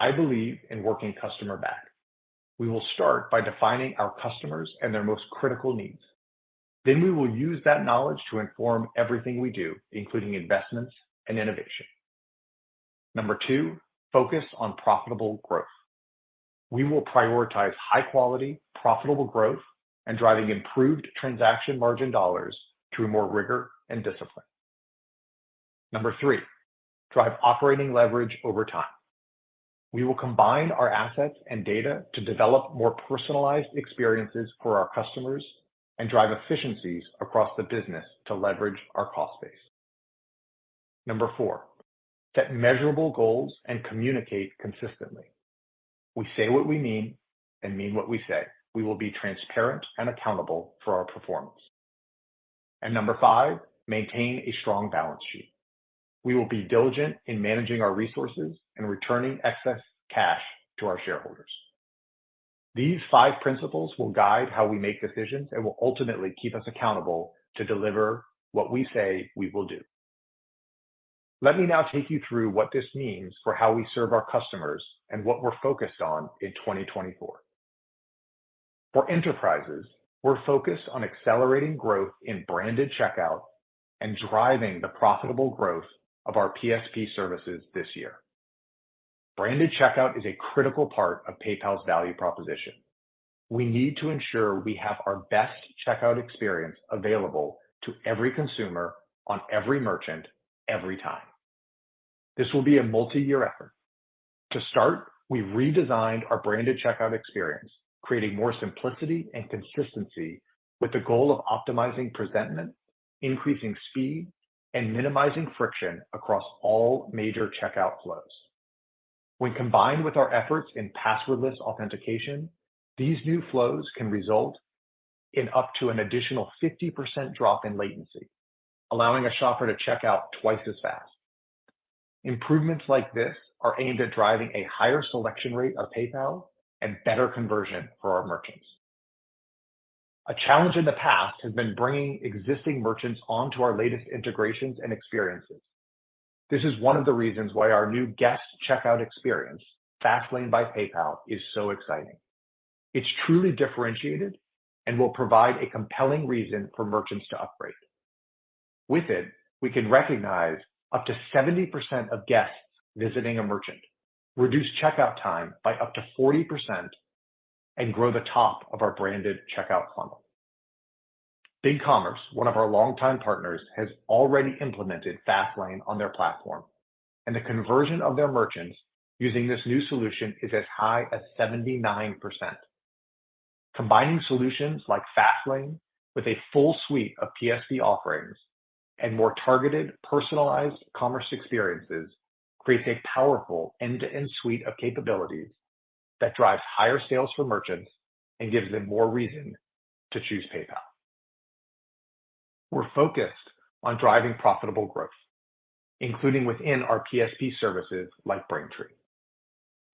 I believe in working customer back. We will start by defining our customers and their most critical needs. Then we will use that knowledge to inform everything we do, including investments and innovation. Number 2, focus on profitable growth. We will prioritize high-quality, profitable growth and driving improved transaction margin dollars through more rigor and discipline. Number 3, drive operating leverage over time. We will combine our assets and data to develop more personalized experiences for our customers and drive efficiencies across the business to leverage our cost base. Number 4, set measurable goals and communicate consistently. We say what we mean and mean what we say. We will be transparent and accountable for our performance. And number 5, maintain a strong balance sheet. We will be diligent in managing our resources and returning excess cash to our shareholders. These 5 principles will guide how we make decisions and will ultimately keep us accountable to deliver what we say we will do. Let me now take you through what this means for how we serve our customers and what we're focused on in 2024. For enterprises, we're focused on accelerating growth in branded checkout and driving the profitable growth of our PSP services this year. Branded checkout is a critical part of PayPal's value proposition. We need to ensure we have our best checkout experience available to every consumer on every merchant every time. This will be a multi-year effort. To start, we redesigned our branded checkout experience, creating more simplicity and consistency with the goal of optimizing presentment increasing speed, and minimizing friction across all major checkout flows. When combined with our efforts in passwordless authentication, these new flows can result in up to an additional 50% drop in latency, allowing a shopper to check out twice as fast. Improvements like this are aimed at driving a higher selection rate of PayPal and better conversion for our merchants. A challenge in the past has been bringing existing merchants onto our latest integrations and experiences. This is one of the reasons why our new guest checkout experience, Fastlane by PayPal, is so exciting. It's truly differentiated and will provide a compelling reason for merchants to upgrade. With it, we can recognize up to 70% of guests visiting a merchant, reduce checkout time by up to 40%, and grow the top of our branded checkout funnel. BigCommerce, one of our longtime partners, has already implemented Fastlane on their platform, and the conversion of their merchants using this new solution is as high as 79%. Combining solutions like Fastlane with a full suite of PSP offerings and more targeted, personalized commerce experiences creates a powerful end-to-end suite of capabilities that drives higher sales for merchants and gives them more reason to choose PayPal. We're focused on driving profitable growth, including within our PSP services like Braintree.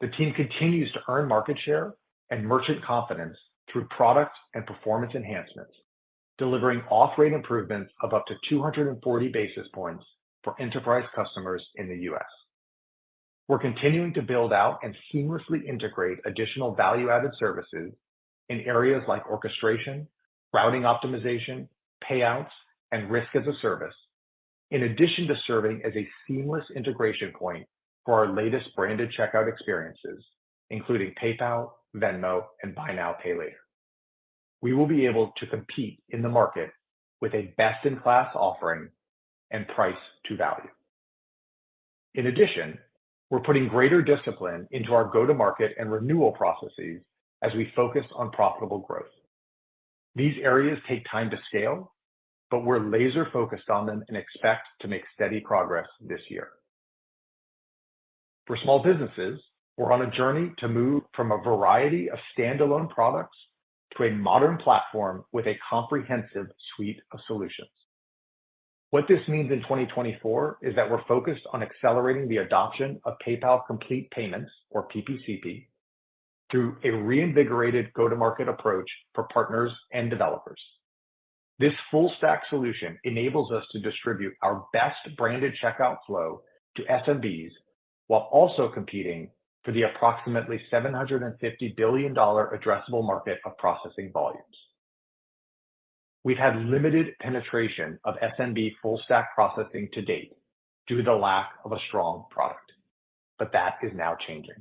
The team continues to earn market share and merchant confidence through product and performance enhancements, delivering off-rate improvements of up to 240 basis points for enterprise customers in the US. We're continuing to build out and seamlessly integrate additional value-added services in areas like orchestration, routing optimization, payouts, and risk as a service, in addition to serving as a seamless integration point for our latest branded checkout experiences, including PayPal, Venmo, and Buy Now, Pay Later. We will be able to compete in the market with a best-in-class offering and price to value. In addition, we're putting greater discipline into our go-to-market and renewal processes as we focus on profitable growth. These areas take time to scale, but we're laser focused on them and expect to make steady progress this year. For small businesses, we're on a journey to move from a variety of standalone products to a modern platform with a comprehensive suite of solutions. What this means in 2024 is that we're focused on accelerating the adoption of PayPal Complete Payments, or PPCP, through a reinvigorated go-to-market approach for partners and developers. This full-stack solution enables us to distribute our best branded checkout flow to SMBs while also competing for the approximately $750 billion addressable market of processing volumes. We've had limited penetration of SMB full-stack processing to date due to the lack of a strong product, but that is now changing.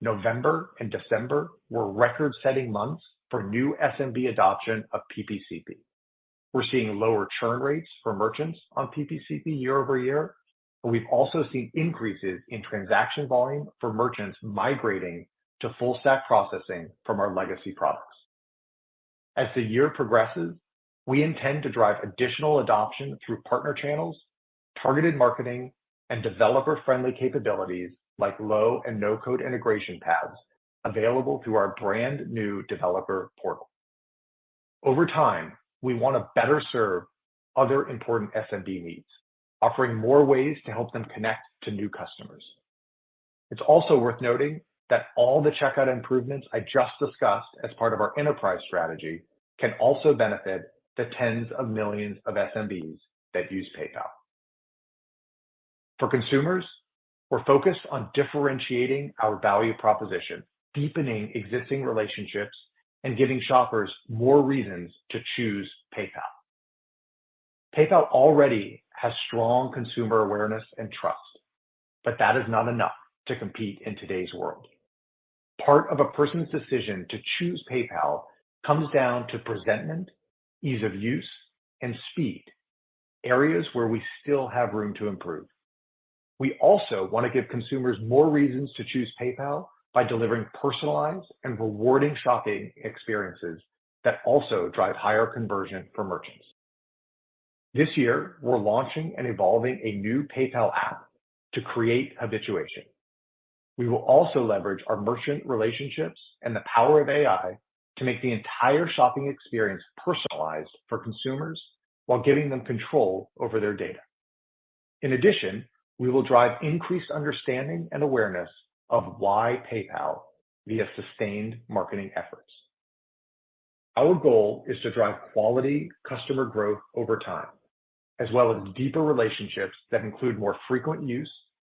November and December were record-setting months for new SMB adoption of PPCP. We're seeing lower churn rates for merchants on PPCP year over year, but we've also seen increases in transaction volume for merchants migrating to full-stack processing from our legacy products. As the year progresses, we intend to drive additional adoption through partner channels, targeted marketing, and developer-friendly capabilities like low and no-code integration paths available through our brand new developer portal. Over time, we want to better serve other important SMB needs, offering more ways to help them connect to new customers. It's also worth noting that all the checkout improvements I just discussed as part of our enterprise strategy can also benefit the tens of millions of SMBs that use PayPal. For consumers, we're focused on differentiating our value proposition, deepening existing relationships, and giving shoppers more reasons to choose PayPal. PayPal already has strong consumer awareness and trust, but that is not enough to compete in today's world. Part of a person's decision to choose PayPal comes down to presentment, ease of use, and speed, areas where we still have room to improve. We also want to give consumers more reasons to choose PayPal by delivering personalized and rewarding shopping experiences that also drive higher conversion for merchants. This year, we're launching and evolving a new PayPal app to create habituation. We will also leverage our merchant relationships and the power of AI to make the entire shopping experience personalized for consumers while giving them control over their data. In addition, we will drive increased understanding and awareness of why PayPal via sustained marketing efforts. Our goal is to drive quality customer growth over time, as well as deeper relationships that include more frequent use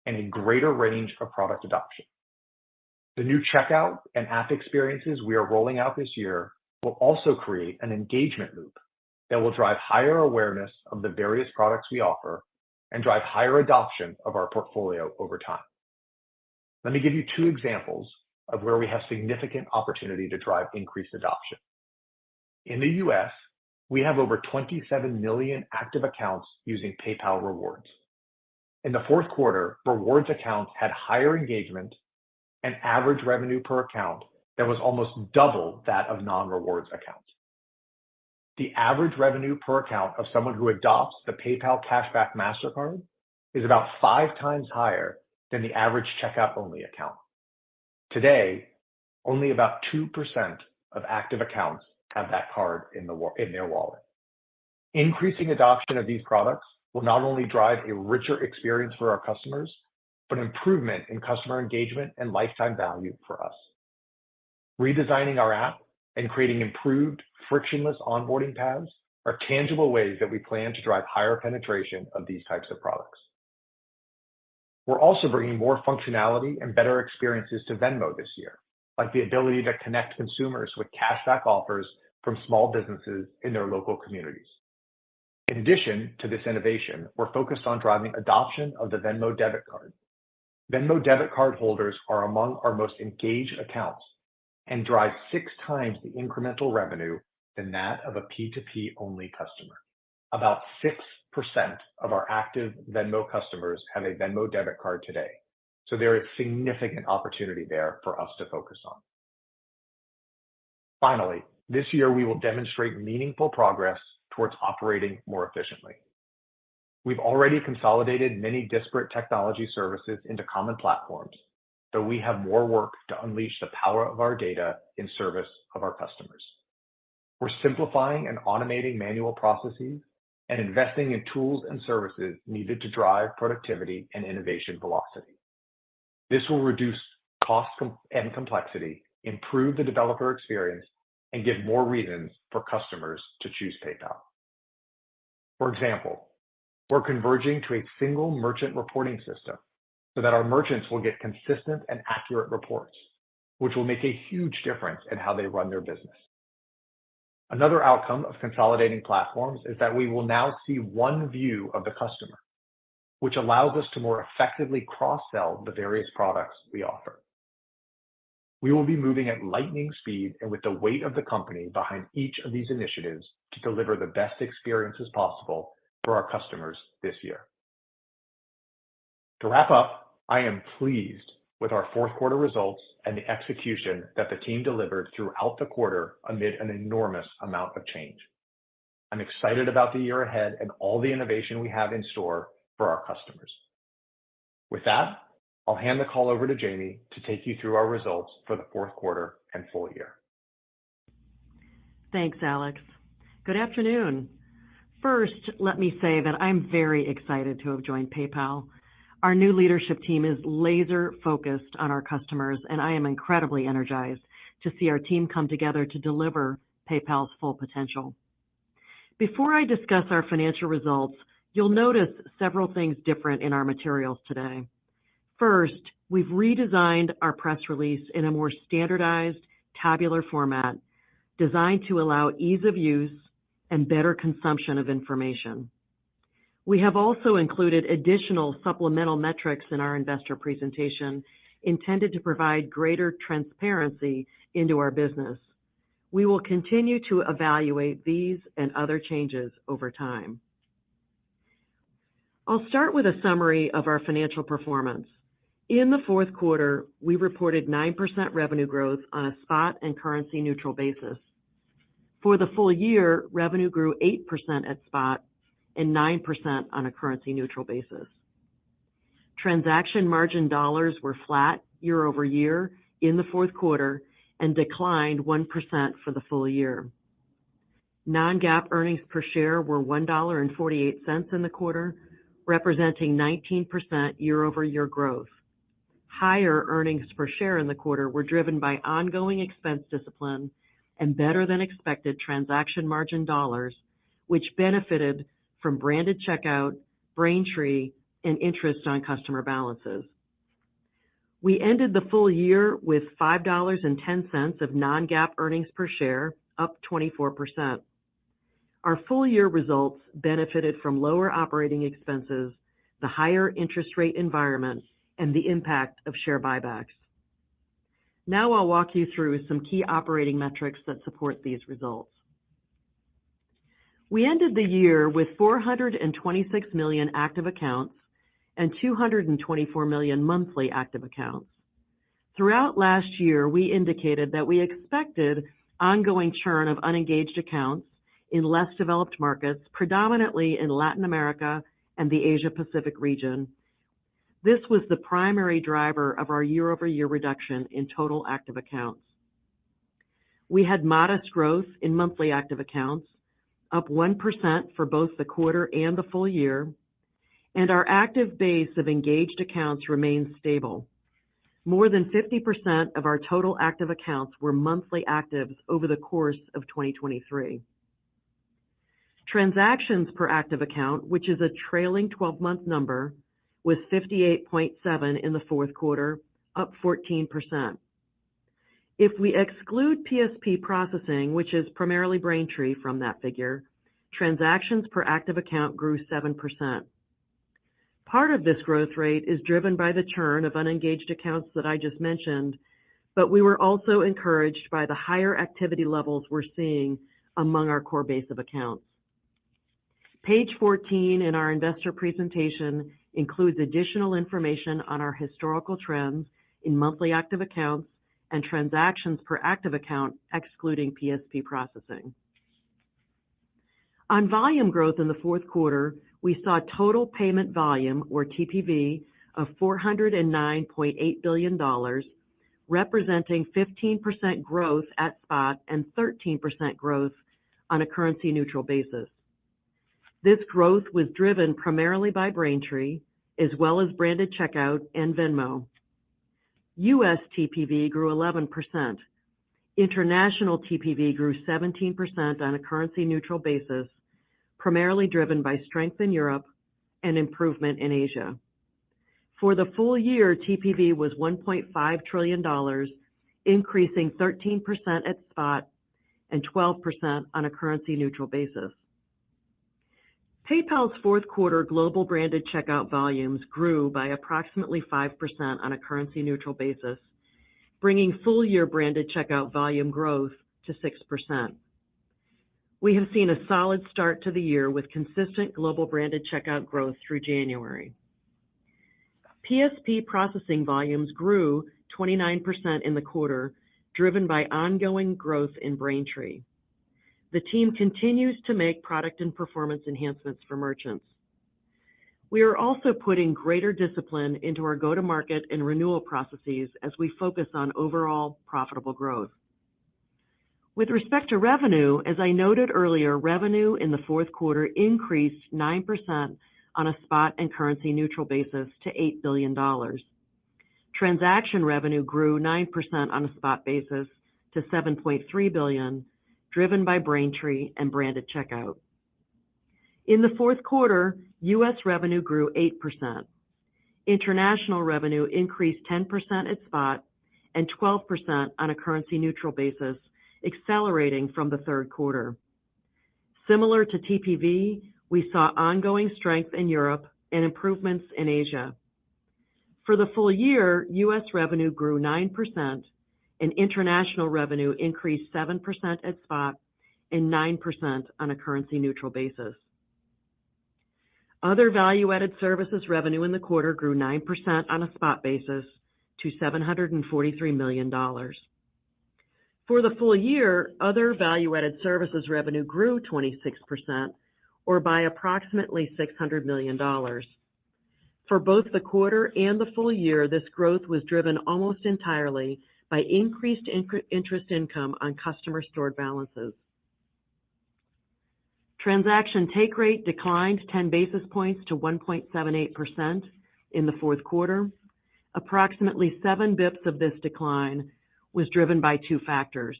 and a greater range of product adoption. The new checkout and app experiences we are rolling out this year will also create an engagement loop that will drive higher awareness of the various products we offer and drive higher adoption of our portfolio over time. Let me give you two examples of where we have significant opportunity to drive increased adoption. In the US, we have over 27 million active accounts using PayPal Rewards. In the fourth quarter, Rewards accounts had higher engagement and average revenue per account that was almost double that of non-Rewards accounts. The average revenue per account of someone who adopts the PayPal Cashback MasterCard is about 5 times higher than the average checkout-only account. Today, only about 2% of active accounts have that card in their wallet. Increasing adoption of these products will not only drive a richer experience for our customers, but improvement in customer engagement and lifetime value for us. Redesigning our app and creating improved, frictionless onboarding paths are tangible ways that we plan to drive higher penetration of these types of products. We're also bringing more functionality and better experiences to Venmo this year, like the ability to connect consumers with cashback offers from small businesses in their local communities. In addition to this innovation, we're focused on driving adoption of the Venmo debit card. Venmo debit card holders are among our most engaged accounts and drive 6 times the incremental revenue than that of a P2P only customer. About 6% of our active Venmo customers have a Venmo debit card today, so there is significant opportunity there for us to focus on. Finally, this year we will demonstrate meaningful progress towards operating more efficiently. We've already consolidated many disparate technology services into common platforms, though we have more work to unleash the power of our data in service of our customers. We're simplifying and automating manual processes and investing in tools and services needed to drive productivity and innovation velocity. This will reduce cost and complexity, improve the developer experience, and give more reasons for customers to choose PayPal. For example, we're converging to a single merchant reporting system so that our merchants will get consistent and accurate reports, which will make a huge difference in how they run their business. Another outcome of consolidating platforms is that we will now see one view of the customer, which allows us to more effectively cross-sell the various products we offer. We will be moving at lightning speed and with the weight of the company behind each of these initiatives to deliver the best experiences possible for our customers this year. To wrap up, I am pleased with our fourth quarter results and the execution that the team delivered throughout the quarter amid an enormous amount of change. I'm excited about the year ahead and all the innovation we have in store for our customers. With that, I'll hand the call over to Jamie to take you through our results for the fourth quarter and full year. Thanks, Alex. Good afternoon. First, let me say that I'm very excited to have joined PayPal. Our new leadership team is laser focused on our customers, and I am incredibly energized to see our team come together to deliver PayPal's full potential. Before I discuss our financial results, you'll notice several things different in our materials today. First, we've redesigned our press release in a more standardized tabular format designed to allow ease of use and better consumption of information. We have also included additional supplemental metrics in our investor presentation intended to provide greater transparency into our business. We will continue to evaluate these and other changes over time. I'll start with a summary of our financial performance. In the fourth quarter, we reported 9% revenue growth on a spot and currency neutral basis. For the full year, revenue grew 8% at spot and 9% on a currency neutral basis. Transaction margin dollars were flat year over year in the fourth quarter and declined 1% for the full year. Non-GAAP earnings per share were $1.48 in the quarter, representing 19% year-over-year growth. Higher earnings per share in the quarter were driven by ongoing expense discipline and better than expected transaction margin dollars, which benefited from branded checkout, Braintree, and interest on customer balances. We ended the full year with $5.10 of non-GAAP earnings per share, up 24%. Our full year results benefited from lower operating expenses, the higher interest rate environment, and the impact of share buybacks. Now I'll walk you through some key operating metrics that support these results. We ended the year with 426 million active accounts and 224 million monthly active accounts. Throughout last year, we indicated that we expected ongoing churn of unengaged accounts in less developed markets, predominantly in Latin America and the Asia Pacific region. This was the primary driver of our year-over-year reduction in total active accounts. We had modest growth in monthly active accounts, up 1% for both the quarter and the full year, and our active base of engaged accounts remains stable. More than 50% of our total active accounts were monthly actives over the course of 2023. Transactions per active account, which is a trailing 12-month number, was 58.7 in the fourth quarter, up 14%. If we exclude PSP processing, which is primarily Braintree from that figure, transactions per active account grew 7%. Part of this growth rate is driven by the churn of unengaged accounts that I just mentioned, but we were also encouraged by the higher activity levels we're seeing among our core base of accounts. Page 14 in our investor presentation includes additional information on our historical trends in monthly active accounts and transactions per active account, excluding PSP processing. On volume growth in the fourth quarter, we saw total payment volume, or TPV, of $409.8 billion, representing 15% growth at spot and 13% growth on a currency-neutral basis. This growth was driven primarily by Braintree, as well as branded checkout and Venmo. U.S. TPV grew 11%. International TPV grew 17% on a currency-neutral basis, primarily driven by strength in Europe and improvement in Asia. For the full year, TPV was $1.5 trillion, increasing 13% at spot and 12% on a currency-neutral basis. PayPal's fourth quarter global branded checkout volumes grew by approximately 5% on a currency-neutral basis, bringing full-year branded checkout volume growth to 6%. We have seen a solid start to the year with consistent global branded checkout growth through January. PSP processing volumes grew 29% in the quarter, driven by ongoing growth in Braintree. The team continues to make product and performance enhancements for merchants. We are also putting greater discipline into our go-to-market and renewal processes as we focus on overall profitable growth. With respect to revenue, as I noted earlier, revenue in the fourth quarter increased 9% on a spot and currency-neutral basis to $8 billion. Transaction revenue grew 9% on a spot basis to $7.3 billion, driven by Braintree and branded checkout. In the fourth quarter, U.S. revenue grew 8%. International revenue increased 10% at spot and 12% on a currency-neutral basis, accelerating from the third quarter. Similar to TPV, we saw ongoing strength in Europe and improvements in Asia. For the full year, U.S. revenue grew 9%, and international revenue increased 7% at spot and 9% on a currency-neutral basis. Other value-added services revenue in the quarter grew 9% on a spot basis to $743 million. For the full year, other value-added services revenue grew 26%, or by approximately $600 million. For both the quarter and the full year, this growth was driven almost entirely by increased interest income on customer stored balances. Transaction take rate declined 10 basis points to 1.78% in the fourth quarter. Approximately 7 bips of this decline was driven by two factors: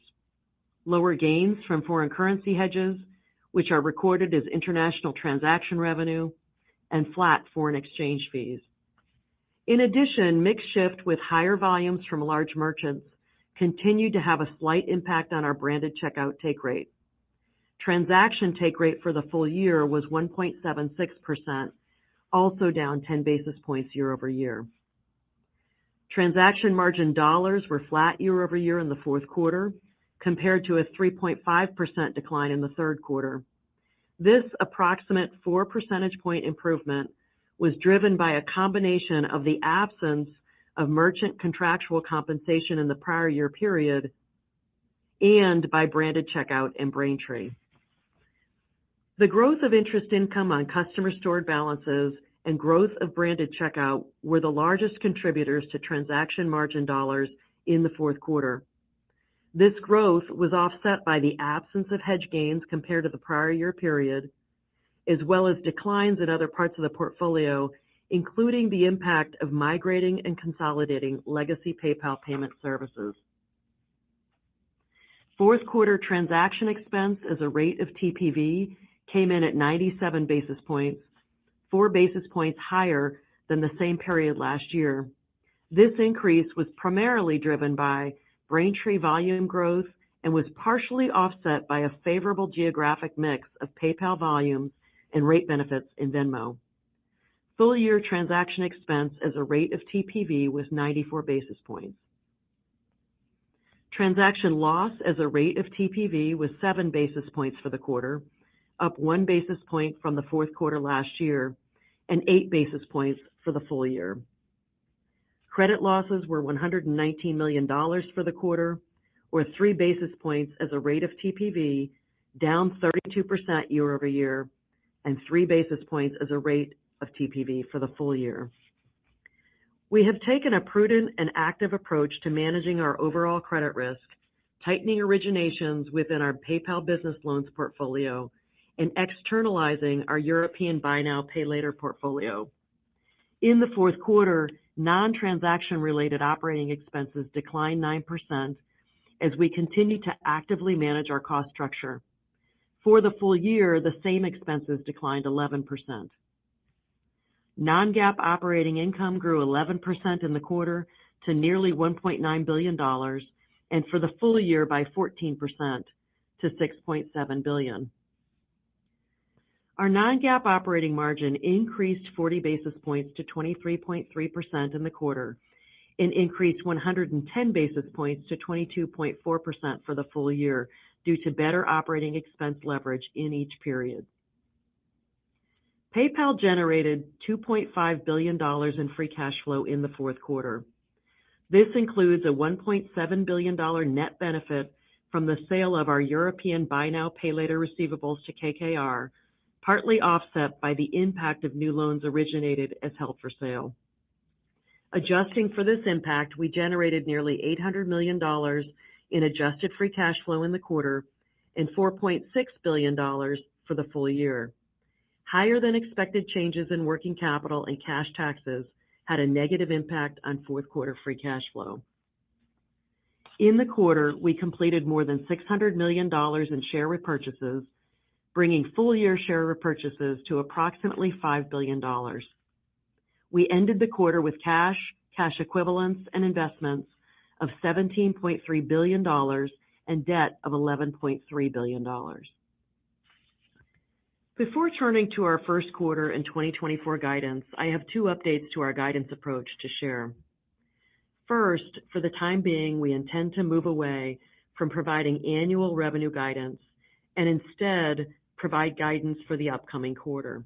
lower gains from foreign currency hedges, which are recorded as international transaction revenue, and flat foreign exchange fees. In addition, mix shift with higher volumes from large merchants continued to have a slight impact on our branded checkout take rate. Transaction take rate for the full year was 1.76%, also down 10 basis points year over year. Transaction margin dollars were flat year over year in the fourth quarter, compared to a 3.5% decline in the third quarter. This approximate 4 percentage point improvement was driven by a combination of the absence of merchant contractual compensation in the prior year period and by branded checkout and Braintree. The growth of interest income on customer stored balances and growth of branded checkout were the largest contributors to transaction margin dollars in the fourth quarter. This growth was offset by the absence of hedge gains compared to the prior year period, as well as declines in other parts of the portfolio, including the impact of migrating and consolidating legacy PayPal payment services. Fourth quarter transaction expense as a rate of TPV came in at 97 basis points, 4 basis points higher than the same period last year. This increase was primarily driven by Braintree volume growth and was partially offset by a favorable geographic mix of PayPal volumes and rate benefits in Venmo. Full year transaction expense as a rate of TPV was 94 basis points. Transaction loss as a rate of TPV was 7 basis points for the quarter, up 1 basis point from the fourth quarter last year, and 8 basis points for the full year. Credit losses were $119 million for the quarter, or 3 basis points as a rate of TPV, down 32% year over year, and 3 basis points as a rate of TPV for the full year. We have taken a prudent and active approach to managing our overall credit risk, tightening originations within our PayPal Business Loans portfolio, and externalizing our European Buy Now, Pay Later portfolio. In the fourth quarter, non-transaction related operating expenses declined 9% as we continue to actively manage our cost structure. For the full year, the same expenses declined 11%. Non-GAAP operating income grew 11% in the quarter to nearly $1.9 billion, and for the full year by 14% to $6.7 billion. Our non-GAAP operating margin increased 40 basis points to 23.3% in the quarter and increased 110 basis points to 22.4% for the full year due to better operating expense leverage in each period. PayPal generated $2.5 billion in free cash flow in the fourth quarter. This includes a $1.7 billion net benefit from the sale of our European Buy Now, Pay Later receivables to KKR, partly offset by the impact of new loans originated as held for sale. Adjusting for this impact, we generated nearly $800 million in adjusted free cash flow in the quarter and $4.6 billion for the full year. Higher than expected changes in working capital and cash taxes had a negative impact on fourth quarter free cash flow. In the quarter, we completed more than $600 million in share repurchases, bringing full year share repurchases to approximately $5 billion. We ended the quarter with cash, cash equivalents, and investments of $17.3 billion and debt of $11.3 billion. Before turning to our first quarter and 2024 guidance, I have two updates to our guidance approach to share. First, for the time being, we intend to move away from providing annual revenue guidance and instead provide guidance for the upcoming quarter.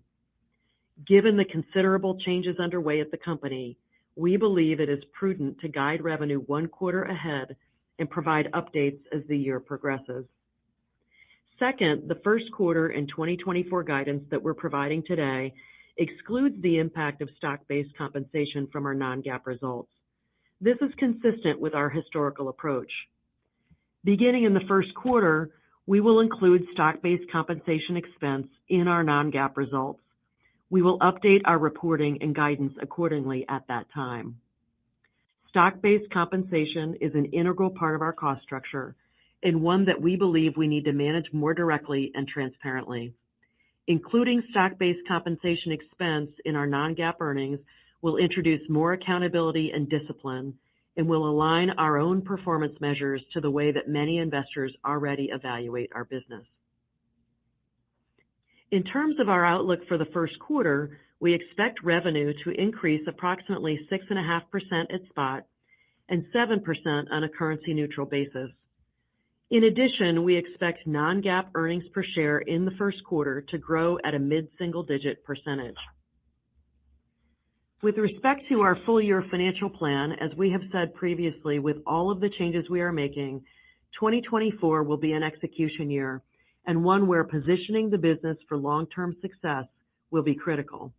Given the considerable changes underway at the company, we believe it is prudent to guide revenue one quarter ahead and provide updates as the year progresses. Second, the first quarter and 2024 guidance that we're providing today excludes the impact of stock-based compensation from our non-GAAP results. This is consistent with our historical approach. Beginning in the first quarter, we will include stock-based compensation expense in our non-GAAP results. We will update our reporting and guidance accordingly at that time. Stock-based compensation is an integral part of our cost structure and one that we believe we need to manage more directly and transparently. Including stock-based compensation expense in our non-GAAP earnings will introduce more accountability and discipline and will align our own performance measures to the way that many investors already evaluate our business. In terms of our outlook for the first quarter, we expect revenue to increase approximately 6.5% at spot and 7% on a currency-neutral basis. In addition, we expect non-GAAP earnings per share in the first quarter to grow at a mid-single-digit percentage. With respect to our full-year financial plan, as we have said previously, with all of the changes we are making, 2024 will be an execution year and one where positioning the business for long-term success will be critical.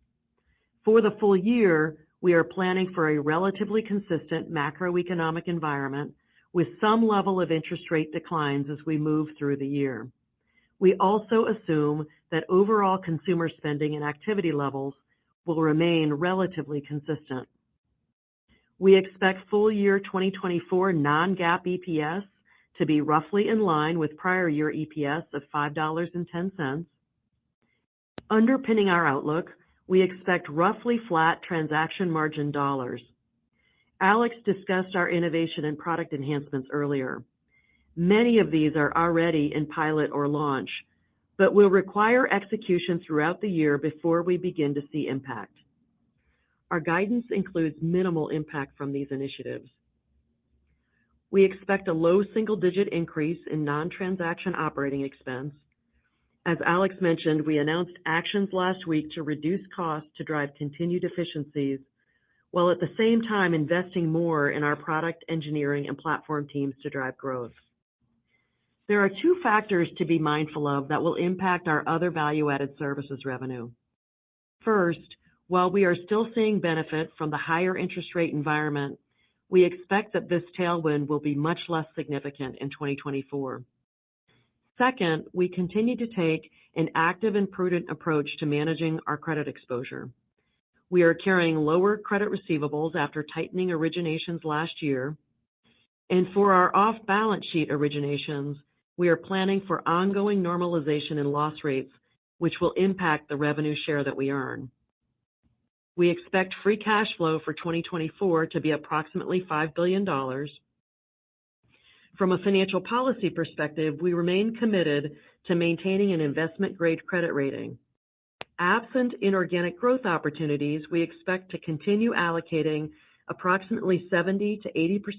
For the full year, we are planning for a relatively consistent macroeconomic environment with some level of interest rate declines as we move through the year. We also assume that overall consumer spending and activity levels will remain relatively consistent. We expect full year 2024 non-GAAP EPS to be roughly in line with prior year EPS of $5.10. Underpinning our outlook, we expect roughly flat transaction margin dollars. Alex discussed our innovation and product enhancements earlier. Many of these are already in pilot or launch, but will require execution throughout the year before we begin to see impact. Our guidance includes minimal impact from these initiatives. We expect a low single-digit increase in non-transaction operating expense. As Alex mentioned, we announced actions last week to reduce costs to drive continued efficiencies, while at the same time investing more in our product engineering and platform teams to drive growth. There are two factors to be mindful of that will impact our other value-added services revenue. First, while we are still seeing benefit from the higher interest rate environment, we expect that this tailwind will be much less significant in 2024. Second, we continue to take an active and prudent approach to managing our credit exposure. We are carrying lower credit receivables after tightening originations last year. And for our off-balance sheet originations, we are planning for ongoing normalization in loss rates, which will impact the revenue share that we earn. We expect free cash flow for 2024 to be approximately $5 billion. From a financial policy perspective, we remain committed to maintaining an investment-grade credit rating. Absent inorganic growth opportunities, we expect to continue allocating approximately 70 to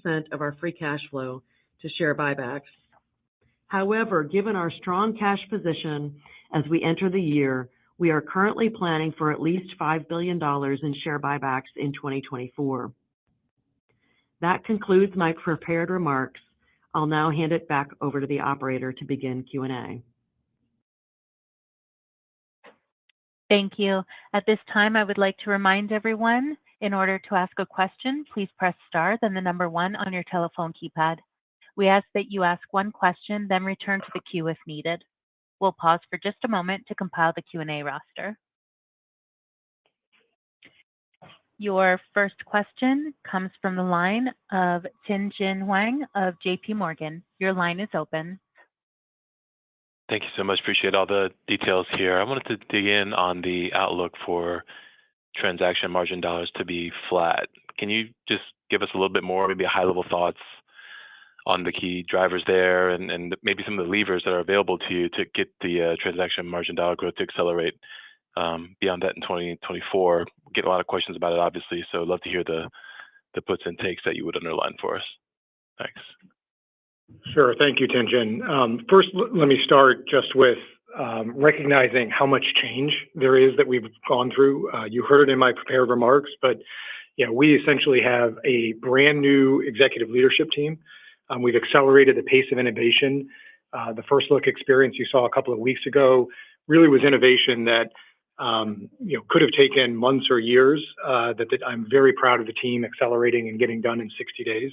80% of our free cash flow to share buybacks. However, given our strong cash position as we enter the year, we are currently planning for at least $5 billion in share buybacks in 2024. That concludes my prepared remarks. I'll now hand it back over to the operator to begin Q&A. Thank you. At this time, I would like to remind everyone, in order to ask a question, please press star, then the number 1 on your telephone keypad. We ask that you ask one question, then return to the queue if needed. We'll pause for just a moment to compile the Q&A roster. Your first question comes from the line of Tien-Tsin Huang of JP Morgan. Your line is open. Thank you so much. Appreciate all the details here. I wanted to dig in on the outlook for transaction margin dollars to be flat. Can you just give us a little bit more, maybe high-level thoughts on the key drivers there and maybe some of the levers that are available to you to get the transaction margin dollar growth to accelerate beyond that in 2024? Get a lot of questions about it, obviously, so I'd love to hear the puts and takes that you would underline for us. Thanks. Sure. Thank you, Tien-Tsin. First, let me start just with recognizing how much change there is that we've gone through. You heard it in my prepared remarks, but we essentially have a brand new executive leadership team. We've accelerated the pace of innovation. The first look experience you saw a couple of weeks ago really was innovation that could have taken months or years. That I'm very proud of the team accelerating and getting done in 60 days.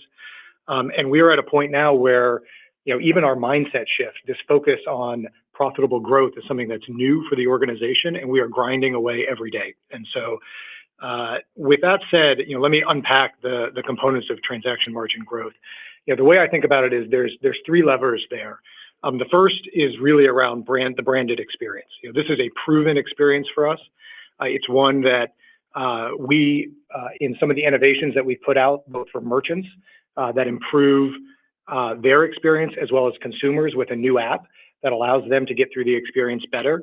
And we are at a point now where even our mindset shift, this focus on profitable growth, is something that's new for the organization, and we are grinding away every day. And so, with that said, let me unpack the components of transaction margin growth. The way I think about it is there's three levers there. The first is really around the branded experience. This is a proven experience for us. It's one that we, in some of the innovations that we've put out, both for merchants that improve their experience, as well as consumers with a new app that allows them to get through the experience better.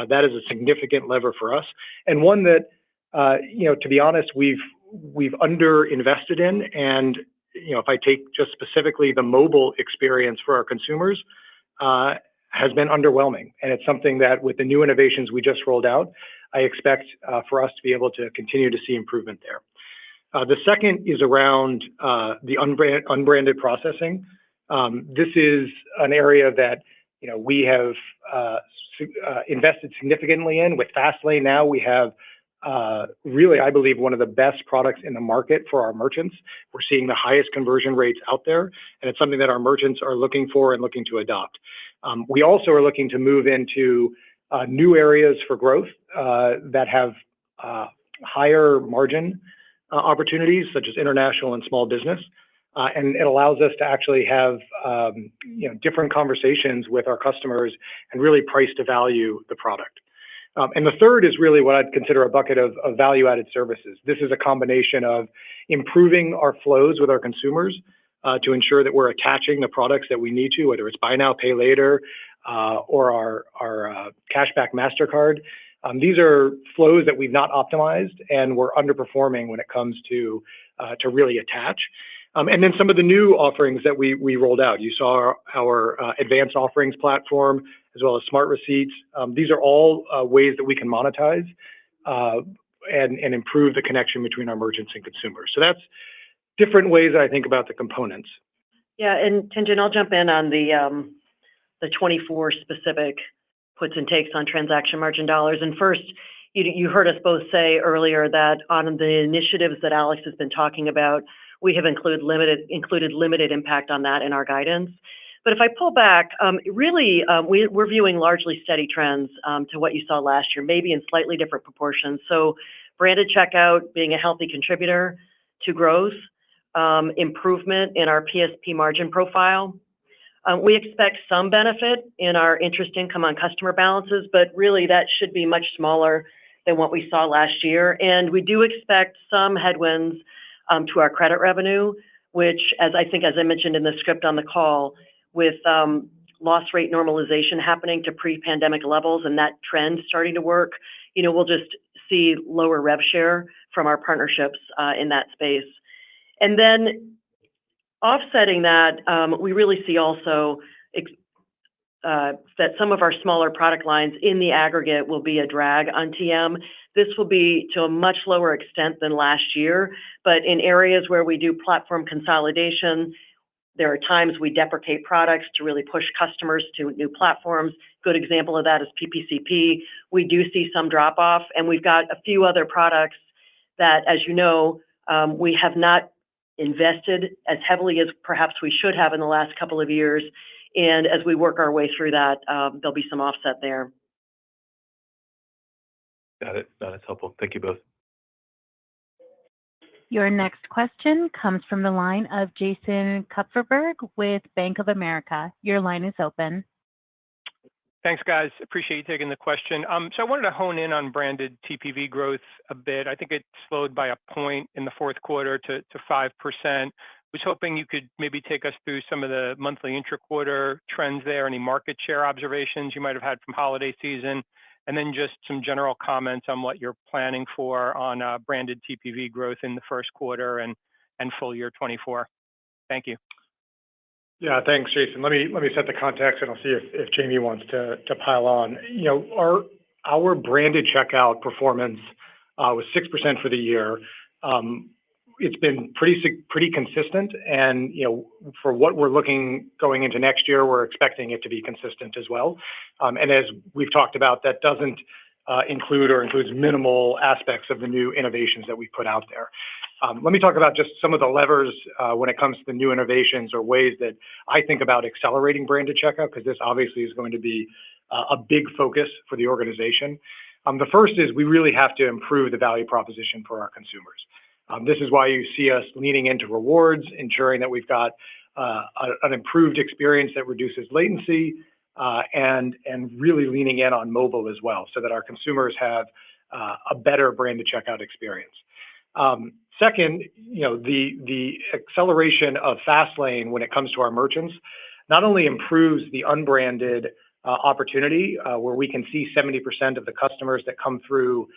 That is a significant lever for us, and one that, to be honest, we've underinvested in. And if I take just specifically the mobile experience for our consumers, has been underwhelming. And it's something that, with the new innovations we just rolled out, I expect for us to be able to continue to see improvement there. The second is around the unbranded processing. This is an area that we have invested significantly in. With Fastlane now, we have really, I believe, one of the best products in the market for our merchants. We're seeing the highest conversion rates out there, and it's something that our merchants are looking for and looking to adopt. We also are looking to move into new areas for growth that have higher margin opportunities, such as international and small business. And it allows us to actually have different conversations with our customers and really price to value the product. And the third is really what I'd consider a bucket of value-added services. This is a combination of improving our flows with our consumers to ensure that we're attaching the products that we need to, whether it's buy now, pay later, or our cashback MasterCard. These are flows that we've not optimized, and we're underperforming when it comes to really attach. And then some of the new offerings that we rolled out. You saw our advanced offerings platform, as well as smart receipts. These are all ways that we can monetize and improve the connection between our merchants and consumers. So that's different ways that I think about the components. Yeah, and Tien-Tsin, I'll jump in on the 24 specific puts and takes on transaction margin dollars. And first, you heard us both say earlier that on the initiatives that Alex has been talking about, we have included limited impact on that in our guidance. But if I pull back, really, we're viewing largely steady trends to what you saw last year, maybe in slightly different proportions. So branded checkout being a healthy contributor to growth, improvement in our PSP margin profile. We expect some benefit in our interest income on customer balances, but really that should be much smaller than what we saw last year. And we do expect some headwinds to our credit revenue, which, as I mentioned in the script on the call, with loss rate normalization happening to pre-pandemic levels and that trend starting to work, we'll just see lower rev share from our partnerships in that space. And then offsetting that, we really see also that some of our smaller product lines in the aggregate will be a drag on TM. This will be to a much lower extent than last year, but in areas where we do platform consolidation, there are times we deprecate products to really push customers to new platforms. Good example of that is PPCP. We do see some drop off, and we've got a few other products that, as you know, we have not invested as heavily as perhaps we should have in the last couple of years. And as we work our way through that, there'll be some offset there. Got it. That's helpful. Thank you both. Your next question comes from the line of Jason Kupferberg with Bank of America. Your line is open. Thanks, guys. Appreciate you taking the question. So I wanted to hone in on branded TPV growth a bit. I think it slowed by a point in the fourth quarter to 5%. Was hoping you could maybe take us through some of the monthly intra-quarter trends there, any market share observations you might have had from holiday season, and then just some general comments on what you're planning for on branded TPV growth in the first quarter and full year 24. Thank you. Yeah, thanks, Jason. Let me set the context, and I'll see if Jamie wants to pile on. Our branded checkout performance was 6% for the year. it's been pretty consistent, and for what we're looking going into next year, we're expecting it to be consistent as well. And as we've talked about, that doesn't include or includes minimal aspects of the new innovations that we put out there. Let me talk about just some of the levers when it comes to the new innovations or ways that I think about accelerating branded checkout, because this obviously is going to be a big focus for the organization. The first is we really have to improve the value proposition for our consumers. This is why you see us leaning into rewards, ensuring that we've got an improved experience that reduces latency, and really leaning in on mobile as well, so that our consumers have a better branded checkout experience. Second, the acceleration of Fastlane when it comes to our merchants not only improves the unbranded opportunity, where we can see 70% of the customers that come through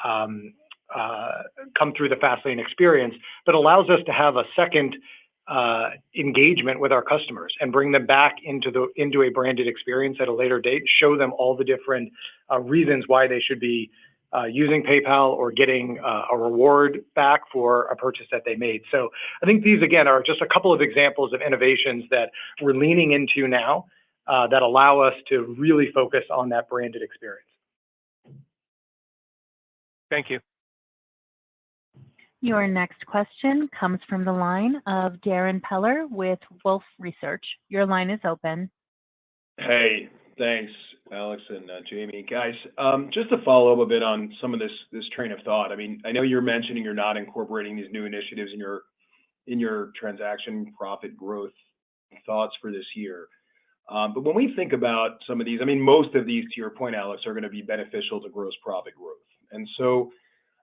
the Fastlane experience, but allows us to have a second engagement with our customers and bring them back into a branded experience at a later date, show them all the different reasons why they should be using PayPal or getting a reward back for a purchase that they made. So I think these, again, are just a couple of examples of innovations that we're leaning into now that allow us to really focus on that branded experience. Thank you. Your next question comes from the line of Darrin Peller with Wolfe Research. Your line is open. Hey, thanks, Alex and Jamie. Guys, just to follow up a bit on some of this train of thought. I mean, I know you're mentioning you're not incorporating these new initiatives in your transaction profit growth thoughts for this year. But when we think about some of these, I mean, most of these, to your point, Alex, are going to be beneficial to gross profit growth. And so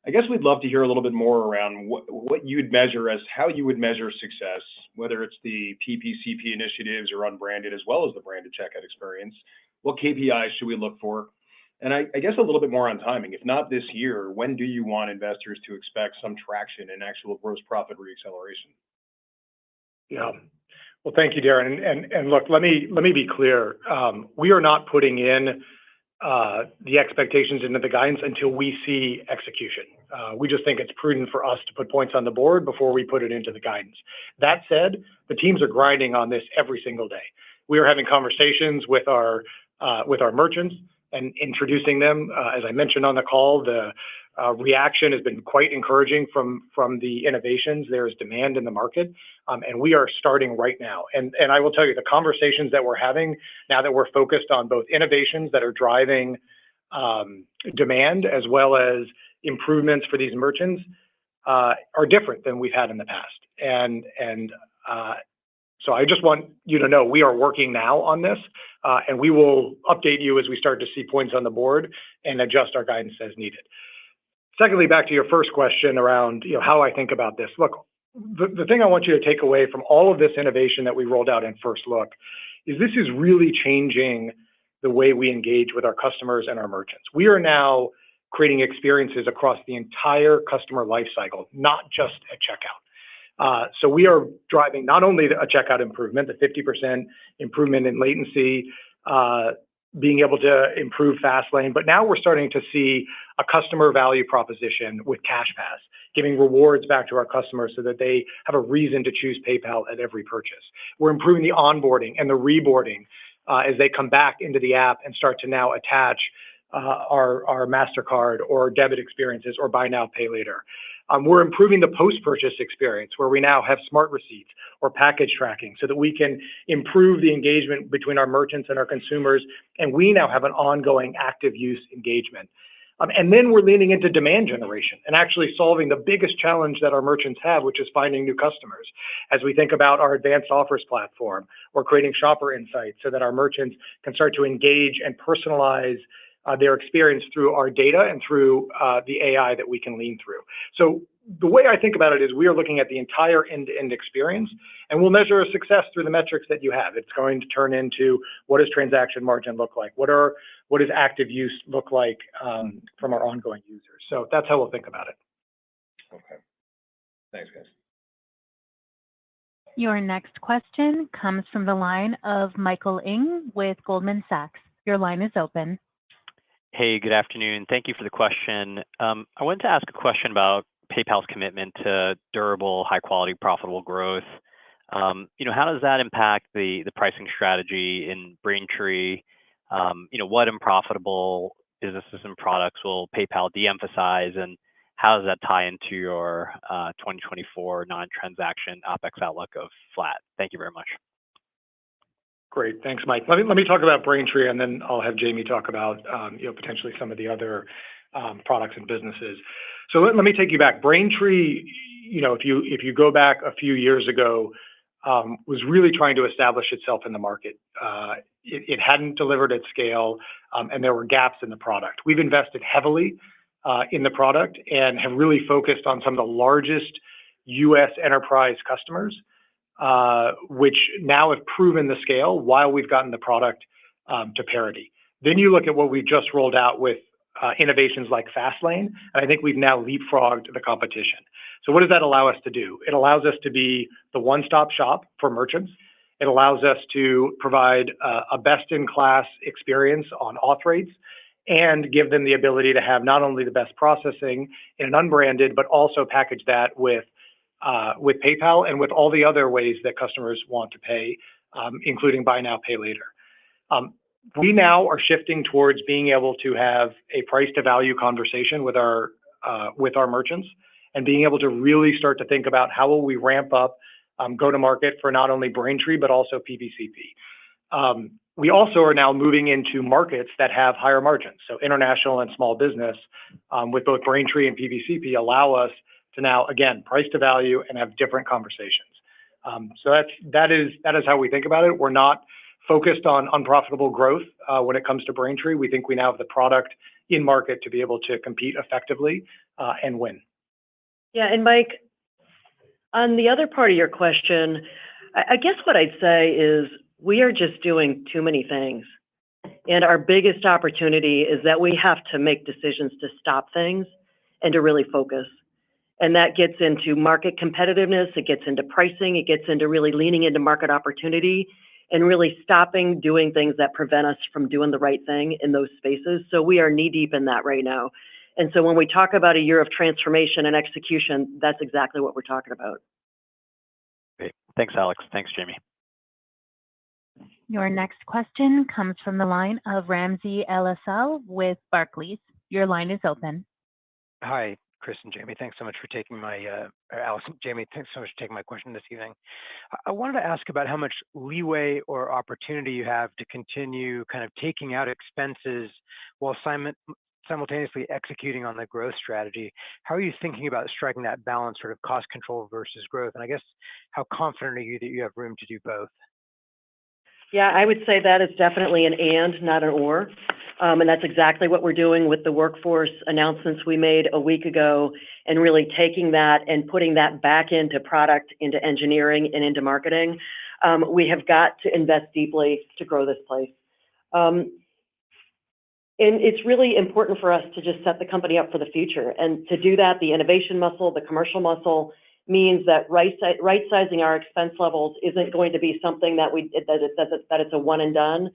I guess we'd love to hear a little bit more around what you'd measure as how you would measure success, whether it's the PPCP initiatives or unbranded, as well as the branded checkout experience. What KPIs should we look for? And I guess a little bit more on timing. If not this year, when do you want investors to expect some traction in actual gross profit reacceleration? Yeah. Well, thank you, Darrin. And look, let me be clear. We are not putting in the expectations into the guidance until we see execution. We just think it's prudent for us to put points on the board before we put it into the guidance. That said, the teams are grinding on this every single day. We are having conversations with our merchants and introducing them. As I mentioned on the call, the reaction has been quite encouraging from the innovations. There is demand in the market, and we are starting right now. And I will tell you, the conversations that we're having now that we're focused on both innovations that are driving demand as well as improvements for these merchants are different than we've had in the past. And so I just want you to know we are working now on this, and we will update you as we start to see points on the board and adjust our guidance as needed. Secondly, back to your first question around how I think about this. Look, the thing I want you to take away from all of this innovation that we rolled out in First Look is this is really changing the way we engage with our customers and our merchants. We are now creating experiences across the entire customer lifecycle, not just at checkout. So we are driving not only a checkout improvement, the 50% improvement in latency, being able to improve Fastlane, but now we're starting to see a customer value proposition with CashPass, giving rewards back to our customers so that they have a reason to choose PayPal at every purchase. We're improving the onboarding and the reboarding as they come back into the app and start to now attach our MasterCard or debit experiences or buy now, pay later. We're improving the post-purchase experience where we now have smart receipts or package tracking so that we can improve the engagement between our merchants and our consumers. And we now have an ongoing active use engagement. And then we're leaning into demand generation and actually solving the biggest challenge that our merchants have, which is finding new customers. As we think about our advanced offers platform, we're creating shopper insights so that our merchants can start to engage and personalize their experience through our data and through the AI that we can lean through. So the way I think about it is we are looking at the entire end-to-end experience, and we'll measure a success through the metrics that you have. It's going to turn into what does transaction margin look like? What does active use look like from our ongoing users? So that's how we'll think about it. Okay. Thanks, guys. Your next question comes from the line of Michael Ng with Goldman Sachs. Your line is open. Hey, good afternoon. Thank you for the question. I wanted to ask a question about PayPal's commitment to durable, high quality, profitable growth. How does that impact the pricing strategy in Braintree? What unprofitable businesses and products will PayPal de-emphasize, and how does that tie into your 2024 non-transaction OpEx outlook of flat? Thank you very much. Great. Thanks, Mike. Let me talk about Braintree, and then I'll have Jamie talk about potentially some of the other products and businesses. So let me take you back. Braintree, if you go back a few years ago, was really trying to establish itself in the market. It hadn't delivered at scale, and there were gaps in the product. We've invested heavily in the product and have really focused on some of the largest U.S. enterprise customers, which now have proven the scale while we've gotten the product to parity. Then you look at what we've just rolled out with innovations like Fastlane, and I think we've now leapfrogged the competition. So what does that allow us to do? It allows us to be the one-stop shop for merchants. It allows us to provide a best-in-class experience on auth rates and give them the ability to have not only the best processing in an unbranded, but also package that with PayPal and with all the other ways that customers want to pay, including buy now, pay later. We now are shifting towards being able to have a price to value conversation with our merchants and being able to really start to think about how will we ramp up go to market for not only Braintree, but also PPCP. We also are now moving into markets that have higher margins. So international and small business with both Braintree and PPCP allow us to now, again, price to value and have different conversations. So that is how we think about it. We're not focused on unprofitable growth when it comes to Braintree. We think we now have the product in market to be able to compete effectively and win. Yeah, and Mike, on the other part of your question, I guess what I'd say is we are just doing too many things. And our biggest opportunity is that we have to make decisions to stop things and to really focus. And that gets into market competitiveness, it gets into pricing, it gets into really leaning into market opportunity and really stopping doing things that prevent us from doing the right thing in those spaces. So we are knee deep in that right now. And so when we talk about a year of transformation and execution, that's exactly what we're talking about. Great. Thanks, Alex. Thanks, Jamie. Your next question comes from the line of Ramsey El-Assal with Barclays. Your line is open. Hi, Chris and Jamie. Thanks so much for taking my, Alex and Jamie, thanks so much for taking my question this evening. I wanted to ask about how much leeway or opportunity you have to continue kind of taking out expenses while simultaneously executing on the growth strategy. How are you thinking about striking that balance, sort of cost control versus growth? And I guess, how confident are you that you have room to do both? Yeah, I would say that is definitely an and, not an or. And that's exactly what we're doing with the workforce announcements we made a week ago, and really taking that and putting that back into product, into engineering, and into marketing. We have got to invest deeply to grow this place. And it's really important for us to just set the company up for the future. And to do that, the innovation muscle, the commercial muscle, means that right-sizing our expense levels isn't going to be something that it's a one and done.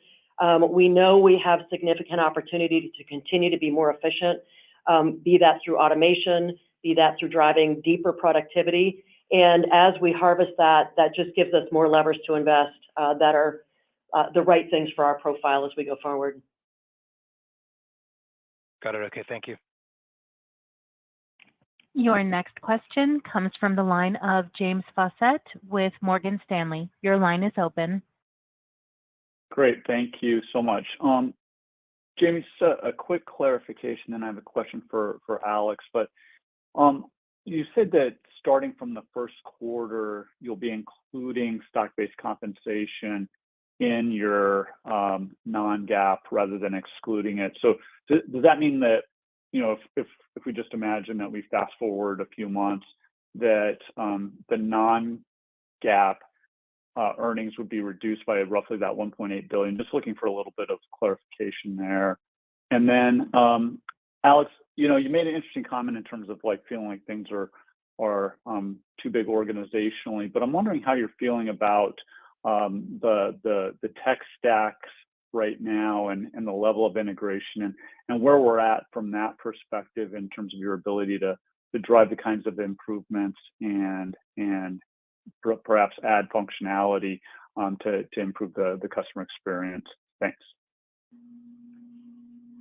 We know we have significant opportunity to continue to be more efficient, be that through automation, be that through driving deeper productivity. And as we harvest that, that just gives us more levers to invest that are the right things for our profile as we go forward. Got it. Okay, thank you. Your next question comes from the line of James Faucette with Morgan Stanley. Your line is open. Great, thank you so much. Jamie, just a quick clarification, and I have a question for Alex. But you said that starting from the first quarter, you'll be including stock-based compensation in your non-GAAP rather than excluding it. So does that mean that, if we just imagine that we fast forward a few months, that the non-GAAP earnings would be reduced by roughly that $1.8 billion? Just looking for a little bit of clarification there. And then, Alex, you made an interesting comment in terms of feeling like things are too big organizationally. But I'm wondering how you're feeling about the tech stacks right now and the level of integration and where we're at from that perspective in terms of your ability to to drive the kinds of improvements and perhaps add functionality to improve the customer experience? Thanks.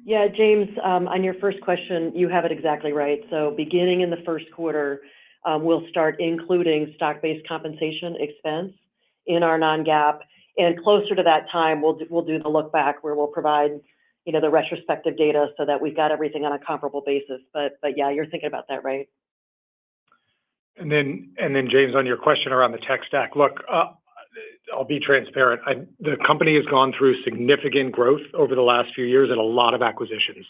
Yeah, James, on your first question, you have it exactly right. So beginning in the first quarter, we'll start including stock-based compensation expense in our non-GAAP. And closer to that time, we'll do the look back where we'll provide, the retrospective data so that we've got everything on a comparable basis. But yeah, you're thinking about that right. And then James, on your question around the tech stack, look, I'll be transparent. The company has gone through significant growth over the last few years and a lot of acquisitions.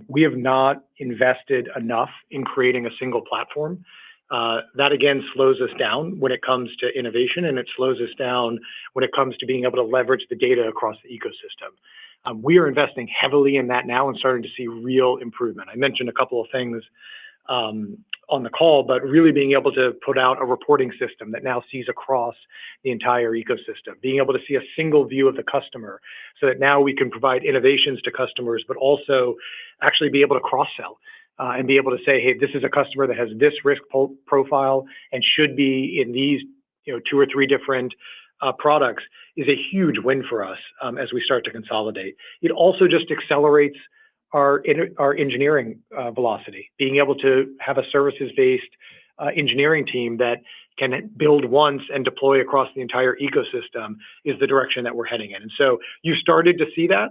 We have not invested enough in creating a single platform. That again slows us down when it comes to innovation, and it slows us down when it comes to being able to leverage the data across the ecosystem. We are investing heavily in that now and starting to see real improvement. I mentioned a couple of things on the call, but really being able to put out a reporting system that now sees across the entire ecosystem, being able to see a single view of the customer so that now we can provide innovations to customers, but also actually be able to cross-sell and be able to say, hey, this is a customer that has this risk profile and should be in these 2 or 3 different products is a huge win for us as we start to consolidate. It also just accelerates our engineering velocity. Being able to have a services-based engineering team that can build once and deploy across the entire ecosystem is the direction that we're heading in. And so you started to see that.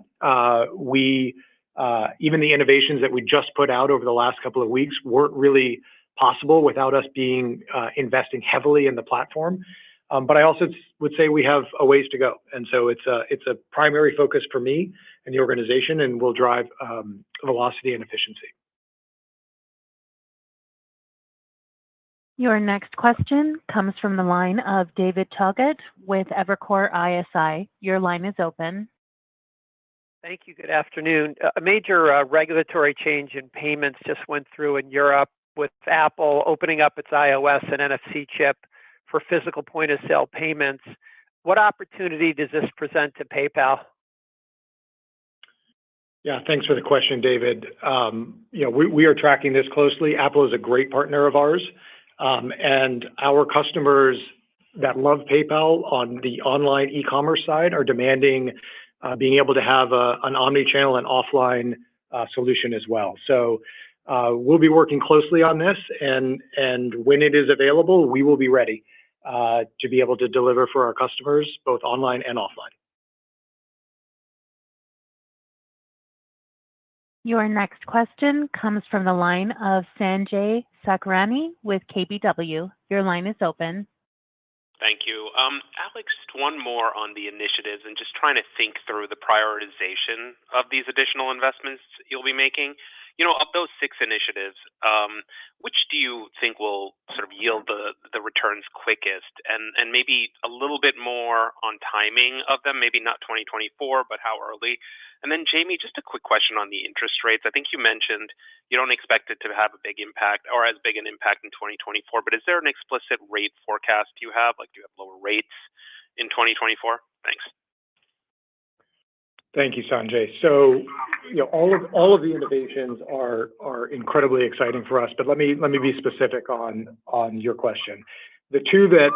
Even the innovations that we just put out over the last couple of weeks weren't really possible without us investing heavily in the platform. But I also would say we have a ways to go. And so it's a primary focus for me and the organization, and will drive velocity and efficiency. Your next question comes from the line of David Togut with Evercore ISI. Your line is open. Thank you. Good afternoon. A major regulatory change in payments just went through in Europe with Apple opening up its iOS and NFC chip for physical point of sale payments. What opportunity does this present to PayPal? Yeah, thanks for the question, David. We are tracking this closely. Apple is a great partner of ours, and our customers that love PayPal on the online e-commerce side are demanding being able to have an omni-channel and offline solution as well. So we'll be working closely on this, and when it is available, we will be ready to be able to deliver for our customers, both online and offline. Your next question comes from the line of Sanjay Sakhrani with KBW. Your line is open. Thank you. Alex, one more on the initiatives and just trying to think through the prioritization of these additional investments you'll be making. Of those 6 initiatives, which do you think will sort of yield the returns quickest, and maybe a little bit more on timing of them, maybe not 2024, but how early? And then Jamie, just a quick question on the interest rates. I think you mentioned you don't expect it to have a big impact or as big an impact in 2024, but is there an explicit rate forecast you have? Like, do you have lower rates in 2024? Thanks. Thank you, Sanjay. So, all of the innovations are incredibly exciting for us. But let me be specific on your question. The 2 that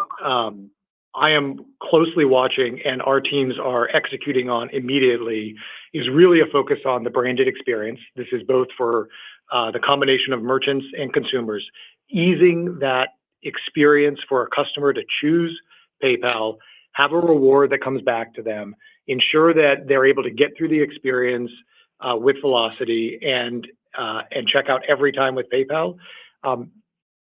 I am closely watching and our teams are executing on immediately is really a focus on the branded experience. This is both for the combination of merchants and consumers, easing that experience for a customer to choose PayPal, have a reward that comes back to them, ensure that they're able to get through the experience with velocity and check out every time with PayPal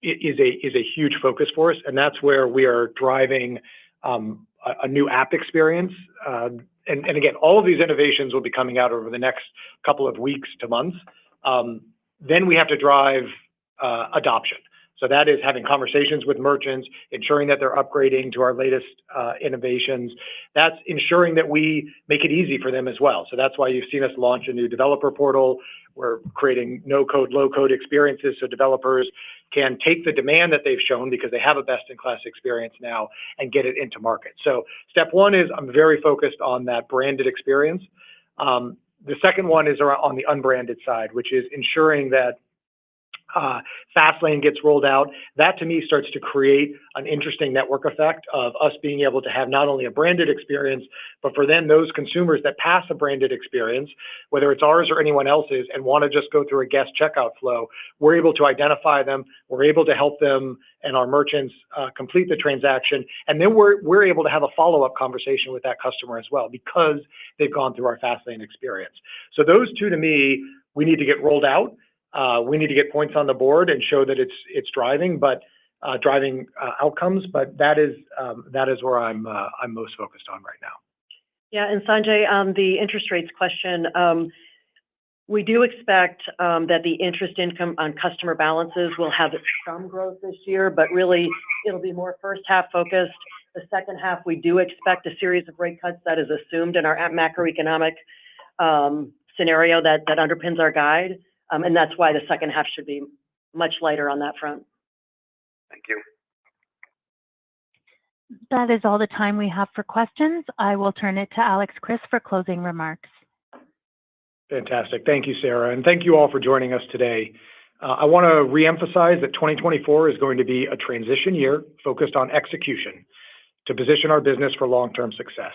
is a huge focus for us. And that's where we are driving a new app experience. And again, all of these innovations will be coming out over the next couple of weeks to months. Then we have to drive adoption. So that is having conversations with merchants, ensuring that they're upgrading to our latest innovations. That's ensuring that we make it easy for them as well. So that's why you've seen us launch a new developer portal. We're creating no-code, low-code experiences so developers can take the demand that they've shown because they have a best-in-class experience now and get it into market. So step 1 is I'm very focused on that branded experience. The second one is on the unbranded side, which is ensuring that Fastlane gets rolled out, that to me starts to create an interesting network effect of us being able to have not only a branded experience, but for then those consumers that pass a branded experience, whether it's ours or anyone else's, and want to just go through a guest checkout flow, we're able to identify them, we're able to help them and our merchants complete the transaction, and then we're able to have a follow-up conversation with that customer as well because they've gone through our Fastlane experience. So those two to me, we need to get rolled out. We need to get points on the board and show that it's driving, but driving outcomes. But that is where I'm most focused on right now. Yeah, and Sanjay, on the interest rates question, we do expect that the interest income on customer balances will have some growth this year, but really it'll be more first half focused. The second half, we do expect a series of rate cuts that is assumed in our macroeconomic scenario that underpins our guide. And that's why the second half should be much lighter on that front. Thank you. That is all the time we have for questions. I will turn it to Alex Chriss for closing remarks. Fantastic. Thank you, Sarah. And thank you all for joining us today. I want to reemphasize that 2024 is going to be a transition year focused on execution to position our business for long-term success.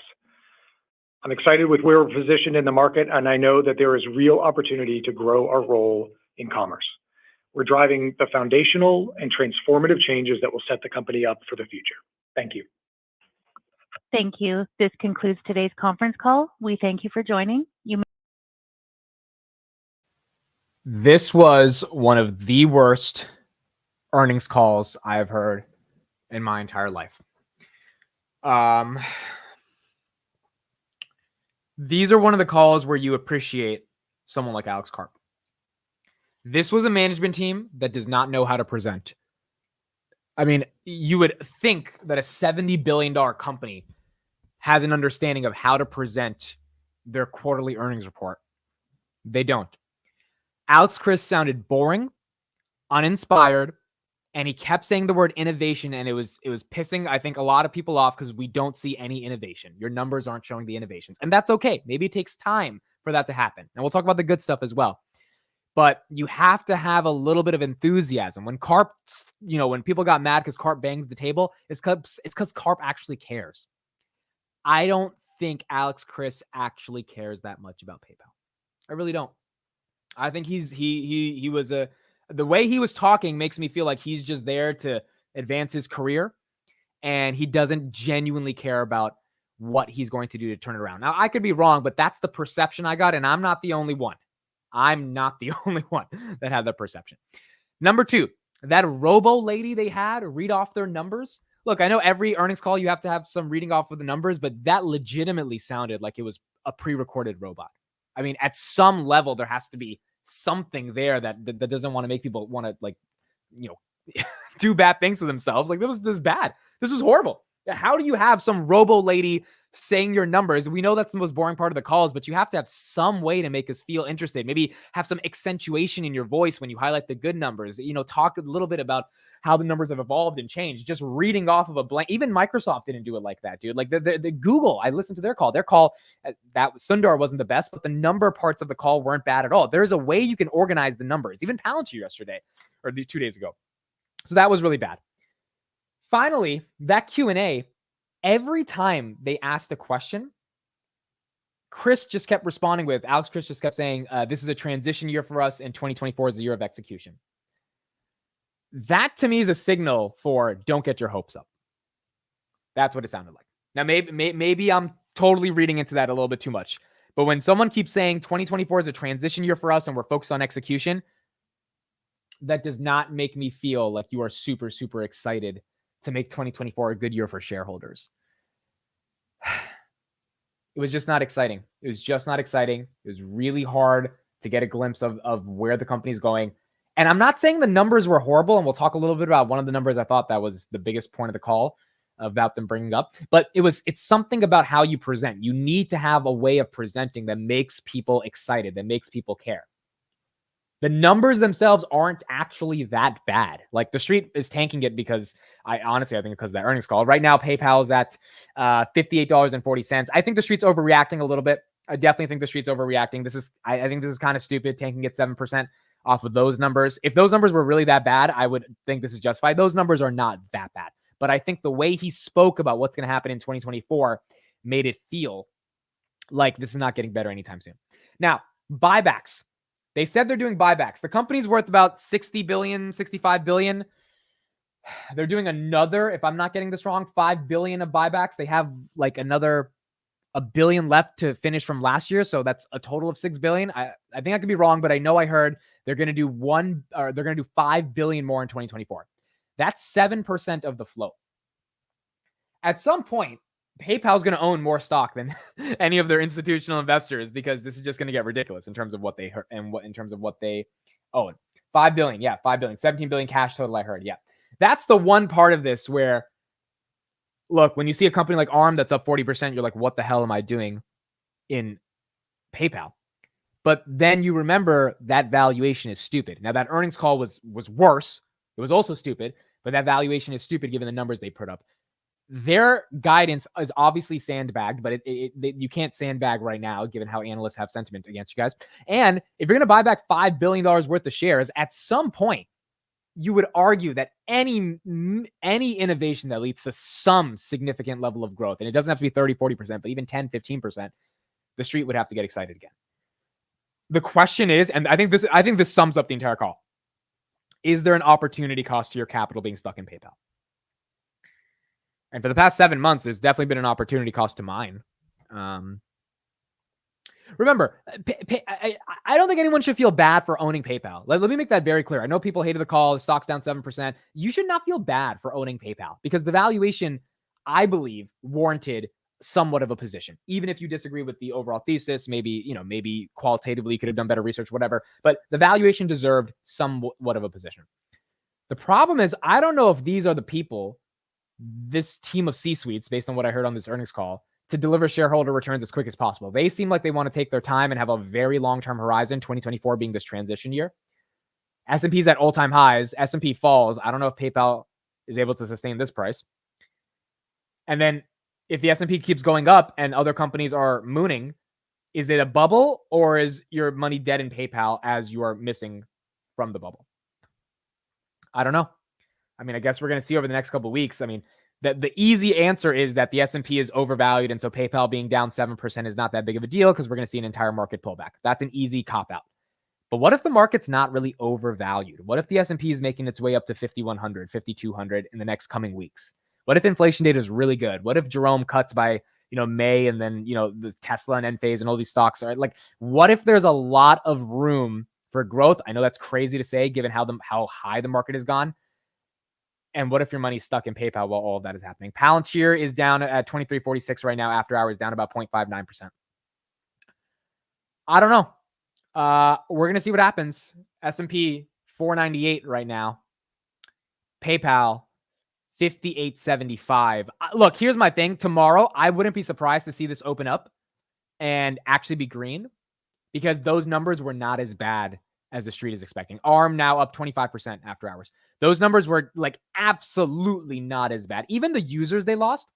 I'm excited with where we're positioned in the market, and I know that there is real opportunity to grow our role in commerce. We're driving the foundational and transformative changes that will set the company up for the future. Thank you. Thank you. This concludes today's conference call. We thank you for joining. This was one of the worst earnings calls I've heard in my entire life. These are one of the calls where you appreciate someone like Alex Karp. This was a management team that does not know how to present. I mean, you would think that a $70 billion company has an understanding of how to present their quarterly earnings report. They don't. Alex Chriss sounded boring, uninspired, and he kept saying the word innovation, and it was pissing, I think, a lot of people off because we don't see any innovation. Your numbers aren't showing the innovations, and that's okay. Maybe it takes time for that to happen, and we'll talk about the good stuff as well. But you have to have a little bit of enthusiasm. When Karp, when people got mad because Karp bangs the table, it's because Karp actually cares. I don't think Alex Chriss actually cares that much about PayPal. I really don't. I think he was the way he was talking makes me feel like he's just there to advance his career, and he doesn't genuinely care about what he's going to do to turn it around. Now, I could be wrong, but that's the perception I got, and I'm not the only one. I'm not the only one that had that perception. Number two, that robo lady they had read off their numbers. Look, I know every earnings call you have to have some reading off of the numbers, but that legitimately sounded like it was a pre-recorded robot. I mean, at some level, there has to be something there that doesn't want to make people want to do bad things to themselves. Like this was bad. This was horrible. How do you have some robo lady saying your numbers? We know that's the most boring part of the calls, but you have to have some way to make us feel interested. Maybe have some accentuation in your voice when you highlight the good numbers. Talk a little bit about how the numbers have evolved and changed. Just reading off of a blank. Even Microsoft didn't do it like that, dude. Like the Google, I listened to their call. Their call, that Sundar wasn't the best, but the number parts of the call weren't bad at all. There's a way you can organize the numbers. Even Palantir yesterday or 2 days ago. So that was really bad. Finally, that Q&A, every time they asked a question, Alex Chriss just kept saying, this is a transition year for us and 2024 is the year of execution. That to me is a signal for don't get your hopes up. That's what it sounded like. Now, maybe I'm totally reading into that a little bit too much, but when someone keeps saying 2024 is a transition year for us and we're focused on execution, that does not make me feel like you are super, super excited to make 2024 a good year for shareholders. It was just not exciting. It was really hard to get a glimpse of where the company's going. And I'm not saying the numbers were horrible, and we'll talk a little bit about one of the numbers I thought that was the biggest point of the call about them bringing up. But it's something about how you present. You need to have a way of presenting that makes people excited, that makes people care. The numbers themselves aren't actually that bad. Like the street is tanking it because I think because of that earnings call. Right now, PayPal is at $58.40. I think the street's overreacting a little bit. I definitely think the street's overreacting. I think this is kind of stupid, tanking at 7%. off of those numbers. If those numbers were really that bad, I would think this is justified. Those numbers are not that bad. But I think the way he spoke about what's going to happen in 2024 made it feel like this is not getting better anytime soon. Now, buybacks. They said they're doing buybacks. The company's worth about 60 billion, 65 billion. They're doing another, if I'm not getting this wrong, 5 billion of buybacks. They have like another $1 billion left to finish from last year. So that's a total of 6 billion. I think I could be wrong, but I know I heard they're going to do 5 billion more in 2024. That's 7% of the float. At some point, PayPal is going to own more stock than any of their institutional investors, because this is just going to get ridiculous in terms of what they heard and in terms of what they own. 5 billion. Yeah, 5 billion. 17 billion cash total, I heard. Yeah. That's the one part of this where, look, when you see a company like ARM that's up 40%, you're like, what the hell am I doing in PayPal? But then you remember that valuation is stupid. Now, that earnings call was worse. It was also stupid, but that valuation is stupid given the numbers they put up. Their guidance is obviously sandbagged, but you can't sandbag right now given how analysts have sentiment against you guys. And if you're going to buy back $5 billion worth of shares, at some point, you would argue that any innovation that leads to some significant level of growth, and it doesn't have to be 30, 40%, but even 10, 15%, the street would have to get excited again. The question is, and I think this sums up the entire call, is there an opportunity cost to your capital being stuck in PayPal? And for the past 7 months, there's definitely been an opportunity cost to mine. Remember, I don't think anyone should feel bad for owning PayPal. Let me make that very clear. I know people hated the call. The stock's down 7%. You should not feel bad for owning PayPal, because the valuation, I believe, warranted somewhat of a position. Even if you disagree with the overall thesis, maybe qualitatively you could have done better research, whatever. But the valuation deserved somewhat of a position. The problem is, I don't know if these are the people, this team of C-suites, based on what I heard on this earnings call, to deliver shareholder returns as quick as possible. They seem like they want to take their time and have a very long-term horizon, 2024 being this transition year. S&P's at all-time highs. S&P falls. I don't know if PayPal is able to sustain this price. And then if the S&P keeps going up and other companies are mooning, is it a bubble, or is your money dead in PayPal as you are missing from the bubble? I don't know. I mean, I guess we're going to see over the next couple of weeks. I mean, the easy answer is that the S&P is overvalued, and so PayPal being down 7% is not that big of a deal because we're going to see an entire market pullback. That's an easy cop-out. But what if the market's not really overvalued? What if the S&P is making its way up to 5,100, 5,200 in the next coming weeks? What if inflation data is really good? What if Jerome cuts by, May, and then, the Tesla and Enphase and all these stocks are like, what if there's a lot of room for growth? I know that's crazy to say given how high the market has gone. And what if your money's stuck in PayPal while all of that is happening? Palantir is down at 23.46 right now, after hours, down about 0.59%. I don't know. We're going to see what happens. S&P 498 right now. PayPal 58.75. Look, here's my thing. Tomorrow, I wouldn't be surprised to see this open up and actually be green, because those numbers were not as bad as the street is expecting. ARM now up 25% after hours. Those numbers were like absolutely not as bad. Even the users they lost,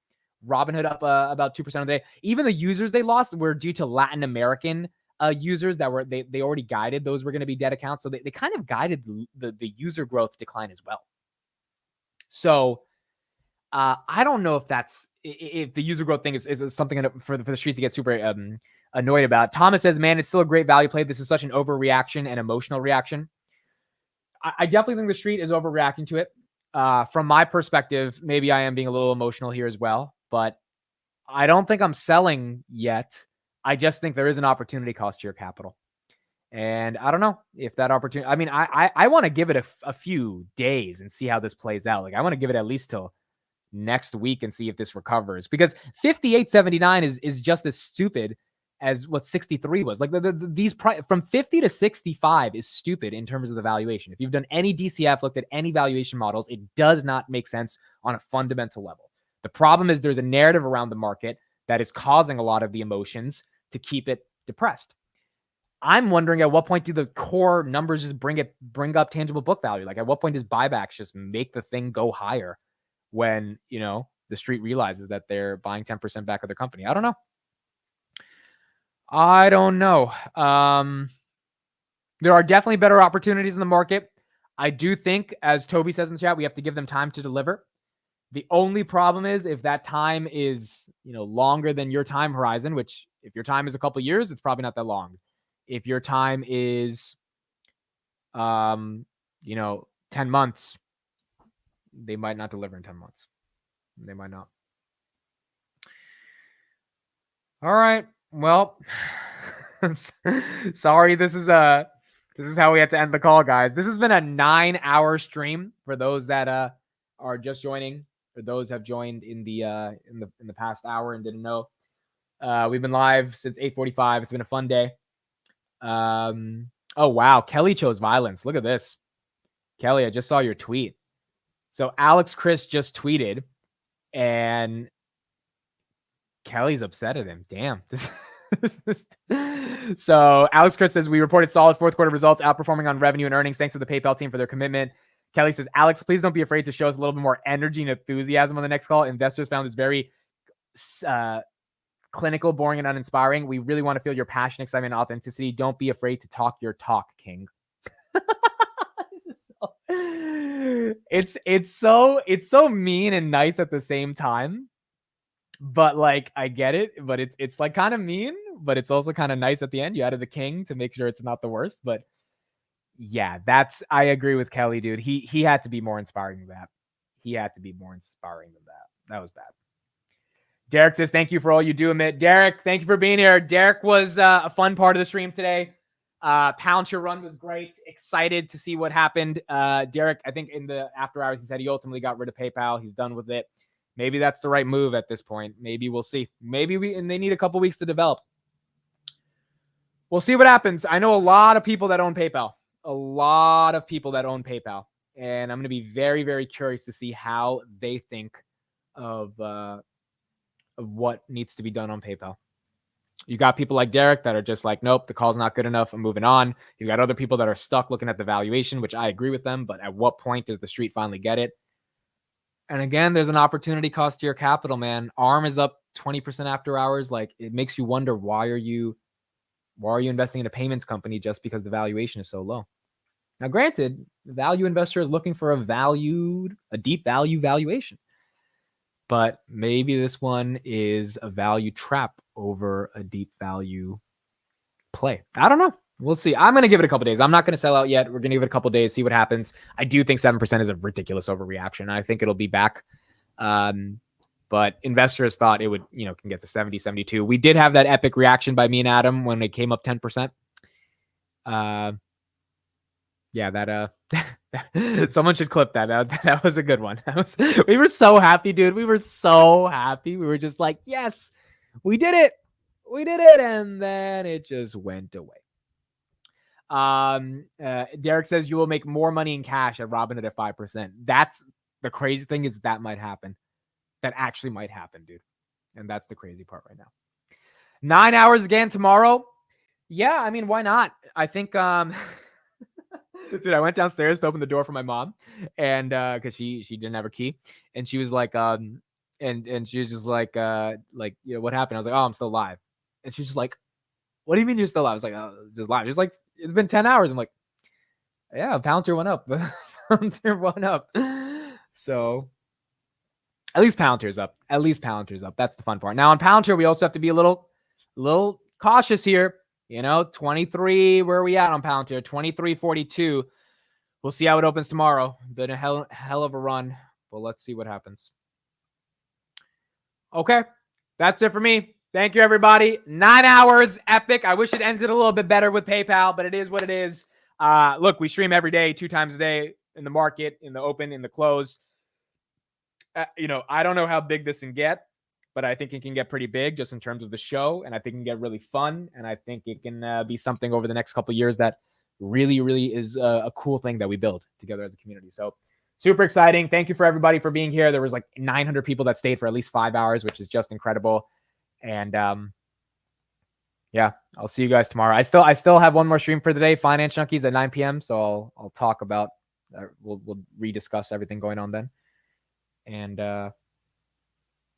Robinhood up about 2% of the day. Even the users they lost were due to Latin American users that were, they already guided those were going to be dead accounts. So they kind of guided the user growth decline as well. So I don't know if the user growth thing is something for the streets to get super annoyed about. Thomas says, man, it's still a great value play. This is such an overreaction and emotional reaction. I definitely think the street is overreacting to it. From my perspective, maybe I am being a little emotional here as well, but I don't think I'm selling yet. I just think there is an opportunity cost to your capital. And I don't know if that opportunity, I mean, I want to give it a few days and see how this plays out. Like, I want to give it at least till next week and see if this recovers, because 58.79 is just as stupid as what 63 was. Like these from 50 to 65 is stupid in terms of the valuation. If you've done any DCF, looked at any valuation models, it does not make sense on a fundamental level. The problem is there's a narrative around the market that is causing a lot of the emotions to keep it depressed. I'm wondering, at what point do the core numbers just bring up tangible book value? Like, at what point does buybacks just make the thing go higher when, the street realizes that they're buying 10% back of their company? I don't know. There are definitely better opportunities in the market. I do think, as Toby says in the chat, we have to give them time to deliver. The only problem is if that time is, longer than your time horizon, which if your time is a couple of years, it's probably not that long. If your time is, 10 months, they might not deliver in 10 months. They might not. All right. Well, sorry. This is how we have to end the call, guys. This has been a 9-hour stream for those that are just joining, or those have joined in the past hour and didn't know. We've been live since 8:45. It's been a fun day. Oh wow, Kelly chose violence. Look at this. Kelly, I just saw your tweet. So Alex Chris just tweeted, and Kelly's upset at him. Damn. So Alex Chris says, we reported solid fourth quarter results, outperforming on revenue and earnings thanks to the PayPal team for their commitment. Kelly says, Alex, please don't be afraid to show us a little bit more energy and enthusiasm on the next call. Investors found this very clinical, boring, and uninspiring. We really want to feel your passion, excitement, and authenticity. Don't be afraid to talk your talk, King. It's so mean and nice at the same time. But like, I get it, but it's like kind of mean, but it's also kind of nice at the end. You added the King to make sure it's not the worst. But yeah, I agree with Kelly, dude. He had to be more inspiring than that. He had to be more inspiring than that. That was bad. Derek says, thank you for all you do, Amit. Derek, thank you for being here. Derek was a fun part of the stream today. Palantir run was great. Excited to see what happened. Derek, I think in the after hours, he said he ultimately got rid of PayPal. He's done with it. Maybe that's the right move at this point. Maybe we'll see. And they need a couple weeks to develop. We'll see what happens. I know a lot of people that own PayPal. And I'm going to be very, very curious to see how they think of what needs to be done on PayPal. You got people like Derek that are just like, nope, the call's not good enough. I'm moving on. You got other people that are stuck looking at the valuation, which I agree with them. But at what point does the street finally get it? And again, there's an opportunity cost to your capital, man. ARM is up 20% after hours. Like, it makes you wonder, why are you investing in a payments company just because the valuation is so low? Now, granted, the value investor is looking for a deep value valuation. But maybe this one is a value trap over a deep value play. I don't know. We'll see. I'm going to give it a couple days. I'm not going to sell out yet. We're going to give it a couple days, see what happens. I do think 7% is a ridiculous overreaction. I think it'll be back. But investors thought it would, can get to 70, 72. We did have that epic reaction by me and Adam when it came up 10%. Someone should clip that. That was a good one. We were so happy, dude. We were so happy. We were just like, yes, we did it. We did it. And then it just went away. Derek says you will make more money in cash at Robinhood at 5%. That's the crazy thing, is that might happen. That actually might happen, dude. And that's the crazy part right now. 9 hours again tomorrow. Yeah, I mean, why not? I think dude, I went downstairs to open the door for my mom, and because she didn't have her key, and she was like, and she was just like, what happened? I was like, oh, I'm still alive. And she's just like, what do you mean you're still alive? I was like, oh, just live. She's like, it's been 10 hours. I'm like, yeah, Palantir went up. Palantir went up. So at least Palantir's up. That's the fun part. Now on Palantir, we also have to be a little cautious here. 23, where are we at on Palantir? 23.42. We'll see how it opens tomorrow. Been a hell of a run, but let's see what happens. Okay, that's it for me. Thank you, everybody. 9 hours, epic. I wish it ended a little bit better with PayPal, but it is what it is. Look, we stream every day, 2 times a day, in the market, in the open, in the close. I don't know how big this can get, but I think it can get pretty big just in terms of the show, and I think it can get really fun, and I think it can be something over the next couple of years that really, really is a cool thing that we build together as a community. So super exciting. Thank you for everybody for being here. There was like 900 people that stayed for at least 5 hours, which is just incredible. And yeah, I'll see you guys tomorrow. I still have one more stream for the day, Finance Junkies at 9 p.m. So I'll talk about, we'll rediscuss everything going on then. And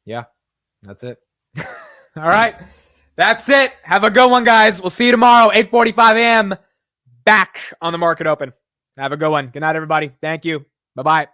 yeah, that's it. All right, that's it. Have a good one, guys. We'll see you tomorrow, 8:45 a.m. back on the market open. Have a good one. Good night, everybody. Thank you. Bye-bye.